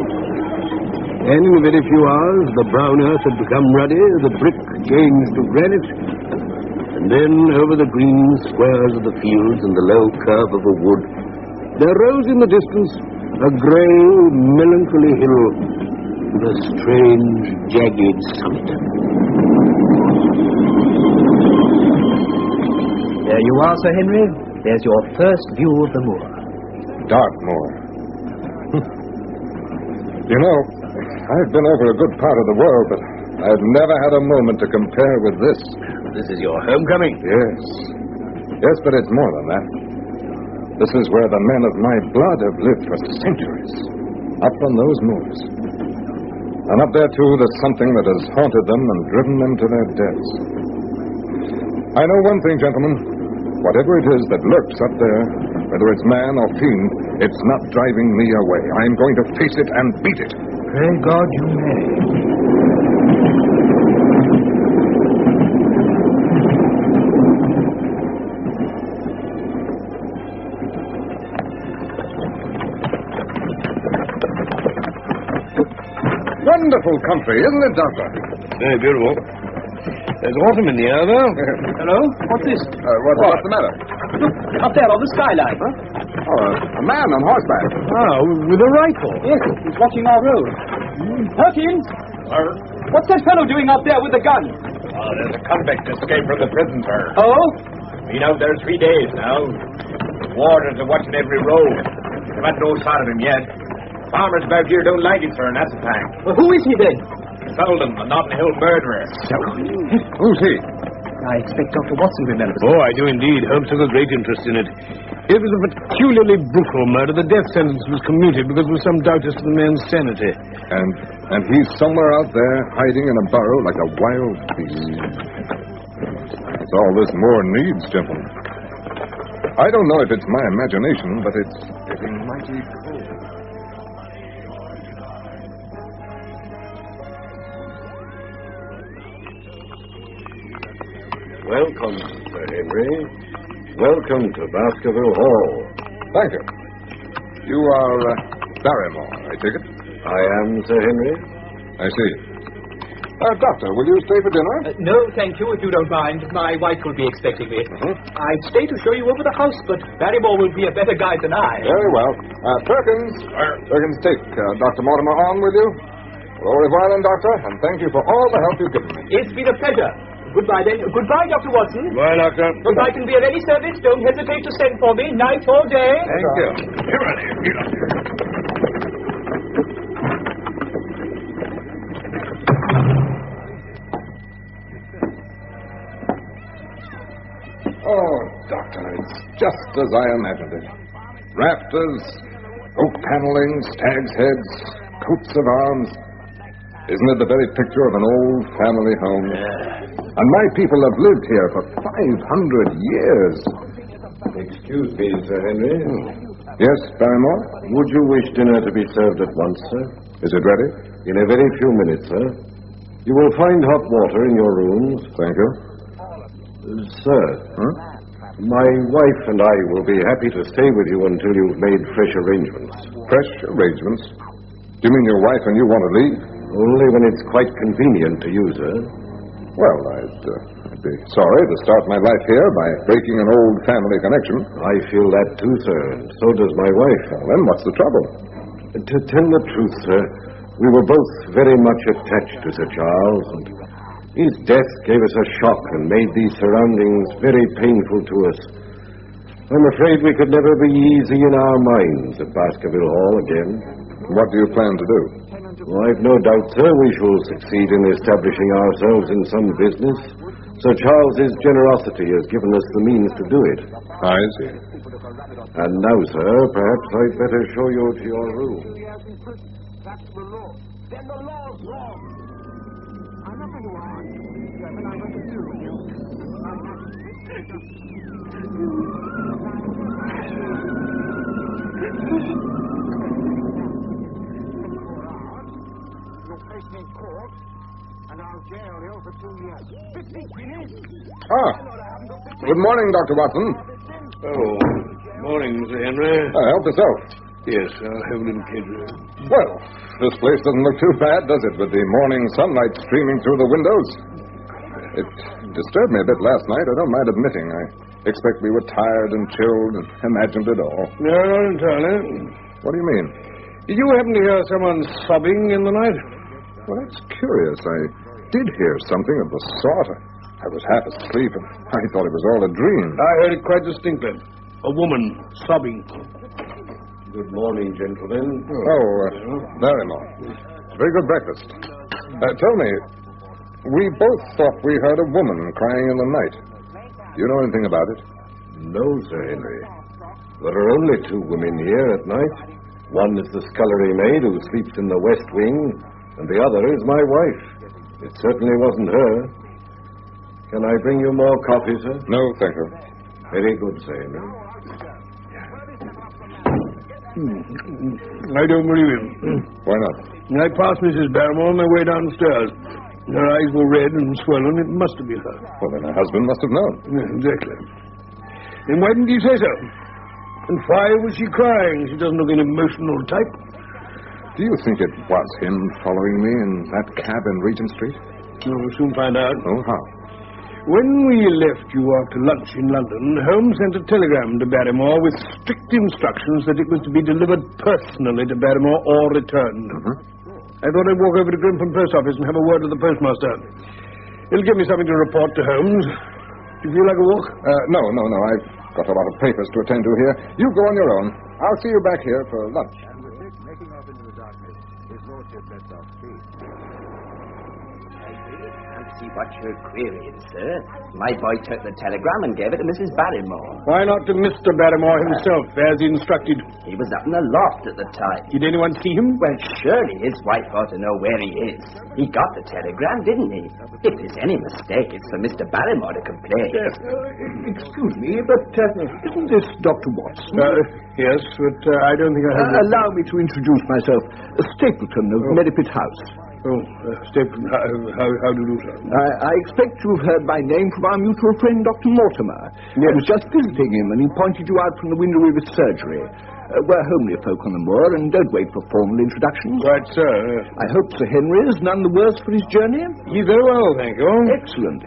And in a very few hours, the brown earth had become ruddy, the brick changed to granite, and then over the green squares of the fields and the low curve of a wood, there rose in the distance a grey, melancholy hill with a strange, jagged summit. There you are, Sir Henry. There's your first view of the moor. Dartmoor. You know, I've been over a good part of the world, but I've never had a moment to compare with this. This is your homecoming? Yes. Yes, but it's more than that. This is where the men of my blood have lived for centuries. Up on those moors. And up there, too, there's something that has haunted them and driven them to their deaths. I know one thing, gentlemen. Whatever it is that lurks up there, whether it's man or fiend, it's not driving me away. I'm going to face it and beat it. Pray God you may. Wonderful country, isn't it, Doctor? Very beautiful. There's autumn in the air, though. Hello? What's this? What's the matter? Look, up there on the skyline. A man on horseback. Oh, with a rifle. Yes, he's watching our road. Perkins! What's that fellow doing up there with the gun? Oh, there's a convict escaped from the prison, sir. Oh? Been out there 3 days now. Warders are watching every road. They've had no sign of him yet. Farmers about here don't like it, sir, and that's a fact. Well, who is he then? Seldom, a Notting Hill murderer. Who's he? I expect Dr. Watson remembers. Oh, I do indeed. Holmes took a great interest in it. It was a peculiarly brutal murder. The death sentence was commuted because there was some doubt as to the man's sanity. And he's somewhere out there hiding in a burrow like a wild beast. That's all this moor needs, gentlemen. I don't know if it's my imagination, but it's getting mighty cold. Welcome, Sir Henry. Welcome to Baskerville Hall. Thank you. You are Barrymore, I take it? I am, Sir Henry. I see. Doctor, will you stay for dinner? No, thank you, if you don't mind. My wife will be expecting me. I'd stay to show you over the house, but Barrymore will be a better guide than I. Very well. Perkins. Perkins, take Dr. Mortimer on with you. Au revoir, then, Doctor, and thank you for all the help you've given me. It's been a pleasure. Goodbye, then. Goodbye, Dr. Watson. Goodbye, Doctor. If I can be of any service, don't hesitate to send for me, night or day. Thank you. Here, Get up here. Oh, Doctor, it's just as I imagined it. Rafters, oak paneling, stag's heads, coats of arms. Isn't it the very picture of an old family home? Yeah. And my people have lived here for 500 years. Excuse me, Sir Henry. Yes, Barrymore? Would you wish dinner to be served at once, sir? Is it ready? In a very few minutes, sir. You will find hot water in your rooms. Thank you. Sir, my wife and I will be happy to stay with you until you've made fresh arrangements. Fresh arrangements? Do you mean your wife and you want to leave? Only when it's quite convenient to you, sir. Well, I'd be sorry to start my life here by breaking an old family connection. I feel that too, sir, and so does my wife. Well, then what's the trouble? To tell the truth, sir, we were both very much attached to Sir Charles, and his death gave us a shock and made these surroundings very painful to us. I'm afraid we could never be easy in our minds at Baskerville Hall again. What do you plan to do? Well, I've no doubt, sir, we shall succeed in establishing ourselves in some business. Sir Charles's generosity has given us the means to do it. I see. And now, sir, perhaps I'd better show you to your room. That's the law. Then the law's wrong. I'm not going to argue. But I'm going to do you. You'll face me in court, and I'll jail you for 2 years. 15 minutes. Good morning, Dr. Watson. Oh, morning, Mr. Henry. Help yourself. Yes, I'll have a little catering. Well, this place doesn't look too bad, does it, with the morning sunlight streaming through the windows? It disturbed me a bit last night, I don't mind admitting. I expect we were tired and chilled and imagined it all. No, not entirely. What do you mean? Did you happen to hear someone sobbing in the night? Well, that's curious. I did hear something of the sort. I was half asleep, and I thought it was all a dream. I heard it quite distinctly. A woman sobbing. Good morning, gentlemen. Barrymore. Very good breakfast. Tell me, we both thought we heard a woman crying in the night. Do you know anything about it? No, Sir Henry. There are only 2 women here at night. One is the scullery maid who sleeps in the west wing, and the other is my wife. It certainly wasn't her. Can I bring you more coffee, sir? No, thank you. Very good, Sir Henry. I don't believe him. Why not? I passed Mrs. Barrymore on my way downstairs. Her eyes were red and swollen. It must have been her. Well, then her husband must have known. Yeah, exactly. Then why didn't he say so? And why was she crying? She doesn't look an emotional type. Do you think it was him following me in that cab in Regent Street? We'll soon find out. Oh, how? When we left you after lunch in London, Holmes sent a telegram to Barrymore with strict instructions that it was to be delivered personally to Barrymore or returned. I thought I'd walk over to Grimpen Post Office and have a word with the postmaster. It'll give me something to report to Holmes. Do you feel like a walk? No. I've got a lot of papers to attend to here. You go on your own. I'll see you back here for lunch. And with this making off into the darkness, his lordship lets off speed. I can't see what you're querying, sir. My boy took the telegram and gave it to Mrs. Barrymore. Why not to Mr. Barrymore himself, as instructed? He was up in the loft at the time. Did anyone see him? Well, surely his wife ought to know where he is. He got the telegram, didn't he? If there's any mistake, it's for Mr. Barrymore to complain. Yes. Excuse me, but isn't this Dr. Watson? Yes, but I don't think I have... Allow me to introduce myself. Stapleton of Merripit House. Stephen, how do you do, sir? I expect you've heard my name from our mutual friend, Dr. Mortimer. Yes. I was just visiting him, and he pointed you out from the window of his surgery. We're homely folk on the moor, and don't wait for formal introductions. Right, sir. I hope Sir Henry is none the worse for his journey? He's very well, thank you. Excellent.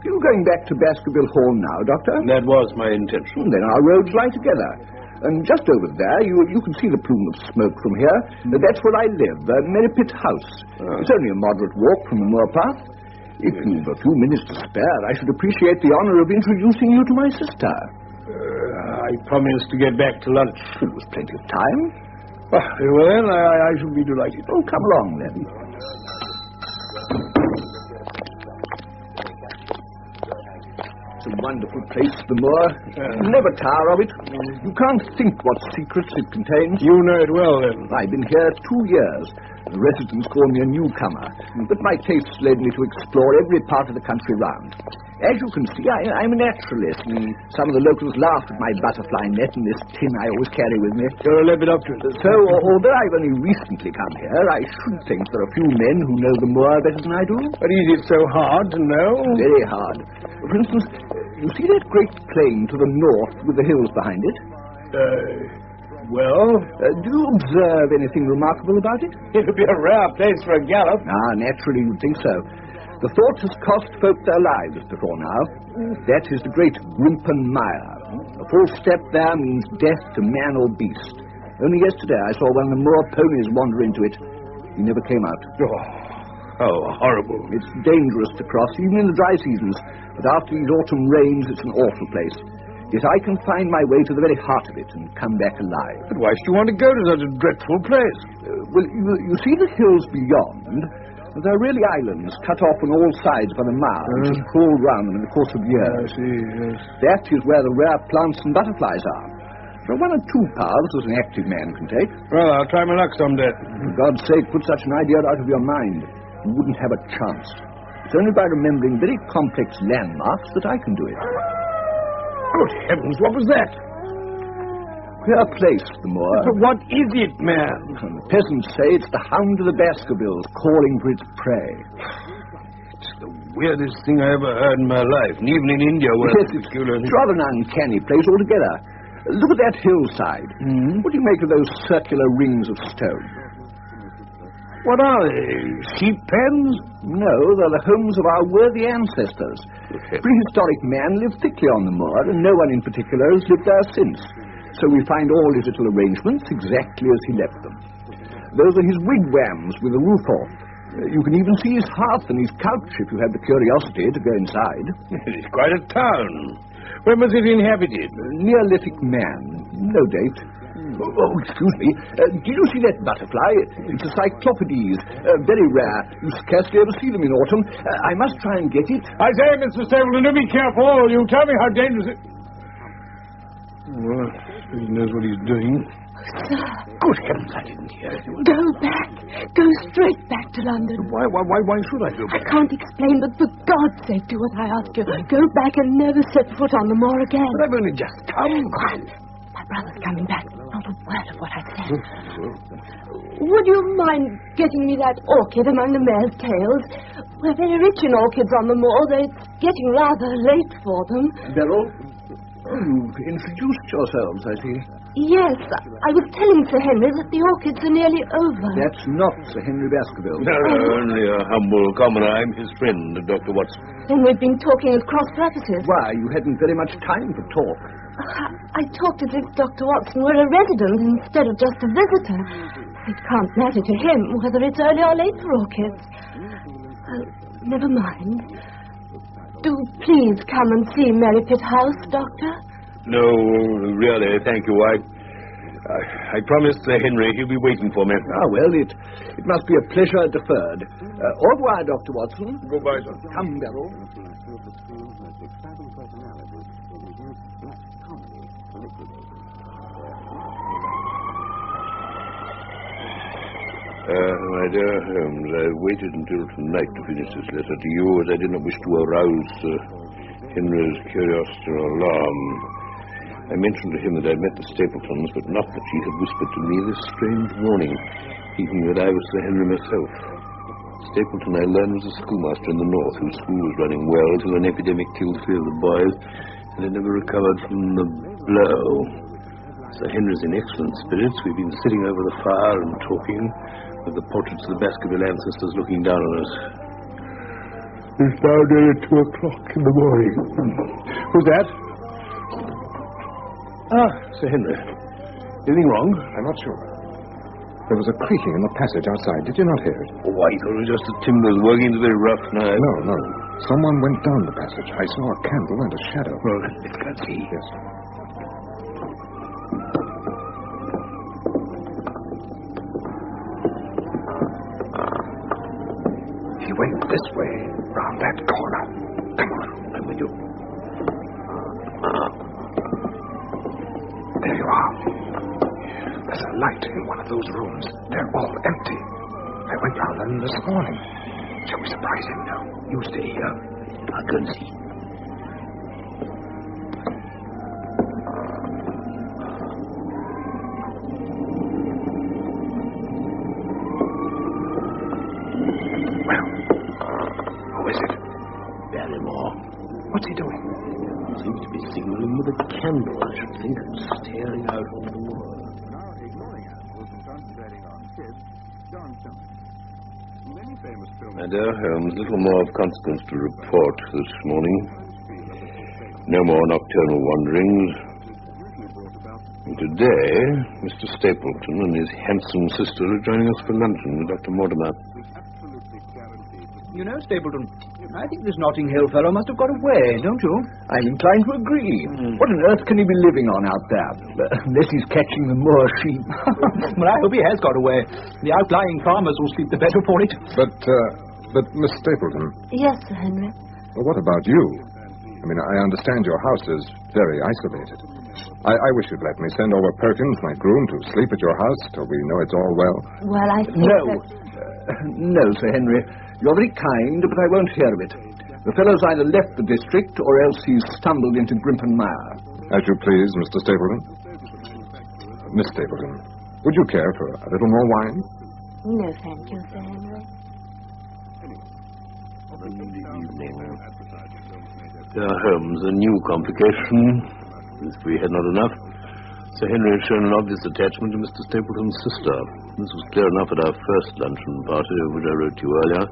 You going back to Baskerville Hall now, Doctor? That was my intention. Then our roads lie together. And just over there, you can see the plume of smoke from here. That's where I live, Merripit House. It's only a moderate walk from the moor path. If you've a few minutes to spare, I should appreciate the honor of introducing you to my sister. I promised to get back to lunch. There was plenty of time. Very well, then, I shall be delighted. Oh, come along, then. It's a wonderful place, the moor. Never tire of it. You can't think what secrets it contains. You know it well, then. I've been here 2 years. The residents call me a newcomer, but my tastes led me to explore every part of the country round. As you can see, I'm a naturalist. Some of the locals laugh at my butterfly net and this tin I always carry with me. You're a lepidopterist. So, although I've only recently come here, I should think there are few men who know the moor better than I do. But is it so hard to know? Very hard. For instance, you see that great plain to the north with the hills behind it? Well? Do you observe anything remarkable about it? It would be a rare place for a gallop. Naturally you'd think so. The thought has cost folk their lives before now. That is the great Grimpen Mire. A false step there means death to man or beast. Only yesterday I saw one of the moor ponies wander into it. He never came out. Oh, how horrible. It's dangerous to cross, even in the dry seasons. But after these autumn rains, it's an awful place. Yet I can find my way to the very heart of it and come back alive. But why should you want to go to such a dreadful place? Well, you see the hills beyond? They're really islands, cut off on all sides by the mire, which has crawled round them in the course of years. I see, yes. That is where the rare plants and butterflies are. There are 1 or 2 paths that an active man can take. Well, I'll try my luck someday. For God's sake, put such an idea out of your mind. You wouldn't have a chance. It's only by remembering very complex landmarks that I can do it. Good heavens, what was that? Queer place, the moor. But what is it, man? The peasants say it's the Hound of the Baskervilles calling for its prey. It's the weirdest thing I ever heard in my life, and even in India where it's rather an uncanny place altogether. Look at that hillside. What do you make of those circular rings of stone? What are they? Sheep pens? No, they're the homes of our worthy ancestors. Prehistoric man lived thickly on the moor, and no one in particular has lived there since. So we find all his little arrangements exactly as he left them. Those are his wigwams with the roof off. You can even see his hearth and his couch if you have the curiosity to go inside. It's quite a town. When was it inhabited? Neolithic man. No date. Oh, excuse me. Did you see that butterfly? It's a cyclopedes. Very rare. You scarcely ever see them in autumn. I must try and get it. I say, Mr. Stapleton, do be careful. You tell me how dangerous it... Well, he knows what he's doing. Sir. Good heavens, I didn't hear it. Go back. Go straight back to London. Why should I go back? I can't explain, but for God's sake, do what I ask you. Go back and never set foot on the moor again. But I've only just come. Quiet. My brother's coming back. Not a word of what I've said. Would you mind getting me that orchid among the mare's tails? We're very rich in orchids on the moor, though it's getting rather late for them. Beryl? You've introduced yourselves, I see. Yes, I was telling Sir Henry that the orchids are nearly over. That's not Sir Henry Baskerville. No, only a humble commoner. I'm his friend, Dr. Watson. Then we've been talking at cross purposes. Why, you hadn't very much time for talk. I talked as if Dr. Watson were a resident instead of just a visitor. It can't matter to him whether it's early or late for orchids. Never mind. Do please come and see Merripit House, Doctor. No, really, thank you. I promised Sir Henry he'll be waiting for me. Ah, well, it must be a pleasure deferred. Au revoir, Dr. Watson. Goodbye, sir. Come, Beryl. My dear Holmes, I waited until tonight to finish this letter to you, as I did not wish to arouse Henry's curiosity or alarm. I mentioned to him that I'd met the Stapletons, but not that she had whispered to me this strange warning, even that I was Sir Henry myself. Stapleton, I learned, was a schoolmaster in the north whose school was running well till an epidemic killed 3 of the boys, and they never recovered from the blow. Sir Henry's in excellent spirits. We've been sitting over the fire and talking, with the portraits of the Baskerville ancestors looking down on us. It's now nearly 2 o'clock in the morning. Who's that? Ah, Sir Henry. Anything wrong? I'm not sure. There was a creaking in the passage outside. Did you not hear it? Oh, I thought it was just the timbers working. It's a very rough night. No. Someone went down the passage. I saw a candle and a shadow. Well, let's go and see. Yes. He went this way, round that corner. Come on. I'm with you. There you are. There's a light in one of those rooms. They're all empty. I went round them this morning. Shall we surprise him? No. You stay here. I'll go and see. Well, who is it? Barrymore. What's he doing? Seems to be signaling with a candle, I should think, and staring out over the moor. My dear Holmes, little more of consequence to report this morning. No more nocturnal wanderings. And today, Mr. Stapleton and his handsome sister are joining us for luncheon with Dr. Mortimer. You know, Stapleton, I think this Notting Hill fellow must have got away, don't you? I'm inclined to agree. What on earth can he be living on out there? Unless he's catching the moor sheep. Well, I hope he has got away. The outlying farmers will sleep the better for it. But Miss Stapleton. Yes, Sir Henry. Well, what about you? I mean, I understand your house is very isolated. I wish you'd let me send over Perkins, my groom, to sleep at your house till we know it's all well. Well, I think No, Sir Henry. You're very kind, but I won't hear of it. The fellow's either left the district or else he's stumbled into Grimpen Mire. As you please, Mr. Stapleton. Miss Stapleton, would you care for a little more wine? No, thank you, Sir Henry. Evening. Holmes, a new complication. If we had not enough, Sir Henry had shown an obvious attachment to Mr. Stapleton's sister. This was clear enough at our first luncheon party, of which I wrote to you earlier,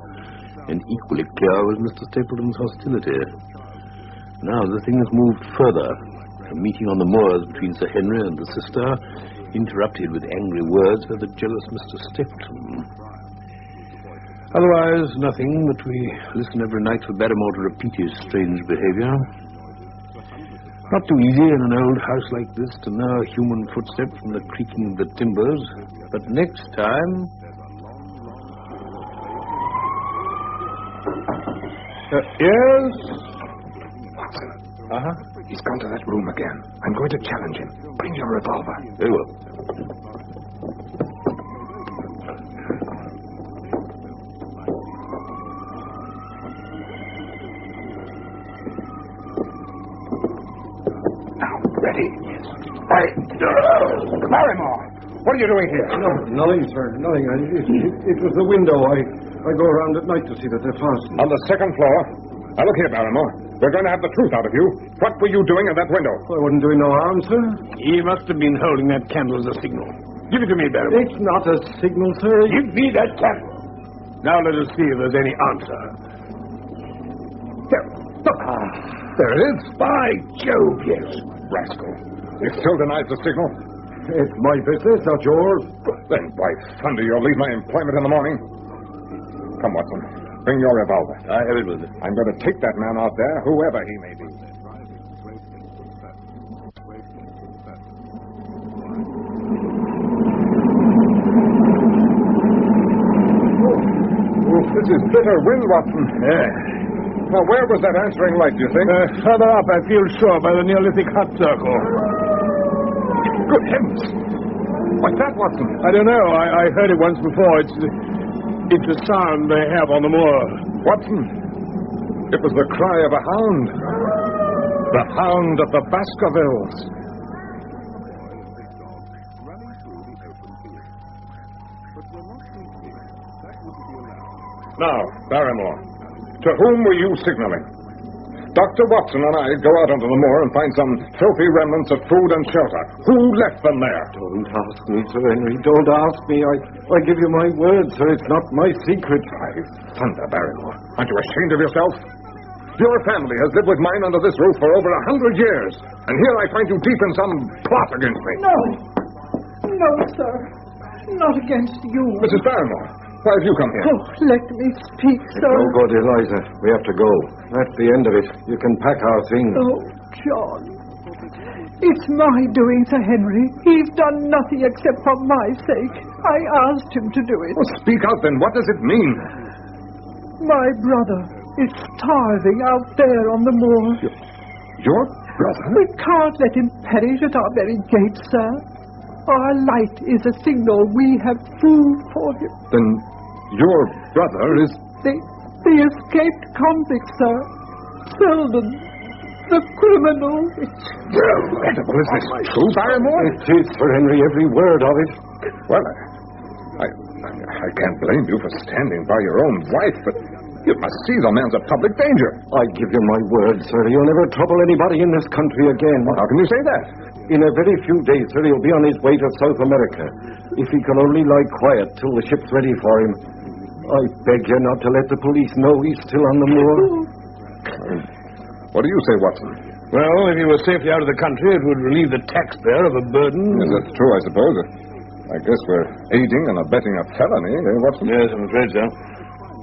and equally clear was Mr. Stapleton's hostility. Now the thing has moved further. A meeting on the moors between Sir Henry and the sister, interrupted with angry words by the jealous Mr. Stapleton. Otherwise, nothing, but we listen every night for Barrymore to repeat his strange behavior. Not too easy in an old house like this to know a human footstep from the creaking of the timbers. But next time... yes? Watson. Uh-huh. He's gone to that room again. I'm going to challenge him. Bring your revolver. Very well. Ready? Yes. Hey, Barrymore, what are you doing here? Nothing, sir. Nothing. It was the window. I go around at night to see that they're fastened. On the second floor. Now, look here, Barrymore. We're going to have the truth out of you. What were you doing at that window? I wasn't doing no harm, sir. He must have been holding that candle as a signal. Give it to me, Barrymore. It's not a signal, sir. Give me that candle. Now let us see if there's any answer. There. Look. There it is. By Jove, yes. Rascal. You still denies the signal? It's my business, not yours. Then, by thunder, you'll leave my employment in the morning. Come, Watson. Bring your revolver. I have it with me. I'm going to take that man out there, whoever he may be. This is bitter wind, Watson. Yeah. Now, where was that answering light, do you think? Further up, I feel sure, by the Neolithic hut circle. Good heavens. What's that, Watson? I don't know. I heard it once before. It's a sound they have on the moor. Watson, it was the cry of a hound. The hound of the Baskervilles. Now, Barrymore, to whom were you signaling? Dr. Watson and I go out onto the moor and find some filthy remnants of food and shelter. Who left them there? Don't ask me, Sir Henry. Don't ask me. I give you my word, sir. It's not my secret. Thunder, Barrymore. Aren't you ashamed of yourself? Your family has lived with mine under this roof for over 100 years. And here I find you deep in some plot against me. No. No, sir. Not against you. Mrs. Barrymore, why have you come here? Oh, let me speak, sir. No good, Eliza. We have to go. That's the end of it. You can pack our things. Oh, John. It's my doing, Sir Henry. He's done nothing except for my sake. I asked him to do it. Well, speak out then. What does it mean? My brother is starving out there on the moor. Your brother? We can't let him perish at our very gate, sir. Our light is a signal we have food for him. Then your brother is... The escaped convict, sir. Selden. The criminal. Incredible. Is this true, Barrymore? It is, Sir Henry, every word of it. Well, I can't blame you for standing by your own wife, but you must see the man's a public danger. I give you my word, sir. He'll never trouble anybody in this country again. Well, how can you say that? In a very few days, sir, he'll be on his way to South America. If he can only lie quiet till the ship's ready for him. I beg you not to let the police know he's still on the moor. What do you say, Watson? Well, if he were safely out of the country, it would relieve the taxpayer of a burden. Yes, that's true, I suppose. I guess we're aiding and abetting a felony, eh, Watson? Yes, I'm afraid so.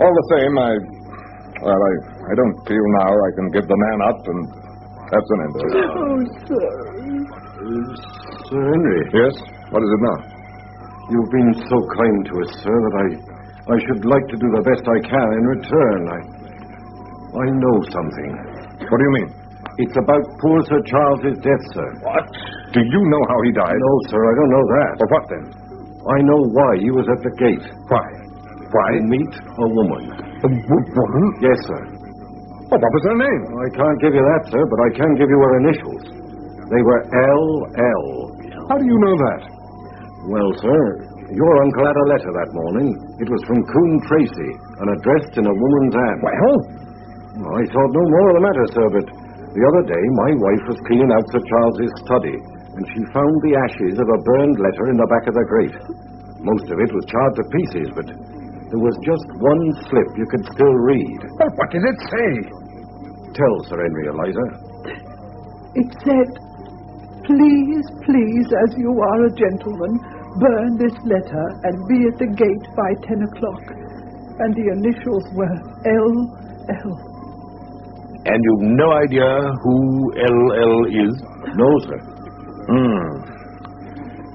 All the same, I don't feel now I can give the man up, and that's an end of it. Oh, sir. Sir Henry. Yes? What is it now? You've been so kind to us, sir, that I should like to do the best I can in return. I know something. What do you mean? It's about poor Sir Charles's death, sir. What? Do you know how he died? No, sir, I don't know that. Well, what then? I know why he was at the gate. Why? Why? To meet a woman. A woman? Yes, sir. Oh, what was her name? I can't give you that, sir, but I can give you her initials. They were L.L. How do you know that? Well, sir, your uncle had a letter that morning. It was from Coombe Tracy and addressed in a woman's hand. Well? I thought no more of the matter, sir, but the other day my wife was cleaning out Sir Charles's study, and she found the ashes of a burned letter in the back of the grate. Most of it was charred to pieces, but there was just one slip you could still read. Well, what did it say? Tell Sir Henry, Eliza. It said, "Please, please, as you are a gentleman, burn this letter and be at the gate by 10 o'clock. And the initials were L.L. And you've no idea who L.L. is? No, sir.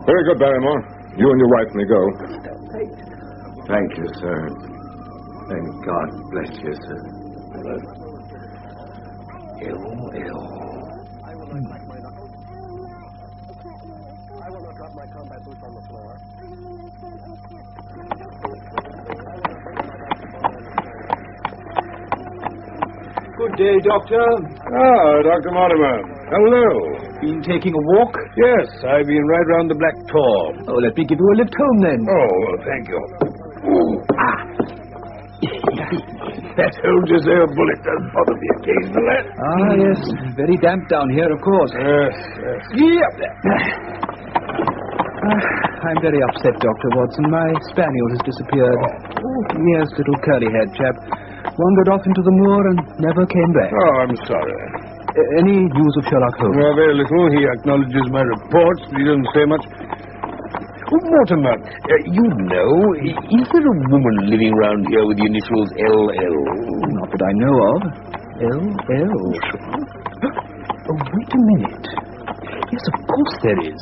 Very good, Barrymore. You and your wife may go. Thank you, sir. And God bless you, sir. L.L. I will not drop my combat boots on the floor. Good day, Doctor. Ah, Dr. Mortimer. Hello. Been taking a walk? Yes, I've been right round the Black Tor. Oh, let me give you a lift home, then. Oh, thank you. That holds as though a bullet does bother me occasionally. Ah, yes. Very damp down here, of course. Yes. Yep. I'm very upset, Dr. Watson. My spaniel has disappeared. Oh, yes, little curly-haired chap. Wandered off into the moor and never came back. Oh, I'm sorry. Any news of Sherlock Holmes? Well, very little. He acknowledges my reports, but he doesn't say much. Oh, Mortimer, you know, is there a woman living around here with the initials L.L.? Not that I know of. L.L. Oh, wait a minute. Yes, of course there is.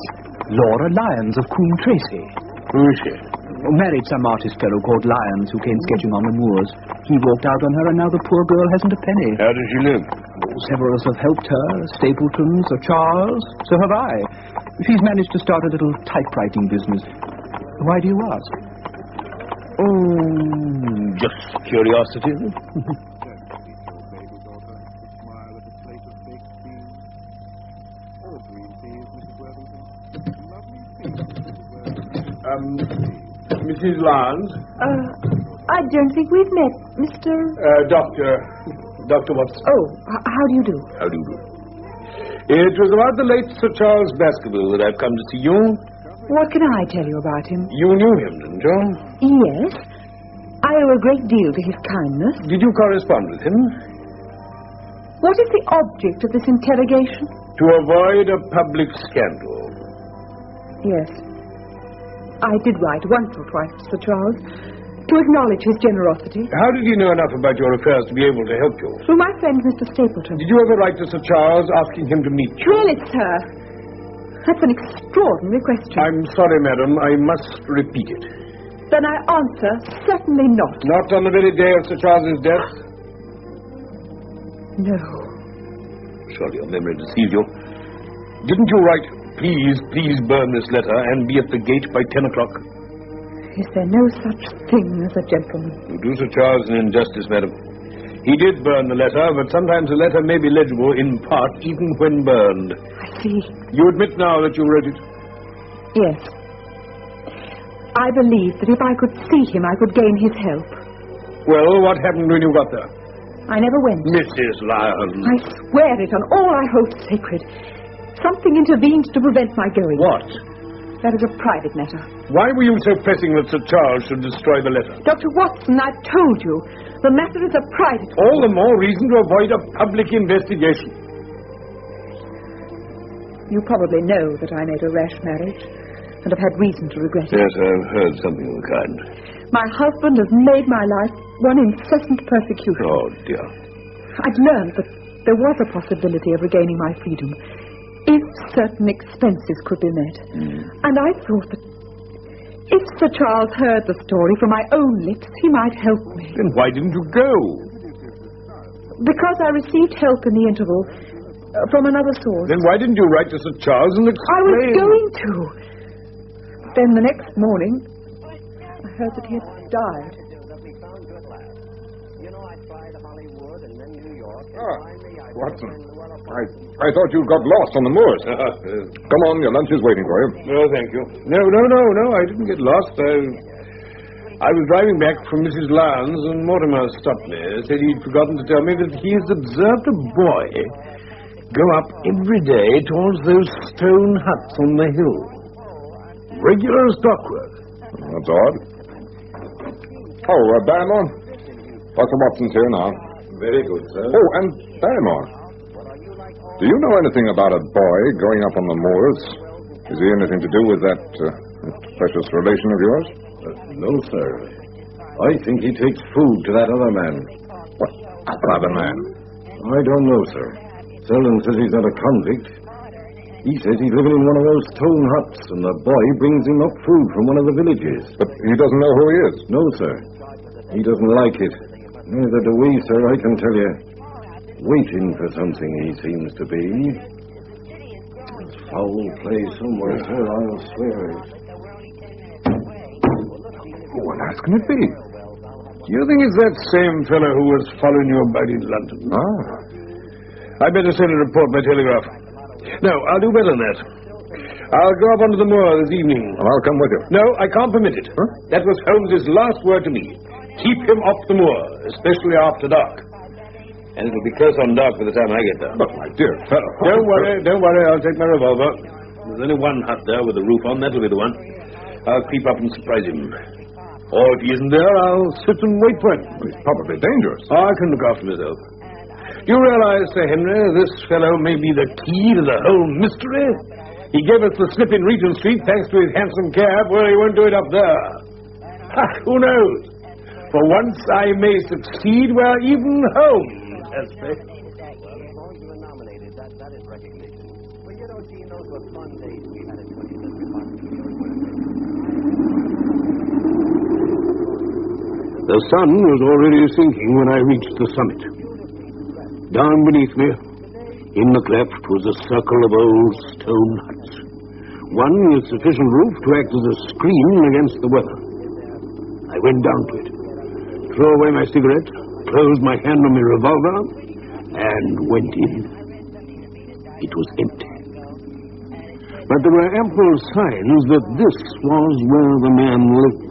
Laura Lyons of Coombe Tracy. Who is she? Married some artist fellow called Lyons who came sketching on the moors. He walked out on her, and now the poor girl hasn't a penny. How does she live? Several have helped her. Stapleton, Sir Charles. So have I. She's managed to start a little typewriting business. Why do you ask? Oh, just curiosity. Mrs. Lyons? I don't think we've met, Mr. Dr. Watson. Oh, how do you do? How do you do? It was about the late Sir Charles Baskerville that I've come to see you. What can I tell you about him? You knew him, didn't you? Yes. I owe a great deal to his kindness. Did you correspond with him? What is the object of this interrogation? To avoid a public scandal. Yes. I did write once or twice to Sir Charles to acknowledge his generosity. How did he know enough about your affairs to be able to help you? Through my friend, Mr. Stapleton. Did you ever write to Sir Charles asking him to meet you? Really, sir? That's an extraordinary question. I'm sorry, madam. I must repeat it. Then I answer, certainly not. Not on the very day of Sir Charles's death? No. Surely your memory deceives you. Didn't you write, please burn this letter and be at the gate by 10 o'clock? Is there no such thing as a gentleman? You do Sir Charles an injustice, madam. He did burn the letter, but sometimes a letter may be legible in part, even when burned. I see. You admit now that you wrote it? Yes. I believed that if I could see him, I could gain his help. Well, what happened when you got there? I never went. Mrs. Lyon. I swear it on all I hold sacred. Something intervened to prevent my going. What? That is a private matter. Why were you so pressing that Sir Charles should destroy the letter? Dr. Watson, I've told you, the matter is a private one. All the more reason to avoid a public investigation. You probably know that I made a rash marriage and have had reason to regret it. Yes, I've heard something of the kind. My husband has made my life one incessant persecution. Oh, dear. I'd learned that there was a possibility of regaining my freedom if certain expenses could be met. And I thought that if Sir Charles heard the story from my own lips, he might help me. Then why didn't you go? Because I received help in the interval from another source. Then why didn't you write to Sir Charles and explain? I was going to. Then the next morning, I heard that he had died. Watson, I thought you got lost on the moors. Come on, your lunch is waiting for you. No, thank you. No, I didn't get lost. I was driving back from Mrs. Lyon's and Mortimer stopped me. Said he'd forgotten to tell me that he has observed a boy go up every day towards those stone huts on the hill. Regular as clockwork. That's odd. Oh, Barrymore. Dr. Watson's here now. Very good, sir. Oh, and Barrymore. Do you know anything about a boy going up on the moors? Is he anything to do with that precious relation of yours? No, sir. I think he takes food to that other man. What other man? I don't know, sir. Selden says he's not a convict. He says he's living in one of those stone huts, and the boy brings him up food from one of the villages. But he doesn't know who he is? No, sir. He doesn't like it. Neither do we, sir, I can tell you. Waiting for something, he seems to be. It's foul play somewhere, sir, I'll swear it. What else can it be? Do you think it's that same fellow who was following you about in London? I'd better send a report by telegraph. No, I'll do better than that. I'll go up onto the moor this evening. Well, I'll come with you. No, I can't permit it. Huh? That was Holmes's last word to me. Keep him off the moor, especially after dark. And it'll be close on dark by the time I get there. But, my dear fellow... Don't worry, I'll take my revolver. There's only one hut there with the roof on. That'll be the one. I'll creep up and surprise him. Or if he isn't there, I'll sit and wait for him. He's probably dangerous. I can look after myself. You realize, Sir Henry, this fellow may be the key to the whole mystery? He gave us the slip in Regent Street thanks to his handsome cab. Well, he won't do it up there. Who knows? For once I may succeed where even Holmes has failed. The sun was already sinking when I reached the summit. Down beneath me, in the cleft, was a circle of old stone huts. One with sufficient roof to act as a screen against the weather. I went down to it, threw away my cigarette, closed my hand on my revolver, and went in. It was empty. But there were ample signs that this was where the man lived.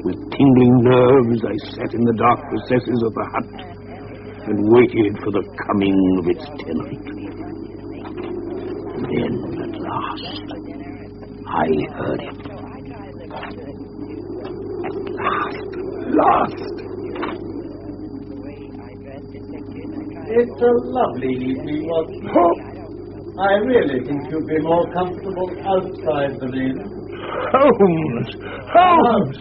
With tingling nerves, I sat in the dark recesses of the hut and waited for the coming of its tenant. Then, at last, I heard it. At last. It's a lovely evening, Watson. I really think you'd be more comfortable outside than in. Holmes! Holmes!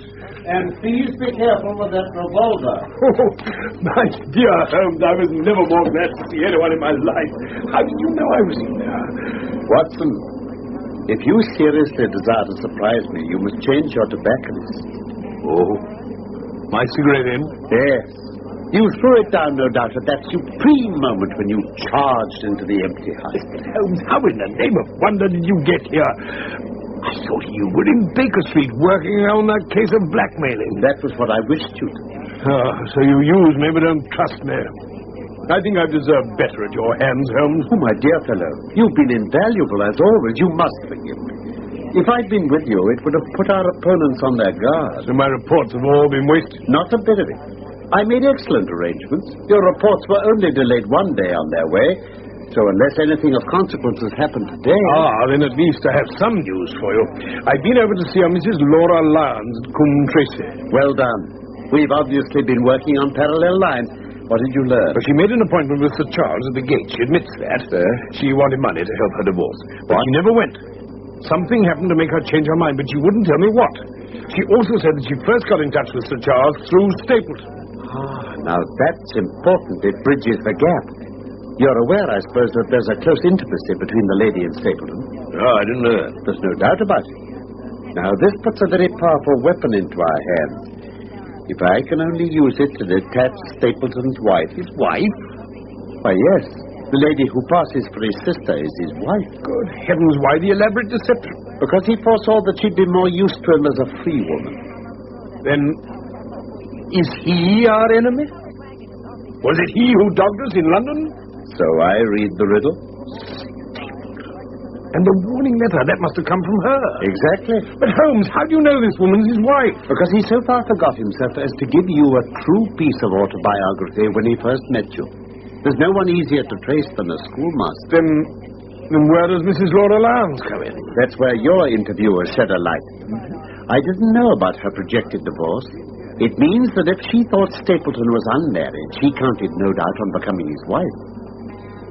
And please be careful with that revolver. Oh, my dear Holmes, I was never more glad to see anyone in my life. How did you know I was in there? Watson, if you seriously desire to surprise me, you must change your tobacconist. Oh? My cigarette end? Yes. You threw it down, no doubt, at that supreme moment when you charged into the empty house. Holmes, how in the name of wonder did you get here? I thought you were in Baker Street working on that case of blackmailing. That was what I wished you to. Oh, so you use me but don't trust me. I think I've deserved better at your hands, Holmes. Oh, my dear fellow, you've been invaluable as always. You must forgive me. If I'd been with you, it would have put our opponents on their guard. So my reports have all been wasted? Not a bit of it. I made excellent arrangements. Your reports were only delayed one day on their way, so unless anything of consequence has happened today... Ah, then at least I have some news for you. I've been over to see a Mrs. Laura Lyons at Coombe Tracy. Well done. We've obviously been working on parallel lines. What did you learn? But she made an appointment with Sir Charles at the gate. She admits that. She wanted money to help her divorce. But she never went. Something happened to make her change her mind, but she wouldn't tell me what. She also said that she first got in touch with Sir Charles through Stapleton. Ah, now that's important. It bridges the gap. You're aware, I suppose, that there's a close intimacy between the lady and Stapleton? Oh, I didn't know that. There's no doubt about it. Now, this puts a very powerful weapon into our hands. If I can only use it to detach Stapleton's wife... His wife? Why, yes. The lady who passes for his sister is his wife. Good heavens, why the elaborate deception? Because he foresaw that she'd be more used to him as a free woman. Then... is he our enemy? Was it he who dogged us in London? So I read the riddle. And the warning letter, that must have come from her. Exactly. But Holmes, how do you know this woman's his wife? Because he so far forgot himself as to give you a true piece of autobiography when he first met you. There's no one easier to trace than a schoolmaster. Then where does Mrs. Laura Lyons come in? That's where your interviewer shed a light. I didn't know about her projected divorce. It means that if she thought Stapleton was unmarried, she counted no doubt on becoming his wife.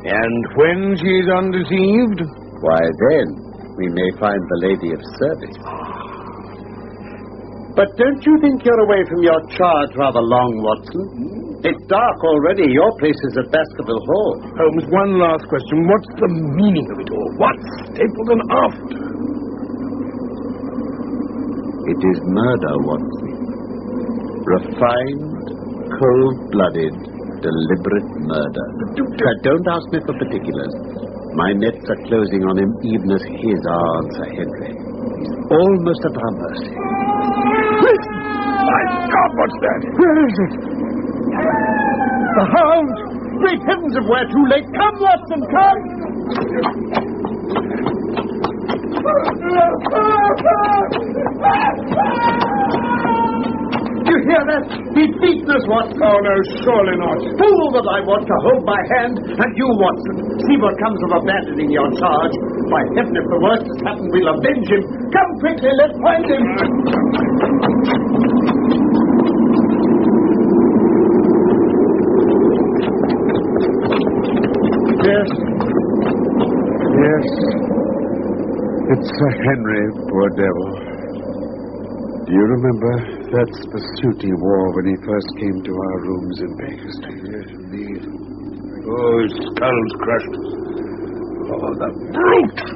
And when she's undeceived? Why, then, we may find the lady of service. But don't you think you're away from your charge rather long, Watson? It's dark already. Your place is at Baskerville Hall. Holmes, one last question. What's the meaning of it all? What's Stapleton after? It is murder, Watson. Refined, cold-blooded, deliberate murder. Don't ask me for particulars. My nets are closing on him even as his are on Sir Henry. He's almost at our mercy. My God, what's that? Where is it? The Hound! Great heavens, if we're too late. Come, Watson, come! You hear that? He's beaten us, Watson. Oh, no, surely not. Fool that I want to hold my hand, and you, Watson. See what comes of abandoning your charge. By heaven, if the worst has happened, we'll avenge him. Come quickly, let's find him. Yes. Yes. It's Sir Henry, poor devil. Do you remember that suit he wore when he first came to our rooms in Baker Street? Yes, indeed. Oh, his skull's crushed. Oh, the brute!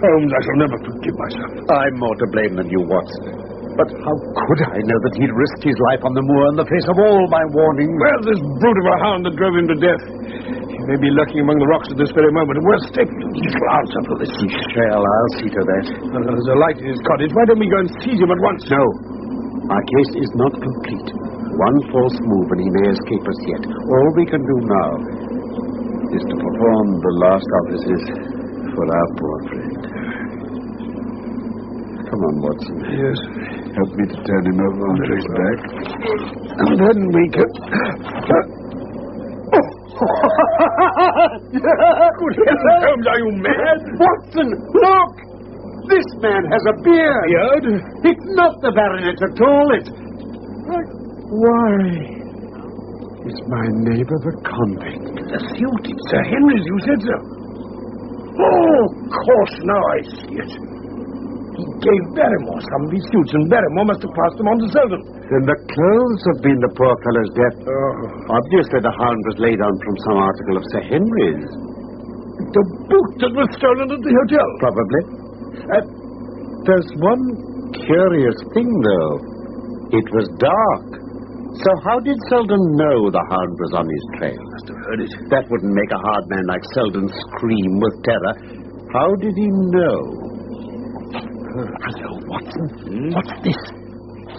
Holmes, I shall never forgive myself. I'm more to blame than you, Watson. But how could I know that he'd risked his life on the moor in the face of all my warnings? Well, this brute of a hound that drove him to death. He may be lurking among the rocks at this very moment, and we're Stapleton. He shall answer for this. He shall. I'll see to that. Well, there's a light in his cottage. Why don't we go and seize him at once? No. Our case is not complete. One false move and he may escape us yet. All we can do now is to perform the last offices for our poor friend. Come Come on, Watson. Yes. Help me to turn him over onto his back. And then we can... Good heavens, Holmes, are you mad? Watson, look! This man has a beard. Beard? It's not the baronet at all. It's... Why? It's my neighbor, the convict. The suit. It's Sir Henry's, you said so. Oh, of course, now I see it. He gave Barrymore some of these suits, and Barrymore must have passed them on to Selden. Then the clothes have been the poor fellow's death. Obviously, the Hound was laid on from some article of Sir Henry's. The boot that was stolen at the hotel? Probably. There's one curious thing, though. It was dark. So how did Selden know the Hound was on his trail? Must have heard it. That wouldn't make a hard man like Selden scream with terror. How did he know? Hello, Watson. What's this?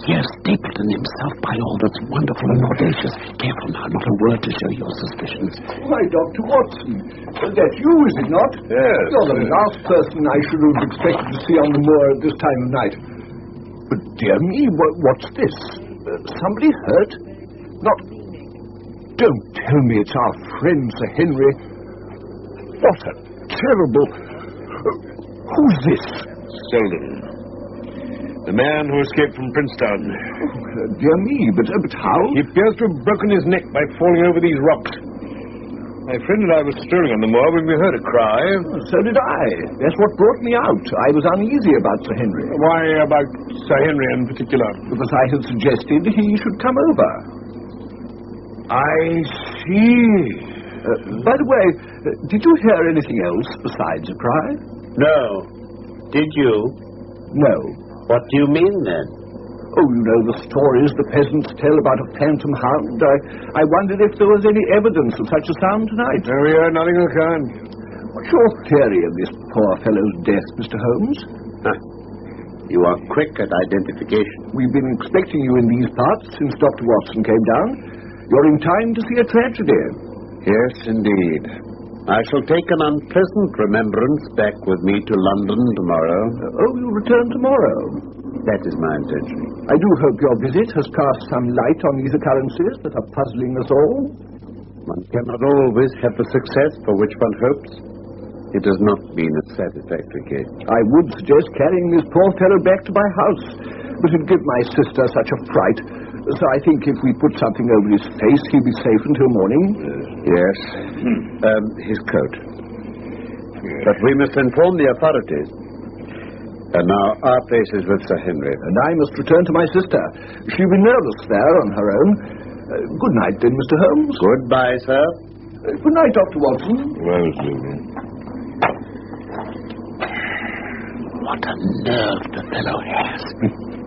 Here's Stapleton himself, by all that's wonderful and audacious. Careful now, not a word to show your suspicions. Why, Dr. Watson, that's you, is it not? Yes. You're the last person I should have expected to see on the moor at this time of night. But, dear me, what's this? Somebody hurt? Not... Don't tell me it's our friend, Sir Henry. What a terrible... Who's this? Selden. The man who escaped from Princetown. Dear me, but how? He appears to have broken his neck by falling over these rocks. My friend and I were strolling on the moor when we heard a cry. So did I. That's what brought me out. I was uneasy about Sir Henry. Why about Sir Henry in particular? Because I had suggested he should come over. I see. By the way, did you hear anything else besides a cry? No. Did you? No. What do you mean, then? Oh, you know the stories the peasants tell about a phantom hound. I wondered if there was any evidence of such a sound tonight. No, we heard nothing of the kind. What's your theory of this poor fellow's death, Mr. Holmes? You are quick at identification. We've been expecting you in these parts since Dr. Watson came down. You're in time to see a tragedy. Yes, indeed. I shall take an unpleasant remembrance back with me to London tomorrow. You'll return tomorrow? That is my intention. I do hope your visit has cast some light on these occurrences that are puzzling us all. One cannot always have the success for which one hopes. It has not been a satisfactory case. I would suggest carrying this poor fellow back to my house, but it'd give my sister such a fright. So I think if we put something over his face, he'll be safe until morning. Yes. His coat. But we must inform the authorities. And now our place is with Sir Henry. And I must return to my sister. She'll be nervous there on her own. Good night, then, Mr. Holmes. Goodbye, sir. Good night, Dr. Watson. Well, Susan. What a nerve the fellow has.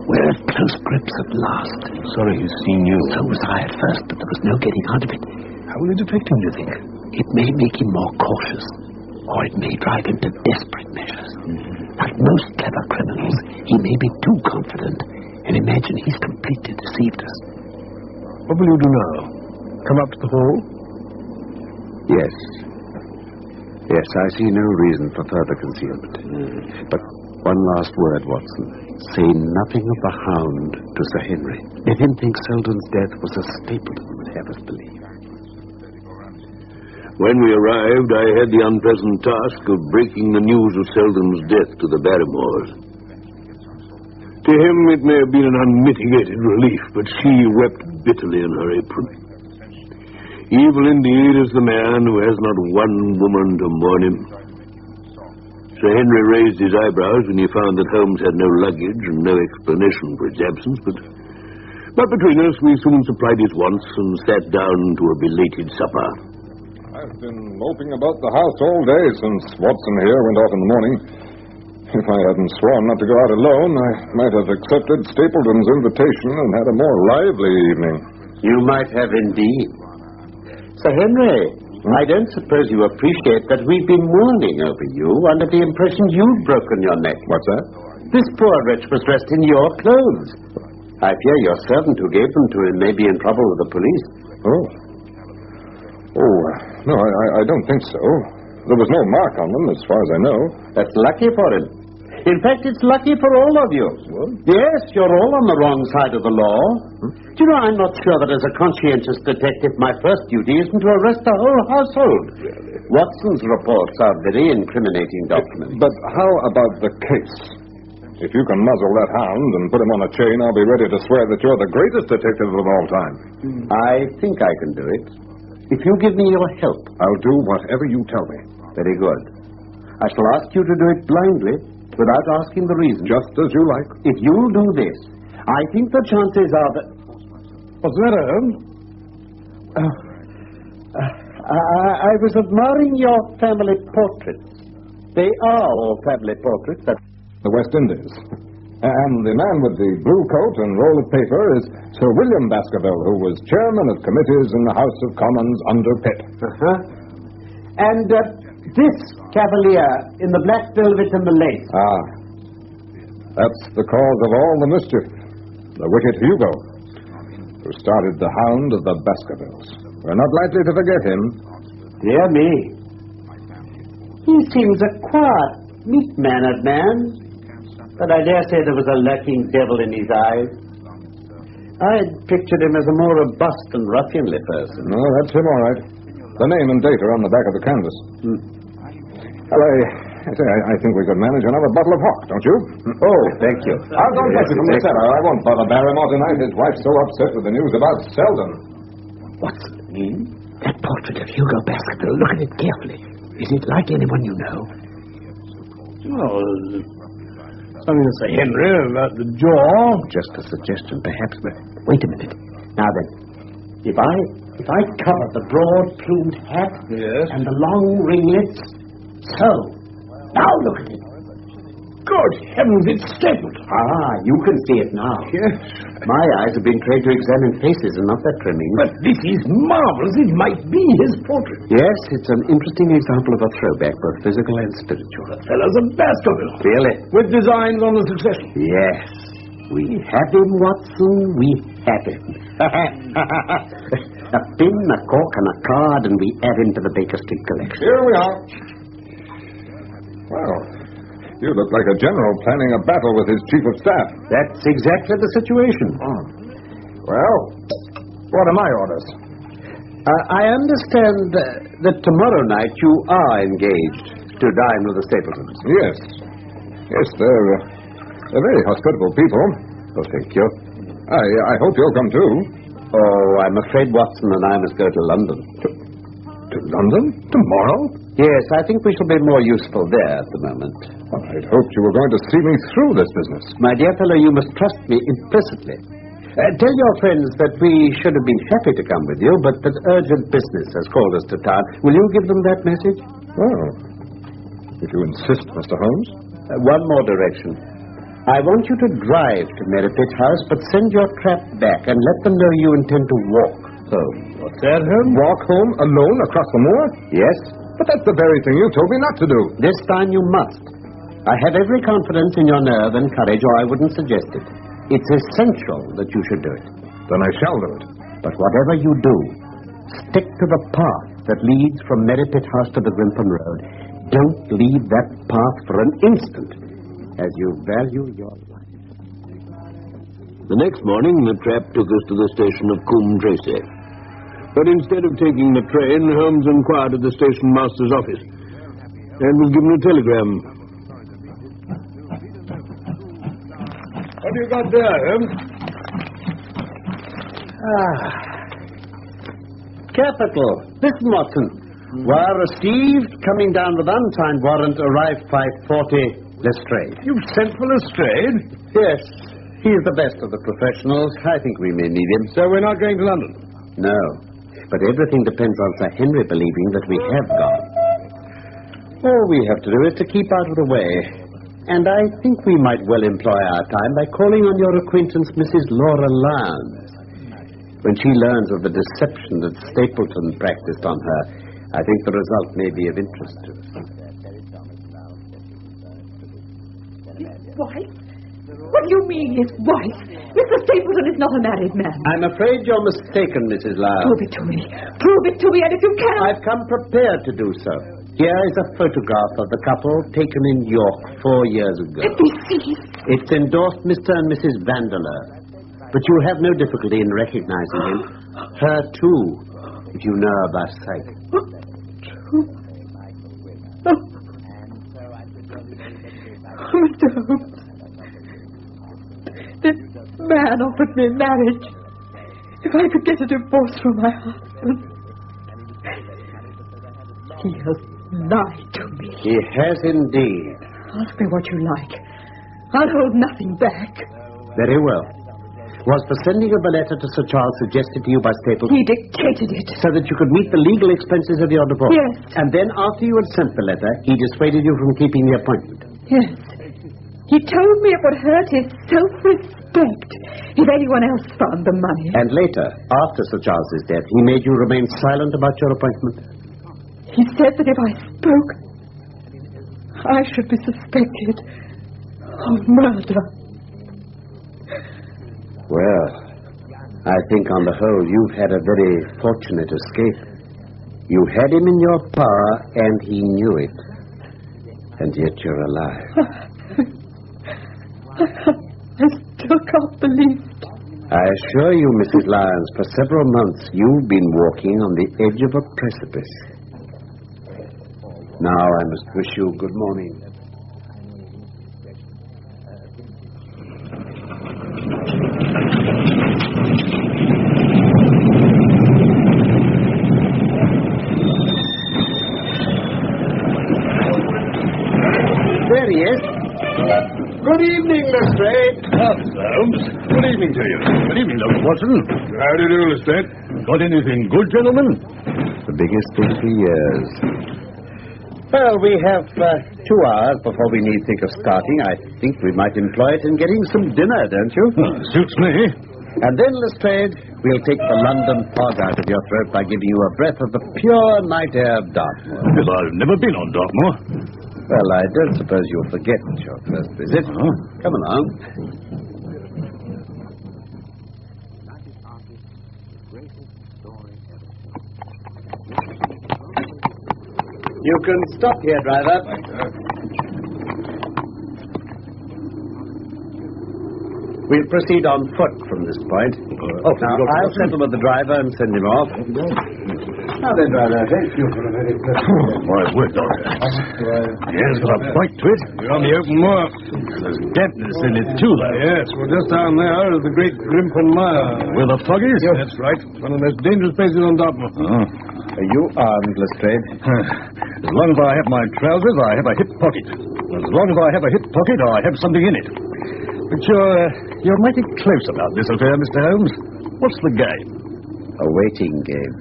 We're at close grips at last. Sorry he's seen you. So was I at first, but there was no getting out of it. How will it affect him, do you think? It may make him more cautious, or it may drive him to desperate measures. Like most clever criminals, he may be too confident and imagine he's completely deceived us. What will you do now? Come up to the hall? Yes. Yes, I see no reason for further concealment. But one last word, Watson. Say nothing of the Hound to Sir Henry. Let him think Selden's death was a Stapleton would have us believe. When we arrived, I had the unpleasant task of breaking the news of Selden's death to the Barrymores. To him, it may have been an unmitigated relief, but she wept bitterly in her apron. Evil indeed is the man who has not one woman to mourn him. Sir Henry raised his eyebrows when he found that Holmes had no luggage and no explanation for his absence, but between us we soon supplied his wants and sat down to a belated supper. I've been moping about the house all day since Watson here went off in the morning. If I hadn't sworn not to go out alone, I might have accepted Stapleton's invitation and had a more lively evening. You might have indeed. Sir Henry, I don't suppose you appreciate that we've been mourning over you under the impression you'd broken your neck. What's that? This poor wretch was dressed in your clothes. I fear your servant who gave them to him may be in trouble with the police. No, I don't think so. There was no mark on them, as far as I know. That's lucky for him. In fact, it's lucky for all of you. What? Yes, you're all on the wrong side of the law. Do you know, I'm not sure that as a conscientious detective, my first duty isn't to arrest the whole household. Really? Watson's reports are very incriminating documents. But how about the case? If you can muzzle that hound and put him on a chain, I'll be ready to swear that you're the greatest detective of all time. I think I can do it. If you give me your help. I'll do whatever you tell me. Very good. I shall ask you to do it blindly, without asking the reason. Just as you like. If you'll do this, I think the chances are that... What's the matter, Holmes? I was admiring your family portraits. They are all family portraits. The West Indies. And the man with the blue coat and roll of paper is Sir William Baskerville, who was chairman of committees in the House of Commons under Pitt. And this cavalier in the black velvet and the lace. Ah. That's the cause of all the mischief. The wicked Hugo, who started the Hound of the Baskervilles. We're not likely to forget him. Dear me. He seems a quiet, meek-mannered man. But I dare say there was a lurking devil in his eyes. I had pictured him as a more robust and ruffianly person. No, that's him, all right. The name and date are on the back of the canvas. Well, I think we could manage another bottle of hock, don't you? Oh, thank you. I'll go get you from the cellar. I won't bother Barrymore tonight. His wife's so upset with the news about Selden. What's it mean? That portrait of Hugo Baskerville. Look at it carefully. Is it like anyone you know? Oh, something to say, Henry, about the jaw. Just a suggestion, perhaps, but wait a minute. Now then, if I cover the broad-plumed hat and the long ringlets, so. Now look at it. Good heavens, it's stapled. Ah, you can see it now. Yes. My eyes have been trained to examine faces and not their trimmings. But this is marvelous. It might be his portrait. Yes, it's an interesting example of a throwback, both physical and spiritual. The fellow's a Baskerville. Really? With designs on the succession. Yes. We have him, Watson. We have him. A pin, a cork, and a card, and we add him to the Baker Street collection. Here we are. Well, you look like a general planning a battle with his chief of staff. That's exactly the situation. Well, what are my orders? I understand that tomorrow night you are engaged to dine with the Stapletons. Yes. Yes, they're very hospitable people. Oh, thank you. I hope you'll come too. Oh, I'm afraid Watson and I must go to London. To London? Tomorrow? Yes, I think we shall be more useful there at the moment. Well, I'd hoped you were going to see me through this business. My dear fellow, you must trust me implicitly. Tell your friends that we should have been happy to come with you, but that urgent business has called us to town. Will you give them that message? Well, if you insist, Mr. Holmes. One more direction. I want you to drive to Merripit House, but send your trap back and let them know you intend to walk home. What's that, Holmes? Walk home alone across the moor? Yes. But that's the very thing you told me not to do. This time you must. I have every confidence in your nerve and courage, or I wouldn't suggest it. It's essential that you should do it. Then I shall do it. But whatever you do, stick to the path that leads from Merripit House to the Grimpen Road. Don't leave that path for an instant, as you value your life. The next morning, the trap took us to the station of Coombe Tracy. But instead of taking the train, Holmes inquired at the station master's office and was given a telegram. What have you got there, Holmes? Capital. Listen, Watson. Wire received, coming down with unsigned warrant, arrived 5:40, Lestrade. You've sent for Lestrade? Yes. He's the best of the professionals. I think we may need him. So we're not going to London? No. But everything depends on Sir Henry believing that we have gone. All we have to do is to keep out of the way. And I think we might well employ our time by calling on your acquaintance, Mrs. Laura Lyons. When she learns of the deception that Stapleton practiced on her, I think the result may be of interest to us. His wife? What do you mean, his wife? Mr. Stapleton is not a married man. I'm afraid you're mistaken, Mrs. Lyons. Prove it to me. Prove it to me, and if you cannot... I've come prepared to do so. Here is a photograph of the couple taken in York 4 years ago. Let me see. It's endorsed Mr. and Mrs. Vandeleur. But you have no difficulty in recognizing him. Her, too, if you know of our sight. Mr. Holmes, this man offered me marriage if I could get a divorce from my husband. He has lied to me. He has indeed. Ask me what you like. I'll hold nothing back. Very well. Was the sending of the letter to Sir Charles suggested to you by Stapleton? He dictated it. So that you could meet the legal expenses of your divorce? Yes. And then, after you had sent the letter, he dissuaded you from keeping the appointment? Yes. He told me it would hurt his self-respect if anyone else found the money. And later, after Sir Charles's death, he made you remain silent about your appointment? He said that if I spoke, I should be suspected of murder. Well, I think on the whole you've had a very fortunate escape. You had him in your power, and he knew it. And yet you're alive. I still can't believe it. I assure you, Mrs. Lyons, for several months you've been walking on the edge of a precipice. Now I must wish you good morning. There he is. Good evening, Lestrade. Holmes. Good evening to you. Good evening, Dr. Watson. How do you do, Lestrade? Got anything good, gentlemen? The biggest thing for years. Well, we have 2 hours before we need think of starting. I think we might employ it in getting some dinner, don't you? Suits me. And then, Lestrade, we'll take the London fog out of your throat by giving you a breath of the pure night air of Dartmoor. Well, I've never been on Dartmoor. Well, I don't suppose you'll forget your first visit. Come along. You can stop here, driver. We'll proceed on foot from this point. Now, I'll settle with the driver and send him off. Now then, driver, thank you for a very pleasant... My word, Doctor. Yes, got a bite to it. You're on the open moor. There's dampness in it, too, though. Yes, well, just down there is the great Grimpen Mire. Where the fog is? Yes. That's right. It's one of the most dangerous places on Dartmoor. Are you armed, Lestrade? As long as I have my trousers, I have a hip pocket. As long as I have a hip pocket, I have something in it. But you're mighty close about this affair, Mr. Holmes. What's the game? A waiting game.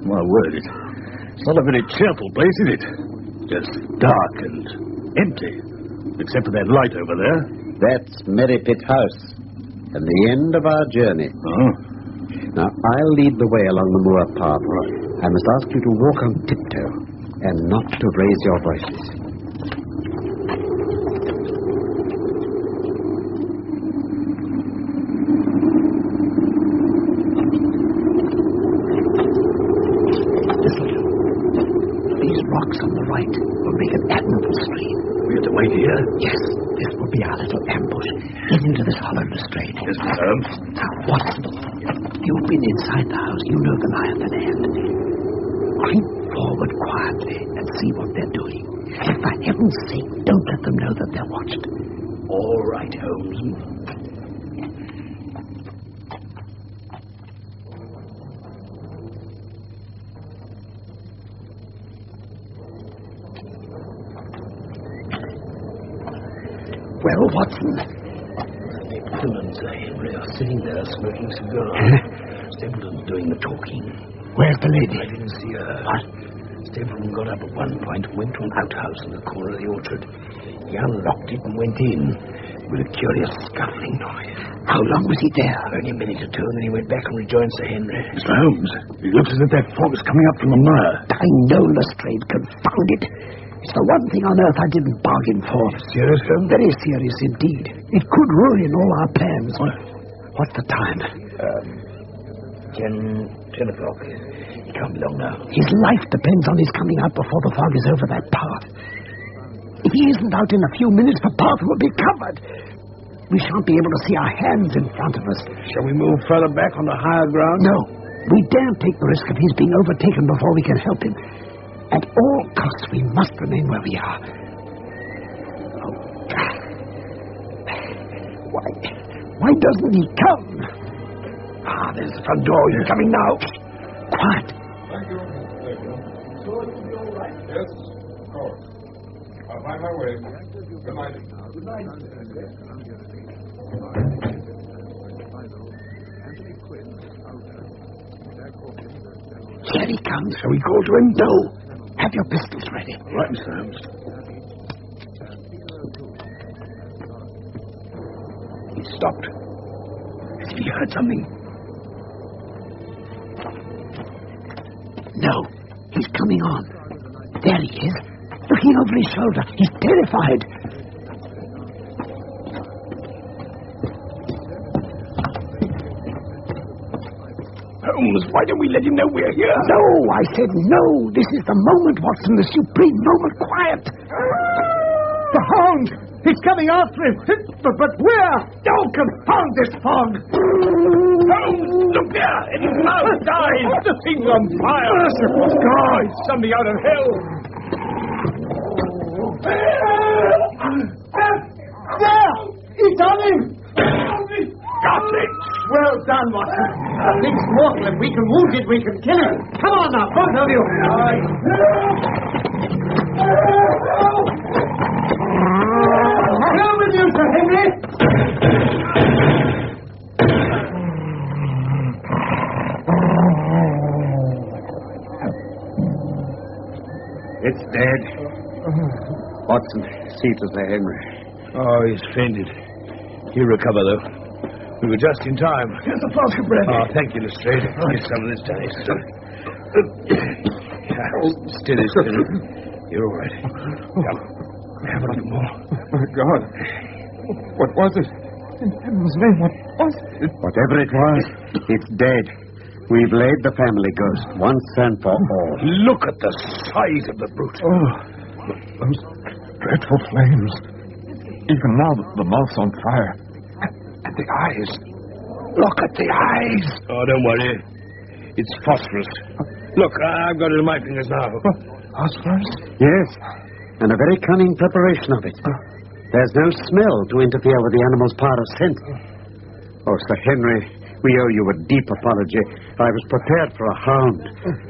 My word, it's not a very cheerful place, is it? Just dark and empty, except for that light over there. That's Merripit House, and the end of our journey. Now, I'll lead the way along the moor path. I must ask you to walk on tiptoe and not to raise your voices. Rocks on the right will make an admirable screen. We have to wait here? Yes, this will be our little ambush. Get into this hollow, Lestrade. Yes, Mr. Holmes. Now, Watson, you've been inside the house. You know the lie of the land. Creep forward quietly and see what they're doing. And for heaven's sake, don't let them know that they're watched. All right, Holmes. Well, Watson? Stapleton and Sir Henry are sitting there smoking cigars. Stapleton's doing the talking. Where's the lady? I didn't see her. What? Stapleton got up at one point and went to an outhouse in the corner of the orchard. He unlocked it and went in with a curious scuffling noise. How long was he there? Only a minute or two, and then he went back and rejoined Sir Henry. Mr. Holmes, it looks as if that fog is coming up from the mire. I know, Lestrade, confound it. It's the one thing on earth I didn't bargain for. Serious, Holmes? Very serious indeed. It could ruin all our plans. What? What's the time? 10 to 10 o'clock. He can't be long now. His life depends on his coming out before the fog is over that path. If he isn't out in a few minutes, the path will be covered. We shan't be able to see our hands in front of us. Shall we move further back on the higher ground? No. We daren't take the risk of his being overtaken before we can help him. At all costs, we must remain where we are. Oh, God. Why doesn't he come? Ah, there's the front door. He's coming now. Quiet. Thank you. So it will be all right? Yes, of course. I'll find my way. Good night. Good night. Here he comes. Shall we call to him? No. Have your pistols ready. Right, Mr. Holmes. He stopped. Has he heard something? No. He's coming on. There he is. Looking over his shoulder. He's terrified. Holmes, why don't we let him know we're here? No, I said no. This is the moment, Watson, the supreme moment. Quiet. The Hound! He's coming after him! But where? Oh, confound this fog! Holmes, look there! It is now died! The thing's on fire! Merciful God! It's somebody out of hell! There! He's on him! Got it! Well done, Watson. The thing's mortal. If we can wound it, we can kill him. Come on now, both of you. Come with you, Sir Henry. It's dead. Watson, see to Sir Henry. Oh, he's fainted. He'll recover, though. We were just in time. Here's a flask of brandy. Oh, thank you, Lestrade. Get some of this, Dennis. Steady, steady. You're all right. Come. Have a little more. My God. What was it? In heaven's name, what was it? Whatever it was, it's dead. We've laid the family ghost once and for all. Look at the size of the brute. Oh, those dreadful flames. Even now, the mouth's on fire. And the eyes. Look at the eyes. Oh, don't worry. It's phosphorus. Look, I've got it in my fingers now. Phosphorus? Yes, and a very cunning preparation of it. There's no smell to interfere with the animal's power of scent. Oh, Sir Henry, we owe you a deep apology. I was prepared for a hound,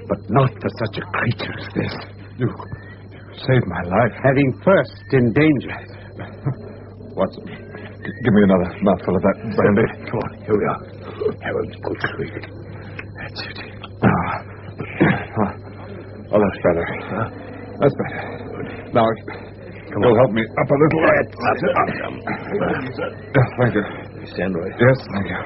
but not for such a creature as this. You saved my life. Having first endangered. Watson, give me another mouthful of that brandy. Come on, here we are. Have a good swig. That's it. Oh, that's better. That's better. Now, you'll help me up a little. That's it. Thank you. Stand right. Yes, thank you.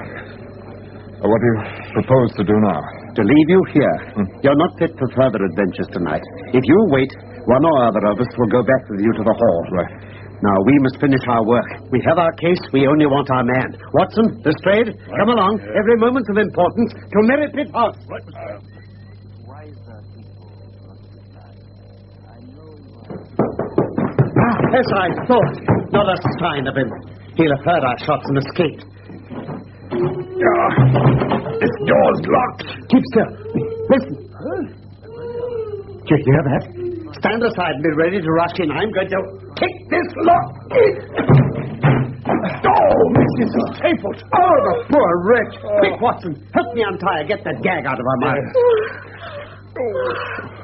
What do you propose to do now? To leave you here. You're not fit for further adventures tonight. If you wait, one or other of us will go back with you to the hall. Right. Now, we must finish our work. We have our case. We only want our man. Watson, Lestrade, come along. Every moment's of importance to Merry Pit House. As I thought. Not a sign of him. He'll have heard our shots and escaped. This door's locked. Keep still. Listen. Did you hear that? Stand aside and be ready to rush in. I'm going to kick this lock. Oh, Mrs. Staples. Oh, the poor wretch. Quick, Watson. Help me untie her. Get that gag out of her mouth.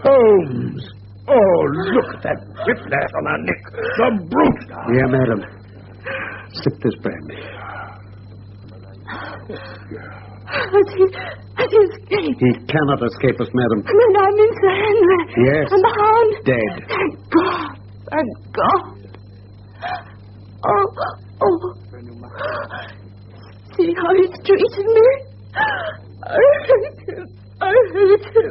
Holmes. Oh, look at that whiplash on her neck. The brute. Here, madam. Sip this brandy. Has he escaped? He cannot escape us, madam. And I mean Sir Henry. Yes. And the Hound. Dead. Thank God. Thank God. Oh. See how he's treated me? I hate him.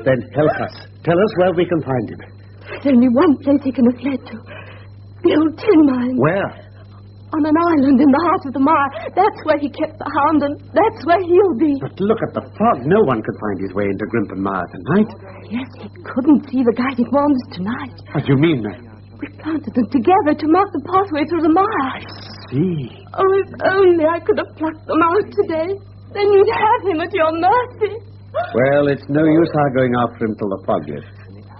Then help us. Tell us where we can find him. There's only one place he can have fled to. The old tin mine. Where? On an island in the heart of the mire. That's where he kept the hound, and that's where he'll be. But look at the fog. No one could find his way into Grimpen Mire tonight. Yes, he couldn't see the guided wands tonight. What do you mean? We planted them together to mark the pathway through the mire. I see. Oh, if only I could have plucked them out today. Then you'd have him at your mercy. Well, it's no use our going after him till the fog lifts.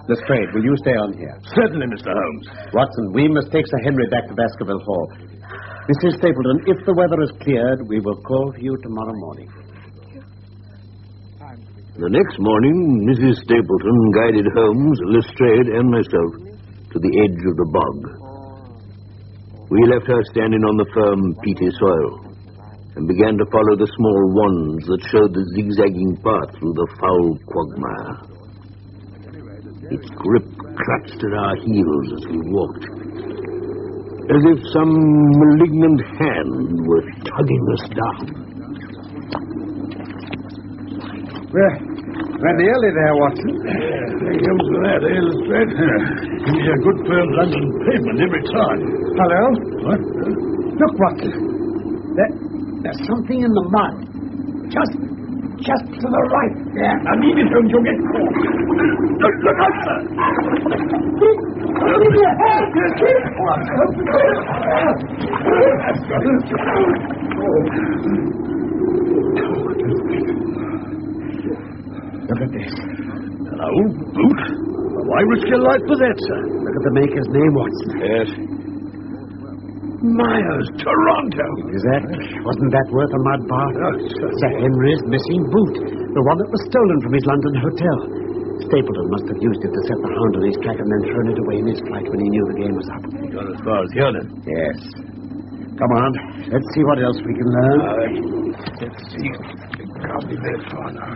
Lestrade, will you stay on here? Certainly, Mr. Holmes. Watson, we must take Sir Henry back to Baskerville Hall. Mrs. Stapleton, if the weather has cleared, we will call for you tomorrow morning. The next morning, Mrs. Stapleton guided Holmes, Lestrade, and myself to the edge of the bog. We left her standing on the firm, peaty soil and began to follow the small wands that showed the zigzagging path through the foul quagmire. Its grip clutched at our heels as we walked, as if some malignant hand were tugging us down. We're nearly there, Watson. Here comes for that, eh, Lestrade? Give me a good firm London pavement every time. Hello? What? Look, Watson. There's something in the mud. Just to the right. Yeah, now leave it, Holmes. You'll get caught. Look out, sir. Look at this. An old boot? Why risk your life for that, sir? Look at the maker's name, Watson. Yes. Myers, Toronto. Exactly. Wasn't that worth a mud bath? Sir Henry's missing boot. The one that was stolen from his London hotel. Stapleton must have used it to set the hound on his track and then thrown it away in his flight when he knew the game was up. He got as far as here, then? Yes. Come on. Let's see what else we can learn. Let's see. It can't be that far now.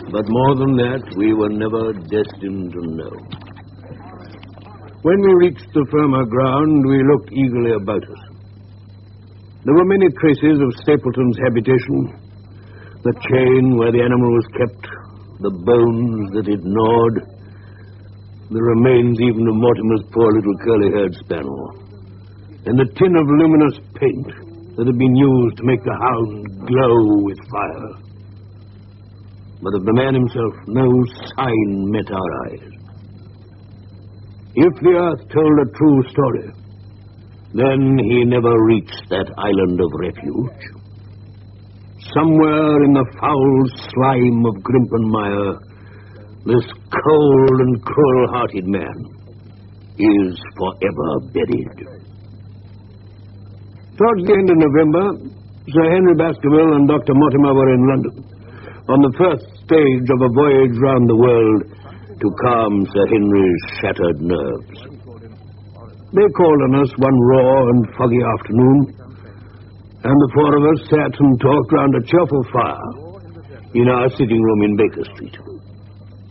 But more than that, we were never destined to know. When we reached the firmer ground, we looked eagerly about us. There were many traces of Stapleton's habitation. The chain where the animal was kept, the bones that it gnawed, the remains even of Mortimer's poor little curly-haired spaniel, and the tin of luminous paint that had been used to make the hound glow with fire. But of the man himself, no sign met our eyes. If the earth told a true story, then he never reached that island of refuge. Somewhere in the foul slime of Grimpenmire, this cold and cruel-hearted man is forever buried. Towards the end of November, Sir Henry Baskerville and Dr. Mortimer were in London, on the first stage of a voyage round the world to calm Sir Henry's shattered nerves. They called on us one raw and foggy afternoon, and the four of us sat and talked round a cheerful fire in our sitting room in Baker Street.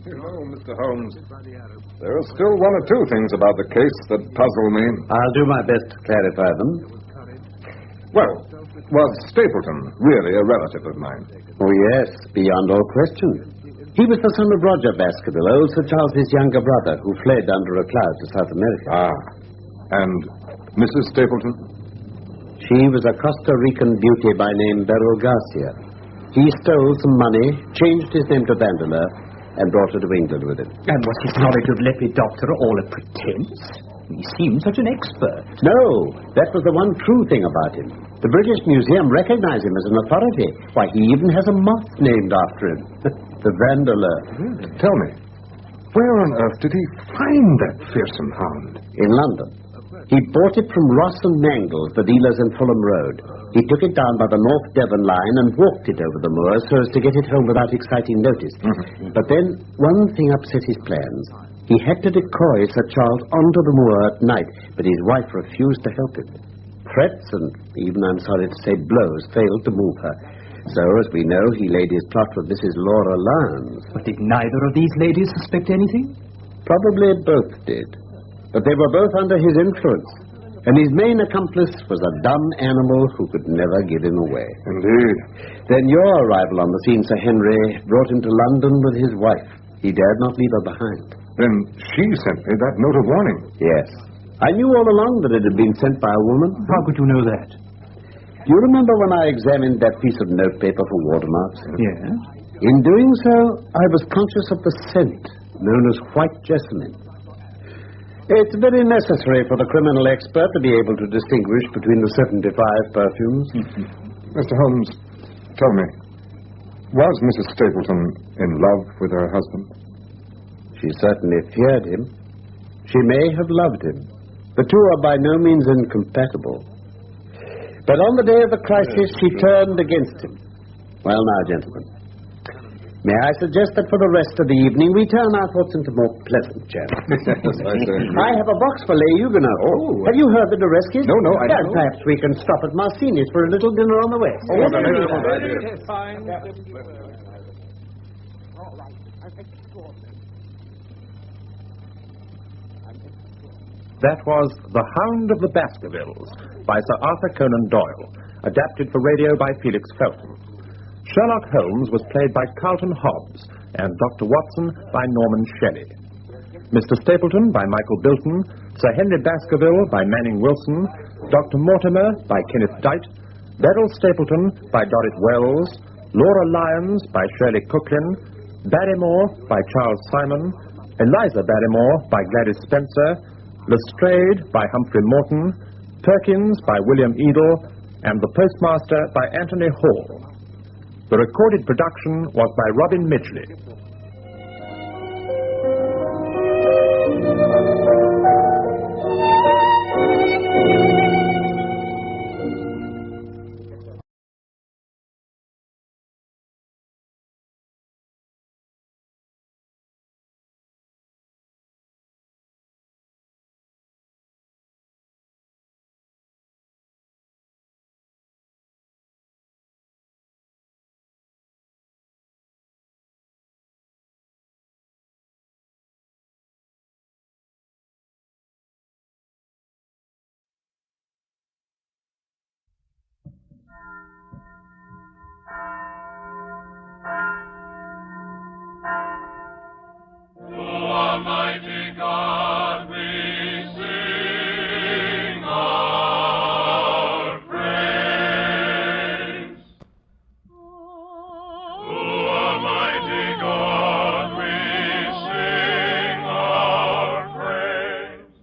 Hello, Mr. Holmes. There are still one or two things about the case that puzzle me. I'll do my best to clarify them. Well, was Stapleton really a relative of mine? Oh, yes, beyond all question. He was the son of Roger Baskerville, old Sir Charles's younger brother, who fled under a cloud to South America. Ah, and Mrs. Stapleton? She was a Costa Rican beauty by name Beryl Garcia. He stole some money, changed his name to Vandeleur, and brought her to England with him. And was his knowledge of Lepidoptera all a pretense? He seemed such an expert. No, that was the one true thing about him. The British Museum recognized him as an authority. Why, he even has a moth named after him. The Vandeleur. Tell me, where on earth did he find that fearsome hound? In London. He bought it from Ross and Mangles, the dealers in Fulham Road. He took it down by the North Devon line and walked it over the moor so as to get it home without exciting notice. But then one thing upset his plans. He had to decoy Sir Charles onto the moor at night, but his wife refused to help him. Threats and even, I'm sorry to say, blows failed to move her. So, as we know, he laid his plot with Mrs. Laura Lyons. But did neither of these ladies suspect anything? Probably both did. But they were both under his influence. And his main accomplice was a dumb animal who could never give him away. Indeed. Then your arrival on the scene, Sir Henry, brought him to London with his wife. He dared not leave her behind. Then she sent me that note of warning. Yes. I knew all along that it had been sent by a woman. How could you know that? Do you remember when I examined that piece of notepaper for watermarks? Yes. In doing so, I was conscious of the scent known as white jessamine. It's very necessary for the criminal expert to be able to distinguish between the 75 perfumes. Mr. Holmes, tell me, was Mrs. Stapleton in love with her husband? She certainly feared him. She may have loved him. The two are by no means incompatible. But on the day of the crisis, she turned against him. Well, now, gentlemen, may I suggest that for the rest of the evening we turn our thoughts into more pleasant channels? I have a box for Les Huguenots. Oh. Have you heard the Duresquis? No, I Well, don't. perhaps we can stop at Marcini's for a little dinner on the way. That was The Hound of the Baskervilles by Sir Arthur Conan Doyle, adapted for radio by Felix Felton. Sherlock Holmes was played by Carlton Hobbs and Dr. Watson by Norman Shelley. Mr. Stapleton by Michael Bilton, Sir Henry Baskerville by Manning Wilson, Dr. Mortimer by Kenneth Dyte, Beryl Stapleton by Dorrit Wells, Laura Lyons by Shirley Cooklin, Barrymore by Charles Simon, Eliza Barrymore by Gladys Spencer, Lestrade by Humphrey Morton, Perkins by William Edel, and The Postmaster by Anthony Hall. The recorded production was by Robin Midgley. Almighty God, we sing our praise. To Almighty God, we sing our praise.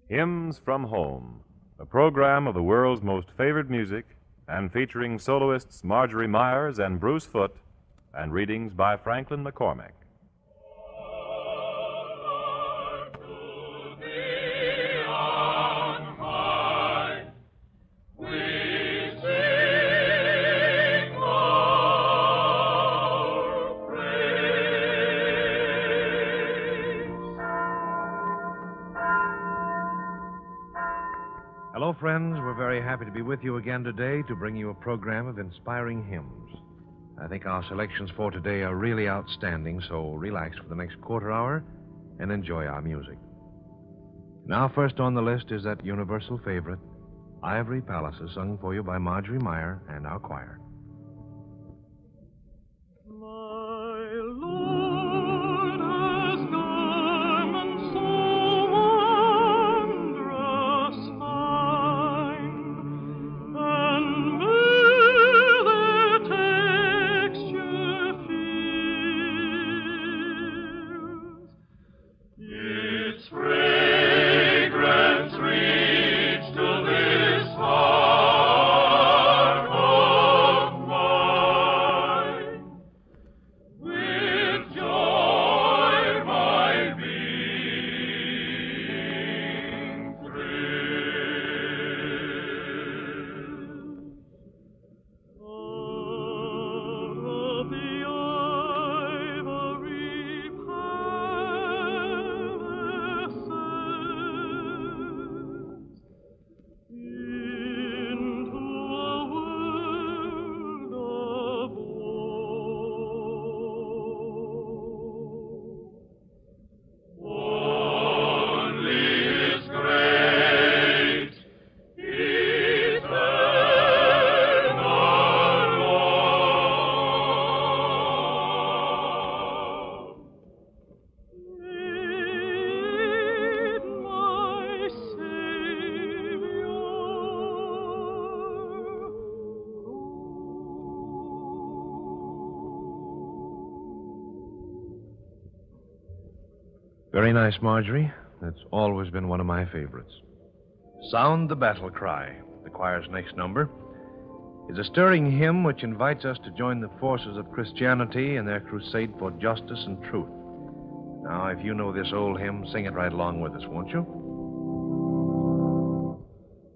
Hymns from Home, a program of the world's most favored music and featuring soloists Marjorie Myers and Bruce Foote, and readings by Franklyn MacCormack. Hello, friends. We're very happy to be with you again today to bring you a program of inspiring hymns. I think our selections for today are really outstanding, so relax for the next quarter hour and enjoy our music. Now, first on the list is that universal favorite, Ivory Palaces, sung for you by Marjorie Meyer and our choir. Very nice, Marjorie. That's always been one of my favorites. Sound the Battle Cry, the choir's next number, is a stirring hymn which invites us to join the forces of Christianity in their crusade for justice and truth. Now, if you know this old hymn, sing it right along with us, won't you?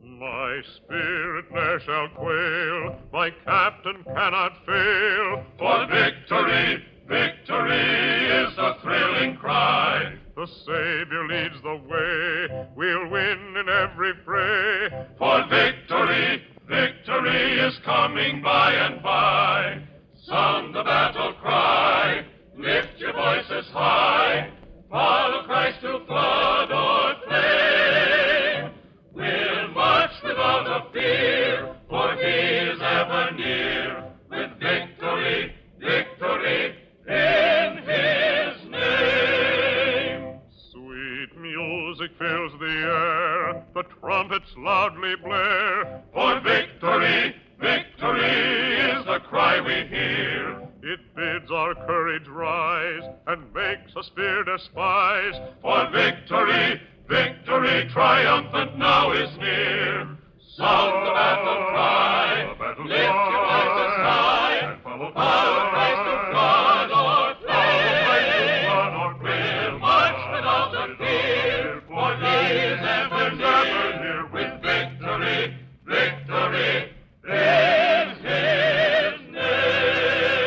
My spirit ne'er shall quail, my captain cannot fail, for victory, victory is the thrilling cry. The Savior leads the way, we'll win in every fray, for victory, victory is coming by and by. Sound the battle cry, lift your voices high, follow Christ to flood or flame. We'll march without a fear, for he is ever near, with victory, victory in his name. Sweet music fills the air, the trumpets loudly blare, for victory, victory is the cry we hear. It bids our courage rise and makes us fear despise, for victory, victory triumphant now is near. Sound the battle cry, lift your voices high, follow Christ to flood or flame. We'll march without a fear, for he is ever near, with victory, victory in his name.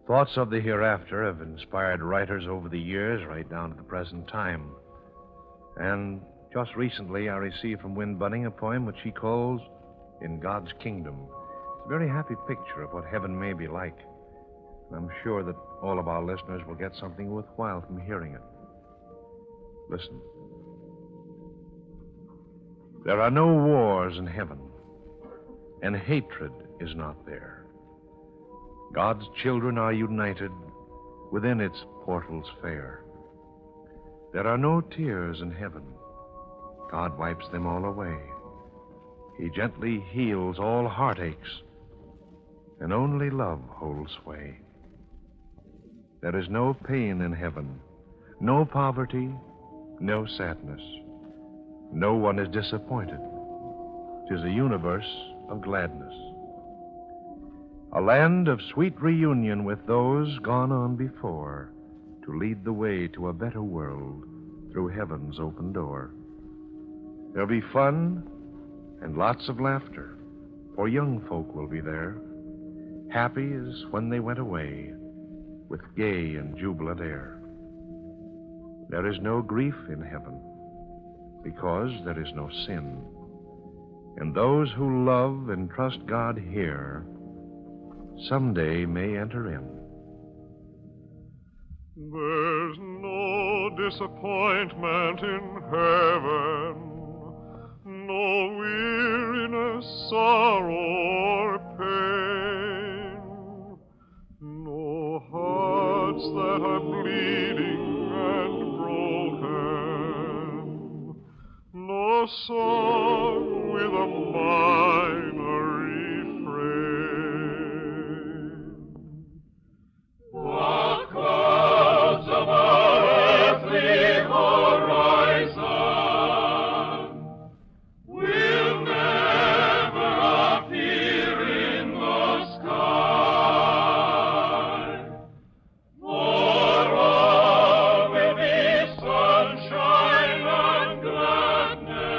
Thoughts of the hereafter have inspired writers over the years, right down to the present time. And just recently, I received from Win Bunning a poem which she calls In God's Kingdom. It's a very happy picture of what heaven may be like. And I'm sure that all of our listeners will get something worthwhile from hearing it. Listen. There are no wars in heaven, and hatred is not there. God's children are united within its portals fair. There are no tears in heaven. God wipes them all away. He gently heals all heartaches, and only love holds sway. There is no pain in heaven, no poverty, no sadness. No one is disappointed. 'Tis a universe of gladness. A land of sweet reunion with those gone on before to lead the way to a better world through heaven's open door. There'll be fun and lots of laughter, for young folk will be there, happy as when they went away, with gay and jubilant air. There is no grief in heaven, because there is no sin, and those who love and trust God here someday may enter in. There's no disappointment in heaven, no weariness, sorrow, or pain, no hearts that are bleeding and broken, no song with a minor refrain. The clouds of our earthly horizon will never appear in the sky, for all will be sunshine and gladness.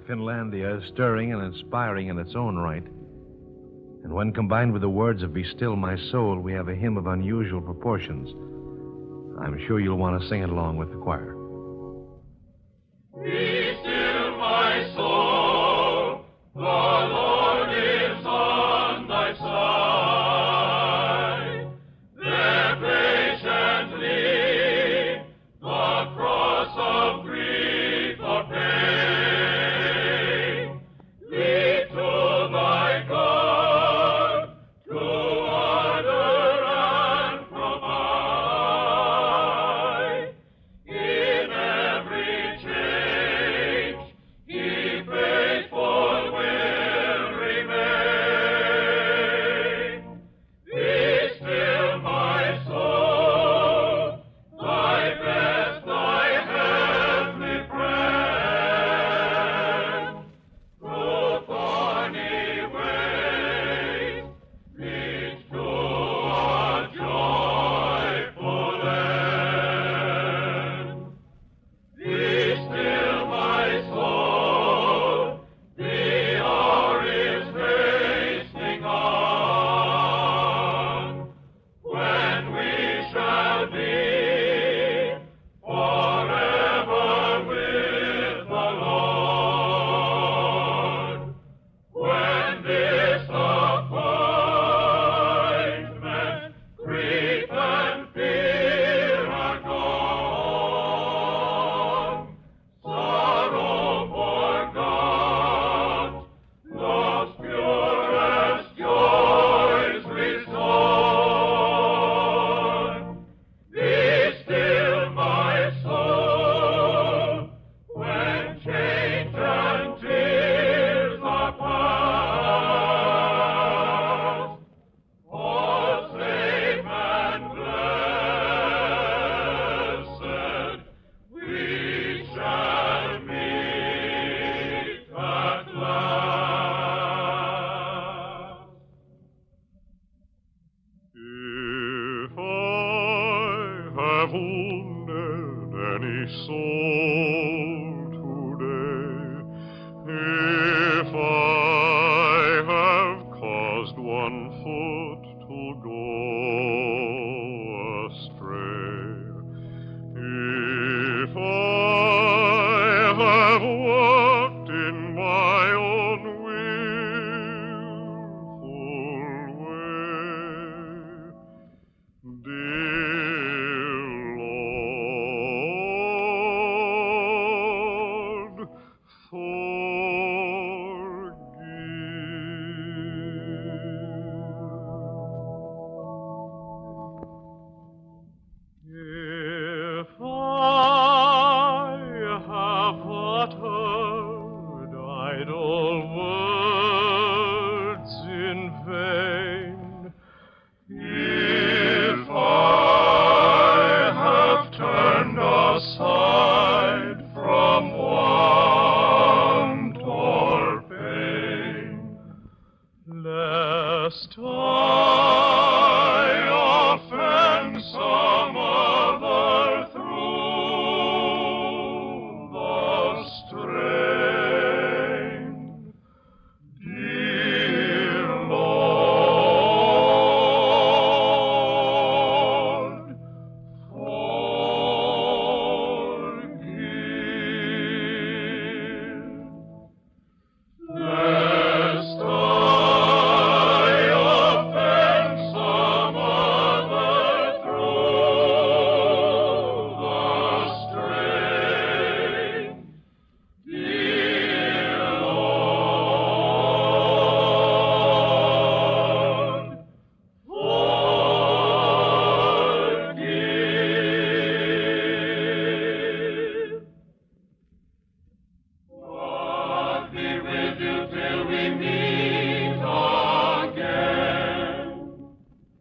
Finlandia is stirring and inspiring in its own right. And when combined with the words of Be Still My Soul, we have a hymn of unusual proportions. I'm sure you'll want to sing it along with the choir. Be still, my soul, the Lord is on thy side. There patiently the cross of grief or pain.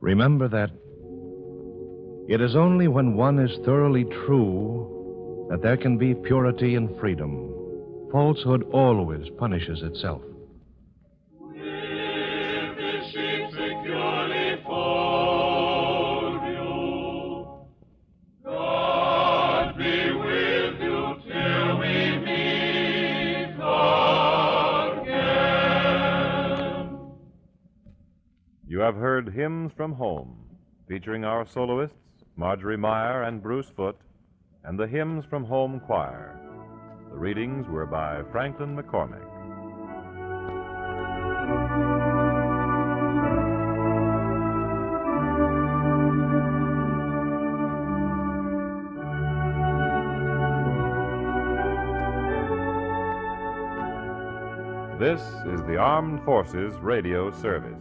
Remember that it is only when one is thoroughly true that there can be purity and freedom. Falsehood always punishes itself. You have heard Hymns from Home, featuring our soloists, Marjorie Meyer and Bruce Foote, and the Hymns from Home Choir. The readings were by Franklyn MacCormack. This is the Armed Forces Radio Service.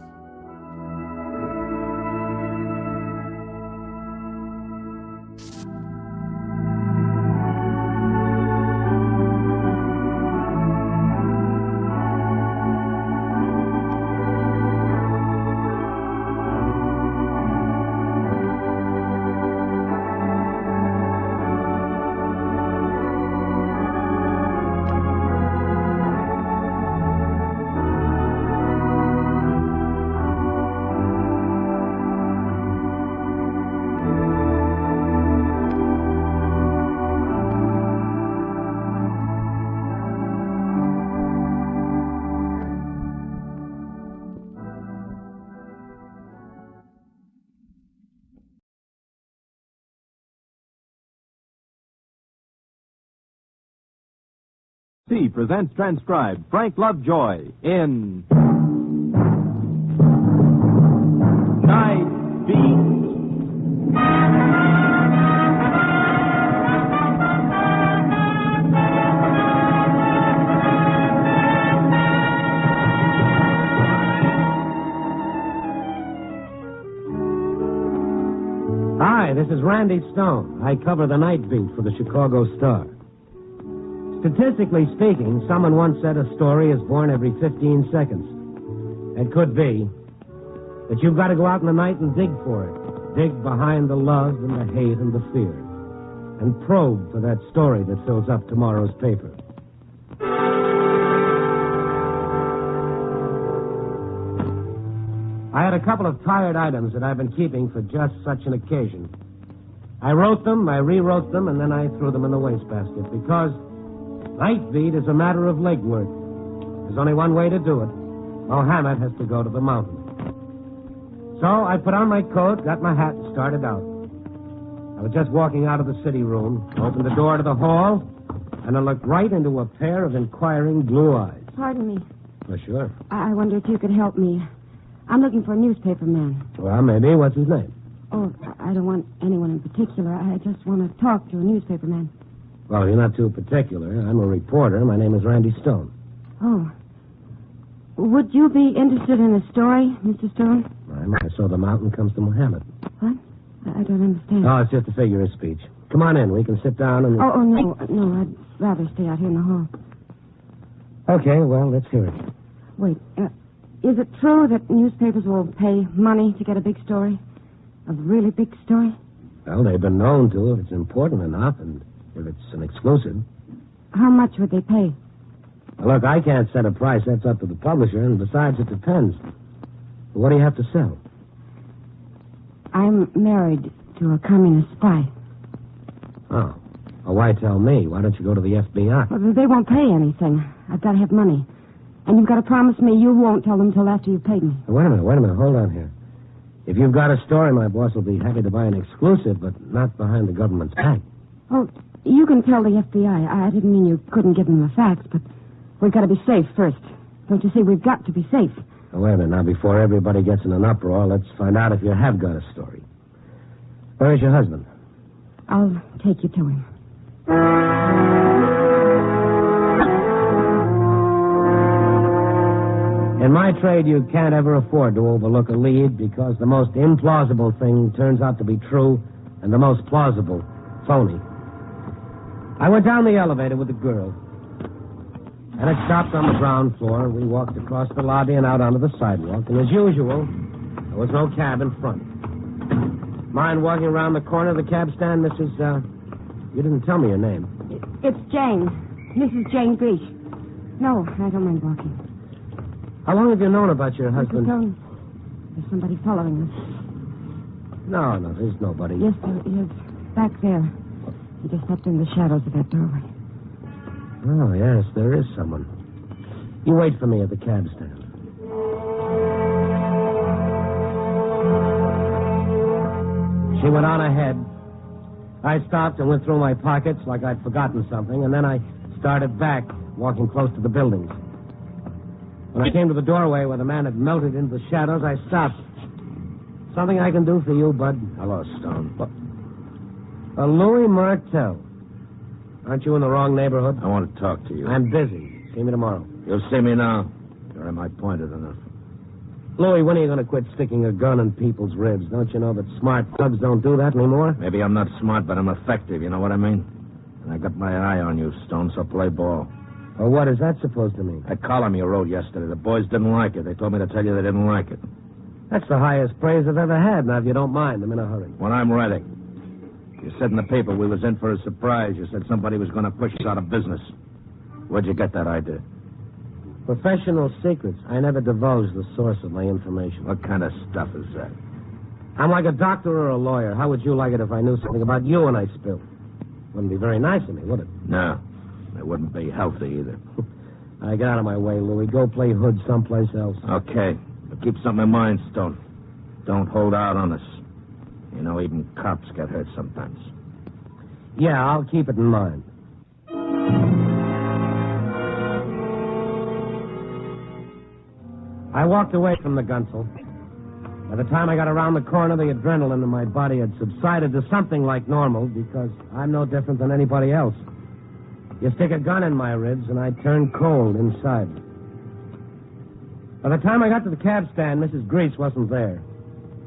C presents transcribed Frank Lovejoy in Night Beat. Hi, this is Randy Stone. I cover the night beat for the Chicago Star. Statistically speaking, someone once said a story is born every 15 seconds. It could be. But you've got to go out in the night and dig for it. Dig behind the love and the hate and the fear. And probe for that story that fills up tomorrow's paper. I had a couple of tired items that I've been keeping for just such an occasion. I wrote them, I rewrote them, and then I threw them in the wastebasket because night beat is a matter of legwork. There's only one way to do it. Mohammed has to go to the mountain. So I put on my coat, got my hat, and started out. I was just walking out of the city room, opened the door to the hall, and I looked right into a pair of inquiring blue eyes. Pardon me. Well, sure. I wonder if you could help me. I'm looking for a newspaper man. Well, maybe. What's his name? Oh, I don't want anyone in particular. I just want to talk to a newspaper man. Well, you're not too particular. I'm a reporter. My name is Randy Stone. Oh. Would you be interested in a story, Mr. Stone? I saw the mountain comes to Mohammed. What? I don't understand. Oh, it's just a figure of speech. Come on in. We can sit down and... Oh, no. No, I'd rather stay out here in the hall. Okay, well, let's hear it. Wait. Is it true that newspapers will pay money to get a big story? A really big story? Well, they've been known to if it's important enough and if it's an exclusive. How much would they pay? Well, look, I can't set a price. That's up to the publisher, and besides, it depends. What do you have to sell? I'm married to a communist spy. Oh. Well, why tell me? Why don't you go to the FBI? Well, they won't pay anything. I've got to have money. And you've got to promise me you won't tell them till after you've paid me. Wait a minute. Hold on here. If you've got a story, my boss will be happy to buy an exclusive, but not behind the government's back. Oh, you can tell the FBI. I didn't mean you couldn't give them the facts, but we've got to be safe first. Don't you see? We've got to be safe. Now, wait a minute. Now, before everybody gets in an uproar, let's find out if you have got a story. Where is your husband? I'll take you to him. In my trade, you can't ever afford to overlook a lead because the most implausible thing turns out to be true and the most plausible, phony. I went down the elevator with the girl, and it stopped on the ground floor. We walked across the lobby and out onto the sidewalk, and as usual, there was no cab in front. Mind walking around the corner of the cab stand, Mrs. You didn't tell me your name. It's Jane. Mrs. Jane Greash. No, I don't mind walking. How long have you known about your husband? There's somebody following us. No, there's nobody. Yes, there is. Back there. He just stepped in the shadows of that doorway. Oh, yes, there is someone. You wait for me at the cab stand. She went on ahead. I stopped and went through my pockets like I'd forgotten something, and then I started back, walking close to the buildings. When I came to the doorway where the man had melted into the shadows, I stopped. Something I can do for you, bud? Hello, Stone. Louis Martel. Aren't you in the wrong neighborhood? I want to talk to you. I'm busy. See me tomorrow. You'll see me now. You're in my pointed enough. Louis, when are you going to quit sticking a gun in people's ribs? Don't you know that smart thugs don't do that anymore? Maybe I'm not smart, but I'm effective. You know what I mean? And I got my eye on you, Stone, so play ball. Well, what is that supposed to mean? That column you wrote yesterday, the boys didn't like it. They told me to tell you they didn't like it. That's the highest praise I've ever had. Now, if you don't mind, I'm in a hurry. When I'm ready. You said in the paper we was in for a surprise. You said somebody was going to push us out of business. Where'd you get that idea? Professional secrets. I never divulge the source of my information. What kind of stuff is that? I'm like a doctor or a lawyer. How would you like it if I knew something about you and I spilled? Wouldn't be very nice of me, would it? No. It wouldn't be healthy either. All right, get out of my way, Louis. Go play hood someplace else. Okay. But keep something in mind, Stone. Don't hold out on us. You know, even cops get hurt sometimes. Yeah, I'll keep it in mind. I walked away from the Gunsel. By the time I got around the corner, the adrenaline in my body had subsided to something like normal because I'm no different than anybody else. You stick a gun in my ribs and I turn cold inside. By the time I got to the cab stand, Mrs. Greash wasn't there.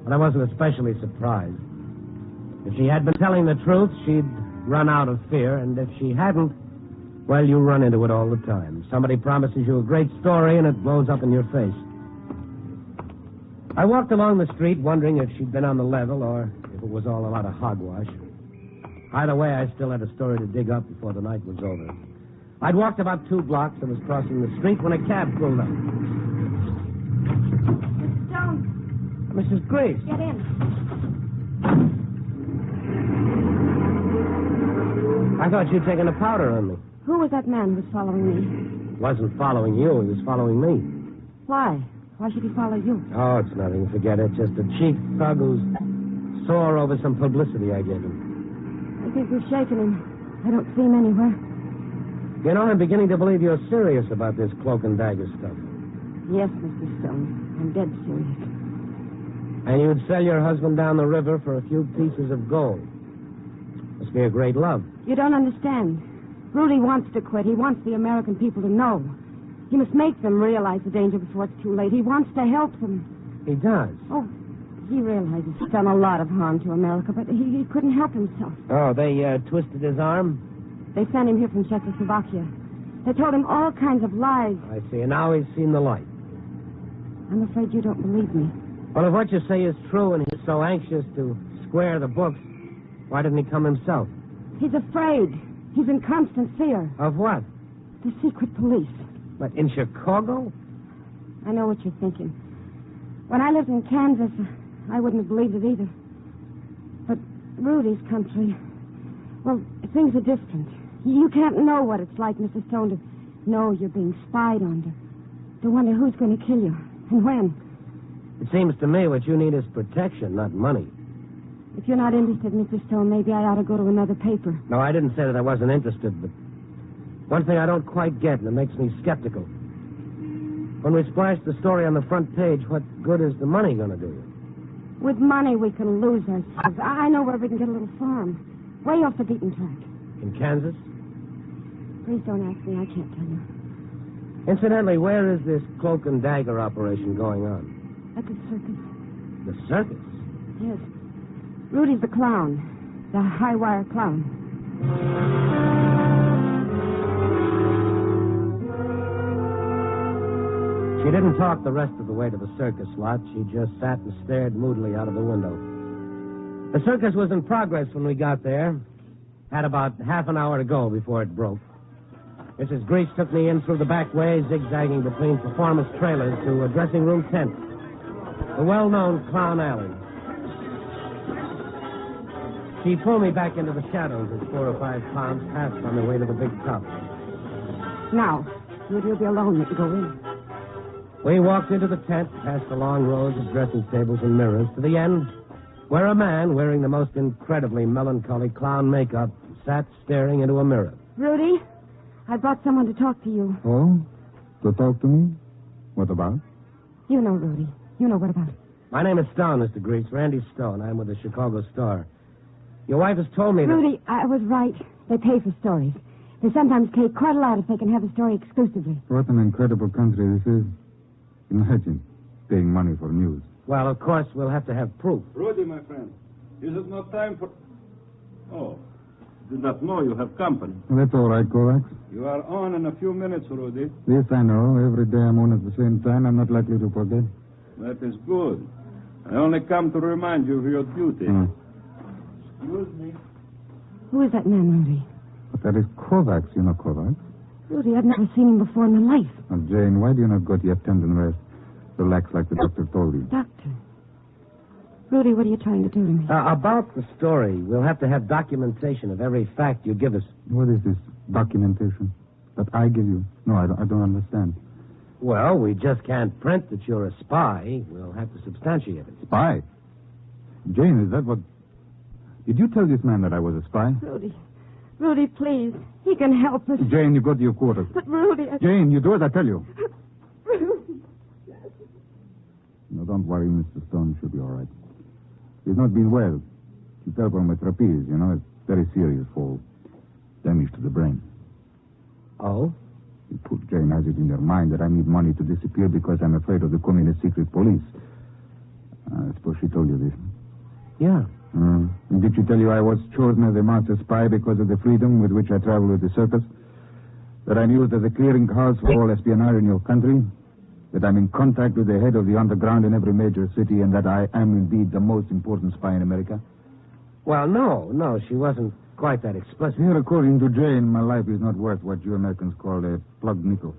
But I wasn't especially surprised. If she had been telling the truth, she'd run out of fear, and if she hadn't, well, you run into it all the time. Somebody promises you a great story, and it blows up in your face. I walked along the street wondering if she'd been on the level or if it was all a lot of hogwash. Either way, I still had a story to dig up before the night was over. I'd walked about 2 blocks and was crossing the street when a cab pulled up. Stone. Mrs. Greash. Get in. I thought you'd taken a powder on me. Who was that man who was following me? Wasn't following you. He was following me. Why? Why should he follow you? Oh, it's nothing. Forget it. Just a cheap thug who's sore over some publicity I gave him. I think we've shaken him. I don't see him anywhere. You know, I'm beginning to believe you're serious about this cloak and dagger stuff. Yes, Mr. Stone. I'm dead serious. And you'd sell your husband down the river for a few pieces of gold. Must be a great love. You don't understand. Rudy wants to quit. He wants the American people to know. He must make them realize the danger before it's too late. He wants to help them. He does? Oh, he realizes he's done a lot of harm to America, but he couldn't help himself. Oh, they twisted his arm? They sent him here from Czechoslovakia. They told him all kinds of lies. I see, and now he's seen the light. I'm afraid you don't believe me. Well, if what you say is true and he's so anxious to square the books, why didn't he come himself? He's afraid. He's in constant fear. Of what? The secret police. What, in Chicago? I know what you're thinking. When I lived in Kansas, I wouldn't have believed it either. But Rudy's country, well, things are different. You can't know what it's like, Mr. Stone, to know you're being spied on, to wonder who's going to kill you and when. It seems to me what you need is protection, not money. If you're not interested, Mr. Stone, maybe I ought to go to another paper. No, I didn't say that I wasn't interested, but one thing I don't quite get, and it makes me skeptical. When we splash the story on the front page, what good is the money going to do you? With money, we can lose ourselves. I know where we can get a little farm, way off the beaten track. In Kansas? Please don't ask me. I can't tell you. Incidentally, where is this cloak and dagger operation going on? At the circus. The circus? Yes. Rudy's the clown. The high-wire clown. She didn't talk the rest of the way to the circus lot. She just sat and stared moodily out of the window. The circus was in progress when we got there. Had about half an hour to go before it broke. Mrs. Grease took me in through the back way, zigzagging between performance trailers to a dressing room tent. The well-known Clown Alley. She pulled me back into the shadows as 4 or 5 clowns passed on their way to the big top. Now, you'll be alone. You can go in. We walked into the tent, past the long rows of dressing tables and mirrors, to the end, where a man wearing the most incredibly melancholy clown makeup sat staring into a mirror. Rudy, I brought someone to talk to you. Oh? To talk to me? What about? You know, Rudy. You know what about. My name is Stone, Mr. Grease. Randy Stone. I'm with the Chicago Star. Your wife has told me that... Rudy, I was right. They pay for stories. They sometimes pay quite a lot if they can have a story exclusively. What an incredible country this is. Imagine paying money for news. Well, of course, we'll have to have proof. Rudy, my friend, is it not time for... Oh, did not know you have company. That's all right, Kovacs. You are on in a few minutes, Rudy. Yes, I know. Every day I'm on at the same time. I'm not likely to forget. That is good. I only come to remind you of your duty. Excuse me. Who is that man, Rudy? But that is Kovacs. You know Kovacs? Rudy, I've never seen him before in my life. Now, Jane, why do you not go to your tent and rest? Relax like the doctor told you. Doctor? Rudy, what are you trying to do to me? About the story, we'll have to have documentation of every fact you give us. What is this documentation that I give you? No, I don't understand. Well, we just can't print that you're a spy. We'll have to substantiate it. Spy? Jane, is that what... Did you tell this man that I was a spy? Rudy, please. He can help us. Jane, you go to your quarters. But Rudy... Jane, you do as I tell you. No, don't worry, Mr. Stone. Should be all right. He's not been well. He fell from a trapeze, you know. It's very serious fall. Damage to the brain. Oh? You put Jane has it in her mind that I need money to disappear because I'm afraid of the communist secret police. I suppose she told you this. Yeah. And did she tell you I was chosen as a master spy because of the freedom with which I travel with the circus? That I'm used as a clearinghouse for all espionage in your country? That I'm in contact with the head of the underground in every major city, and that I am indeed the most important spy in America? Well, no, she wasn't quite that explicit. Here, according to Jane, my life is not worth what you Americans call a plugged nickel.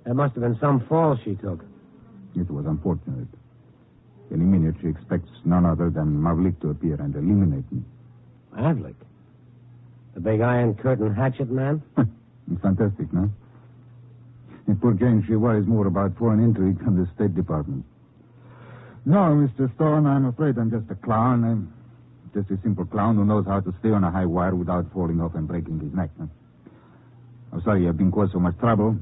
There must have been some fall she took. It was unfortunate. Any minute she expects none other than Mavlik to appear and eliminate me. Mavlik? The big iron curtain hatchet man? Fantastic, no? And poor Jane, she worries more about foreign intrigue than the State Department. No, Mr. Stone, I'm afraid I'm just a clown. I'm just a simple clown who knows how to stay on a high wire without falling off and breaking his neck. I'm sorry I've been caused so much trouble.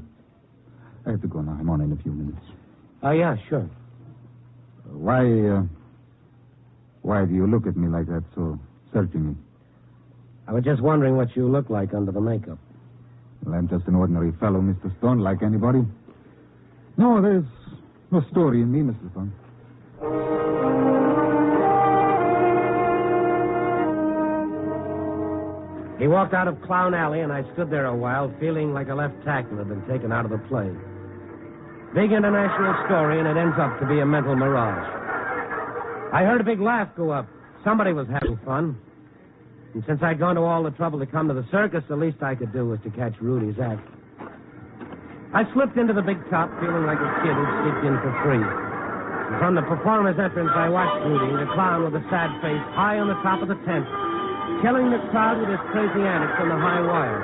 I have to go now. I'm on in a few minutes. Oh, yeah, sure. Why do you look at me like that, so searchingly? I was just wondering what you look like under the makeup. Well, I'm just an ordinary fellow, Mr. Stone, like anybody. No, there's no story in me, Mr. Stone. He walked out of Clown Alley, and I stood there a while, feeling like a left tackle had been taken out of the play. Big international story, and it ends up to be a mental mirage. I heard a big laugh go up. Somebody was having fun. And since I'd gone to all the trouble to come to the circus, the least I could do was to catch Rudy's act. I slipped into the big top, feeling like a kid who'd sneaked in for free. And from the performer's entrance, I watched Rudy, the clown with a sad face, high on the top of the tent, killing the crowd with his crazy antics on the high wire.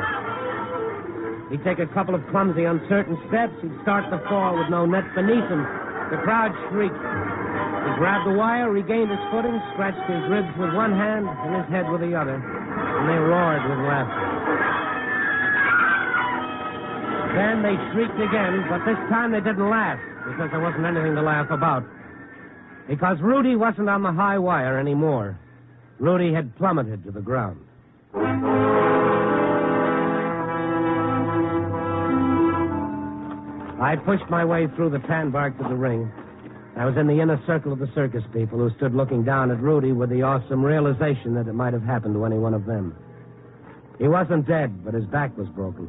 He'd take a couple of clumsy, uncertain steps. He'd start to fall with no net beneath him. The crowd shrieked. He grabbed the wire, regained his footing, scratched his ribs with one hand and his head with the other, and they roared with laughter. Then they shrieked again, but this time they didn't laugh, because there wasn't anything to laugh about. Because Rudy wasn't on the high wire anymore. Rudy had plummeted to the ground. I pushed my way through the tan bark to the ring. I was in the inner circle of the circus people who stood looking down at Rudy with the awesome realization that it might have happened to any one of them. He wasn't dead, but his back was broken.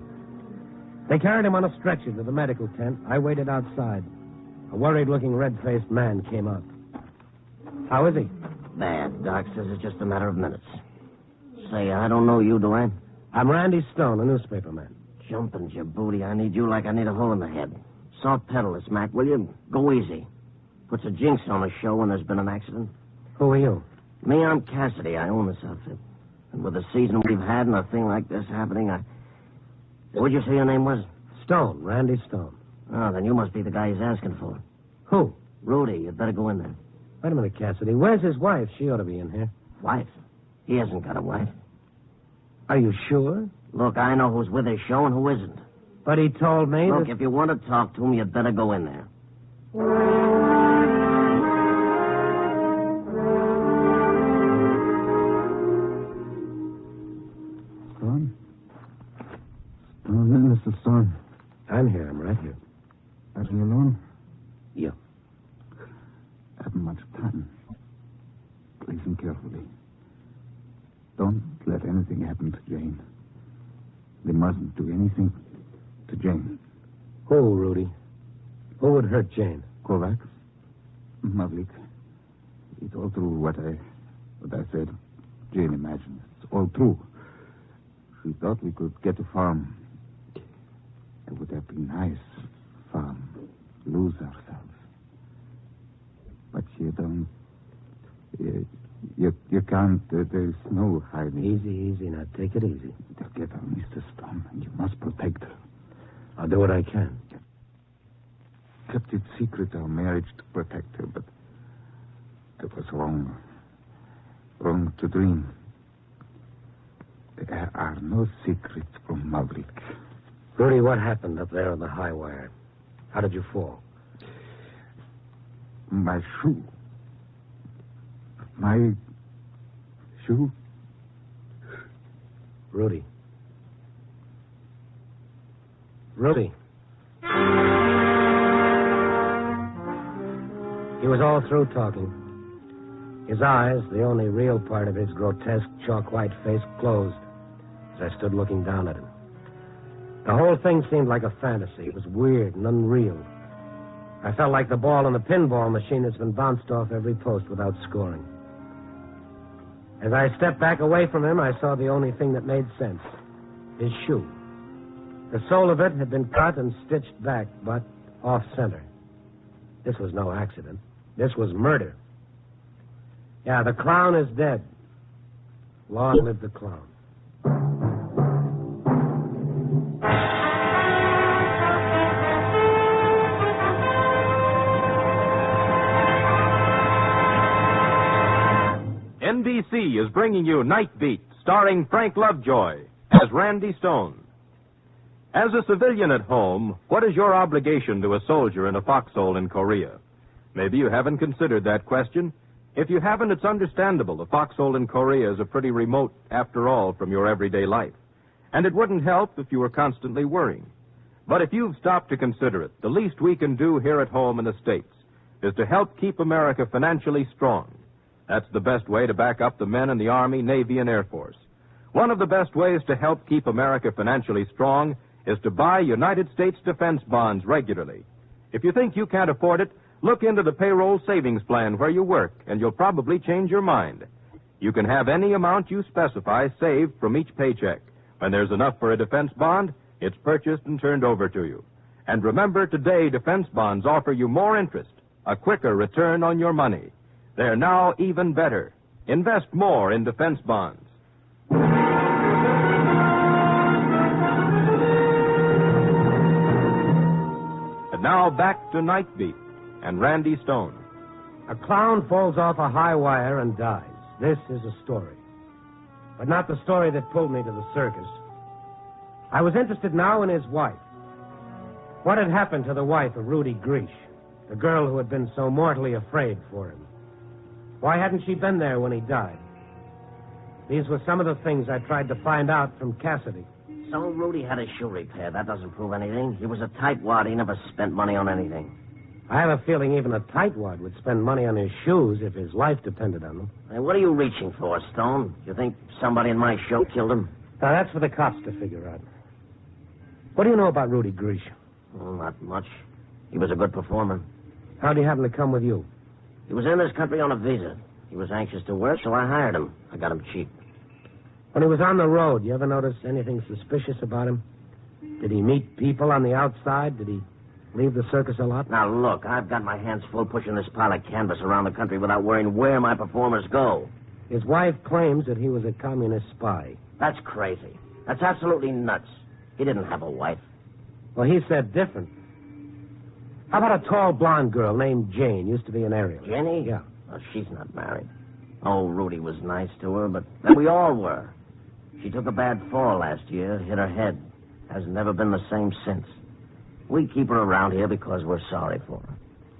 They carried him on a stretcher to the medical tent. I waited outside. A worried-looking, red-faced man came out. How is he? bad. Doc says it's just a matter of minutes. Say, I don't know you, do I? I'm Randy Stone, a newspaperman. Jumping Djibouti, I need you like I need a hole in the head. Soft pedal this, Mac, will you? Go easy. Puts a jinx on a show when there's been an accident. Who are you? Me, I'm Cassidy. I own this outfit. And with the season we've had and a thing like this happening, What'd you say your name was? Stone, Randy Stone. Oh, then you must be the guy he's asking for. Who? Rudy. You'd better go in there. Wait a minute, Cassidy. Where's his wife? She ought to be in here. Wife? He hasn't got a wife. Are you sure? Look, I know who's with his show and who isn't. But he told me Look, if you want to talk to him, you'd better go in there. Stone? Mr. Stone. I'm here. I'm right here. Are you alone? Yeah. Haven't much time. Listen carefully. Don't let anything happen to Jane. They mustn't do anything to Jane. Who, Rudy? Who would hurt Jane? Kovacs. Mavlik. It's all true what I said. Jane imagined. It's all true. She thought we could get a farm. It would have been nice. Farm. Lose ourselves. But you don't... You can't... There's no hiding. Easy. Now, take it easy. Get her, Mr. Stone. You must protect her. I'll do what I can. Kept it secret, our marriage, to protect her, but it was wrong. Wrong to dream. There are no secrets from Maverick. Rudy, what happened up there on the high wire? How did you fall? My shoe. My shoe? Rudy. Rudy. He was all through talking. His eyes, the only real part of his grotesque, chalk-white face, closed as I stood looking down at him. The whole thing seemed like a fantasy. It was weird and unreal. I felt like the ball in a pinball machine that's been bounced off every post without scoring. As I stepped back away from him, I saw the only thing that made sense. His shoe. The sole of it had been cut and stitched back, but off-center. This was no accident. This was murder. Yeah, the clown is dead. Long live the clown. NBC is bringing you Night Beat, starring Frank Lovejoy as Randy Stone. As a civilian at home, what is your obligation to a soldier in a foxhole in Korea? Maybe you haven't considered that question. If you haven't, it's understandable. The foxhole in Korea is a pretty remote, after all, from your everyday life. And it wouldn't help if you were constantly worrying. But if you've stopped to consider it, the least we can do here at home in the States is to help keep America financially strong. That's the best way to back up the men in the Army, Navy, and Air Force. One of the best ways to help keep America financially strong is to buy United States defense bonds regularly. If you think you can't afford it, look into the payroll savings plan where you work, and you'll probably change your mind. You can have any amount you specify saved from each paycheck. When there's enough for a defense bond, it's purchased and turned over to you. And remember, today defense bonds offer you more interest, a quicker return on your money. They're now even better. Invest more in defense bonds. And now back to Night Beat and Randy Stone. A clown falls off a high wire and dies. This is a story. But not the story that pulled me to the circus. I was interested now in his wife. What had happened to the wife of Rudy Grish, the girl who had been so mortally afraid for him? Why hadn't she been there when he died? These were some of the things I tried to find out from Cassidy. So Rudy had a shoe repair. That doesn't prove anything. He was a tightwad. He never spent money on anything. I have a feeling even a tightwad would spend money on his shoes if his life depended on them. Hey, what are you reaching for, Stone? You think somebody in my show killed him? Now, that's for the cops to figure out. What do you know about Rudy Grish? Oh, not much. He was a good performer. How'd he happen to come with you? He was in this country on a visa. He was anxious to work, so I hired him. I got him cheap. When he was on the road, you ever notice anything suspicious about him? Did he meet people on the outside? Did he leave the circus a lot? Now, look, I've got my hands full pushing this pile of canvas around the country without worrying where my performers go. His wife claims that he was a communist spy. That's crazy. That's absolutely nuts. He didn't have a wife. Well, he said different. How about a tall blonde girl named Jane? Used to be an aerial. Jenny? Yeah. Well, she's not married. Oh, Rudy was nice to her, but then we all were. She took a bad fall last year, hit her head. Has never been the same since. We keep her around here because we're sorry for her.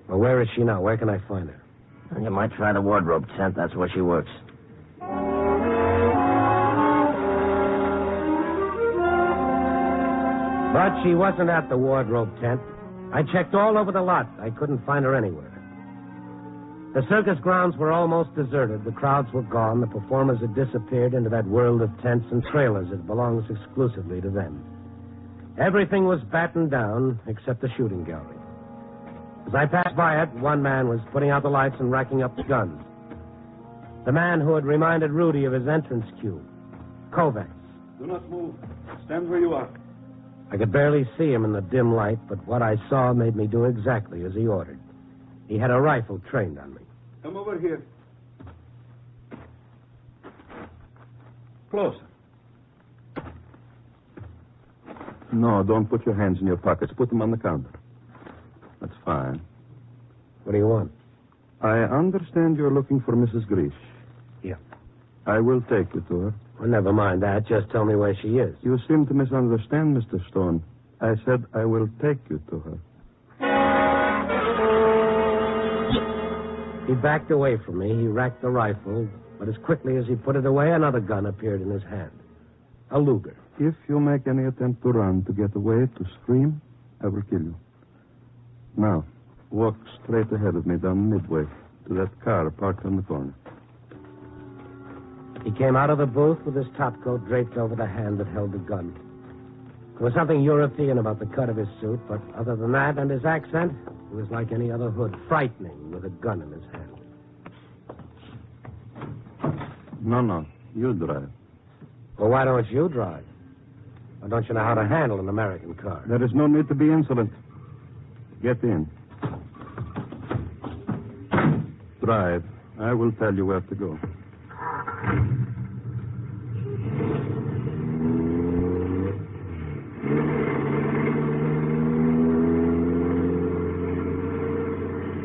Well, where is she now? Where can I find her? And you might try the wardrobe tent. That's where she works. But she wasn't at the wardrobe tent. I checked all over the lot. I couldn't find her anywhere. The circus grounds were almost deserted. The crowds were gone. The performers had disappeared into that world of tents and trailers that belongs exclusively to them. Everything was battened down except the shooting gallery. As I passed by it, one man was putting out the lights and racking up the guns. The man who had reminded Rudy of his entrance cue, Kovacs. Do not move. Stand where you are. I could barely see him in the dim light, but what I saw made me do exactly as he ordered. He had a rifle trained on me. Come over here. Closer. No, don't put your hands in your pockets. Put them on the counter. That's fine. What do you want? I understand you're looking for Mrs. Grish. Yeah. I will take you to her. Well, never mind that. Just tell me where she is. You seem to misunderstand, Mr. Stone. I said I will take you to her. He backed away from me. He racked the rifle, but as quickly as he put it away, another gun appeared in his hand. A Luger. If you make any attempt to run, to get away, to scream, I will kill you. Now, walk straight ahead of me down Midway to that car parked on the corner. He came out of the booth with his topcoat draped over the hand that held the gun. There was something European about the cut of his suit, but other than that and his accent, he was like any other hood, frightening with a gun in his hand. No, you drive. Well, why don't you drive? Or don't you know how to handle an American car? There is no need to be insolent. Get in. Drive. I will tell you where to go.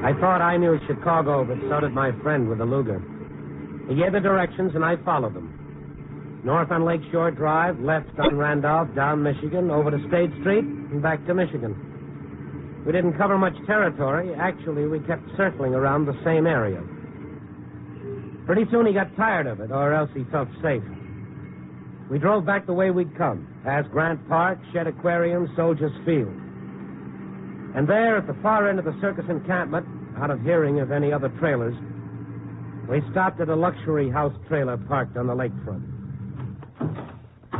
I thought I knew Chicago, but so did my friend with the Luger. He gave the directions, and I followed them. North on Lakeshore Drive, left on Randolph, down Michigan, over to State Street, and back to Michigan. We didn't cover much territory. Actually, we kept circling around the same area. Pretty soon he got tired of it, or else he felt safe. We drove back the way we'd come, past Grant Park, Shedd Aquarium, Soldiers Field. And there, at the far end of the circus encampment, out of hearing of any other trailers, we stopped at a luxury house trailer parked on the lakefront.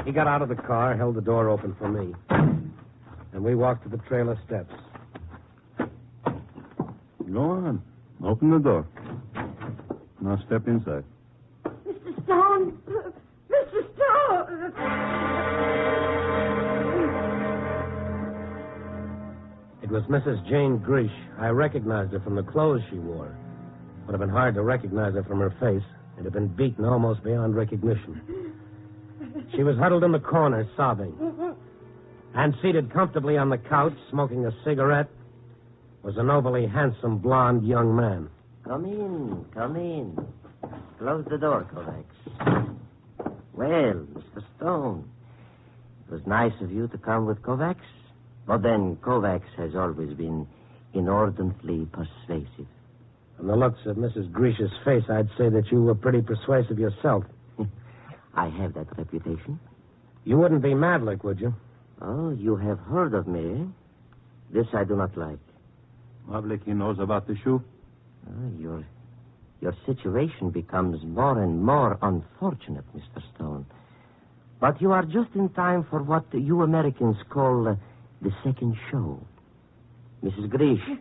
He got out of the car, held the door open for me, and we walked to the trailer steps. Go on. Open the door. Now step inside. Mr. Stone! Mr. Stone! It was Mrs. Jane Grish. I recognized her from the clothes she wore. Would have been hard to recognize her from her face. It had been beaten almost beyond recognition. She was huddled in the corner, sobbing. And seated comfortably on the couch, smoking a cigarette, was an overly handsome, blond young man. Come in, come in. Close the door, Kovacs. Well, Mr. Stone, it was nice of you to come with Kovacs. But then Kovacs has always been inordinately persuasive. From the looks of Mrs. Grish's face, I'd say that you were pretty persuasive yourself. I have that reputation. You wouldn't be Maverick, would you? Oh, you have heard of me, eh? This I do not like. Maverick, he knows about the shoe. Your situation becomes more and more unfortunate, Mr. Stone. But you are just in time for what you Americans call the second show. Mrs. Grish,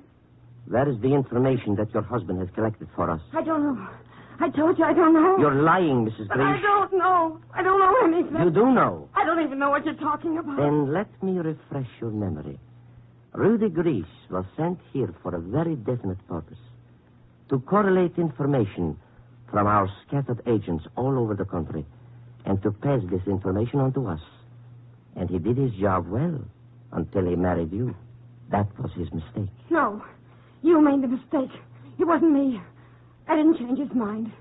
where is the information that your husband has collected for us? I don't know. I told you I don't know. You're lying, Mrs. But I Greaves. don't know. I don't know anything. You do know. I don't even know what you're talking about. Then let me refresh your memory. Rudy Greaves was sent here for a very definite purpose. To correlate information from our scattered agents all over the country and to pass this information on to us. And he did his job well until he married you. That was his mistake. No. You made the mistake. It wasn't me. I didn't change his mind.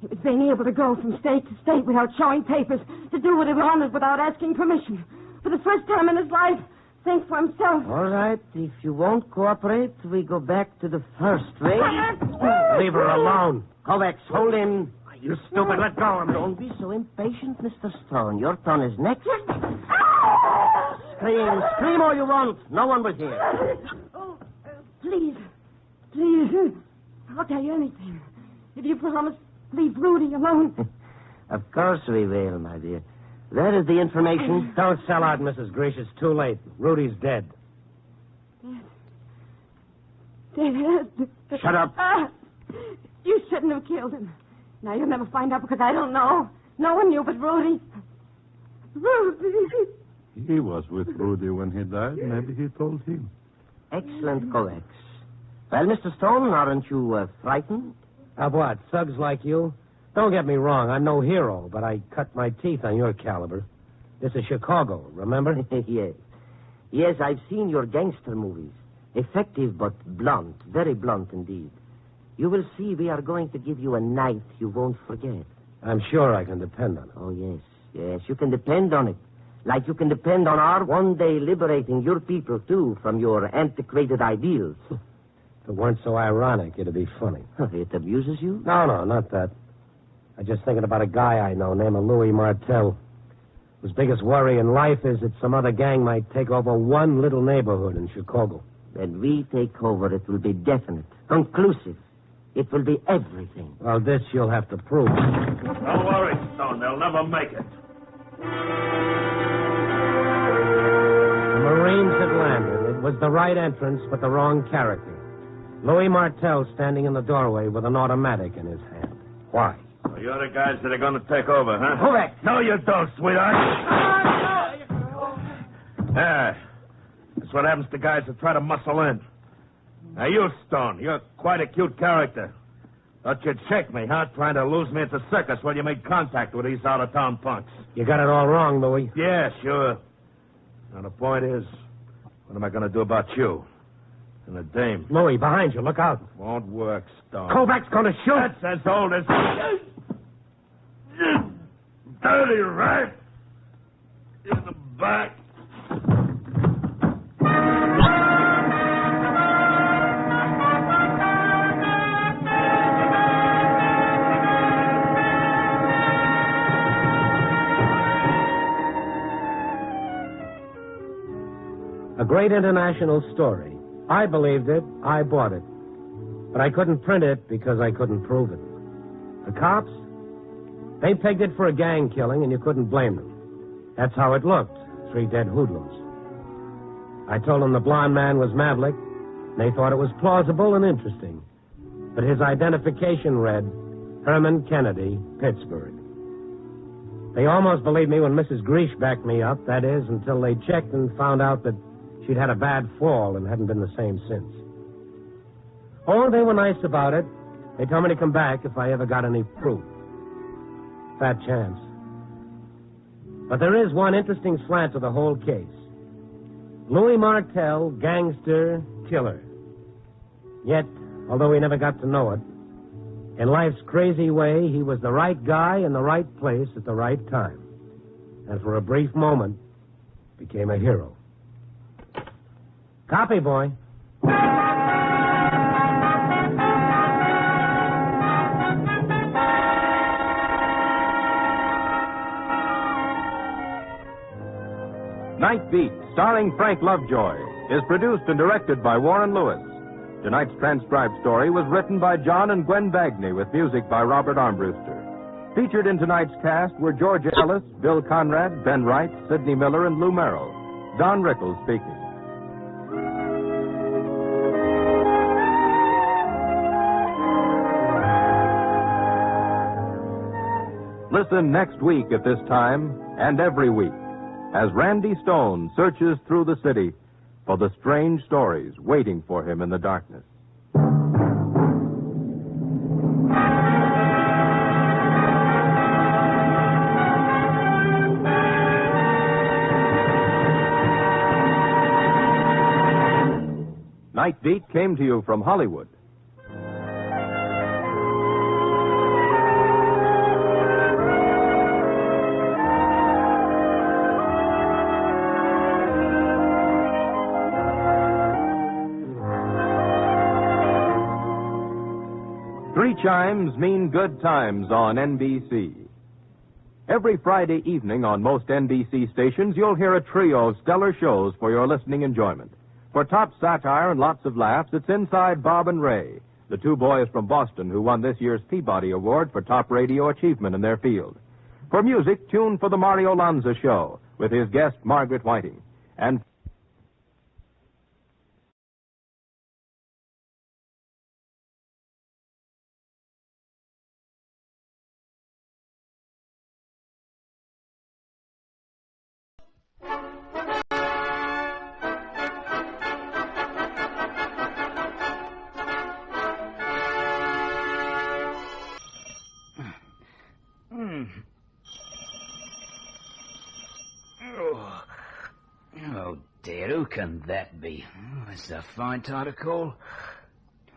It was being able to go from state to state without showing papers, to do what he wanted without asking permission. For the first time in his life, think for himself. All right. If you won't cooperate, we go back to the first way. Leave her alone. Kovacs, hold him. You stupid, let go of me. Don't be so impatient, Mr. Stone. Your turn is next. Scream all you want. No one will hear. Oh, please. Please. I'll tell you anything. If you promise, leave Rudy alone. Of course we will, my dear. There is the information. Don't sell out, Mrs. Greaves. It's too late. Rudy's dead. Dead. Shut up. You shouldn't have killed him. Now you'll never find out because I don't know. No one knew but Rudy. Rudy. He was with Rudy when he died. Maybe he told him. Excellent, Kovacs. Well, Mr. Stone, aren't you frightened? Of what? Thugs like you? Don't get me wrong. I'm no hero, but I cut my teeth on your caliber. This is Chicago, remember? Yes. Yes, I've seen your gangster movies. Effective but blunt. Very blunt indeed. You will see we are going to give you a night you won't forget. I'm sure I can depend on it. Oh, yes. Yes, you can depend on it. Like you can depend on our one day liberating your people, too, from your antiquated ideals. If it weren't so ironic, it'd be funny. It amuses you? No, not that. I'm just thinking about a guy I know named Louis Martel, whose biggest worry in life is that some other gang might take over one little neighborhood in Chicago. When we take over, it will be definite, conclusive. It will be everything. Well, this you'll have to prove. Don't worry, Stone. They'll never make it. The Marines had landed. It was the right entrance, but the wrong character. Louis Martel standing in the doorway with an automatic in his hand. Why? Well, you're the guys that are going to take over, huh? Kovacs! No, you don't, sweetheart. That's what happens to guys that try to muscle in. Now, you, Stone, you're quite a cute character. Thought you'd shake me, huh? Trying to lose me at the circus while you made contact with these out-of-town punks. You got it all wrong, Louis. Yeah, sure. Now, the point is, what am I going to do about you? And the dame. Louis, behind you. Look out. Won't work, Stone. Kovacs going to shoot. That's as old as... Dirty rat. In the back. A great international story. I believed it. I bought it. But I couldn't print it because I couldn't prove it. The cops, they pegged it for a gang killing, and you couldn't blame them. That's how it looked. 3 dead hoodlums. I told them the blonde man was Mavlik, and they thought it was plausible and interesting. But his identification read, Herman Kennedy, Pittsburgh. They almost believed me when Mrs. Greaves backed me up, that is, until they checked and found out that she'd had a bad fall and hadn't been the same since. Oh, they were nice about it. They told me to come back if I ever got any proof. Fat chance. But there is one interesting slant to the whole case. Louis Martel, gangster, killer. Yet, although we never got to know it, in life's crazy way, he was the right guy in the right place at the right time. And for a brief moment, became a hero. Copy, boy. Night Beat, starring Frank Lovejoy, is produced and directed by Warren Lewis. Tonight's transcribed story was written by John and Gwen Bagney with music by Robert Armbruster. Featured in tonight's cast were George Ellis, Bill Conrad, Ben Wright, Sidney Miller, and Lou Merrill. Don Rickles speaking. Listen next week at this time and every week as Randy Stone searches through the city for the strange stories waiting for him in the darkness. Night Beat came to you from Hollywood. Three chimes mean good times on NBC. Every Friday evening on most NBC stations, you'll hear a trio of stellar shows for your listening enjoyment. For top satire and lots of laughs, it's Inside Bob and Ray, the two boys from Boston who won this year's Peabody Award for top radio achievement in their field. For music, tune for the Mario Lanza Show with his guest Margaret Whiting. And Oh, dear, who can that be? Oh, it's a fine time to call.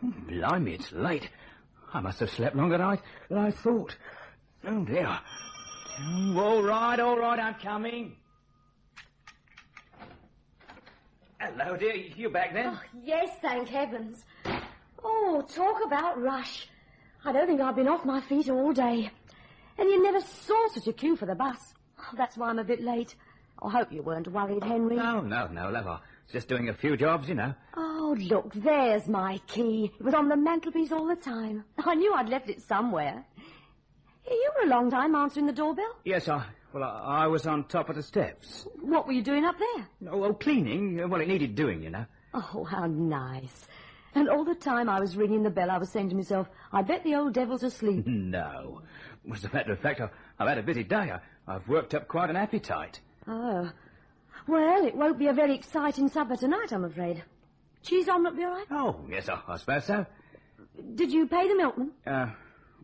Blimey, it's late. I must have slept longer than I thought. Oh, dear. All right, I'm coming. Hello, dear. You back then? Oh, yes, thank heavens. Oh, talk about rush. I don't think I've been off my feet all day. And you never saw such a queue for the bus. Oh, that's why I'm a bit late. I hope you weren't worried, Henry. No, love. I was just doing a few jobs, you know. Oh, look, there's my key. It was on the mantelpiece all the time. I knew I'd left it somewhere. You were a long time answering the doorbell. Yes, I was on top of the steps. What were you doing up there? Oh, cleaning. Well, it needed doing, you know. Oh, how nice. And all the time I was ringing the bell, I was saying to myself, I bet the old devil's asleep. No. As a matter of fact, I've had a busy day. I've worked up quite an appetite. Oh. Well, it won't be a very exciting supper tonight, I'm afraid. Cheese omelette be all right? Oh, yes, I suppose so. Did you pay the milkman?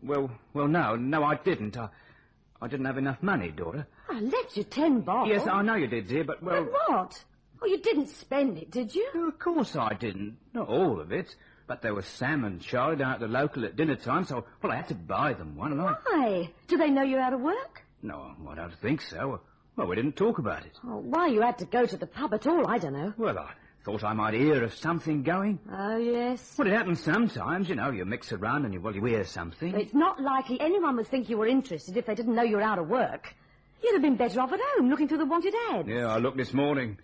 Well, no, I didn't. I didn't have enough money, daughter. I left you 10 bob. Yes, I know you did, dear, but, well... But what? Oh, you didn't spend it, did you? Of course I didn't. Not all of it. But there was Sam and Charlie down at the local at dinner time, so, well, I had to buy them one, and Why? Do they know you're out of work? No, I don't think so. Well, we didn't talk about it. Oh, why you had to go to the pub at all, I don't know. Well, I thought I might hear of something going. Oh, yes. Well, it happens sometimes, you know. You mix around and you hear something. It's not likely anyone would think you were interested if they didn't know you were out of work. You'd have been better off at home, looking through the wanted ads. Yeah, I looked this morning.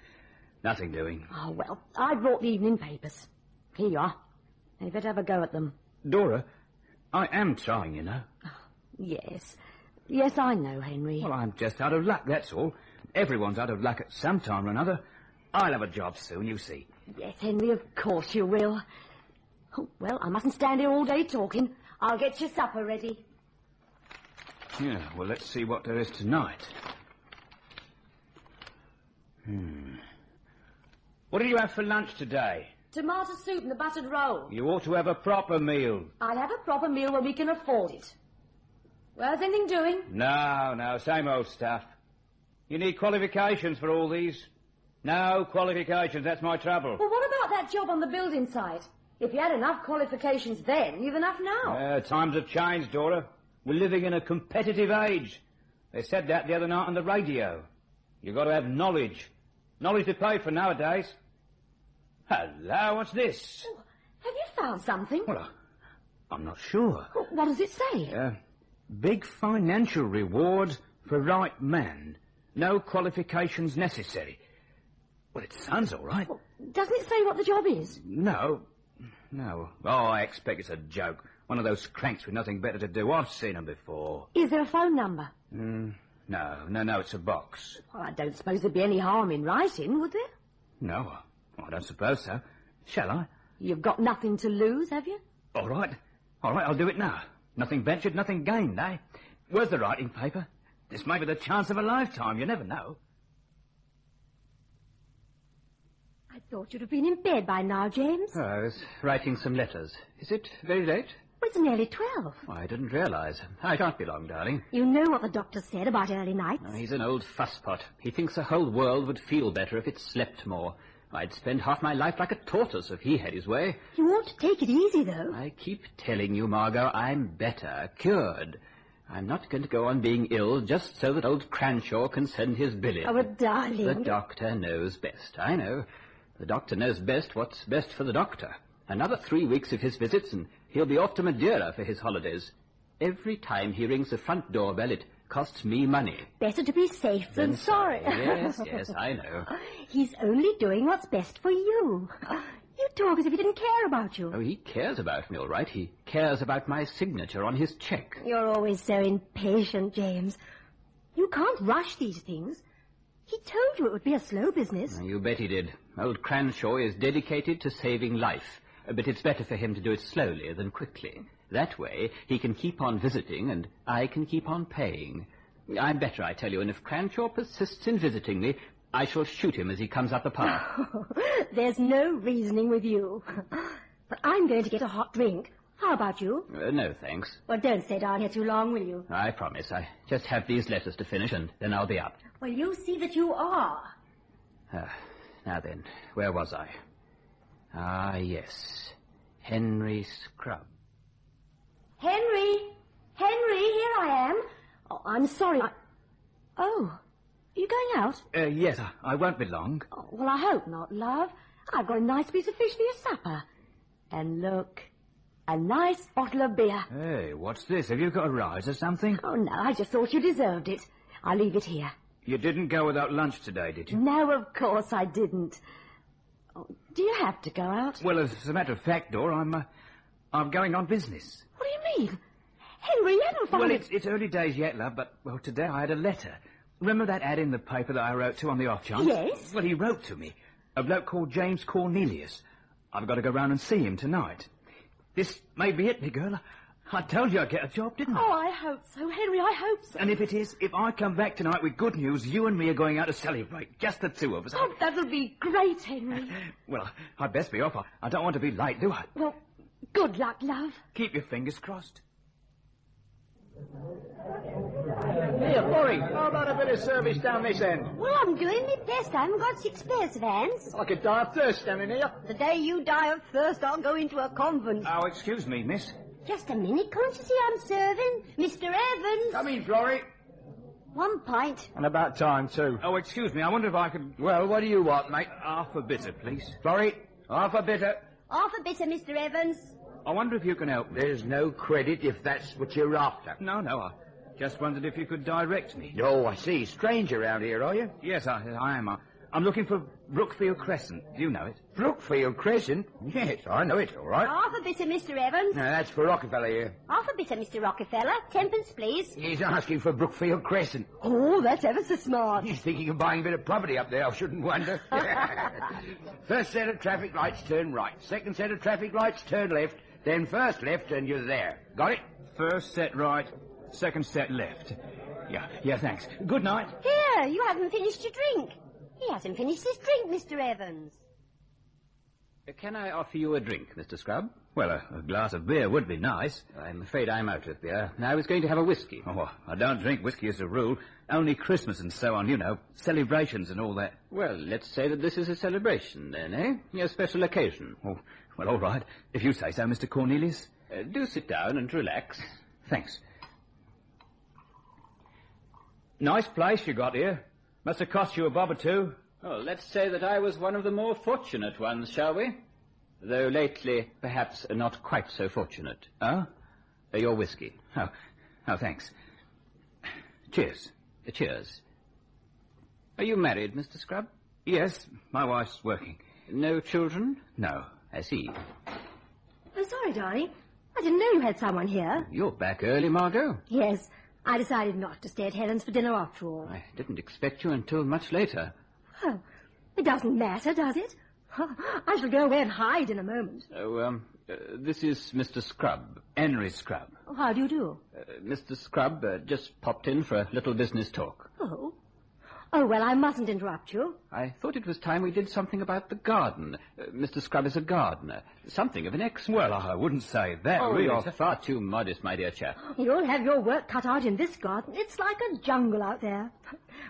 Nothing doing. Oh, well, I brought the evening papers. Here you are. You better have a go at them. Dora, I am trying, you know. Oh, yes. Yes, I know, Henry. Well, I'm just out of luck, that's all. Everyone's out of luck at some time or another. I'll have a job soon, you see. Yes, Henry, of course you will. Oh, well, I mustn't stand here all day talking. I'll get your supper ready. Yeah, well, let's see what there is tonight. What did you have for lunch today? Tomato soup and a buttered roll. You ought to have a proper meal. I'll have a proper meal when we can afford it. Where's anything doing? No, same old stuff. You need qualifications for all these. No qualifications, that's my trouble. Well, what about that job on the building site? If you had enough qualifications then, you've enough now. Times have changed, Dora. We're living in a competitive age. They said that the other night on the radio. You've got to have knowledge. Knowledge to pay for nowadays. Hello, what's this? Oh, have you found something? Well, I'm not sure. Well, what does it say? Big financial reward for right man. No qualifications necessary. Well, it sounds all right. Well, doesn't it say what the job is? No. Oh, I expect it's a joke. One of those cranks with nothing better to do. I've seen them before. Is there a phone number? No, it's a box. Well, I don't suppose there'd be any harm in writing, would there? No, I don't suppose so. Shall I? You've got nothing to lose, have you? All right, I'll do it now. Nothing ventured, nothing gained, eh? Where's the writing paper? This may be the chance of a lifetime. You never know. I thought you'd have been in bed by now, James. Oh, I was writing some letters. Is it very late? Well, it's nearly 12. Oh, I didn't realize. I can't be long, darling. You know what the doctor said about early nights. Oh, he's an old fusspot. He thinks the whole world would feel better if it slept more. I'd spend half my life like a tortoise if he had his way. You ought to take it easy, though. I keep telling you, Margot, I'm better, cured. I'm not going to go on being ill just so that old Cranshaw can send his bill in. Oh, but darling. The doctor knows best. I know. The doctor knows best what's best for the doctor. Another 3 weeks of his visits and he'll be off to Madeira for his holidays. Every time he rings the front doorbell, it costs me money. Better to be safe than sorry. Yes, I know. He's only doing what's best for you. You talk as if he didn't care about you. Oh, he cares about me, all right. He cares about my signature on his cheque. You're always so impatient, James. You can't rush these things. He told you it would be a slow business. You bet he did. Old Cranshaw is dedicated to saving life, but it's better for him to do it slowly than quickly. That way, he can keep on visiting, and I can keep on paying. I'm better, I tell you, and if Cranshaw persists in visiting me, I shall shoot him as he comes up the path. There's no reasoning with you. But I'm going to get a hot drink. How about you? No, thanks. Well, don't stay down here too long, will you? I promise. I just have these letters to finish, and then I'll be up. Well, you see that you are. Now then, where was I? Ah, yes. Henry Scrubb. Henry, here I am. Oh, I'm sorry. Oh, are you going out? Yes, I won't be long. Oh, well, I hope not, love. I've got a nice piece of fish for your supper. And look, a nice bottle of beer. Hey, what's this? Have you got a rise or something? Oh, no, I just thought you deserved it. I'll leave it here. You didn't go without lunch today, did you? No, of course I didn't. Oh, do you have to go out? Well, as a matter of fact, Dor, I'm going on business. What do you mean? Henry, you haven't found Well, it's early days yet, love, but, well, today I had a letter. Remember that ad in the paper that I wrote to on the off chance? Yes. Well, he wrote to me. A bloke called James Cornelius. I've got to go round and see him tonight. This may be it, me girl. I told you I'd get a job, didn't I? Oh, I hope so, Henry, I hope so. And if it is, if I come back tonight with good news, you and me are going out to celebrate. Just the two of us. Oh, that'll be great, Henry. Well, I'd best be off. I don't want to be late, do I? Well, good luck, love. Keep your fingers crossed. Here, Florrie, how about a bit of service down this end? Well, I'm doing my best. I haven't got 6 pairs of hands. I could die of thirst standing here. The day you die of thirst, I'll go into a convent. Oh, excuse me, miss. Just a minute, can't you see I'm serving? Mr. Evans. Come in, Florrie. 1 pint. And about time, too. Oh, excuse me, I wonder if I could... Well, what do you want, mate? Half a bitter, please. Florrie, half a bitter. Half a bitter, Mr. Evans. I wonder if you can help me. There's no credit if that's what you're after. No, I just wondered if you could direct me. Oh, I see. Stranger around here, are you? Yes, I am. I'm looking for Brookfield Crescent. Do you know it? Brookfield Crescent? Yes, I know it, all right. Half a bitter, Mr. Evans. No, that's for Rockefeller here. Half a bitter, Mr. Rockefeller. 10pence, please. He's asking for Brookfield Crescent. Oh, that's ever so smart. He's thinking of buying a bit of property up there, I shouldn't wonder. First set of traffic lights, turn right. Second set of traffic lights, turn left. Then first left, and you're there. Got it? First set right, second set left. Yeah, thanks. Good night. Here, you haven't finished your drink. He hasn't finished his drink, Mr. Evans. Can I offer you a drink, Mr. Scrubb? Well, a glass of beer would be nice. I'm afraid I'm out of beer. I was going to have a whiskey. Oh, I don't drink whiskey as a rule. Only Christmas and so on, you know. Celebrations and all that. Well, let's say that this is a celebration, then, eh? A special occasion. Oh, well, all right. If you say so, Mr. Cornelius. Do sit down and relax. Thanks. Nice place you got here. Must have cost you a bob or two. Oh, let's say that I was one of the more fortunate ones, shall we? Though lately, perhaps not quite so fortunate. Huh? Your whiskey. Oh, thanks. Cheers. Cheers. Are you married, Mr. Scrubb? Yes, my wife's working. No children? No, I see. I'm sorry, darling. I didn't know you had someone here. You're back early, Margot. Yes, I decided not to stay at Helen's for dinner after all. I didn't expect you until much later. Oh, it doesn't matter, does it? I shall go away and hide in a moment. Oh, this is Mr. Scrubb, Henry Scrubb. Oh, How do you do? Mr. Scrubb just popped in for a little business talk. Oh? Oh, well, I mustn't interrupt you. I thought it was time we did something about the garden. Mr. Scrubb is a gardener. Something of an expert. Well, I wouldn't say that, Oh, really. you're far too modest, my dear chap. You'll have your work cut out in this garden. It's like a jungle out there.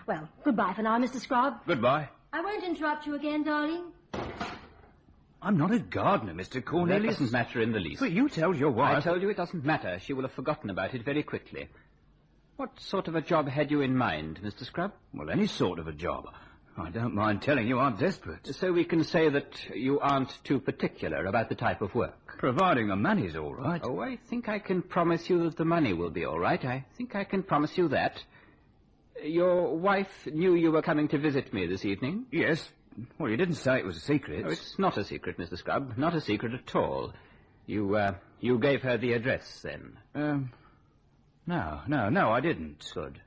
Well, goodbye for now, Mr. Scrubb. Goodbye. I won't interrupt you again, darling. I'm not a gardener, Mr. Cornelius. That doesn't matter in the least. But you tell your wife... I told you it doesn't matter. She will have forgotten about it very quickly. What sort of a job had you in mind, Mr. Scrubb? Well, any sort of a job. I don't mind telling you I'm desperate. So we can say that you aren't too particular about the type of work. Providing the money's all right. Oh, I think I can promise you that the money will be all right. I think I can promise you that. Your wife knew you were coming to visit me this evening? Yes. Well, you didn't say it was a secret. Oh, it's not a secret, Mr. Scrubb. Not a secret at all. You gave her the address, then? No, I didn't. Good.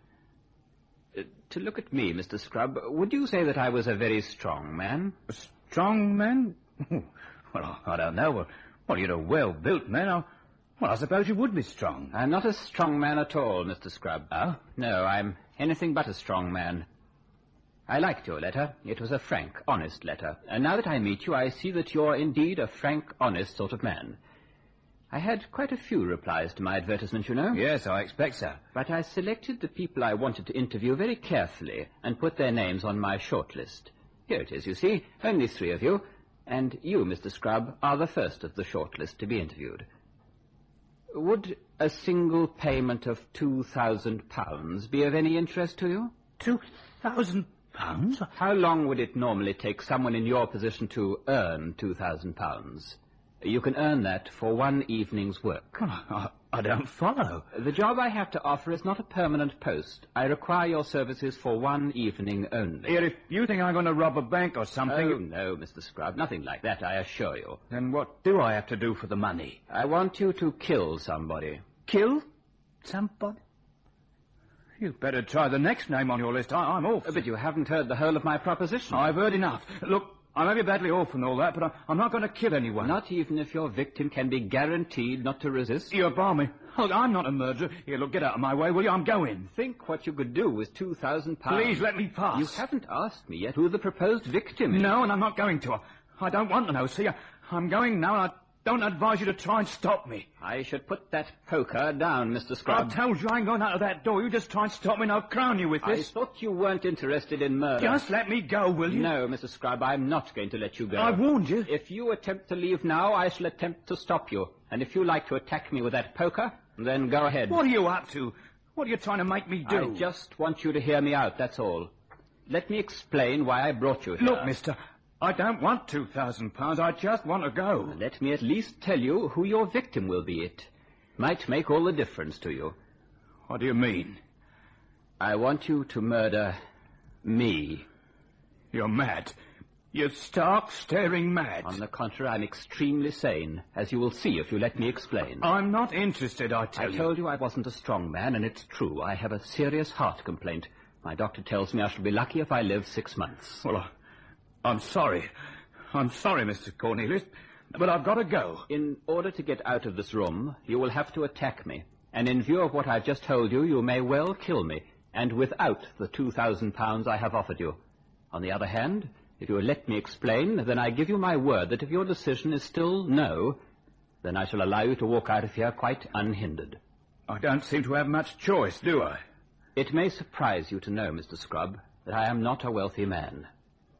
To look at me, Mr. Scrubb, would you say that I was a very strong man? A strong man? Well, I don't know. Well, you're a well-built man. I suppose you would be strong. I'm not a strong man at all, Mr. Scrubb. Oh? No, I'm anything but a strong man. I liked your letter. It was a frank, honest letter. And now that I meet you, I see that you're indeed a frank, honest sort of man. I had quite a few replies to my advertisement, you know. Yes, I expect so. But I selected the people I wanted to interview very carefully and put their names on my short list. Here it is, you see. Only 3 of you. And you, Mr. Scrubb, are the first of the short list to be interviewed. Would a single payment of £2,000 be of any interest to you? £2,000? How long would it normally take someone in your position to earn £2,000? You can earn that for one evening's work. I don't follow. The job I have to offer is not a permanent post. I require your services for one evening only. Here, if you think I'm going to rob a bank or something... Oh, no, Mr. Scrubb, nothing like that, I assure you. Then what do I have to do for the money? I want you to kill somebody. Kill somebody? You'd better try the next name on your list. I'm off. But you haven't heard the whole of my proposition. I've heard enough. Look, I may be badly off and all that, but I'm not going to kill anyone. Not even if your victim can be guaranteed not to resist? You're balmy. Look, I'm not a murderer. Here, look, get out of my way, will you? I'm going. Think what you could do with £2,000. Please let me pass. You haven't asked me yet who the proposed victim is. No, and I'm not going to. I don't want to know, see? I'm going now, and I don't advise you to try and stop me. I should put that poker down, Mr. Scrubb. I told you I ain't going out of that door. You just try and stop me and I'll crown you with this. I thought you weren't interested in murder. Just let me go, will you? No, Mr. Scrubb, I'm not going to let you go. I warned you. If you attempt to leave now, I shall attempt to stop you. And if you like to attack me with that poker, then go ahead. What are you up to? What are you trying to make me do? I just want you to hear me out, that's all. Let me explain why I brought you here. Look, mister, I don't want £2,000. I just want to go. Let me at least tell you who your victim will be. It might make all the difference to you. What do you mean? I want you to murder me. You're mad. You're stark, staring mad. On the contrary, I'm extremely sane, as you will see if you let me explain. I'm not interested, I tell you. I told you I wasn't a strong man, and it's true. I have a serious heart complaint. My doctor tells me I shall be lucky if I live 6 months. Well, I'm sorry. I'm sorry, Mr. Cornelius, but I've got to go. In order to get out of this room, you will have to attack me. And in view of what I've just told you, you may well kill me, and without the £2,000 I have offered you. On the other hand, if you will let me explain, then I give you my word that if your decision is still no, then I shall allow you to walk out of here quite unhindered. I don't seem to have much choice, do I? It may surprise you to know, Mr. Scrubb, that I am not a wealthy man.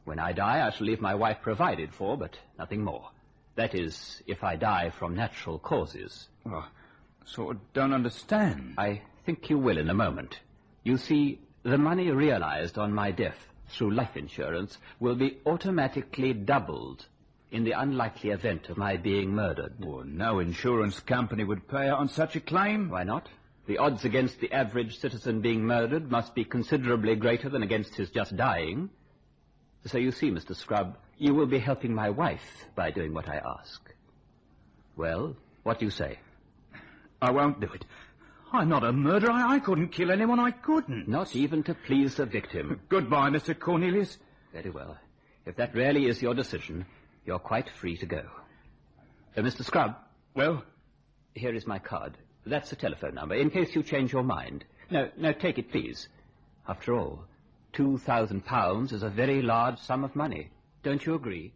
When I die, I shall leave my wife provided for, but nothing more. That is, if I die from natural causes. Well, I sort of don't understand. I think you will in a moment. You see, the money realized on my death through life insurance will be automatically doubled in the unlikely event of my being murdered. Well, no insurance company would pay out on such a claim. Why not? The odds against the average citizen being murdered must be considerably greater than against his just dying. So you see, Mr. Scrubb, you will be helping my wife by doing what I ask. Well, what do you say? I won't do it. I'm not a murderer. I couldn't kill anyone. I couldn't. Not even to please the victim. Goodbye, Mr. Cornelius. Very well. If that really is your decision, you're quite free to go. Mr. Scrubb. Well? Here is my card. That's the telephone number, in case you change your mind. No, take it, please. After all, £2,000 is a very large sum of money. Don't you agree?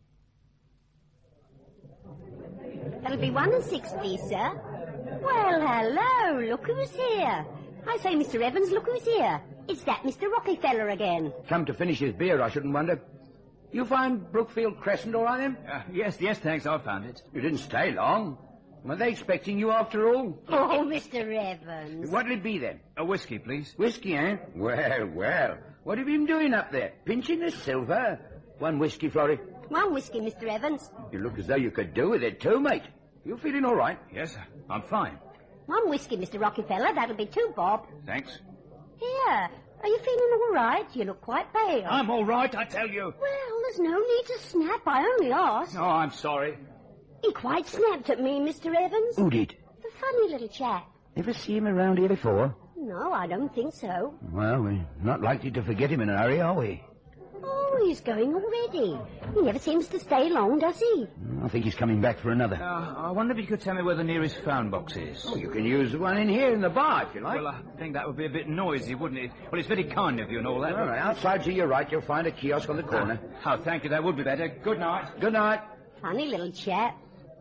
That'll be 1.60, sir. Well, hello, look who's here. I say, Mr. Evans, look who's here. It's that Mr. Rockefeller again. Come to finish his beer, I shouldn't wonder. You find Brookfield Crescent all right, then? Yes, thanks, I found it. You didn't stay long. Were they expecting you after all? Oh, Mr. Evans. What'll it be, then? A whiskey, please. Whiskey, eh? Well. What have you been doing up there? Pinching the silver? One whiskey, Florrie. One whiskey, Mr. Evans. You look as though you could do with it too, mate. You feeling all right? Yes, I'm fine. One whiskey, Mr. Rockefeller. That'll be 2 bob. Thanks. Here. Are you feeling all right? You look quite pale. I'm all right, I tell you. Well, there's no need to snap. I only asked. Oh, I'm sorry. He quite snapped at me, Mr. Evans. Who did? The funny little chap. Ever see him around here before? No, I don't think so. Well, we're not likely to forget him in a hurry, are we? Oh, he's going already. He never seems to stay long, does he? I think he's coming back for another. I wonder if you could tell me where the nearest phone box is. Oh, you can use the one in here in the bar, if you like. Well, I think that would be a bit noisy, wouldn't it? Well, it's very kind of you and all that. All right, outside to your right, you'll find a kiosk on the corner. Oh, thank you, that would be better. Good night. Good night. Funny little chap.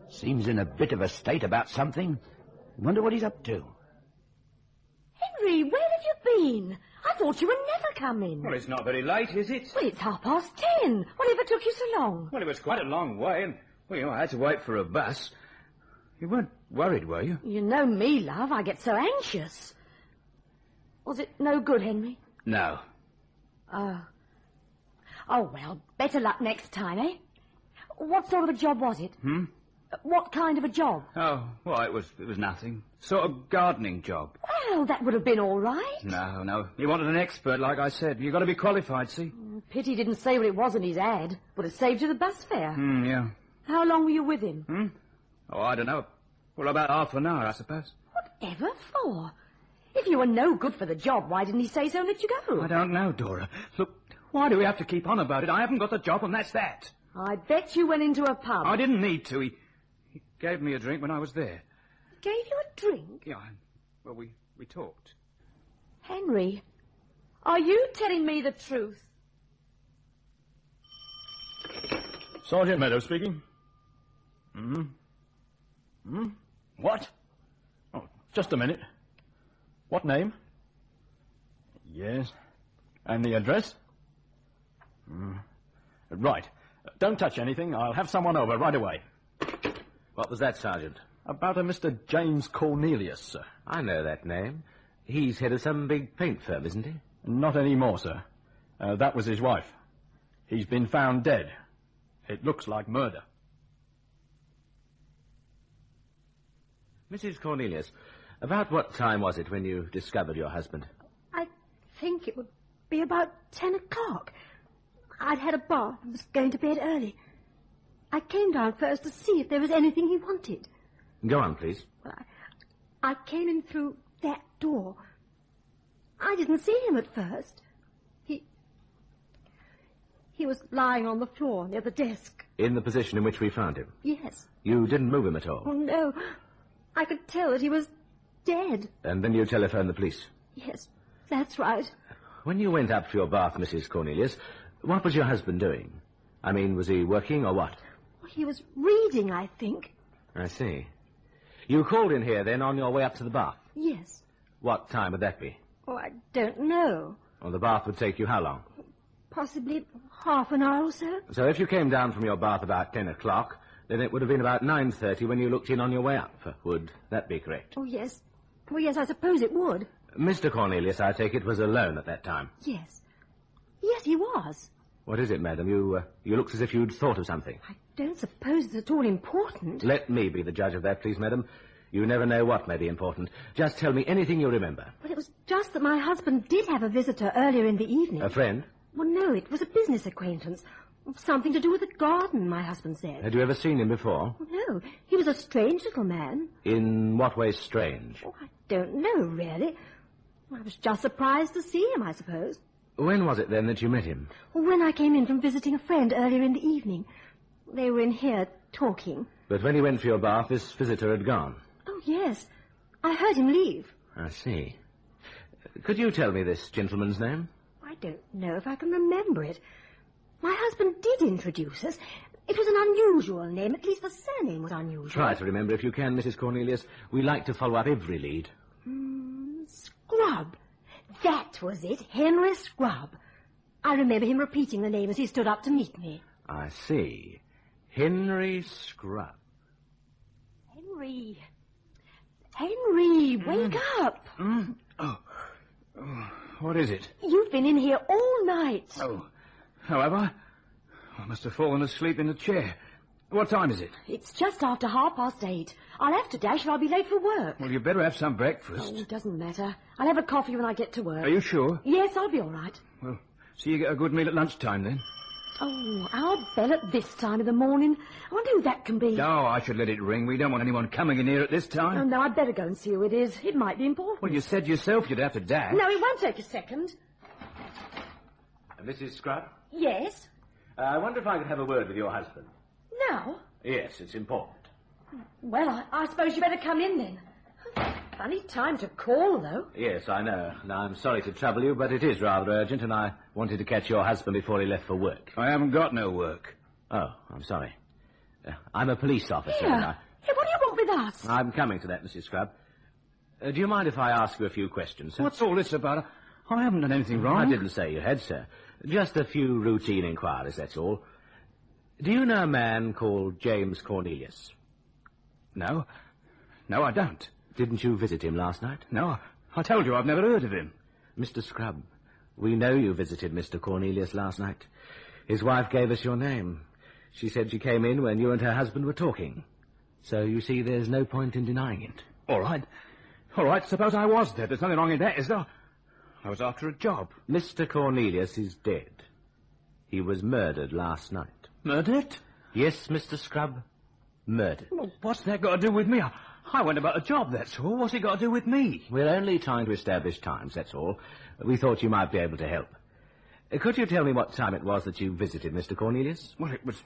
Seems in a bit of a state about something. Wonder what he's up to. Henry, where have you been? I thought you were never coming. Well, it's not very late, is it? Well, it's 10:30. Whatever took you so long? Well, it was quite a long way, and, I had to wait for a bus. You weren't worried, were you? You know me, love. I get so anxious. Was it no good, Henry? No. Oh, well, better luck next time, eh? What sort of a job was it? What kind of a job? Oh, well, it was nothing. Sort of gardening job. Well, that would have been all right. No. You wanted an expert, like I said. You've got to be qualified, see? Pity didn't say what it was in his ad. Would have saved you the bus fare. Yeah. How long were you with him? Oh, I don't know. Well, about half an hour, I suppose. Whatever for? If you were no good for the job, why didn't he say so and let you go? I don't know, Dora. Look, why do we have to keep on about it? I haven't got the job, and that's that. I bet you went into a pub. I didn't need to. He gave me a drink when I was there. Gave you a drink? Yeah, well, we talked. Henry, are you telling me the truth? Sergeant Meadows speaking. What? Oh, just a minute. What name? Yes. And the address? Right. Don't touch anything. I'll have someone over right away. What was that, Sergeant? About a Mr. James Cornelius, sir. I know that name. He's head of some big paint firm, isn't he? Not anymore, sir. That was his wife. He's been found dead. It looks like murder. Mrs. Cornelius, about what time was it when you discovered your husband? I think it would be about 10 o'clock. I'd had a bath and was going to bed early. I came down first to see if there was anything he wanted. Go on, please. Well, I came in through that door. I didn't see him at first. He was lying on the floor near the desk. In the position in which we found him? Yes. You didn't move him at all? Oh, no. I could tell that he was dead. And then you telephoned the police? Yes, that's right. When you went up for your bath, Mrs. Cornelius, what was your husband doing? I mean, was he working or what? He was reading, I think. I see. You called in here, then, on your way up to the bath? Yes. What time would that be? Oh, I don't know. Well, the bath would take you how long? Possibly half an hour or so. So if you came down from your bath about 10 o'clock, then it would have been about 9:30 when you looked in on your way up. Would that be correct? Oh, yes. Well, yes, I suppose it would. Mr. Cornelius, I take it, was alone at that time? Yes. Yes, he was. What is it, madam? You looked as if you'd thought of something. I don't suppose it's at all important. Let me be the judge of that, please, madam. You never know what may be important. Just tell me anything you remember. Well, it was just that my husband did have a visitor earlier in the evening. A friend? Well, no, it was a business acquaintance. Something to do with the garden, my husband said. Had you ever seen him before? Well, no, he was a strange little man. In what way strange? Oh, I don't know, really. I was just surprised to see him, I suppose. When was it, then, that you met him? Well, when I came in from visiting a friend earlier in the evening. They were in here talking. But when you went for your bath, this visitor had gone. Oh, yes. I heard him leave. I see. Could you tell me this gentleman's name? I don't know if I can remember it. My husband did introduce us. It was an unusual name. At least the surname was unusual. Try to remember if you can, Mrs. Cornelius. We like to follow up every lead. Scrub. That was it. Henry Scrub. I remember him repeating the name as he stood up to meet me. I see. Henry Scrub. Henry, wake up. Oh, what is it? You've been in here all night. Oh, how have I? I must have fallen asleep in the chair. What time is it? It's just after 8:30. I'll have to dash or I'll be late for work. Well, you better have some breakfast. Oh, it doesn't matter. I'll have a coffee when I get to work. Are you sure? Yes, I'll be all right. Well, so you get a good meal at lunchtime, then? Oh, our bell at this time of the morning. I wonder who that can be. Oh, I should let it ring. We don't want anyone coming in here at this time. Oh, no, I'd better go and see who it is. It might be important. Well, you said yourself you'd have to dash. No, it won't take a second. Mrs. Scrub? Yes? I wonder if I could have a word with your husband. Now? Yes, it's important. Well, I suppose you better come in then. Funny time to call, though. Yes, I know. Now, I'm sorry to trouble you, but it is rather urgent, and I wanted to catch your husband before he left for work. I haven't got no work. Oh, I'm sorry. I'm a police officer. Here. And Here, what do you want with us? I'm coming to that, Mrs. Scrub. Do you mind if I ask you a few questions, sir? What's all this about? I haven't done anything wrong. I didn't say you had, sir. Just a few routine inquiries, that's all. Do you know a man called James Cornelius? No. No, I don't. Didn't you visit him last night? No, I told you I've never heard of him. Mr. Scrub, we know you visited Mr. Cornelius last night. His wife gave us your name. She said she came in when you and her husband were talking. So, you see, there's no point in denying it. All right. All right, suppose I was there. There's nothing wrong in that, is there? I was after a job. Mr. Cornelius is dead. He was murdered last night. Murdered? Yes, Mr. Scrub. Murdered. Well, what's that got to do with me? I went about a job, that's all. What's it got to do with me? We're only trying to establish times, that's all. We thought you might be able to help. Could you tell me what time it was that you visited Mr. Cornelius? Well, it was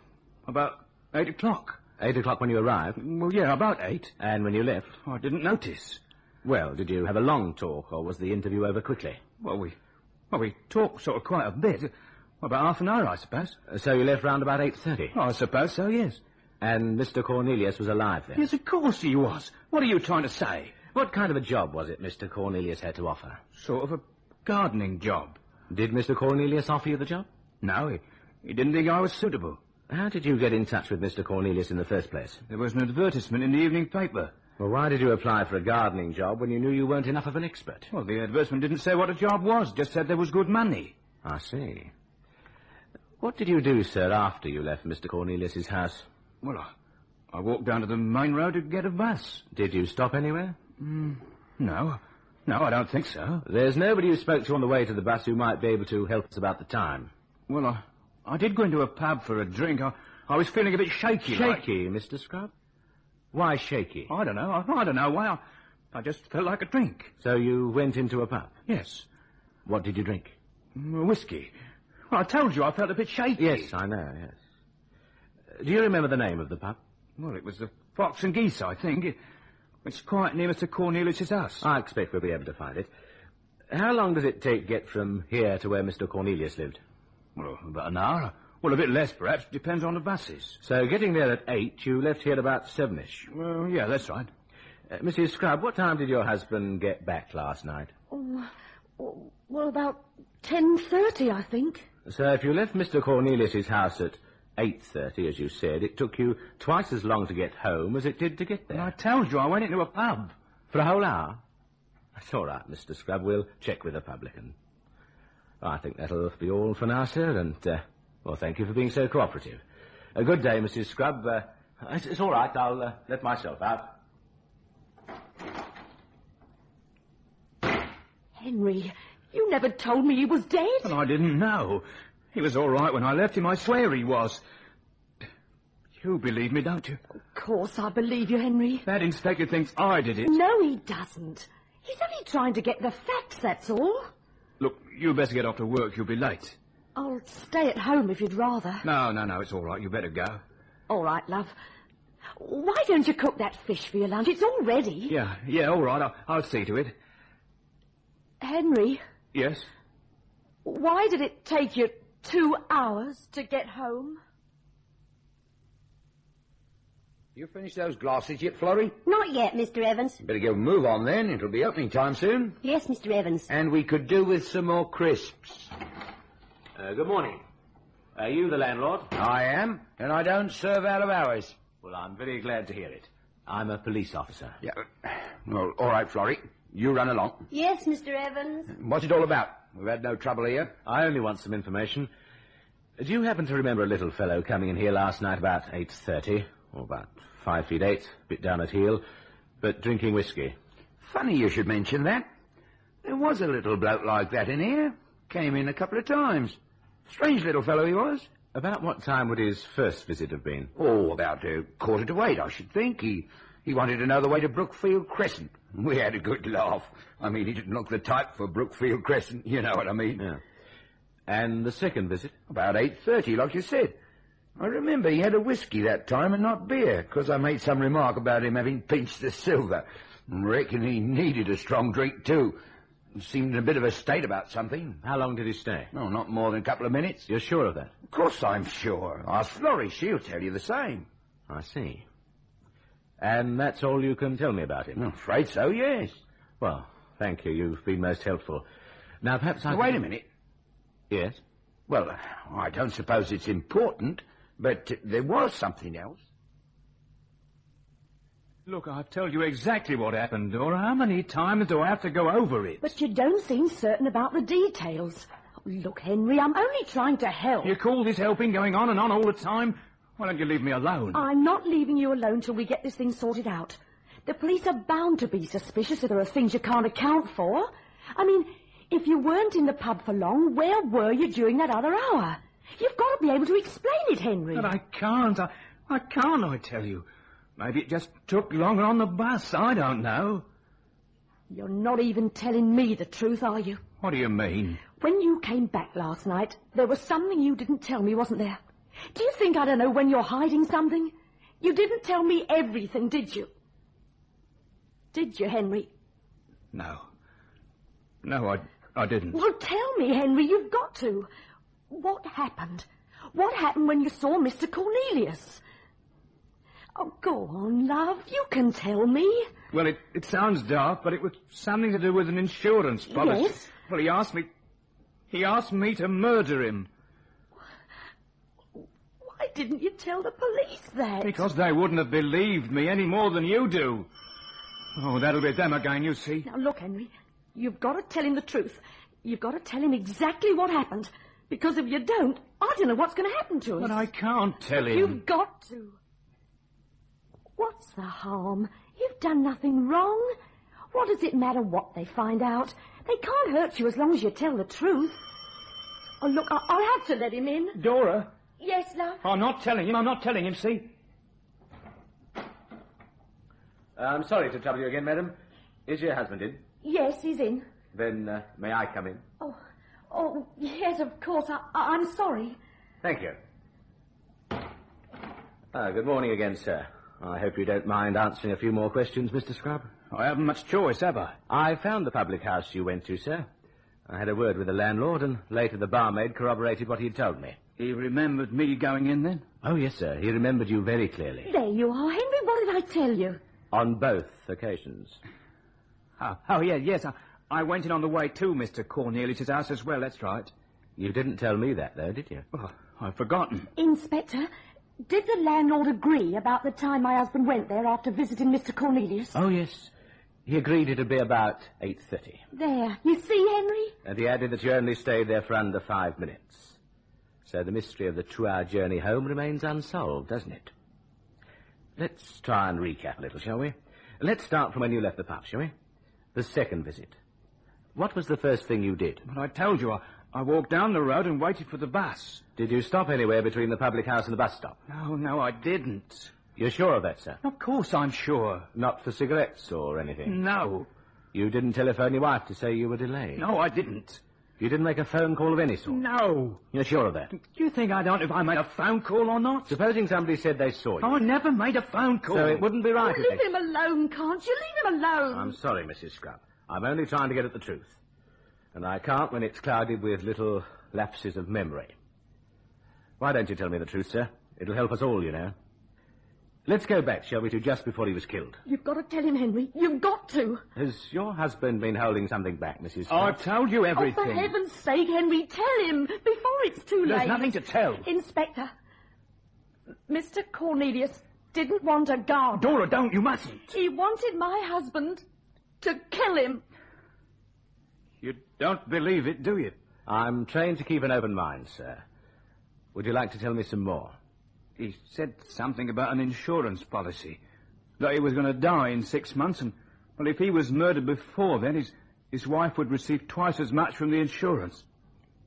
about 8 o'clock. 8 o'clock when you arrived? Well, yeah, about 8. And when you left? Oh, I didn't notice. Well, did you have a long talk, or was the interview over quickly? Well, we talked sort of quite a bit. About half an hour, I suppose. So you left round about 8:30? Oh, I suppose so, yes. And Mr. Cornelius was alive then? Yes, of course he was. What are you trying to say? What kind of a job was it Mr. Cornelius had to offer? Sort of a gardening job. Did Mr. Cornelius offer you the job? No, he didn't think I was suitable. How did you get in touch with Mr. Cornelius in the first place? There was an advertisement in the evening paper. Well, why did you apply for a gardening job when you knew you weren't enough of an expert? Well, the advertisement didn't say what a job was, just said there was good money. I see. What did you do, sir, after you left Mr. Cornelius's house? Well, I walked down to the main road to get a bus. Did you stop anywhere? No. No, I don't think so. There's nobody you spoke to on the way to the bus who might be able to help us about the time. Well, I did go into a pub for a drink. I was feeling a bit shaky. Shaky, Mr. Scrub? Why shaky? I don't know. I don't know why. I just felt like a drink. So you went into a pub? Yes. What did you drink? Whiskey. Well, I told you I felt a bit shaky. Yes, I know, yes. Do you remember the name of the pub? Well, it was the Fox and Geese, I think. It's quite near Mr. Cornelius's house. I expect we'll be able to find it. How long does it take to get from here to where Mr. Cornelius lived? Well, about an hour. Well, a bit less, perhaps. Depends on the buses. So, getting there at 8, you left here about 7ish. Well, yeah, that's right. Mrs. Scrub, what time did your husband get back last night? Well, about 10:30, I think. So, if you left Mr. Cornelius's house at 8:30, as you said, it took you twice as long to get home as it did to get there. Well, I told you I went into a pub. For a whole hour? That's all right, Mr. Scrub. We'll check with the publican. I think that'll be all for now, sir, and, well, thank you for being so cooperative. A good day, Mrs. Scrub. It's all right. I'll let myself out. Henry, you never told me he was dead. Well, I didn't know. He was all right when I left him. I swear he was. You believe me, don't you? Of course I believe you, Henry. That inspector thinks I did it. No, he doesn't. He's only trying to get the facts, that's all. Look, you best get off to work. You'll be late. I'll stay at home if you'd rather. No, it's all right. You better go. All right, love. Why don't you cook that fish for your lunch? It's all ready. Yeah, all right. I'll see to it. Henry, Yes? why did it take you 2 hours to get home? You finished those glasses yet, Florrie? Not yet, Mr. Evans. Better go move on then. It'll be opening time soon. Yes, Mr. Evans. And we could do with some more crisps. Good morning. Are you the landlord? I am, and I don't serve out of hours. Well, I'm very glad to hear it. I'm a police officer. Yeah. Well, all right, Florrie. You run along. Yes, Mr. Evans. What's it all about? We've had no trouble here. I only want some information. Do you happen to remember a little fellow coming in here last night about 8:30? Or about 5 feet 8, a bit down at heel, but drinking whiskey? Funny you should mention that. There was a little bloke like that in here. Came in a couple of times. Strange little fellow he was. About what time would his first visit have been? Oh, about 7:45, I should think. He wanted to know the way to Brookfield Crescent. We had a good laugh. I mean, he didn't look the type for Brookfield Crescent, you know what I mean. Yeah. And the second visit? About 8:30, like you said. I remember he had a whiskey that time and not beer, because I made some remark about him having pinched the silver. Reckon he needed a strong drink, too. He seemed in a bit of a state about something. How long did he stay? No, not more than a couple of minutes. You're sure of that? Of course I'm sure. Ask Florrie, she'll tell you the same. I see. And that's all you can tell me about him? I'm afraid so, yes. Well, thank you. You've been most helpful. Now, perhaps I... Wait a minute. Yes? Well, I don't suppose it's important, but there was something else. Look, I've told you exactly what happened, Dora. How many times do I have to go over it? But you don't seem certain about the details. Look, Henry, I'm only trying to help. You call this helping going on and on all the time? Why don't you leave me alone? I'm not leaving you alone till we get this thing sorted out. The police are bound to be suspicious if there are things you can't account for. I mean, if you weren't in the pub for long, where were you during that other hour? You've got to be able to explain it, Henry. But I can't. I can't, I tell you. Maybe it just took longer on the bus. I don't know. You're not even telling me the truth, are you? What do you mean? When you came back last night, there was something you didn't tell me, wasn't there? Do you think I don't know when you're hiding something? You didn't tell me everything, did you? Did you, Henry? No. No, I didn't. Well, tell me, Henry, you've got to. What happened? What happened when you saw Mr. Cornelius? Oh, go on, love. You can tell me. Well, it sounds daft, but it was something to do with an insurance policy. Yes? Well, he asked me to murder him. Why didn't you tell the police that? Because they wouldn't have believed me any more than you do. Oh, that'll be them again, you see. Now, look, Henry, you've got to tell him the truth. You've got to tell him exactly what happened. Because if you don't, I don't know what's going to happen to us. But I can't tell him. You've got to. What's the harm? You've done nothing wrong. What does it matter what they find out? They can't hurt you as long as you tell the truth. Oh, look, I'll have to let him in. Dora? Yes, love? I'm not telling him, see? I'm sorry to trouble you again, madam. Is your husband in? Yes, he's in. Then, may I come in? Oh, yes, of course. I'm sorry. Thank you. Good morning again, sir. I hope you don't mind answering a few more questions, Mr. Scrub. I haven't much choice, have I? I found the public house you went to, sir. I had a word with the landlord, and later the barmaid corroborated what he'd told me. He remembered me going in then? Oh, yes, sir. He remembered you very clearly. There you are, Henry. What did I tell you? On both occasions. Oh, yes. I went in on the way to Mr. Cornelius' house as well, that's right. You didn't tell me that, though, did you? Oh, I've forgotten. Inspector, did the landlord agree about the time my husband went there after visiting Mr. Cornelius? Oh, yes. He agreed it'd be about 8:30. There. You see, Henry? And he added that you only stayed there for under 5 minutes. So the mystery of the 2-hour journey home remains unsolved, doesn't it? Let's try and recap a little, shall we? Let's start from when you left the pub, shall we? The second visit. What was the first thing you did? Well, I told you, I walked down the road and waited for the bus. Did you stop anywhere between the public house and the bus stop? No, I didn't. You're sure of that, sir? Of course I'm sure. Not for cigarettes or anything? No. You didn't telephone your wife to say you were delayed? No, I didn't. You didn't make a phone call of any sort? No. You're sure of that? Do you think I don't know if I made a phone call or not? Supposing somebody said they saw you. I never made a phone call. So it wouldn't be right. Leave him alone, can't you? Leave him alone. I'm sorry, Mrs. Scrub. I'm only trying to get at the truth. And I can't when it's clouded with little lapses of memory. Why don't you tell me the truth, sir? It'll help us all, you know. Let's go back, shall we, to just before he was killed. You've got to tell him, Henry. You've got to. Has your husband been holding something back, Mrs. Scrub? I've told you everything. Oh, for heaven's sake, Henry, tell him before it's too late. There's nothing to tell. Inspector, Mr. Cornelius didn't want a guard. Dora, don't. You mustn't. He wanted my husband to kill him. You don't believe it, do you? I'm trained to keep an open mind, sir. Would you like to tell me some more? He said something about an insurance policy. That he was going to die in 6 months, and, well, if he was murdered before then, his wife would receive twice as much from the insurance.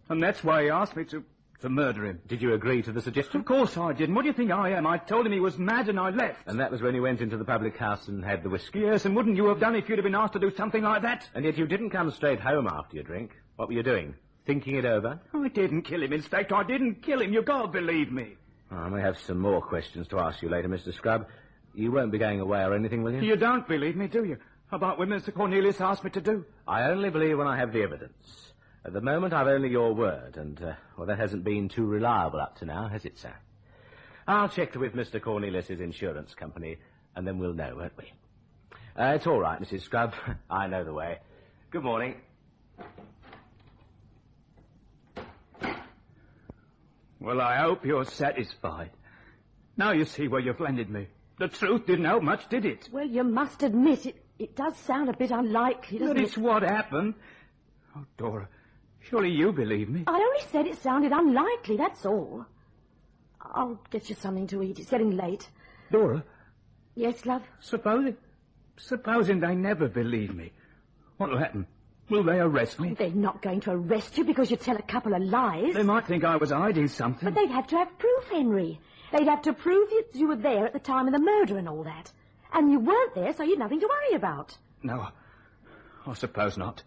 And that's why he asked me to murder him. Did you agree to the suggestion? Of course I didn't. What do you think I am? I told him he was mad and I left. And that was when you went into the public house and had the whiskey? Yes, and wouldn't you have done if you'd have been asked to do something like that? And yet you didn't come straight home after your drink. What were you doing? Thinking it over? I didn't kill him, Inspector. I didn't kill him. You can't believe me. I may have some more questions to ask you later, Mr. Scrub. You won't be going away or anything, will you? You don't believe me, do you? About what Mr. Cornelius asked me to do? I only believe when I have the evidence. At the moment, I've only your word, and, well, that hasn't been too reliable up to now, has it, sir? I'll check with Mr. Cornelius's insurance company, and then we'll know, won't we? It's all right, Mrs. Scrub. I know the way. Good morning. Well, I hope you're satisfied. Now you see where you've landed me. The truth didn't help much, did it? Well, you must admit, it does sound a bit unlikely, doesn't But it? it's what happened. Oh, Dora, surely you believe me. I only said it sounded unlikely, that's all. I'll get you something to eat. It's getting late. Dora? Yes, love? Supposing they never believe me. What'll happen? Will they arrest me? They're not going to arrest you because you tell a couple of lies. They might think I was hiding something. But they'd have to have proof, Henry. They'd have to prove that you were there at the time of the murder and all that. And you weren't there, so you'd nothing to worry about. No, I suppose not.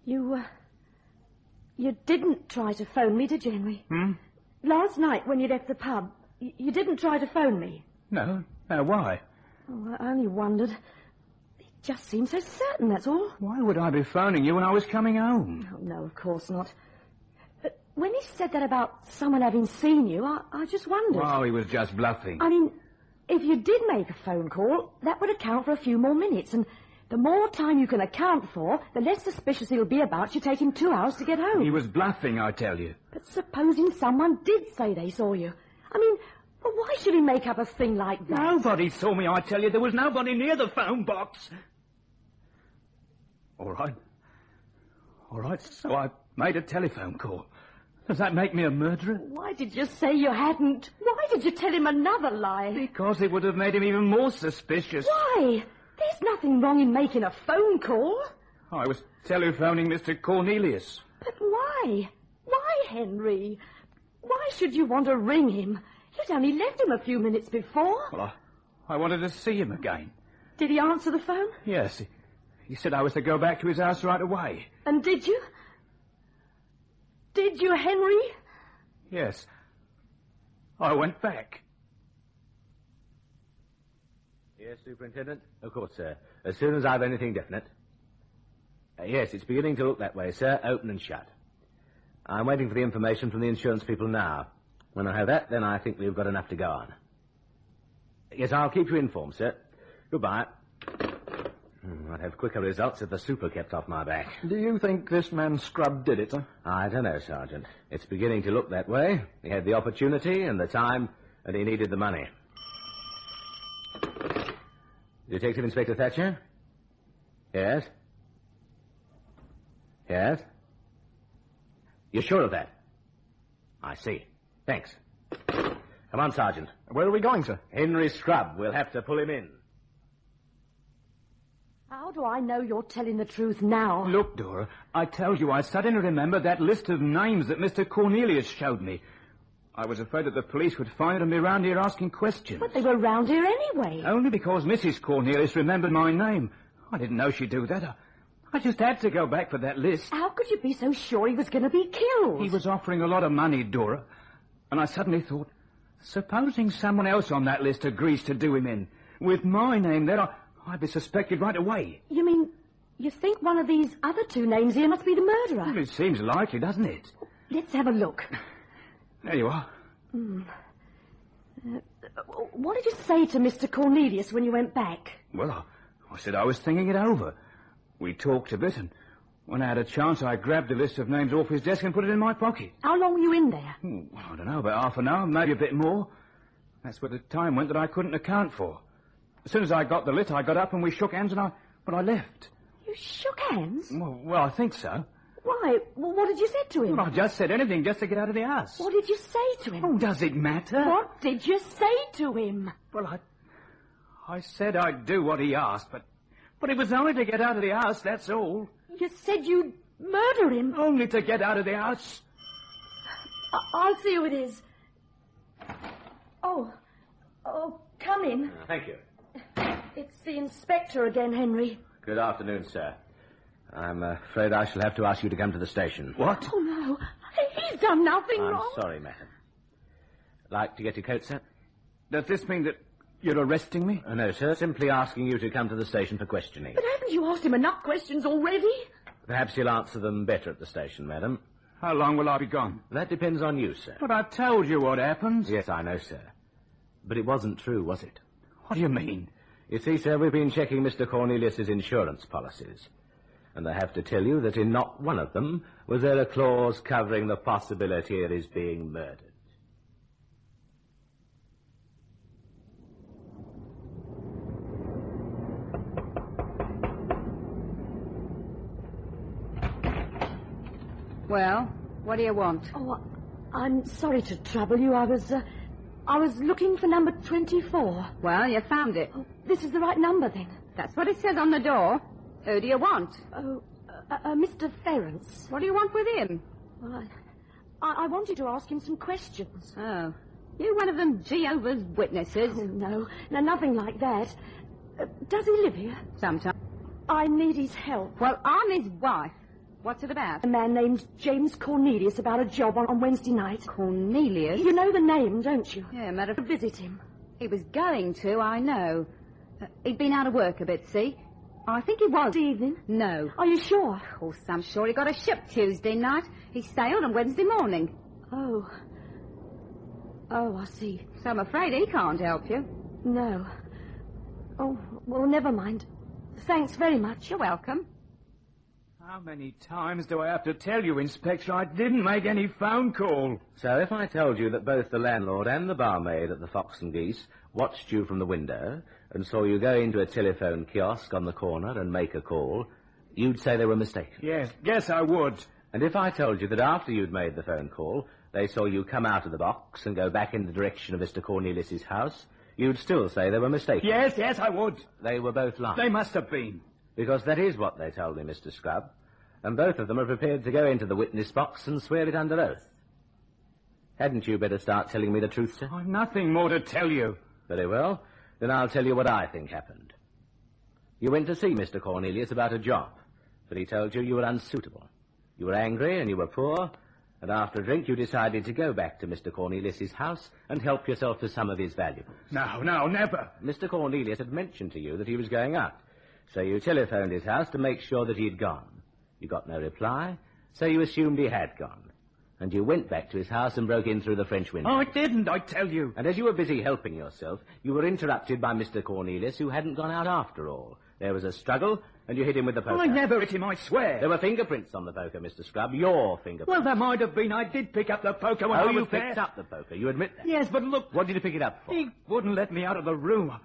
You didn't try to phone me, did you, Henry? Last night, when you left the pub, you didn't try to phone me. No? Why? Oh, I only wondered. It just seemed so certain, that's all. Why would I be phoning you when I was coming home? Oh, no, of course not. But when he said that about someone having seen you, I just wondered. Oh, he was just bluffing. I mean, if you did make a phone call, that would account for a few more minutes, and the more time you can account for, the less suspicious he'll be about you taking 2 hours to get home. He was bluffing, I tell you. But supposing someone did say they saw you. I mean, well, why should he make up a thing like that? Nobody saw me, I tell you. There was nobody near the phone box. All right, so I made a telephone call. Does that make me a murderer? Why did you say you hadn't? Why did you tell him another lie? Because it would have made him even more suspicious. Why? There's nothing wrong in making a phone call. I was telephoning Mr. Cornelius. But why? Why, Henry? Why should you want to ring him? You'd only left him a few minutes before. Well, I wanted to see him again. Did he answer the phone? Yes, he said I was to go back to his house right away. And did you? Did you, Henry? Yes. I went back. Yes, Superintendent? Of course, sir. As soon as I've anything definite. Yes, it's beginning to look that way, sir. Open and shut. I'm waiting for the information from the insurance people now. When I have that, then I think we've got enough to go on. Yes, I'll keep you informed, sir. Goodbye. I'd have quicker results if the super kept off my back. Do you think this man Scrub did it, sir? I don't know, Sergeant. It's beginning to look that way. He had the opportunity and the time, and he needed the money. Detective Inspector Thatcher? Yes? Yes? You're sure of that? I see. Thanks. Come on, Sergeant. Where are we going, sir? Henry Scrub. We'll have to pull him in. How do I know you're telling the truth now? Look, Dora, I tell you, I suddenly remembered that list of names that Mr. Cornelius showed me. I was afraid that the police would find it and be round here asking questions. But they were round here anyway. Only because Mrs. Cornelius remembered my name. I didn't know she'd do that. I just had to go back for that list. How could you be so sure he was going to be killed? He was offering a lot of money, Dora. And I suddenly thought, supposing someone else on that list agrees to do him in, with my name there, I'd be suspected right away. You mean, you think one of these other two names here must be the murderer? Well, it seems likely, doesn't it? Let's have a look. There you are. What did you say to Mr. Cornelius when you went back? Well, I said I was thinking it over. We talked a bit, and when I had a chance, I grabbed the list of names off his desk and put it in my pocket. How long were you in there? I don't know, about half an hour, maybe a bit more. That's where the time went that I couldn't account for. As soon as I got the list, I got up and we shook hands and I left. You shook hands? Well, I think so. Why? Well, what did you say to him? Well, I just said anything just to get out of the house. What did you say to him? Oh, does it matter? What did you say to him? Well, I said I'd do what he asked, but it was only to get out of the house, that's all. You said you'd murder him? Only to get out of the house. I'll see who it is. Oh, come in. Thank you. It's the inspector again, Henry. Good afternoon, sir. I'm afraid I shall have to ask you to come to the station. What? Oh, no. He's done nothing I'm wrong. sorry, madam. Like to get your coat, sir? Does this mean that you're arresting me? No, sir. Simply asking you to come to the station for questioning. But haven't you asked him enough questions already? Perhaps he'll answer them better at the station, madam. How long will I be gone? That depends on you, sir. But I told you what happened. Yes, I know, sir. But it wasn't true, was it? What do you mean? You see, sir, we've been checking Mr. Cornelius's insurance policies. And I have to tell you that in not one of them was there a clause covering the possibility of his being murdered. Well, what do you want? Oh, I'm sorry to trouble you. I was looking for number 24. Well, you found it. Oh, this is the right number, then? That's what it says on the door. Who do you want? Oh, Mr. Ferrance. What do you want with him? Well, I wanted to ask him some questions. Oh. You one of them Jehovah's Witnesses? Oh, no, nothing like that. Does he live here? Sometimes. I need his help. Well, I'm his wife. What's it about? A man named James Cornelius about a job on Wednesday night. Cornelius? You know the name, don't you? Yeah, matter of... Visit him. He was going to, I know. He'd been out of work a bit, see? I think he was. This evening? No. Are you sure? Of course, I'm sure he got a ship Tuesday night. He sailed on Wednesday morning. Oh, I see. So I'm afraid he can't help you. No. Oh, well, never mind. Thanks very much. You're welcome. How many times do I have to tell you, Inspector, I didn't make any phone call? So if I told you that both the landlord and the barmaid at the Fox and Geese watched you from the window and saw you go into a telephone kiosk on the corner and make a call, you'd say they were mistaken? Yes, I would. And if I told you that after you'd made the phone call, they saw you come out of the box and go back in the direction of Mr. Cornelius's house, you'd still say they were mistaken? Yes, I would. They were both lying? They must have been. Because that is what they told me, Mr. Scrub. And both of them are prepared to go into the witness box and swear it under oath. Hadn't you better start telling me the truth, sir? I've nothing more to tell you. Very well. Then I'll tell you what I think happened. You went to see Mr. Cornelius about a job, but he told you you were unsuitable. You were angry and you were poor, and after a drink you decided to go back to Mr. Cornelius's house and help yourself to some of his valuables. No, never. Mr. Cornelius had mentioned to you that he was going out, so you telephoned his house to make sure that he'd gone. You got no reply, so you assumed he had gone. And you went back to his house and broke in through the French window. I didn't, I tell you. And as you were busy helping yourself, you were interrupted by Mr. Cornelius, who hadn't gone out after all. There was a struggle, and you hit him with the poker. I never hit him, I swear. There were fingerprints on the poker, Mr. Scrub, your fingerprints. Well, there might have been. I did pick up the poker when I was you there. picked up the poker, you admit that? Yes, but look... What did you pick it up for? He wouldn't let me out of the room.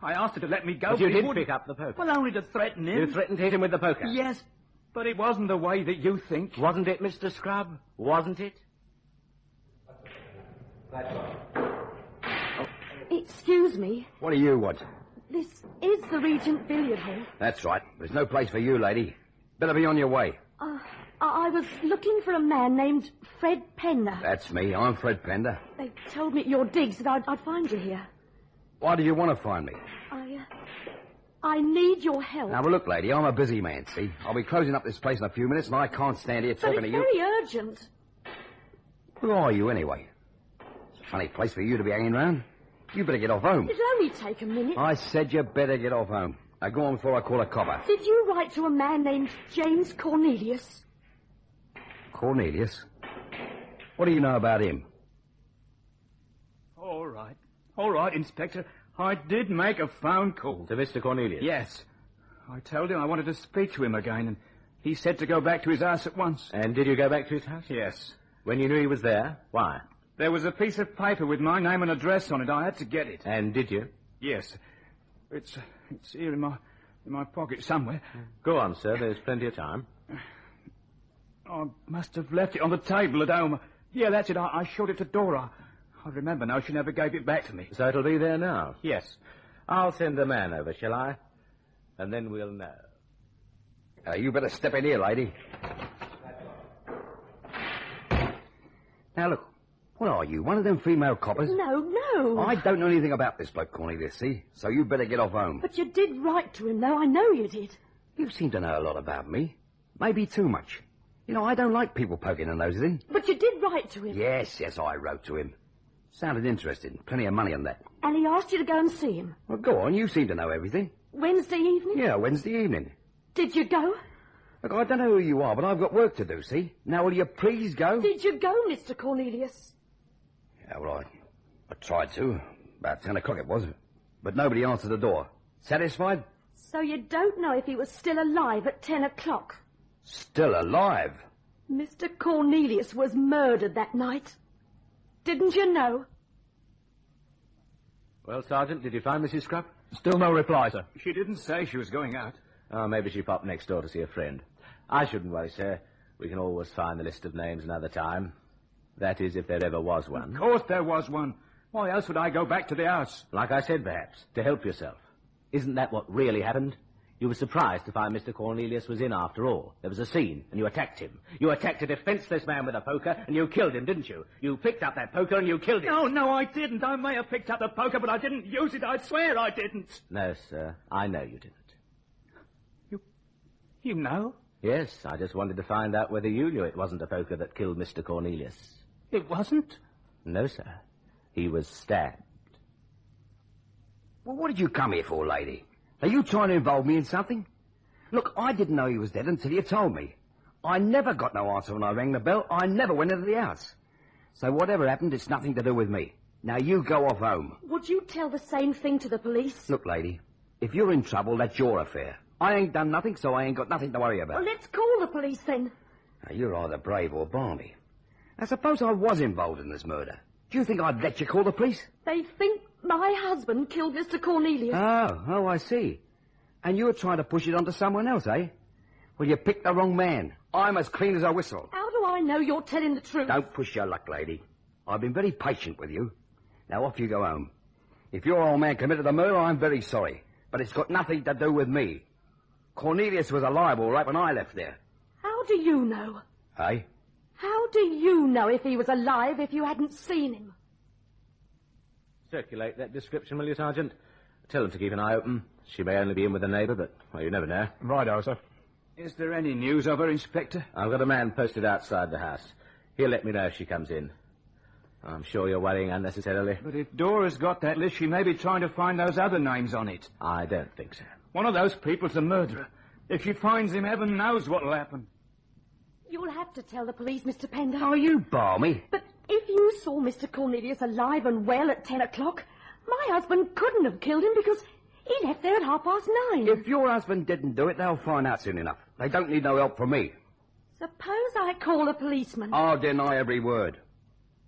I asked her to let me go, but you did wouldn't. Pick up the poker? Well, only to threaten him. You threatened to hit him with the poker? Yes, but it wasn't the way that you think. Wasn't it, Mr. Scrub? Wasn't it? Excuse me. What do you want? This is the Regent Billiard Hall. That's right. There's no place for you, lady. Better be on your way. I was looking for a man named Fred Pender. That's me. I'm Fred Pender. They told me at your digs that I'd find you here. Why do you want to find me? I need your help. Now, well, look, lady, I'm a busy man, see? I'll be closing up this place in a few minutes, and I can't stand here But talking to it's you. very urgent. Who are you, anyway? It's a funny place for you to be hanging around. You better get off home. It'll only take a minute. I said you better get off home. Now, go on before I call a copper. Did you write to a man named James Cornelius? Cornelius? What do you know about him? All right, Inspector. I did make a phone call. To Mr. Cornelius? Yes. I told him I wanted to speak to him again, and he said to go back to his house at once. And did you go back to his house? Yes. When you knew he was there? Why? There was a piece of paper with my name and address on it. I had to get it. And did you? Yes. It's here in my pocket somewhere. Go on, sir. There's plenty of time. I must have left it on the table at home. Yeah, that's it. I showed it to Dora. I remember now. She never gave it back to me. So it'll be there now? Yes. I'll send the man over, shall I? And then we'll know. You better step in here, lady. Now, look. What are you, one of them female coppers? No. I don't know anything about this bloke, Cornelius, see? So you better get off home. But you did write to him, though. I know you did. You seem to know a lot about me. Maybe too much. You know, I don't like people poking their noses in. But you did write to him. Yes, I wrote to him. Sounded interesting. Plenty of money on that. And he asked you to go and see him. Well, go on. You seem to know everything. Wednesday evening? Yeah, Wednesday evening. Did you go? Look, I don't know who you are, but I've got work to do, see? Now, will you please go? Did you go, Mr. Cornelius? Yeah, well, I tried to. About 10 o'clock it was. But nobody answered the door. Satisfied? So you don't know if he was still alive at 10 o'clock? Still alive? Mr. Cornelius was murdered that night. Didn't you know? Well, Sergeant, did you find Mrs. Scrupp? Still no reply, sir. She didn't say she was going out. Oh, maybe she popped next door to see a friend. I shouldn't worry, sir. We can always find the list of names another time. That is, if there ever was one. Of course there was one. Why else would I go back to the house? Like I said, perhaps, to help yourself. Isn't that what really happened? You were surprised to find Mr. Cornelius was in after all. There was a scene, and you attacked him. You attacked a defenseless man with a poker, and you killed him, didn't you? You picked up that poker and you killed him. No, I didn't. I may have picked up the poker, but I didn't use it. I swear I didn't. No, sir. I know you didn't. You know? Yes, I just wanted to find out whether you knew it wasn't a poker that killed Mr. Cornelius. It wasn't? No, sir. He was stabbed. Well, what did you come here for, lady? Are you trying to involve me in something? Look, I didn't know he was dead until you told me. I never got no answer when I rang the bell. I never went into the house. So whatever happened, it's nothing to do with me. Now you go off home. Would you tell the same thing to the police? Look, lady, if you're in trouble, that's your affair. I ain't done nothing, so I ain't got nothing to worry about. Well, let's call the police then. Now, you're either brave or balmy. Now, suppose I was involved in this murder. Do you think I'd let you call the police? They think my husband killed Mr. Cornelius. Oh, I see. And you were trying to push it onto someone else, eh? Well, you picked the wrong man. I'm as clean as a whistle. How do I know you're telling the truth? Don't push your luck, lady. I've been very patient with you. Now, off you go home. If your old man committed the murder, I'm very sorry. But it's got nothing to do with me. Cornelius was alive, all right, when I left there. How do you know? Eh? How do you know if he was alive if you hadn't seen him? Circulate that description, will you, Sergeant? Tell them to keep an eye open. She may only be in with a neighbour, but, well, you never know. Righto, sir. Is there any news of her, Inspector? I've got a man posted outside the house. He'll let me know if she comes in. I'm sure you're worrying unnecessarily. But if Dora's got that list, she may be trying to find those other names on it. I don't think so. One of those people's a murderer. If she finds him, heaven knows what'll happen. You'll have to tell the police, Mr. Pender. Oh, you balmy. But if you saw Mr. Cornelius alive and well at 10 o'clock, my husband couldn't have killed him because he left there at 9:30. If your husband didn't do it, they'll find out soon enough. They don't need no help from me. Suppose I call a policeman. I'll deny every word.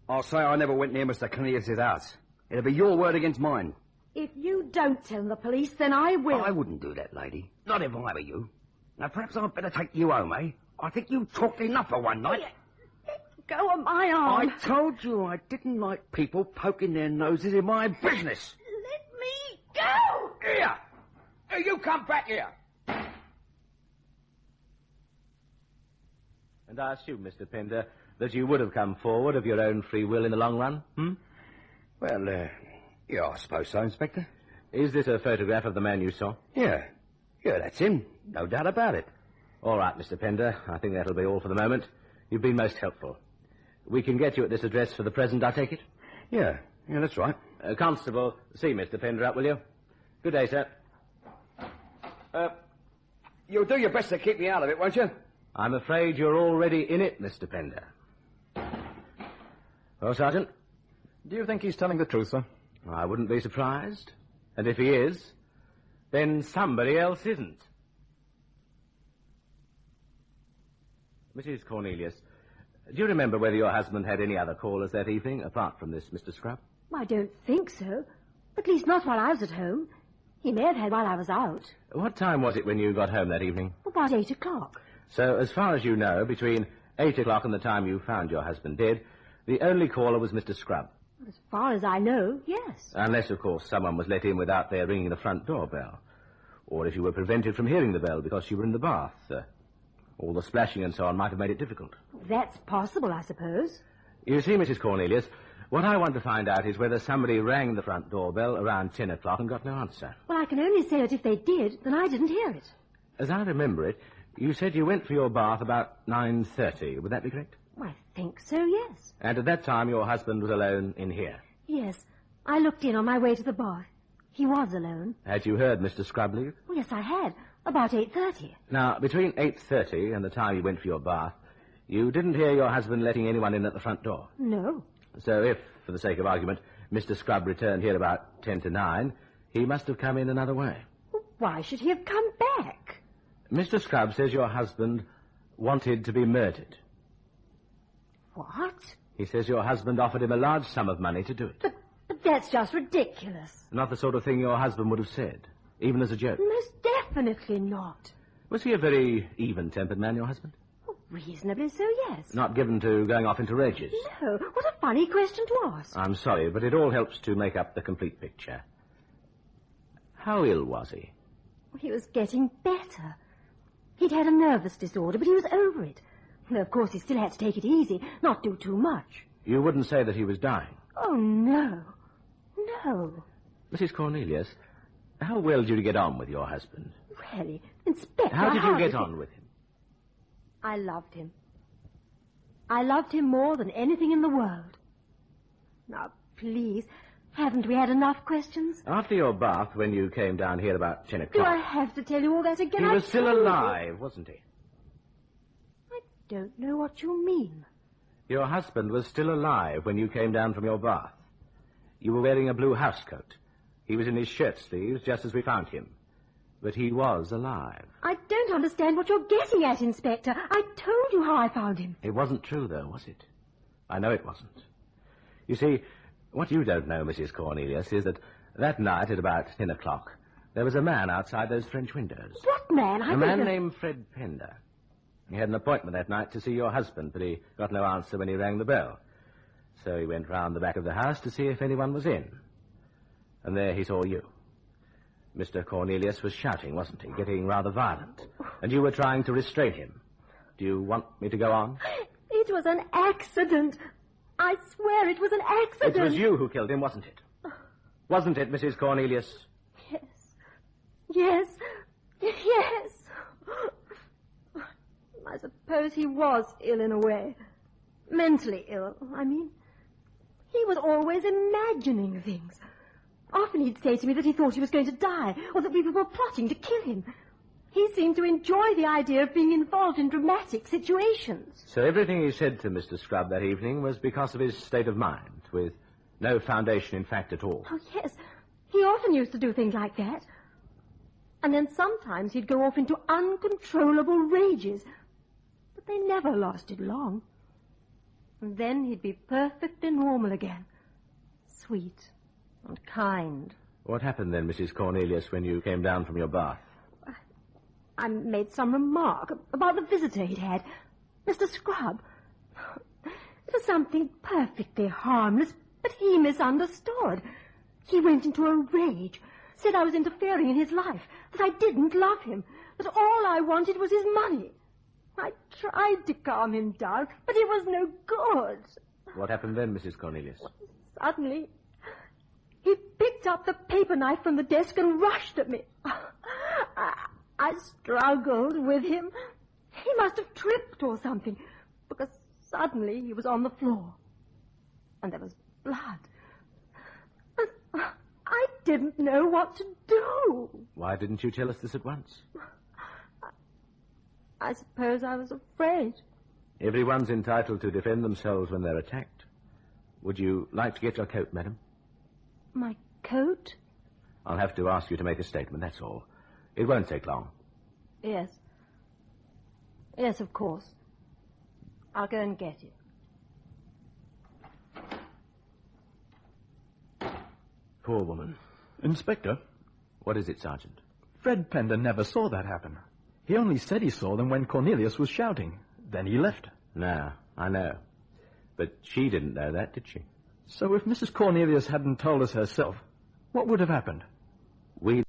I'll say I never went near Mr. Cornelius' house. It'll be your word against mine. If you don't tell the police, then I will. I wouldn't do that, lady. Not if I were you. Now, perhaps I'd better take you home, eh? I think you talked enough for one night. Let go of my arm. I told you I didn't like people poking their noses in my business. Let me go! Here! Hey, you come back here! And I assume, Mr. Pender, that you would have come forward of your own free will in the long run, Well, yeah, I suppose so, Inspector. Is this a photograph of the man you saw? Yeah. Yeah, that's him. No doubt about it. All right, Mr. Pender. I think that'll be all for the moment. You've been most helpful. We can get you at this address for the present, I take it? Yeah, that's right. Constable, see Mr. Pender up, will you? Good day, sir. You'll do your best to keep me out of it, won't you? I'm afraid you're already in it, Mr. Pender. Well, Sergeant? Do you think he's telling the truth, sir? I wouldn't be surprised. And if he is, then somebody else isn't. Mrs. Cornelius, do you remember whether your husband had any other callers that evening, apart from this Mr. Scrubb? I don't think so. At least not while I was at home. He may have had while I was out. What time was it when you got home that evening? About 8 o'clock. So, as far as you know, between 8 o'clock and the time you found your husband dead, the only caller was Mr. Scrubb. As far as I know, yes. Unless, of course, someone was let in without their ringing the front doorbell. Or if you were prevented from hearing the bell because you were in the bath. All the splashing and so on might have made it difficult. That's possible, I suppose. You see, Mrs. Cornelius, what I want to find out is whether somebody rang the front doorbell around 10 o'clock and got no answer. Well, I can only say that if they did, then I didn't hear it. As I remember it, you said you went for your bath about 9:30. Would that be correct? I think so, yes. And at that time, your husband was alone in here? Yes. I looked in on my way to the bar. He was alone. Had you heard Mr. Scrubb leave? Oh, yes, I had. About 8:30. Now, between 8:30 and the time you went for your bath, you didn't hear your husband letting anyone in at the front door? No. So if, for the sake of argument, Mr. Scrubb returned here about 10 to 9, he must have come in another way. Well, why should he have come back? Mr. Scrubb says your husband wanted to be murdered. What? He says your husband offered him a large sum of money to do it. But that's just ridiculous. Not the sort of thing your husband would have said, even as a joke. Most definitely not. Was he a very even-tempered man, your husband? Well, reasonably so, yes. Not given to going off into rages? No. What a funny question to ask. I'm sorry, but it all helps to make up the complete picture. How ill was he? Well, he was getting better. He'd had a nervous disorder, but he was over it. Well, of course, he still had to take it easy, not do too much. You wouldn't say that he was dying? Oh, no. No. Mrs. Cornelius, how well did you get on with your husband? Really? Inspector, how did you get on with him? I loved him. I loved him more than anything in the world. Now, please, haven't we had enough questions? After your bath, when you came down here about 10 o'clock... Do I have to tell you all that again? He was still alive, wasn't he? I don't know what you mean. Your husband was still alive when you came down from your bath. You were wearing a blue housecoat. He was in his shirt sleeves just as we found him. But he was alive. I don't understand what you're getting at, Inspector. I told you how I found him. It wasn't true, though, was it? I know it wasn't. You see, what you don't know, Mrs. Cornelius, is that night at about 10 o'clock, there was a man outside those French windows. What man? A man named Fred Pender. He had an appointment that night to see your husband, but he got no answer when he rang the bell. So he went round the back of the house to see if anyone was in. And there he saw you. Mr. Cornelius was shouting, wasn't he? Getting rather violent. And you were trying to restrain him. Do you want me to go on? It was an accident. I swear it was an accident. It was you who killed him, wasn't it? Wasn't it, Mrs. Cornelius? Yes. Yes. Yes. I suppose he was ill in a way. Mentally ill, I mean. He was always imagining things. Often he'd say to me that he thought he was going to die, or that people were plotting to kill him. He seemed to enjoy the idea of being involved in dramatic situations. So everything he said to Mr. Scrubb that evening was because of his state of mind, with no foundation in fact at all. Oh, yes. He often used to do things like that. And then sometimes he'd go off into uncontrollable rages. But they never lasted long. And then he'd be perfectly normal again. Sweet and kind. What happened then, Mrs. Cornelius, when you came down from your bath? I made some remark about the visitor he'd had, Mr. Scrubb. It was something perfectly harmless, but he misunderstood. He went into a rage, said I was interfering in his life, that I didn't love him, that all I wanted was his money. I tried to calm him down, but it was no good. What happened then, Mrs. Cornelius? Suddenly, He picked up the paper knife from the desk and rushed at me. I struggled with him. He must have tripped or something, because suddenly he was on the floor. And there was blood. And I didn't know what to do. Why didn't you tell us this at once? I suppose I was afraid. Everyone's entitled to defend themselves when they're attacked. Would you like to get your coat, madam? My coat? I'll have to ask you to make a statement, that's all. It won't take long. Yes. Yes, of course. I'll go and get it. Poor woman. Inspector? What is it, Sergeant? Fred Pender never saw that happen. He only said he saw them when Cornelius was shouting. Then he left. No, I know. But she didn't know that, did she? So if Mrs. Cornelius hadn't told us herself, what would have happened? We...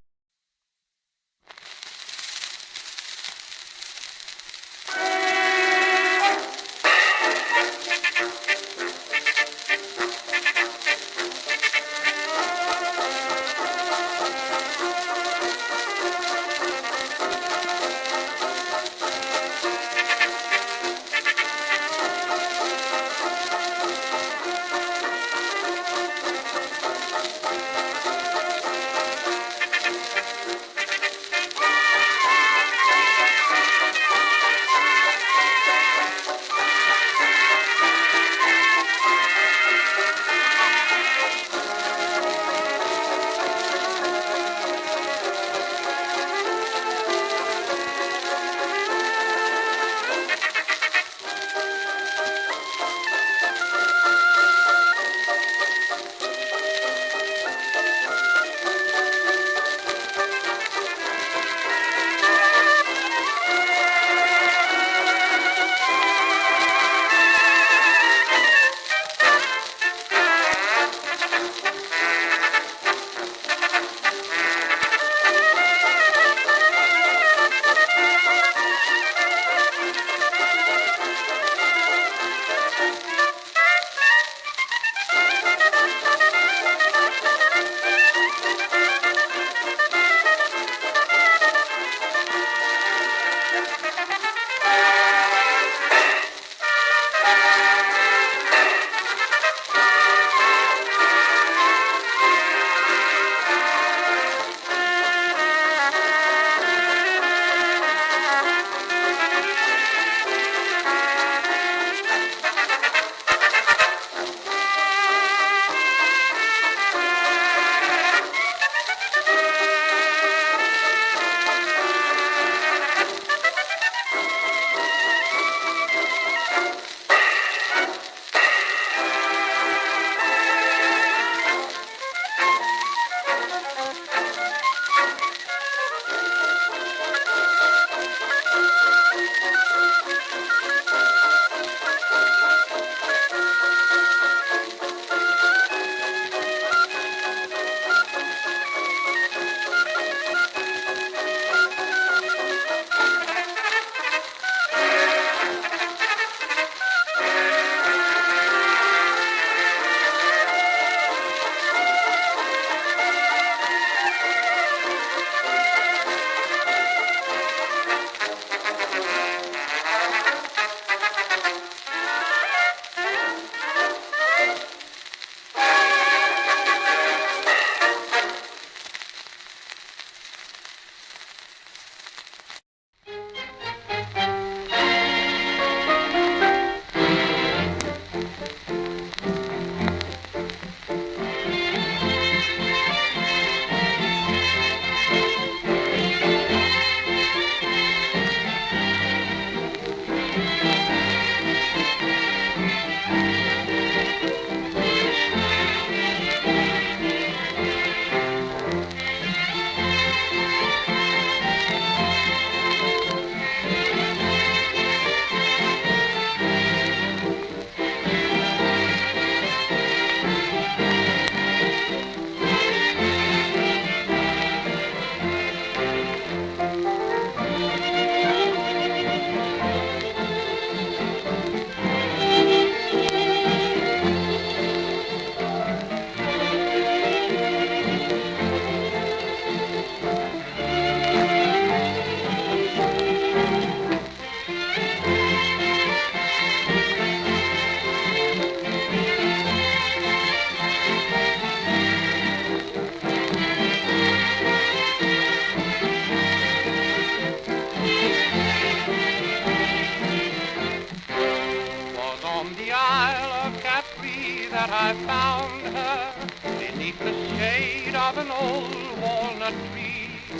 that I found her beneath the shade of an old walnut tree.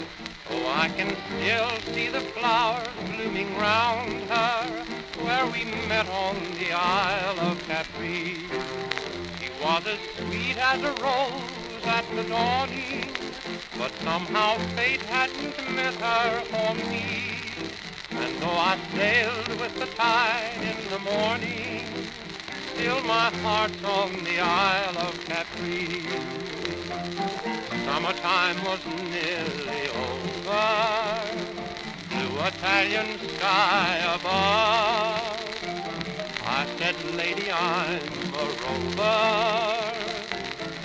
Oh, I can still see the flowers blooming round her where we met on the Isle of Capri. She was as sweet as a rose at the dawning, but somehow fate hadn't met her for me. And though I sailed with the tide in the morning, still my heart's on the Isle of Capri. Summertime was nearly over, blue Italian sky above. I said, lady, I'm a rover,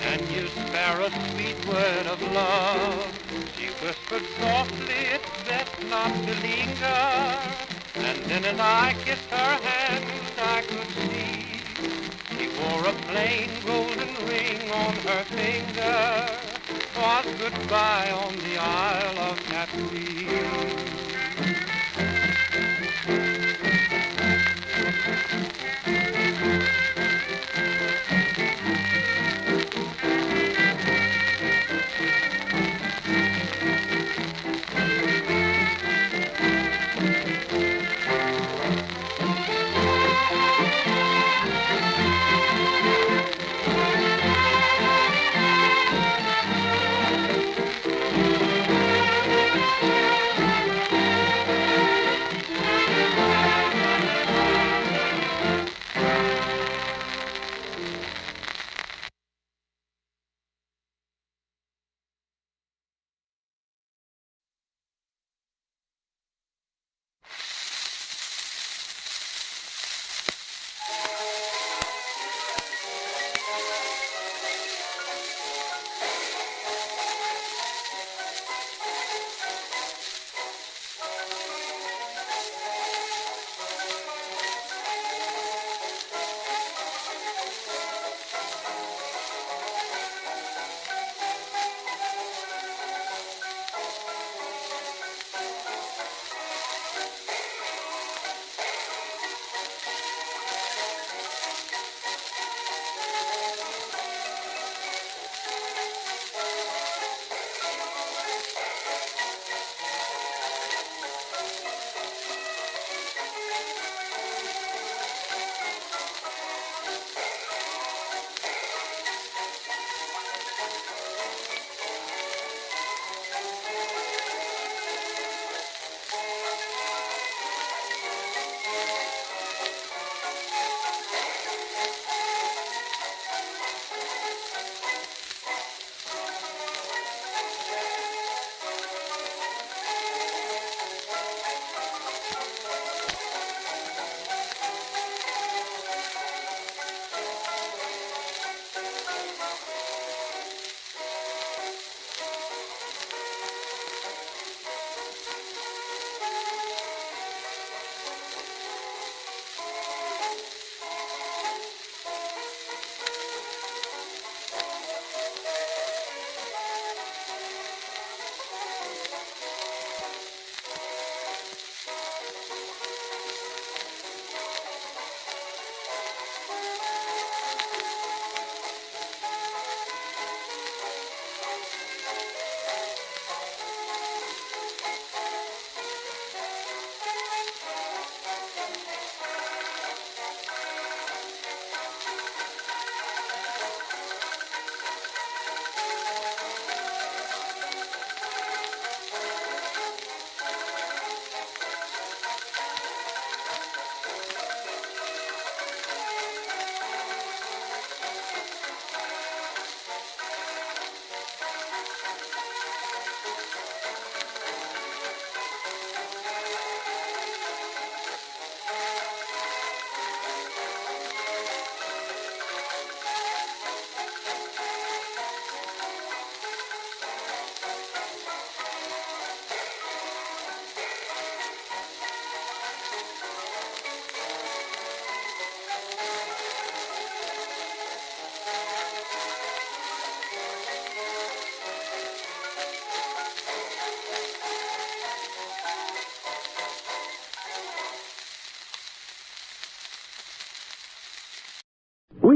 can you spare a sweet word of love? She whispered softly, it's best not to linger. And then as I kissed her hand, I could see she wore a plain golden ring on her finger. 'Twas goodbye on the Isle of Capri.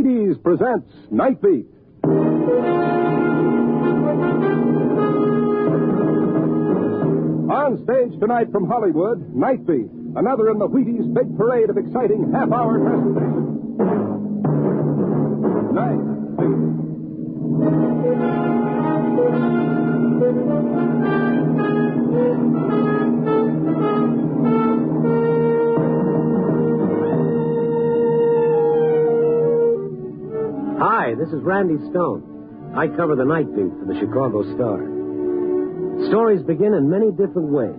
Wheaties presents Night Beat. On stage tonight from Hollywood, Night Beat, another in the Wheaties' big parade of exciting half-hour presentations. Night Beat. Hi, this is Randy Stone. I cover the Night Beat for the Chicago Star. Stories begin in many different ways.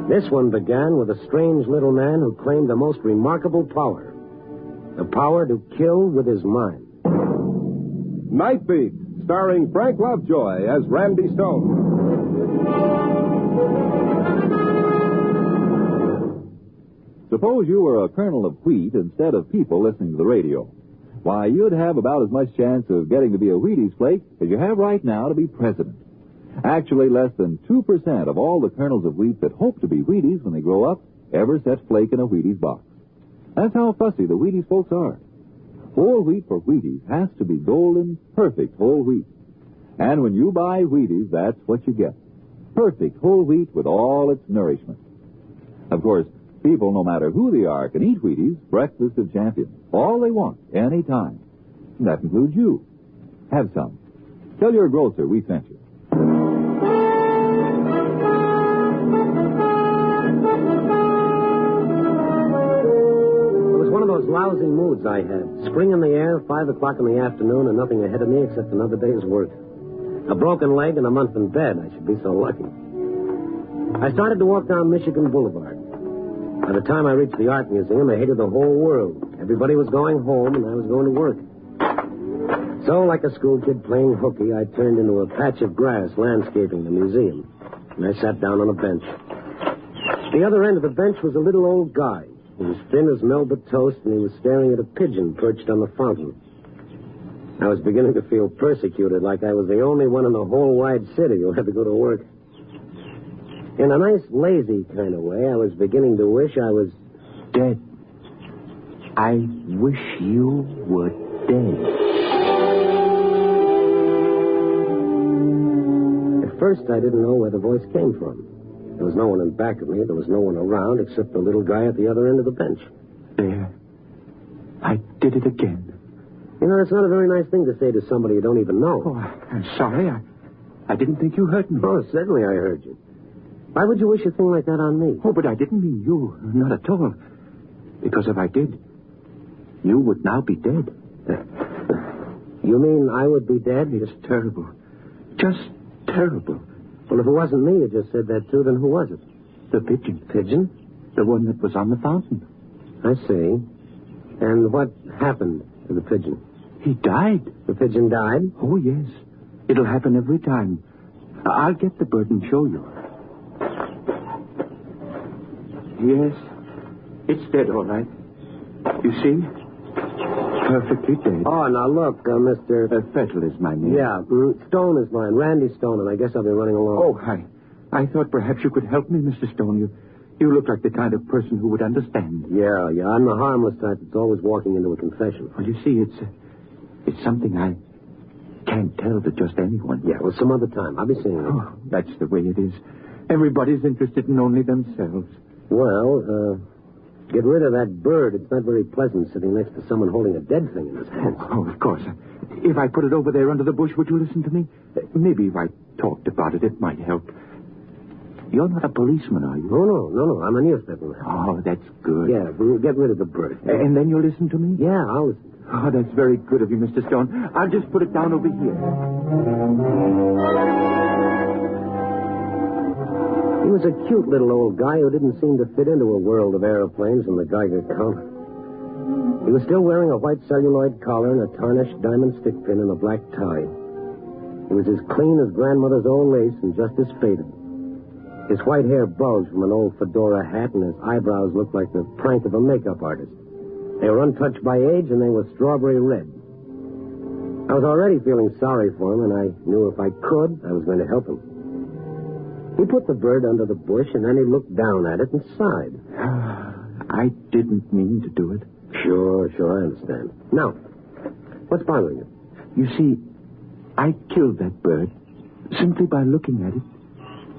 This one began with a strange little man who claimed the most remarkable power. The power to kill with his mind. Night Beat, starring Frank Lovejoy as Randy Stone. Suppose you were a kernel of wheat instead of people listening to the radio. Why, you'd have about as much chance of getting to be a Wheaties flake as you have right now to be president. Actually, less than 2% of all the kernels of wheat that hope to be Wheaties when they grow up ever set flake in a Wheaties box. That's how fussy the Wheaties folks are. Whole wheat for Wheaties has to be golden, perfect whole wheat. And when you buy Wheaties, that's what you get. Perfect whole wheat with all its nourishment. Of course, people, no matter who they are, can eat Wheaties, breakfast of champions. All they want, any time. And that includes you. Have some. Tell your grocer we sent you. It was one of those lousy moods I had. Spring in the air, 5 o'clock in the afternoon, and nothing ahead of me except another day's work. A broken leg and a month in bed. I should be so lucky. I started to walk down Michigan Boulevard. By the time I reached the art museum, I hated the whole world. Everybody was going home, and I was going to work. So, like a school kid playing hooky, I turned into a patch of grass landscaping the museum. And I sat down on a bench. At the other end of the bench was a little old guy. He was thin as Melba toast, and he was staring at a pigeon perched on the fountain. I was beginning to feel persecuted, like I was the only one in the whole wide city who had to go to work. In a nice, lazy kind of way, I was beginning to wish I was dead. I wish you were dead. At first, I didn't know where the voice came from. There was no one in back of me. There was no one around except the little guy at the other end of the bench. There. I did it again. You know, that's not a very nice thing to say to somebody you don't even know. Oh, I'm sorry. I didn't think you heard me. Oh, certainly I heard you. Why would you wish a thing like that on me? Oh, but I didn't mean you. Not at all. Because if I did, you would now be dead. You mean I would be dead? It's terrible. Just terrible. Well, if it wasn't me who just said that, too, then who was it? The pigeon. Pigeon? The one that was on the fountain. I see. And what happened to the pigeon? He died. The pigeon died? Oh, yes. It'll happen every time. I'll get the bird and show you. Yes, it's dead, all right. You see? Perfectly dead. Oh, now look, Mr. Fettle is my name. Yeah, Stone is mine. Randy Stone, and I guess I'll be running along. Oh, I thought perhaps you could help me, Mr. Stone. You look like the kind of person who would understand. Yeah, I'm the harmless type that's always walking into a confession. Well, you see, it's something I can't tell to just anyone. Yeah, well, some other time. I'll be seeing you. Oh, that's the way it is. Everybody's interested in only themselves. Well, get rid of that bird. It's not very pleasant sitting next to someone holding a dead thing in his hand. Oh, of course. If I put it over there under the bush, would you listen to me? Maybe if I talked about it, it might help. You're not a policeman, are you? No. I'm a newspaper man. Oh, that's good. Yeah, get rid of the bird. And then you'll listen to me? Yeah, I'll listen. Oh, that's very good of you, Mr. Stone. I'll just put it down over here. He was a cute little old guy who didn't seem to fit into a world of aeroplanes and the Geiger counter. He was still wearing a white celluloid collar and a tarnished diamond stick pin and a black tie. He was as clean as grandmother's old lace and just as faded. His white hair bulged from an old fedora hat, and his eyebrows looked like the prank of a makeup artist. They were untouched by age, and they were strawberry red. I was already feeling sorry for him, and I knew if I could, I was going to help him. He put the bird under the bush, and then he looked down at it and sighed. I didn't mean to do it. Sure, I understand. Now, What's bothering you? You see, I killed that bird simply by looking at it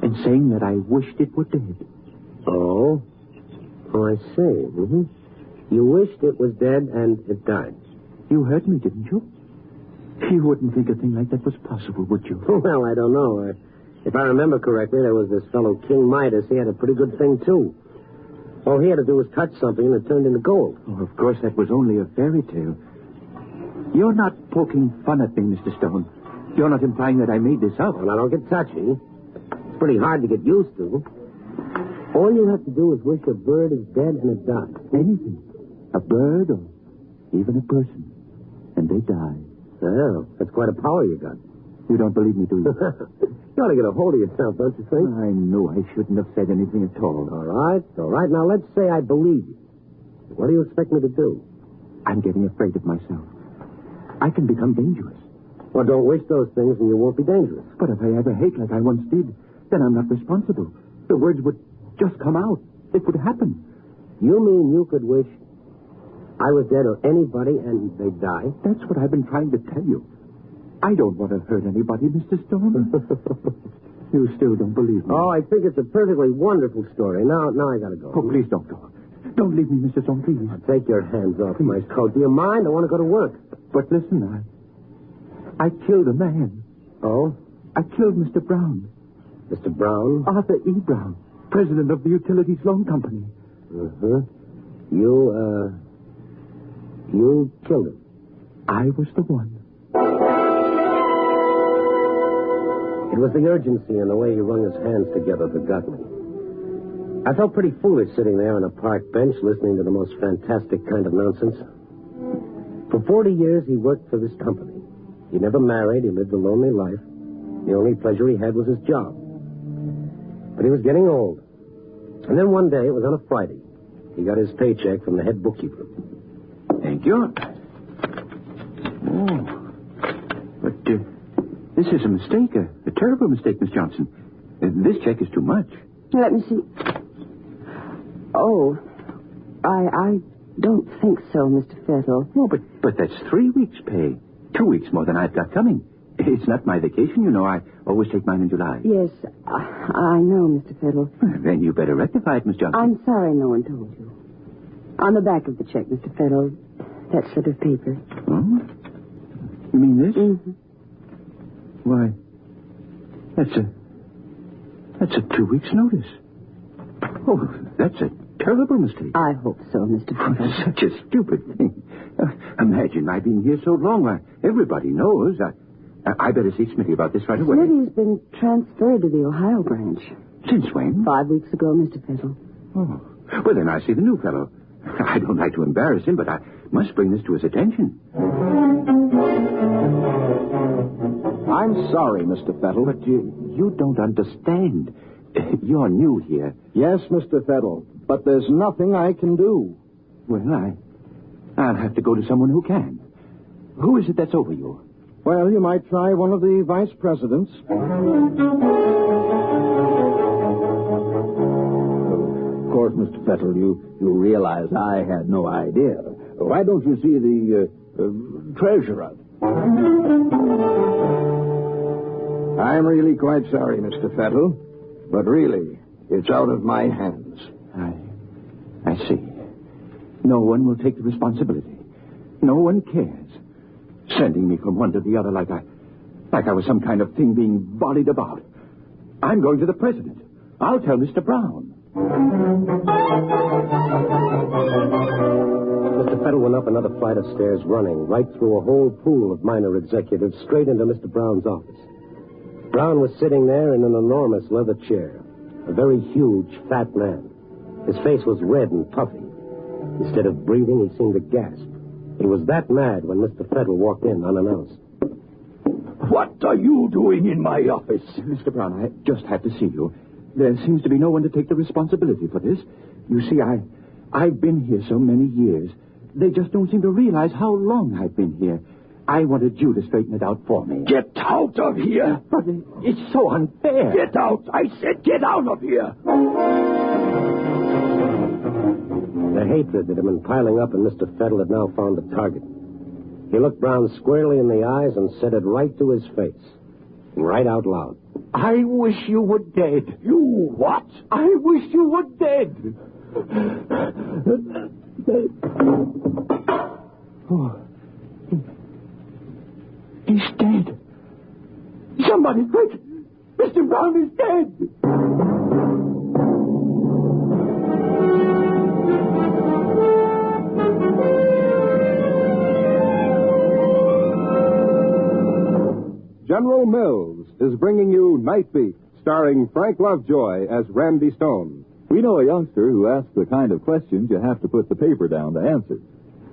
and saying that I wished it were dead. Oh? Oh, I see. Mm-hmm. You wished it was dead and it died. You heard me, didn't you? You wouldn't think a thing like that was possible, would you? Well, I don't know. If I remember correctly, there was this fellow King Midas. He had a pretty good thing, too. All he had to do was touch something and it turned into gold. Oh, of course, that was only a fairy tale. You're not poking fun at me, Mr. Stone. You're not implying that I made this up. Well, now, don't get touchy. It's pretty hard to get used to. All you have to do is wish a bird is dead and it dies. Anything. A bird or even a person. And they die. Well, that's quite a power you got. You don't believe me, do you? You ought to get a hold of yourself, don't you think? I knew I shouldn't have said anything at all. All right. Now, let's say I believe you. What do you expect me to do? I'm getting afraid of myself. I can become dangerous. Well, don't wish those things and you won't be dangerous. But if I ever hate like I once did, then I'm not responsible. The words would just come out. It would happen. You mean you could wish I was dead or anybody and they die? That's what I've been trying to tell you. I don't want to hurt anybody, Mr. Stone. You still don't believe me. Oh, I think it's a perfectly wonderful story. Now I gotta go. Oh, please don't go. Don't leave me, Mr. Stone, please. Take your hands off my coat. Do you mind? I want to go to work. But listen, I killed a man. Oh? I killed Mr. Brown. Mr. Brown? Arthur E. Brown, president of the Utilities Loan Company. Uh-huh. You killed him. I was the one. It was the urgency and the way he wrung his hands together that got me. I felt pretty foolish sitting there on a park bench listening to the most fantastic kind of nonsense. For 40 years, he worked for this company. He never married. He lived a lonely life. The only pleasure he had was his job. But he was getting old. And then one day, it was on a Friday, he got his paycheck from the head bookkeeper. Thank you. Oh. But this is a mistake, a terrible mistake, Miss Johnson. This check is too much. Let me see. Oh, I don't think so, Mr. Fettle. Oh, but that's 3 weeks' pay. 2 weeks more than I've got coming. It's not my vacation, you know. I always take mine in July. Yes, I know, Mr. Fettle. Then you better rectify it, Miss Johnson. I'm sorry no one told you. On the back of the check, Mr. Fettle, that slip of paper. Oh? You mean this? Mm-hmm. Why, that's a 2 weeks' notice. Oh, that's a terrible mistake. I hope so, Mr. Fettle. Such a stupid thing. Imagine my being here so long. Why, everybody knows. I better see Smitty about this right away. Smitty's been transferred to the Ohio branch. Since when? 5 weeks ago, Mr. Fettle. Oh. Well, then I see the new fellow. I don't like to embarrass him, but I must bring this to his attention. I'm sorry, Mr. Fettle. But you don't understand. You're new here. Yes, Mr. Fettle, but there's nothing I can do. Well, I'll have to go to someone who can. Who is it that's over you? Well, you might try one of the vice presidents. Of course, Mr. Fettle, you realize I had no idea. Why don't you see the treasurer? I'm really quite sorry, Mr. Fettle, but really, it's out of my hands. I see. No one will take the responsibility. No one cares. Sending me from one to the other like I was some kind of thing being volleyed about. I'm going to the president. I'll tell Mr. Brown. Mr. Fettle went up another flight of stairs running, right through a whole pool of minor executives, straight into Mr. Brown's office. Brown was sitting there in an enormous leather chair, a very huge, fat man. His face was red and puffy. Instead of breathing, he seemed to gasp. He was that mad when Mr. Fettle walked in unannounced. What are you doing in my office? Mr. Brown, I just had to see you. There seems to be no one to take the responsibility for this. You see, I've been here so many years. They just don't seem to realize how long I've been here. I wanted you to straighten it out for me. Get out of here! But it's so unfair. Get out! I said get out of here! The hatred that had been piling up in Mr. Fettle had now found a target. He looked Brown squarely in the eyes and said it right to his face. And right out loud. I wish you were dead. You what? I wish you were dead. Oh. He's dead. Somebody quick! Mr. Brown is dead! General Mills is bringing you Night Beat, starring Frank Lovejoy as Randy Stone. We know a youngster who asks the kind of questions you have to put the paper down to answer.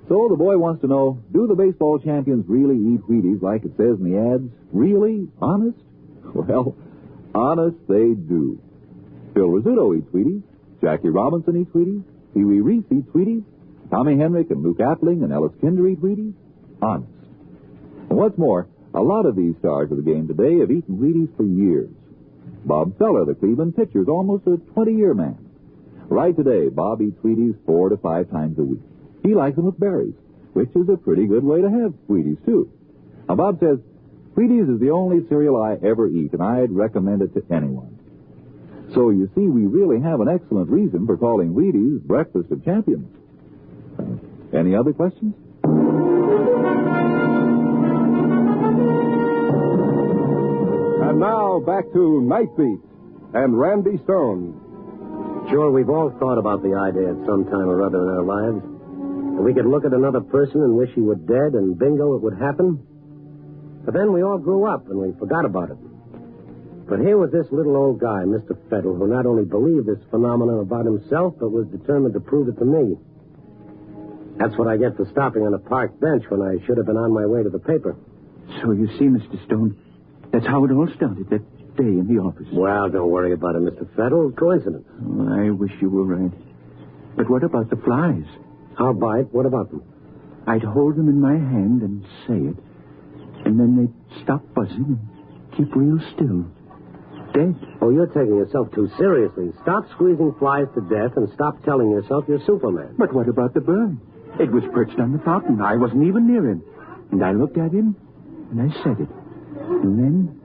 So the boy wants to know, do the baseball champions really eat Wheaties like it says in the ads? Really? Honest? Well, honest they do. Phil Rizzuto eats Wheaties. Jackie Robinson eats Wheaties. Pee Wee Reese eats Wheaties. Tommy Henrik and Luke Appling and Ellis Kinder eat Wheaties. Honest. And what's more, a lot of these stars of the game today have eaten Wheaties for years. Bob Feller, the Cleveland pitcher, is almost a 20-year man. Right today, Bob eats Wheaties 4 to 5 times a week. He likes them with berries, which is a pretty good way to have Wheaties, too. Now, Bob says, Wheaties is the only cereal I ever eat, and I'd recommend it to anyone. So, you see, we really have an excellent reason for calling Wheaties Breakfast of Champions. Any other questions? And now, back to Night Beat and Randy Stone. Sure, we've all thought about the idea at some time or other in our lives. And we could look at another person and wish he were dead, and bingo, it would happen. But then we all grew up, and we forgot about it. But here was this little old guy, Mr. Fettle, who not only believed this phenomenon about himself, but was determined to prove it to me. That's what I get for stopping on a park bench when I should have been on my way to the paper. So you see, Mr. Stone, that's how it all started, that day in the office. Well, don't worry about it, Mr. Fettle. Coincidence. Oh, I wish you were right. But what about the flies? I'll bite. What about them? I'd hold them in my hand and say it, and then they'd stop buzzing and keep real still. Dead. Oh, you're taking yourself too seriously. Stop squeezing flies to death and stop telling yourself you're Superman. But what about the bird? It was perched on the fountain. I wasn't even near him. And I looked at him, and I said it. And then,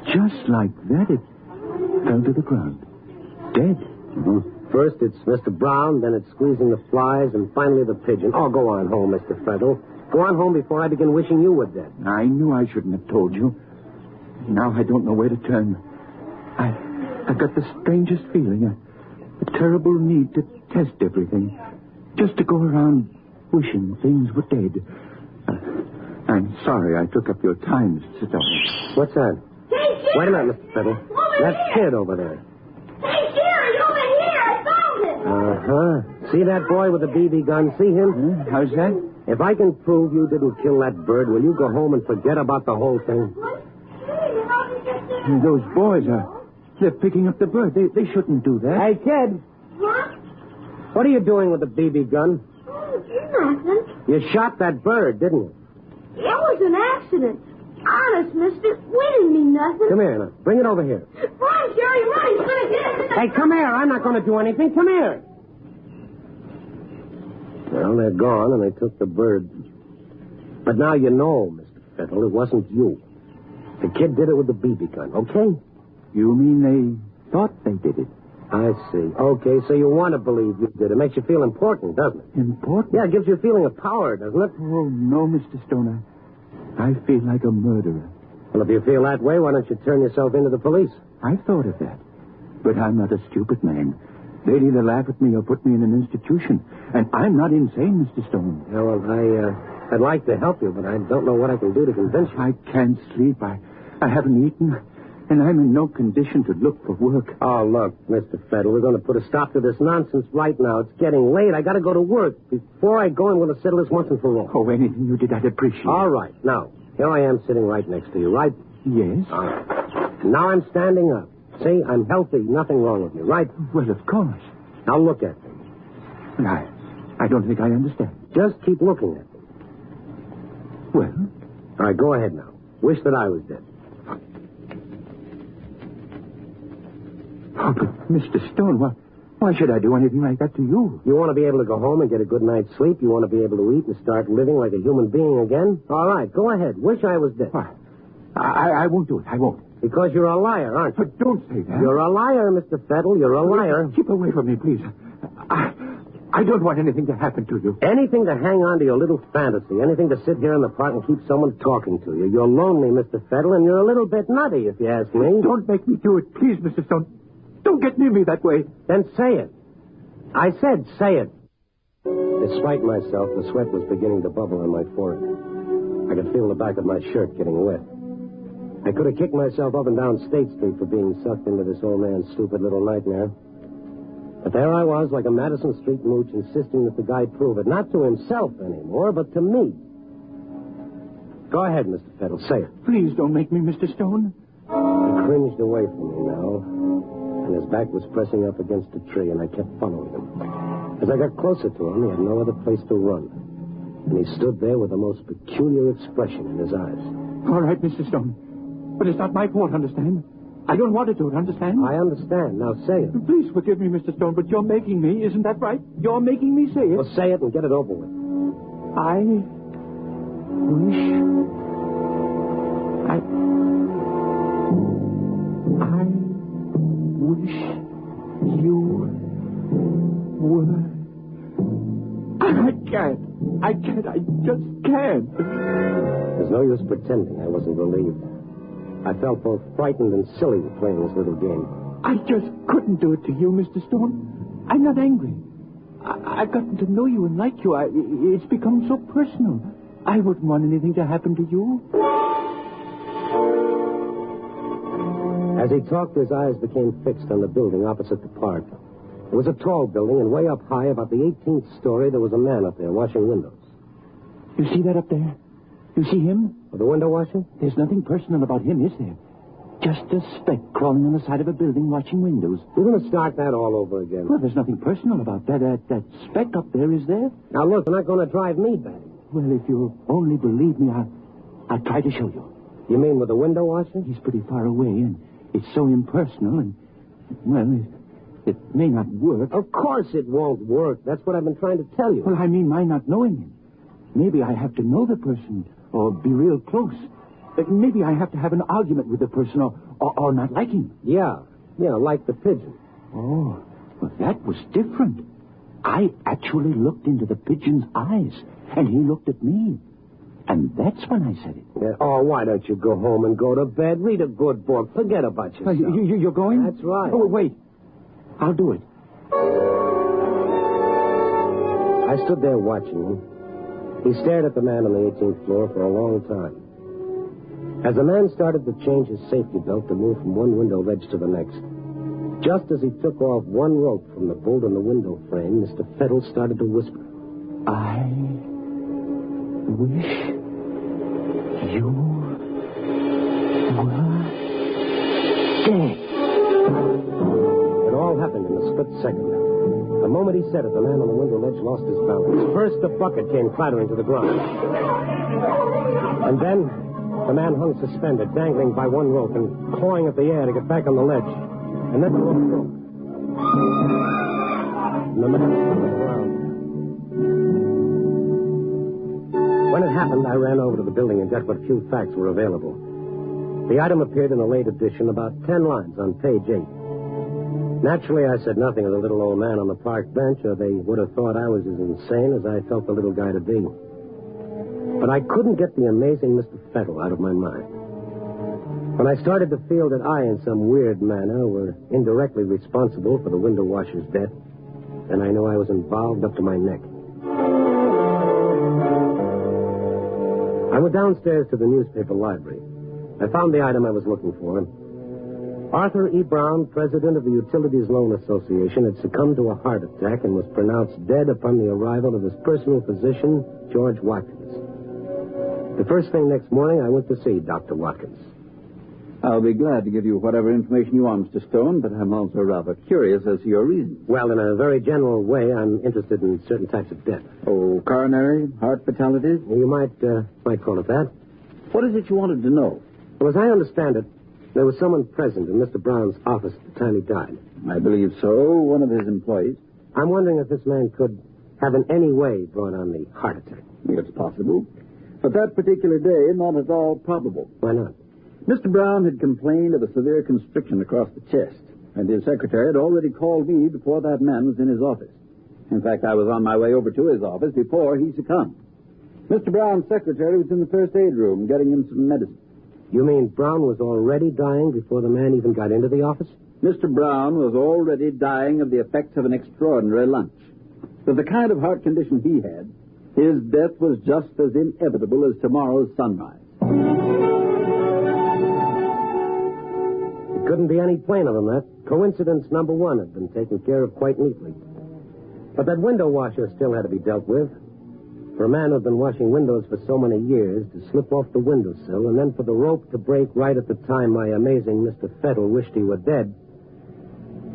just like that, it fell to the ground. Dead. Mm-hmm. First it's Mr. Brown, then it's squeezing the flies, and finally the pigeon. Oh, go on home, Mr. Fettle. Go on home before I begin wishing you were dead. I knew I shouldn't have told you. Now I don't know where to turn. I've got the strangest feeling, a terrible need to test everything. Just to go around wishing things were dead. I'm sorry I took up your time, Mr. Stone. What's that? Hey, Wait a minute, Mr. Fettle. That kid over there. Hey, Jerry, over here. I found him. Uh-huh. See that boy with the BB gun? See him? How's that? If I can prove you didn't kill that bird, will you go home and forget about the whole thing? Those boys they're picking up the bird. They shouldn't do that. Hey, kid. What? What are you doing with the BB gun? Nothing. You shot that bird, didn't you? It was an accident. Honest, mister. We didn't mean nothing. Come here now. Bring it over here. Run, Jerry, run. He's going to get it. Hey, come here. I'm not going to do anything. Come here. Well, they're gone, and they took the bird. But now you know, Mr. Fettle, it wasn't you. The kid did it with the BB gun, okay? You mean they thought they did it? I see. Okay, so you want to believe you did it. Makes you feel important, doesn't it? Important? Yeah, it gives you a feeling of power, doesn't it? Oh, no, Mr. Stone. I feel like a murderer. Well, if you feel that way, why don't you turn yourself into the police? I've thought of that. But I'm not a stupid man. They'd either laugh at me or put me in an institution. And I'm not insane, Mr. Stone. Yeah, well, I'd like to help you, but I don't know what I can do to convince you. I can't sleep. I haven't eaten. And I'm in no condition to look for work. Oh, look, Mr. Fettle, we're going to put a stop to this nonsense right now. It's getting late. I got to go to work. Before I go, I'm going to settle this once and for all. Oh, anything you did, I'd appreciate. All right. Now, here I am sitting right next to you, right? Yes. All right. Now I'm standing up. See, I'm healthy. Nothing wrong with me, right? Well, of course. Now look at me. Well, I don't think I understand. Just keep looking at me. Well? All right, go ahead now. Wish that I was dead. Oh, but Mr. Stone, Why should I do anything like that to you? You want to be able to go home and get a good night's sleep? You want to be able to eat and start living like a human being again? All right, go ahead. Wish I was dead. Why? I won't do it. I won't. Because you're a liar, aren't you? But don't say that. You're a liar, Mr. Fettle. You're a liar. Keep away from me, please. I don't want anything to happen to you. Anything to hang on to your little fantasy. Anything to sit here in the park and keep someone talking to you. You're lonely, Mr. Fettle, and you're a little bit nutty, if you ask me. Don't make me do it, please, Mr. Stone. Don't get near me that way. Then say it. I said say it. Despite myself, the sweat was beginning to bubble on my forehead. I could feel the back of my shirt getting wet. I could have kicked myself up and down State Street for being sucked into this old man's stupid little nightmare. But there I was, like a Madison Street mooch, insisting that the guy prove it, not to himself anymore, but to me. Go ahead, Mr. Fettle, say it. Please don't make me, Mr. Stone. He cringed away from me now, and his back was pressing up against a tree, and I kept following him. As I got closer to him, he had no other place to run. And he stood there with the most peculiar expression in his eyes. All right, Mr. Stone. But it's not my fault, understand? I don't want to do it, understand? I understand. Now say it. Please forgive me, Mr. Stone, but you're making me, isn't that right? You're making me say it. Well, say it and get it over with. I wish you were... I can't. I just can't. There's no use pretending I wasn't relieved. I felt both frightened and silly playing this little game. I just couldn't do it to you, Mr. Stone. I'm not angry. I've gotten to know you and like you. It's become so personal. I wouldn't want anything to happen to you. As he talked, his eyes became fixed on the building opposite the park. It was a tall building, and way up high, about the 18th story, there was a man up there washing windows. You see that up there? You see him? The window washer? There's nothing personal about him, is there? Just a speck crawling on the side of a building washing windows. You're going to start that all over again. Well, there's nothing personal about that. That speck up there, is there? Now, look, you're not going to drive me back. Well, if you'll only believe me, I'll try to show you. You mean with the window washer? He's pretty far away, and it's so impersonal, and, well, it may not work. Of course it won't work. That's what I've been trying to tell you. Well, I mean my not knowing him. Maybe I have to know the person, or be real close. Maybe I have to have an argument with the person, or not like him. Yeah, like the pigeon. Oh, well, that was different. I actually looked into the pigeon's eyes, and he looked at me. And that's when I said it. Yeah. Oh, why don't you go home and go to bed? Read a good book. Forget about yourself. You're going? That's right. Oh, wait. I'll do it. I stood there watching him. He stared at the man on the 18th floor for a long time. As the man started to change his safety belt to move from one window ledge to the next, just as he took off one rope from the bolt on the window frame, Mr. Fettle started to whisper. I wish you were dead. It all happened in a split second. The moment he said it, the man on the window ledge lost his balance. First, the bucket came clattering to the ground. And then, the man hung suspended, dangling by one rope and clawing at the air to get back on the ledge. And then the rope broke. And the man fell to the ground. When it happened, I ran over to the building and got what few facts were available. The item appeared in a late edition, about 10 lines on page 8. Naturally, I said nothing of the little old man on the park bench, or they would have thought I was as insane as I felt the little guy to be. But I couldn't get the amazing Mr. Fettle out of my mind. When I started to feel that I, in some weird manner, were indirectly responsible for the window washer's death, then I knew I was involved up to my neck. I went downstairs to the newspaper library. I found the item I was looking for. Arthur E. Brown, president of the Utilities Loan Association, had succumbed to a heart attack and was pronounced dead upon the arrival of his personal physician, George Watkins. The first thing next morning, I went to see Dr. Watkins. I'll be glad to give you whatever information you want, Mr. Stone, but I'm also rather curious as to your reasons. Well, in a very general way, I'm interested in certain types of death. Oh, coronary, heart fatalities? You might call it that. What is it you wanted to know? Well, as I understand it, there was someone present in Mr. Brown's office at the time he died. I believe so. One of his employees. I'm wondering if this man could have in any way brought on the heart attack. It's possible. But that particular day, not at all probable. Why not? Mr. Brown had complained of a severe constriction across the chest, and his secretary had already called me before that man was in his office. In fact, I was on my way over to his office before he succumbed. Mr. Brown's secretary was in the first aid room getting him some medicine. You mean Brown was already dying before the man even got into the office? Mr. Brown was already dying of the effects of an extraordinary lunch. With the kind of heart condition he had, his death was just as inevitable as tomorrow's sunrise. It couldn't be any plainer than that. Coincidence number one had been taken care of quite neatly. But that window washer still had to be dealt with. For a man who'd been washing windows for so many years to slip off the windowsill and then for the rope to break right at the time my amazing Mr. Fettle wished he were dead.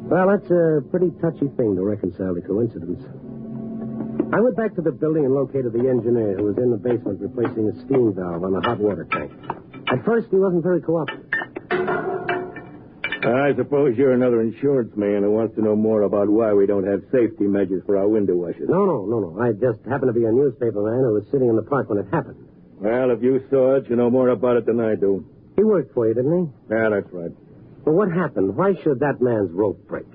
Well, that's a pretty touchy thing to reconcile the coincidence. I went back to the building and located the engineer who was in the basement replacing a steam valve on the hot water tank. At first, he wasn't very cooperative. I suppose you're another insurance man who wants to know more about why we don't have safety measures for our window washers. No. I just happened to be a newspaper man who was sitting in the park when it happened. Well, if you saw it, you know more about it than I do. He worked for you, didn't he? Yeah, that's right. Well, what happened? Why should that man's rope break?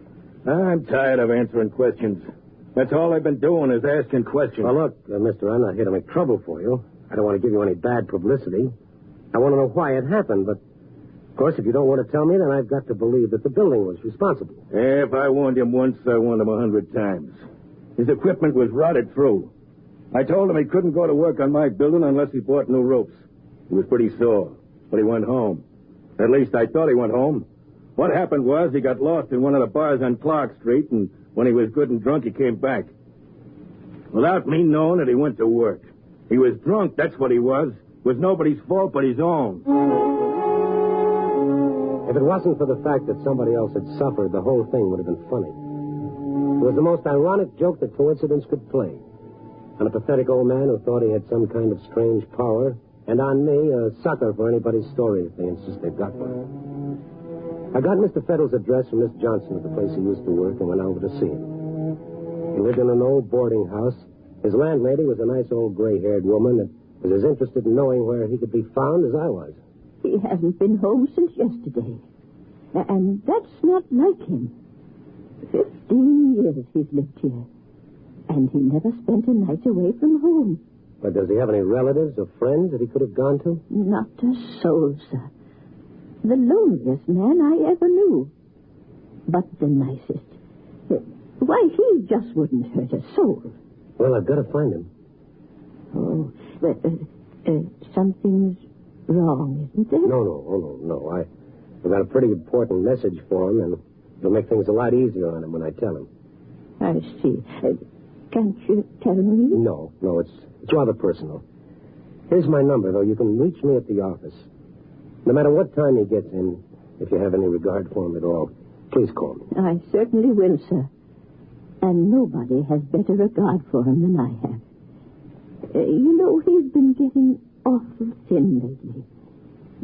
I'm tired of answering questions. That's all I've been doing is asking questions. Well, look, mister, I'm not here to make trouble for you. I don't want to give you any bad publicity. I want to know why it happened, but, of course, if you don't want to tell me, then I've got to believe that the building was responsible. If I warned him once, I warned him 100 times. His equipment was rotted through. I told him he couldn't go to work on my building unless he bought new ropes. He was pretty sore, but he went home. At least I thought he went home. What happened was he got lost in one of the bars on Clark Street, and when he was good and drunk, he came back. Without me knowing that he went to work. He was drunk, that's what he was. It was nobody's fault but his own. If it wasn't for the fact that somebody else had suffered, the whole thing would have been funny. It was the most ironic joke that coincidence could play. On a pathetic old man who thought he had some kind of strange power, and on me, a sucker for anybody's story if they insist they've got one. I got Mr. Fettle's address from Miss Johnson at the place he used to work and went over to see him. He lived in an old boarding house. His landlady was a nice old gray-haired woman that was as interested in knowing where he could be found as I was. He hasn't been home since yesterday. And that's not like him. 15 years he's lived here. And he never spent a night away from home. But does he have any relatives or friends that he could have gone to? Not a soul, sir. The loneliest man I ever knew. But the nicest. Why, he just wouldn't hurt a soul. Well, I've got to find him. Oh, something's wrong, isn't there? No. I've got a pretty important message for him, and it'll make things a lot easier on him when I tell him. I see. Can't you tell me? No, it's rather personal. Here's my number, though. You can reach me at the office. No matter what time he gets in, if you have any regard for him at all, please call me. I certainly will, sir. And nobody has better regard for him than I have. You know, he's been getting awful thin lately.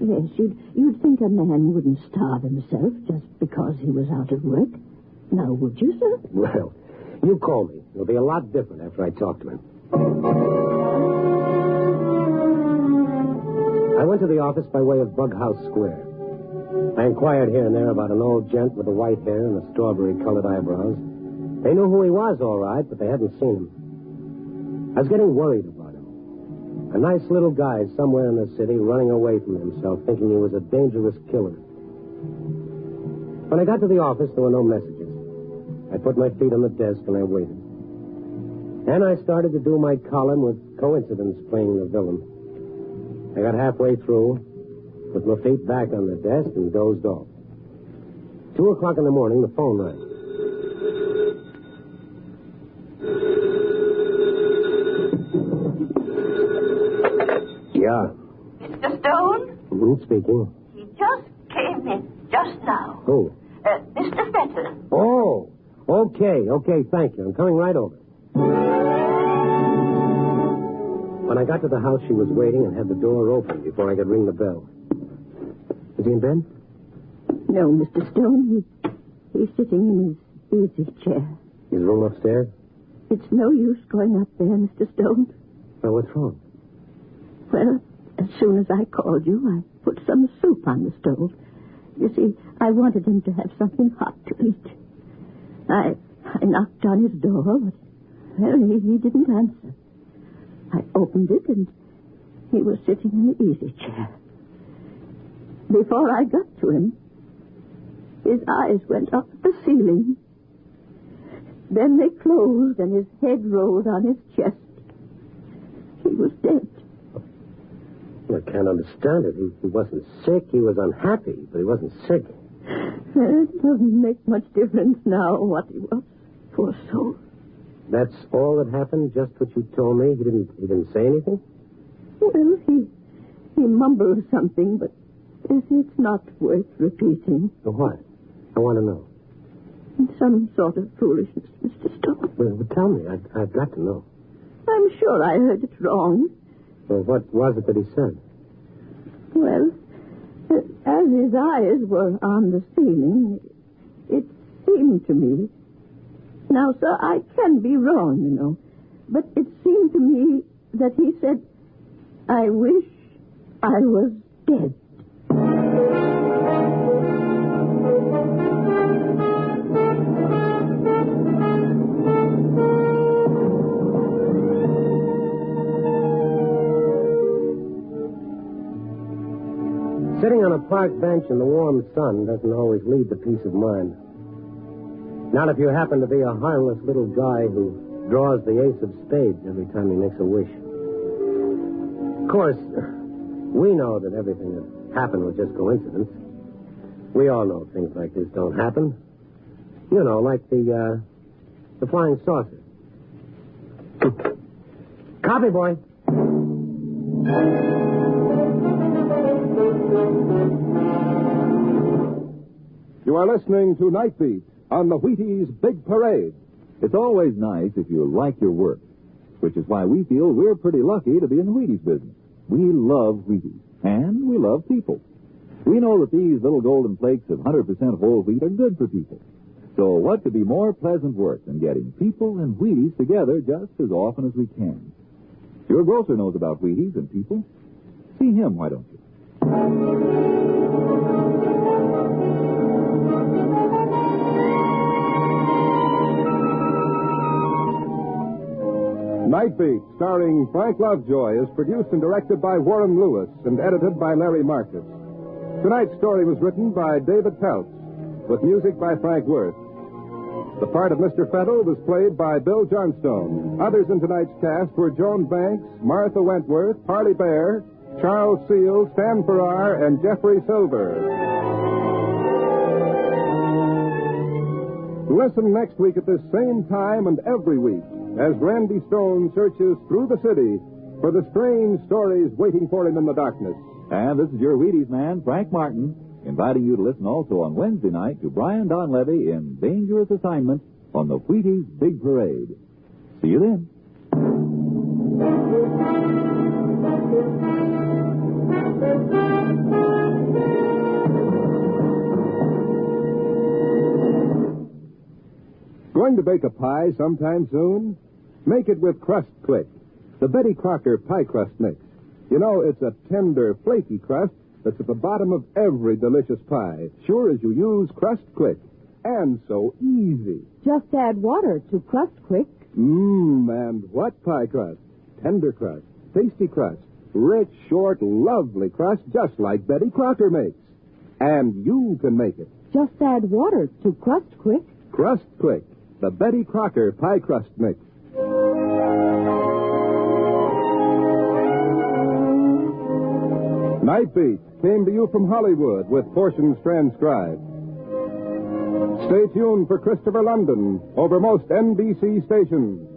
Yes, you'd think a man wouldn't starve himself just because he was out of work. Now, would you, sir? Well, you call me. It'll be a lot different after I talk to him. I went to the office by way of Bughouse Square. I inquired here and there about an old gent with the white hair and the strawberry-colored eyebrows. They knew who he was, all right, but they hadn't seen him. I was getting worried about him. A nice little guy somewhere in the city running away from himself, thinking he was a dangerous killer. When I got to the office, there were no messages. I put my feet on the desk and I waited. And I started to do my column with coincidence playing the villain. I got halfway through, put my feet back on the desk, and dozed off. 2 o'clock in the morning, the phone rang. Yeah. Mr. Stone? Speaking. He just came in, just now. Who? Mr. Fettle. Oh, okay, thank you. I'm coming right over. When I got to the house, she was waiting and had the door open before I could ring the bell. Is he in bed? No, Mr. Stone. He's sitting in his easy chair. His room upstairs? It's no use going up there, Mr. Stone. Well, what's wrong? Well, as soon as I called you, I put some soup on the stove. You see, I wanted him to have something hot to eat. I knocked on his door, but well, he didn't answer. I opened it, and he was sitting in the easy chair. Before I got to him, his eyes went up at the ceiling. Then they closed, and his head rolled on his chest. He was dead. I can't understand it. He wasn't sick. He was unhappy, but he wasn't sick. It doesn't make much difference now what he was. Poor soul. That's all that happened? Just what you told me? He didn't say anything? Well, he mumbled something, but it's not worth repeating. What? I want to know. Some sort of foolishness, Mr. Stone. Well, tell me. I've got to know. I'm sure I heard it wrong. Well, what was it that he said? Well, as his eyes were on the ceiling, it seemed to me... Now, sir, I can be wrong, you know, but it seemed to me that he said, I wish I was dead. Sitting on a park bench in the warm sun doesn't always lead to peace of mind. Not if you happen to be a harmless little guy who draws the ace of spades every time he makes a wish. Of course, we know that everything that happened was just coincidence. We all know things like this don't happen. You know, like the flying saucer. Copy, boy. You are listening to Night Beat on the Wheaties Big Parade. It's always nice if you like your work, which is why we feel we're pretty lucky to be in the Wheaties business. We love Wheaties, and we love people. We know that these little golden flakes of 100% whole wheat are good for people. So what could be more pleasant work than getting people and Wheaties together just as often as we can? Your grocer knows about Wheaties and people. See him, why don't you? Night Beat, starring Frank Lovejoy, is produced and directed by Warren Lewis and edited by Larry Marcus. Tonight's story was written by David Peltz, with music by Frank Worth. The part of Mr. Fettle was played by Bill Johnstone. Others in tonight's cast were Joan Banks, Martha Wentworth, Harley Bear, Charles Seals, Stan Farrar, and Jeffrey Silver. Listen next week at this same time and every week as Randy Stone searches through the city for the strange stories waiting for him in the darkness. And this is your Wheaties man, Frank Martin, inviting you to listen also on Wednesday night to Brian Donlevy in Dangerous Assignment on the Wheaties Big Parade. See you then. Going to bake a pie sometime soon? Make it with Crust Quick, the Betty Crocker pie crust mix. You know, it's a tender, flaky crust that's at the bottom of every delicious pie, sure as you use Crust Quick. And so easy. Just add water to Crust Quick. And what pie crust? Tender crust, tasty crust, rich, short, lovely crust, just like Betty Crocker makes. And you can make it. Just add water to Crust Quick. Crust Quick, the Betty Crocker pie crust mix. Night Beat came to you from Hollywood with portions transcribed. Stay tuned for Christopher London over most NBC stations.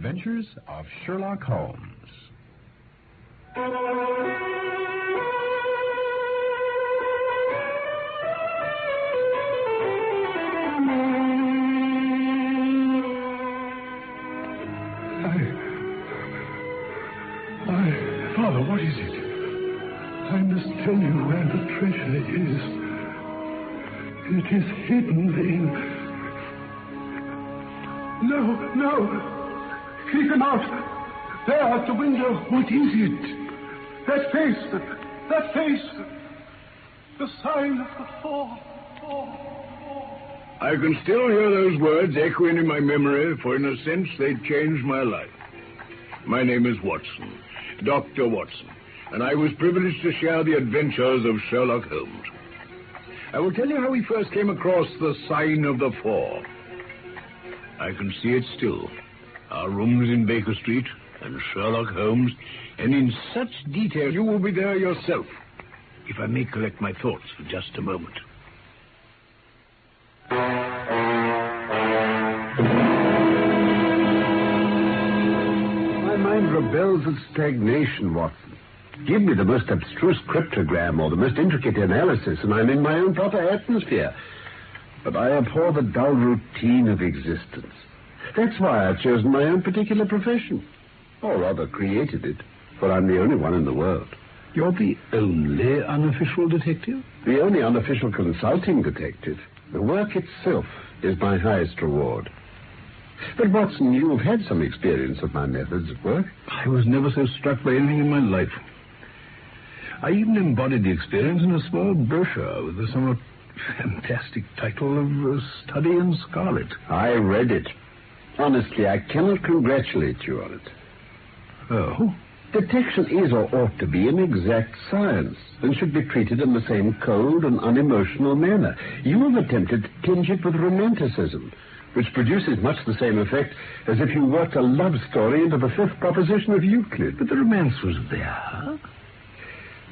adventures of Sherlock Holmes. Father, what is it? I must tell you where the treasure is. It is hidden in... No! Keep him out! There at the window. What is it? That face! The sign of the fall. I can still hear those words echoing in my memory, for in a sense they changed my life. My name is Watson, Dr. Watson, and I was privileged to share the adventures of Sherlock Holmes. I will tell you how we first came across the sign of the four. I can see it still. Our rooms in Baker Street and Sherlock Holmes, and in such detail you will be there yourself, if I may collect my thoughts for just a moment. My mind rebels at stagnation, Watson. Give me the most abstruse cryptogram or the most intricate analysis, and I'm in my own proper atmosphere. But I abhor the dull routine of existence. That's why I've chosen my own particular profession. Or rather, created it, for I'm the only one in the world. You're the only unofficial detective? The only unofficial consulting detective. The work itself is my highest reward. But, Watson, you've had some experience of my methods of work. I was never so struck by anything in my life. I even embodied the experience in a small brochure with the somewhat fantastic title of Study in Scarlet. I read it. Honestly, I cannot congratulate you on it. Oh? Detection is or ought to be an exact science and should be treated in the same cold and unemotional manner. You have attempted to tinge it with romanticism, which produces much the same effect as if you worked a love story into the fifth proposition of Euclid. But the romance was there.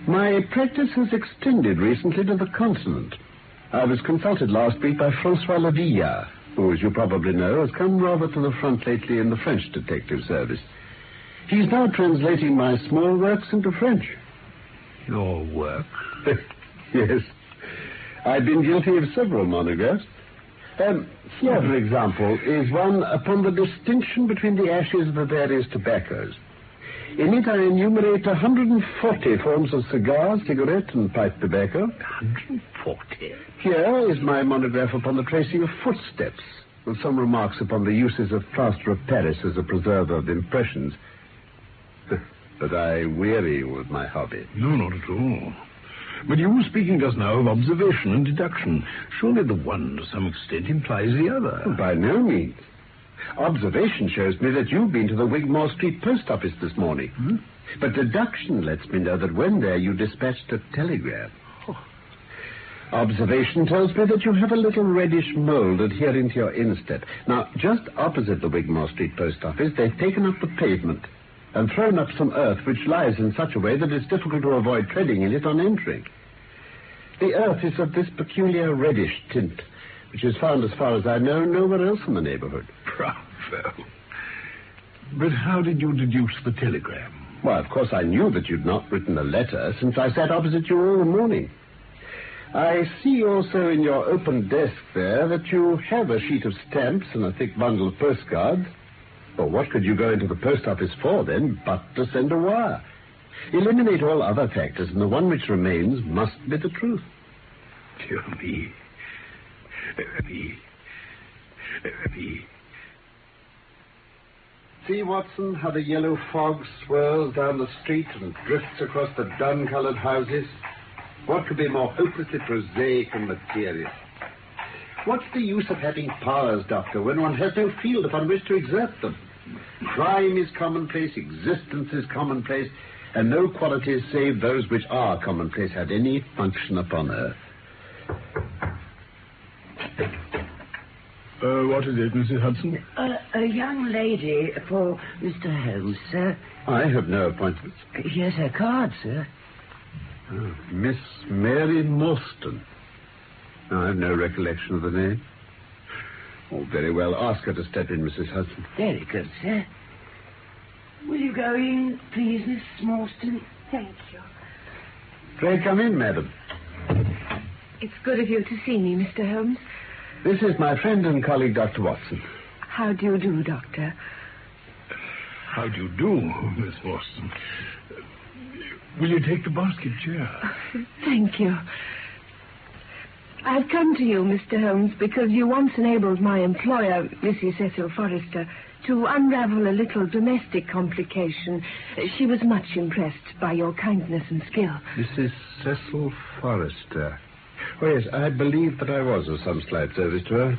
My practice has extended recently to the continent. I was consulted last week by Francois Lavilla, who, as you probably know, has come rather to the front lately in the French detective service. He's now translating my small works into French. Your work? Yes. I've been guilty of several monographs. Here, for example, is one upon the distinction between the ashes of the various tobaccos. In it I enumerate 140 forms of cigar, cigarette, and pipe tobacco. 140? Here is my monograph upon the tracing of footsteps, with some remarks upon the uses of plaster of Paris as a preserver of impressions. But I weary with my hobby. No, not at all. But you were speaking just now of observation and deduction. Surely the one, to some extent, implies the other. By no means. Observation shows me that you've been to the Wigmore Street post office this morning. But deduction lets me know that when there you dispatched a telegram. Observation tells me that you have a little reddish mold adhering to your instep. Now, just opposite the Wigmore Street post office, they've taken up the pavement and thrown up some earth which lies in such a way that it's difficult to avoid treading in it on entering. The earth is of this peculiar reddish tint, which is found, as far as I know, nowhere else in the neighborhood. Bravo. But how did you deduce the telegram? Well, of course, I knew that you'd not written a letter, since I sat opposite you all the morning. I see also in your open desk there that you have a sheet of stamps and a thick bundle of postcards. Well, what could you go into the post office for, then, but to send a wire? Eliminate all other factors, and the one which remains must be the truth. Dear me. See, Watson, how the yellow fog swirls down the street and drifts across the dun-colored houses? What could be more hopelessly prosaic and material? What's the use of having powers, Doctor, when one has no field upon which to exert them? Crime is commonplace, existence is commonplace, and no qualities save those which are commonplace have any function upon earth. What is it, Mrs. Hudson? A young lady for Mr. Holmes, sir. I have no appointments. Here's her card, sir. Oh, Miss Mary Morstan. I have no recollection of the name. Oh, very well. Ask her to step in, Mrs. Hudson. Very good, sir. Will you go in, please, Miss Morstan? Thank you. Pray come in, madam. It's good of you to see me, Mr. Holmes. This is my friend and colleague, Dr. Watson. How do you do, Doctor? How do you do, Miss Morstan? Will you take the basket chair? Thank you. I've come to you, Mr. Holmes, because you once enabled my employer, Mrs. Cecil Forrester, to unravel a little domestic complication. She was much impressed by your kindness and skill. Mrs. Cecil Forrester. Oh, yes, I believe that I was of some slight service to her.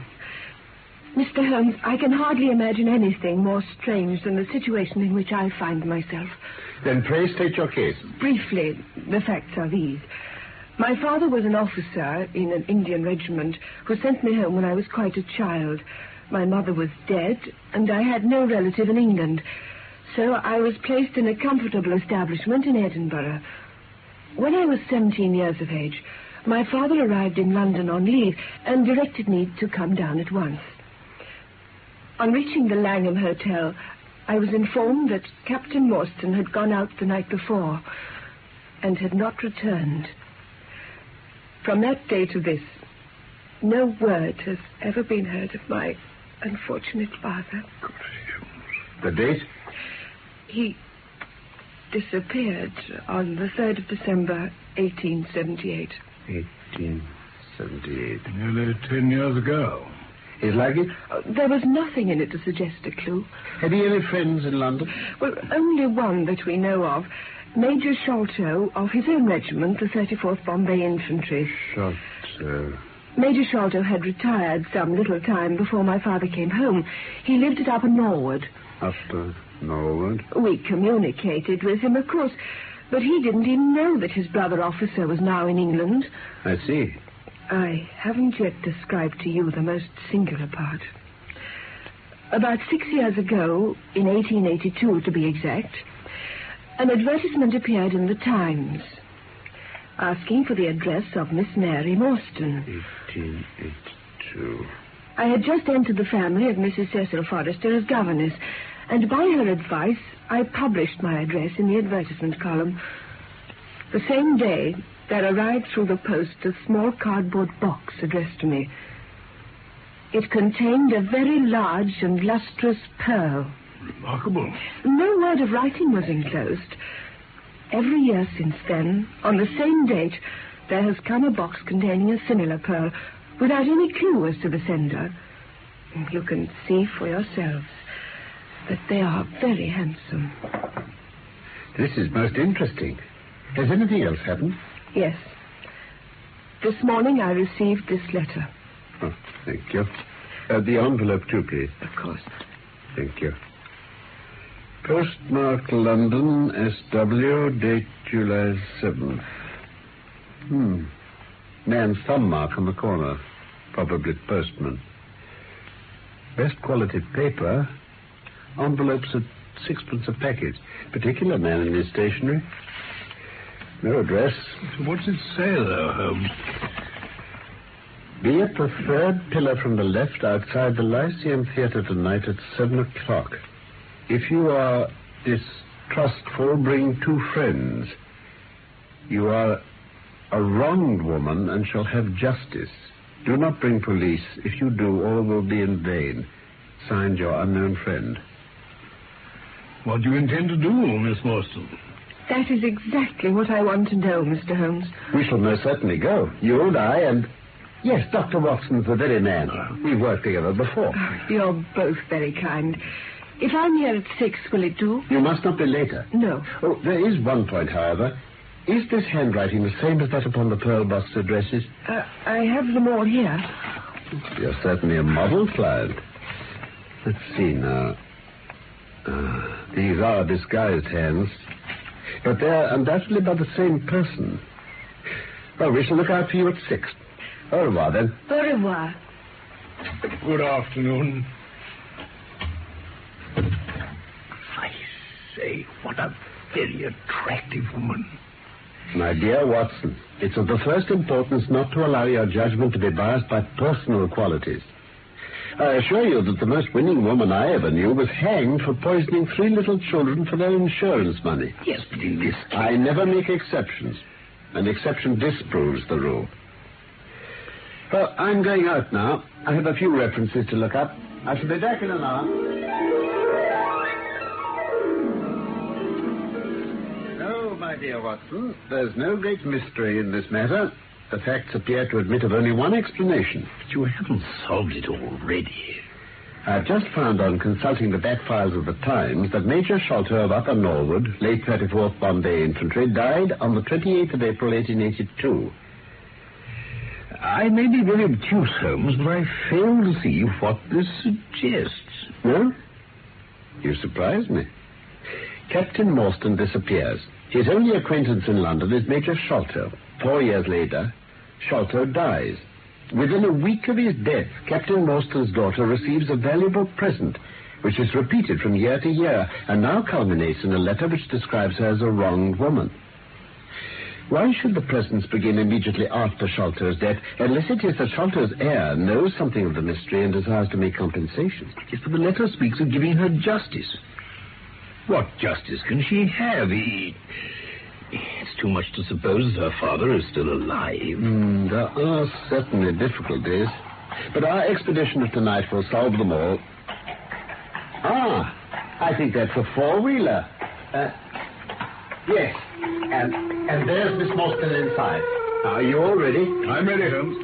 Mr. Holmes, I can hardly imagine anything more strange than the situation in which I find myself. Then pray state your case. Briefly, the facts are these. My father was an officer in an Indian regiment who sent me home when I was quite a child. My mother was dead, and I had no relative in England. So I was placed in a comfortable establishment in Edinburgh. When I was 17 years of age, my father arrived in London on leave and directed me to come down at once. On reaching the Langham Hotel, I was informed that Captain Morstan had gone out the night before and had not returned. From that day to this, no word has ever been heard of my unfortunate father. The date? He disappeared on the 3rd of December, 1878. 1878. Nearly 10 years ago. His luggage? There was nothing in it to suggest a clue. Had he any friends in London? Well, only one that we know of. Major Sholto of his own regiment, the 34th Bombay Infantry. Sholto. Major Sholto had retired some little time before my father came home. He lived at Upper Norwood. Upper Norwood? We communicated with him, of course, but he didn't even know that his brother officer was now in England. I see. I haven't yet described to you the most singular part. About 6 years ago, in 1882 to be exact, an advertisement appeared in the Times asking for the address of Miss Mary Morstan. 1882. I had just entered the family of Mrs. Cecil Forrester as governess, and by her advice, I published my address in the advertisement column. The same day, there arrived through the post a small cardboard box addressed to me. It contained a very large and lustrous pearl. Remarkable. No word of writing was enclosed. Every year since then, on the same date, there has come a box containing a similar pearl, without any clue as to the sender. You can see for yourselves that they are very handsome. This is most interesting. Has anything else happened? Yes. This morning I received this letter. Oh, thank you. The envelope too, please. Of course. Thank you. Postmark London, SW, date July 7th. Man's thumb mark on the corner. Probably postman. Best quality paper. Envelopes at 6pence a package. Particular man in his stationery. No address. What's it say, though, Holmes? Be at the third pillar from the left outside the Lyceum Theatre tonight at 7 o'clock. If you are distrustful, bring 2 friends. You are a wronged woman and shall have justice. Do not bring police. If you do, all will be in vain. Signed, your unknown friend. What do you intend to do, Miss Morstan? That is exactly what I want to know, Mr. Holmes. We shall most certainly go. You and I and... Yes, Dr. Watson's the very man. We've worked together before. You're both very kind. If I'm here at 6, will it do? You must not be later. No. Oh, there is one point, however. Is this handwriting the same as that upon the pearl box addresses? I have them all here. You're certainly a model client. Let's see now. These are disguised hands. But they're undoubtedly by the same person. Well, we shall look out for you at 6. Au revoir, then. Au revoir. Good afternoon. I say, what a very attractive woman. My dear Watson, it's of the first importance not to allow your judgment to be biased by personal qualities. I assure you that the most winning woman I ever knew was hanged for poisoning 3 little children for their insurance money. Yes, but in this case... I never make exceptions. An exception disproves the rule. Well, I'm going out now. I have a few references to look up. I shall be back in an hour. No, my dear Watson, there's no great mystery in this matter. The facts appear to admit of only one explanation. But you haven't solved it already. I've just found on consulting the back files of the Times that Major Sholto of Upper Norwood, late 34th Bombay Infantry, died on the 28th of April, 1882. I may be very obtuse, Holmes, but I fail to see what this suggests. No? You surprise me. Captain Morstan disappears. His only acquaintance in London is Major Sholto. 4 years later, Sholto dies. Within a week of his death, Captain Morstan's daughter receives a valuable present, which is repeated from year to year, and now culminates in a letter which describes her as a wronged woman. Why should the presents begin immediately after Sholto's death, unless it is that Sholto's heir knows something of the mystery and desires to make compensation? Yes, but the letter speaks of giving her justice. What justice can she have? It's too much to suppose that her father is still alive. There are certainly difficulties. But our expedition of tonight will solve them all. I think that's a 4-wheeler. Yes. And there's Miss Morstan inside. Are you all ready? I'm ready, Holmes.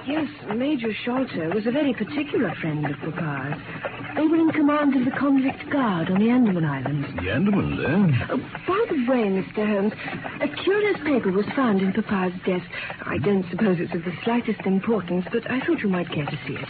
Yes, Major Sholto was a very particular friend of Papa's. They were in command of the convict guard on the Andaman Islands. The Andamans, eh? By the way, Mr. Holmes, a curious paper was found in Papa's desk. I don't suppose it's of the slightest importance, but I thought you might care to see it.